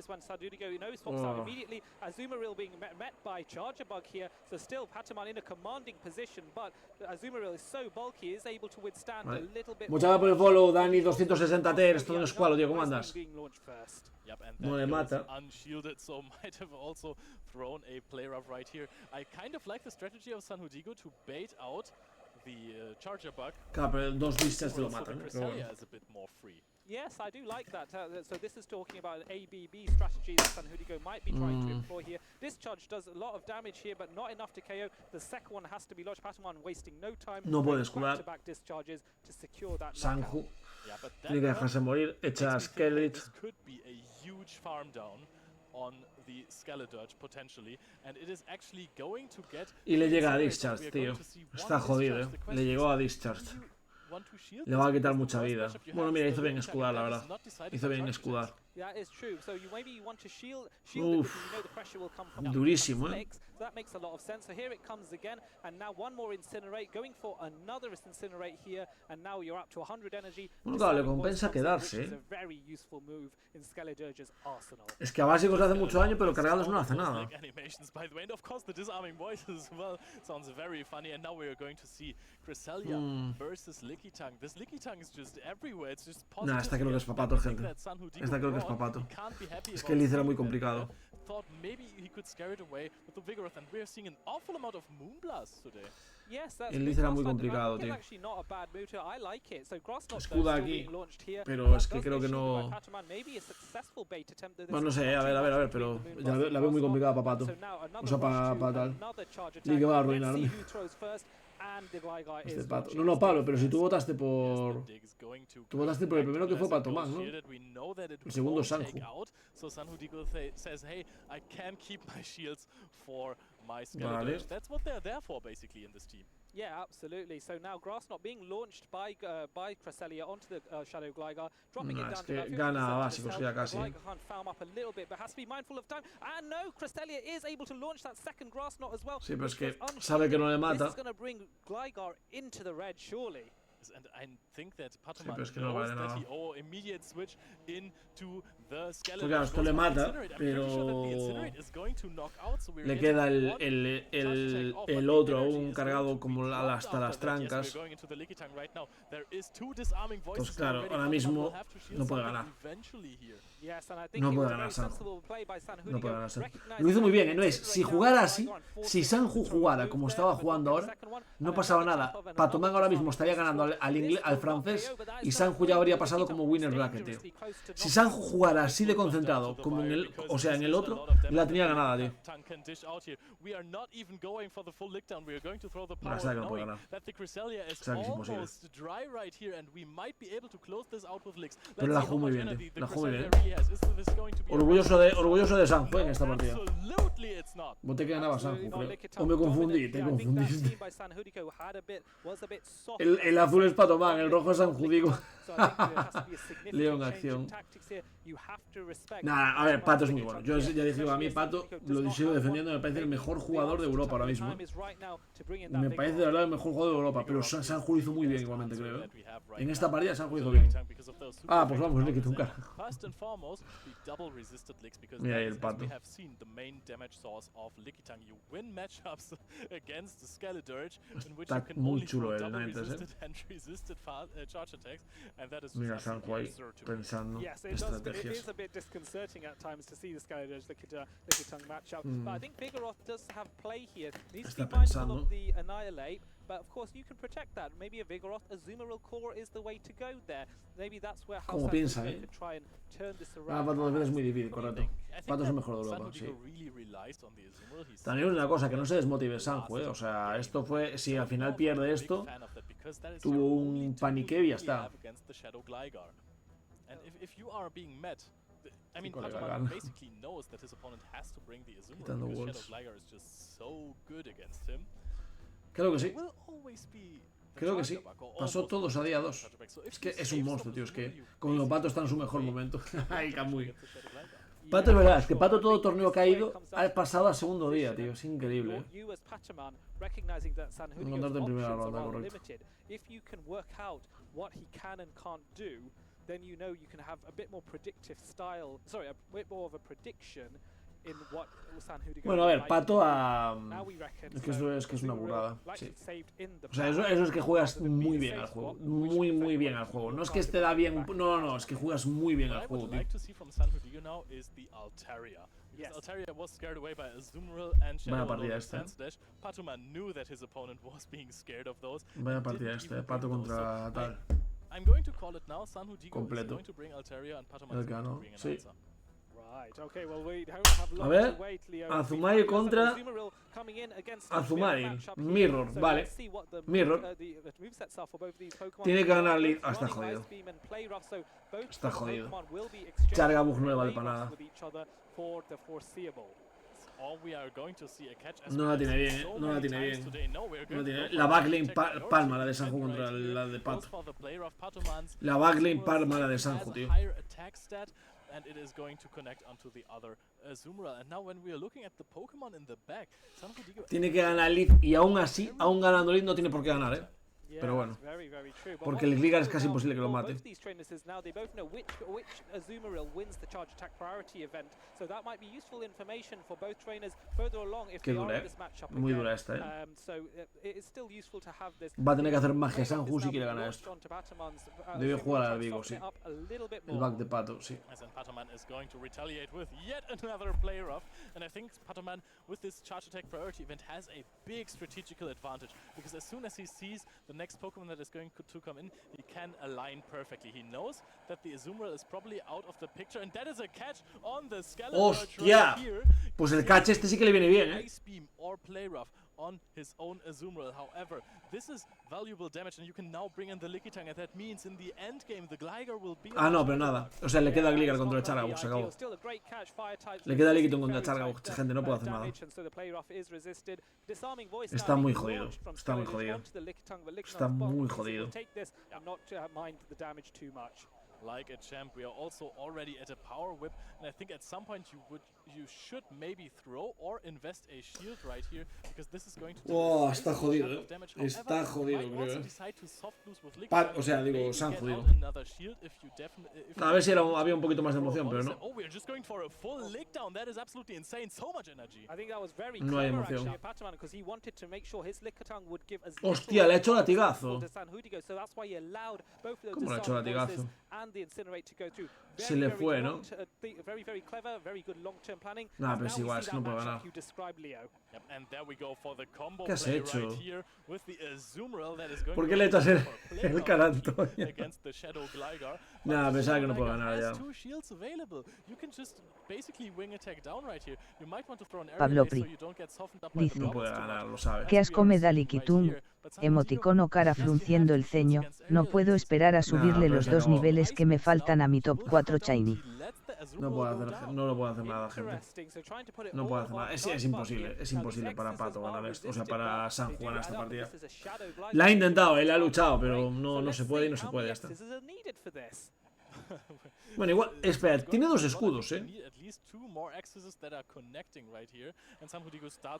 Azumarill being met by Charger Bug here, so still Patoman in a commanding position, but Azumarill is so bulky, is able to withstand a little bit. Muchas gracias por el follow, Dani 260T, eres todo un escualo, tío, ¿cómo andas? No le mata. Unshielded, so might have also thrown a play rough right here. I kind of like the strategy of Sanhudigo to bait out the Charger Bug. Claro, pero dos vistas te lo matan, pero bueno. Is a bit more free. Yes, I do like that. So this is talking about an ABB strategy that Sanhudigo might be trying to employ here. This charge does a lot of damage here, but not enough to KO. The second one has to be lodged. Patoman wasting no time. No puede escudar. Back-to-back discharges to secure that Sanju tiene que dejarse morir. Echa Skeledurge. This could be a huge farm down on the Skeledurge potentially, and it is actually going to get. Y le llega a Discharge, tío. Está jodido, Le llegó a Discharge. Le va a quitar mucha vida. Bueno, mira, hizo bien escudar, la verdad. Hizo bien escudar. Uff, durísimo, That makes a lot of sense. So here it comes again, and now one more Incinerate, going for another Incinerate here, and now you're up to 100 energy. Bueno, claro, le compensa quedarse, a very useful move in Skeledurge's arsenal. Es que a básicos le hace mucho daño, pero cargados no hace nada. Animations, by the way, and of course the disarming voice as well sounds very funny. And now we are going to see Cresselia versus Lickitung. This Lickitung is just everywhere. It's just positive. Nah, esta creo que es papato, gente. Esta creo que es papato. Es que el Liz era muy complicado. Thought maybe he could scare it away with the Vigoroth, and we are seeing an awful amount of Moonblast today. El Liz era muy complicado, tío. Escuda aquí, pero es que creo que no. Bueno, no sé, a ver, pero la veo muy complicada para Pato. O sea, para tal. Y que va a arruinarme. Este Pato. No, Pablo, pero si tú votaste por. Tú votaste por el primero que fue Pato Man, ¿no? El segundo es Sanju. So Sanhudigo says, hey, I can keep my shields for my Skeledurge. Vale. That's what they're there for, basically, in this team. Yeah, absolutely. So now Grassnot being launched by Cresselia onto the Shadow Gligar, dropping it down to about 50%. Gana básicos ya casi. Gligar can't farm up a little bit, but has to be mindful of time. And no, Cresselia is able to launch that second Grassnot as well. Sí, pero es que sabe que no le mata. This is going to bring Gligar into the red, surely. And I think that Patoman knows that he owe immediate switch into the Skeledurge. Claro, esto le mata, pero le queda el otro aún cargado como hasta las trancas. Pues claro, ahora mismo no puede ganar. No puede ganar Sanju. No puede ganar Sanju. Lo hizo muy bien, ¿no es? Si jugara así, si Sanju jugara como estaba jugando ahora, no pasaba nada. Patoman ahora mismo estaría ganando al francés y Sanju ya habría pasado como winner bracket, tío. Si Sanju jugara así de concentrado como en el, o sea, en el otro, la tenía ganada, tío. Hasta que no puede ganar. Está que es imposible. Pero la jugó muy bien, tío. La jugó muy bien. Orgulloso de Sanju en esta partida. Vos te ganaba Sanju, creo. O me confundí, te confundiste. El azul es Patoman, el rojo es Sanhudigo. Leo en acción. Nada, a ver, Pato es muy bueno. Yo ya dije, a mí Pato lo sigo defendiendo, me parece el mejor jugador de Europa ahora mismo. Me parece de verdad el mejor jugador de Europa, pero Sanju lo hizo muy bien igualmente, creo. En esta partida Sanju hizo bien. Ah, pues vamos, le quito un cara. Mira ahí el Pato. Está muy chulo el Niners, Mira Sanju ahí pensando estrategias. Está pensando. But of course you can protect that. Maybe a Vigoroth, a Azumarill core is the way to go there. Maybe that's where Como piensa, could try and turn this around. Pato dos veces es muy difícil, correcto. Pato es el mejor de Europa, sí. También una cosa, que no se desmotive Sanju, o sea, esto fue, si al final pierde esto, tuvo un paniqueo y ya está. I mean, Patoman basically knows that his opponent has to bring the Azumarill because Shadow Gligar is just so good against him. Creo que sí. Creo que sí. Pasó todos a día 2. Es que es un monstruo, tío. Es que como Pato está en su mejor momento. Ay, Kamui. Pato es verdad, es que Pato todo torneo que ha ido ha pasado al segundo día, tío. Es increíble. Encontrarte en primera ronda, correcto. Then you know you can have a bit more predictive style, sorry, a bit more of a prediction in what Sanhu. Bueno, a ver, Pato a... Es que es una burrada, sí. O sea, eso es que juegas muy bien al juego, muy bien al juego. No es que te da bien, no, es que juegas muy bien al juego, tío. Vaya partida esta. Vaya partida esta, Pato contra tal. Completo. El gano, sí. A ver, Azumarill contra Azumarill. Mirror, vale. Mirror. Tiene que ganar Lead. Ah, está jodido. Está jodido. Chargabug no le vale para nada. No la tiene bien, no la tiene bien. La backlane palma la de Sanju contra la de Pato. La backlane palma la de Sanju, tío. Tiene que ganar Lead y aún así, aún ganando Lead no tiene por qué ganar, Pero bueno, porque el Gligar es casi imposible que lo mate. Qué dura, muy dura esta, Va a tener que hacer magia Sanju si quiere ganar esto. Debe jugar al Vigo, sí. El back de Pato, sí. The next Pokemon that is going to come in, he can align perfectly. He knows that the Azumarill is probably out of the picture, and that is a catch on the Skeleton right here. Pues el catch este sí que le viene bien, Ice Beam or Play Rough on his own Azumarill. However, this is valuable damage, and you can now bring in the Lickitung, and that means in the end game the Gligar will be... Ah, no, pero nada. O sea, le queda Gligar contra el Chargabug, se acabó. Le queda Lickitung contra el Chargabug. Gente, no puede hacer nada. Está muy jodido. Está muy jodido. Está muy jodido. Like a champ, we are also already at a power whip, and I think at some point you should maybe throw or invest a shield right here, because this is going to do está jodido, Está jodido, creo. O sea, digo, Sanju, digo. A ver si había un poquito más de emoción, pero no. No hay emoción. Hostia, le ha hecho latigazo. ¿Cómo le ha hecho latigazo? Se le fue, ¿no? Nada, pero es igual, es que no puede ganar. ¿Qué has hecho? ¿Por qué le echas el cara a Antonio? Nada, pensaba que no puede ganar ya. Pablo Pri dice: no puede ganar, lo sabe. ¿Qué asco me da Lickitung? Emoticono cara frunciendo el ceño. No puedo esperar a subirle los 2 niveles que me faltan a mi top 4 Shiny. No lo puede hacer nada, gente. No puede hacer nada. Es imposible para Pato ganar esto. O sea, para Sanju ganar esta partida. La ha intentado, él ha luchado, pero no se puede y no se puede. Ya está. Bueno, igual, espera, tiene 2 escudos,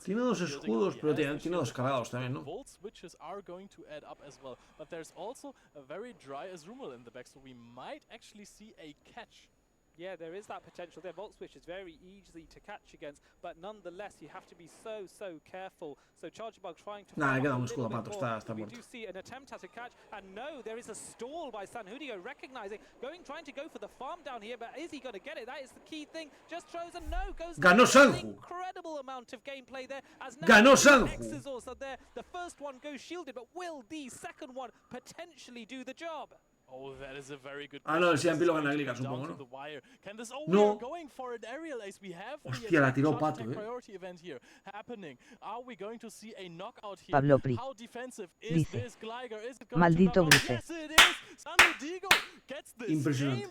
Tiene 2 escudos, pero tiene 2 cargados también, ¿no? Yeah, there is that potential there. Volt Switch is very easy to catch against, but nonetheless, you have to be so careful. So Chargebug trying to Nah, queda un escudo pato, está we muerto. do see an attempt at a catch, and no, there is a stall by Sanhudio, recognizing, trying to go for the farm down here, but is he going to get it? That is the key thing. Just throws a no, goes Ganó Sanju. Incredible amount of gameplay there. As now Ganó Sanju. Exors are there. The first one goes shielded, but will the second one potentially do the job? Oh, that is a very good no, el CMP lo gana Gligar, supongo, ¿no? No. Hostia, la tiró Pato, Pablo Pri dice: maldito grife. Impresionante.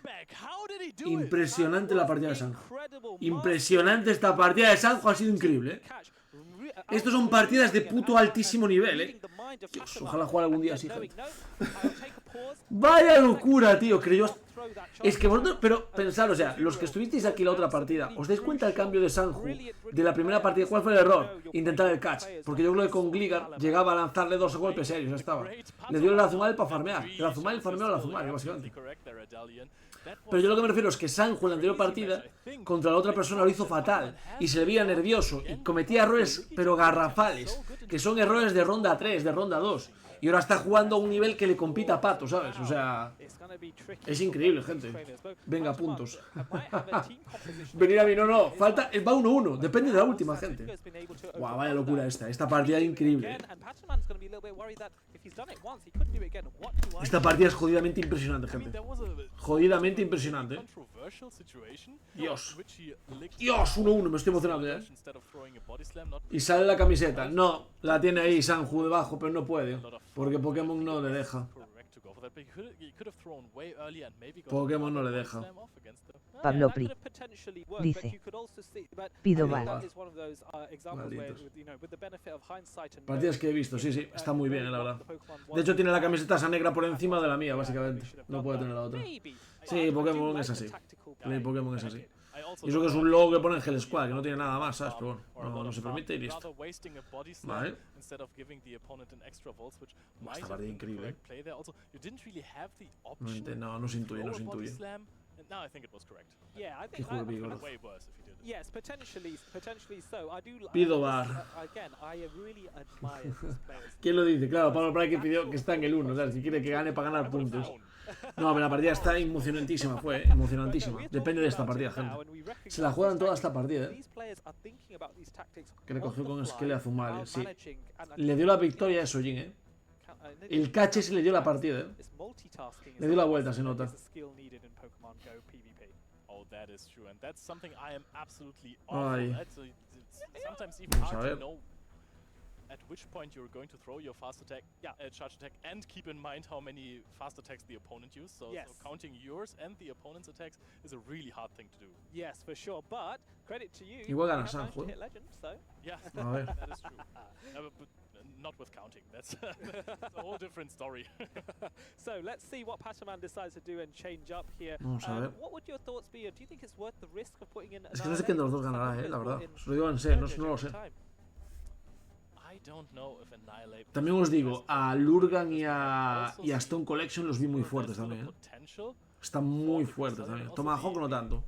Impresionante la partida de Sanju. Impresionante esta partida de Sanju, ha sido increíble, Estos son partidas de puto altísimo nivel, Dios, ojalá jugar algún día así, gente. Vaya locura, tío, creyó. Es que vosotros, pero pensad, o sea, los que estuvisteis aquí la otra partida, ¿os dais cuenta del cambio de Sanju de la primera partida? ¿Cuál fue el error? Intentar el catch, porque yo creo que con Gligar llegaba a lanzarle 2 golpes serios, ya estaba. Le dio el Azumarill para farmear, el Azumarill farmeó al Azumarill, básicamente. Pero yo lo que me refiero es que Sanju en la anterior partida contra la otra persona lo hizo fatal y se le veía nervioso y cometía errores pero garrafales, que son errores de ronda 3, de ronda 2. Y ahora está jugando a un nivel que le compita a Pato, ¿sabes? O sea, es increíble, gente. Venga, puntos. Venir a mí, no, falta, va 1-1, depende de la última, gente. Guau, vaya locura esta partida es increíble. Esta partida es jodidamente impresionante, gente. Jodidamente impresionante. Dios. Dios, 1-1, me estoy emocionando ya. Y sale la camiseta. No, la tiene ahí Sanju debajo, pero no puede. Porque Pokémon no le deja. Pokémon no le deja. Pablo Pri dice: pido bar. Partidas que he visto, sí, está muy bien, la verdad. De hecho tiene la camiseta esa negra por encima de la mía, básicamente. No puede tener la otra. Sí, Pokémon es así. Pokémon es así. Y eso que es un logo que pone en Hell Squad, que no tiene nada más, ¿sabes? Pero bueno, no se permite y listo. Vale. Esta partida increíble. No se intuye. Qué juego Vigor. Pido bar. ¿Quién lo dice? Claro, Pablo Pray que pidió que está en el 1, ¿sabes? Si quiere que gane para ganar puntos. No, pero la partida está emocionantísima, emocionantísima. Depende de esta partida, gente. Se la juegan toda esta partida, Que le cogió con Skele Azumarill, sí. Le dio la victoria a Sojin, El cache se le dio la partida, Le dio la vuelta, se nota. Ay. Vamos a ver. At which point you're going to throw your fast attack, charge attack, and keep in mind how many fast attacks the opponent used. So counting yours and the opponent's attacks is a really hard thing to do. Yes, for sure. But credit to you. Igual gana Sanju. Yeah, that is true. But not with counting. That's a whole different story. So let's see what Pataman decides to do and change up here. Vamos a ver. What would your thoughts be? Do you think it's worth the risk of putting in? Es que no sé quién de los dos ganará, la verdad. Os lo digo en serio, no lo sé. También os digo, a Lurgan y a Stone Collection los vi muy fuertes también. Están muy fuertes también. Tomahawk no tanto.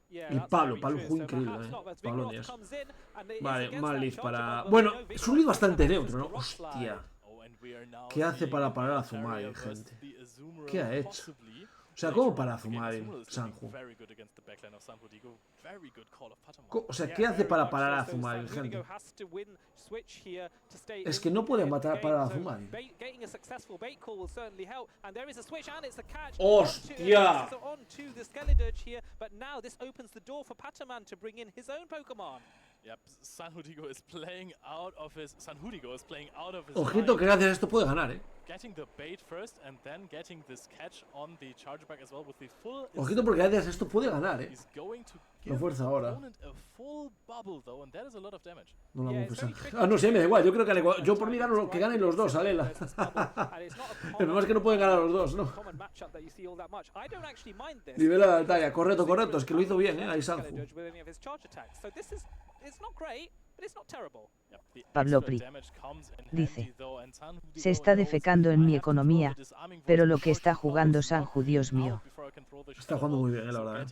Y Pablo jugó increíble, Pablo Díaz. Vale, mal lead para... Bueno, es un lead bastante neutro, ¿no? Hostia. ¿Qué hace para parar a Azumarill, gente? ¿Qué ha hecho? O sea, ¿cómo para Azumarill, Sanju? O sea, ¿qué hace para parar a Azumarill, gente? Es que no puede parar a Azumarill. ¡Hostia! Ojito que gracias a esto puede ganar, Ojito porque gracias a esto puede ganar, Lo fuerza ahora. No la bufes. No sé, me da igual. Yo creo que yo por mí gano que ganen los dos, Alela. El problema es que no pueden ganar los dos, ¿no? Nivela la Altaria. Correcto. Es que lo hizo bien, ahí Sanju. Pablo Pri dice: se está defecando en mi economía, pero lo que está jugando Sanju, Dios mío. Está jugando muy bien, la verdad,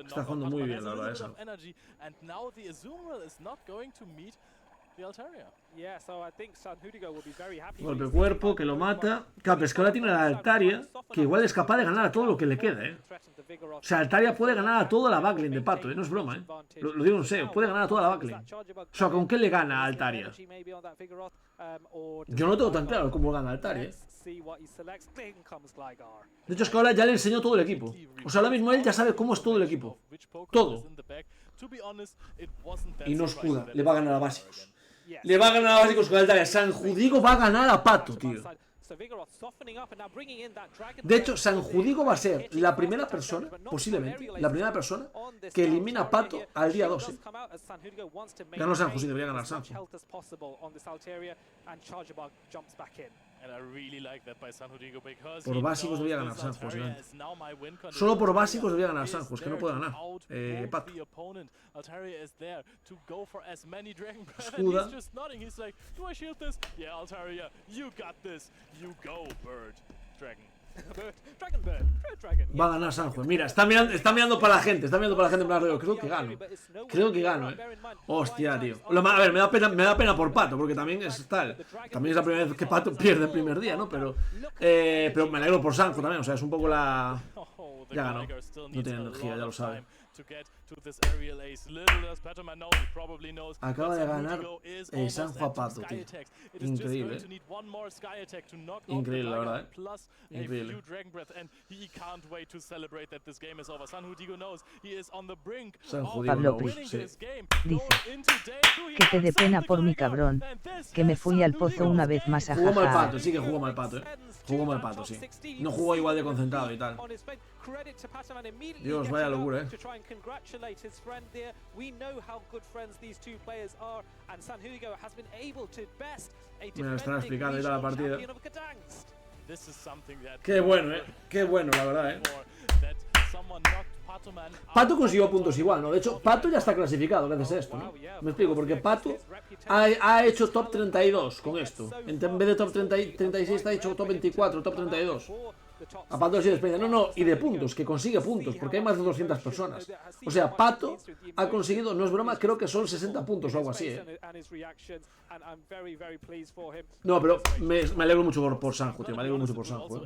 Está jugando muy bien, la verdad, eso. Golpe cuerpo, que lo mata. Claro, es que ahora tiene la Altaria, que igual es capaz de ganar a todo lo que le queda, O sea, Altaria puede ganar a toda la backlane de Pato, No es broma, Lo digo en serio, puede ganar a toda la backlane. O sea, ¿con qué le gana a Altaria? Yo no tengo tan claro cómo gana Altaria. De hecho, es que ahora ya le enseñó todo el equipo. O sea, ahora mismo él ya sabe cómo es todo el equipo. Todo. Y no escuda, le va a ganar a básicos. Le va a ganar a básicos con Altaria. Sanjudigo va a ganar a Pato, tío. De hecho, Sanjudigo va a ser la primera persona, posiblemente, la primera persona que elimina a Pato al día 2. Ganó Sanju, sí, debería ganar Sanju. Por básicos debería ganar Sanju, solo por básicos debería ganar Sanju, es que no puede ganar Pato. Escuda. Va a ganar Sanju. Mira, está mirando para la gente. Está mirando para la gente. Creo que gano. Hostia, tío. A ver, me da pena por Pato, porque también es tal. También es la primera vez que Pato pierde el primer día, ¿no? Pero me alegro por Sanju también. O sea, es un poco la... Ya ganó. No tiene energía, ya lo sabe. Acaba de ganar Sanju a Pato, tío. Increíble, Increíble, la verdad, Increíble. Pablo Pri dice: que te dé pena por mi cabrón, que me fui al pozo una vez más a jaja. Jugó mal Pato, sí que jugó mal Pato, Jugó mal Pato, sí. No jugó igual de concentrado y tal. Dios, vaya locura, Me están explicando ahorita la partida. Qué bueno, Qué bueno, la verdad, Pato consiguió puntos igual, ¿no? De hecho, Pato ya está clasificado gracias a esto, ¿no? Me explico, porque Pato ha hecho top 32 con esto. En vez de top 36 ha hecho top 24, top 32. A Pato sí despeña. No, y de puntos, que consigue puntos, porque hay más de 200 personas. O sea, Pato ha conseguido, no es broma, creo que son 60 puntos o algo así, No, pero me alegro mucho por Sanju, tío, me alegro mucho por Sanju,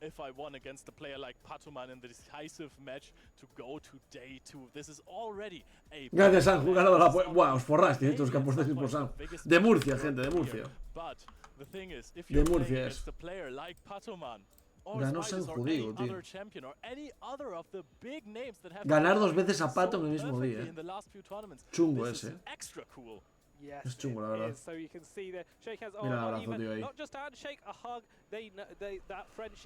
If I won against a player like Patoman in the decisive match to go to day 2. This is already a... Gracias, Sanju, ganado la... Wow, os forraste, los que apostáis por Sanju. De Murcia, gente, de Murcia. De Murcia es. Ganó Sanjudigo, tío. Ganar dos veces a Pato en el mismo día, Chungo ese, Es chungo, la verdad. Mira el abrazo, tío, ahí.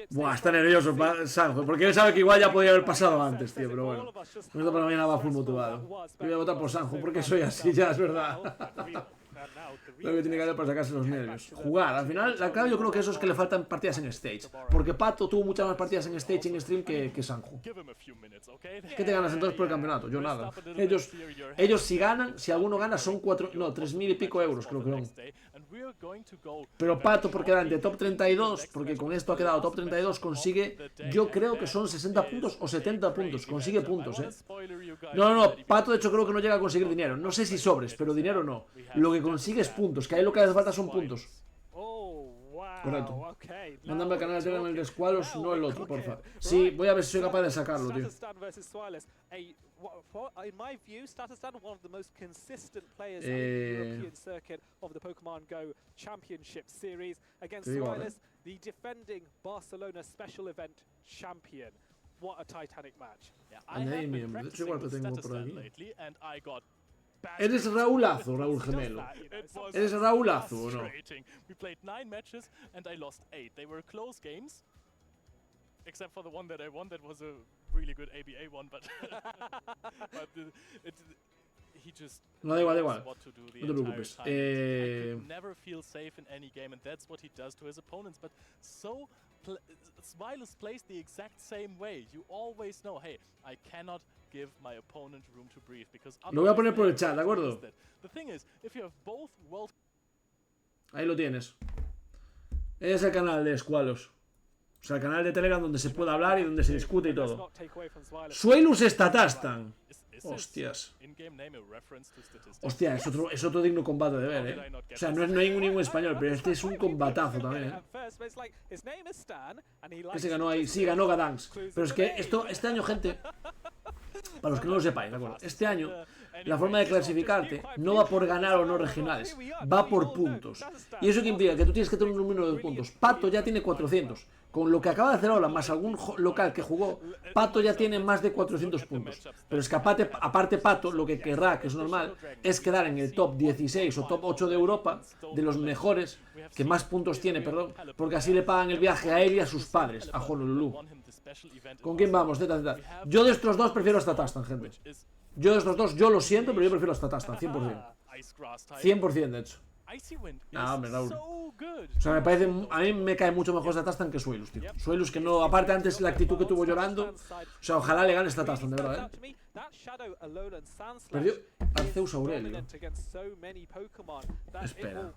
Buah, está nervioso Sanju, porque él sabe que igual ya podía haber pasado antes, tío, pero bueno. Esto para mañana va full motivado. Yo voy a votar por Sanju, porque soy así, ya es verdad. Lo que tiene que hacer para sacarse los nervios. Jugar, al final, la clave yo creo que eso es que le faltan partidas en stage. Porque Pato tuvo muchas más partidas en stage y en stream que Sanju. ¿Qué te ganas entonces por el campeonato? Yo nada. Ellos si ganan, si alguno gana son 3.000 y pico euros, creo que son. Pero Pato, por quedar de top 32, porque con esto ha quedado top 32, consigue, yo creo que son 60 puntos o 70 puntos. Consigue puntos, No, Pato de hecho creo que no llega a conseguir dinero. No sé si sobres, pero dinero no. Lo que consigue es puntos, que ahí lo que hace falta son puntos. Correcto. Mándame al canal de Telegram el de Squalos, no el otro, porfa. Sí, voy a ver si soy capaz de sacarlo, tío. In my view, Statistan, one of the most consistent players in the European circuit of the Pokemon Go Championship Series against Swilus, the defending Barcelona Special Event champion. what a titanic match. Añadir miembro. De hecho, igual te tengo por aquí. ¿Eres Raúlazo, Raúl Gemelo? ¿Eres Raúlazo o no? We played 9 matches and I lost 8. They were close games, except for the one that I won. That was a really good ABA one, but he just no, da igual. What to do the no te preocupes. I could never feel safe in any game, and that's what he does to his opponents. But so Smilus plays the exact same way. You always know, hey, I cannot give my opponent room to breathe because lo voy a poner por el chat, ¿de acuerdo? The thing is, if you have both world... Ahí lo tienes. Es el canal de Squalos. O sea, el canal de Telegram donde se puede hablar y donde se discute y todo. Suelus Statastan. Hostias. Hostia, es otro digno combate de ver, O sea, no hay ningún español, pero este es un combatazo también, Ese ganó ahí. Sí, ganó Gadanks. Pero es que este año, gente, para los que no lo sepáis, ¿de acuerdo? Este año, la forma de clasificarte no va por ganar o no regionales, va por puntos. Y eso que implica que tú tienes que tener un número de puntos. Pato ya tiene 400. Con lo que acaba de hacer ahora, más algún local que jugó, Pato ya tiene más de 400 puntos. Pero es que aparte Pato, lo que querrá, que es normal, es quedar en el top 16 o top 8 de Europa, de los mejores, que más puntos tiene, perdón, porque así le pagan el viaje a él y a sus padres, a Honolulu. ¿Con quién vamos? Yo de estos dos prefiero a Statastan, gente. Yo de estos dos, yo lo siento, pero yo prefiero a Statastan, 100%. 100% de hecho. Ah, hombre, Raúl. O sea, me parece, a mí me cae mucho mejor Statastan que Suelus, tío. Suelus que no, aparte antes la actitud que tuvo llorando. O sea, ojalá le gane Statastan, de verdad, Perdió Arceus Aurelio. Espera.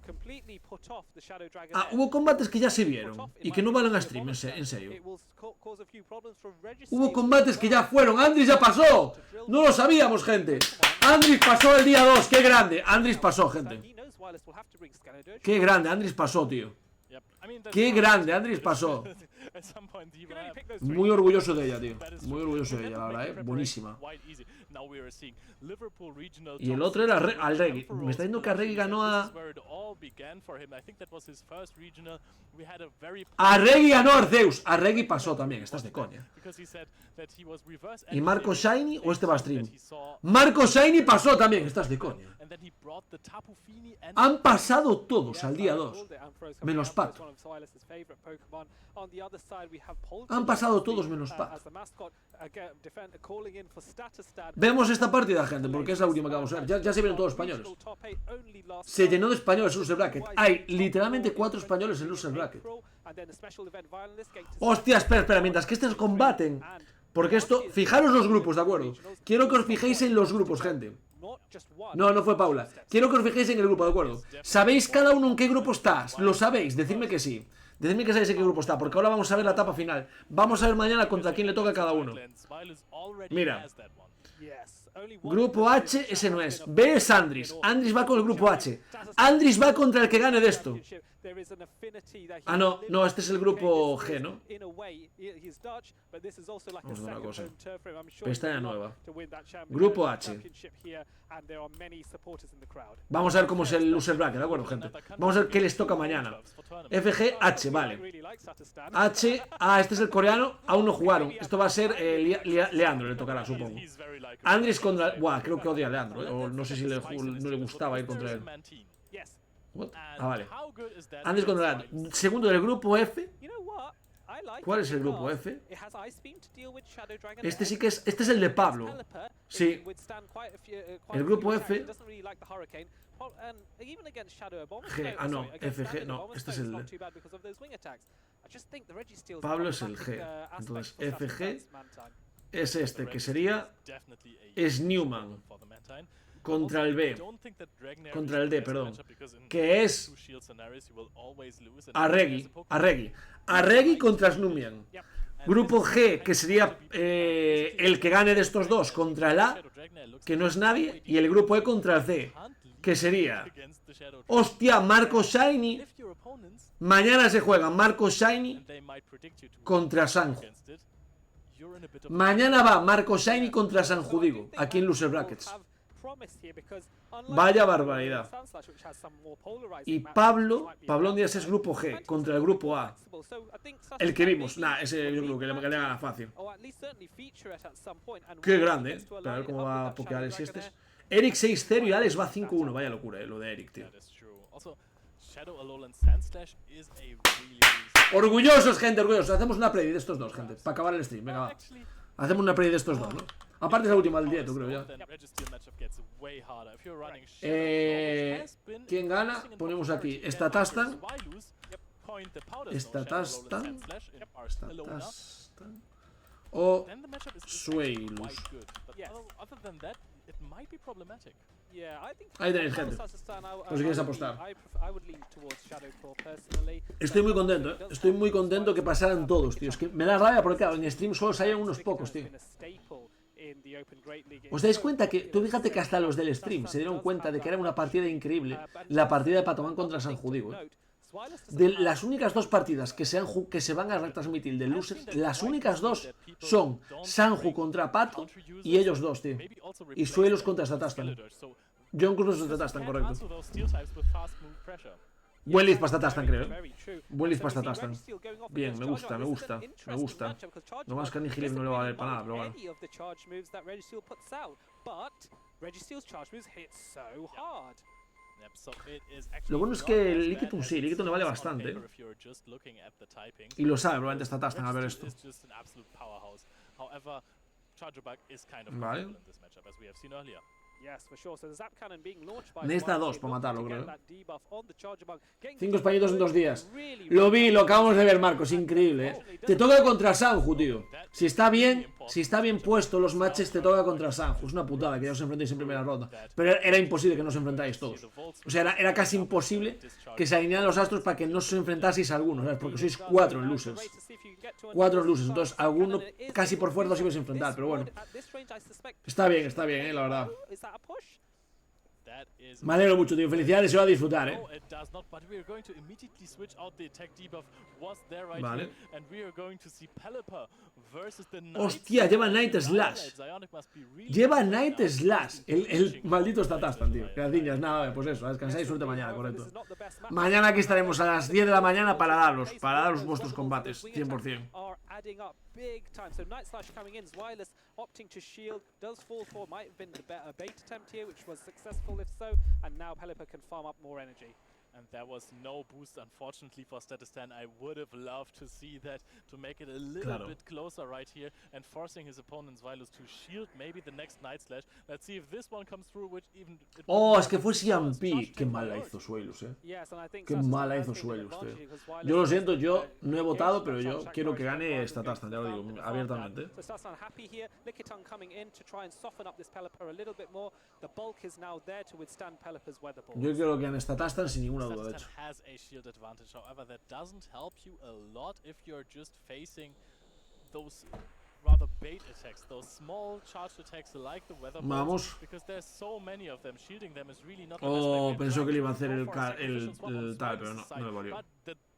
Ah, hubo combates que ya se vieron y que no van a stream, en serio. Hubo combates que ya fueron. Andris ya pasó. No lo sabíamos, gente. Andris pasó el día 2. Qué grande. Andris pasó, gente. Qué grande, Andris pasó, tío. Qué grande, Andris pasó. Muy orgulloso de ella, tío. Muy orgulloso de ella, la verdad, Buenísima. Y el otro era Arregui. Me está diciendo que Arregui ganó a... Arregui ganó a Arceus. Arregui pasó también, estás de coña. ¿Y Marco Shiny o este va a stream? Marco Shiny pasó también, estás de coña. Han pasado todos al día 2. Menos Pato. Han pasado todos menos Pato. Vemos esta partida, gente, porque es la última que vamos a ver. Ya se vieron todos españoles. Se llenó de españoles el loser bracket. Hay literalmente 4 españoles en el loser bracket. Hostia, espera, mientras que estos combaten. Porque esto, fijaros los grupos, ¿de acuerdo? Quiero que os fijéis en los grupos, gente. No fue Paula. Quiero que os fijéis en el grupo, ¿de acuerdo? ¿Sabéis cada uno en qué grupo está? ¿Lo sabéis? Decidme que sí. Decidme que sabéis en qué grupo está, porque ahora vamos a ver la etapa final. Vamos a ver mañana contra quién le toca a cada uno. Mira. Grupo H, ese no es. B es Andris. Andris va con el grupo H. Andris va contra el que gane de esto. Ah, no, este es el grupo G, ¿no? Vamos a ver una cosa. Pestaña nueva. Grupo H. Vamos a ver cómo es el loser bracket, ¿de acuerdo, gente? Vamos a ver qué les toca mañana. FG, H, vale. H, este es el coreano. Aún no jugaron. Esto va a ser Leandro, le tocará, supongo. Andris contra... Buah, creo que odia a Leandro, o no sé si no le gustaba ir contra él. What? Ah, vale. Andris contra Leandro. Segundo del grupo F. ¿Cuál es el grupo F? Este sí que es... Este es el de Pablo. Sí. El grupo F... G, no, FG, no, este es el de... Pablo es el G. Entonces, FG es este, que sería... Es Newman. Contra el B. Contra el D, perdón. Que es... Arregui contra Snumian. Grupo G, que sería el que gane de estos dos contra el A, que no es nadie. Y el grupo E contra el C, que sería... Hostia, Marco Shiny. Mañana se juega Marco Shiny contra Sanju. Mañana va Marco Shiny contra Sanju, digo, aquí en Loser Brackets. Vaya barbaridad. Y Pablón Díaz es grupo G contra el grupo A. El que vimos, ese yo creo que le gana fácil. Qué grande, ¿eh? Pero a ver cómo va a pokear el Siestes. Eric 6-0 y Alex va 5-1. Vaya locura, lo de Eric, tío. Orgullosos, gente, orgullosos. Hacemos una play de estos dos, gente, para acabar el stream. Venga, va. Hacemos una play de estos dos, ¿no? Aparte es la última del directo, creo ya. ¿Quién gana? Ponemos aquí Statastan. Statastan. O Sueilus. Ahí tenéis, gente. Por si quieres apostar. Estoy muy contento, ¿eh? Estoy muy contento que pasaran todos, tío. Es que me da rabia porque, claro, en stream solo salían unos pocos, tío. ¿Os dais cuenta que, tú fíjate que hasta los del stream se dieron cuenta de que era una partida increíble? La partida de Patomán contra San Judigo, ¿eh? De las únicas dos partidas que se van a retransmitir de Losers, las únicas dos son Sanju contra Pato y ellos dos, tío. Y Suelos contra Statastan. John Cruz contra Statastan, correcto. Buen lead para Statastan, creo, ¿eh? Buen lead para Statastan. Bien, me gusta, me gusta, me gusta. No más que a Nihilib no le va a valer para nada, pero bueno. Lo bueno es que el Lickitung sí, Lickitung le vale bastante. Y lo sabe, probablemente Statastan al ver esto. Vale. Necesita 2 para matarlo, creo. 5 españitos en 2 días. Lo vi, lo acabamos de ver, Marcos. Increíble, ¿eh? Te toca contra Sanju, tío. Si está bien puesto los matches, te toca contra Sanju. Es una putada que ya os enfrentéis en primera ronda. Pero era imposible que no os enfrentáis todos. O sea, era casi imposible que se alinearan los astros para que no os enfrentaseis a algunos, ¿sabes? Porque sois 4 en losers. 4 en losers. Entonces, alguno casi por fuerza os ibais a enfrentar. Pero bueno. Está bien, la verdad. Me alegro mucho, tío. Felicidades, se va a disfrutar, ¿eh? Vale. Hostia, lleva Night Slash. Lleva Night Slash. El maldito Statastan, tío. Gracias, nada, pues eso. A descansar y suerte mañana, correcto. Mañana aquí estaremos a las 10 de la mañana para daros vuestros combates, 100%. Big time. So Night Slash coming in, Wireless opting to shield, does fall for, might have been the better bait attempt here, which was successful if so, and now Pelipper can farm up more energy. And there was no boost, unfortunately, for Statistan. I would have loved to see that, to make it a little bit closer right here, and forcing his opponent Zwilus to shield maybe the next Night Slash. Let's see if this one comes through, which even... Oh, es que fue CMP. Qué mal la hizo Zwilus, eh. Qué mal la hizo Zwilus, tío. Yo lo siento, yo no he votado, pero yo quiero que gane Statastan, ya lo digo, abiertamente. Yo quiero que gane Statastan sin ninguna duda, de hecho. Vamos. Oh, pensó que le iba a hacer el tal, pero no le valió.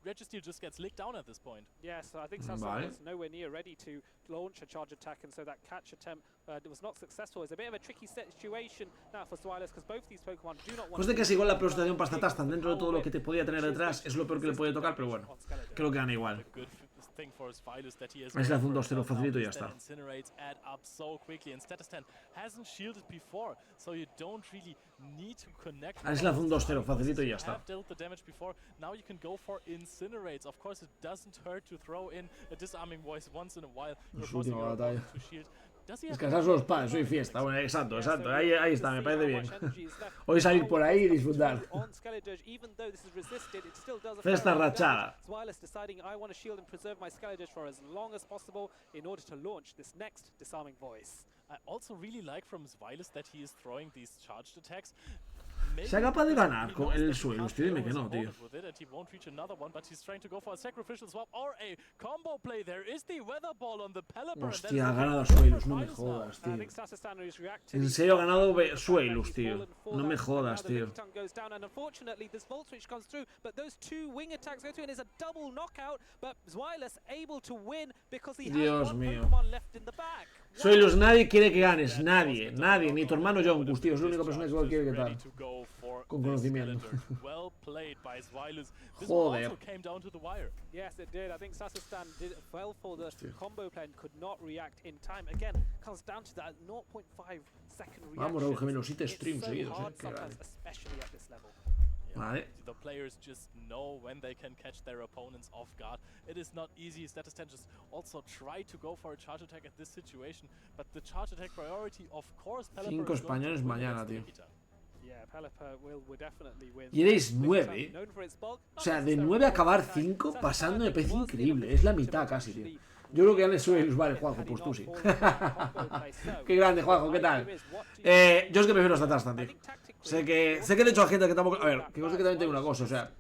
Registeel just gets licked down at this point. Yes, I think Sasson was nowhere near ready to launch a charge attack, and so that catch attempt was not successful. It's a bit of a tricky situation now for Swilers because both these Pokemon do not want. Pues de que es igual la peor situación para Statastan dentro de todo lo que te podía tener detrás, es lo peor que le puede tocar, pero bueno, creo que gana igual. Es la un 2-0 facilito y ya está. Es la un 2-0 facilito y ya está. Su última batalla. Descansar los padres, soy fiesta. Bueno, exacto. Ahí está, me parece bien. Hoy salir por ahí y disfrutar. Festa rachada. I also really like from Zwilus that he is throwing these charged attacks sea capaz de ganar con el suelo. Tío, dime que no, tío. Hostia, ha ganado Suelus, no me jodas, tío. En serio ha ganado Suelus, tío. No me jodas, tío. Dios mío. Suelus, nadie quiere que ganes, nadie, ni tu hermano Jonkus, tío, es la única persona que quiere que tal. Con conocimiento. Joder. Yes, it did. I think Sasastan did well for the combo plan, could not react in time. Again, comes down to that 0.5 second reaction. Vamos, Raúl Gemelo, 7 streams seguidos, especially at this level. Vale. The players just know when they can catch their opponents off guard. It is not easy. Statistan just also try to go for a charge attack at this situation, but the charge attack priority, of course, 5 españoles mañana, tío. Y erais 9. O sea, de 9 a acabar 5, pasando me parece increíble. Es la mitad casi, tío. Yo creo que gane Suelus, vale, Juanjo, pues tú sí. Qué grande, Juanjo, ¿qué tal? Yo es que prefiero Statastan, tío. Sé que de hecho hay gente que tampoco... A ver, que también tengo una cosa, o sea...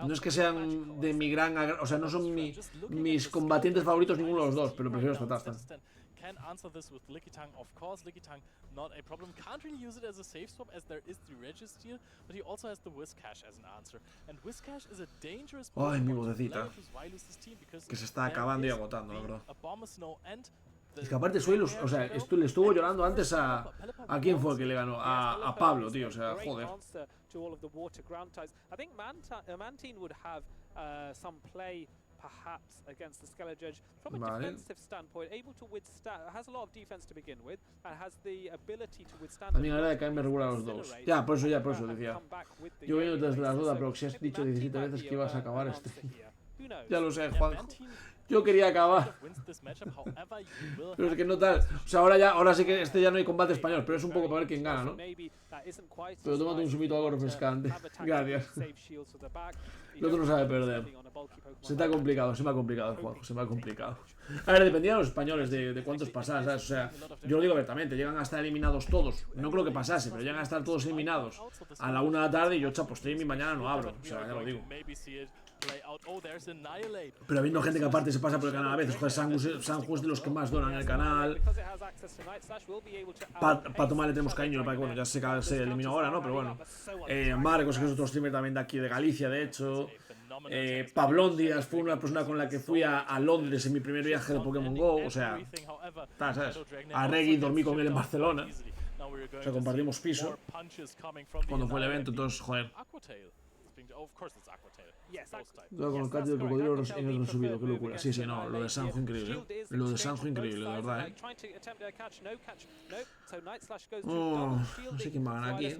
No es que sean de mi gran... O sea, no son mis combatientes favoritos ninguno de los dos, pero prefiero Statastan. Can answer this with Lickitung. Of course, Lickitung not a problem. Can't really use it as a safe swap as there is the Registeel, but he also has the Whiscash as an answer. And Whiscash is a dangerous Ay, mi vocecita. Que se está acabando y agotando, la verdad. Es que aparte Suelus, o sea, le estuvo llorando antes a quién fue el que le ganó, a Pablo, tío, o sea, joder. Perhaps against the Skeller Judge from a defensive standpoint, able to withstand, has a lot of defense to begin with, and has the ability to withstand. A mí la verdad de caerme regular los dos. Ya, por eso decía. Yo vengo desde las dudas, pero si has dicho 17 veces que ibas a acabar este. Ya lo sé, Juanjo. Yo quería acabar. Pero es que no tal. O sea, ahora sí que ya no hay combate español, pero es un poco para ver quién gana, ¿no? Pero tómate un zumito algo refrescante. Gracias. El otro no sabe perder. Se me ha complicado, Juanjo, se me ha complicado. A ver, dependía de los españoles, de cuántos pasaban, ¿sabes? O sea, yo lo digo abiertamente, llegan a estar eliminados todos. No creo que pasase, pero llegan a estar todos eliminados a la 1 de la tarde y yo, chapo, estoy en mi mañana no abro. O sea, ya lo digo. Pero habiendo gente que aparte se pasa por el canal a veces, joder, Sanju es de los que más donan en el canal. Para tomarle tenemos cariño, bueno, ya se eliminó ahora, ¿no? Pero bueno. Marcos, que es otro streamer también de aquí de Galicia, de hecho. Pablón Díaz fue una persona con la que fui a Londres en mi primer viaje de Pokémon GO. O sea, ¿sabes? A Reggie dormí con él en Barcelona. O sea, compartimos piso cuando fue el evento, entonces, joder. Todo con el catch de cocodrilo en el resubido, qué locura. Sí, no, lo de Sanju increíble. Lo de Sanju increíble, de verdad, Oh, no sé quién va a ganar aquí.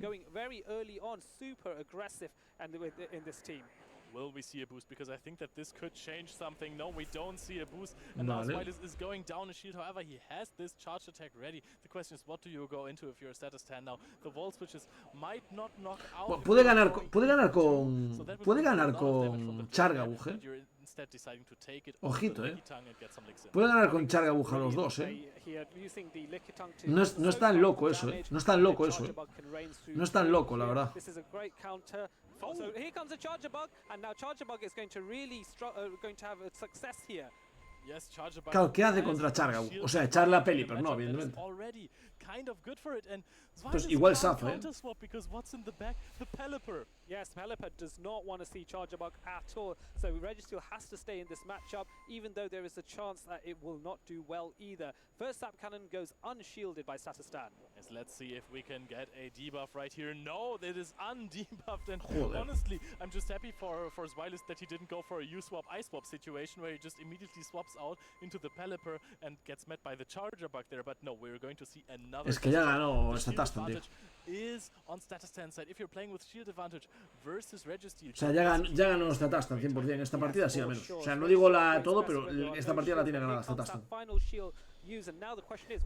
Will we see a boost? Because I think that this could change something. No, we don't see a boost. And now Swilus is going down a shield. However, he has this charge attack ready. The question is, what do you go into if you're a Statistan now? The wall switches might not knock out. Bueno, puede ganar con Chargabuj, Ojito, Puede ganar con Chargabuj a los dos, No es tan loco eso, No es tan loco eso, No es tan loco, la verdad. So here comes a Charger Bug, and now Charger Bug is going to really have a success here. Claro, ¿qué hace contra Chargabuj? O sea, echarle a Pelipper, no, evidentemente. Entonces, igual zafa, Yes, Pelipper does not want to see Charger Bug at all. So Registeel has to stay in this matchup, even though there is a chance that it will not do well either. First Sap Cannon goes unshielded by Statistan. Yes, let's see if we can get a debuff right here. No, it is undebuffed, and honestly, I'm just happy for Zwilus that he didn't go for a U-swap, I-swap situation where he just immediately swaps out into the Pelipper and gets met by the Charger Bug there. But no, we're going to see another. Es que ya ganó Statistan, tío. Is on Statistan side. If you're playing with shield advantage versus Registeel. O sea, ya ganó Statistan 100% en esta partida, sí, al menos. O sea, no digo todo, pero esta partida la tiene ganada Statistan.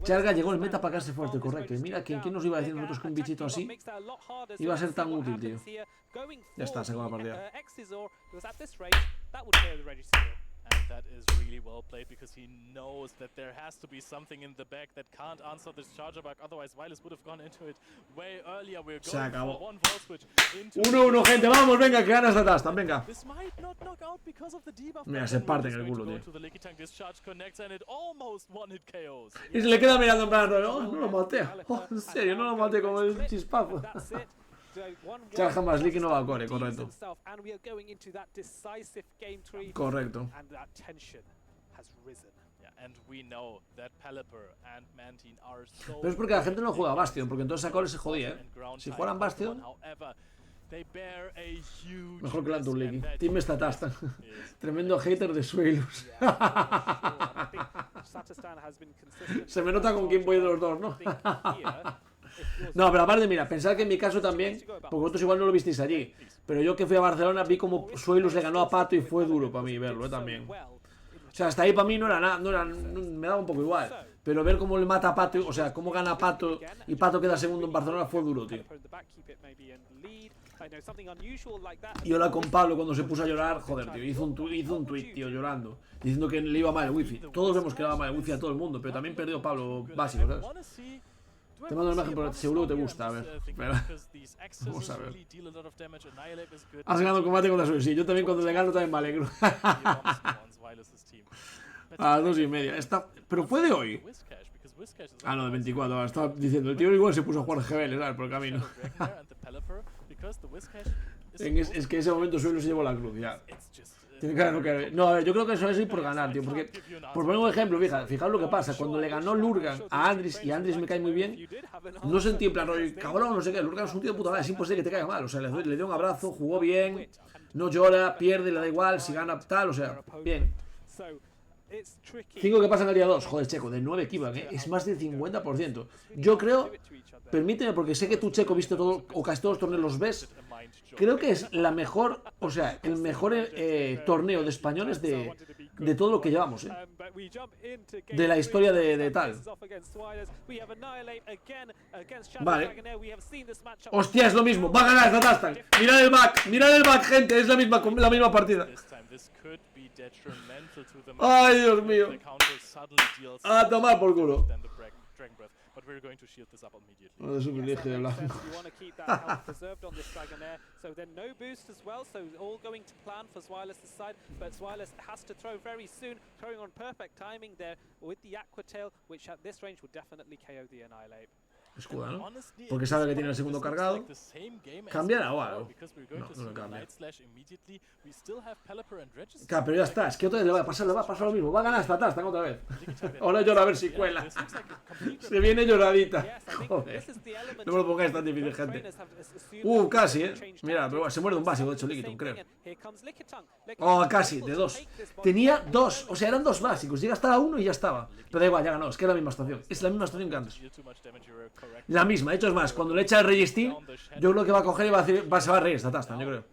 Charga llegó el meta para quedarse fuerte, correcto. Y mira, ¿quién nos iba a decir nosotros que un bichito así iba a ser tan útil, tío? Ya está, se acabó la partida. And that is really well played because he knows that there has to be something in the back that can't answer this charger bug. Otherwise, Wireless would have gone into it way earlier. We're going for one wall switch into 1-1, gente, vamos, venga, que gana esta tasta, venga. This might not knock out because of the debuff. Mira, se parte en el culo, tío. Y se le queda mirando en plan, no lo maté. Oh, en serio, no lo maté con el chispazo. Charge jamás, Lick no va a core, correcto. Correcto. Pero es porque la gente no juega Bastion, porque entonces a core se jodía, Si jugaran Bastion, mejor que la Licky. Team esta tasta. Tremendo hater de Suelus. Se me nota con quién voy de los dos, ¿no? No, pero aparte, mira, pensad que en mi caso también, porque vosotros igual no lo visteis allí, pero yo que fui a Barcelona vi como Suelus le ganó a Pato y fue duro para mí verlo, también. O sea, hasta ahí para mí no era nada, me daba un poco igual. Pero ver cómo le mata a Pato, o sea, cómo gana a Pato y Pato queda segundo en Barcelona fue duro, tío. Y ahora con Pablo cuando se puso a llorar, joder, tío, hizo un tweet, tío, llorando, diciendo que le iba mal el wifi. Todos vemos que le va mal el wifi a todo el mundo, pero también perdió Pablo básico, ¿sabes? Te mando una imagen, pero seguro te gusta, a ver. Vamos a ver. Has ganado el combate contra Suez, sí, yo también cuando le gano también me alegro. A las 2:30. Pero fue de hoy. Ah, no, de 24. Ahora estaba diciendo, el tío igual se puso a jugar GBL, ¿sabes? Por el camino. Es que en ese momento Suelo se llevó la cruz, ya. Tiene que haber. No, a ver, yo creo que eso es ir por ganar, tío. Porque, por poner un ejemplo, fijaos lo que pasa. Cuando le ganó Lurgan a Andris, y Andris me cae muy bien, no sentí en plan, cabrón, no sé qué. Lurgan es un tío de puta madre, es imposible que te caiga mal. O sea, le dio un abrazo, jugó bien, no llora, pierde, le da igual, si gana tal, o sea, bien. 5 que pasan al día 2. Joder, Checo, de 9 que iban, es más del 50%. Yo creo, permíteme, porque sé que tú, Checo, viste todo, o casi todos los torneos los ves. Creo que es la mejor, o sea, el mejor torneo de españoles de todo lo que llevamos, de la historia de tal. Vale. Hostia, es lo mismo. Va a ganar esta Tastan. Mirad el back, gente. Es la misma partida. Ay, Dios mío. A tomar por culo. No, es un privilegio de blanco. Escuda, ¿no? Porque sabe que tiene el segundo cargado. ¿Cambiará o algo? No lo cambia. Claro, pero ya está. Es que otra vez le va a pasar lo mismo. Va a ganar esta Tastan otra vez. Ahora llora a ver si cuela. Se viene lloradita. Joder. No me lo pongáis tan difícil, gente. Casi, Mira, pero se muerde un básico, de hecho, Lickitung, creo. Oh, casi, de 2. Tenía 2. O sea, eran 2 básicos. Llega hasta la 1 y ya estaba. Pero da igual, ya ganó. Es que es la misma estación. Es la misma estación que antes. La misma, de hecho es más, cuando le echa el Registeel, yo creo que va a coger y se va a reír esta Tastan, yo creo.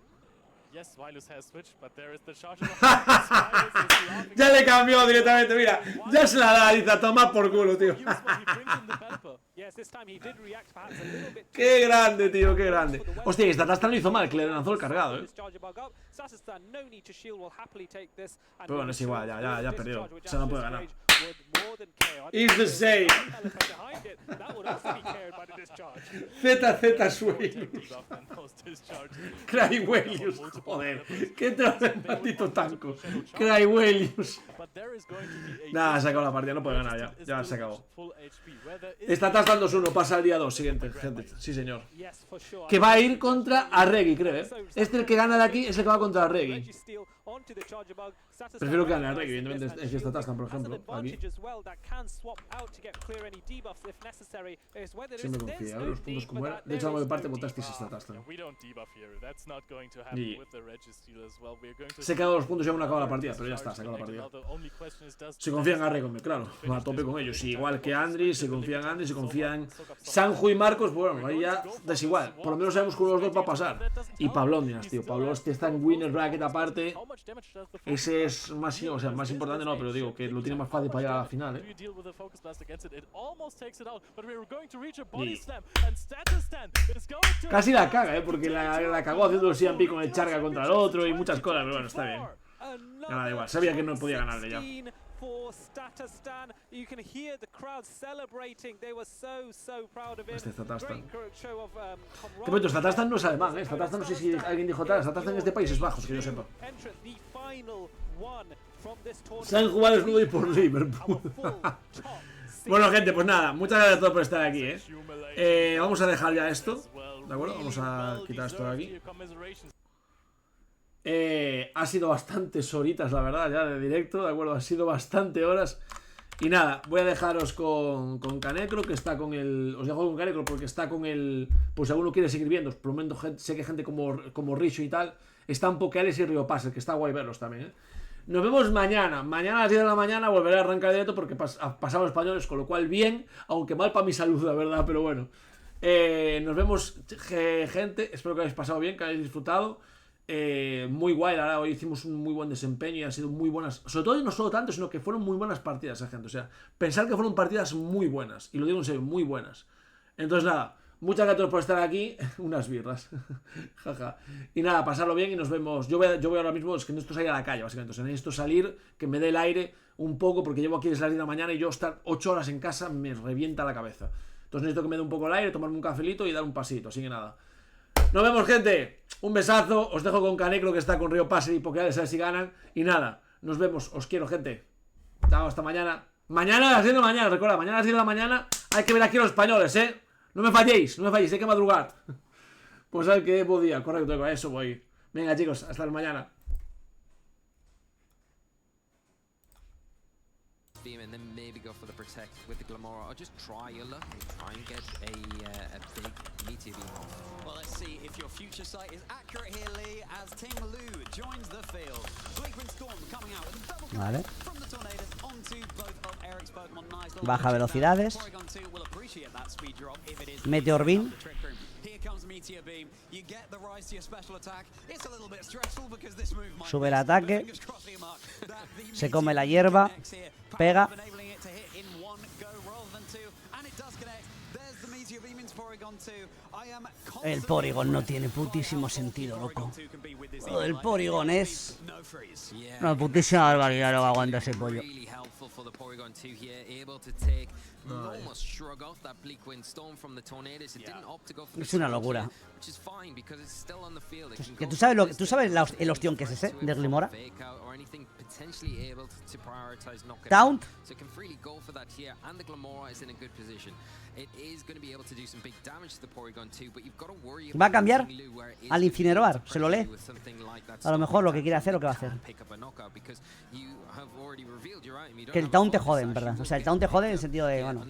Ya le cambió directamente, mira. Ya se la da, dice, a tomar por culo, tío. Qué grande, tío, qué grande. Hostia, esta Tastan lo hizo mal, que le lanzó el cargado, Pero bueno, es igual, ya perdió. O sea, no puede ganar. It's the same. ZZ Suelus. Crywelius, joder. ¿Qué trae el maldito tanco? Crywelius. Nada, se acabó la partida, no puede ganar ya se acabó. Esta Tastan 2-1, pasa al día 2, siguiente, gente. Sí, señor. Que va a ir contra Arregui, creo, el que gana de aquí es el que va contra Arregui. Prefiero que gane Arregui, evidentemente, es esta Tastan, por ejemplo, aquí. Siempre confía, los puntos como era. De hecho, algo de parte votasteis esta Tastan. Y se quedan los puntos y aún no acaba la partida, pero ya está, se acaba la partida. Se confía en Arregui, claro, va a tope con ellos. Igual que Andris, se confía en Andris, se confía en Sanju y Marcos, pues bueno, ahí ya desigual. Por lo menos sabemos que uno de los dos va a pasar. Y Pablonias, tío, Pablo está en winner bracket aparte. Ese es más, o sea, más importante, no, pero digo que lo tiene más fácil para llegar a la final, Y casi la caga, porque la cagó haciendo el CMP con el charga contra el otro y muchas cosas, pero bueno, está bien. Ya da igual, sabía que no podía ganarle ya. Este Statastan. Que bueno, Statastan no es alemán, ¿eh? Statastan no sé si alguien dijo tal. Statastan es de Países Bajos, que yo sepa. San Juan es nudo y por Liverpool. Bueno, gente, pues nada, muchas gracias a todos por estar aquí, vamos a dejar ya esto, ¿de acuerdo? Vamos a quitar esto de aquí. Ha sido bastantes horitas, la verdad, ya de directo, ¿de acuerdo? Ha sido bastante horas. Y nada, voy a dejaros con Canecro, que está con el... Os dejo con Canecro porque está con el... Pues si alguno quiere seguir viendo, os prometo, sé que gente como Richo y tal, están Pokeales y Río Passer, que está guay verlos también, Nos vemos mañana. Mañana a las 10 de la mañana volveré a arrancar directo porque pasamos españoles, con lo cual bien, aunque mal para mi salud, la verdad, pero bueno. Nos vemos, gente. Espero que hayáis pasado bien, que hayáis disfrutado. Muy guay, la verdad. Hoy hicimos un muy buen desempeño y han sido muy buenas. Sobre todo, y no solo tanto, sino que fueron muy buenas partidas, gente. O sea, pensar que fueron partidas muy buenas. Y lo digo en serio, muy buenas. Entonces, nada. Muchas gracias por estar aquí. Unas birras. Jaja. Y nada, pasarlo bien y nos vemos. Yo voy ahora mismo, es que necesito salir a la calle, básicamente. O sea, necesito salir, que me dé el aire un poco, porque llevo aquí desde las 10 de la mañana y yo estar 8 horas en casa me revienta la cabeza. Entonces necesito que me dé un poco el aire, tomarme un cafelito y dar un pasito. Así que nada. Nos vemos, gente. Un besazo. Os dejo con Canecro, que está con Río Passer y Pokeales, a ver si ganan. Y nada, nos vemos. Os quiero, gente. Chao, hasta mañana. Mañana a las 10 de la mañana, recuerda, mañana a las 10 de la mañana hay que ver aquí a los españoles, No me falléis, hay que madrugar. Pues al que podía, correcto, a eso voy. Venga, chicos, hasta mañana. And then maybe go for the protect with the Glamora, or just try your luck and try and get a big meteor beam off. Well, let's see if your future sight is accurate here, Lee, as Ting Lu joins the field. Flagrant Storm coming out with a double vale. From the Tornadoes onto both of Eric's Pokemon. Nice. Baja velocidades. Meteor Beam. Sube el ataque. Se come la hierba. Pega. El Porygon no tiene putísimo sentido, loco. Lo del Porygon es una putísima barbaridad lo que aguanta ese pollo. Es una locura. Que tú sabes el ostión que es ese de Glimora. Taunt. Va a cambiar al Incineroar, se lo lee. A lo mejor lo que quiere hacer, lo que va a hacer. Que el Taunt te jode, en verdad. O sea, el Taunt te jode en el sentido de, bueno,